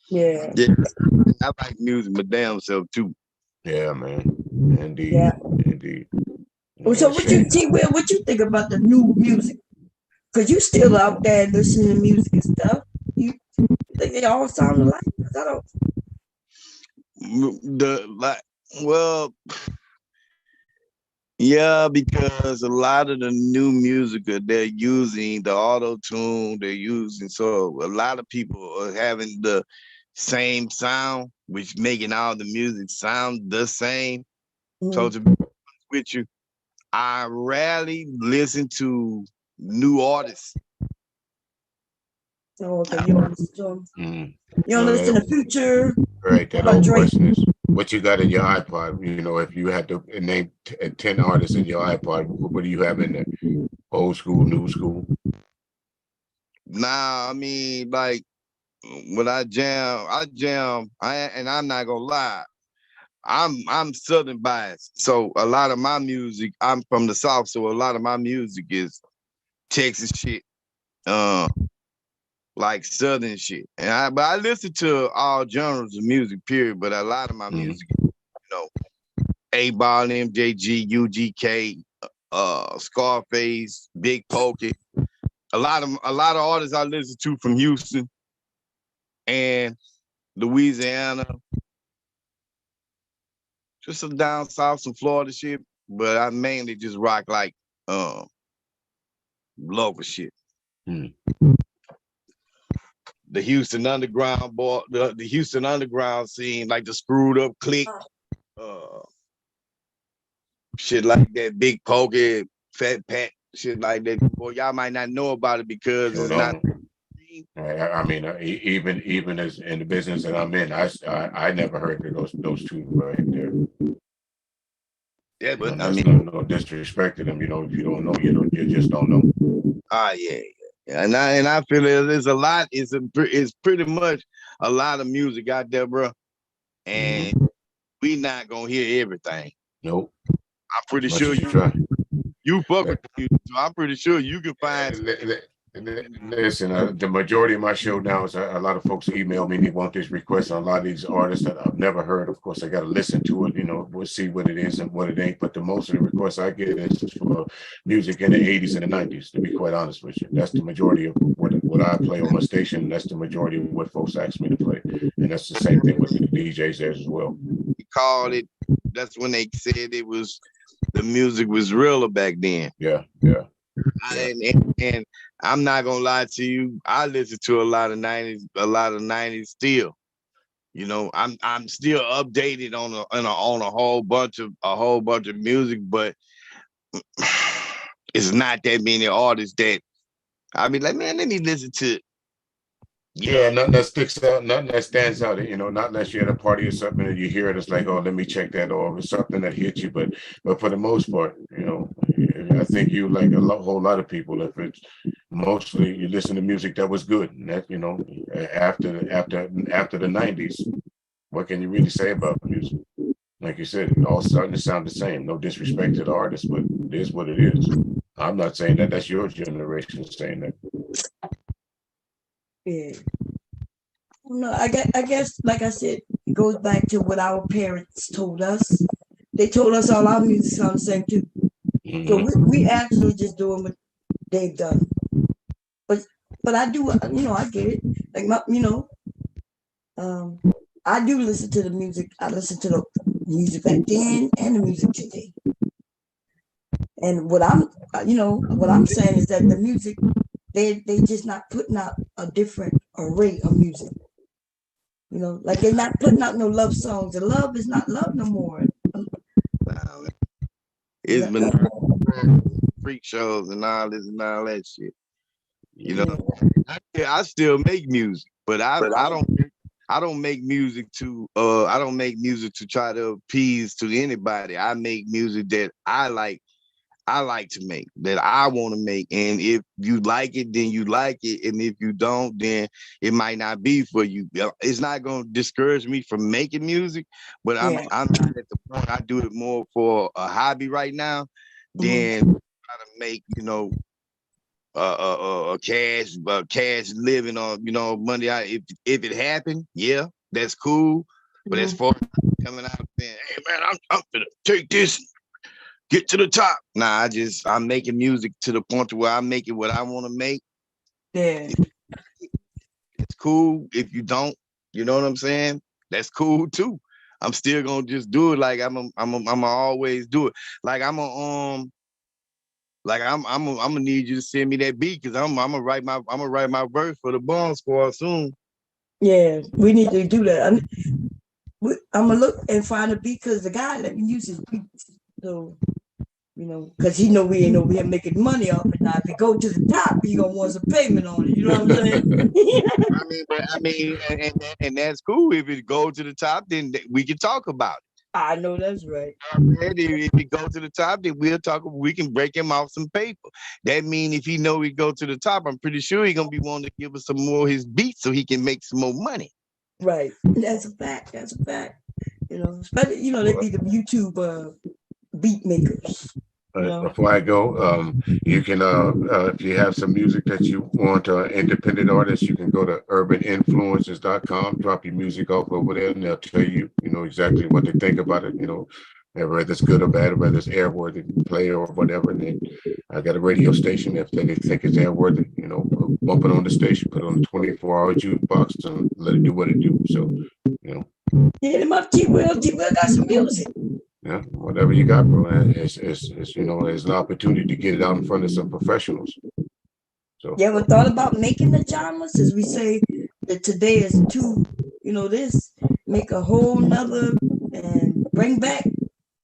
Yeah. I like music, my damn self too. Yeah, man. Indeed. Yeah. Indeed. So what you think about the new music? Because you still out there listening to music and stuff. You think they all sound alike? I don't. Well, yeah, because a lot of the new music that they're using, the auto-tune they're using, so a lot of people are having the same sound, which making all the music sound the same. So to be honest with you, I rarely listen to new artists. Oh, okay. You don't listen to Mm. You don't listen to Future. Right. That about old Drake. question is, what you got in your iPod? You know, if you had to name 10 artists in your iPod, what do you have in there? Old school, new school? Nah, I mean, like when I jam, and I'm not gonna lie, I'm Southern biased. So a lot of my music, I'm from the South, so a lot of my music is Texas shit, like Southern shit. But I listen to all genres of music, period. But a lot of my music, you know, A-Ball, MJG, UGK, Scarface, Big Pokey. A lot of artists I listen to from Houston and Louisiana, just some down south, some Florida shit. But I mainly just rock like local shit. The Houston underground the Houston underground scene, like the Screwed Up Click, shit like that, Big Pokey, Fat Pat, shit like that. Boy, y'all might not know about it because it's not. I mean, even as in the business that I'm in, I never heard of those two right there. Yeah, but I mean, no disrespect to them. You know, if you don't know, you just don't know. Yeah. And I feel there's a lot. It's pretty much a lot of music out there, bro. And we not gonna hear everything. Nope. I'm pretty As much sure as you try. you fuck with music, so I'm pretty sure you can find. Listen, the majority of my show now is a lot of folks email me and they want this request on a lot of these artists that I've never heard. Of course, I got to listen to it. You know, we'll see what it is and what it ain't. But the most of the requests I get is for music in the 80s and the 90s, to be quite honest with you. That's the majority of what I play on my station. That's the majority of what folks ask me to play. And that's the same thing with the DJs there as well. We called it, that's when they said the music was realer back then. Yeah. And I'm not gonna lie to you, I listen to a lot of 90s still. You know, I'm still updated on a whole bunch of music, but it's not that many artists that I mean, like, man, let me listen to. Yeah, nothing that sticks out, nothing that stands out. You know, not unless you're at a party or something and you hear it, it's like, oh, let me check that, or it's something that hits you. But for the most part, you know, I think you like whole lot of people. If it's mostly you listen to music that was good, and that, you know, after the 90s, what can you really say about music? Like you said, it all starting to sound the same. No disrespect to the artist, but it is what it is. I'm not saying that. That's your generation saying that. Yeah. No, I guess, like I said, it goes back to what our parents told us. They told us all our music sounds the same too. So we actually just doing what they've done. But I do, you know, I get it. Like I do listen to the music. I listen to the music back then and the music today. And what I'm saying is that the music, they just not putting out a different array of music. You know, like they're not putting out no love songs. And love is not love no more. It's been freak shows and all this and all that shit. You know, I still make music, but I don't make music to try to appease to anybody. I make music that I like to make, that I want to make. And if you like it, then you like it. And if you don't, then it might not be for you. It's not going to discourage me from making music, but I'm not at the point. I do it more for a hobby right now than try to make, you know, cash living on, you know, money. If it happened, yeah, that's cool. But as far as coming out saying, hey man, I'm gonna take this, get to the top. Nah, I'm making music to the point to where I'm making what I want to make. Yeah. It's cool. If you don't, you know what I'm saying? That's cool too. I'm still gonna just do it like I'm always do it. Like I'm gonna need you to send me that beat because I'm gonna write my verse for the Bomb Squad soon. Yeah, we need to do that. I'm gonna look and find a beat because the guy let me use his beats. So, because he know we ain't over here making money off it. Now, if it go to the top, he gonna want some payment on it. You know what I'm saying? and that's cool. If it goes to the top, then we can talk about it. I know that's right. If it goes to the top, then we'll talk. We can break him off some paper. That means if he know we go to the top, I'm pretty sure he's gonna be wanting to give us some more of his beats so he can make some more money. Right. That's a fact. That's a fact. Especially they be the YouTube beat makers. Before I go, you can, if you have some music that you want, independent artists, you can go to urbaninfluencers.com, drop your music off over there, and they'll tell you, exactly what they think about it, whether it's good or bad, whether it's airworthy play or whatever. And then I got a radio station. If they think it's airworthy, bump it on the station, put it on the 24-hour jukebox and let it do what it do. So, Yeah, them up T-Will got some music. Yeah, whatever you got, bro. It's it's an opportunity to get it out in front of some professionals. So you ever thought about making the genres, as we say that today is too, this make a whole nother and bring back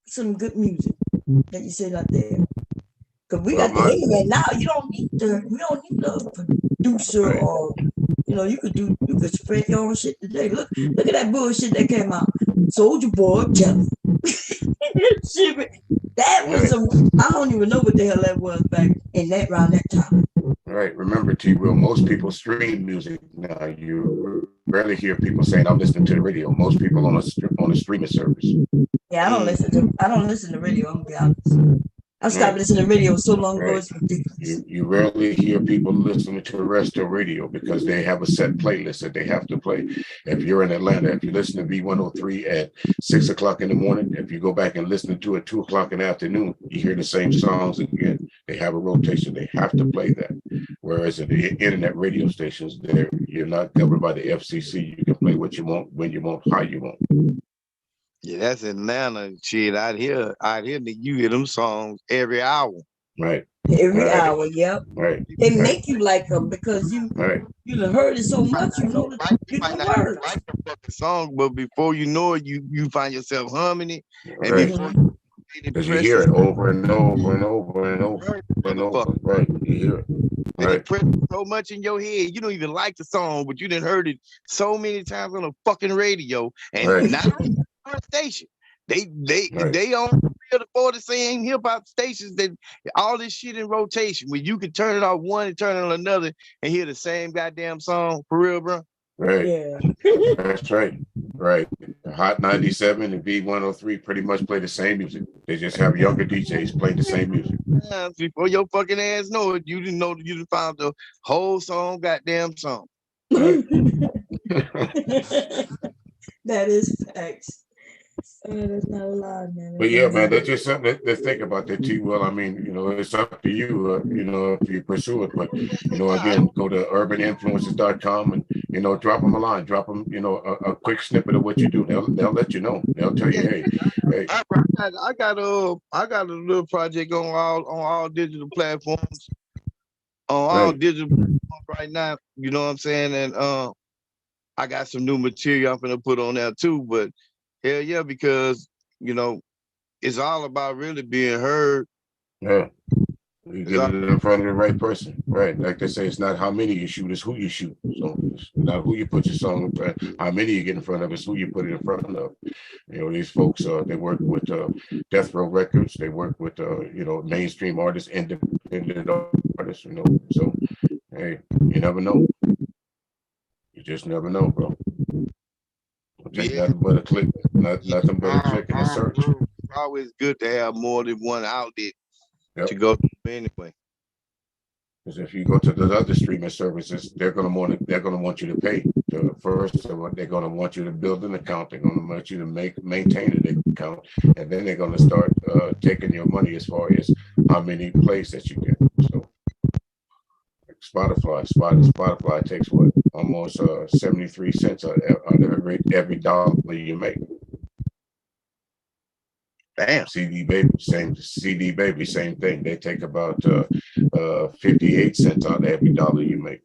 some good music that you said out there. Because we got the internet now. We don't need a producer or you could spread your own shit today. Look at that bullshit that came out. Soulja Boy, Jelly. That was I don't even know what the hell that was back in around that time. Right. Remember, T-Will, most people stream music now. You rarely hear people saying, "I'm listening to the radio." Most people on a streaming service. Yeah, I don't listen to radio. I'm gonna be honest. I stopped listening to radio so long ago. It's ridiculous. You rarely hear people listening to the rest of radio because they have a set playlist that they have to play. If you're in Atlanta, if you listen to B103 at 6 o'clock in the morning, if you go back and listen to it 2 o'clock in the afternoon, you hear the same songs again. They have a rotation. They have to play that. Whereas in the internet radio stations, you're not governed by the FCC. You can play what you want, when you want, how you want. Yeah, that's Atlanta shit. Out here, you hear them songs every hour. Right. Every hour, yep. Right. They make you like them because you done heard it so much, you know the words. Like the fucking song, but before you know it, you find yourself humming it, and before because you hear it over and over and over and over and over. Right. You hear it. And it pressed so much in your head, you don't even like the song, but you done heard it so many times on a fucking radio, and not on the station. They on 3 or 4 the same hip hop stations that all this shit in rotation where you can turn it off one and turn it on another and hear the same goddamn song for real, bro. Right. Yeah. That's right. Right. Hot 97 and B103 pretty much play the same music. They just have younger DJs play the same music. Before your fucking ass know it, you didn't know that you done found the whole goddamn song. Right. That is facts. That's not a lie, man. But yeah, man, that's just something to think about that too. Well, I mean, it's up to you, if you pursue it. But, again, go to urbaninfluencers.com and, drop them a line, drop them, a quick snippet of what you do. They'll let you know. They'll tell you, hey. I got a little project on all digital platforms. All digital platforms right now, you know what I'm saying? And I got some new material I'm gonna put on there too, but hell yeah, because it's all about really being heard. Yeah. You get it in front of the right person. Right. Like they say, it's not how many you shoot, it's who you shoot. So it's not who you put your song in front of. How many you get in front of, it's who you put it in front of. These folks, they work with Death Row Records, they work with mainstream artists, independent artists, So hey, you never know. You just never know, bro. Nothing but a click, nothing but a click and a search. It's always good to have more than one outlet to go to anyway. Because if you go to the other streaming services, they're gonna want you to pay. First, they're gonna want you to build an account. They're gonna want you to maintain an account, and then they're gonna start taking your money as far as how many plays that you get. So, Spotify takes what, almost 73 cents out of every dollar you make. Damn. CD Baby, same thing. They take about 58 cents out of every dollar you make.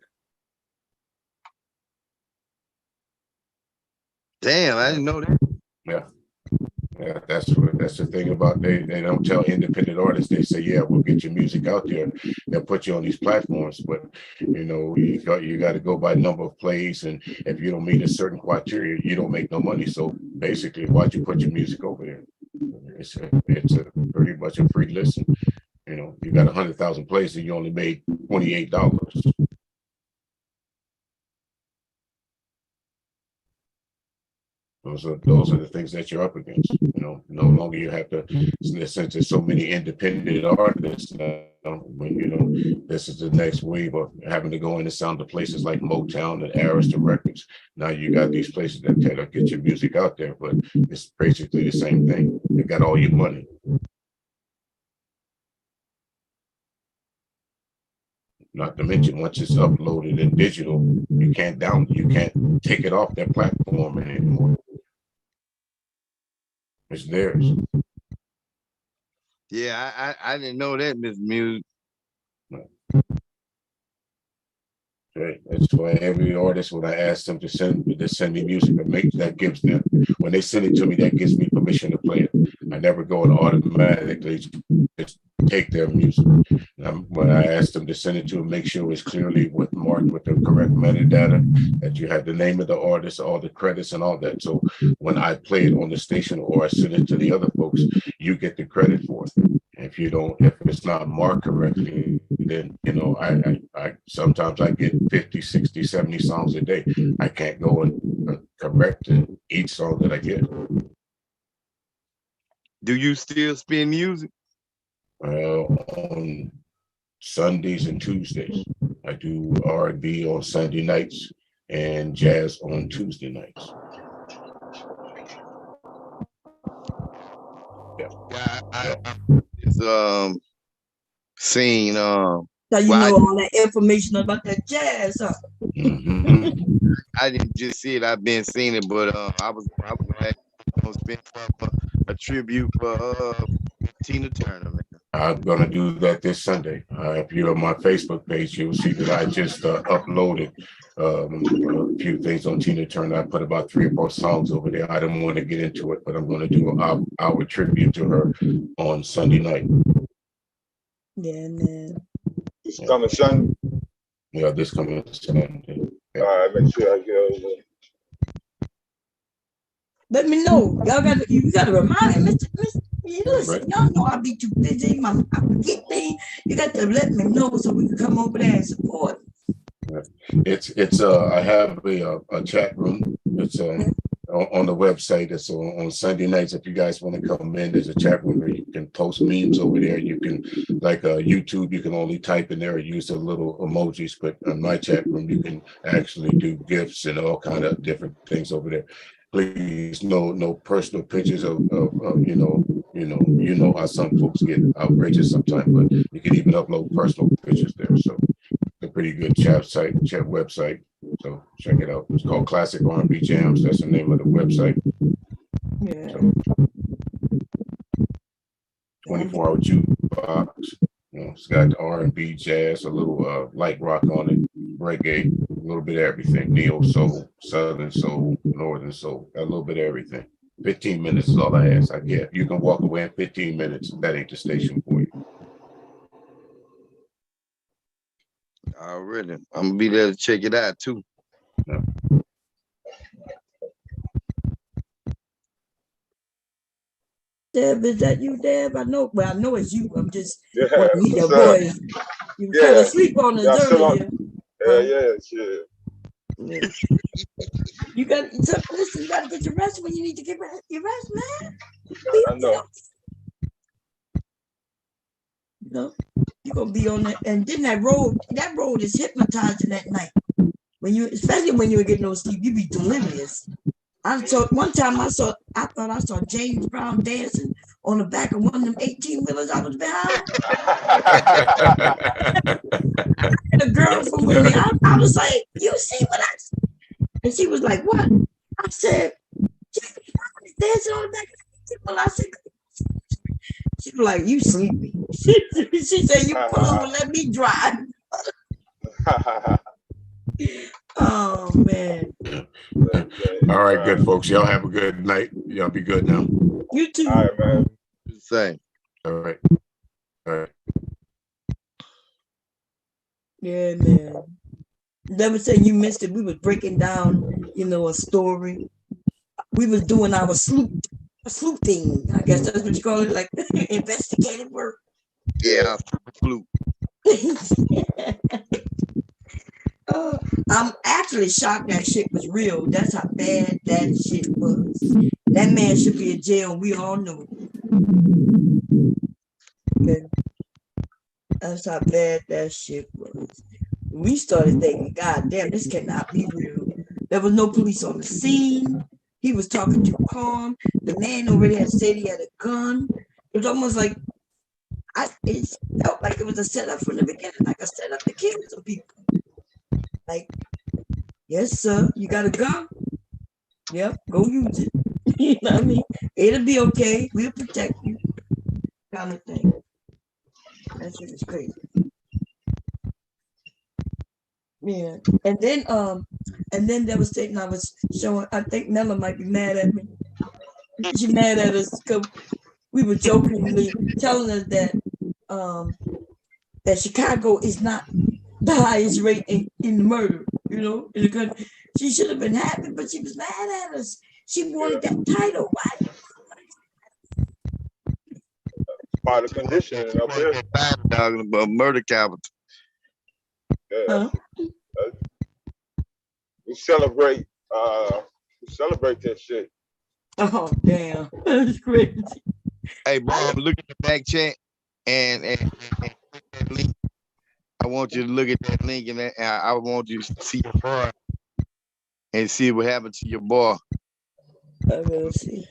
Damn, I didn't know that. Yeah. Yeah, that's the thing about they don't tell independent artists. They say, yeah, we'll get your music out there. They'll put you on these platforms, but you got to go by number of plays, and if you don't meet a certain criteria, you don't make no money. So basically, why'd you put your music over there? It's pretty much a free listen. You got 100,000 plays and you only made $28. Those are the things that you're up against. No longer you have to, since there's so many independent artists now, when this is the next wave of having to go in and sound to places like Motown and Arista Records. Now you got these places that try to get your music out there, but it's basically the same thing. They got all your money. Not to mention, once it's uploaded in digital, you can't take it off that platform anymore. It's theirs. Yeah, I didn't know that, Miss Music. Right. That's why every artist, when I ask them to send me music, that gives them, when they send it to me, that gives me permission to play it. I never go and automatically just take their music. When I ask them to send it to them, make sure it's clearly marked with the correct metadata, that you have the name of the artist, all the credits and all that. So when I play it on the station or I send it to the other folks, you get the credit for it. If it's not marked correctly, then I sometimes I get 50, 60, 70 songs a day. I can't go and correct each song that I get. Do you still spin music? On Sundays and Tuesdays. I do R&B on Sunday nights and jazz on Tuesday nights. I seen So all that information about that jazz, huh? I didn't just see it, I've been seeing it, but I was gonna spend a tribute for Tina Turner, man. I'm gonna do that this Sunday. If you're on my Facebook page, you'll see that I just uploaded a few things on Tina Turner. I put about 3 or 4 songs over there. I don't want to get into it, but I'm going to do our tribute to her on Sunday night. Yeah, man. This coming Sunday. Yeah, this coming Sunday. All right, make sure I get over. Let me know. You gotta remind me, listen, y'all know I be too busy. I forget things. You got to let me know so we can come over there and support. It's I have a chat room. It's on the website. It's on Sunday nights. If you guys want to come in, there's a chat room where you can post memes over there. You can, like YouTube, you can only type in there or use the little emojis. But on my chat room, you can actually do GIFs and all kind of different things over there. Please, no personal pictures of you know how some folks get outrageous sometimes, but you can even upload personal pictures there. So a pretty good chat website. So check it out. It's called Classic R&B Jams. That's the name of the website. Yeah. So, 24-hour jukebox. It's got R&B, jazz, a little light rock on it, reggae, a little bit of everything. Neo soul, southern soul, northern soul, a little bit of everything. 15 minutes is all I ask. I get. You can walk away in 15 minutes. That ain't the station for you. Already. I'm gonna be there to check it out too. Yeah. Deb, is that you, Deb? I know it's you. I'm just Yeah, want to hear your voice. You fell asleep on us earlier. Sure. Yeah. You got to listen. You got to get your rest when you need to get your rest, man. I know. You're gonna be on that, and then that road is hypnotizing at night. Especially when you get no sleep, you be delirious. One time I thought I saw James Brown dancing on the back of one of them 18-wheelers I was behind. And the girl from with me, I was like, "You see what I see?" And she was like, "What?" I said, "James Brown is dancing on the back of the 18-wheeler." I said, she was like, "You sleepy." She said, "You pull over, let me drive." Oh man. All right, good folks. Y'all have a good night. Y'all be good now. You too. All right, man. Same. All right. All right. Yeah, man. Never say you missed it. We was breaking down, a story. We was doing our sleuthing. I guess that's what you call it, like investigative work. Yeah, flute. I'm actually shocked that shit was real. That's how bad that shit was. That man should be in jail. We all know it. Okay. That's how bad that shit was. We started thinking, God damn, this cannot be real. There was no police on the scene. He was talking too calm. The man already had said he had a gun. It was almost like it felt like it was a setup from the beginning, like a setup to kill some people. Like, yes, sir, you got a gun? Yep, go use it. You know what I mean? It'll be okay. We'll protect you. Kind of thing. That shit is crazy. Yeah. And then there was statement I was showing, I think Nella might be mad at me. She mad at us because we were jokingly telling her that Chicago is not the highest rate in murder, in the country. She should have been happy, but she was mad at us. She wanted that title. Why? Part of conditioning up there. Talking about murder capital. Yeah. We celebrate that shit. Oh damn. That's crazy. Hey bro, look at the back chat and link. I want you to look at that link and I want you to see your boy and see what happened to your boy. I will see.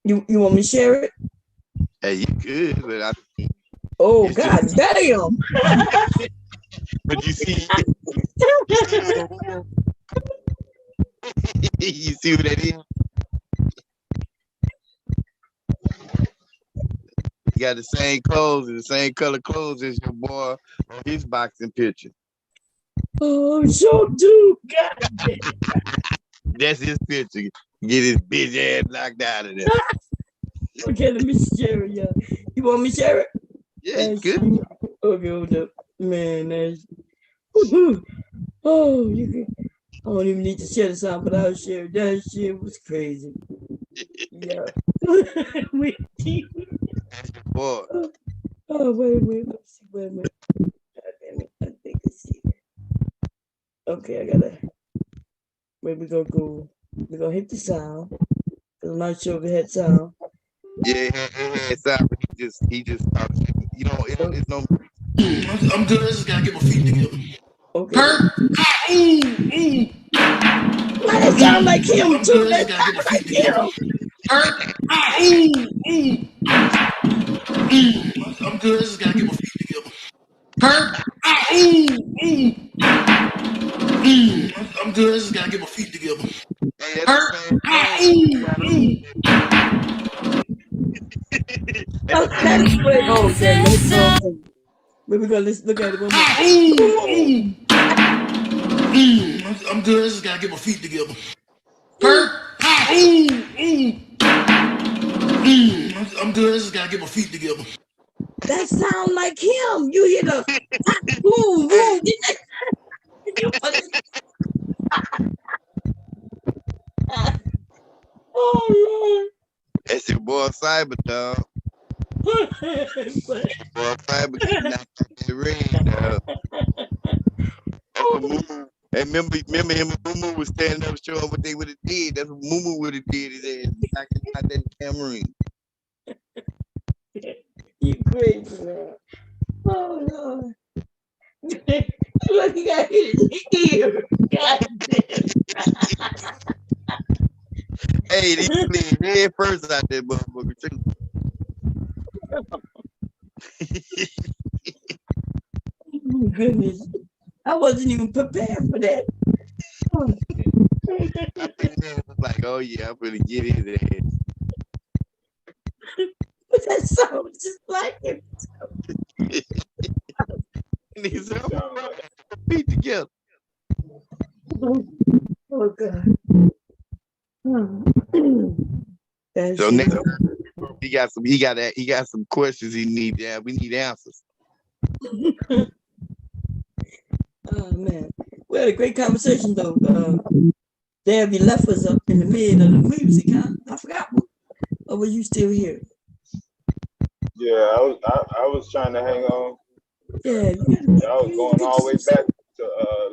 You want me to share it? Hey, you could, but I think God damn. But you see you see what that is? You got the same clothes and the same color clothes as your boy on his boxing picture. Oh, so do. God damn. That's his picture. Get his bitch ass knocked out of there. Okay, let me share it, y'all. You want me to share it? Yeah, you good. Okay, hold up. Man, that's... Oh, you can... I don't even need to share the sound, but I'll share it. That shit was crazy. Yeah. Wait. Boy. Oh, wait. Let's see. Wait a minute. God damn it. I think it's here. Okay, I gotta... Wait, we're gonna hit the sound. I'm not sure if it had sound. Yeah, it's out. He just it's no. I'm good. I just gotta get my feet together. Okay. Why that sound like him too? That sound like him. I'm good. I just gotta get my feet together. I'm good. I just gotta get my feet together. That is great. Oh, yeah, let's go. We're gonna look at it one more. I'm good. I just gotta get my feet together. I'm good. I just gotta get my feet together. That sound like him. You hear the boom, boom. Oh Lord. That's your boy Cyber, dog. Boy Cyber getting knocked in the ring, dog. And remember him and Mumu was standing up showing what they would have did. That's what Mumu would have did. His ass knocking out that damn ring. You crazy, man. Oh Lord. Look, he got hit in his ear. God damn. Hey, they played head first out there, motherfucker, too. Oh, goodness. I wasn't even prepared for that. Oh. I was like, oh yeah, I'm gonna get his ass. But that sounds just like him. He said, beat together. Oh God. So next he got some questions he need. Yeah, we need answers. Oh man, we had a great conversation though. Damn, you left us up in the middle of the music, huh? I forgot. Or were you still here? Yeah, I was trying to hang on. Yeah, I was going all the way back to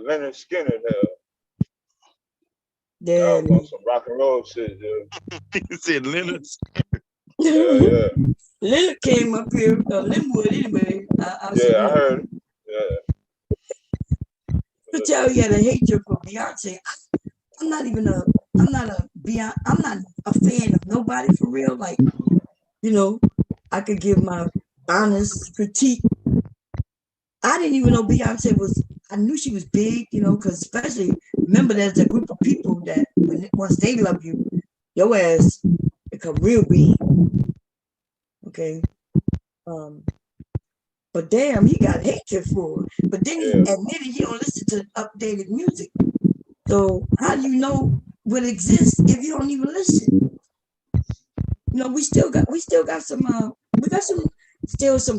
Leonard Skinner there. Yeah, I was on some rock and roll shit, dude. You said Leonard Skinner. Yeah. Leonard came up here, Linwood anyway. I heard it. Yeah. To tell you had a hatred for Beyonce. I'm not a fan of nobody for real. Like, you know, I could give my honest critique. I didn't even know Beyonce was. I knew she was big, you know, because especially remember there's a group of people that once they love you, your ass become real big. Okay. But damn, he got hatred for her. But then he admitted he don't listen to updated music. So how do you know what exists if you don't even listen? You know, we still got some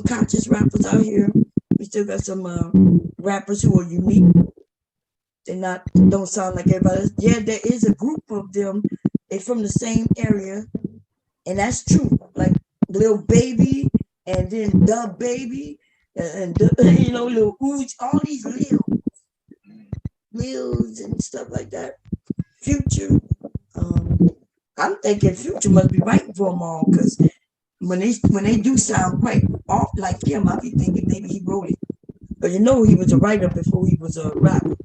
conscious rappers out here. We still got some rappers who are unique. Don't sound like everybody else. Yeah, there is a group of them. They're from the same area, and that's true. Like Lil Baby, and then Da Baby, and you know, Lil Uzi, all these Lils and stuff like that. Future. I'm thinking Future must be writing for them all, because when they do sound quite off like him, I be thinking maybe he wrote it. But you know, he was a writer before he was a rapper.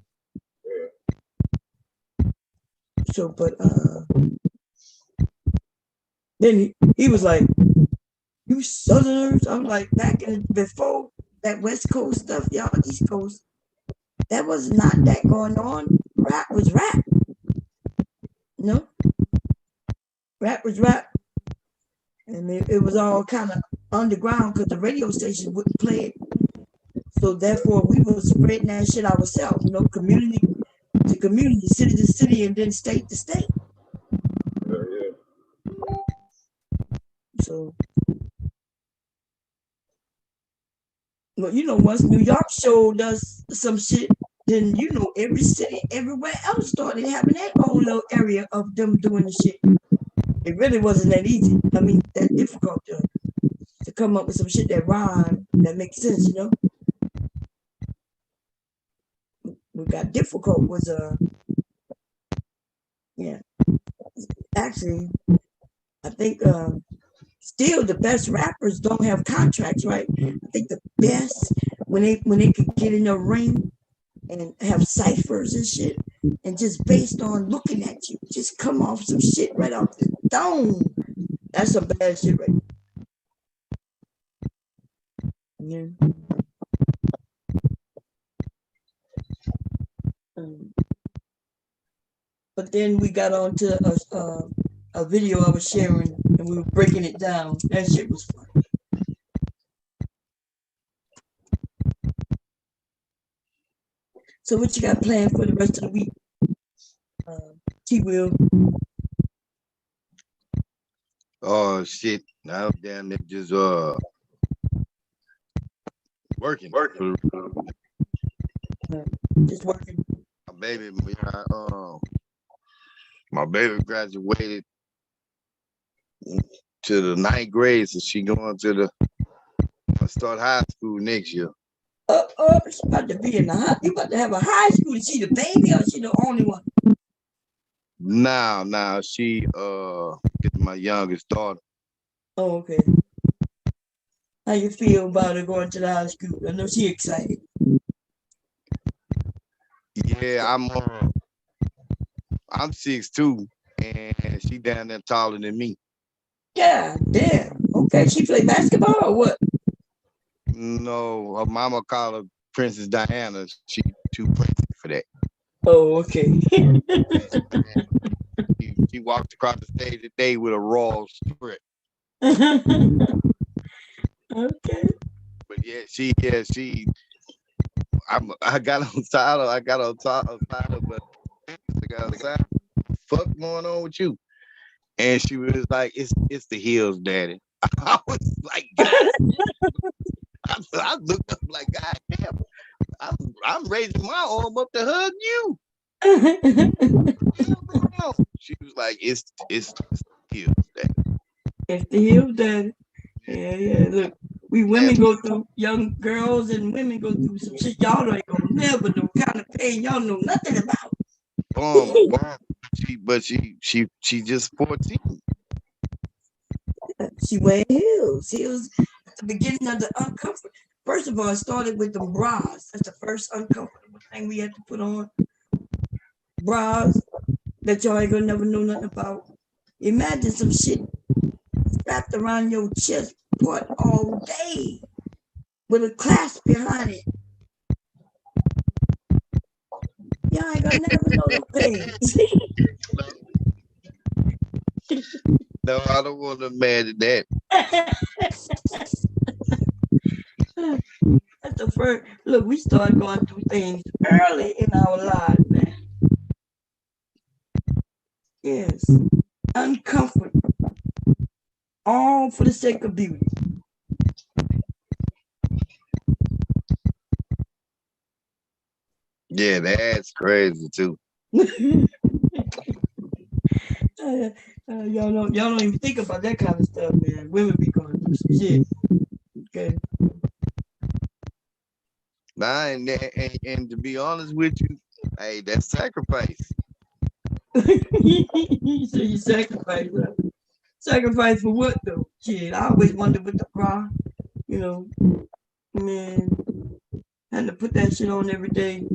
So, but then he was like, "You Southerners," I'm like, before that West Coast stuff, y'all East Coast, that was not that going on. Rap was rap. No, rap was rap. And it was all kind of underground because the radio station wouldn't play it. So therefore, we were spreading that shit ourselves, you know, community to community, city to city, and then state to state. So, well, you know, once New York showed us some shit, then, you know, every city, everywhere else started having their own little area of them doing the shit. It really wasn't that easy. I mean, that difficult to come up with some shit that rhyme, that makes sense, you know? What got difficult was, actually, I think still the best rappers don't have contracts, right? I think the best when they could get in a ring and have ciphers and shit, and just based on looking at you, just come off some shit right off the dome. That's some bad shit, right? Yeah. But then we got onto a video I was sharing, and we were breaking it down. That shit was fun. So what you got planned for the rest of the week, T-Will? Oh shit! Now damn it, just working. Just working. My baby graduated to the 9th grade, so she going to start high school next year. She's about to be in the high. You about to have a high school? Is she the baby or she the only one? Now she is my youngest daughter. Oh, okay. How you feel about her going to the high school? I know she excited. Yeah, I'm 6'2", and she down there taller than me. Yeah, damn. Okay, she play basketball or what? No, her mama called her Princess Diana. She too pretty for that. Oh, okay. She walked across the stage today with a royal spirit. Okay. But she I got on title. I got on title, but I got outside. Fuck going on with you? And she was like, it's the heels, daddy. I was like, God. I looked up like, God damn. I'm raising my arm up to hug you. She was like, it's the heels, daddy. It's the heels, daddy. Yeah. Look, we women go through, young girls and women go through some shit y'all ain't gonna never know kind of pain y'all know nothing about. She just 14. She wear heels. Heels at the beginning of the uncomfortable. First of all, it started with the bras. That's the first uncomfortable thing we had to put on. Bras that y'all ain't gonna never know nothing about. Imagine some shit wrapped around your chest part all day with a clasp behind it. Y'all ain't gonna never know the pain. No, I don't want to imagine that. That's the first. Look, we started going through things early in our lives, man. Yes, uncomfortable, all for the sake of beauty. Yeah, that's crazy too. Y'all don't even think about that kind of stuff, man. Women be going through some shit. Okay. Nah, and to be honest with you, hey, that's sacrifice. So you sacrifice, right? Sacrifice for what though? Shit, I always wondered with the bra, man, had to put that shit on every day.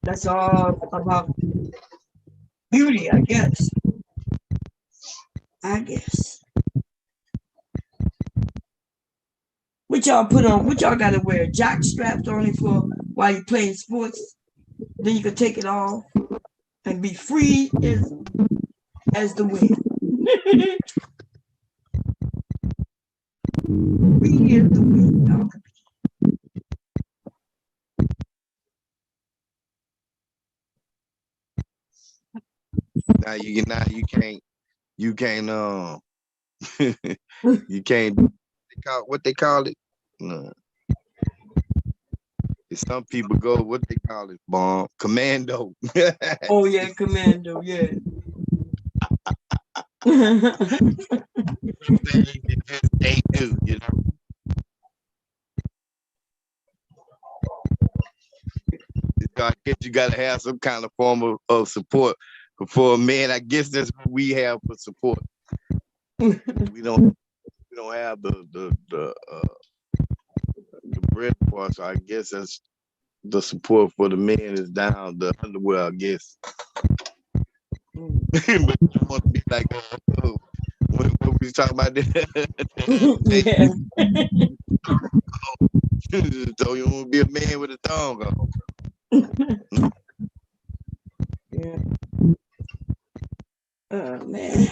That's all about beauty, I guess. What y'all put on? What y'all gotta wear? Jock straps only for while you playing sports. Then you can take it off and be free as the wind. Free as the wind, y'all. Now you can't you can't what they call it. No. Some people go what they call it, bomb commando. Oh yeah, commando, yeah. They do, you know. I guess you gotta have some kind of form of support for a man. I guess that's what we have for support. we don't have the bread part, so I guess that's the support for the men is down the underwear, I guess. But you want to be like what we talking about Yeah. So you want to be a man with a thong on. Yeah. Oh man.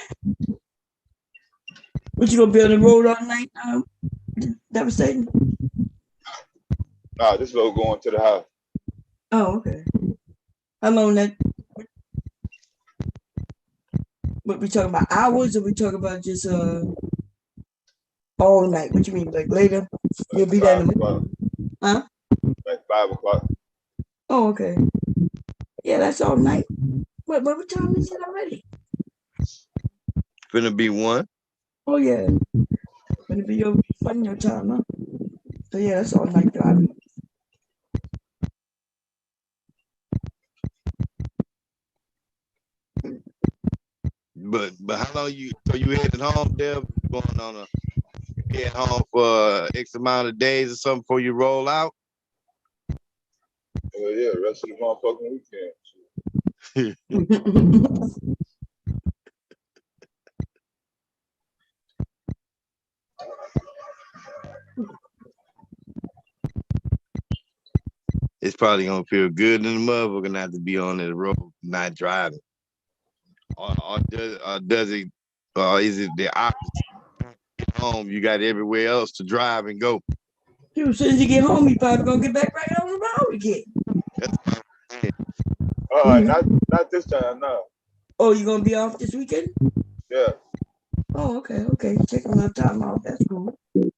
What you gonna be on the road all night? Devastating? Nah, this road going to the house. Oh, okay. How long that? What we talking about, hours, or we talking about just all night? What you mean, like later? You'll be there in the morning? Huh? Like 5 o'clock. Oh, okay. Yeah, that's all night. What time is it already? Finna be one. Oh yeah. Gonna be your time, huh? So yeah, that's all night driving. But how long you headed home, Dev? Going on head home for X amount of days or something before you roll out? Oh yeah, rest of the motherfucking weekend. It's probably gonna feel good in the motherfucker not to be on the road, not driving. Or does it? Or is it the opposite? Get home, you got everywhere else to drive and go. As soon as you get home, you probably gonna get back right on the road again. Not this time, no. Oh, you gonna be off this weekend? Yeah. Oh, okay. Taking my time off. That's cool. Get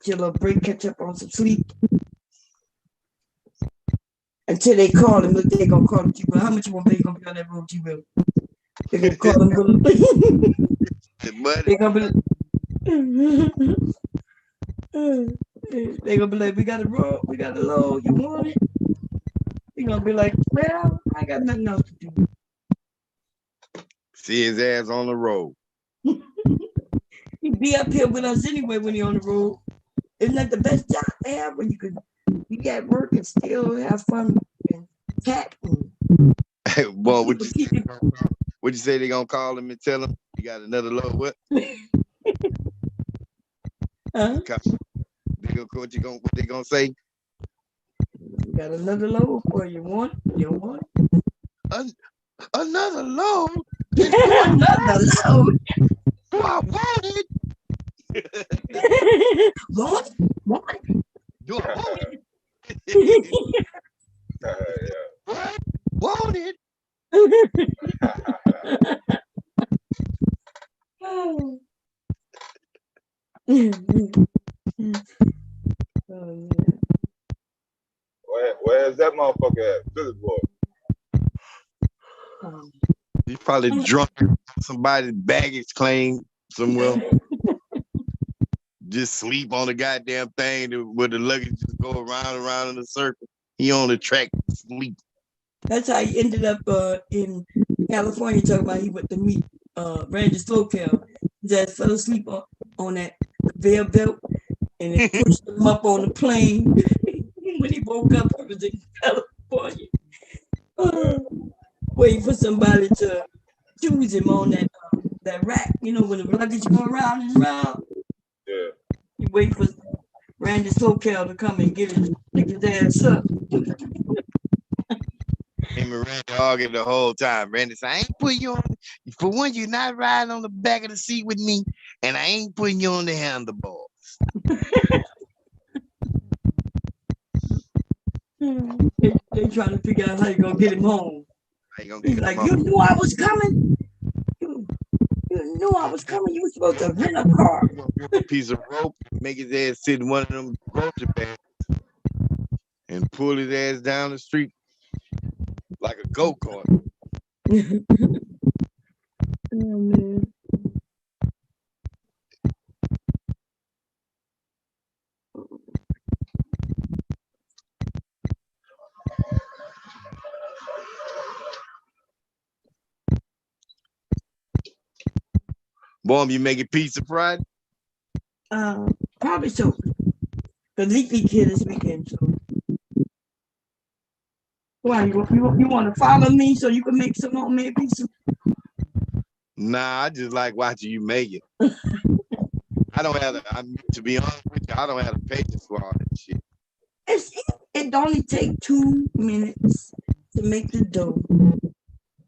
your little break, catch up on some sleep. Until they call and look, they gonna call you. How much you want to pay? Gonna be on that road, you will. They gonna call them. They gonna be. They gonna be like, we got a road, we got a load. You want it? He gonna be like, well, I got nothing else to do. See his ass on the road. He be up here with us anyway when he on the road. Isn't that the best job to have when you can be at work and still have fun and cat? Boy, what you say they gonna call him and tell him you got another load? What? Huh? What they gonna say? We got another load for you. Want? You don't want it? Another load? Another load? I want it. Want? Do I want it? What? Want it? Oh, Where's that motherfucker at? Good boy. He's probably drunk somebody's baggage claim somewhere. Just sleep on the goddamn thing where the luggage just go around in a circle. He on the track to sleep. That's how he ended up in California. Talking about he went to meet Randy Slocum. His ass fell asleep on that conveyor belt, and it pushed him up on the plane. When he woke up, he was in California, waiting for somebody to choose him on that rack. You know, when the luggage go around and around. Yeah. He wait for Randy Slocum to come and pick his ass up. Him and Randy arguing the whole time. Randy said, I ain't putting you on. For one, you're not riding on the back of the seat with me, and I ain't putting you on the handlebars. They trying to figure out how you gonna get him home. He's like, you knew I was coming. You knew I was coming. You were supposed to rent a car. A piece of rope, make his ass sit in one of them grocery bags, and pull his ass down the street like a go-kart. Oh, man. Boy, you making pizza Friday? Probably so. The Leaky kid this weekend, so. Why you want to follow me so you can make some homemade pizza? Nah, I just like watching you make it. I don't have to be honest with you, I don't have the patience for all that shit. It only take 2 minutes to make the dough.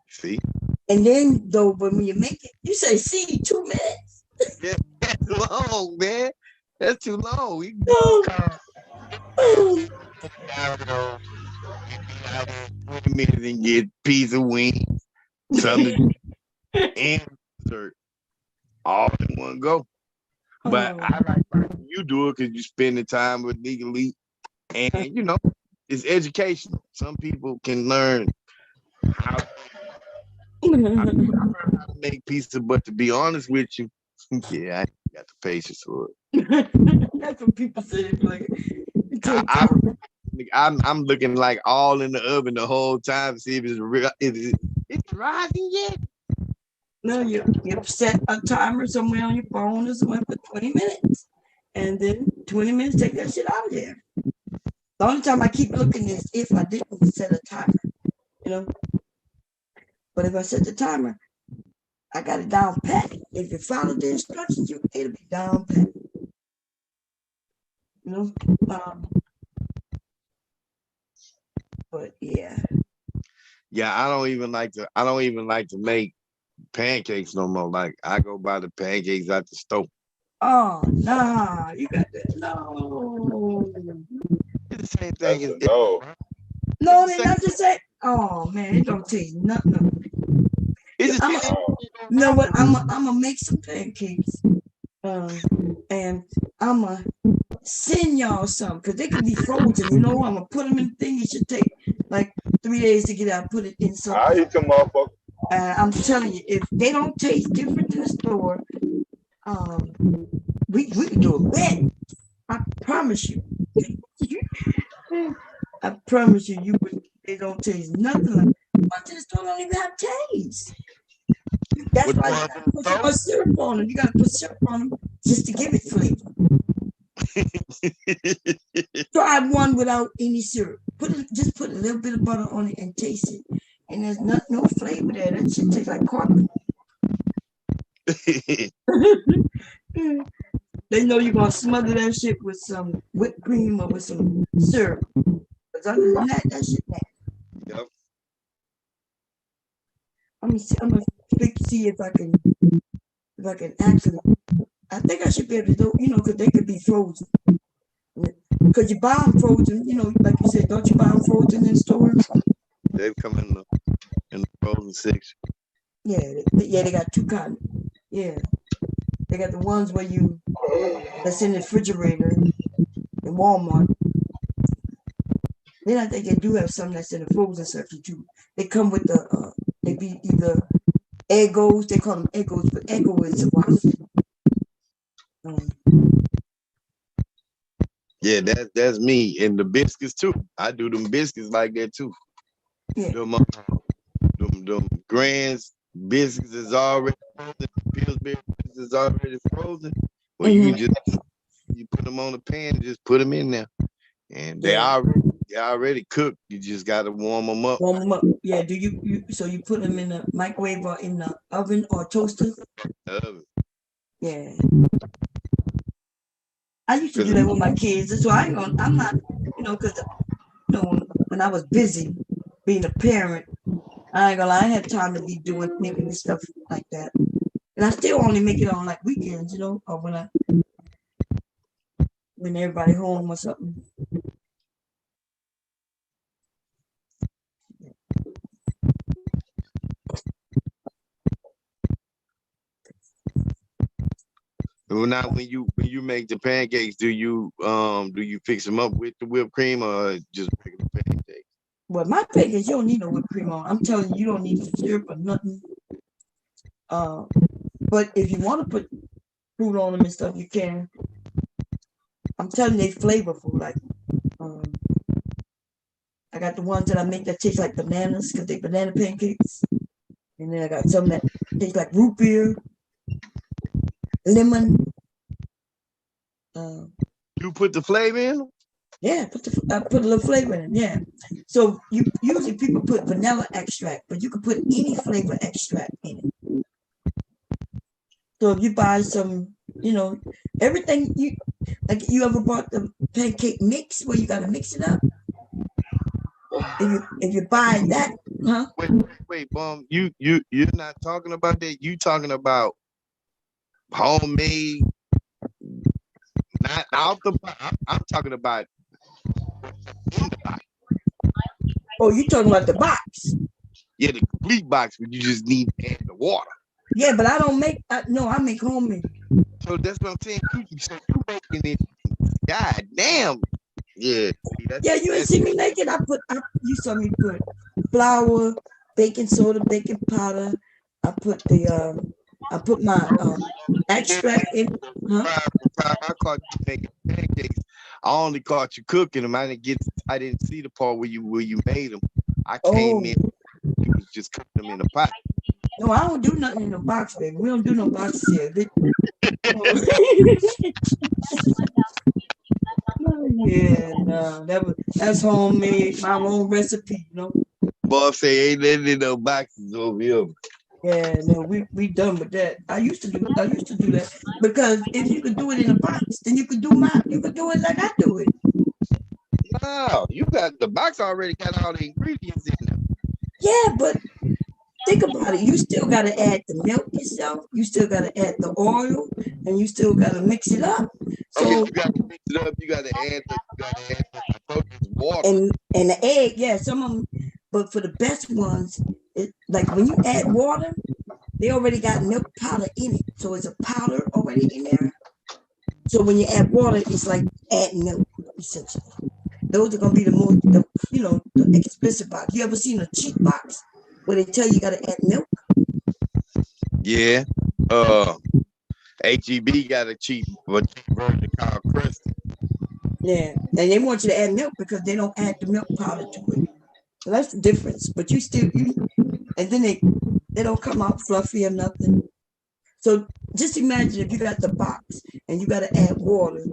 See? And then though, when you make it, you say, see, 2 minutes. Yeah, that's long, man. That's too long. We minutes and get pizza wings, something and dessert all in one go. But I like you do it because you spend the time with legally, and you know it's educational. Some people can learn how to make pizza, but to be honest with you, yeah, I ain't got the patience for it. That's what people say. Like, I'm looking like all in the oven the whole time to see if it's real. Is it's rising yet? No, you set a timer somewhere on your phone or somewhere for 20 minutes. And then 20 minutes, take that shit out of there. The only time I keep looking is if I didn't set a timer, you know. But if I set the timer, I got it down pat. If you follow the instructions, it'll be down pat. You know? But yeah. Yeah, I don't even like to make pancakes no more. Like I go buy the pancakes out the stove. Oh, nah, you got that. No. It's the same thing as No. No, they not just say, oh man, it don't taste nothing. It's I'm just you know what? I'm gonna make some pancakes. And I'm gonna send y'all some because they can be frozen. You know, I'm gonna put them in the thing. It should take like 3 days to get out. Put it in something. I eat them motherfuckers. I'm telling you, if they don't taste different than the store, we can do a bet. I promise you. I promise you, they don't taste nothing like. Ones in the store don't even have taste. That's why you gotta put so much syrup on them. You gotta put syrup on them just to give it flavor. Try one without any syrup. Just put a little bit of butter on it and taste it. And there's no flavor there. That shit tastes like carpet. They know you're gonna smother that shit with some whipped cream or with some syrup. Because other than that shit nasty. Yep. I'm gonna see if I can actually. I think I should be able to do, because they could be frozen. Because you buy them frozen, like you said, don't you buy them frozen in stores? They come in the frozen section. Yeah, they got two kinds. Yeah, they got the ones where that's in the refrigerator in Walmart. Then I think they do have some that's in the frozen section too. They come with they be either Eggos, they call them Eggos, but Eggo is a box. Yeah, that's me. And the biscuits too. I do them biscuits like that too. Yeah. Them Grand's biscuits is already frozen. Pillsbury biscuits is already frozen. Well, you can just put them on the pan and just put them in there, and they already cooked. You just got to warm them up. Warm them up. Yeah. Do you so you put them in the microwave or in the oven or toaster? Oven. Yeah. I used to do that with my kids. So I'm not, because when I was busy being a parent, I ain't gonna lie, I had time to be making this stuff like that. And I still only make it on like weekends, or when everybody home or something. Well, now when you make the pancakes, do you fix them up with the whipped cream or just regular pancakes? Well, my pancakes, you don't need no whipped cream on. I'm telling you, you don't need syrup or nothing. But if you want to put fruit on them and stuff, you can. I'm telling you, they flavorful. Like, I got the ones that I make that taste like bananas because they banana pancakes. And then I got some that taste like root beer, lemon. You put the flavor in them? Yeah, I put a little flavor in it. Yeah. So usually people put vanilla extract, but you can put any flavor extract in it. So if you buy some, everything you ever bought the pancake mix where you got to mix it up. If you buy that, huh? Wait, Bum, you're not talking about that. You talking about homemade, not out the box. I'm talking about in the box. Oh, you talking about the box? Yeah, the complete box, but you just need to add the water. Yeah, but I don't make. I make homemade. So that's what I'm saying. You making it. God damn. Yeah. Yeah, you ain't see me make it. You saw me put flour, baking soda, baking powder. I put my extract in. Huh? I caught you making pancakes. I only caught you cooking them. I didn't see the part where you made them. I came in. You was just cooking them in a pot. No, I don't do nothing in the box, baby. We don't do no boxes here. Yeah, no, that's homemade, my own recipe, Boy, say ain't nothing in no boxes over here. Yeah, no, we done with that. I used to do that because if you could do it in a box, then you could do it like I do it. No, you got the box already got all the ingredients in there. Yeah, but think about it. You still got to add the milk yourself. You still got to add the oil, and you still got to mix it up. So you got to mix it up. You got to add the water and the egg. Yeah, some of them. But for the best ones, like when you add water, they already got milk powder in it. So it's a powder already in there. So when you add water, it's like adding milk, essentially. Those are gonna be the most, the expensive box. You ever seen a cheap box where they tell you gotta add milk? Yeah. HEB got a cheap version called Crystal. Yeah, and they want you to add milk because they don't add the milk powder to it. So that's the difference. But and then they don't come out fluffy or nothing. So just imagine if you got the box and you got to add water,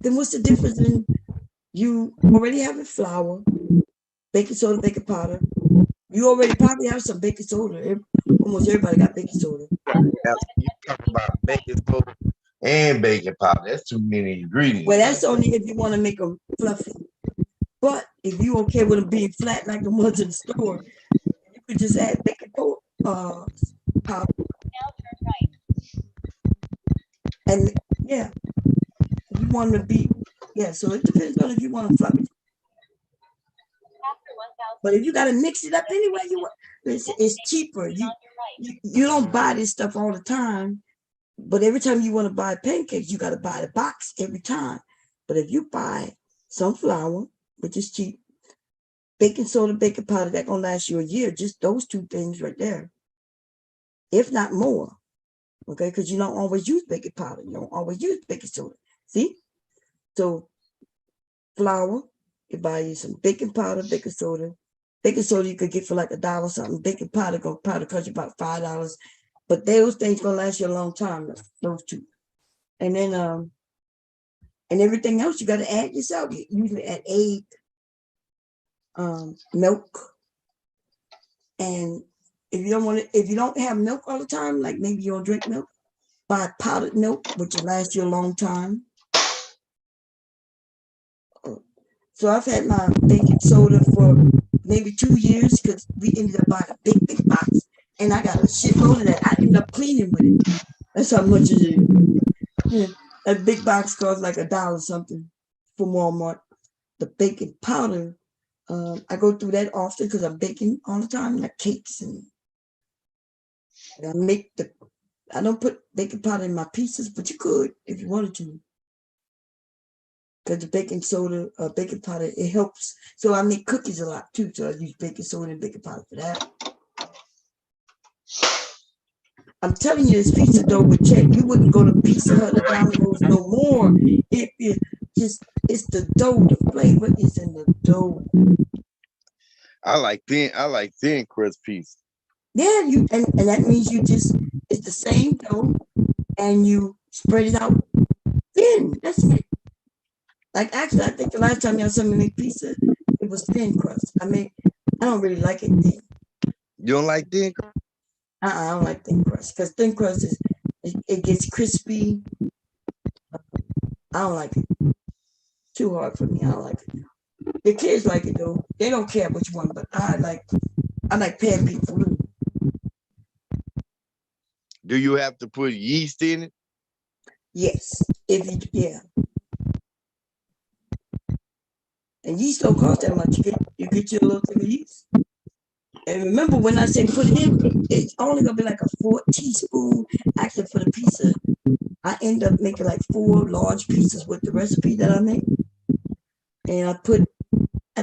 then what's the difference in you already having flour, baking soda, baking powder? You already probably have some baking soda. Almost everybody got baking soda. You talk about baking soda and baking powder. That's too many ingredients. Well, that's only if you want to make them fluffy. But if you okay with them being flat like the ones in the store, you could just add baking powder. And yeah, if you want to be, so it depends on if you want to fluffy. But if you got to mix it up anyway, it's cheaper. You don't buy this stuff all the time, but every time you want to buy pancakes, you got to buy the box every time. But if you buy some flour, which is cheap, baking soda, baking powder, that gonna last you a year. Just those two things right there, if not more. Okay, because you don't always use baking powder. You don't always use baking soda. See? So flour, you buy you some baking powder, baking soda. Baking soda you could get for like $1 something. Baking powder cost you about $5. But those things gonna last you a long time. Those two. And then and everything else you gotta add yourself. You usually add egg, milk. And if you don't have milk all the time, like maybe you don't drink milk, buy powdered milk, which will last you a long time. So I've had my baking soda for maybe 2 years because we ended up buying a big box, and I got a shitload of that. I ended up cleaning with it. That's how much it is. Yeah, a big box costs like $1 something from Walmart. The baking powder, I go through that often because I'm baking all the time, like cakes, and I don't put baking powder in my pizzas, but you could if you wanted to. Because the baking soda, baking powder, it helps. So I make cookies a lot too. So I use baking soda and baking powder for that. I'm telling you, this pizza dough would check. You wouldn't go to Pizza Hut or Domino's no more. It's the dough. The flavor is in the dough. I like thin crust pizza. Yeah, and that means it's the same dough, and you spread it out thin. That's it. Like actually, I think the last time y'all saw me make pizza, it was thin crust. I don't really like it thin. You don't like thin crust? I don't like thin crust because thin crust it gets crispy. I don't like it. Too hard for me. I don't like it. The kids like it though. They don't care which one, but I like pan pizza. Do you have to put yeast in it? Yes. And yeast don't cost that much. You get your little thing of yeast. And remember when I say put it in, it's only gonna be like a 4 teaspoon. Actually, for the pizza, I end up making like 4 large pieces with the recipe that I make. And I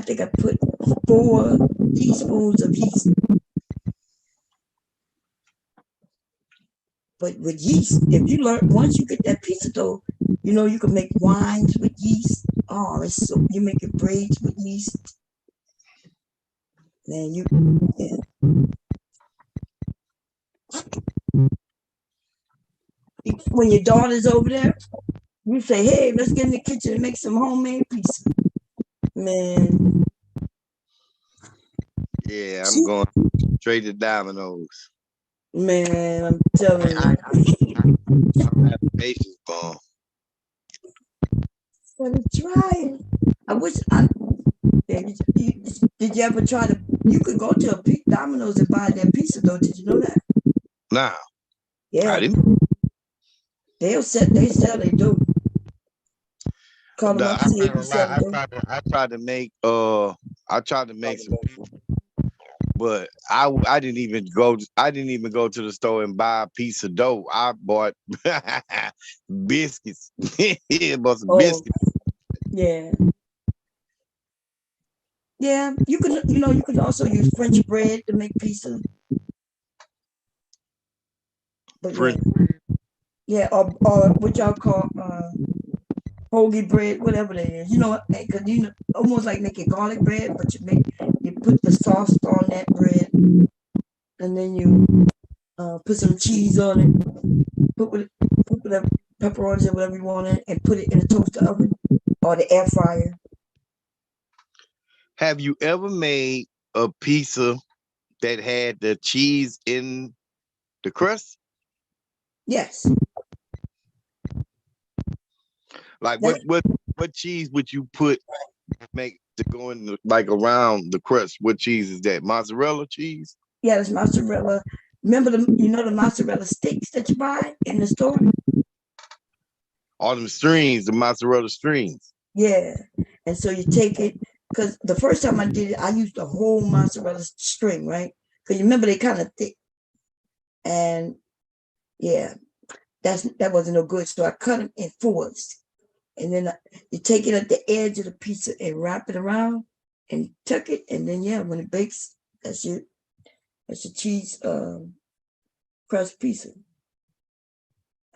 think I put 4 teaspoons of yeast. But with yeast, if you learn, once you get that pizza dough, you can make wines with yeast. Oh, you're making braids with yeast. Man, when your daughter's over there, you say, hey, let's get in the kitchen and make some homemade pizza. Man. Yeah, I'm going straight to Domino's. Man, I'm telling you. I'm having patience for Gotta try it. I wish did you ever try to you could go to a Domino's and buy that pizza though. Did you know that? Nah. Yeah. I didn't. They sell they do. Call them up, see if you sell them. I tried to make some pizza, but I didn't even go to the store and buy a piece of dough. I bought biscuits. Bought some biscuits. Yeah. Yeah, you could also use French bread to make pizza. But French. Yeah, or what y'all call hoagie bread, whatever that is. You know what? Because almost like making garlic bread, but you put the sauce on that bread, and then you put some cheese on it, put whatever pepperonis or whatever you want in, and put it in the toaster oven or the air fryer. Have you ever made a pizza that had the cheese in the crust? Yes. Like what cheese would you put make to go in like around the crust? What cheese is that? Mozzarella cheese? Yeah, it's mozzarella. Remember the mozzarella sticks that you buy in the store? All them strings, the mozzarella strings. Yeah. And so you take it, because the first time I did it, I used the whole mozzarella string, right? Because you remember they kind of thick. And yeah, that wasn't no good. So I cut them in fours. And then you take it at the edge of the pizza and wrap it around and tuck it. And then yeah, when it bakes, that's your cheese crust pizza.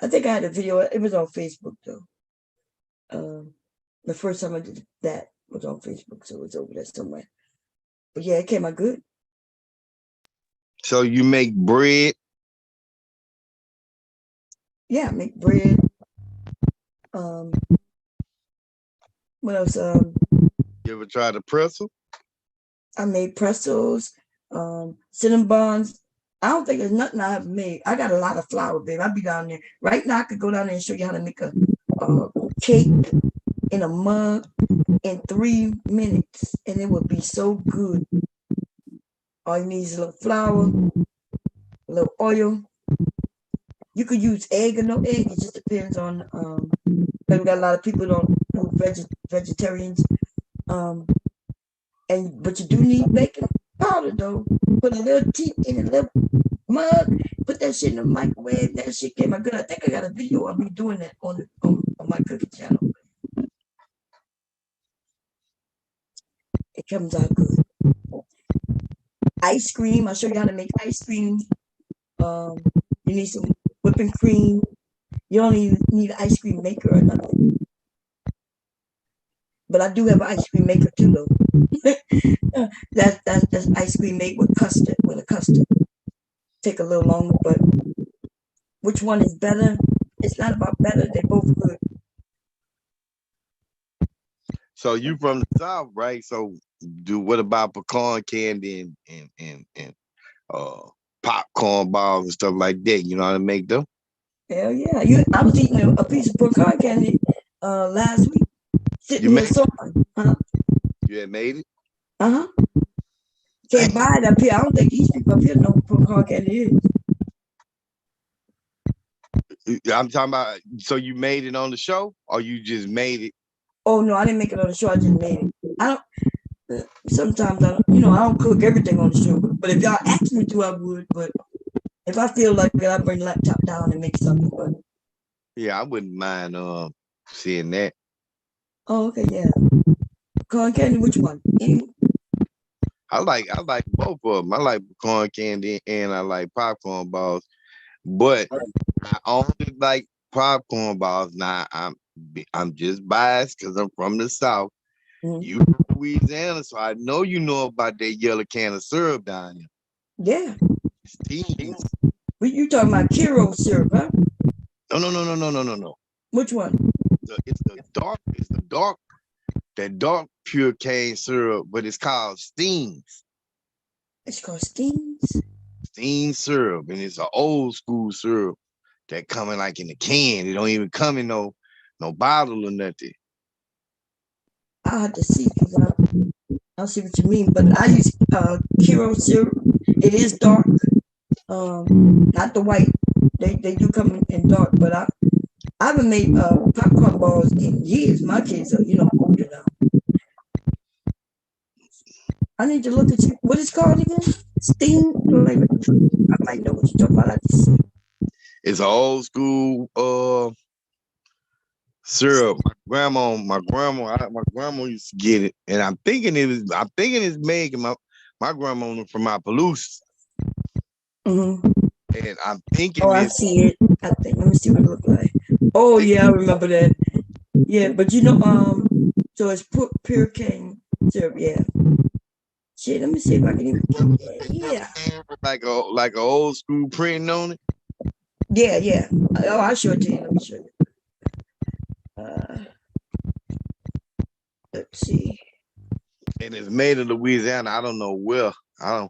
I think I had a video. It was on Facebook though. The first time I did that was on Facebook, so it's over there somewhere. But yeah, it came out good. So you make bread? Yeah, I make bread. What else? You ever tried a pretzel? I made pretzels, cinnamon buns. I don't think there's nothing I haven't made. I got a lot of flour, babe. I'll be down there. Right now, I could go down there and show you how to make a cake in a mug in 3 minutes, and it would be so good. All you need is a little flour, a little oil. You could use egg or no egg. It just depends on. But we got a lot of people who vegetarians. But you do need baking powder though. Put a little tea in a little mug. Put that shit in the microwave. That shit came out good. I think I got a video of me doing that on my cooking channel. It comes out good. Ice cream. I'll show you how to make ice cream. You need some whipping cream. You don't even need an ice cream maker or nothing. But I do have an ice cream maker too, though. That's ice cream made with a custard. Take a little longer, but which one is better? It's not about better. They're both good. So you from the South, right? So what about pecan candy and popcorn balls and stuff like that? You know how to make them? Hell yeah! I was eating a piece of pecan candy last week. Sitting in the sun. Huh? You had made it? Uh-huh. Can't buy it up here. I don't think these people up here know what pecan candy is. I'm talking about, so you made it on the show or you just made it? Oh no, I didn't make it on the show. I just made it. Sometimes I don't cook everything on the show. But if y'all ask me to, I would. But if I feel like it, I'll bring the laptop down and make something. But yeah, I wouldn't mind seeing that. Oh, okay, yeah. Pecan candy, which one? I like both of them. I like pecan candy and I like popcorn balls. But I only like popcorn balls. Now I'm just biased because I'm from the South. Mm-hmm. You from Louisiana, so I know you know about that yellow can of syrup down there. Yeah. Steams. But you talking about Kiro syrup, huh? No. Which one? It's the dark pure cane syrup, but it's called Steams. It's called Steams? Steam syrup, and it's an old school syrup that coming like in the can. It don't even come in no bottle or nothing. I have to see because I see what you mean, but I use Kiro syrup. It is dark, not the white. They do come in dark, but I haven't made popcorn balls in years. My kids are older now. I need to look at you. What is it called again? Steam. I might know what you're talking about. I just see. It's an old school syrup. My grandma used to get it, and I'm thinking it's made. My grandma from Appaloosa, and I'm thinking. Oh, I see it. I think. Let me see what it looks like. Oh yeah, I remember that. Yeah, but so it's pure cane syrup. Yeah. Shit, let me see if I can even. Yeah. Like a old school printing on it. Yeah, yeah. Oh, I'll show it to you. Let me show you. Let's see. And it's made in Louisiana. I don't know where. I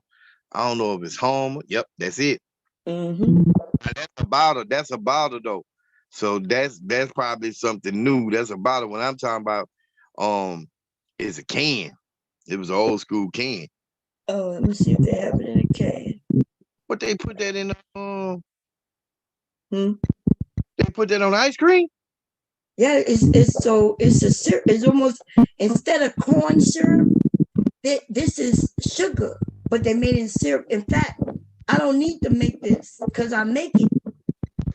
don't know if it's home. Yep, that's it. That's a bottle. That's a bottle though. So that's probably something new. That's a bottle. When I'm talking about, it's a can. It was an old school can. Oh, let me see if they have it in a can. But they put that in. They put that on ice cream. Yeah, it's a syrup. It's almost, instead of corn syrup, this is sugar, but they made it in syrup. In fact, I don't need to make this because I make it.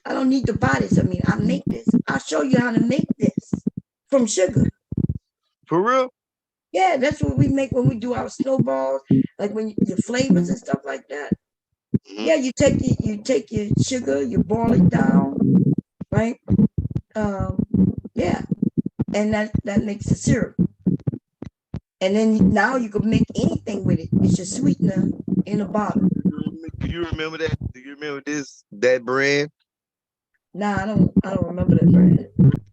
I don't need to buy this. I mean, I make this. I'll show you how to make this from sugar. For real? Yeah, that's what we make when we do our snowballs, like when your flavors and stuff like that. Yeah, you take your sugar, you boil it down, right? Yeah, and that makes a syrup. And then now you can make anything with it. It's your sweetener in a bottle. Do you remember that? Do you remember that brand? Nah, I don't remember that brand.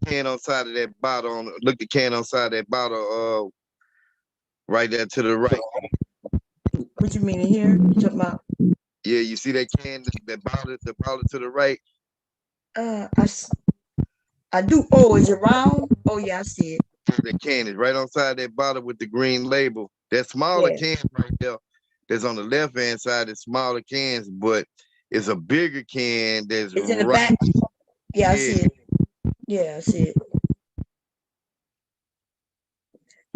Can on side of that bottle. Look the can on side of that bottle. Right there to the right. What you mean in here? You talking about? Yeah, you see that can, the bottle to the right. I do. Oh, is it round? Oh yeah, I see it. The can is right on side that bottle with the green label. That smaller can right there. That's on the left hand side. Is smaller cans, but it's a bigger can. That's it's in the back. Yeah, I see it. Yeah, I see it.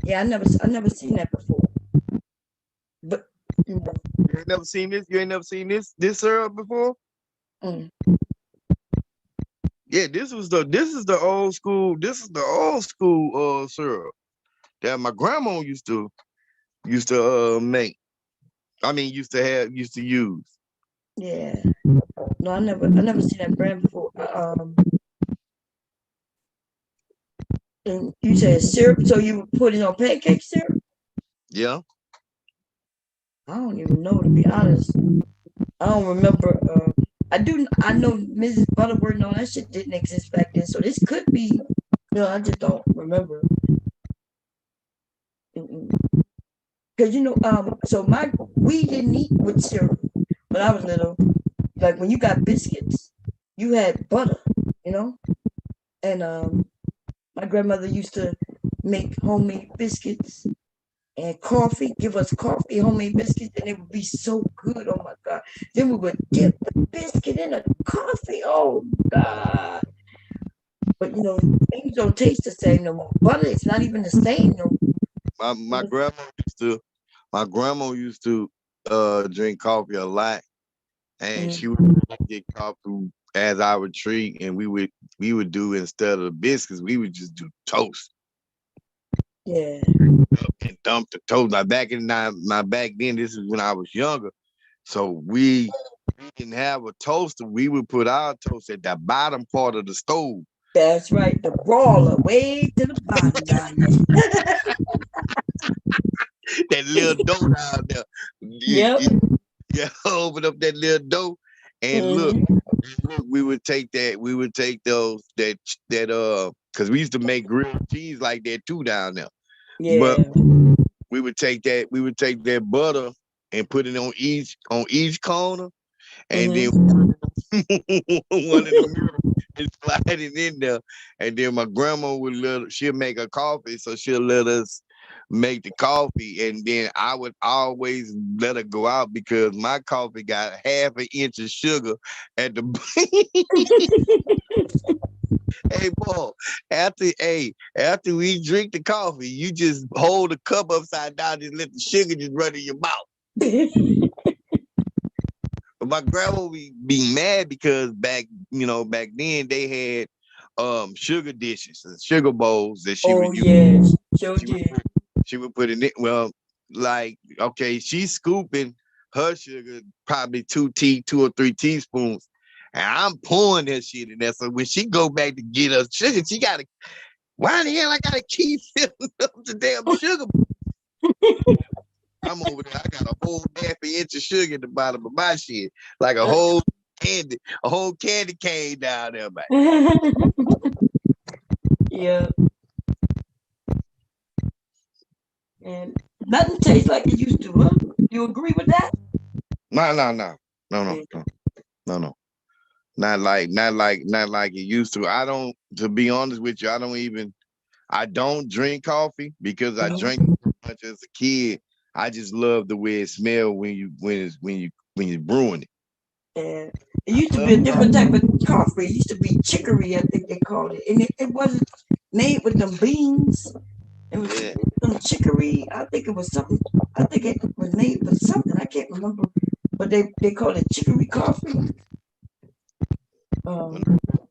Yeah, I never seen that before. But you ain't never seen this. You ain't never seen this syrup before. Yeah, this is the old school. This is the old school syrup that my grandma used to make. I mean, used to use. Yeah. No, I never seen that brand before. And you said syrup, so you would put it on pancake syrup? Yeah. I don't even know, to be honest. I don't remember. I know Mrs. Butterworth and all that shit didn't exist back then, so this could be. No, I just don't remember. Because so we didn't eat with syrup when I was little. Like when you got biscuits, you had butter, and my grandmother used to make homemade biscuits and coffee, give us coffee, homemade biscuits, and it would be so good. Oh my God. Then we would dip the biscuit in the coffee. Oh God. But things don't taste the same no more. Butter is not even the same no more. My grandma used to drink coffee a lot, and she would get coffee as our treat, and we would do, instead of biscuits, we would just do toast. Yeah. And dump the toast. Like back then, this is when I was younger. So we didn't have a toaster. We would put our toast at the bottom part of the stove. That's right. The brawler way to the bottom down there. That little dough down there. Yep. Yeah, open up that little dough. And look, we would take those because we used to make grilled cheese like that too down there. Yeah. But we would take that butter and put it on each corner, and then one in the middle and slide it in there. And then my grandma she'll make a coffee, so she'll let us make the coffee, and then I would always let her go out because my coffee got half an inch of sugar at the Hey, Paul, after we drink the coffee, you just hold the cup upside down and let the sugar just run in your mouth. But my grandma would be mad because back then they had sugar dishes and sugar bowls that she would use. Yes, sure did. She would put in it. Well, like, okay, she's scooping her sugar, probably 2 or 3 teaspoons. And I'm pouring that shit in there. So when she go back to get her sugar, she gotta, why the hell I gotta keep filling up the damn sugar? I'm over there. I got a whole half an inch of sugar at the bottom of my shit. Like a whole candy cane down there, man. Yeah. And nothing tastes like it used to, huh? You agree with that? No. Not like it used to. I don't, to be honest with you, I don't drink coffee because I drank so much as a kid. I just love the way it smells when you're brewing it. Yeah. It used to be a different type of coffee. It used to be chicory, I think they called it. And it wasn't made with them beans. It was some chicory. I think it was something. I think it was made with something. I can't remember. But they call it chicory coffee. When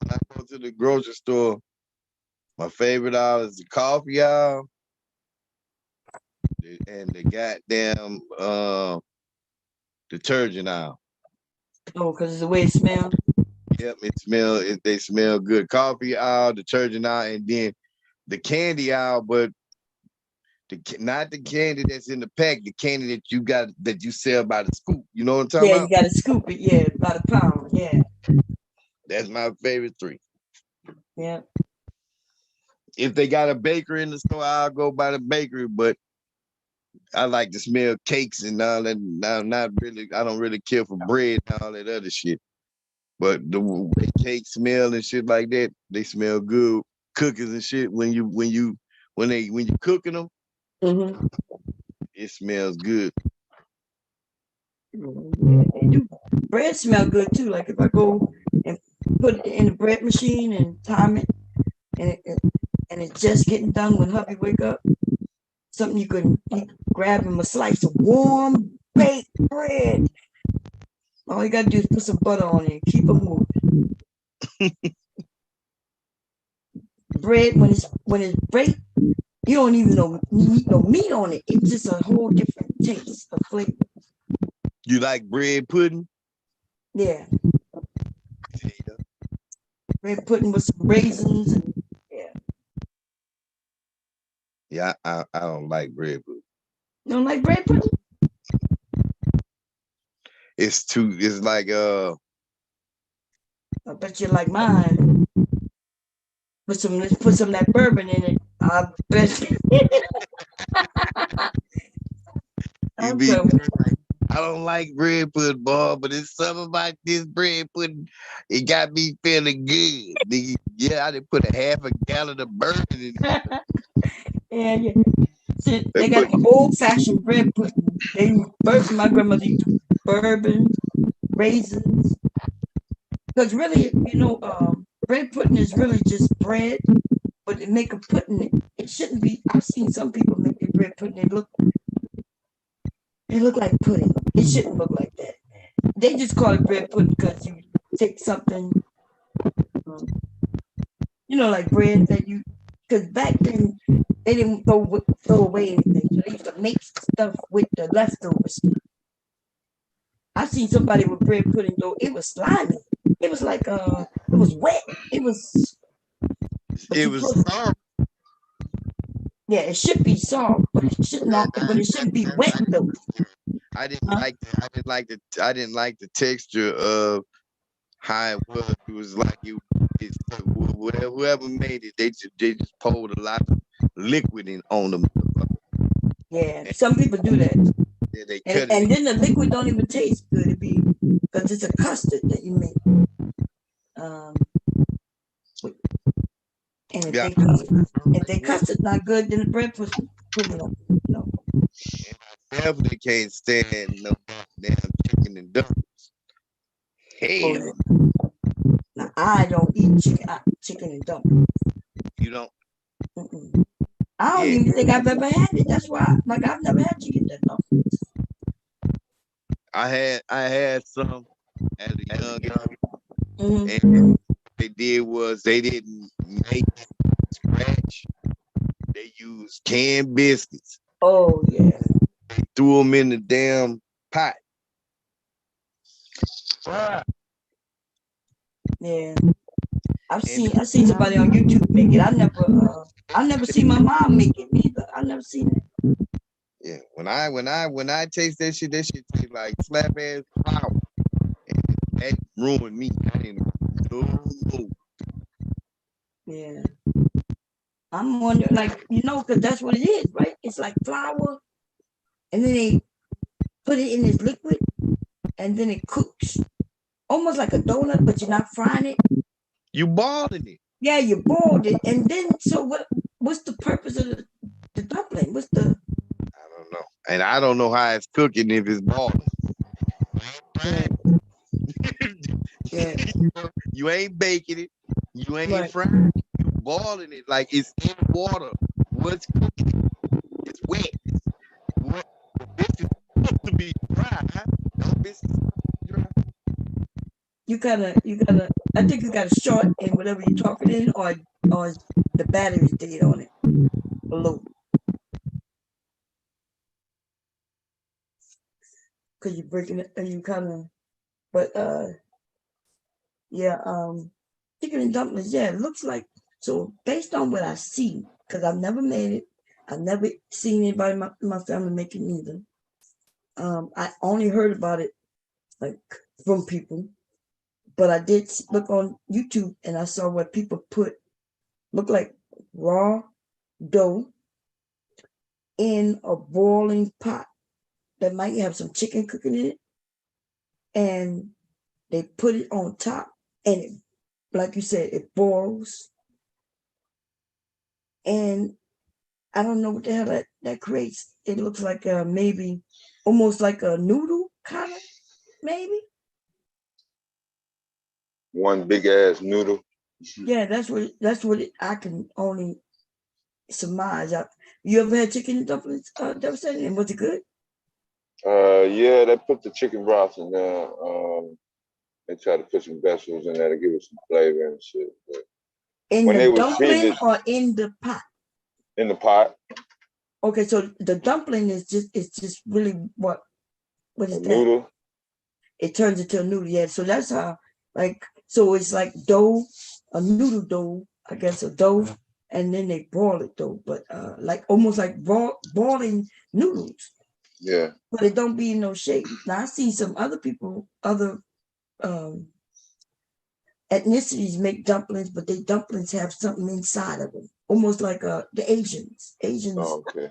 I go to the grocery store, my favorite aisle is the coffee aisle and the goddamn detergent aisle. Oh, because it's the way it smells. Yep, they smell good. Coffee aisle, detergent aisle, and then the candy aisle, but not the candy that's in the pack, the candy that you sell by the scoop. You know what I'm talking about? Yeah, you got to scoop it. Yeah, by the pound. Yeah. That's my favorite 3. Yeah. If they got a bakery in the store, I'll go by the bakery, but I like to smell cakes and all that. Not really. I don't really care for bread and all that other shit. But the way cakes smell and shit like that, they smell good. Cookies and shit when you cooking them, it smells good. Yeah, they do. Bread smell good too. Like if I go and put it in the bread machine and time it, and it's just getting done when hubby wake up. Something you can grab him a slice of warm baked bread. All you gotta do is put some butter on it and keep it moving. Bread when it's baked, you don't even need no meat on it. It's just a whole different taste of flavor. You like bread pudding? Yeah. Bread pudding with some raisins and Yeah, I don't like bread pudding. You don't like bread pudding? It's like I bet you like mine. Let's put some of that bourbon in it. I bet you. I don't like bread pudding, boy, but it's something about this bread pudding. It got me feeling good. Yeah, I didn't put a half a gallon of bourbon in it. Yeah. See, they got the old-fashioned bread pudding. They use bourbon. My grandmother used bourbon, raisins. Because really, bread pudding is really just bread, but they make a pudding. It shouldn't be. I've seen some people make their bread pudding. They look like pudding. It shouldn't look like that. They just call it bread pudding because you take something, like bread that you. Because back then they didn't throw away anything. So they used to make stuff with the leftovers. I seen somebody with bread pudding though. It was slimy. It was like it was wet. It was soft. Yeah, it should be soft, but it should not. But it shouldn't be wet though. I didn't like the texture of how it was. It was like whoever made it, they just poured a lot of liquid on them. Yeah, some people do that. Yeah, they cut it. And then the liquid don't even taste good. It be because it's a custard that you make. And if they custard not good, then the bread pudding put it on. No. Definitely can't stand no damn chicken and dumplings. Hell, Now, I don't eat chicken and dumplings. you don't. I don't even think I've ever had it. That's why, like, I've never had chicken and dumplings. I had some as a young guy, and what they did was they didn't make it from scratch. They used canned biscuits. Oh yeah. They threw them in the damn pot. Yeah. I've seen somebody on YouTube make it. I never seen my mom make it either. I never seen it. Yeah, when I taste that shit tastes like slap ass flour. And that ruined me. I didn't know. Yeah. I'm wondering, like, because that's what it is, right? It's like flour, and then they put it in this liquid, and then it cooks. Almost like a donut, but you're not frying it. You boiling it. Yeah, you boiled it. And then, so what's the purpose of the dumpling? What's the... I don't know. And I don't know how it's cooking if it's boiling. Yeah. You ain't baking it. You ain't frying it. You boiling it like it's in water. What's cooking? It's wet. What? This is supposed to be dry. No business dry. You gotta, I think you gotta short in whatever you're talking in, or the battery's dead on it. Below. Cause you're breaking it, and you kind of, but yeah, chicken and dumplings, yeah, it looks like, so based on what I see, because I've never made it, I've never seen anybody in my family make it either. I only heard about it like from people, but I did look on YouTube and I saw what people look like raw dough in a boiling pot that might have some chicken cooking in it, and they put it on top, and it, like you said, it boils, and I don't know what the hell that creates. It looks like maybe almost like a noodle kind of, maybe. One big ass noodle. Yeah, that's what I can only surmise. You ever had chicken and dumplings, Devastating, and was it good? Yeah, they put the chicken broth in there. They try to put some vegetables in there to give it some flavor and shit. But in the dumpling or in the pot? In the pot. Okay, so the dumpling is just really what is that? Noodle. It turns into a noodle, yeah. So that's how, like, so it's like dough, a noodle dough, I guess, a dough, and then they boil it though, but like almost like boiling noodles. Yeah. But it don't be in no shape. Now I see some other people, other ethnicities make dumplings, but they dumplings have something inside of them, almost like the Asians. Oh, okay.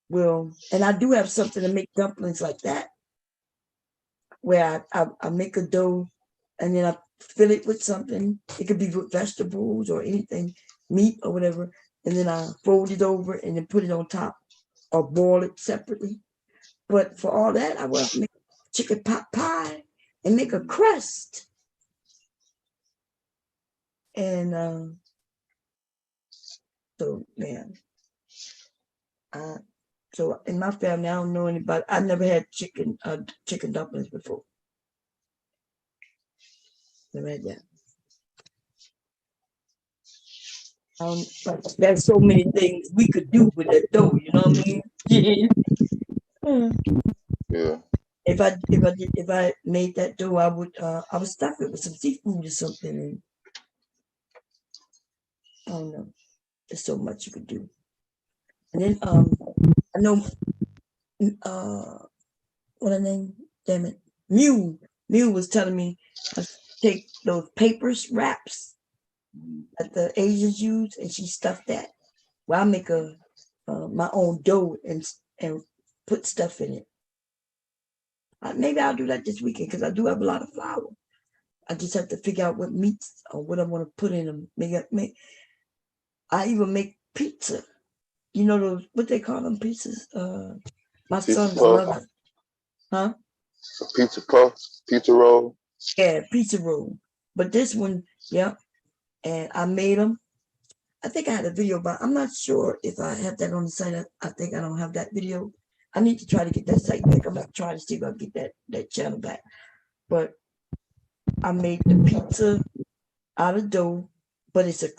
Will, and I do have something to make dumplings like that, where I make a dough and then I fill it with something. It could be with vegetables or anything, meat or whatever, and then I fold it over and then put it on top or boil it separately. But for all that, I will make chicken pot pie and make a crust. And so, man, so in my family, I don't know anybody. I never had chicken dumplings before. Never had that. But there's so many things we could do with that dough. You know what I mean? Yeah. If I made that dough, I would stuff it with some seafood or something. And I don't know. There's so much you could do. And then I know what her name? Damn it, Mew was telling me I take those papers wraps that the Asians use, and she stuffed that. Well, I make my own dough and put stuff in it. Maybe I'll do that this weekend because I do have a lot of flour. I just have to figure out what meats or what I want to put in them. I even make pizza you know those what they call them pizzas? My Pizza sons puff. love it. Huh? A pizza puff, pizza roll. Yeah, pizza roll. But this one, yeah. And I made them. I think I had a video, but I'm not sure if I have that on the site. I think I don't have that video. I need to try to get that site back. I'm gonna try to see if I can get that channel back. But I made the pizza out of dough, but it's a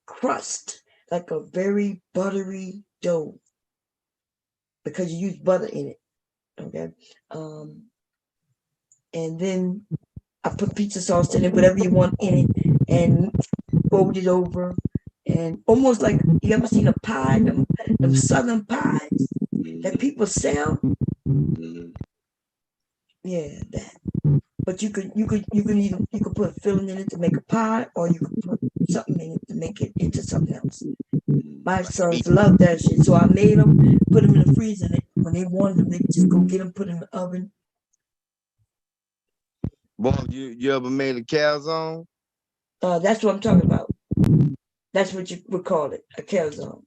crust, like a very buttery dough, because you use butter in it. Okay. And then I put pizza sauce in it, whatever you want in it, and fold it over. And almost like, you ever seen a pie, them southern pies that people sell? Yeah, that. But you could put filling in it to make a pie, or you could put something in it to make it into something else. My sons love that shit, so I made them, put them in the freezer, and when they wanted them, they could just go get them, put them in the oven. Boy, you ever made a calzone? That's what I'm talking about. That's what you would call it, a calzone.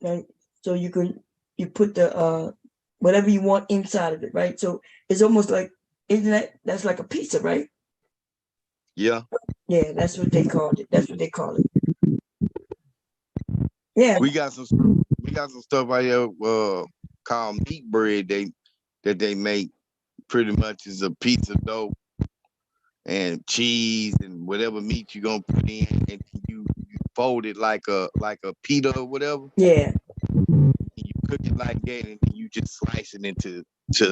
Right? So you put the whatever you want inside of it, right? So it's almost like, that's like a pizza, right? Yeah. Yeah, that's what they called it. That's what they call it. Yeah. We got some stuff out here called meat bread that they make. Pretty much is a pizza dough and cheese and whatever meat you're gonna put in, and you fold it like a pita or whatever. Yeah. And you cook it like that, and then you just slice it into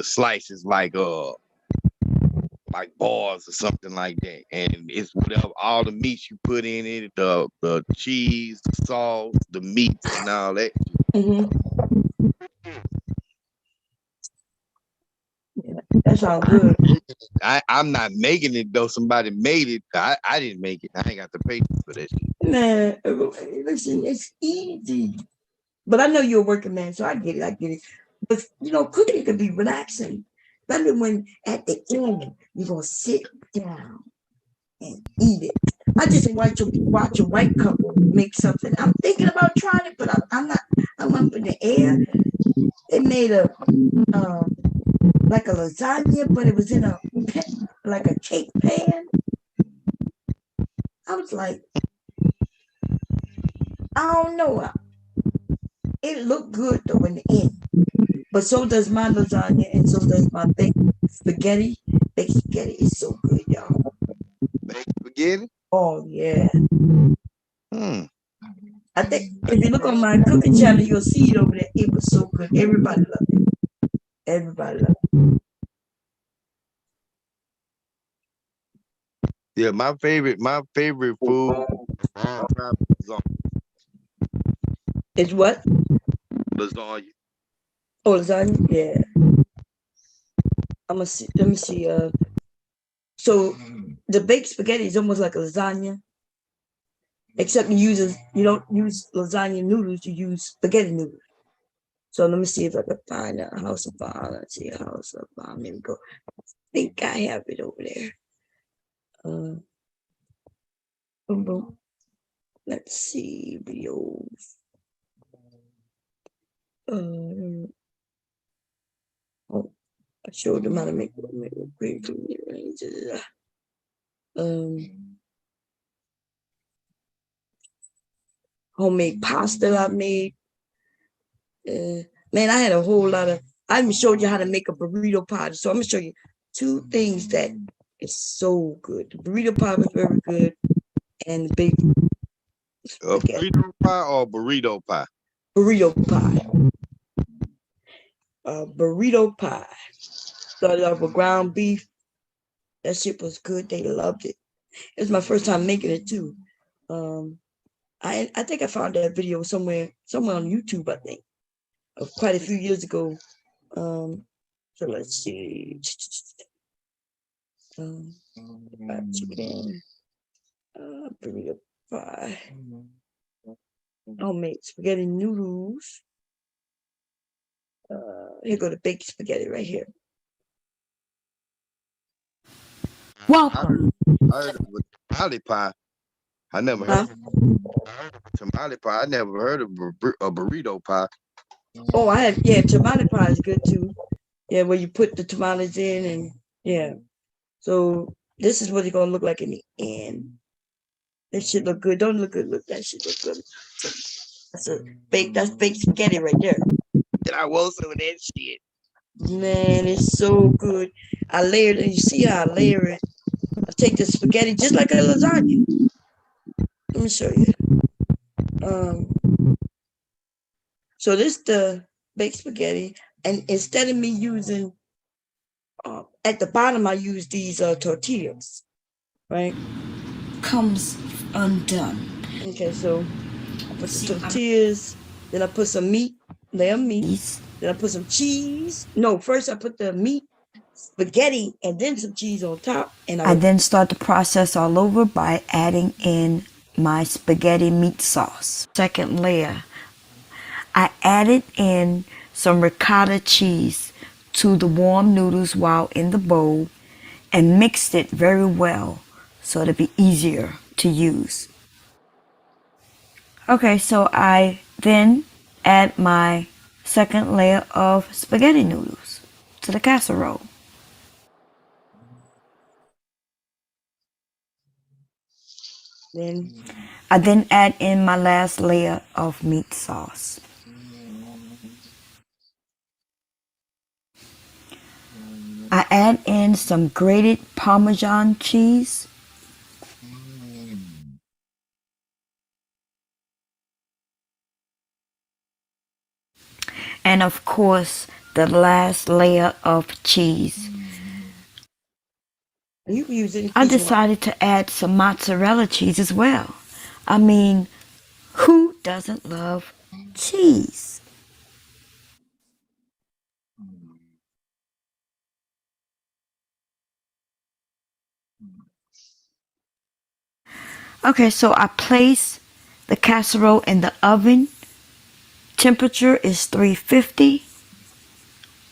slices like bars or something like that. And it's whatever all the meats you put in it, the cheese, the sauce, the meats, and all that. Yeah, that sounds good. I'm not making it though. Somebody made it. I didn't make it. I ain't got the patience for that shit. Man, listen, it's easy. But I know you're a working man, so I get it. But cooking can be relaxing. Especially when at the end you're gonna sit down and eat it. I just watch a white couple make something. I'm thinking about trying it, but I'm not. I'm up in the air. They made a like a lasagna, but it was in like a cake pan. I was like, I don't know. It looked good though in the end. But so does my lasagna, and so does my baked spaghetti. Baked spaghetti is so good, y'all. Baked spaghetti? Oh yeah. I think if you look on my cooking channel, you'll see it over there. It was so good. Everybody loved it. Everybody loved it. Yeah, my favorite food is what? Lasagna. Oh, lasagna? Yeah. Let me see. So the baked spaghetti is almost like a lasagna, except you don't use lasagna noodles, you use spaghetti noodles. So let me see if I can find a house of fire. Let's see, a house of fire. There we go. I think I have it over there. Boom, boom. Let's see videos. I showed them how to make great ranges. Homemade pasta I made. Man, I had a whole lot of. I even showed you how to make a burrito pie. So I'm gonna show you two things that is so good. The burrito pie was very good, and the big burrito pie or burrito pie? Burrito pie. Burrito pie. Started off with ground beef. That shit was good. They loved it. It was my first time making it too. I think I found that video somewhere on YouTube, I think, of quite a few years ago. So let's see. Chicken. Burrito pie. Homemade spaghetti noodles. Here go the baked spaghetti right here. Welcome. I heard of tamale pie. I never heard of tamale pie. I never heard of a burrito pie. Oh, I had, yeah, tamale pie is good too. Yeah, where you put the tamales in and yeah. So this is what it's gonna look like in the end. That shit look good. Don't look good. Look, that shit look good. That's baked spaghetti right there. And I want some of that shit. Man, it's so good. I layered it. You see how I layer it? I take the spaghetti just like a lasagna. Let me show you. So this the baked spaghetti, and instead of me using at the bottom, I use these tortillas, right? Comes undone. Okay, so I put the tortillas, then I put some meat, layer meat, then I put some cheese. No, first I put the meat, spaghetti, and then some cheese on top. And I then start the process all over by adding in my spaghetti meat sauce. Second layer, I added in some ricotta cheese to the warm noodles while in the bowl and mixed it very well so it'll be easier to use. Okay, so I then add my second layer of spaghetti noodles to the casserole. then I then add in my last layer of meat sauce. I add in some grated Parmesan cheese. And of course, the last layer of cheese. You can use it. I decided to add some mozzarella cheese as well. I mean, who doesn't love cheese? Okay, so I place the casserole in the oven. Temperature is 350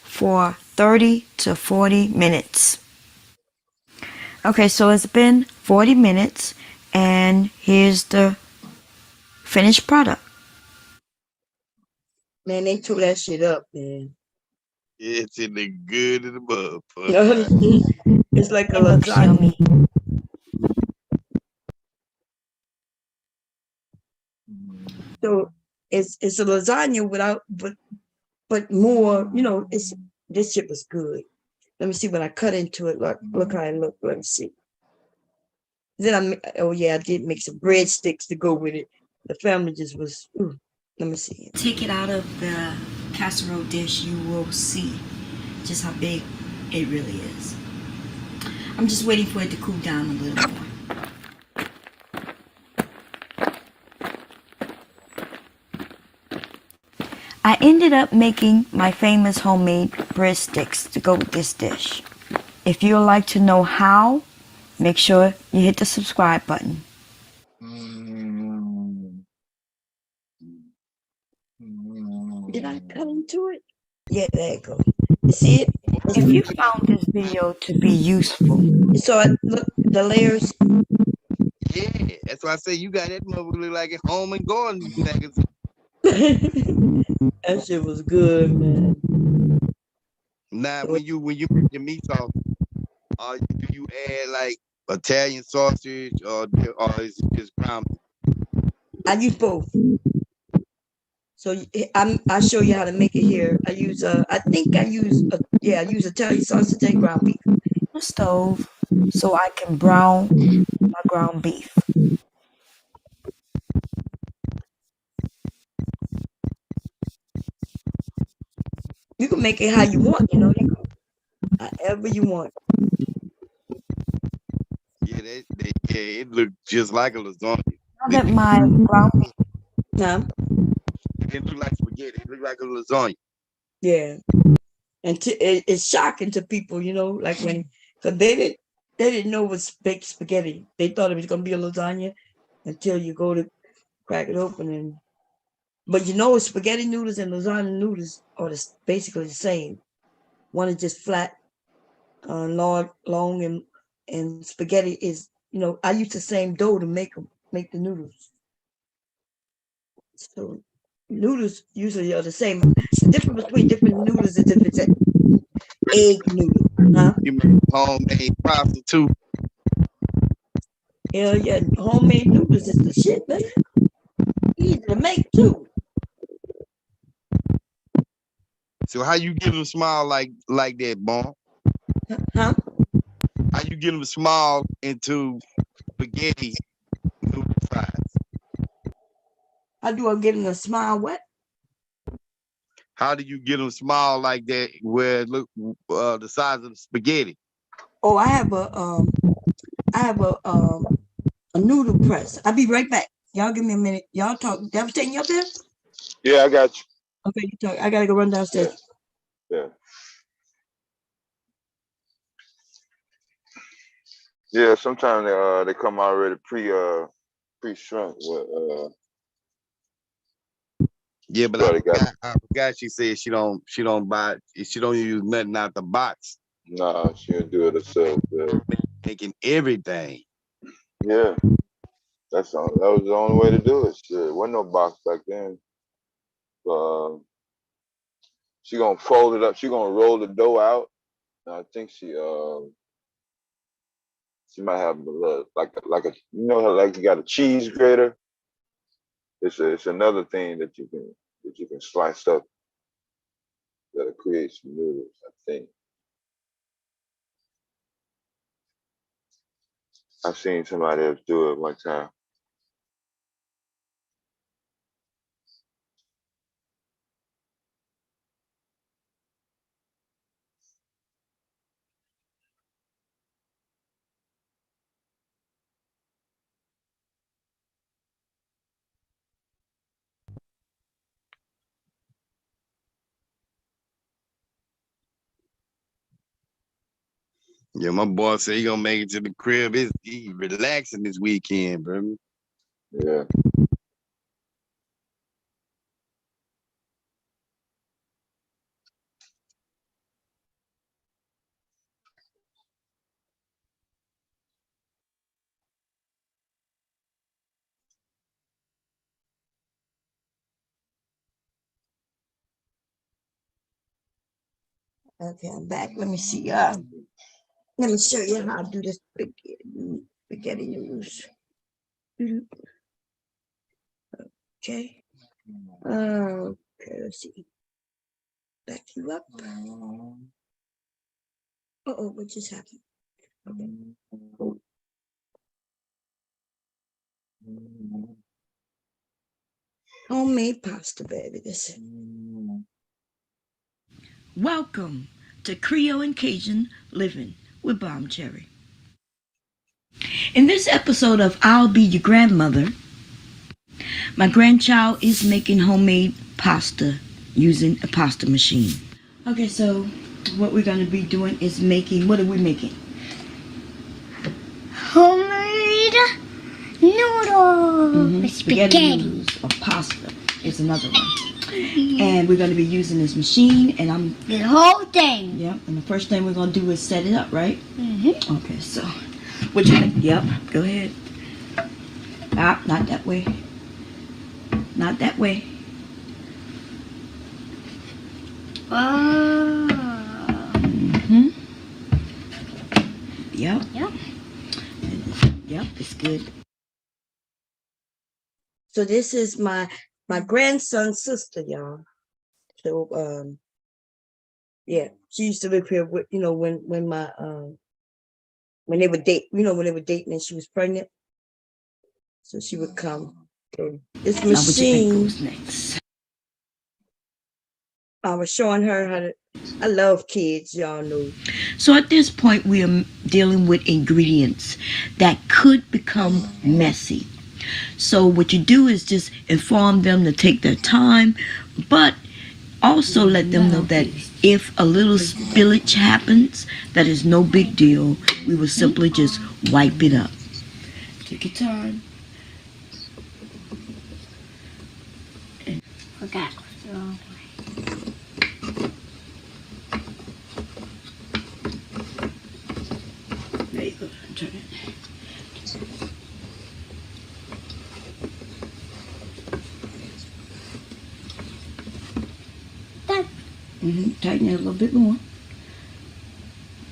for 30 to 40 minutes. Okay, so it's been 40 minutes and here's the finished product. Man, they tore that shit up, man. It's in the good in the motherfucker. It's like a lasagna. So it's a lasagna without, but more, you know, this shit was good. Let me see when I cut into it. Look how it looked. Let me see. Then I did make some breadsticks to go with it. The family just was. Let me see. Take it out of the casserole dish, you will see just how big it really is. I'm just waiting for it to cool down a little more. I ended up making my famous homemade breadsticks to go with this dish. If you would like to know how, make sure you hit the subscribe button. Did I cut into it? Yeah, there you go. You see it? If you found this video to be useful, so look the layers. Yeah, that's why I say you got that motherfucker look like a Home and Garden magazine. That shit was good, man. Now, when you make the meat sauce, do you add like Italian sausage or is it just ground beef? I use both. So I'll show you how to make it here. I use I use Italian sausage and ground beef. The stove so I can brown my ground beef. You can make it how you want, you know, however you want. Yeah, it looked just like a lasagna. Now that my ground beef. It looked like spaghetti. It looked like a lasagna. Yeah, and it's shocking to people, you know, like because they didn't know it was baked spaghetti. They thought it was gonna be a lasagna until you go to crack it open but you know, spaghetti noodles and lasagna noodles are basically the same. One is just flat, long, and spaghetti is, you know, I use the same dough to make them. make the noodles. So noodles usually are the same. The difference between different noodles is if it's an egg noodle, huh? You make homemade pasta too. Hell yeah, homemade noodles is the shit, man. Easy to make too. So how you get them small like that, Bon? Huh? How you get them small into spaghetti noodle size? How do I get them a small what? How do you get them small like that where it look the size of the spaghetti? Oh, I have a noodle press. I'll be right back. Y'all give me a minute. Y'all talk. Devastating, you up there? Yeah, I got you. Okay, you talk. I gotta go run downstairs. Yeah. Yeah, sometimes they come already pre-shrunk with Yeah, but I forgot she said she don't use nothing out the box. Nah, she didn't do it herself. Yeah. Making everything. Yeah. That was the only way to do it. Shit. There wasn't no box back then. She gonna fold it up. She gonna roll the dough out. And I think she might have like a you know how like you got a cheese grater. It's another thing that you can slice up that'll create some noodles. I think I've seen somebody else do it one time. Yeah, my boy said he gonna make it to the crib. He relaxing this weekend, bro. Yeah. Okay, I'm back. Let me see. Let me show you how to do this spaghetti noodles. Okay. Okay, let's see. Back you up. Uh-oh, what just happened? Okay. Homemade pasta, baby. This. Welcome to Creole and Cajun Living with Bomb Cherry. In this episode of I'll Be Your Grandmother, my grandchild is making homemade pasta using a pasta machine. Okay, so what we're going to be doing is making, what are we making? Homemade noodles. Spaghetti noodles or pasta is another one. And we're going to be using this machine, and the whole thing. Yep. And the first thing we're going to do is set it up, right? Mm-hmm. Okay. So, what you think? Yep. Go ahead. Ah, not that way. Not that way. Mm-hmm. Yep. Yep. Yep. It's good. So this is my grandson's sister, y'all. So yeah, she used to live here with, you know, when they would date, you know, when they were dating and she was pregnant. So she would come. So this machine. I was showing her how to. I love kids, y'all know. So at this point, we are dealing with ingredients that could become messy. So what you do is just inform them to take their time, but also let them know that if a little spillage happens, that is no big deal. We will simply just wipe it up. Take your time. Forgot. There you go. Turn it. Tighten it a little bit more.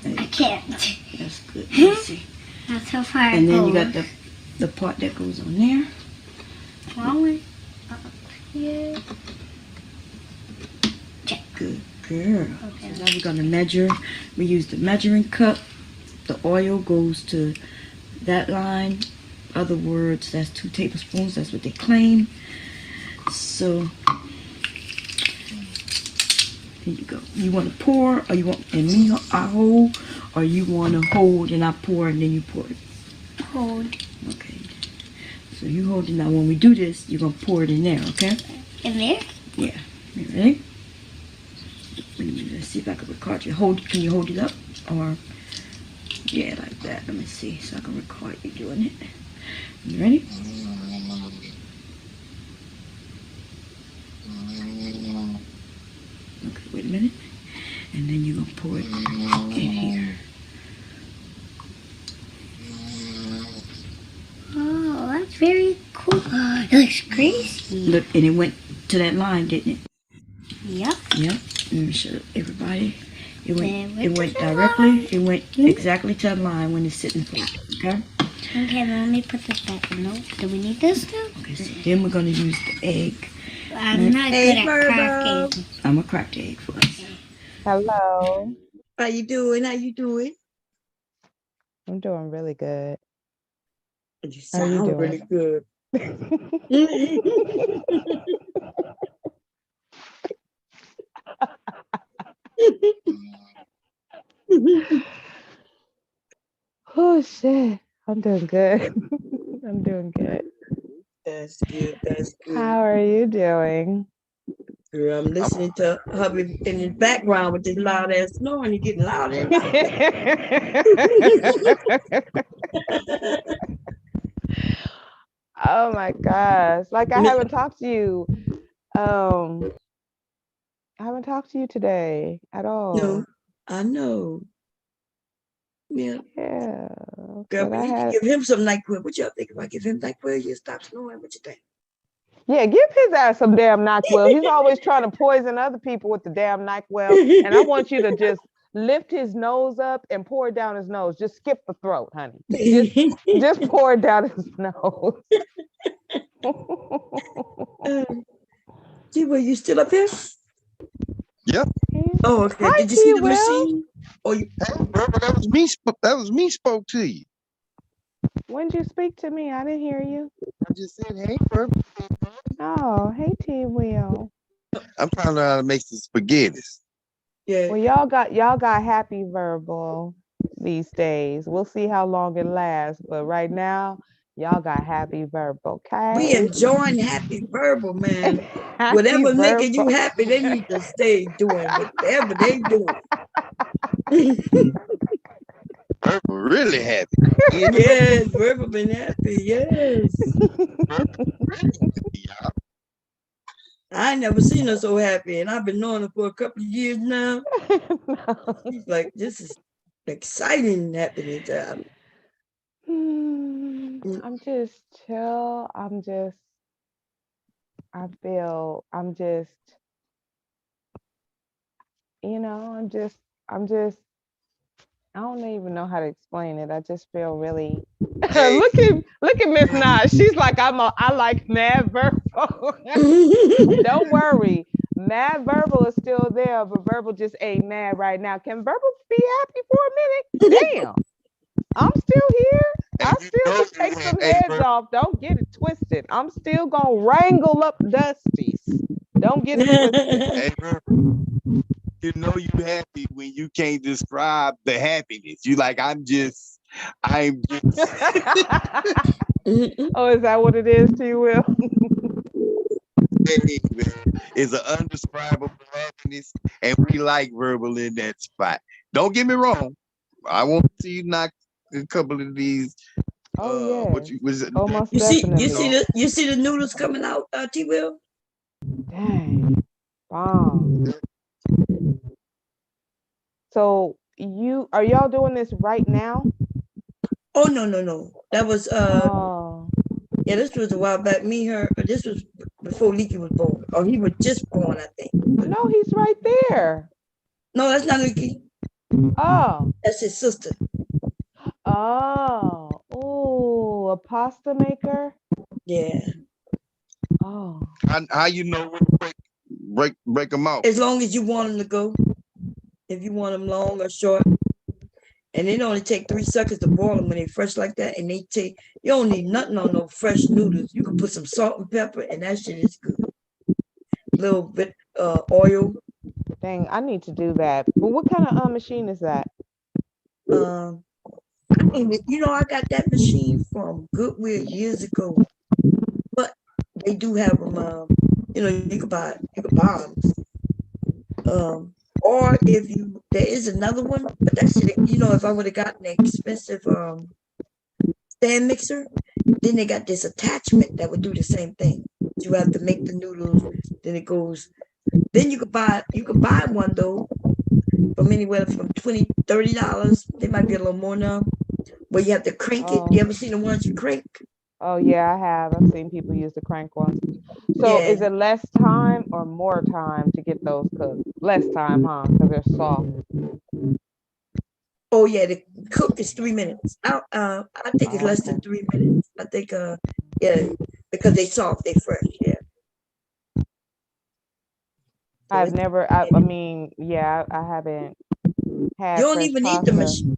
I can't. That's good. Let's see. That's so far. And then you got the part that goes on there. One up here. Check. Good girl. Okay. So now we're gonna measure. We use the measuring cup. The oil goes to that line. Other words, that's 2 tablespoons. That's what they claim. So here you go. You want to pour, or you want, and me, I hold, or you want to hold and I pour, and then you pour it. Hold. Okay. So you hold it. Now when we do this, you're gonna pour it in there. Okay. In there? Yeah. You ready? Wait a minute. Let's see if I can record you. Can you hold it up, or yeah, like that? Let me see, so I can record you doing it. You ready? Okay, wait a minute. And then you're gonna pour it in here. Oh, that's very cool. It looks crazy. Look, and it went to that line, didn't it? Yep. Yep. Let me show everybody. It went directly. It went exactly to the line when it's sitting flat. Okay. Okay, let me put this back in. No, do we need this too? Okay. So then we're gonna use the egg. I'm not good at cracking. I'm gonna crack the egg for us. Hello. How you doing? How you doing? I'm doing really good. You How you sound doing? really good. Oh shit. I'm doing good. I'm doing good. That's good. That's good. How are you doing? Girl, I'm listening to hubby in the background with this loud ass snoring. You're getting louder and Oh my gosh. Like I haven't talked to you. I haven't talked to you today at all. No, I know. Yeah. Yeah. Girl, But we I need had to give him some NyQuil. What y'all think if I give him NyQuil? You stop snoring. What you think? Yeah, give his ass some damn NyQuil. He's always trying to poison other people with the damn NyQuil. And I want you to just lift his nose up and pour it down his nose. Just skip the throat, honey. Just pour it down his nose. Gee, were you still up here? Yep. Oh, okay. Hi, Did you see the T. Will. machine? Oh, you... Hey, bro, that was me. That was me spoke to you. When did you speak to me? I didn't hear you. I just said, hey, bro. Oh, hey, T. Will. I'm trying to learn how to make some spaghettis. Yeah. Well, y'all got happy verbal these days. We'll see how long it lasts, but right now, y'all got happy verbal, okay? We enjoying happy verbal, man. Happy Whatever verbal. making you happy, they need to stay doing whatever they doing. Verbal really happy. Yes, verbal been happy. Yes. I ain't never seen her so happy, and I've been knowing her for a couple of years now. She's like, this is exciting happening time. I'm just chill. I don't even know how to explain it. I just feel really look at Miss Nas. She's like, I like mad verbal. Don't worry. Mad verbal is still there, but verbal just ain't mad right now. Can verbal be happy for a minute? Damn. I'm still here. I still can take some heads off. Don't get it twisted. I'm still gonna wrangle up Dusties. Don't get it twisted. Hey, you know you happy when you can't describe the happiness. You like, I'm just. Oh, is that what it is to you, Will? It's an undescribable happiness, and we like verbal in that spot. Don't get me wrong. I want to see you knock a couple of these. Oh yeah. What was it? Almost You definitely. see the noodles coming out, T. Will? Dang. Bomb. So are y'all doing this right now? Oh no. That was yeah, this was a while back. Me, her, this was before Leaky was born, or he was just born, I think. No, he's right there. No, that's not Leaky. Oh. That's his sister. Oh, a pasta maker? Yeah. Oh. How you know when to break them out? As long as you want them to go. If you want them long or short. And it only take 3 seconds to boil them when they fresh like that. And you don't need nothing on no fresh noodles. You can put some salt and pepper and that shit is good. Little bit oil. Dang, I need to do that. But what kind of machine is that? I got that machine from Goodwill years ago. But they do have them, you can buy them. Or there is another one, but that shit, if I would have gotten an expensive stand mixer, then they got this attachment that would do the same thing. You have to make the noodles, then it goes. Then you could buy one though from anywhere from $20, $30. They might be a little more now, where you have to crank it. You ever seen the ones you crank? Oh yeah, I have. I've seen people use the crank ones. So is it less time or more time to get those cooked? Less time, huh? Because they're soft. Oh yeah, the cook is 3 minutes. I think it's less than 3 minutes. I think because they soft, they fresh. Yeah. I've never. I haven't had. You don't fresh even need the machine.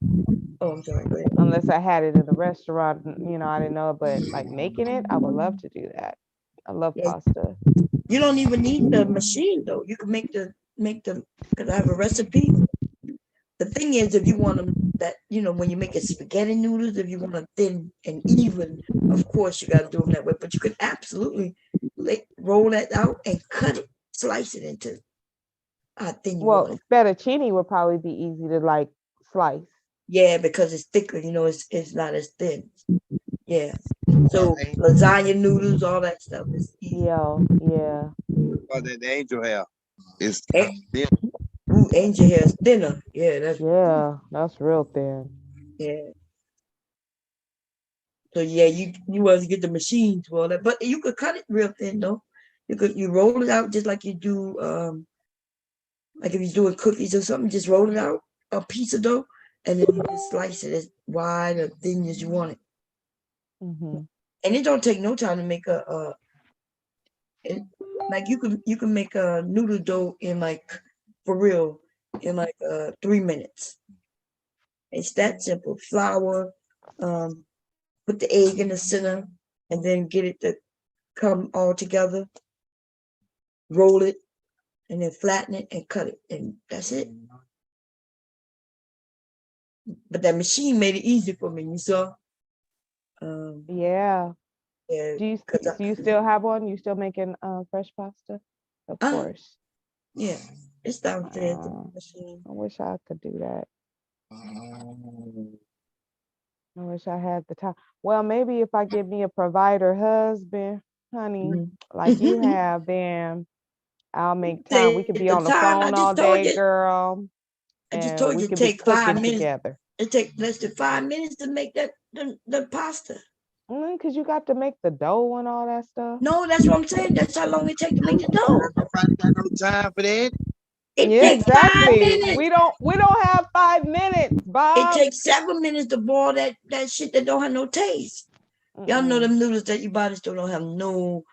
Oh, I'm sorry. Go ahead. Unless I had it in the restaurant, I didn't know. But like making it, I would love to do that. I love pasta. You don't even need the machine though. You can make the because I have a recipe. The thing is, if you want them that, when you make spaghetti noodles, if you want them thin and even, of course you got to do them that way. But you could absolutely roll that out and cut it, slice it into thin. Well, fettuccine would probably be easy to slice. Yeah, because it's thicker. It's not as thin. Yeah. So lasagna noodles, all that stuff is easy. Yeah. Oh, the angel hair is thin. Ooh, angel hair is thinner. Yeah, that's real thin. Yeah. So yeah, you want to get the machines for all that, but you could cut it real thin though. You roll it out just like you do, like if you're doing cookies or something. Just roll it out a piece of dough, and then you just slice it as wide or thin as you want it. Mm-hmm. And it don't take no time to make you can make a noodle dough in for real in 3 minutes. It's that simple. Flour, put the egg in the center, and then get it to come all together. Roll it, and then flatten it and cut it, and that's it. But that machine made it easy for me. You saw? Yeah. Yeah. Do you still have one? You still making fresh pasta? Of course. Yeah, it's downstairs. I wish I could do that. I wish I had the time. Well, maybe if I get me a provider husband, honey, like you have, then I'll make time. We could be on the phone all day, girl. I just told you it take 5 minutes. Together. It takes less than 5 minutes to make the pasta. Because you got to make the dough and all that stuff. No, that's what I'm saying. That's how long it takes to make the dough. Nobody got no time for that. It takes 5 minutes. We don't have 5 minutes, Bob. It takes 7 minutes to boil that shit that don't have no taste. Y'all know them noodles that you buy at the store don't have no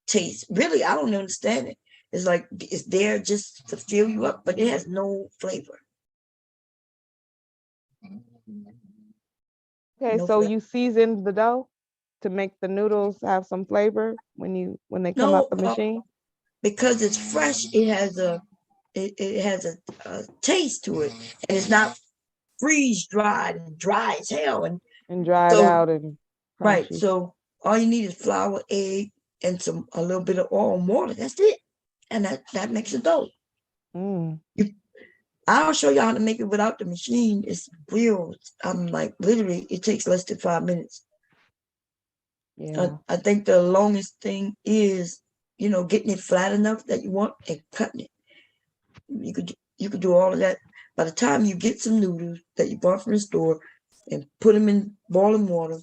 taste. Really, I don't understand it. It's like it's there just to fill you up, but it has no flavor. Okay, so you seasoned the dough to make the noodles have some flavor when they come out the machine? Because it's fresh, it has a taste to it, and it's not freeze dried and dry as hell and dried out and crunchy. Right. So all you need is flour, egg, and a little bit of oil and water. That's it, and that makes a dough. I'll show you how to make it without the machine. It's real. I'm literally, it takes less than 5 minutes. Yeah. I think the longest thing is, getting it flat enough that you want and cutting it. You could do all of that. By the time you get some noodles that you bought from the store and put them in boiling water,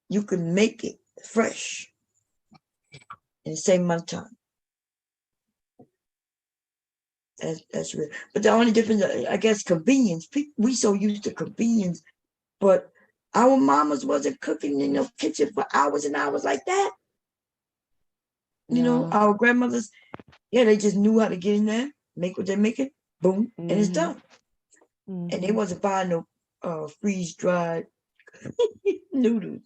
you can make it fresh. in the same amount of time. That's real. But the only difference, I guess, convenience. We so used to convenience, but our mamas wasn't cooking in the kitchen for hours and hours like that. You know, our grandmothers, they just knew how to get in there, make what they're making, boom, and it's done. And they wasn't buying no freeze-dried noodles.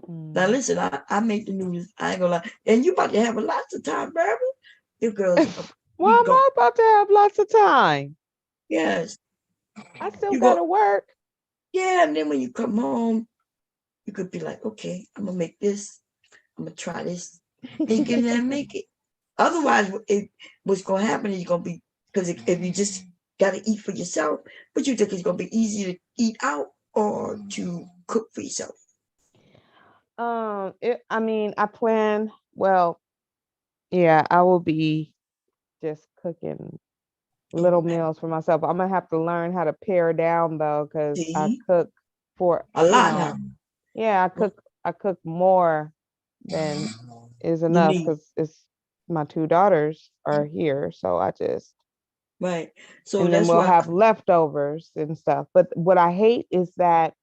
Now listen, I make the noodles. I ain't gonna lie. And you about to have a lots of time, baby. You girls. Why am I about to have lots of time? Yes. I still gotta work. Yeah, and then when you come home, you could be like, okay, I'm gonna make this. I'm gonna try this. Then get in there and make it. Otherwise, what's gonna happen is you're gonna be, because if you just gotta eat for yourself, but you think it's gonna be easy to eat out or to cook for yourself? I mean, I plan, well, yeah, I will be just cooking little meals for myself. I'm gonna have to learn how to pare down though, because I cook for a lot now. Yeah, I cook more than is enough because it's my two daughters are here, so I just right. So and then that's we'll why have leftovers and stuff. But what I hate is that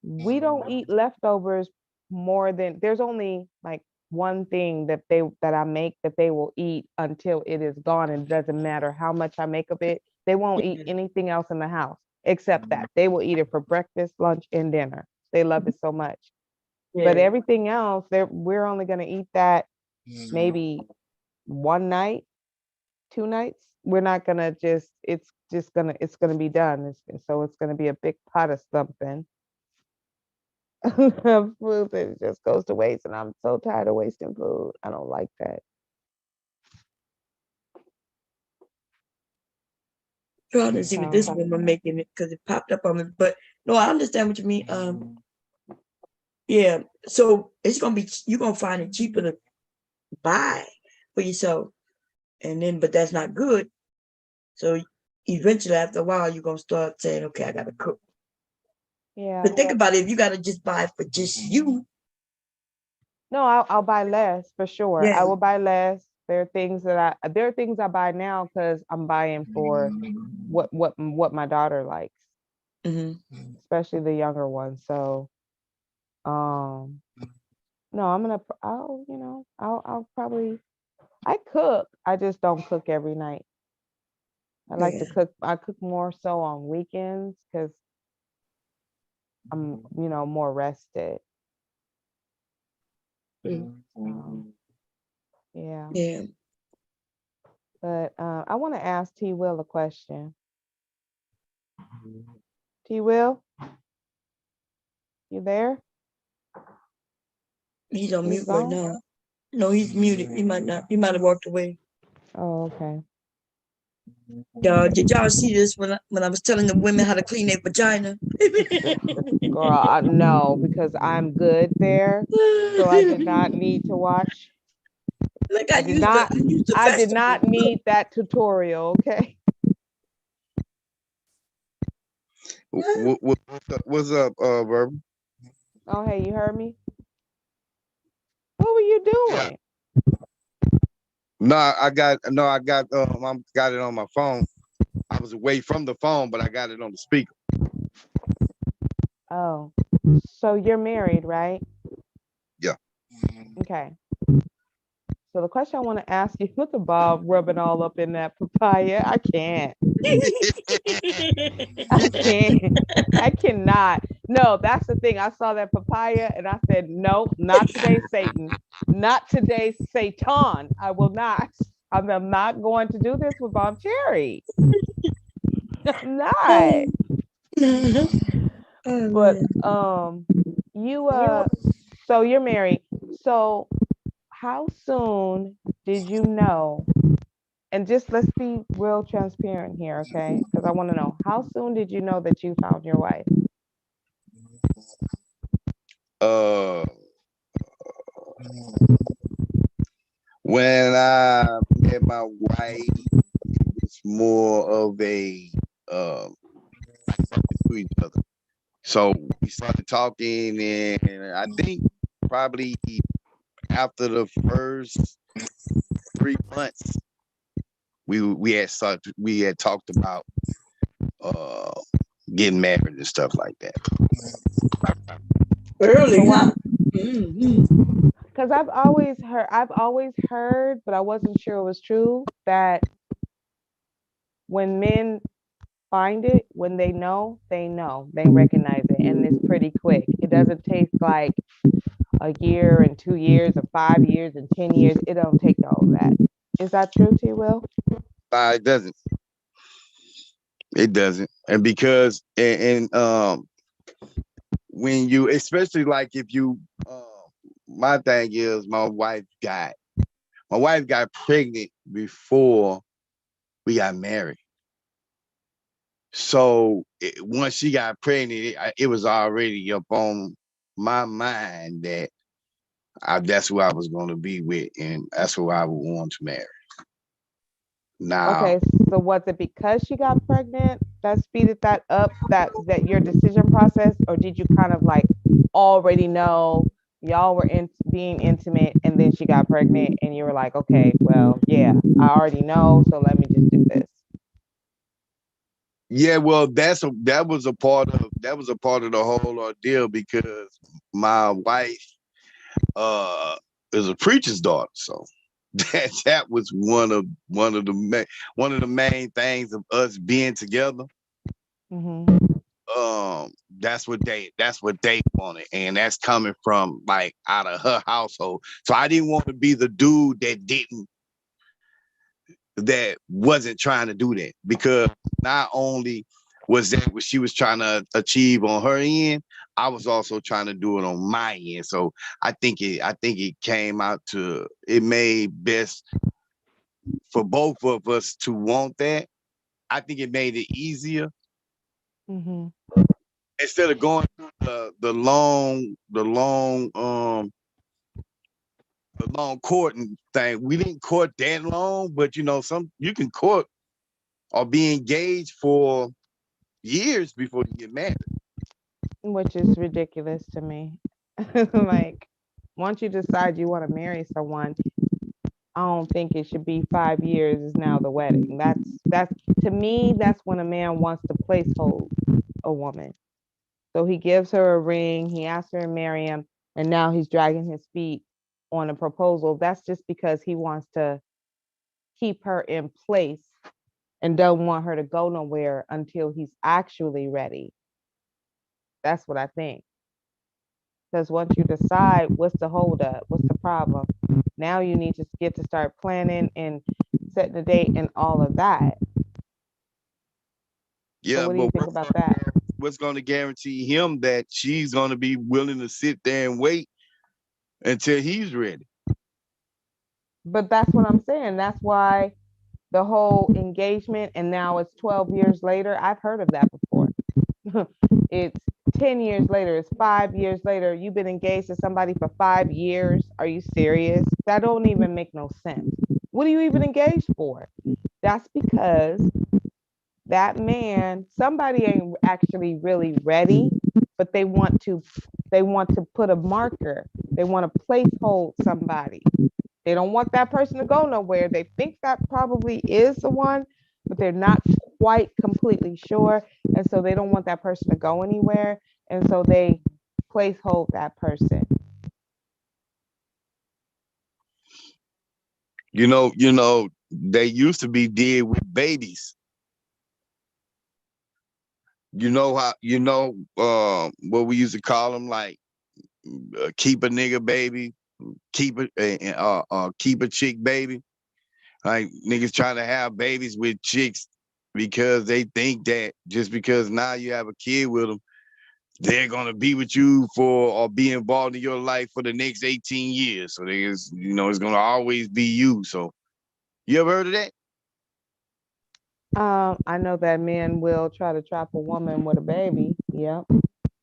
we don't eat leftovers more than there's only like one thing that I make that they will eat until it is gone, and it doesn't matter how much I make of it. They won't eat anything else in the house except that. They will eat it for breakfast, lunch, and dinner. They love it so much. But everything else, we're only going to eat that maybe one night, 2 nights. We're not going to it's going to be done. So it's going to be a big pot of something. Food that just goes to waste, and I'm so tired of wasting food. I don't like that. Trying to see what this woman making it because it popped up on me. But no, I understand what you mean. Yeah. So it's gonna be, you're gonna find it cheaper to buy for yourself, and then but that's not good. So eventually, after a while, you're gonna start saying, "Okay, I gotta cook." Yeah. But think about it. If you gotta just buy for just you. No, I'll buy less for sure. Yeah. I will buy less. There are things I buy now because I'm buying for what my daughter likes, especially the younger one. So, no, I'll probably, I cook. I just don't cook every night. I like to cook. I cook more so on weekends because I'm, more rested. Yeah. Yeah. But I want to ask T. Will a question. T. Will, you there? He's on mute right now. No, he's muted. He might not. He might have walked away. Oh, okay. Did y'all see this when I was telling the women how to clean their vagina? Girl, no, because I'm good there, so I did not need to watch. Like I did not need that tutorial. Okay. What's up, Verb? Oh, hey, you heard me? What were you doing? I got it on my phone. I was away from the phone, but I got it on the speaker. Oh, so you're married, right? Yeah. Okay. So the question I want to ask you, look at Bob rubbing all up in that papaya. I can't. I cannot. No, that's the thing. I saw that papaya and I said, no, not today, Satan. Not today, Satan. I will not. I'm not going to do this with Bob Cherry. I'm not. But so you're married. So how soon did you know? And just let's be real transparent here, okay? Because I want to know, how soon did you know that you found your wife? When I met my wife, it's more of a to each other. So we started talking, and I think probably after the first 3 months, we had talked about getting married and stuff like that. Early, huh? Because I've always heard, but I wasn't sure it was true, that when men find it, when they know, they recognize it, and it's pretty quick. It doesn't take like a year and 2 years or 5 years and 10 years. It don't take all of that. Is that true, T. Will? It doesn't. It doesn't. And because when you, especially like if you, my thing is my wife got pregnant before we got married. So once she got pregnant, it was already up on my mind that that's who I was going to be with, and that's who I would want to marry. Now, okay, so was it because she got pregnant that speeded that up, that your decision process, or did you kind of like already know y'all were being intimate and then she got pregnant and you were like, okay, well, yeah, I already know, so let me just do this? Yeah, well, that was a part of the whole ordeal, because my wife is a preacher's daughter, so that was one of the main things of us being together. That's what they wanted, and that's coming from like out of her household. So I didn't want to be the dude that wasn't trying to do that, because not only was that what she was trying to achieve on her end, I was also trying to do it on my end. So I think it came out to, it made best for both of us to want that. I think it made it easier. Instead of going through the long courting thing. We didn't court that long, but you can court or be engaged for years before you get married. Which is ridiculous to me. Like, once you decide you want to marry someone, I don't think it should be 5 years is now the wedding. That's to me, that's when a man wants to placehold a woman. So he gives her a ring, he asks her to marry him, and now he's dragging his feet on a proposal. That's just because he wants to keep her in place and don't want her to go nowhere until he's actually ready. That's what I think. Because once you decide what's the holdup, what's the problem, now you need to get to start planning and setting the date and all of that. Yeah, so what do you think about that? What's going to guarantee him that she's going to be willing to sit there and wait until he's ready? But that's what I'm saying. That's why the whole engagement, and now it's 12 years later. I've heard of that before. It's 10 years later. It's 5 years later. You've been engaged to somebody for 5 years. Are you serious? That don't even make no sense. What are you even engaged for? That's because that man, somebody ain't actually really ready, but they want to put a marker. They want to placehold somebody. They don't want that person to go nowhere. They think that probably is the one, but they're not quite completely sure. And so they don't want that person to go anywhere. And so they placehold that person. They used to be dead with babies. What we used to call them, like keep a nigga baby, keep a chick baby. Like niggas trying to have babies with chicks because they think that just because now you have a kid with them, they're gonna be with you or be involved in your life for the next 18 years. So it's gonna always be you. So you ever heard of that? I know that men will try to trap a woman with a baby. Yep,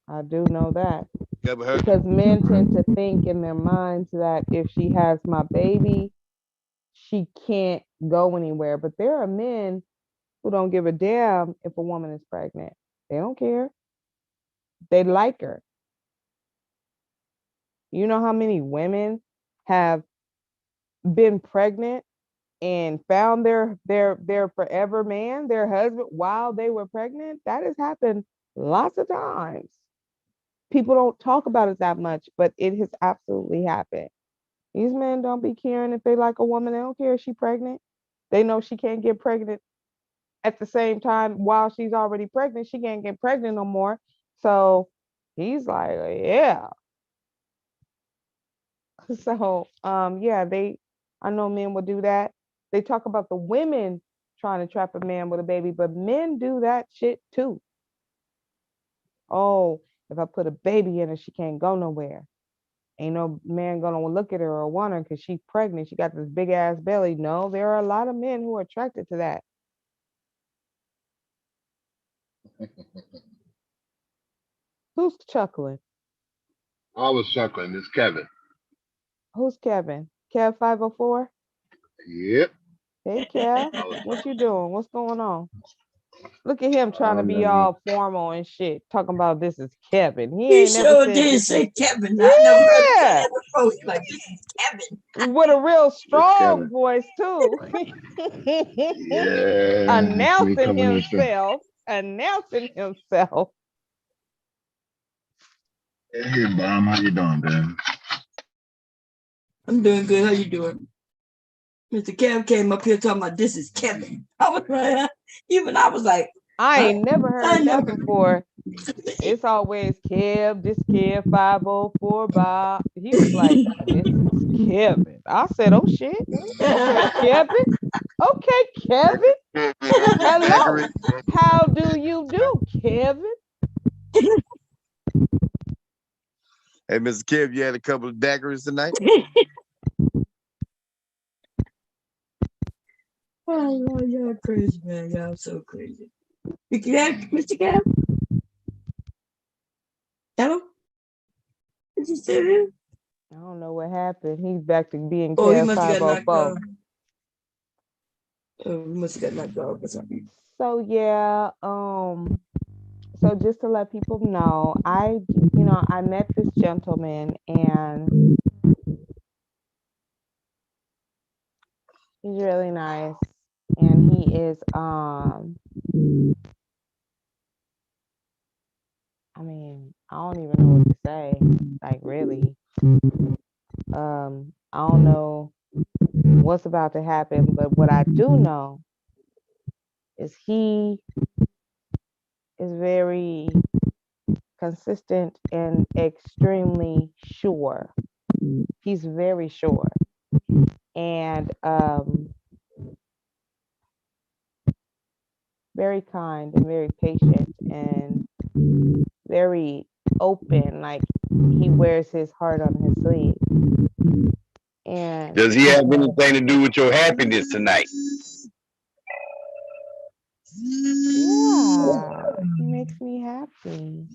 I do know that. Because men tend to think in their minds that if she has my baby, she can't go anywhere. But there are men who don't give a damn if a woman is pregnant. They don't care. They like her. You know how many women have been pregnant and found their forever man, their husband, while they were pregnant. That has happened lots of times. People don't talk about it that much, but it has absolutely happened. These men don't be caring if they like a woman. They don't care if she's pregnant. They know she can't get pregnant at the same time while she's already pregnant. She can't get pregnant no more. So he's like, yeah. So yeah, I know men will do that. They talk about the women trying to trap a man with a baby, but men do that shit too. Oh, if I put a baby in her, she can't go nowhere. Ain't no man gonna look at her or want her because she's pregnant. She got this big ass belly. No, there are a lot of men who are attracted to that. Who's chuckling? I was chuckling. It's Kevin. Who's Kevin? Kev 504? Yep. Hey Kev, what you doing? What's going on? Look at him trying to be all formal and shit, talking about this is Kevin. He ain't never sure said did this say is... Kevin. I never heard him say Yeah. that before. He's like, this is Kevin. With a real strong voice too. Yeah. Announcing himself. Announcing himself. Hey, Mom, how you doing, man? I'm doing good. How you doing? Mr. Kev came up here talking about this is Kevin. I was like, even I was like, I ain't never heard that before. It's always Kev, this Kev 504 Bob. He was like, this is Kevin. I said, oh shit. Okay, Kevin. Okay, Kevin. Hello. How do you do, Kevin? Hey, Mr. Kev, you had a couple of daiquiris tonight? Oh, Lord, y'all crazy, man. Y'all so crazy. Mr. Kev? Hello? Is he still here? I don't know what happened. He's back to being Oh, he Kev must have got knocked 504. off. Oh, he must have got knocked off or something. So yeah, so just to let people know, I met this gentleman and he's really nice. And he is I mean, I don't even know what to say. Like really. I don't know what's about to happen, but what I do know is he is very consistent and extremely sure. He's very sure. And very kind and very patient and very open, like he wears his heart on his sleeve. And does he have anything to do with your happiness tonight? Yeah, he makes me happy.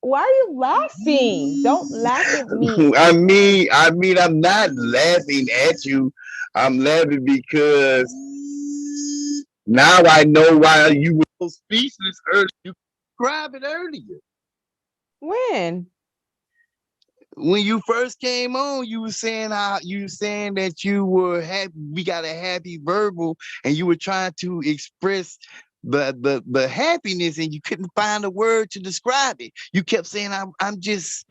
Why are you laughing? Don't laugh at me. I mean, I'm not laughing at you. I'm laughing because now I know why you were so speechless earlier. You described it earlier. When you first came on, you were saying that you were happy. We got a happy verbal, and you were trying to express the happiness, and you couldn't find a word to describe it. You kept saying, I'm just,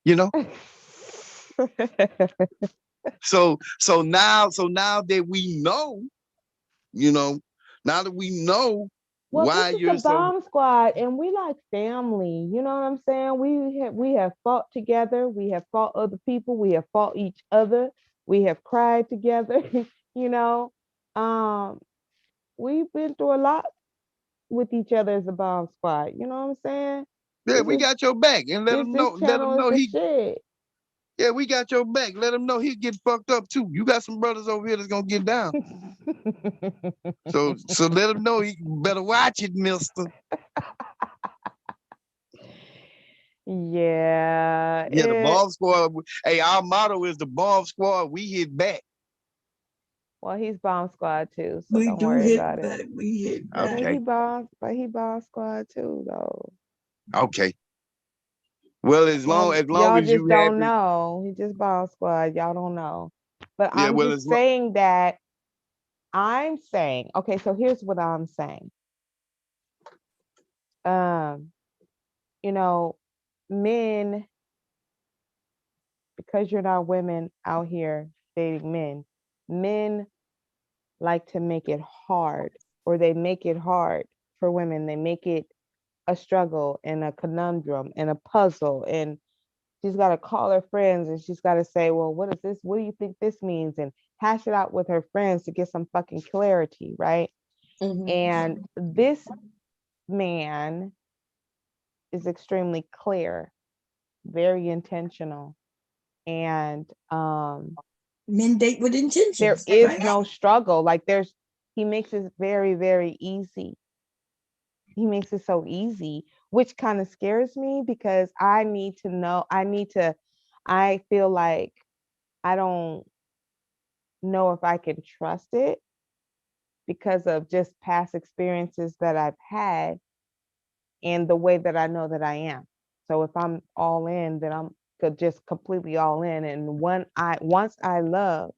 you know. So now that we know, now that we know well, why this is you're the so. Bomb Squad, and we like family. You know what I'm saying? We have fought together. We have fought other people. We have fought each other. We have cried together. You know, we've been through a lot with each other as a Bomb Squad. You know what I'm saying? Yeah, we got your back, and let him know. Let him know he. Shit. Yeah, we got your back. Let him know he get fucked up too. You got some brothers over here that's gonna get down. So let him know he better watch it, mister. Yeah. Yeah, the Bomb Squad. Hey, our motto is the Bomb Squad. We hit back. Well, he's Bomb Squad too, so We don't do worry hit about back. it. We hit back. Okay. But he Bomb Squad too, though. Okay. Well, as long y'all as just you don't happy. know. He just Bomb Squad. Y'all don't know. But Yeah, I'm well, just saying that I'm saying, okay, so here's what I'm saying. You know, men, because you're not women out here dating men, men like to make it hard, or they make it hard for women. They make it a struggle and a conundrum and a puzzle. And she's got to call her friends and she's got to say, well, what is this? What do you think this means? And hash it out with her friends to get some fucking clarity, right? And this man is extremely clear, very intentional, and men date with intentions. There is no struggle. Like he makes it very, very easy. He makes it so easy, which kind of scares me because I feel like I don't know if I can trust it because of just past experiences that I've had and the way that I know that I am. So if I'm all in, then I'm just completely all in. And once I love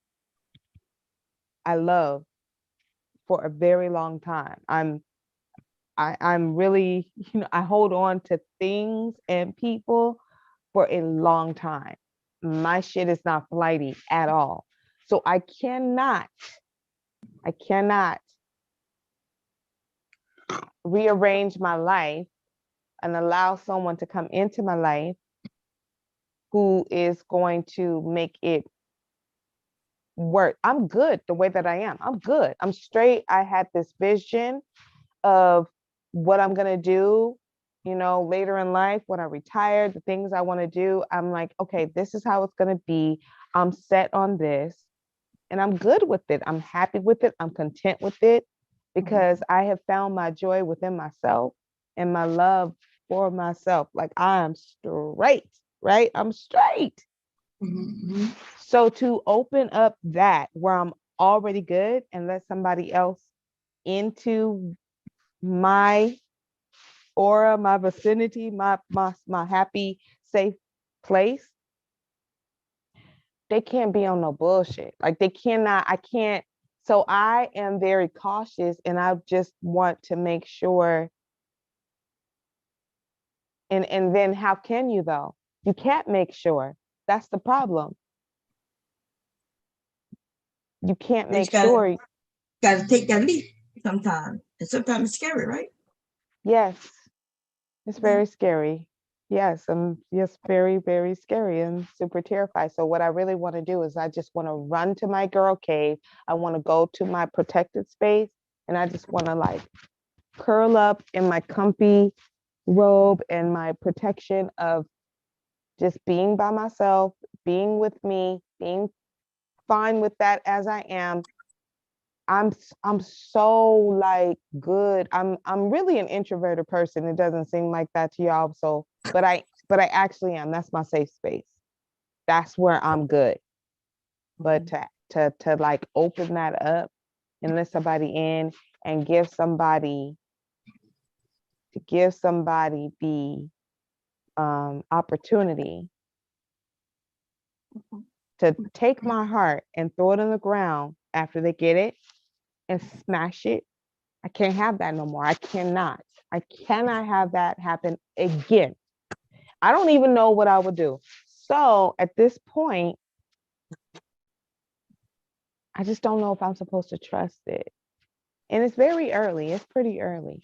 for a very long time. I'm really, I hold on to things and people for a long time. My shit is not flighty at all. So I cannot rearrange my life and allow someone to come into my life who is going to make it work. I'm good the way that I am. I'm good. I'm straight. I had this vision of what I'm going to do, later in life when I retire, the things I want to do. I'm like, okay, this is how it's going to be. I'm set on this and I'm good with it. I'm happy with it. I'm content with it because I have found my joy within myself and my love for myself. Like I'm straight, right? I'm straight. So to open up that where I'm already good and let somebody else into my aura, my vicinity, my happy, safe place, they can't be on no bullshit. Like I can't. So I am very cautious and I just want to make sure. And then how can you though? You can't make sure. That's the problem. You can't make sure. Got to take that leap sometimes. And sometimes it's scary, right? Yes. It's very scary. Yes, I'm just very, very scary and super terrified. So what I really want to do is I just want to run to my girl cave. I want to go to my protected space and I just want to like curl up in my comfy robe and my protection of just being by myself, being with me, being fine with that as I am. I'm so like good. I'm really an introverted person. It doesn't seem like that to y'all. So, but I actually am. That's my safe space. That's where I'm good. But to like open that up and let somebody in and give somebody the opportunity to take my heart and throw it on the ground after they get it and smash it. I can't have that no more. I cannot have that happen again. I don't even know what I would do. So at this point, I just don't know if I'm supposed to trust it. And it's very early. It's pretty early.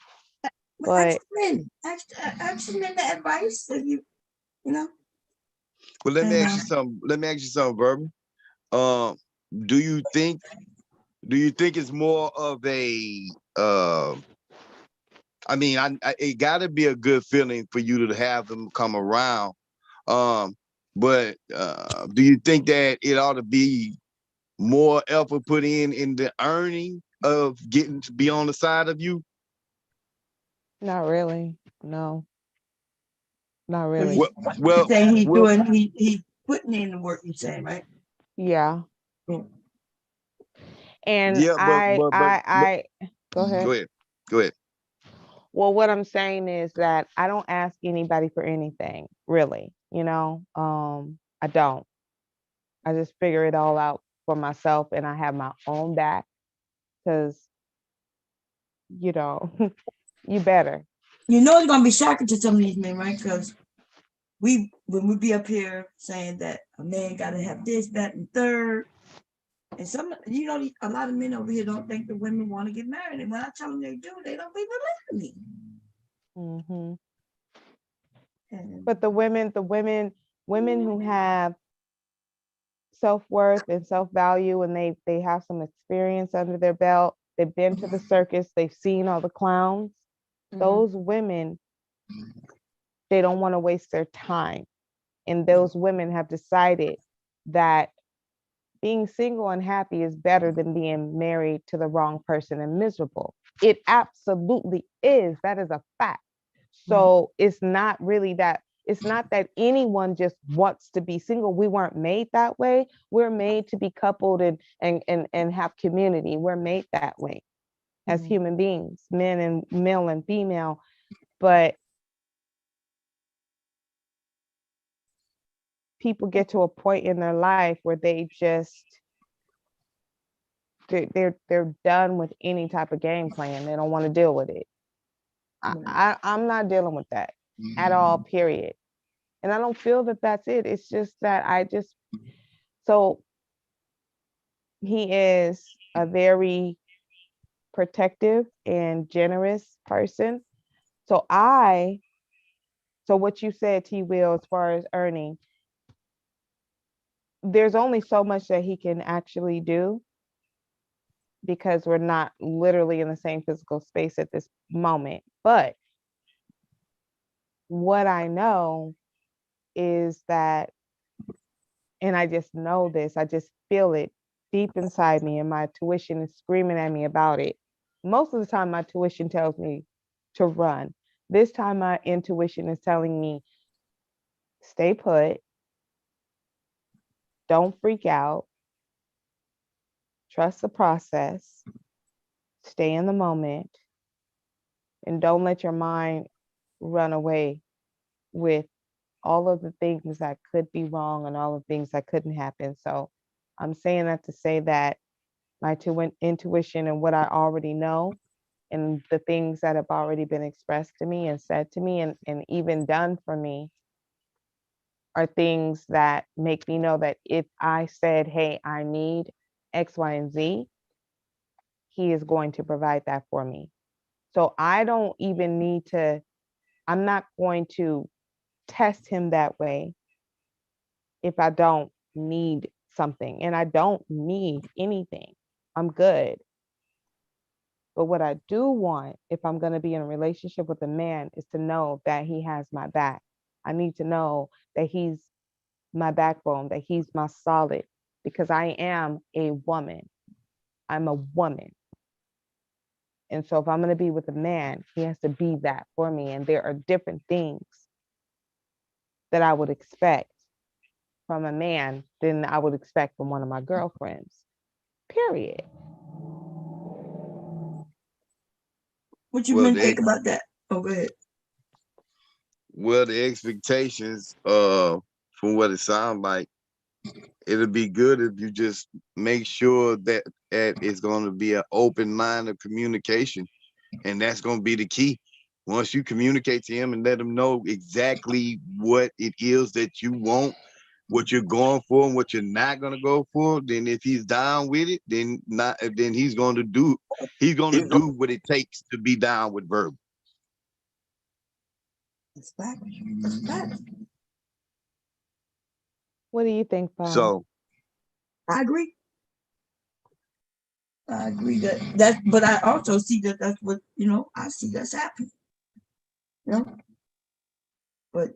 But ask men the advice that you know. Well, let me ask you something. Let me ask you something, Vermin. Do you think it's more of a I mean, it got to be a good feeling for you to have them come around. But do you think that it ought to be more effort put in the earning of getting to be on the side of you? Not really. No. Not really. Well, saying he's putting in the work. You saying, right? Yeah. And yeah, I go ahead. Go ahead. Well, what I'm saying is that I don't ask anybody for anything, really. I don't. I just figure it all out for myself and I have my own back, because, you know, you better. You know, it's going to be shocking to some of these men, right? Because when we be up here saying that a man got to have this, that, and third, and some, you know, a lot of men over here don't think the women want to get married. And when I tell them they do, they don't even listen to me. But the women who have self-worth and self-value, and they have some experience under their belt, they've been to the circus, they've seen all the clowns, those women, they don't want to waste their time. And those women have decided that being single and happy is better than being married to the wrong person and miserable. It absolutely is. That is a fact. So it's not really that, it's not that anyone just wants to be single. We weren't made that way. We're made to be coupled and have community. We're made that way as human beings, men and male and female. But people get to a point in their life where they just, they're done with any type of game plan. They don't want to deal with it. I'm not dealing with that at all, period. And I don't feel that that's it. It's just that so he is a very protective and generous person. So what you said, T. Will, as far as earning, there's only so much that he can actually do, because we're not literally in the same physical space at this moment. But what I know is that, and I just know this, I just feel it deep inside me, and my tuition is screaming at me about it. Most of the time, my tuition tells me to run. This time, my intuition is telling me, stay put, don't freak out, trust the process, stay in the moment, and don't let your mind run away with all of the things that could be wrong and all the things that couldn't happen. So I'm saying that to say that my intuition and what I already know and the things that have already been expressed to me and said to me and even done for me are things that make me know that if I said, hey, I need X, Y, and Z, he is going to provide that for me. So I don't even need to, I'm not going to test him that way if I don't need something. And I don't need anything. I'm good. But what I do want, if I'm going to be in a relationship with a man, is to know that he has my back. I need to know that he's my backbone, that he's my solid, because I am a woman. I'm a woman. And so if I'm going to be with a man, he has to be that for me. And there are different things that I would expect from a man than I would expect from one of my girlfriends, period. What you been think about that? Oh, go ahead. Well, the expectations, from what it sounds like, it'll be good if you just make sure that it's going to be an open line of communication, and that's going to be the key. Once you communicate to him and let him know exactly what it is that you want, what you're going for, and what you're not going to go for, then if he's down with it, then he's going to do what it takes to be down with verbal. That's fact. That's fact. What do you think, Bob? So I agree. I agree that, but I also see that that's what, I see that's happening. But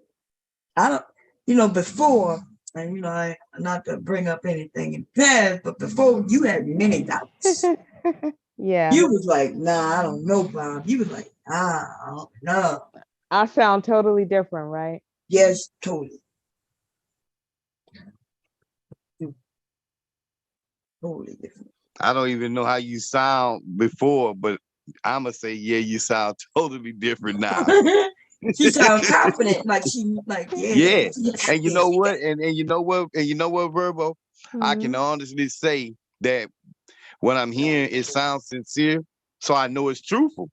I don't, before, and I not to bring up anything in the past, but before you had many doubts. Yeah. You was like, nah, I don't know, Bob. You was like, I don't know. I sound totally different, right? Yes, totally. Totally different. I don't even know how you sound before, but I'ma say, yeah, you sound totally different now. She sounds confident, yeah. And you know what? And you know what, Verbo? I can honestly say that what I'm hearing, it sounds sincere, so I know it's truthful.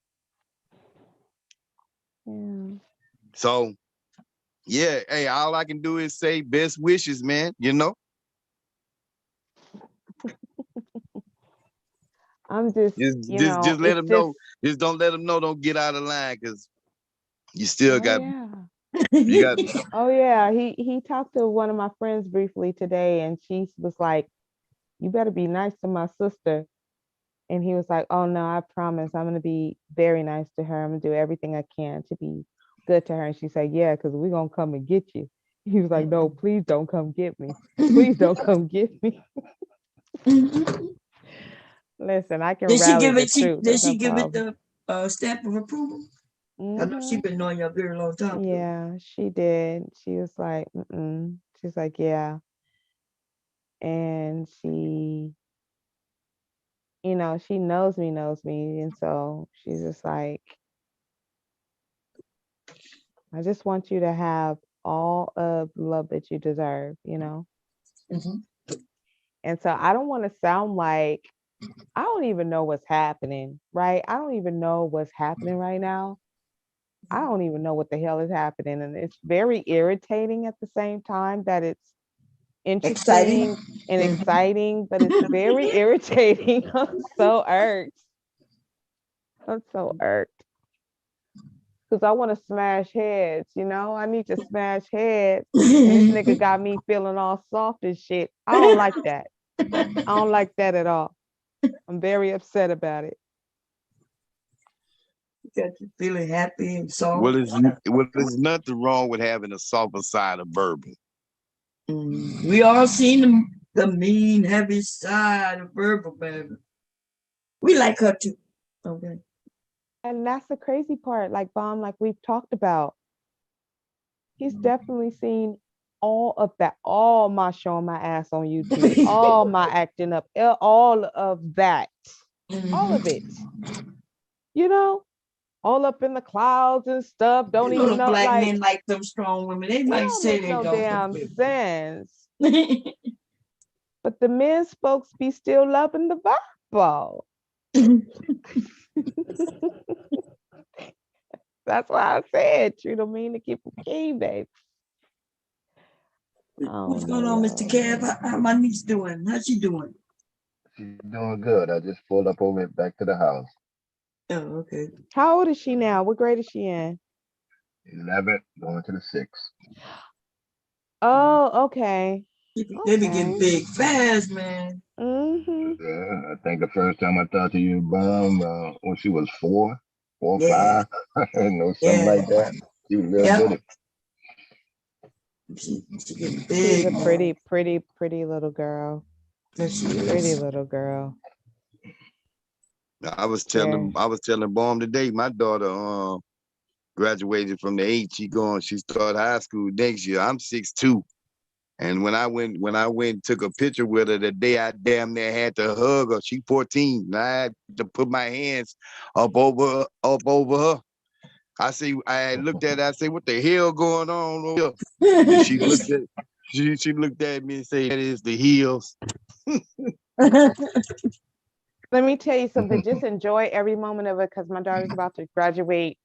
Yeah. So, yeah, hey, all I can do is say best wishes, man. You know. I'm just, just let them know. Just don't let them know. Don't get out of line, because you still got. Yeah. You got. Oh yeah, he talked to one of my friends briefly today, and she was like, "You better be nice to my sister." And he was like, "Oh no, I promise, I'm gonna be very nice to her. I'm gonna do everything I can to be good to her." And she said, "Yeah, because we're gonna come and get you." He was like, "No, please don't come get me. Please don't come get me." Listen, I can Did she rally give the it? troops. Did she No give it problem. the stamp of approval? I know she's been knowing you a very long time. Yeah, she did. She was like, mm-mm. She's like, yeah. And she, she knows me. And so she's just like, I just want you to have all of the love that you deserve, And so I don't want to sound like I don't even know what's happening, right? I don't even know what's happening right now. I don't even know what the hell is happening. And it's very irritating at the same time that it's interesting and exciting, but it's very irritating. I'm so irked. Because I want to smash heads, I need to smash heads. And this nigga got me feeling all soft and shit. I don't like that. I don't like that at all. I'm very upset about it. Got you feeling happy and soft. Well, there's nothing wrong with having a softer side of bourbon. We all seen the mean, heavy side of bourbon, baby. We like her too. Okay. And that's the crazy part, like Bomb, like we've talked about. He's definitely seen all of that, all my showing my ass on YouTube, all my acting up, all of that, all of it. All up in the clouds and stuff. Don't even know. Black men like them strong women. They might say they no don't. Damn sense. But the men's folks be still loving the Bible. That's why I said you don't mean to keep a key, baby. What's going on, Mr. Kev? How my niece doing? How's she doing? She's doing good. I just pulled up over back to the house. Oh, okay. How old is she now? What grade is she in? 11, going to the 6th. Oh, okay. They be getting big fast, man. I think the first time I talked to you, Bomb, when she was 4 or 5, something like that. She was real good. She getting big. She's a pretty little girl. Pretty little girl. I was telling Bomb today, my daughter graduated from the 8. She started high school next year. I'm 6'2". And when I went and took a picture with her the day, I damn near had to hug her. She 14. And I had to put my hands up over her. I looked at her, I said, what the hell going on over here? And she looked at me and said, that is the heels. Let me tell you something. Just enjoy every moment of it, because my daughter's about to graduate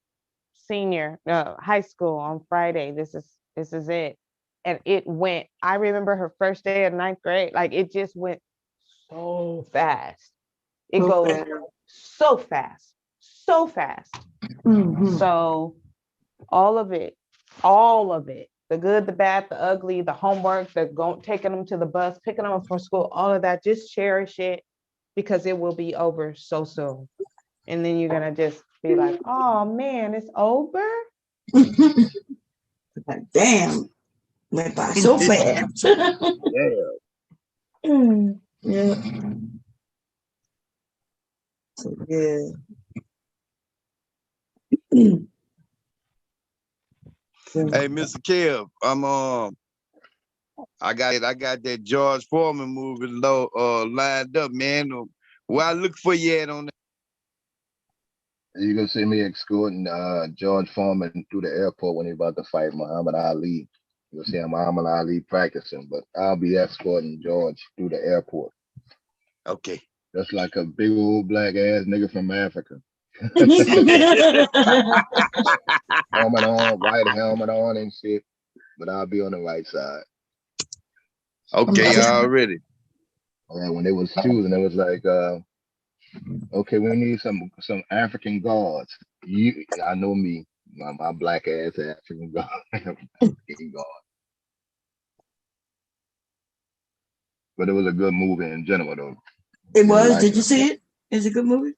senior high school on Friday. This is it. And I remember her first day of 9th grade. Like, it just went so fast. It goes so fast. So all of it, the good, the bad, the ugly, the homework, taking them to the bus, picking them up from school, all of that, just cherish it, because it will be over so soon. And then you're going to just be like, oh man, it's over? Damn. Went by so fast. Yeah. So, yeah. Hey, Mr. Kev, I got that George Foreman movie lined up, man. Where I look for you at on that? You gonna see me escorting George Foreman through the airport when he about to fight Muhammad Ali. You'll see Muhammad Ali practicing, but I'll be escorting George through the airport. Okay. Just like a big old black ass nigga from Africa. Helmet on, white helmet on and shit. But I'll be on the right side. Okay, already. And when they was choosing, it was like, okay, we need some African guards. I know me, my black ass African guard. African guard. But it was a good movie in general, though. It was. Did you see it? It's a good movie.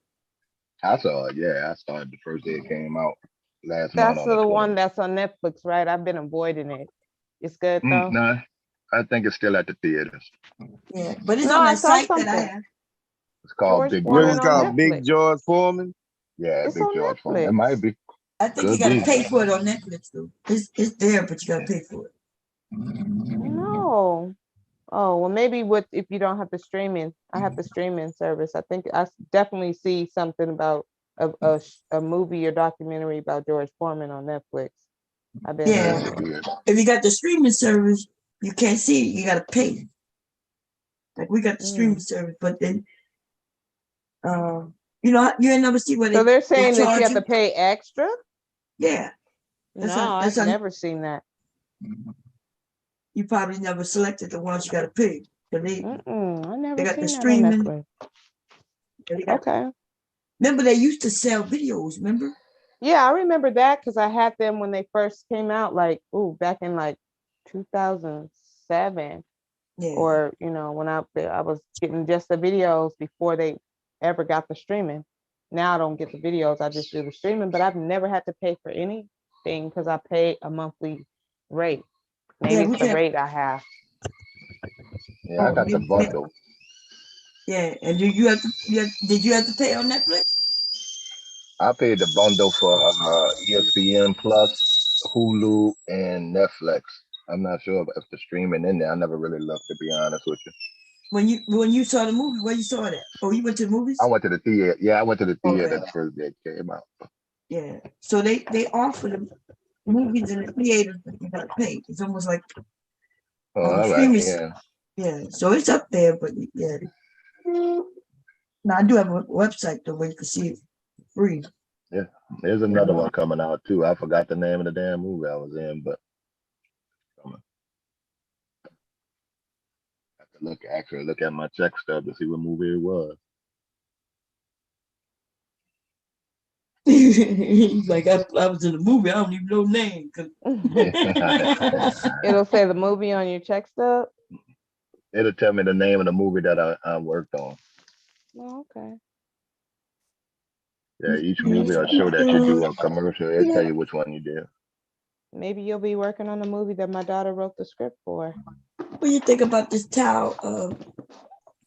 I saw it. Yeah, I saw it the first day it came out last That's month. the one that's on Netflix, right? I've been avoiding it. It's good though. No, I think it's still at the theaters. Yeah, but it's on that site that I have. It's called George Big Foreman George. It's called on Big Netflix. George Foreman. Yeah, It's Big on George Foreman. It Netflix. might be. I think Could you gotta be. pay for it on Netflix though. It's there, but you gotta pay for it. No. Oh, well, maybe if you don't have the streaming, I have the streaming service. I think I definitely see something about a movie or documentary about George Foreman on Netflix. I've been seeing it. If you got the streaming service, you can't see it. You gotta pay. Like we got the streaming service, but then, you ain't never see what. So they're saying that you have to pay extra. Yeah. I've never seen that. You probably never selected the ones you got to pay. I never they got seen the that streaming. on Netflix. Okay. Remember, they used to sell videos. Remember? Yeah, I remember that because I had them when they first came out. Like, back in like 2007. Yeah. Or when I was getting just the videos before they ever got the streaming. Now I don't get the videos. I just do the streaming. But I've never had to pay for anything because I pay a monthly rate. Maybe it's the rate I have. Yeah, I got the bundle. Yeah, and did you have to pay on Netflix? I paid the bundle for ESPN Plus, Hulu, and Netflix. I'm not sure if the streaming in there. I never really looked, to be honest with you. When you saw the movie, where you saw that? Oh, you went to the movies? I went to the theater. Yeah, I went to the theater the first day it came out. Yeah, so they offer the movies in the theater, but you gotta pay. It's almost like all right, yeah. So it's up there, but yeah. Now I do have a website though where you can see it free. Yeah, there's another one coming out too. I forgot the name of the damn movie I was in, but I have to look at my check stub to see what movie it was. He's like, I was in the movie. I don't even know name. It'll say the movie on your check stub. It'll tell me the name of the movie that I worked on. Oh, okay. Yeah, each movie or show that you do a commercial, it'll tell you which one you did. Maybe you'll be working on a movie that my daughter wrote the script for. What do you think about this towel?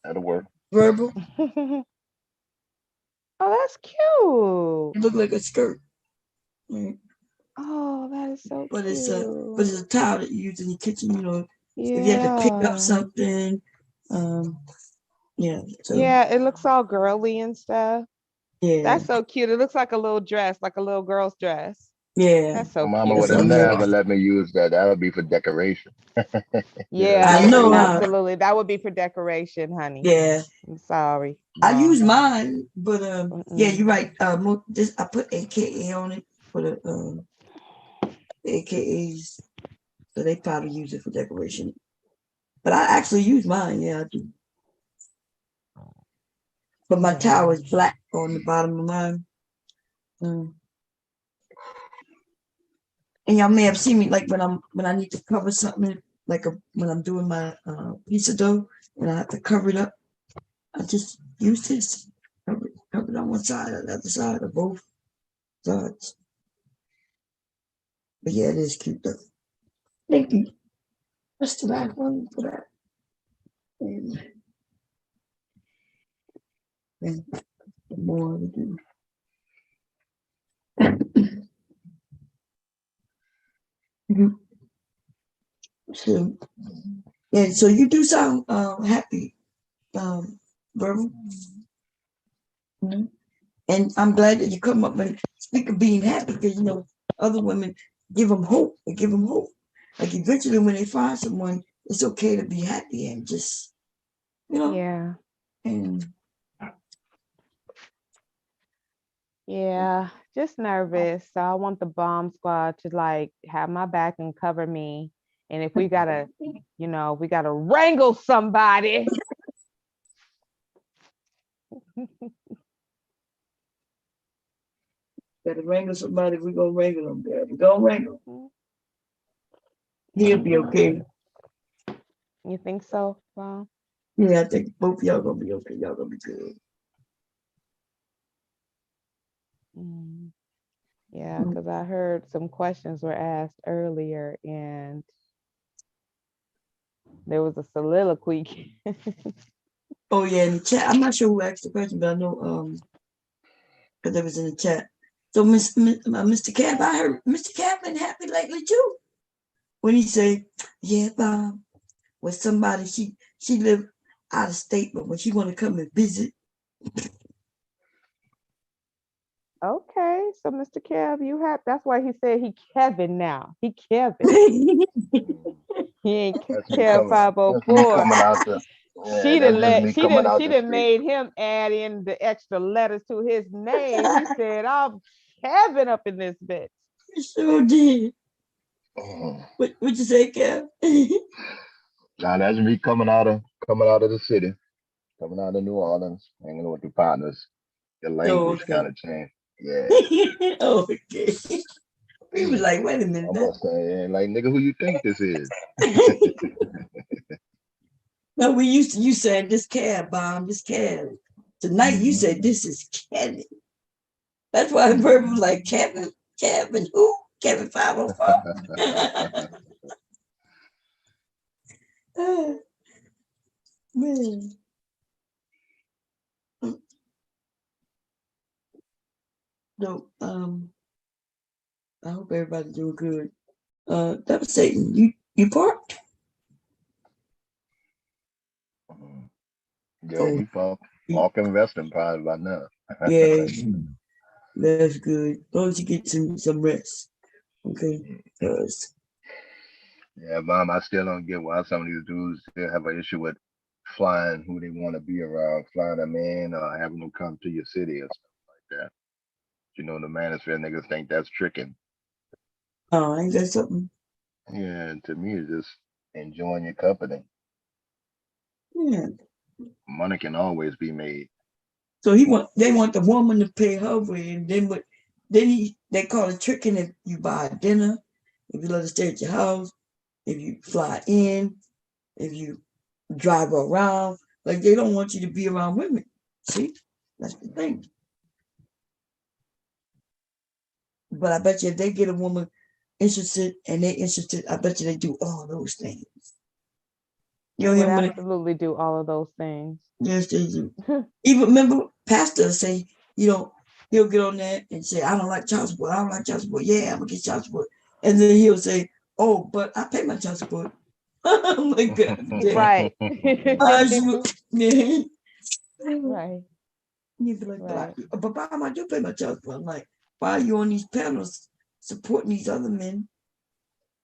That'll work. Verbal. Oh, that's cute. It looked like a skirt. Mm. Oh, that is so cute. It's a towel that you use in the kitchen, if you had to pick up something. Yeah. So. Yeah, it looks all girly and stuff. Yeah. That's so cute. It looks like a little dress, like a little girl's dress. Yeah. That's so Mama cute. would have never let me use that. That would be for decoration. Yeah, I know. Absolutely. That would be for decoration, honey. Yeah. I'm sorry. I use mine, but yeah, you're right. I put AKA on it for the AKAs, so they probably use it for decoration. But I actually use mine. Yeah, I do. But my towel is black on the bottom of mine. And y'all may have seen me like when I need to cover something, like when I'm doing my pizza dough and I have to cover it up. I just use this. Cover it on one side or the other side or both sides. But yeah, it is cute though. Thank you. That's the last one for that. And the more we do. So yeah, so you do sound happy, Verbal. And I'm glad that you come up and speak of being happy because other women give them hope. They give them hope. Like eventually when they find someone, it's okay to be happy and just, Yeah. And yeah, just nervous. So I want the bomb squad to like have my back and cover me. And if we gotta, we gotta wrangle somebody. Gotta wrangle somebody, we're gonna wrangle them there. We're gonna wrangle. He'll be okay. You think so, Mom? Yeah, I think both of y'all gonna be okay. Y'all gonna be good. Yeah, because I heard some questions were asked earlier and there was a soliloquy. Oh yeah, in the chat. I'm not sure who asked the question, but I know because it was in the chat. So Mr. Cab, I heard Mr. Cab been happy lately too. When he say, yeah, Bob, with somebody she lived out of state, but when she want to come and visit. Okay, so Mr. Kev, you have that's why he said he Kevin now. He Kevin. He ain't Kev 504. She done made him add in the extra letters to his name. He said, I'm Kevin up in this bitch. He sure did. What you say, Kev? Now that's me coming out of the city, coming out of New Orleans, hanging with the partners. The language kind of changed. Yeah. Okay. We was like, wait a minute. I'm saying, like, nigga, who you think this is? No, we used to, you said this cab bomb, this cab. Tonight you said this is Kevin. That's why the bird was like, Kevin who? Kevin 504. Man. No, I hope everybody's doing good. That was Satan. You parked? Yeah, you Falk investing probably by now. Yeah, that's good. As long as you get some rest. Okay. Yeah, Mom, I still don't get why some of these dudes still have an issue with flying who they want to be around, flying them in or having them come to your city or stuff like that. The manosphere niggas think that's tricking. Oh, ain't that something? Yeah, to me, it's just enjoying your company. Yeah. Money can always be made. So they want the woman to pay her way, and then they call it tricking if you buy dinner, if you let her stay at your house, if you fly in, if you drive her around. Like they don't want you to be around women. See, that's the thing. But I bet you if they get a woman interested and they interested, I bet you they do all those things. You would absolutely do all of those things. Yes, they do. Even remember, pastors say, he'll get on there and say, I don't like child support. I don't like child support. Yeah, I'm gonna get child support. And then he'll say, oh, but I pay my child support. Oh my God. Right. Yeah. Right. You'd be like, but Bob, I do pay my child support. I'm like, why are you on these panels supporting these other men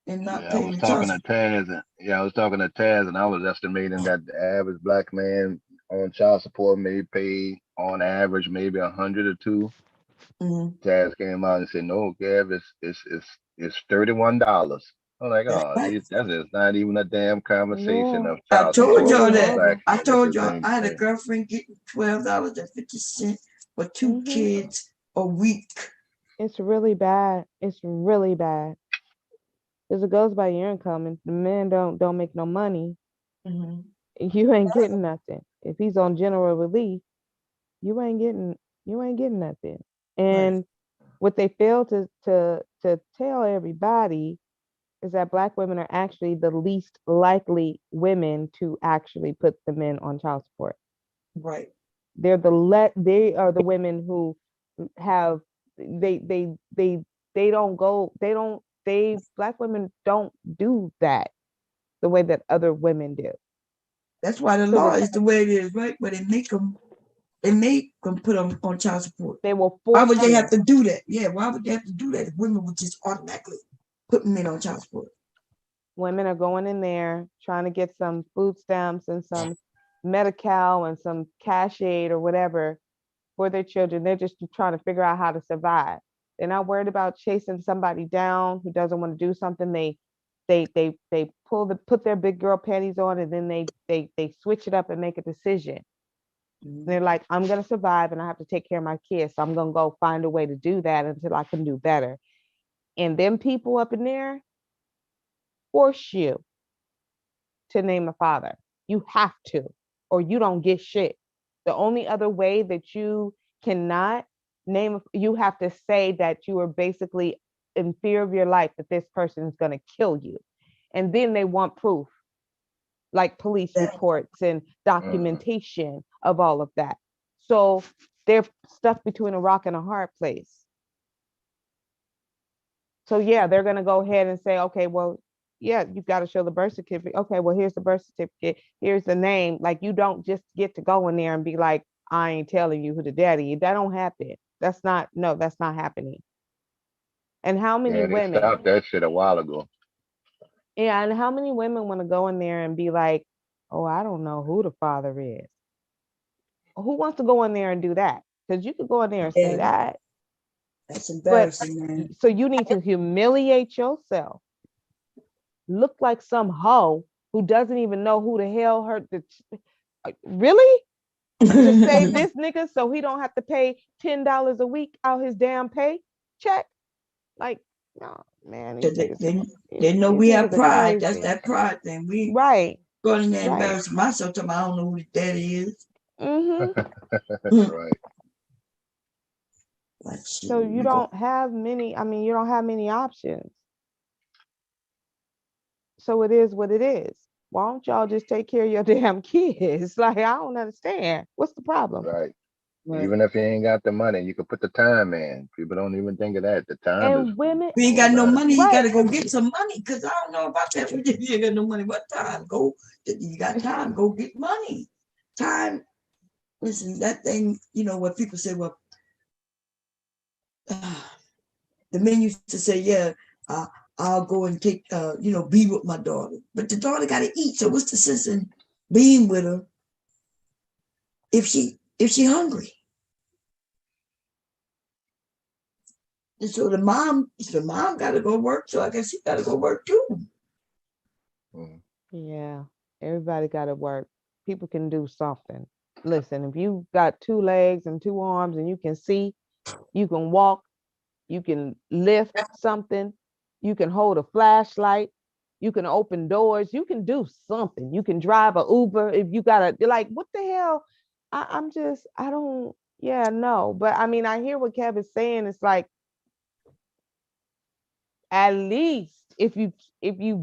and not paying the child support? I was talking to Taz, and I was estimating that the average black man on child support may pay on average maybe $100 or $200. Taz came out and said, "No, Gav, it's $31." I'm like, oh, that's just not even a damn conversation of child support. I told y'all that. I told y'all I had a girlfriend getting $12.50 for 2 kids a week. It's really bad. It's really bad. Because it goes by your income, and the men don't make no money. You ain't getting nothing. If he's on general relief, you ain't getting nothing. And what they fail to tell everybody is that Black women are actually the least likely women to actually put the men on child support. Right. They are the women who have Black women don't do that the way that other women do. That's why the law is the way it is, right? But they make them put them on child support. They will force. Why would they have to do that? Yeah, why would they have to do that if women would just automatically put men on child support? Women are going in there trying to get some food stamps and some Medi-Cal and some cash aid or whatever for their children. They're just trying to figure out how to survive. They're not worried about chasing somebody down who doesn't want to do something. They put their big girl panties on, and then they switch it up and make a decision. They're like, I'm gonna survive and I have to take care of my kids. So I'm gonna go find a way to do that until I can do better. And them people up in there force you to name a father. You have to, or you don't get shit. The only other way that you cannot name, you have to say that you are basically in fear of your life, that this person is going to kill you. And then they want proof, like police reports and documentation of all of that. So they're stuck between a rock and a hard place. So yeah, they're going to go ahead and say, okay, well, yeah, you've got to show the birth certificate. Okay, well, here's the birth certificate. Here's the name. Like, you don't just get to go in there and be like, I ain't telling you who the daddy is. That don't happen. That's not happening. And how many women? They stopped that shit a while ago. Yeah, and how many women want to go in there and be like, oh, I don't know who the father is. Who wants to go in there and do that? Because you could go in there and say that. That's embarrassing, man. So you need to humiliate yourself. Look like some hoe who doesn't even know who the hell hurt the really to save this nigga so he don't have to pay $10 a week out his damn pay check. Like, no, man. They know we have pride. That's that pride thing. We right going in there embarrassing myself. I don't know who the daddy is. Right. So you don't have many. I mean, you don't have many options. So it is what it is. Why don't y'all just take care of your damn kids? Like, I don't understand. What's the problem? Right. Even if you ain't got the money, you could put the time in. People don't even think of that. The time and is women. We ain't got no money. You got to go get some money, because I don't know about that. If you ain't got no money, what time? Go. You got time. Go get money. Time. Listen, that thing. You know what people say? Well, the men used to say, "Yeah, I'll go and take, be with my daughter." But the daughter got to eat. So what's the sense in being with her if she hungry? And so the mom got to go work. So I guess she got to go work too. Yeah, everybody got to work. People can do something. Listen, if you got 2 legs and 2 arms and you can see, you can walk, you can lift something, you can hold a flashlight, you can open doors, you can do something. You can drive an Uber if you got to, like, what the hell? No. But I mean, I hear what Kevin's saying. It's like, at least if you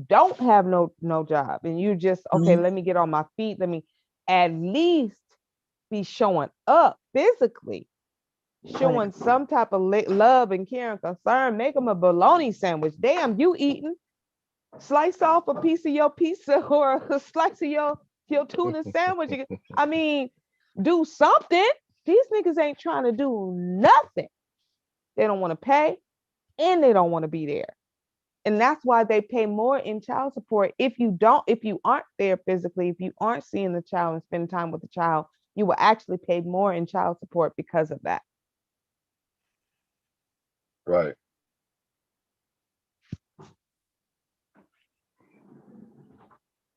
don't have no job and you just, okay, let me get on my feet, let me at least be showing up physically, showing some type of love and care and concern. Make them a bologna sandwich. Damn, you eating, slice off a piece of your pizza or a slice of your tuna sandwich. I mean, do something. These niggas ain't trying to do nothing. They don't want to pay and they don't want to be there. And that's why they pay more in child support. If you aren't there physically, if you aren't seeing the child and spending time with the child, you will actually pay more in child support because of that. Right.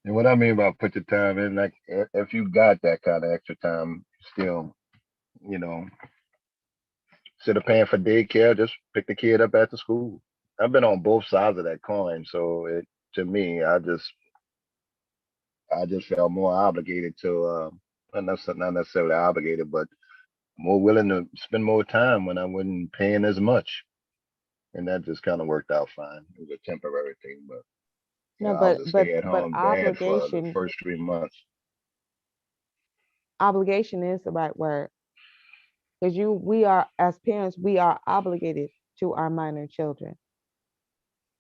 And what I mean by put your time in, like, if you got that kind of extra time, still, instead of paying for daycare, just pick the kid up after school. I've been on both sides of that coin, so to me, I just felt more obligated to, not necessarily obligated, but more willing to spend more time when I wasn't paying as much, and that just kind of worked out fine. It was a temporary thing, but I was a stay-at-home dad for the first 3 months. Obligation is the right word, because we are, as parents, we are obligated to our minor children.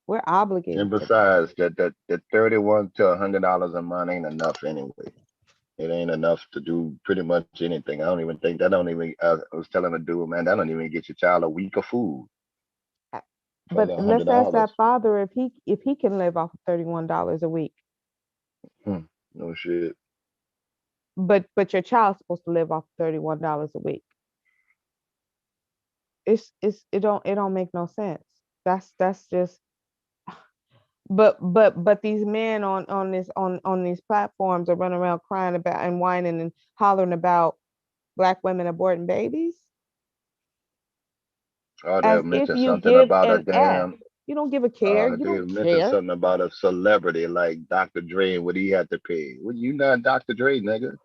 We're obligated. And besides, that $31 to $100 a month ain't enough anyway. It ain't enough to do pretty much anything. I was telling a dude, man, that don't even get your child a week of food. But the let's ask $100. that father if he can live off of $31 a week. No shit. But your child's supposed to live off $31 a week. It don't make no sense. That's just. But these men on these platforms are running around crying about and whining and hollering about Black women aborting babies. Oh, As they if mentioned you something give about a an F. damn. You don't give a care. You They don't mentioned care. something about a celebrity like Dr. Dre and what he had to pay. Well, you not Dr. Dre, nigga.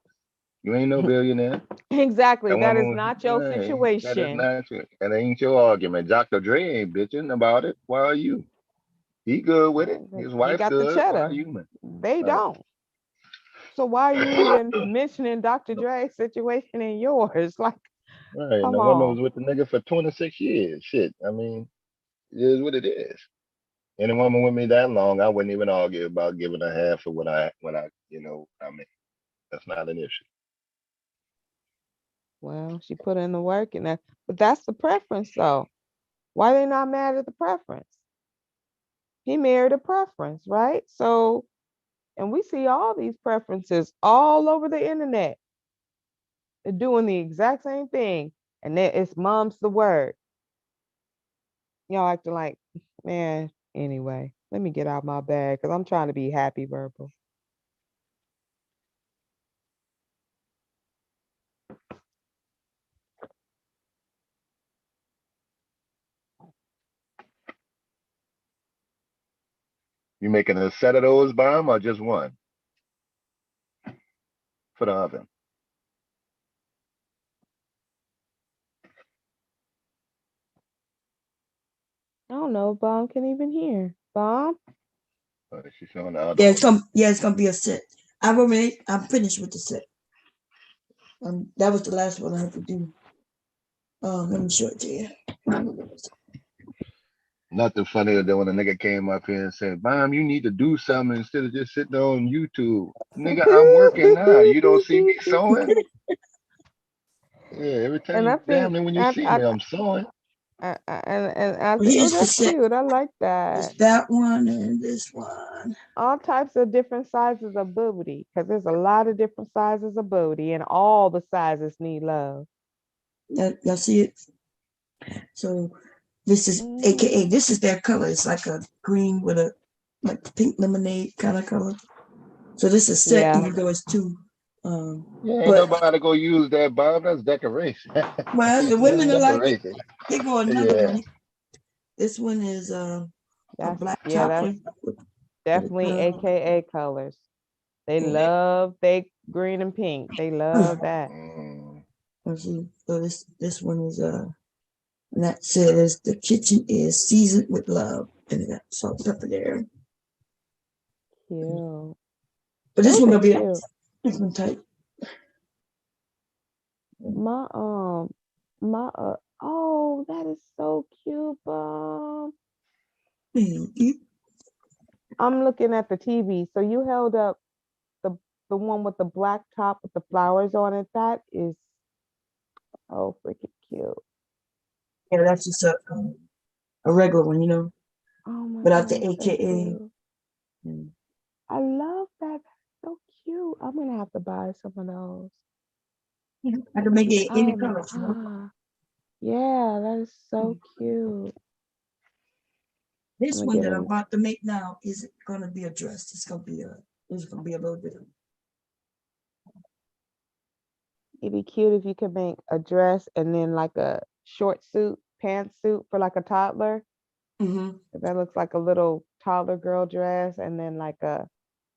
You ain't no billionaire. Exactly. That That is woman, not your hey, that is situation. not your, that ain't your argument. Dr. Dre ain't bitching about it. Why are you? He good with it. His He wife got the good. Why are cheddar. you, man? They don't. So why are you even mentioning Dr. Dre's situation in yours? Like, Right. And come the woman on. was with the nigga for 26 years. Shit. I mean, it is what it is. Any woman with me that long, I wouldn't even argue about giving her half of what I I mean, that's not an issue. Well, she put in the work and but that's the preference though. Why they not mad at the preference? He married a preference, right? So, and we see all these preferences all over the internet. They're doing the exact same thing. And then it's mom's the word. Y'all acting like, man, anyway, let me get out my bag because I'm trying to be happy verbal. You making a set of those, Bomb, or just one for the oven? I don't know. Bomb can even hear. Bomb? She's showing the other Yeah, it's gonna be a set. I'm finished with the set. That was the last one I had to do. Let me show it to you. Nothing funnier than when a nigga came up here and said, Bomb, you need to do something instead of just sitting on YouTube. Nigga, I'm working now. You don't see me sewing? Yeah, every time And I damn think near when you see me, I'm sewing. And I think, oh, Here's the that's set. cute. I like that. It's that one and this one. All types of different sizes of booty, because there's a lot of different sizes of booty, and all the sizes need love. Y'all see it? So this is AKA, this is their color. It's like a green with a like pink lemonade kind of color. So this is set, even though it's two. Ain't nobody go use that, Bob. That's decoration. Well, the women are like it. They go another one. This one is a black chocolate. That's definitely AKA colors. They love they green and pink. They love that. Let's see. So this one is and that says the kitchen is seasoned with love, and it got salt and pepper there. Cute. But this one gonna be this one tight. My oh, that is so cute, Bob. I'm looking at the TV. So you held up the one with the black top with the flowers on it. That is so freaking cute. Yeah, that's just a regular one, Oh my without God, the AKA. So I love that. That's so cute. I'm gonna have to buy some of those. I can make it any color. Yeah, that is so cute. This one that I'm about to make now isn't gonna be a dress. It's gonna be a little bit. It'd be cute if you could make a dress and then like a short suit, pantsuit for like a toddler. That looks like a little toddler girl dress, and then like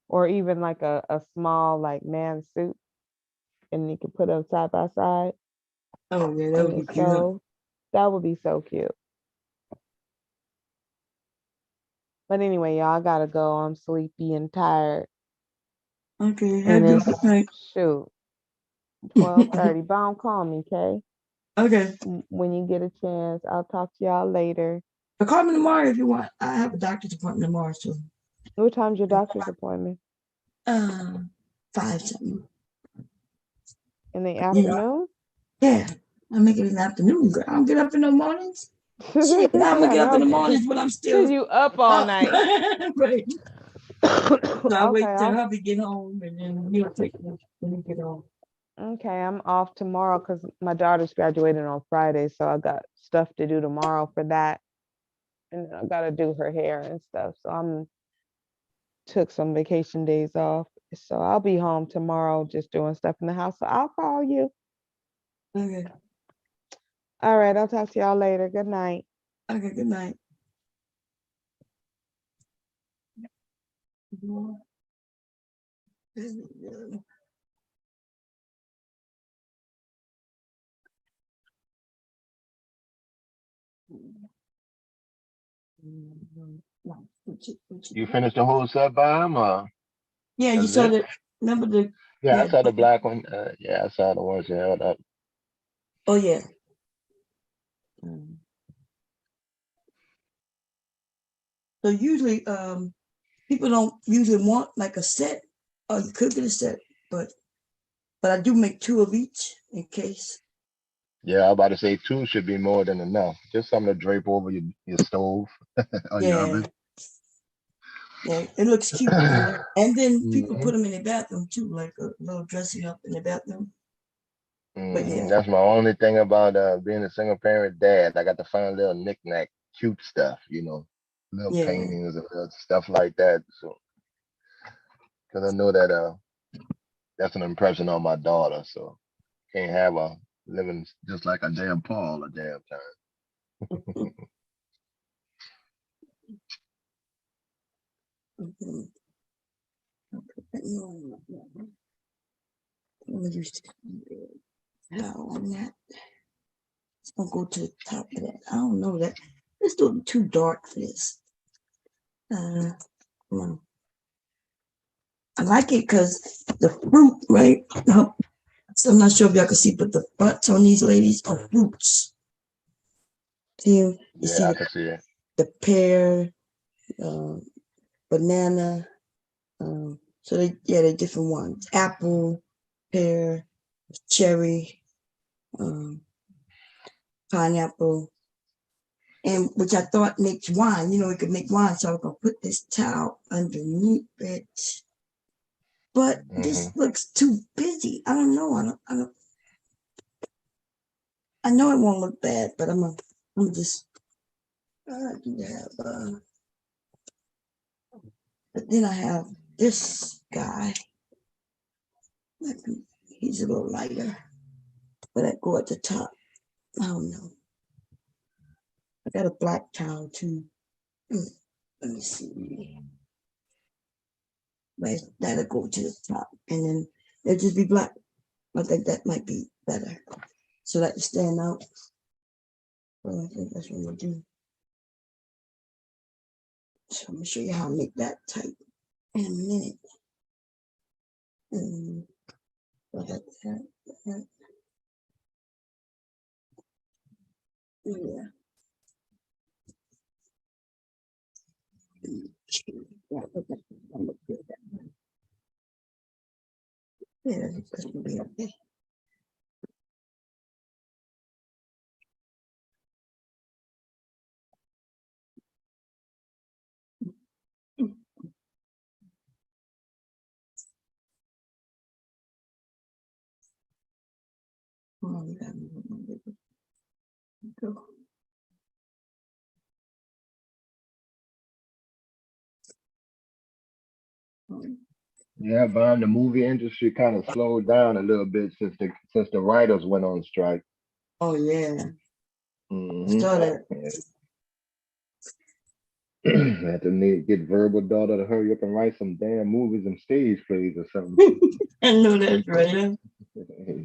or even like a small like man suit, and you can put them side by side. Oh yeah, that would be cute. That would be so cute. But anyway, y'all, I gotta go. I'm sleepy and tired. Okay, And have a good night. Shoot, 12:30. Bound, call me, okay? Okay. When you get a chance, I'll talk to y'all later. But call me tomorrow if you want. I have a doctor's appointment tomorrow too. What time's your doctor's appointment? 5 something. In the afternoon? Yeah, I make it in the afternoon. Girl. I don't get up in the mornings. Shit, now I'm gonna get up in the Okay. mornings when I'm still You up all up. night. Right. So I wait till Okay, hubby get home and then he'll take me when he get home. okay, I'm off tomorrow because my daughter's graduating on Friday, so I got stuff to do tomorrow for that, and I gotta do her hair and stuff. So I'm took some vacation days off, so I'll be home tomorrow just doing stuff in the house. So I'll call you. Okay. All right, I'll talk to y'all later. Good night. Okay, good night. You finished the whole set by him, or Yeah, you that's saw it? that. Remember the Yeah, I yeah. saw the black one. Yeah, I saw the ones you held up. Oh yeah. So usually people don't usually want like a set, or you could get a set, but I do make 2 of each in case. Yeah, I was about to say 2 should be more than enough. Just something to drape over your stove or your Yeah. oven. Yeah, it looks cute. And then people Mhm. put them in the bathroom too, like a little dressing up in the bathroom. But yeah. That's my only thing about being a single parent dad. I got to find little knick-knack cute stuff, little Yeah. paintings and little stuff like that. So, because I know that that's an impression on my daughter. So, can't have her living just like a damn Paul a damn time. How on that? It's gonna go to the top of that. I don't know that. Let's do it too dark for this. Come on. I like it because the fruit, right? So I'm not sure if y'all can see, but the butts on these ladies are fruits. See, you see Yeah, I can see it. the pear, banana. So they're different ones. Apple, pear, cherry, pineapple, and which I thought makes wine. It could make wine. So I'm gonna put this towel underneath it. But this looks too busy. I don't know. I know it won't look bad, but I'm just do have but then I have this guy. He's a little lighter, but I go at the top. I don't know. I got a black towel too. Let me see. But that'll go to the top, and then it'll just be black. I think that might be better, so that you stand out. Well, I think that's what we'll do. So I'm gonna show you how to make that type in a minute. Yeah. Yeah, that's gonna be okay. Yeah, Brian, the movie industry kind of slowed down a little bit since the writers went on strike. Oh yeah. Had to get verbal daughter to hurry up and write some damn movies and stage plays or something. I know that's right. Yeah,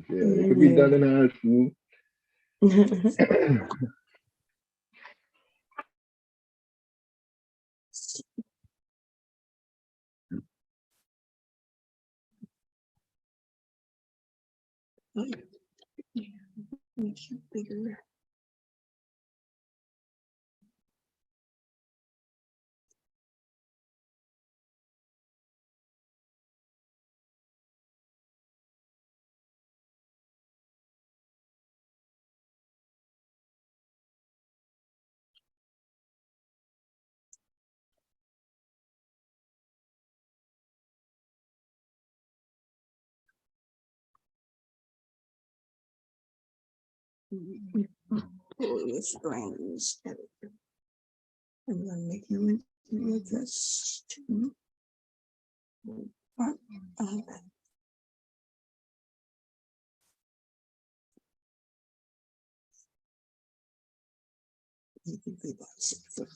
it could be done in high school. Bigger. Pull your strings. I'm gonna make you into address to you can be about 6 foot.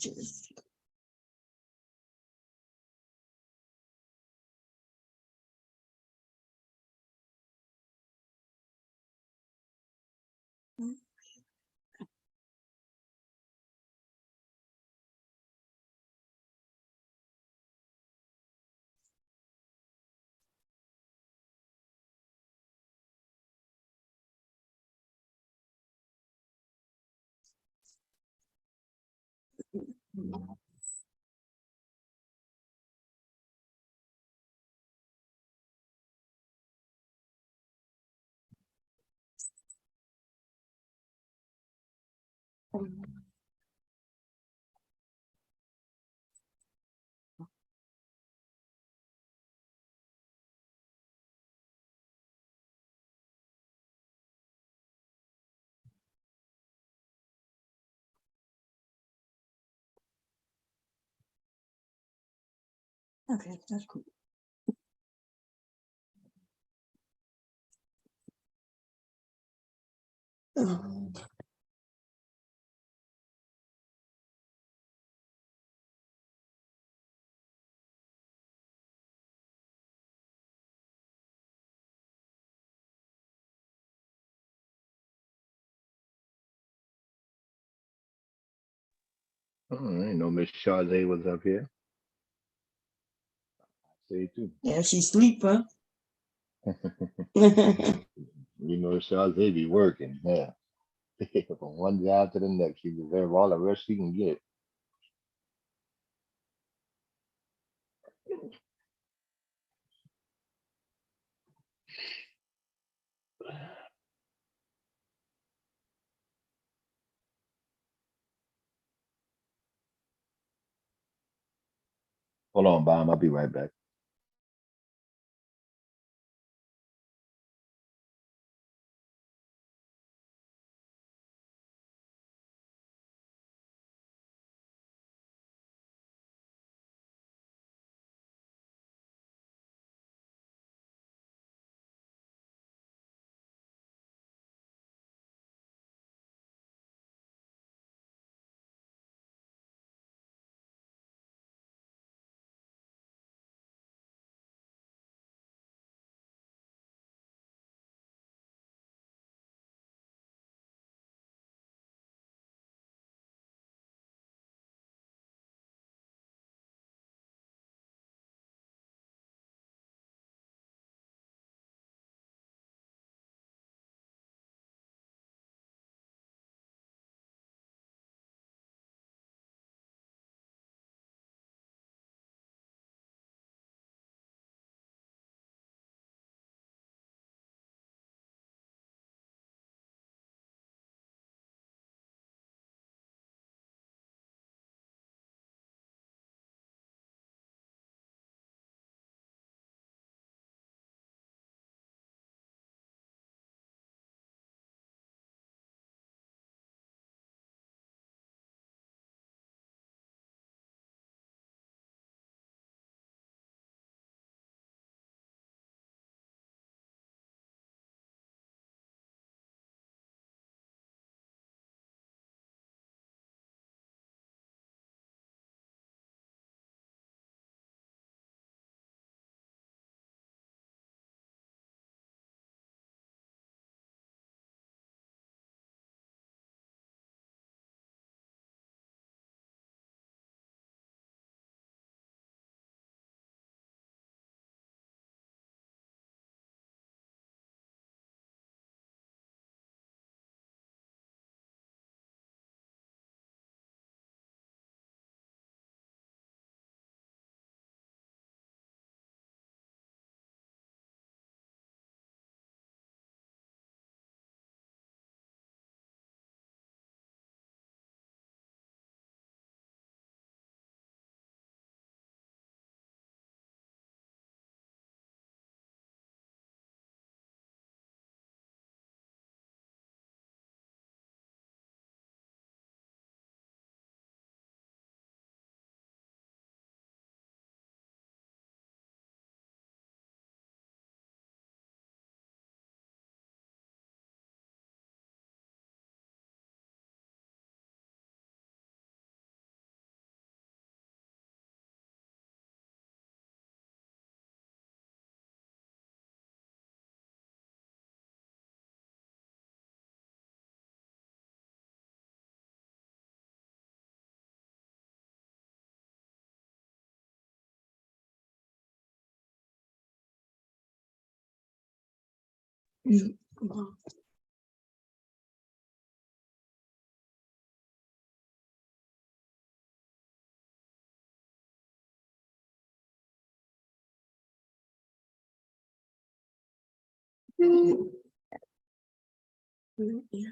Okay, that's cool. Oh, I didn't know Miss Chazé was up here. Say too. Yeah, she sleep, huh? You know, Chazé be working. Yeah. From one job to the next. She deserves all the rest she can get. Hold on, Bob. I'll be right back. Mm. Yeah.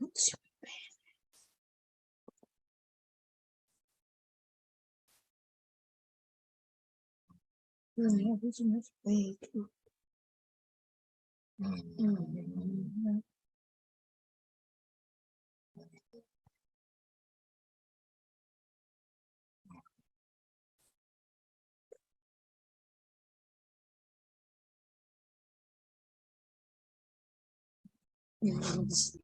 Oops. Yeah, this is way too. Yes.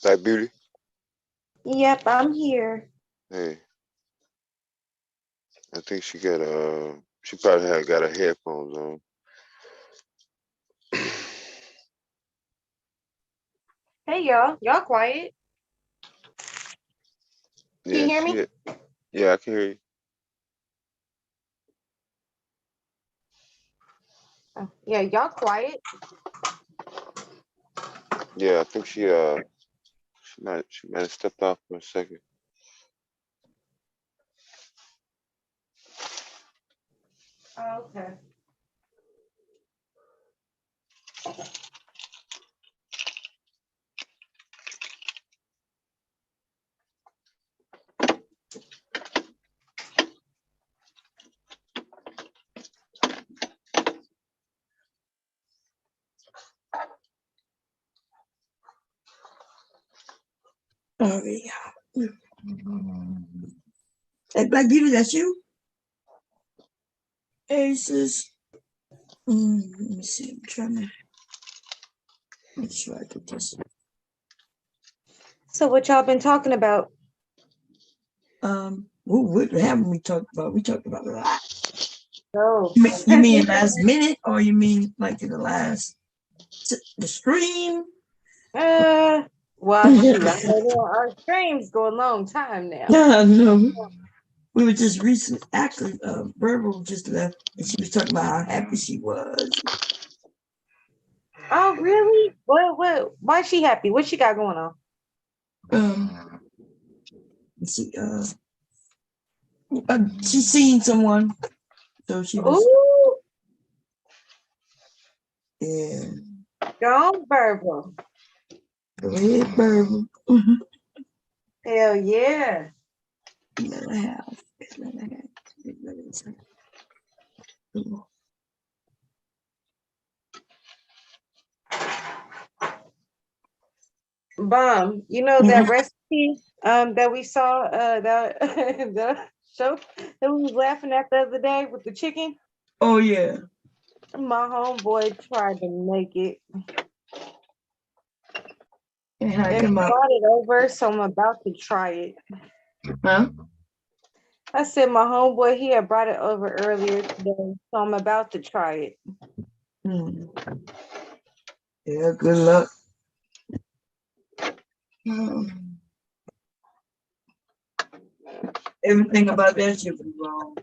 Black Beauty. Yep, I'm here. Hey, I think she got she probably had got her headphones on. Hey y'all, y'all quiet. Can you Yeah, hear me? yeah, I can hear you. Oh, yeah, y'all quiet. Yeah, I think she might have stepped off for a second. Oh, okay. Oh, yeah. Hey, Black Beauty, that's you? Aces. Let me see. I'm trying to make sure I get this. So what y'all been talking about? What haven't we talked about? We talked about a lot. Oh. You mean last minute, or you mean like in the stream? Well, shoot, I know our streams go a long time now. No. We were just recent. Actually, Verbal just left, and she was talking about how happy she was. Oh, really? What? Why is she happy? What she got going on? Let's see. She's seen someone, so she was. Ooh. Yeah. Go Verbal. Go ahead, Verbal. Hell yeah. Let her have. Bomb. You know that recipe that we saw that the show that we was laughing at the other day with the chicken? Oh yeah. My homeboy tried to make it. And brought it over, so I'm about to try it. Huh? I said my homeboy, he had brought it over earlier today, so I'm about to try it. Yeah, good luck. Everything about that shit was wrong.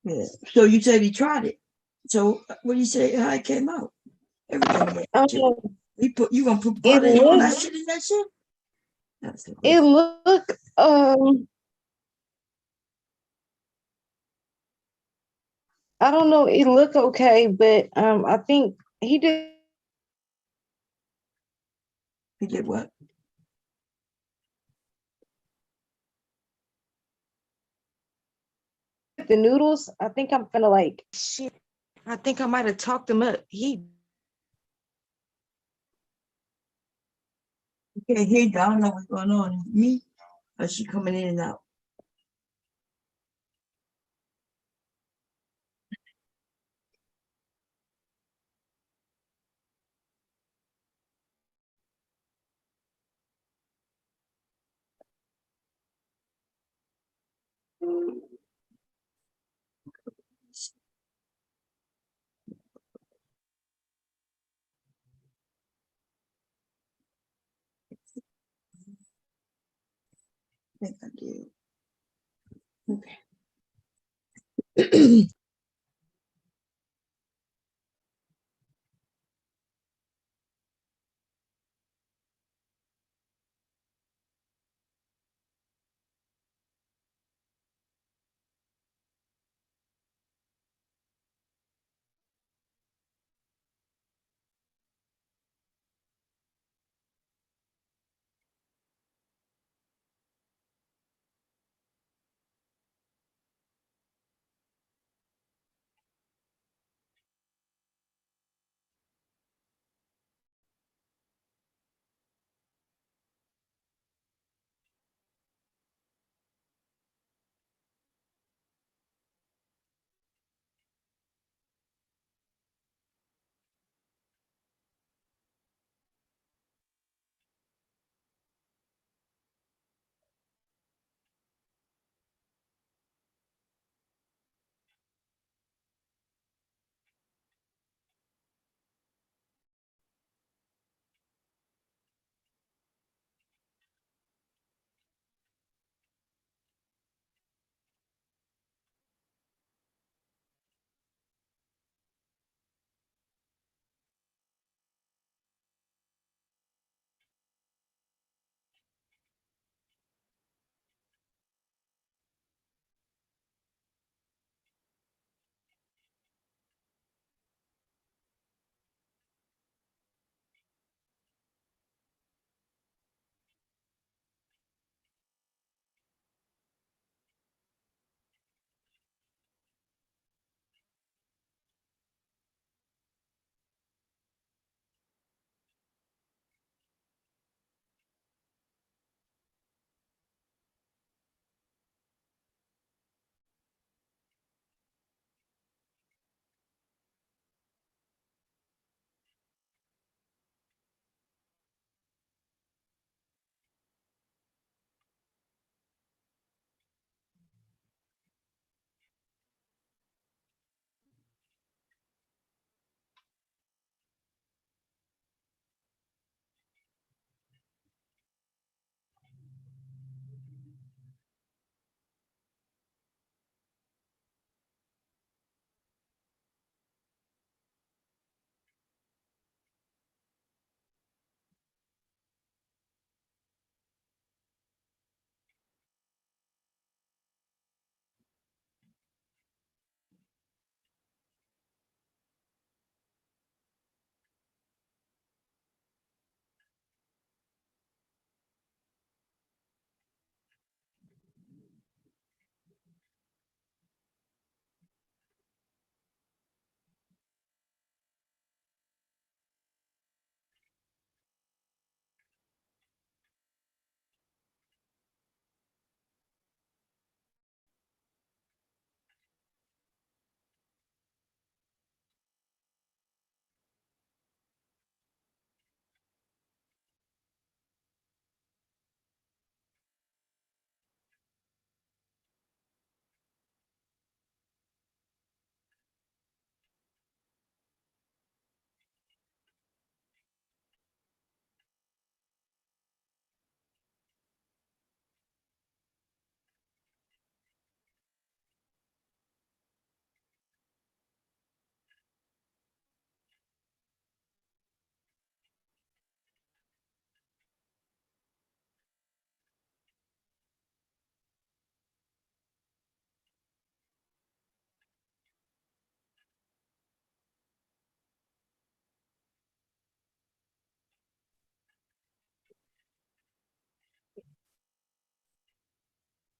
Yeah. So you said he tried it. So what do you say? How it came out? Everything. You gonna put butter and all that shit in that shit? It look I don't know, it look okay, but I think he did. He did what? The noodles, I think I'm gonna like shit. I think I might have talked him up. He can't hear you. I don't know what's going on. Me? Or she coming in and out? I think I did. Okay.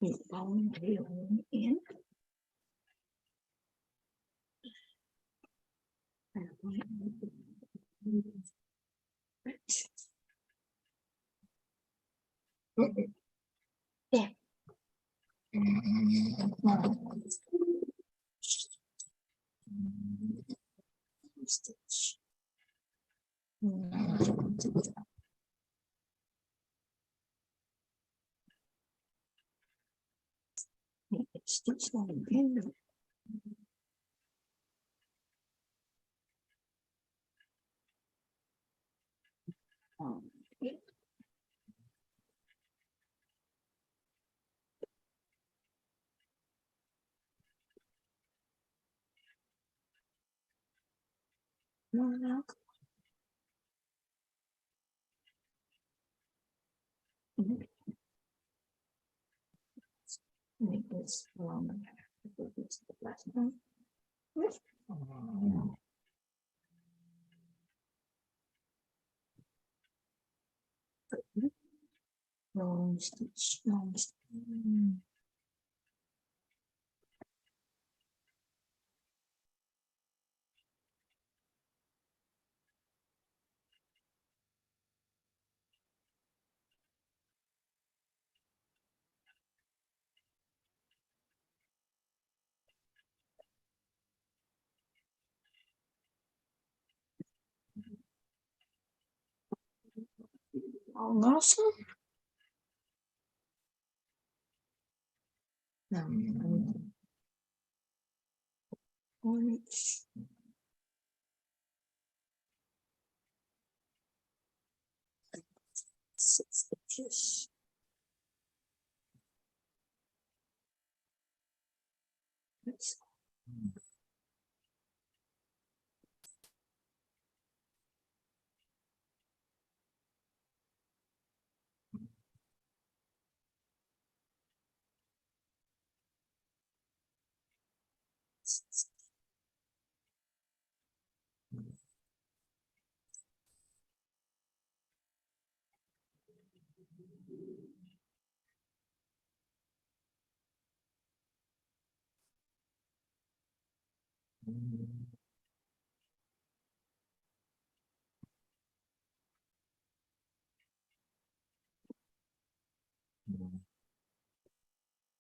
In. Yeah. Stitch. Stitch on the pin. No. Make this long. This the last one. Long stitch, long stitch. Awesome. Orange. Six stitches.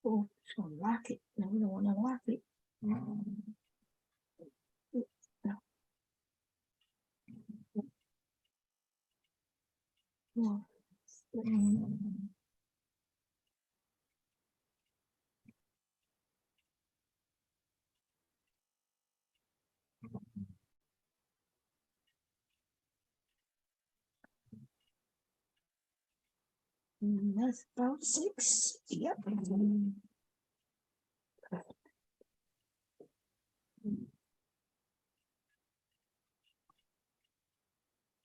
Oh, it's gonna lock it. No, we don't want to lock it. No. That's about six. Yep.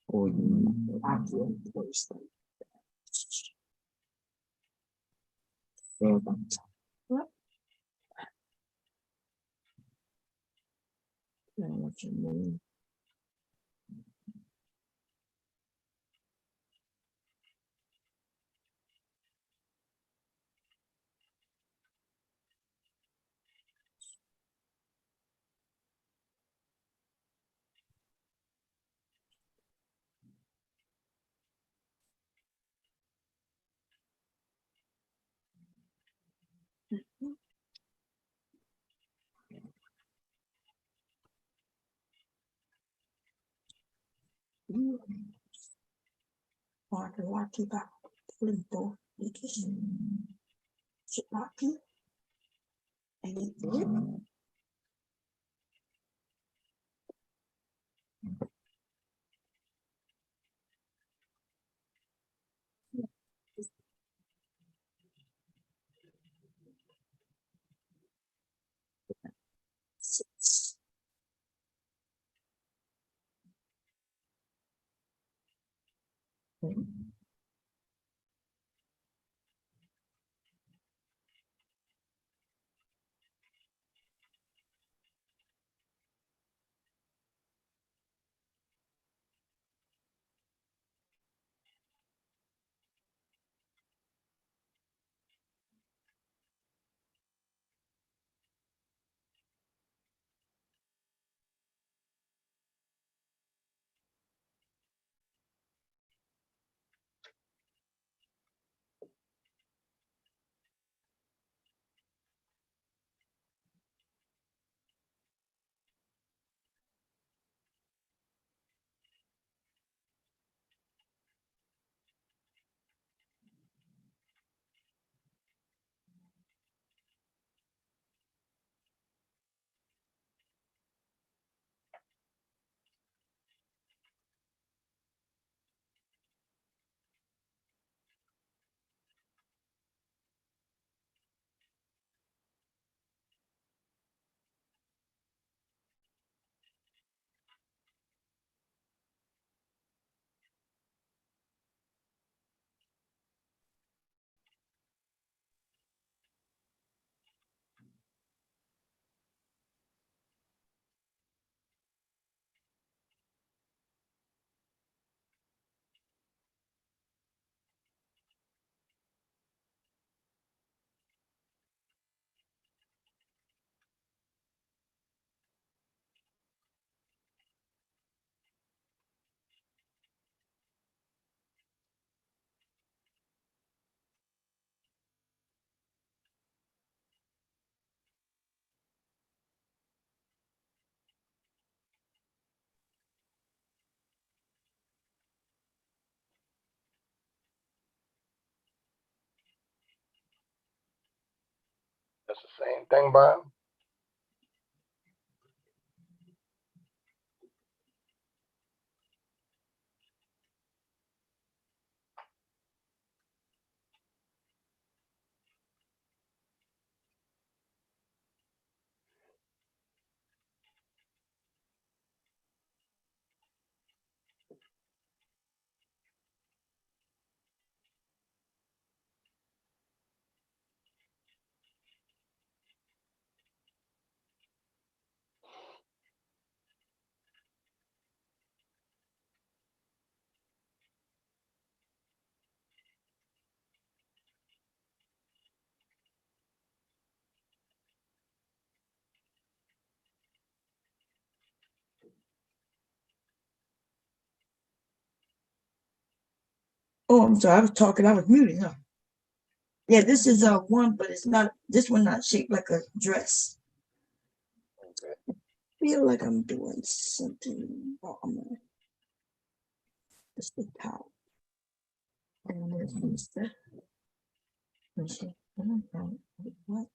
Or lock it first. Yep. What you mean? Laki ba limpo ikis laki and it six. That's the same thing, Bob. Oh, I'm sorry. I was talking. I was muted, huh? Yeah, this is one, but it's not. This one not shaped like a dress. I feel like I'm doing something wrong. It's the top. And there's the. Let's see. What?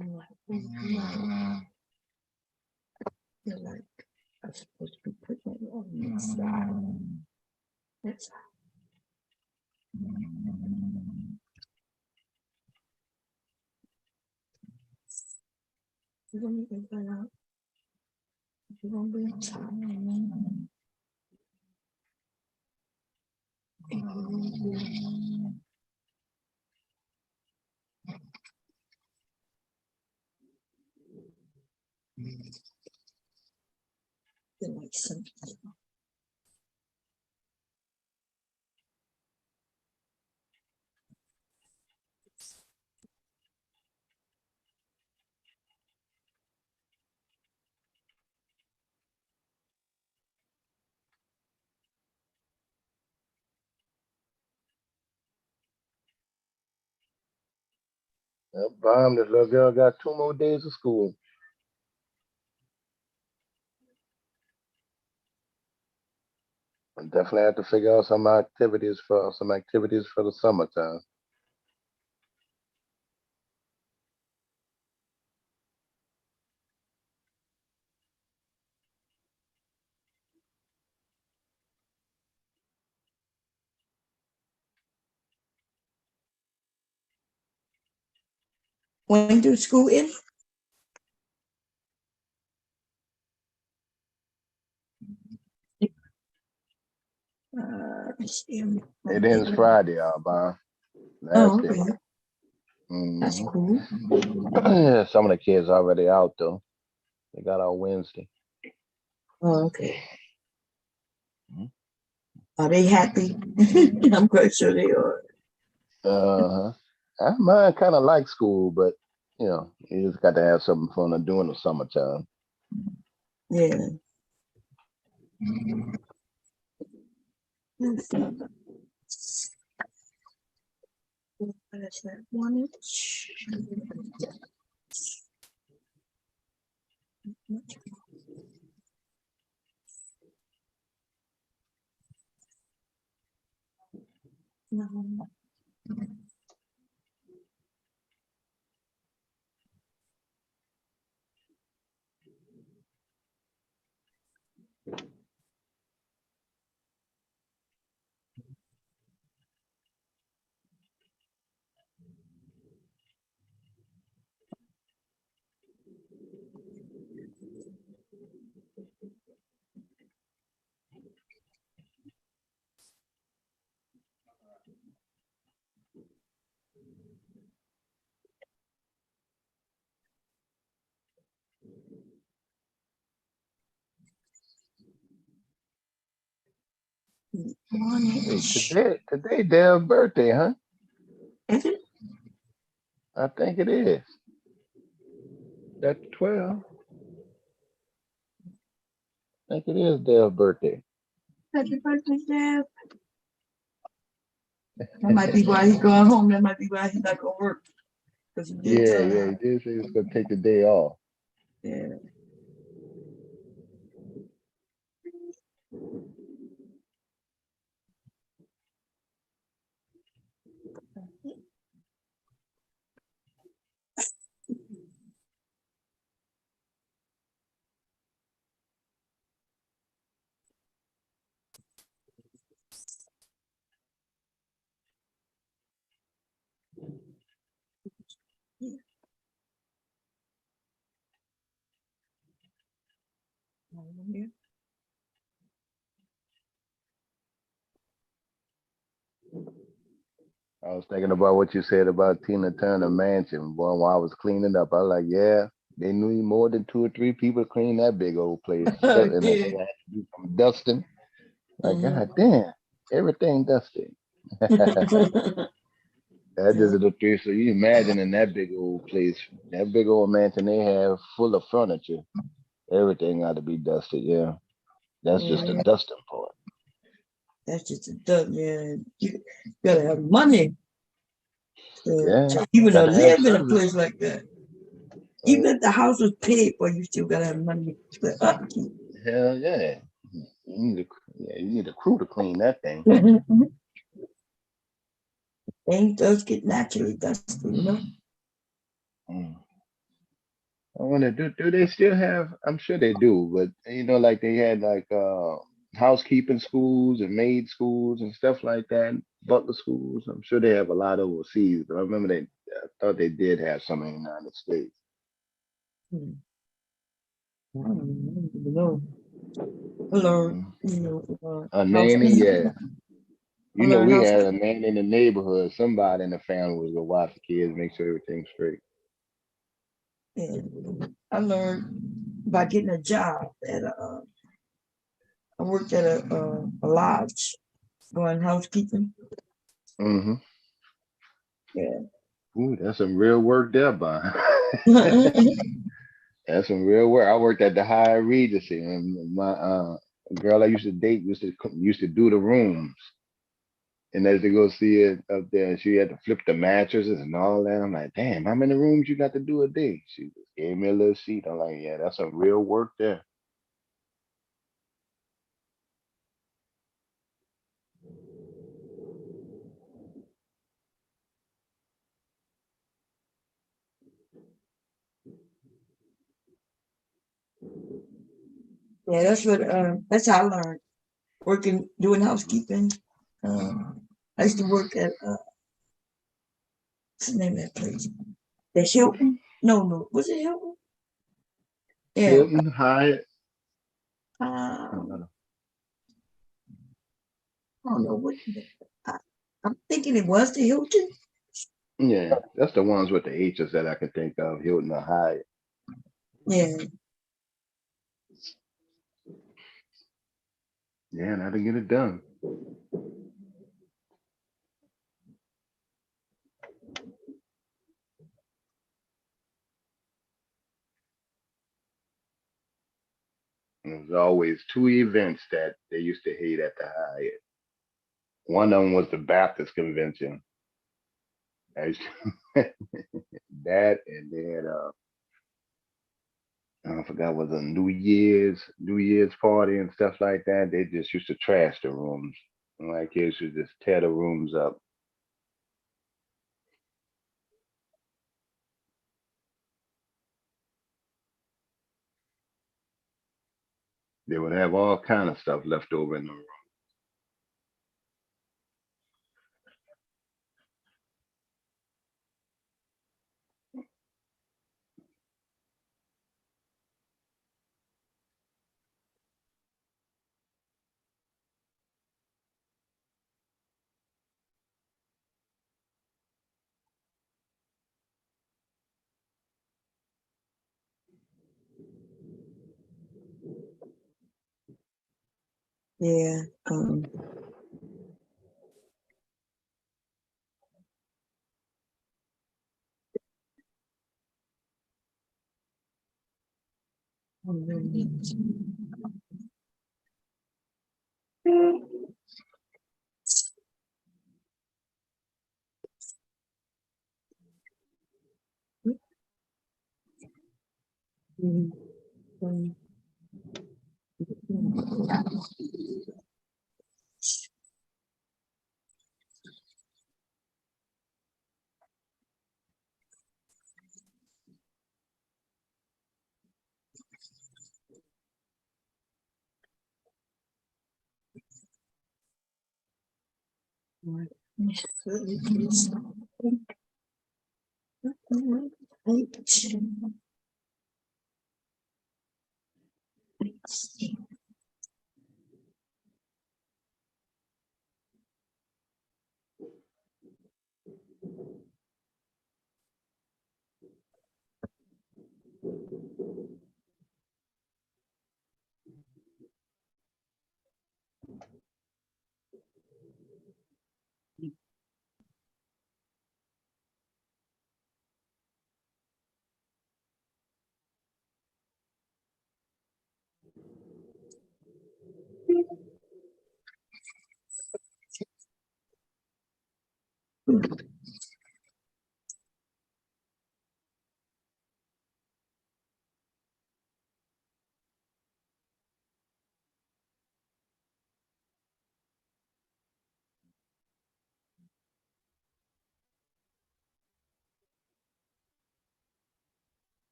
I'm like, I feel like I'm supposed to be putting it on the side. That's you're gonna get that out. You're gonna be on top. Like something. Bomb, this little girl got 2 more days of school. I definitely have to figure out some activities for the summertime. When do school end? It ends Friday, Bomb. Oh, Last day. okay. That's cool. Yeah, some of the kids already out though. They got out Wednesday. Oh, okay. Are they happy? I'm quite sure they are. Mine kind of like school, but you know, you just got to have something fun to do in the summertime. Yeah. What is that? 1 inch. No. Today Dale's birthday, huh? Is it? I think it is. That's 12. I think it is Dale's birthday. Happy birthday, Dad. That might be why he's going home. That might be why he's not going to work. He did say he was going to take the day off. Yeah. I was thinking about what you said about Tina Turner Mansion. Boy, while I was cleaning up, I was like, yeah, they need more than 2 or 3 people to clean that big old place. So, and they had to do some dusting. Like, God damn, everything dusty. That just the three. So you imagine in that big old place, that big old mansion they have full of furniture. Everything got to be dusted. Yeah, that's just the dusting part. That's just a dust. Yeah, you gotta have money Yeah, to even gotta have live in a service. place like that. Even if the house was paid for, you still gotta have money to upkeep. Hell yeah. You need a crew to clean that thing. Things does get naturally dusty, you know. I wonder, do they still have? I'm sure they do, but like they had like housekeeping schools and maid schools and stuff like that, butler schools. I'm sure they have a lot overseas, but I remember I thought they did have some in the United States. I don't know. I learned, A nanny, yeah. I learned We how. had a nanny in the neighborhood. Somebody in the family was gonna watch the kids, make sure everything's straight. Yeah, I learned by getting a job at I worked at a lodge doing housekeeping. Mm-hmm. Yeah. Ooh, that's some real work there, Bon. That's some real work. I worked at the High Regency, and my girl I used to date used to do the rooms. And as they go see it up there, she had to flip the mattresses and all that. I'm like, damn, how many rooms you got to do a day? She just gave me a little sheet. I'm like, yeah, that's some real work there. Yeah, that's how I learned working doing housekeeping. I used to work at what's the name of that place? The Hilton? No, was it Hilton? Yeah. Hilton, Hyatt. I don't know what. I'm thinking it was the Hilton. Yeah, that's the ones with the H's that I can think of. Hilton or Hyatt. Yeah. Yeah, now to get it done. There was always 2 events that they used to hate at the Hyatt. One of them was the Baptist convention. That, and then I forgot, was a New Year's party and stuff like that. They just used to trash the rooms. Like kids should just tear the rooms up. They would have all kind of stuff left over in the room. Yeah.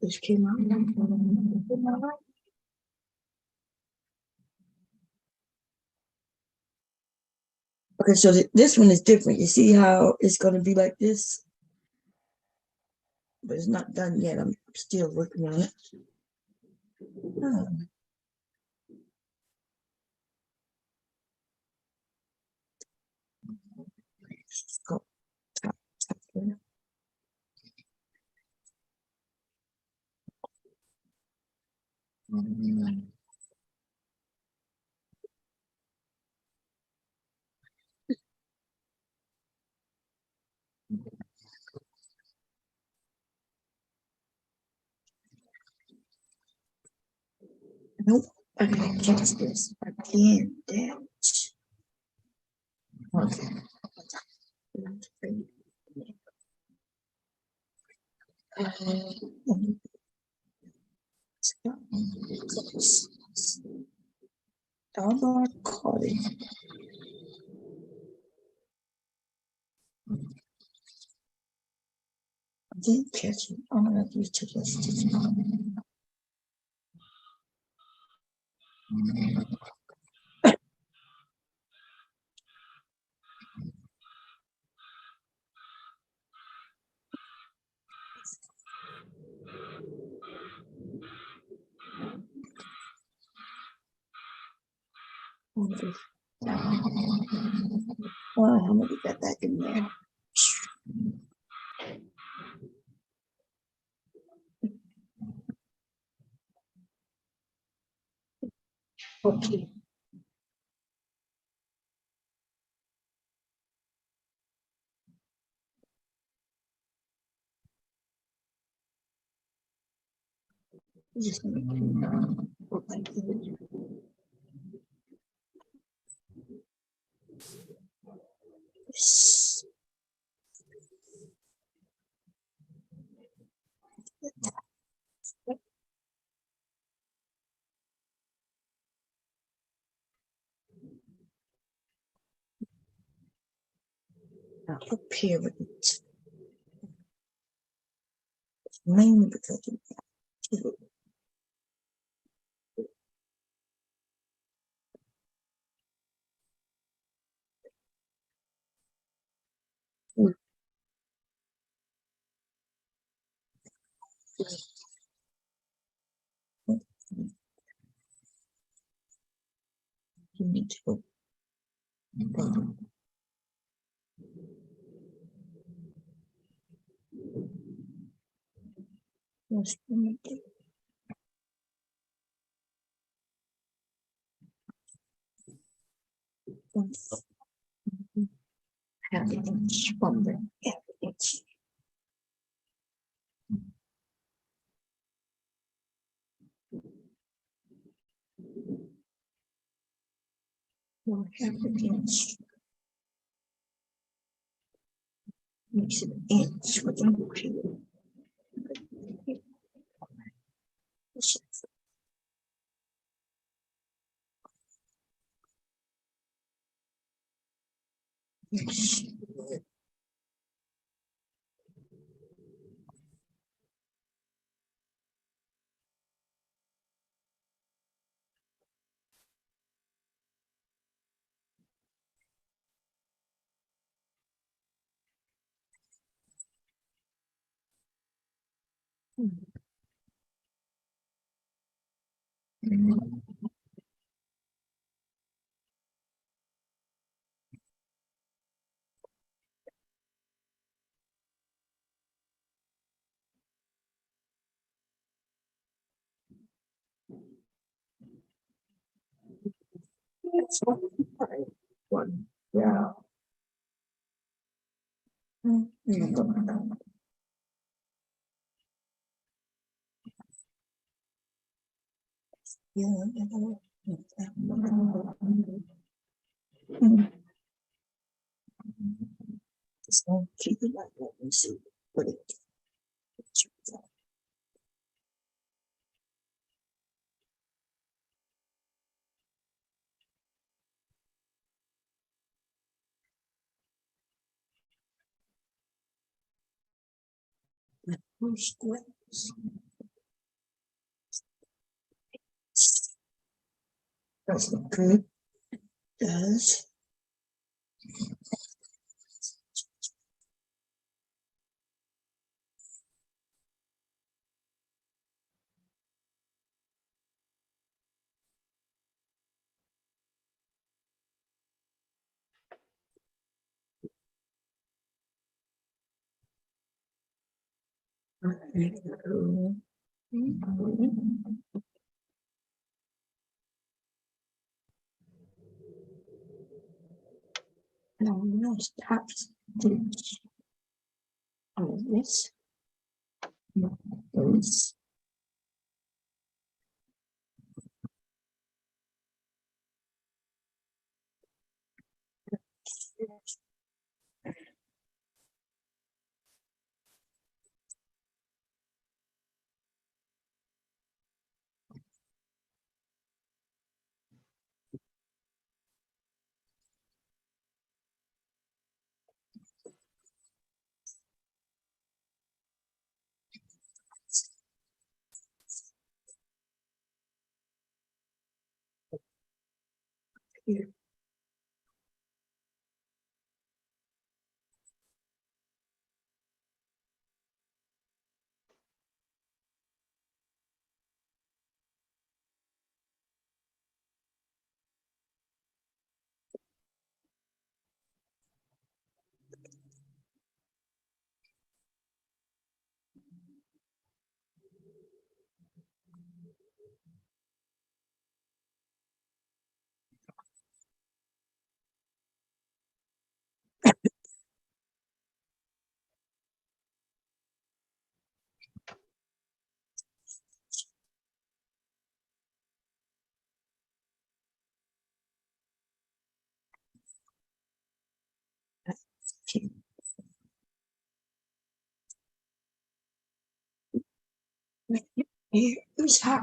This came out. Okay, so this one is different. You see how it's going to be like this? But it's not done yet. I'm still working on it. Oh. Let's go top here. Nope. I gotta catch this again. Damn. Okay. Download recording. I didn't catch it. I'm gonna use to this. Well, how many got back in there? Okay. Just make it look like it. Up here with it. Mainly because of that. You need to go. Yes, you need to. Have it from the inch. More Africans. Makes it inch with the yes. That's one. Yeah. Just gonna keep it like that and see what it turns out. First grapes. Does look good. Does. No, no stops. Oh, this. This. Here. Here is how.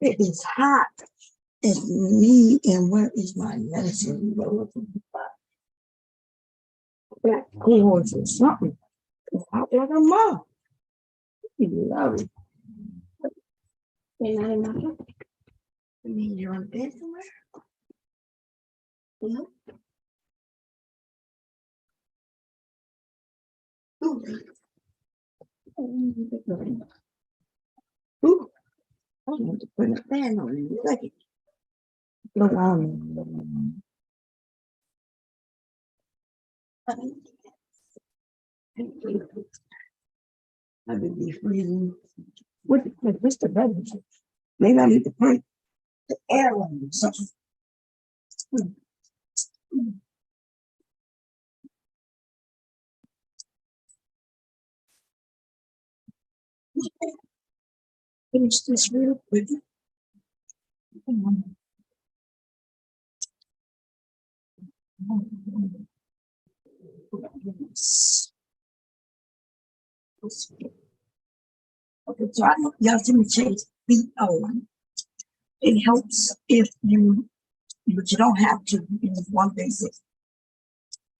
It is hot. It's me, and where is my medicine? Black cords or something. It's hot like a mom. You love it. They're not in my house. I mean, you're on bed somewhere? No. Ooh. Ooh. I want to put a fan on in a second. Blow on. I would be freezing. What's the beverage? Maybe I need to put the air on or something. Finish this real quick. Okay, so you have to change BO. It helps if you, but you don't have to use one basic.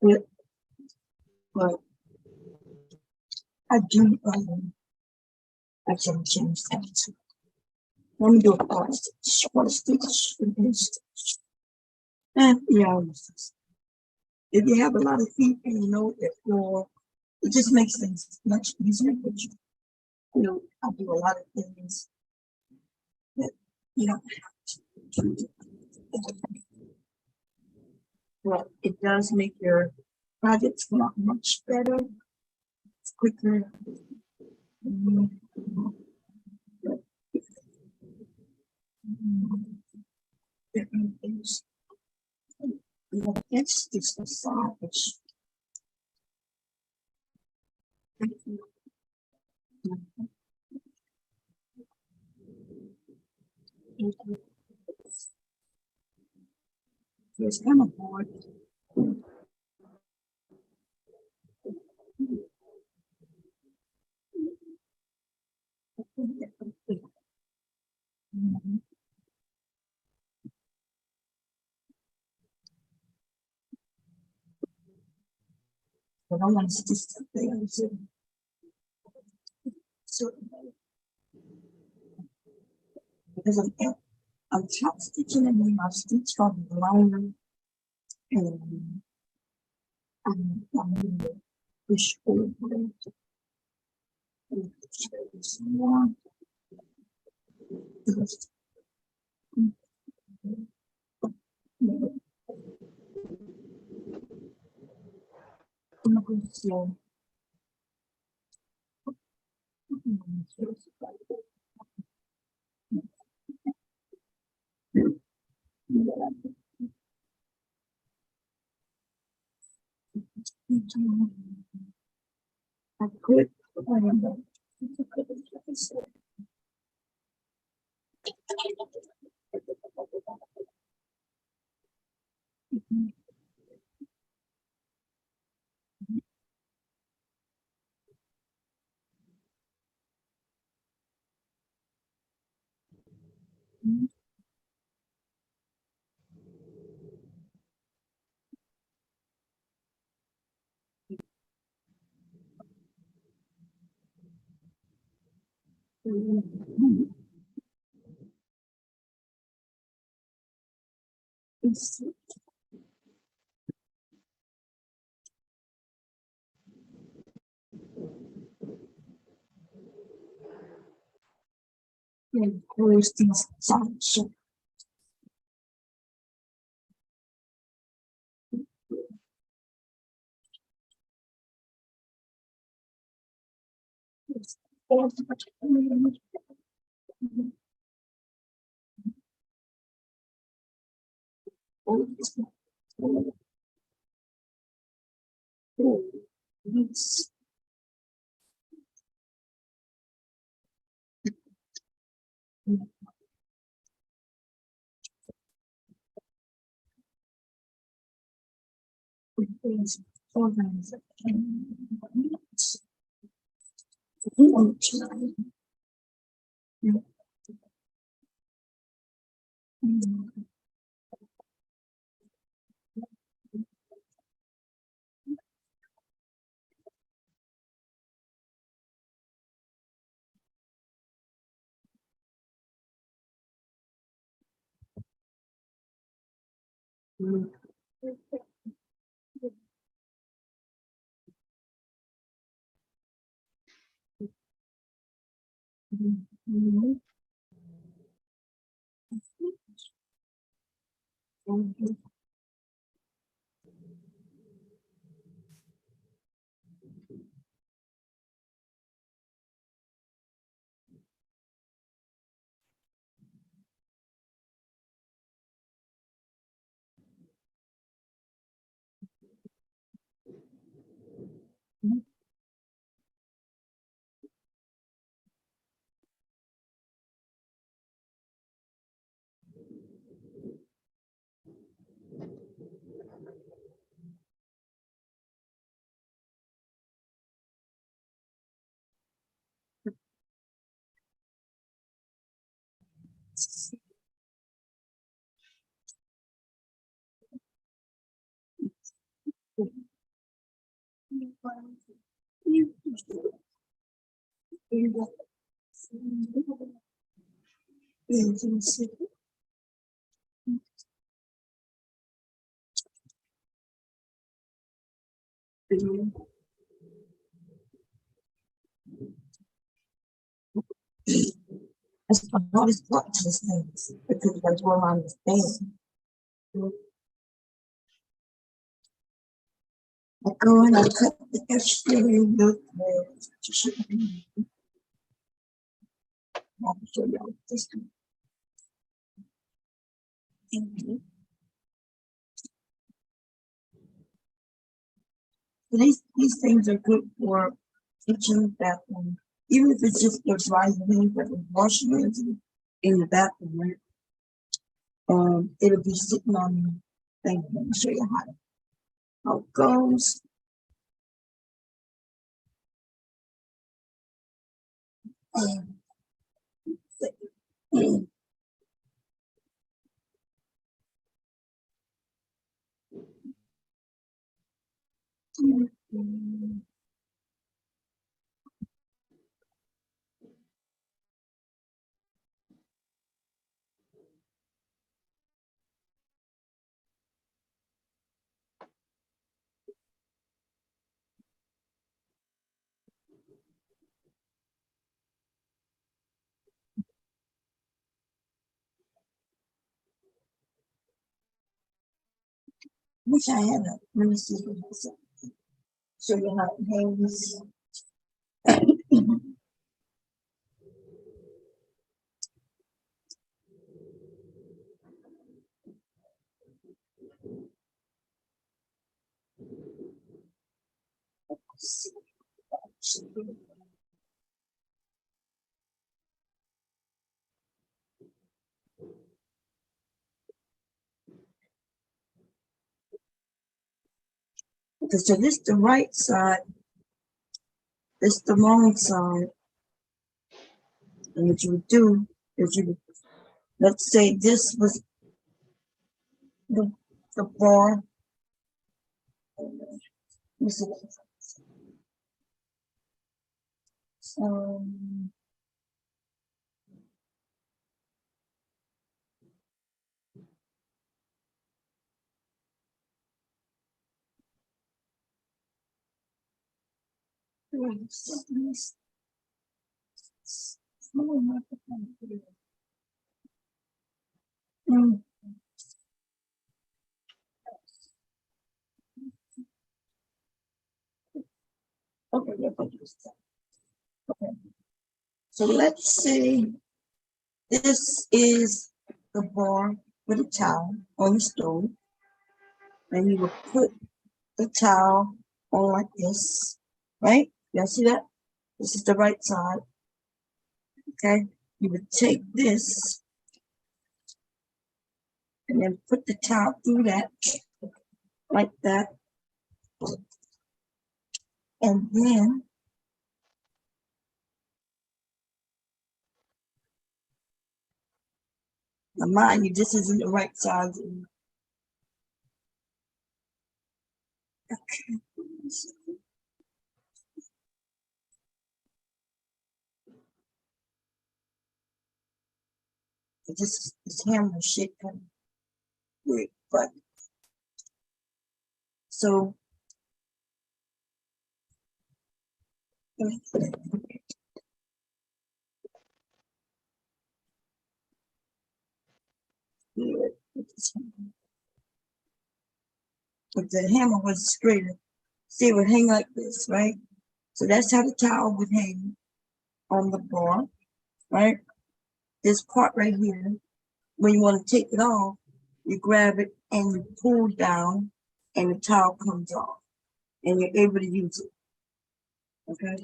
But I do, I can change that. Let me do a quarter stitch, and yeah, if you have a lot of feet and you know that floor, it just makes things much easier. But you know, I do a lot of things that you don't have to do. But it does make your projects come out much better, quicker. Different things. It's just a savage. It's kind of bored. But I want to just because I'm top stitching and then I stitch from the liner and I'm going to push over it. More. Slow. I quit. And close these sides. That's the hardest part to this things because that's what I understand. I go and I cut the extra look. I'll show y'all this one. So these things are good for kitchen, bathroom, even if it's just the dry thing that we wash in the bathroom, right? It'll be sitting on the thing. Let me show you how it goes. Wish I had a. Let me see what this is. Show you how it hangs. Okay, so this the right side, this the wrong side. And what you would do is you would, let's say this was the bar. This is, okay, okay. So let's say this is the bar with a towel on the stove. And you will put the towel on like this, right? Y'all see that? This is the right side. Okay, you would take this and then put the towel through that, like that. And then Now, mind you, this isn't the right size. Okay. This hammer shit kind of weird, but so if the hammer was straighter, see, it would hang like this, right? So that's how the towel would hang on the bar, right? This part right here, when you want to take it off, you grab it and you pull down, and the towel comes off, and you're able to use it. Okay.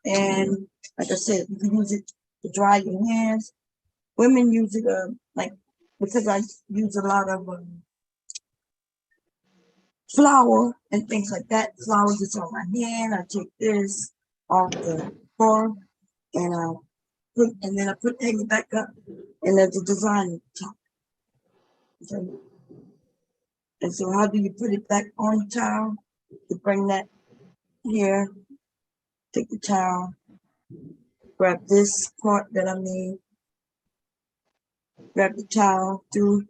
And like I said, you can use it to dry your hands. Women use it like, because I use a lot of flour and things like that. Flour is on my hand. I take this off the bar and I hang it back up, and there's a design at the top. Okay. And so how do you put it back on the towel? You bring that here, take the towel, grab this part that I made, grab the towel through,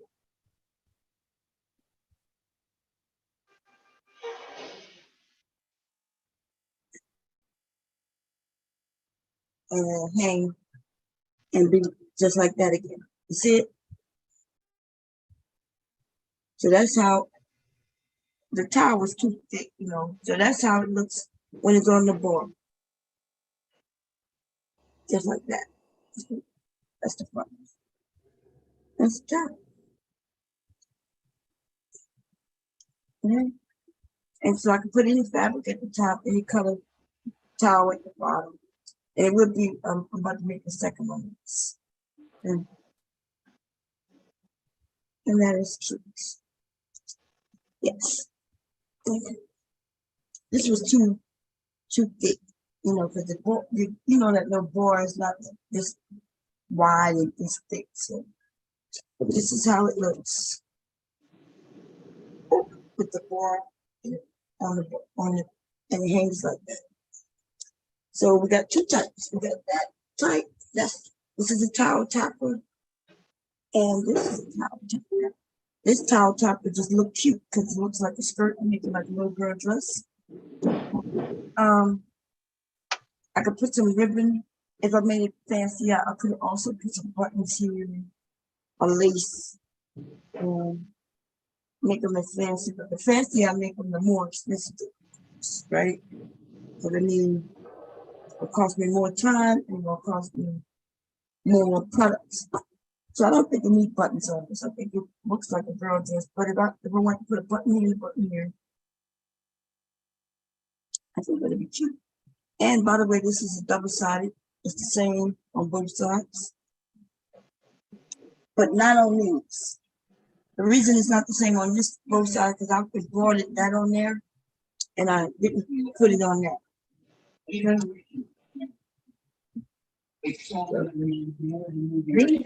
and hang and be just like that again. You see it? So that's how the towel was too thick, you know. So that's how it looks when it's on the board. Just like that. That's the front. That's the top. Okay. And so I can put any fabric at the top, any color towel at the bottom. And it would be, I'm about to make the second one. And that is cute. Yes. Okay. This was too thick, you know, because the board, you know that little board is not this wide and this thick. So this is how it looks with the board on it, and it hangs like that. So we got two types. We got that type. This is a towel topper, and this is a towel topper. This towel topper just look cute because it looks like a skirt and make it like a little girl dress. I could put some ribbon. If I made it fancy, I could also put some buttons here, a lace, make them as fancy. But the fancier I make them, the more expensive, right? So I mean, it'll cost me more time and it'll cost me more products. So I don't think it needs buttons on this. I think it looks like a girl dress. But if I want to put a button here and a button here, I think it'll be cute. And by the way, this is a double-sided. It's the same on both sides, but not on these. The reason it's not the same on this both sides because I brought that on there, and I didn't put it on there. These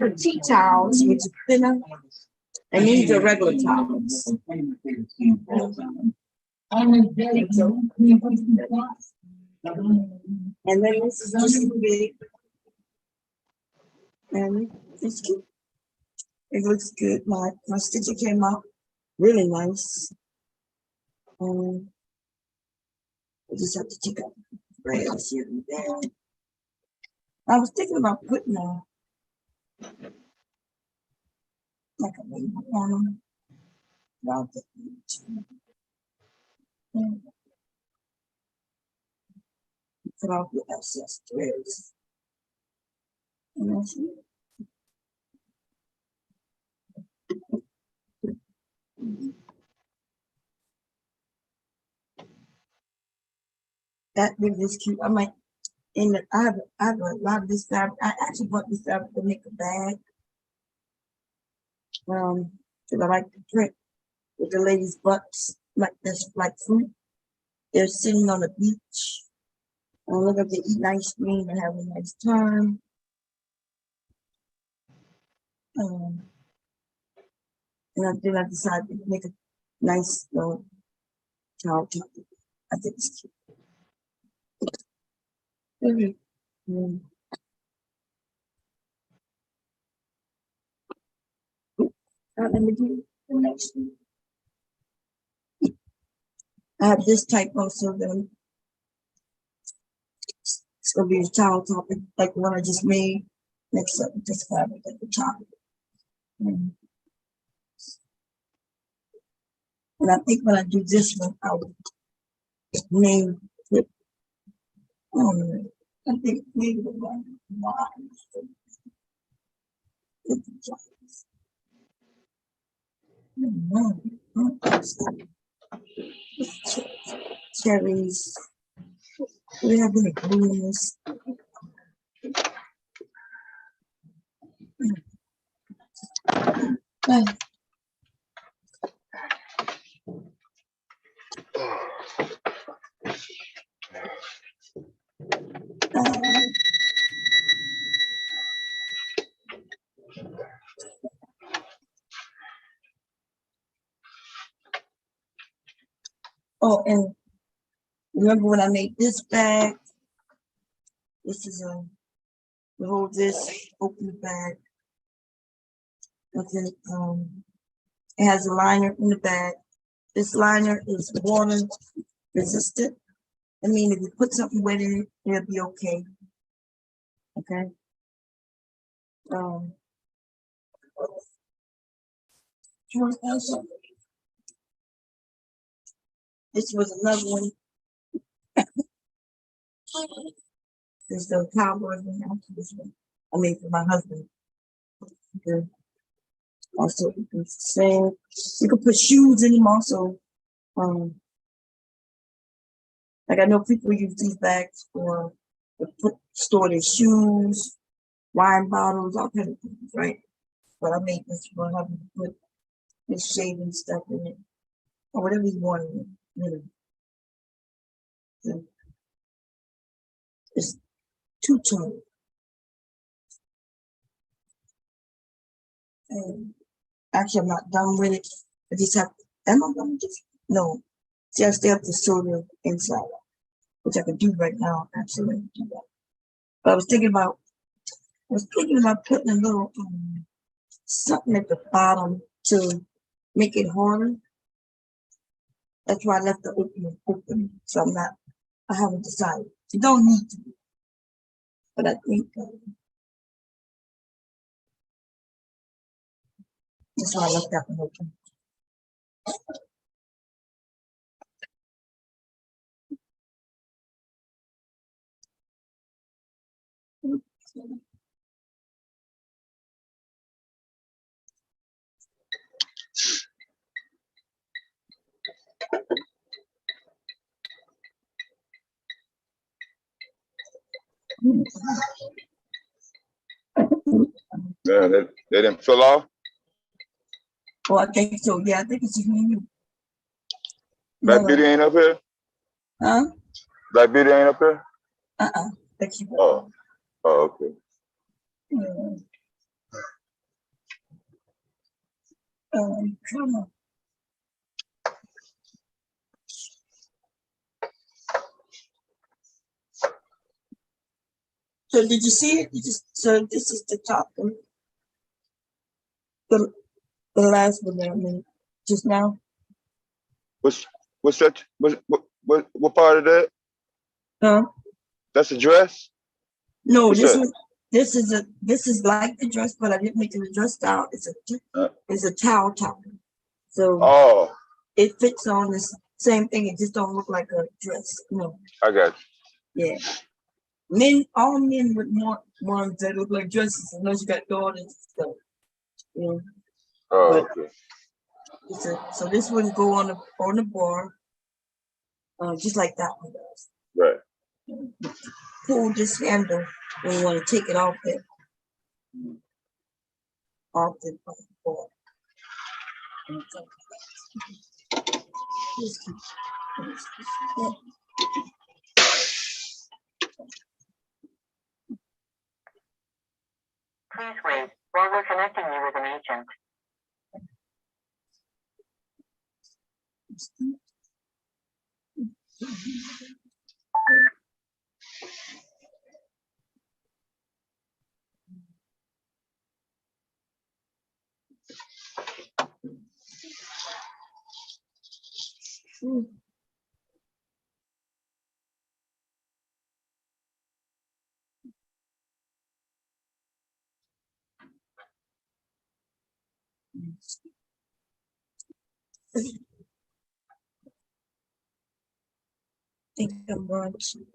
are tea towels, which is thinner, and these are regular towels. And then this is just big, and it's cute. It looks good. My stitcher came out really nice. I just have to take out rails here and there. I was thinking about putting like a label on them. Put off the excess threads. And that's it. That really is cute. I might I have a lot of this fabric. I actually bought this fabric to make a bag. Because I like the print with the ladies' butts like this, like fruit. They're sitting on the beach. Look up, they eat ice cream and have a nice time. And then I decided to make a nice little child topic. I think it's cute. Let me do the next one. I have this type also, then it's gonna be a child topic, like the one I just made. Next up, just fabric at the top. And I think when I do this one, I will name it. I think maybe the one. Cherries. We have any blues. Oh, and remember when I made this bag? This is a hold this, open the bag. And then it has a liner in the bag. This liner is water resistant. I mean, if you put something wet in it, it'll be okay. Okay. This was another one. There's the cowboy one. This one I made for my husband. Okay. Also, you can sing. You can put shoes in them also. Like I know people use these bags for store their shoes, wine bottles, all kinds of things, right? But I made this for my husband to put his shaving stuff in it, or whatever you want in it, you know. So it's two-tone. And actually, I'm not done with it. I just have, am I done with this? No. See, I still have to sew the inside, which I could do right now, absolutely do that. But I was thinking about putting a little something at the bottom to make it harder. That's why I left the opening open. So I haven't decided. You don't need to, but I think that's why I left that one open. Yeah, they didn't fill off. Oh, I think so. Yeah, I think it's you. Black Beauty ain't up here. Huh? Black Beauty ain't up here. Thank you. Oh, okay. Come on. So did you see it? So this is the top one. The last one that I made just now. What's that? What part of that? Huh? That's a dress? No, What's this that? one. This is like the dress, but I didn't make it a dress style. It's a towel top. So it fits on this same thing. It just don't look like a dress. No. I got you. Yeah. All men would want ones that look like dresses, unless you got daughters and stuff. You know. Okay. So this wouldn't go on the bar, just like that one does. Right. Pull this handle when you want to take it off the bar. Well, we're connecting you with an agent. I think I'm going to.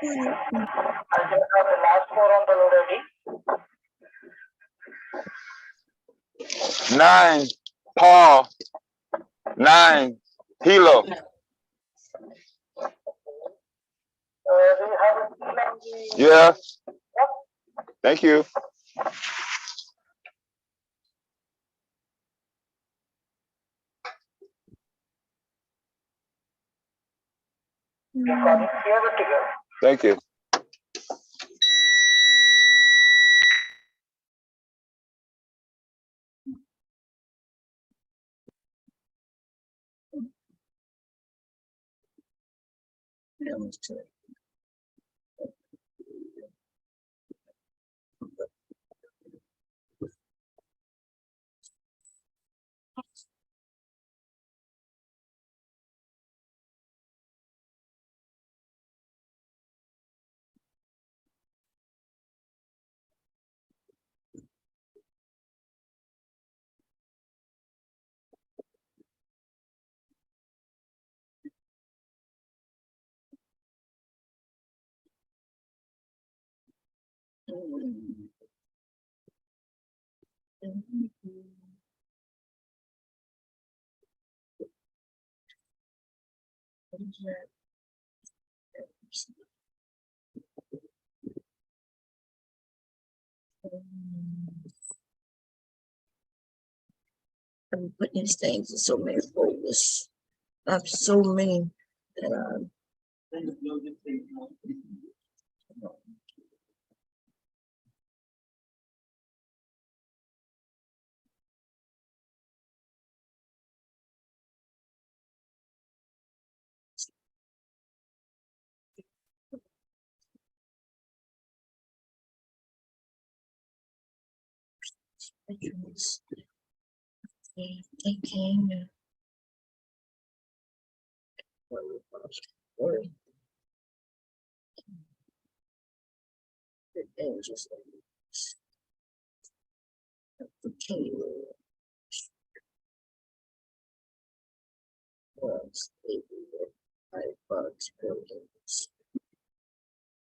I just have the last four on the load ID. 9, Paul. 9, Hilo. Yeah. Thank you. Thank you. I'm putting these things in so many folders. I have so many that thinking.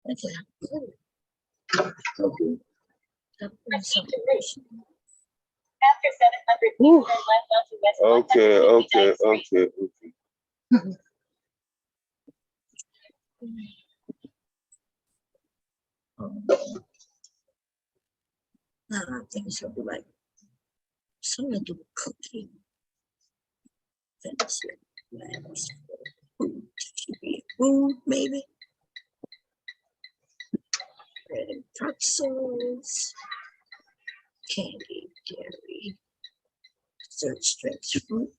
Okay. No, I think it's gonna be like something to do with cooking. That's it. Food, maybe. Bread and pretzels, candy, dairy, dessert, stretch fruit.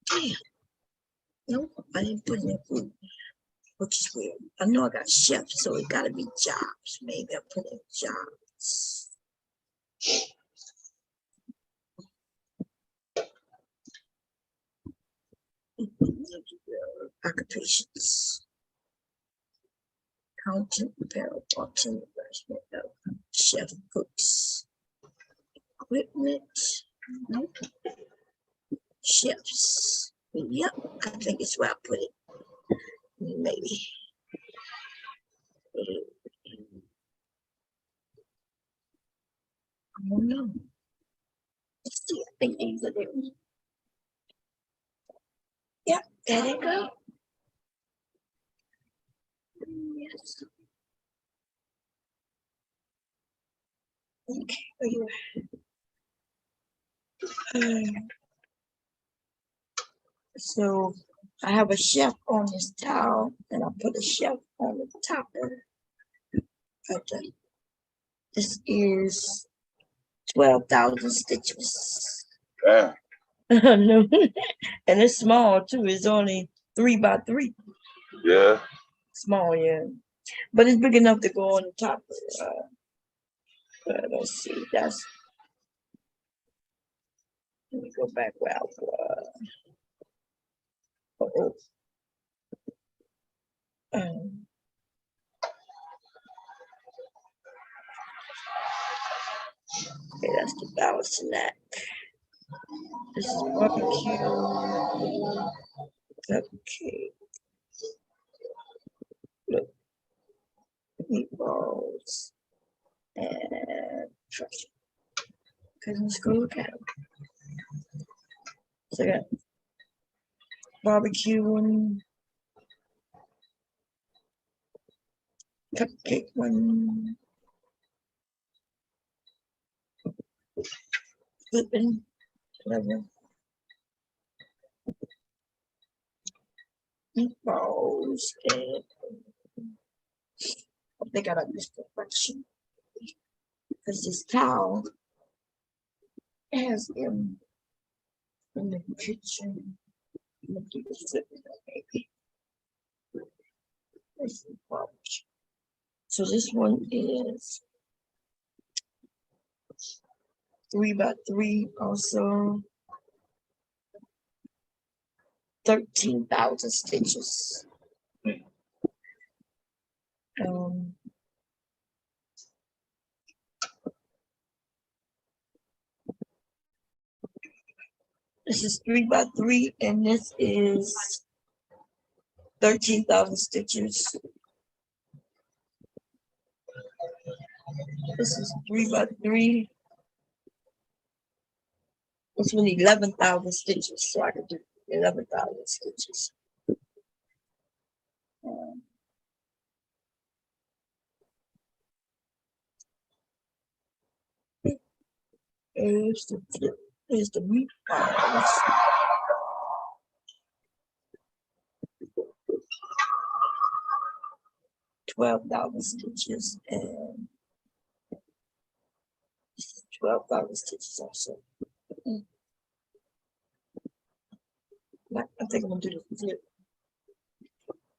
Damn. No, I didn't put in food, which is weird. I know I got chefs, so it gotta be jobs. Maybe I put in jobs. Occupations. Accountant, apparel, bartender, restaurant, chef, cooks, equipment. Nope. Chefs. Yep, I think it's where I put it. Maybe. I don't know. Let's see. I think these are there. Yep, there they go. Yes. Okay, where you at? So I have a shelf on this towel, and I put a shelf on the top of it. Okay. This is 12,000 stitches. Yeah. No. And it's small too. It's only 3 by 3. Yeah. Small, yeah. But it's big enough to go on the top of let's see. That's, let me go back where I was. Okay, that's the balance neck. This is barbecue. Okay. Look. Meatballs. And trust. Because let's go look at them. So I got barbecue one. Cupcake one. Flipping. Whatever. Meatballs. And I think I like this perfection. Because this towel has them in the kitchen. I'm gonna do this flipping maybe. This is barbecue. So this one is 3 by 3 also. 13,000 stitches. This is 3 by 3, and this is 13,000 stitches. This is 3 by 3. This one 11,000 stitches, so I could do 11,000 stitches. Here's the meatballs. $12 stitches and 12,000 stitches also. I think I'm gonna do the flip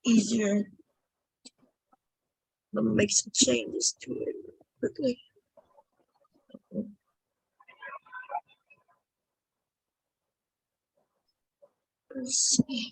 easier. I'm gonna make some changes to it quickly. Let's see.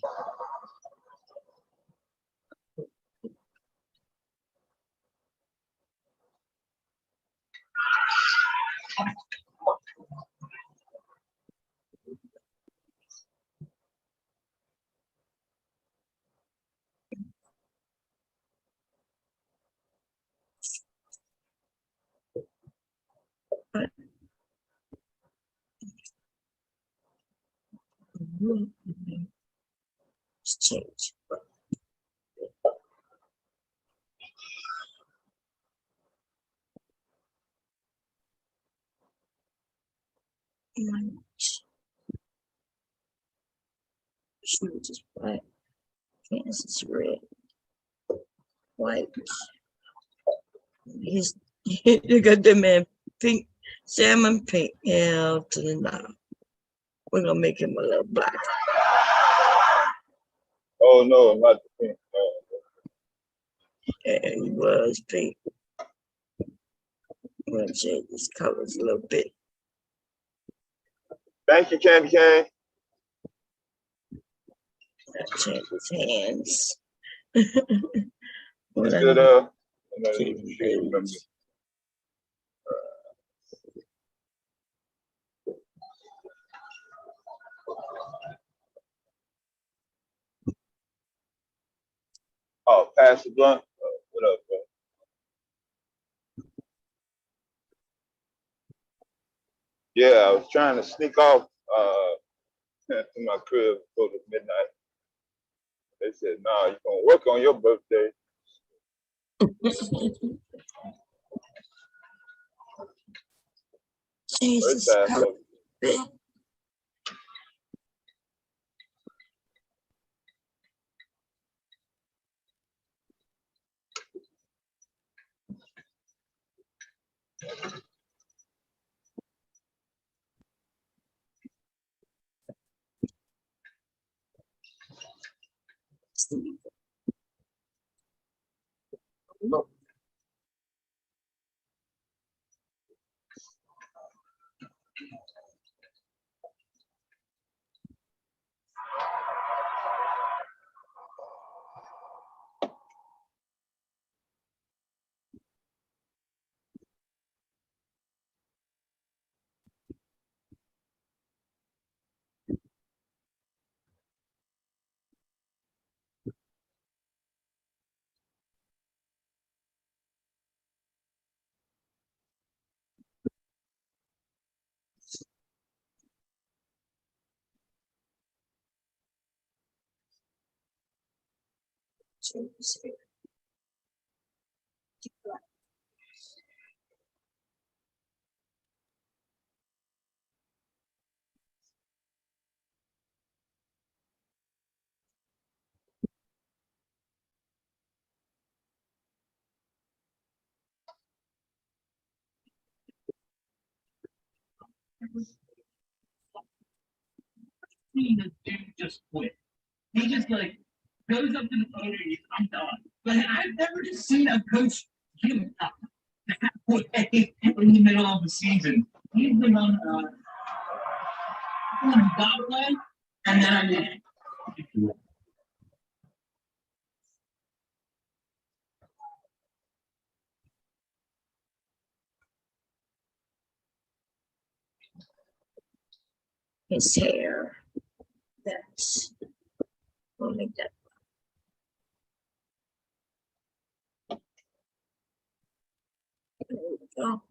Let's change. Shoes is black. Pants is red. White. He's you got them in pink, salmon pink. Yeah, to the now. We're gonna make him a little black. Oh no, not the pink. Yeah, he was pink. I'm gonna change his colors a little bit. Thank you, Candy Cane. Change his hands. What oh, Pastor Blunt. What up, bro? Yeah, I was trying to sneak off to my crib before the midnight. They said, "Nah, you gonna work on your birthday." Jesus, First half of it. Look. Seen the dude just quit. He just like goes up to the phone and he's, I'm done. But I've never seen a coach give up halfway in the middle of the season. He's been on Godwin, and then I did. His hair. That's we'll make that. There we go.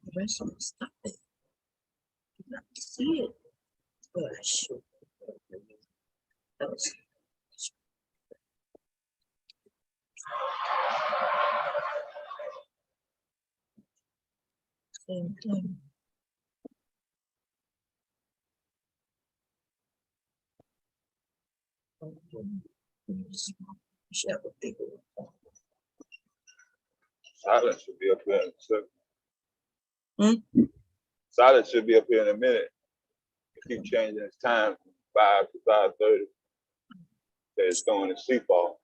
The rest of the stuff is not to see it. But I should. That was same thing. Share with people. Silence should be up here in a second. Silence should be up here in a minute. Keep changing its time from 5 to 5:30. It's going to sleep off.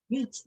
Yes.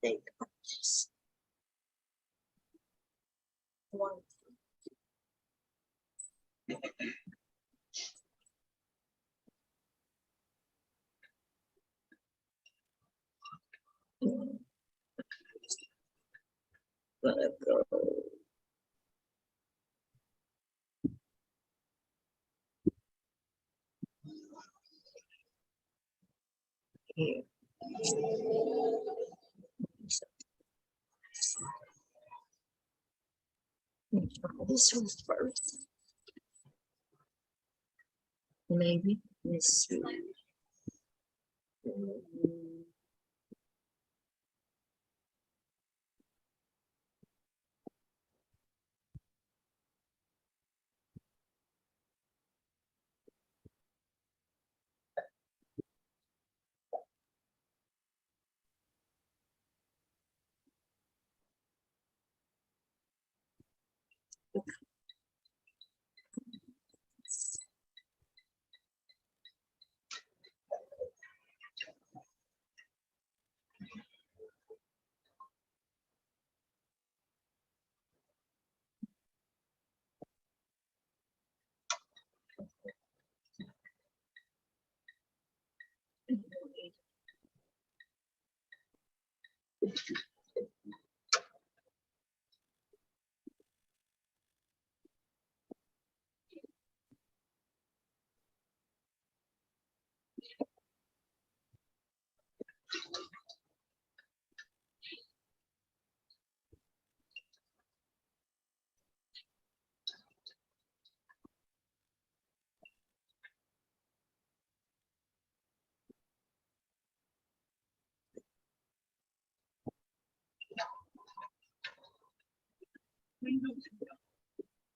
Think just one. Gonna go. Here. This one's first. Maybe this one.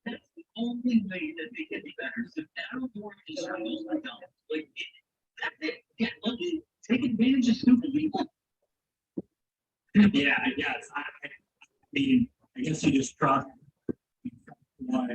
That's the only way that they get better. So now more struggles like that's it. Get lucky. Take advantage of stupid people. Yeah, I guess. I mean, I guess you just trust what.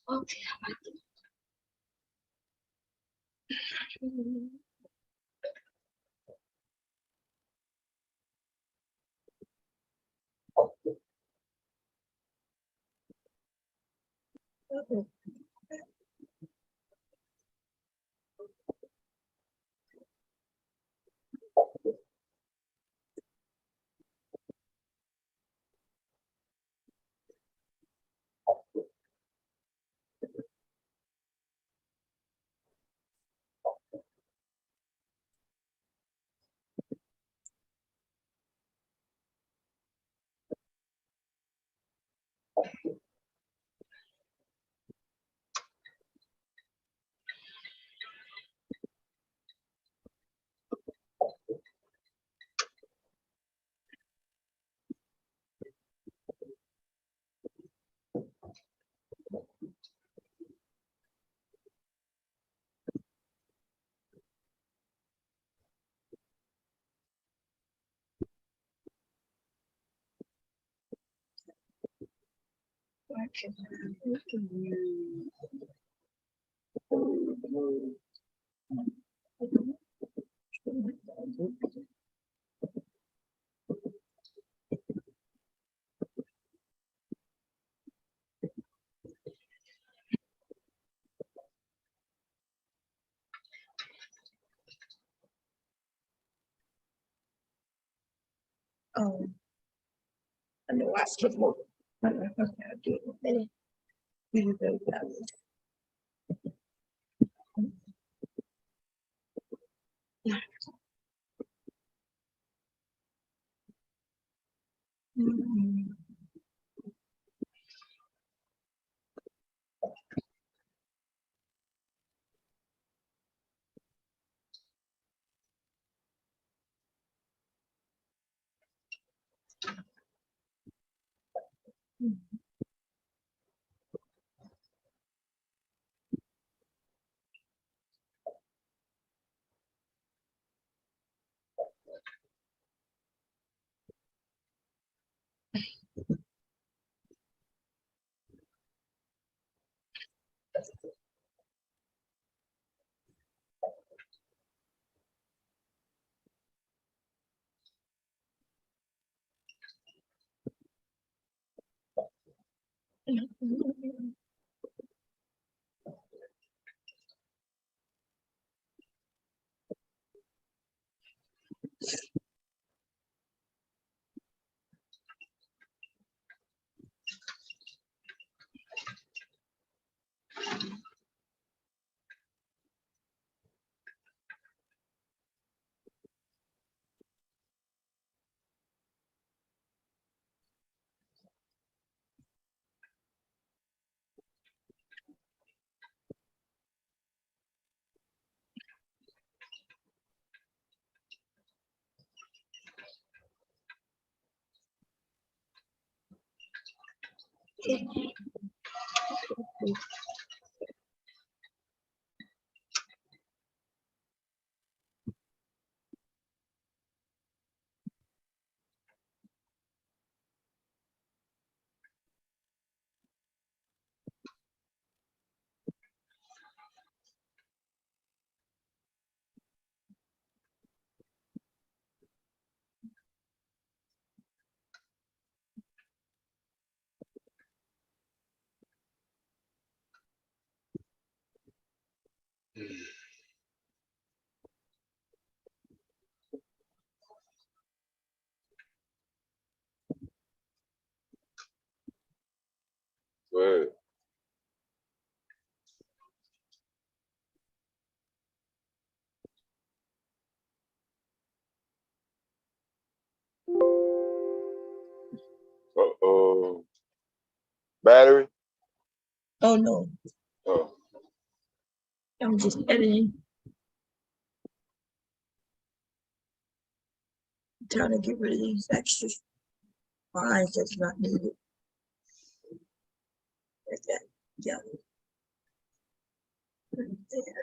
Okay. Okay. I know I skipped more. I'll do it in a minute. You go back. Right. Uh-oh. Battery? Oh no, Oh. I'm just editing. I'm trying to get rid of these extra lines that's not needed. Like that. Yeah. Right there.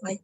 Like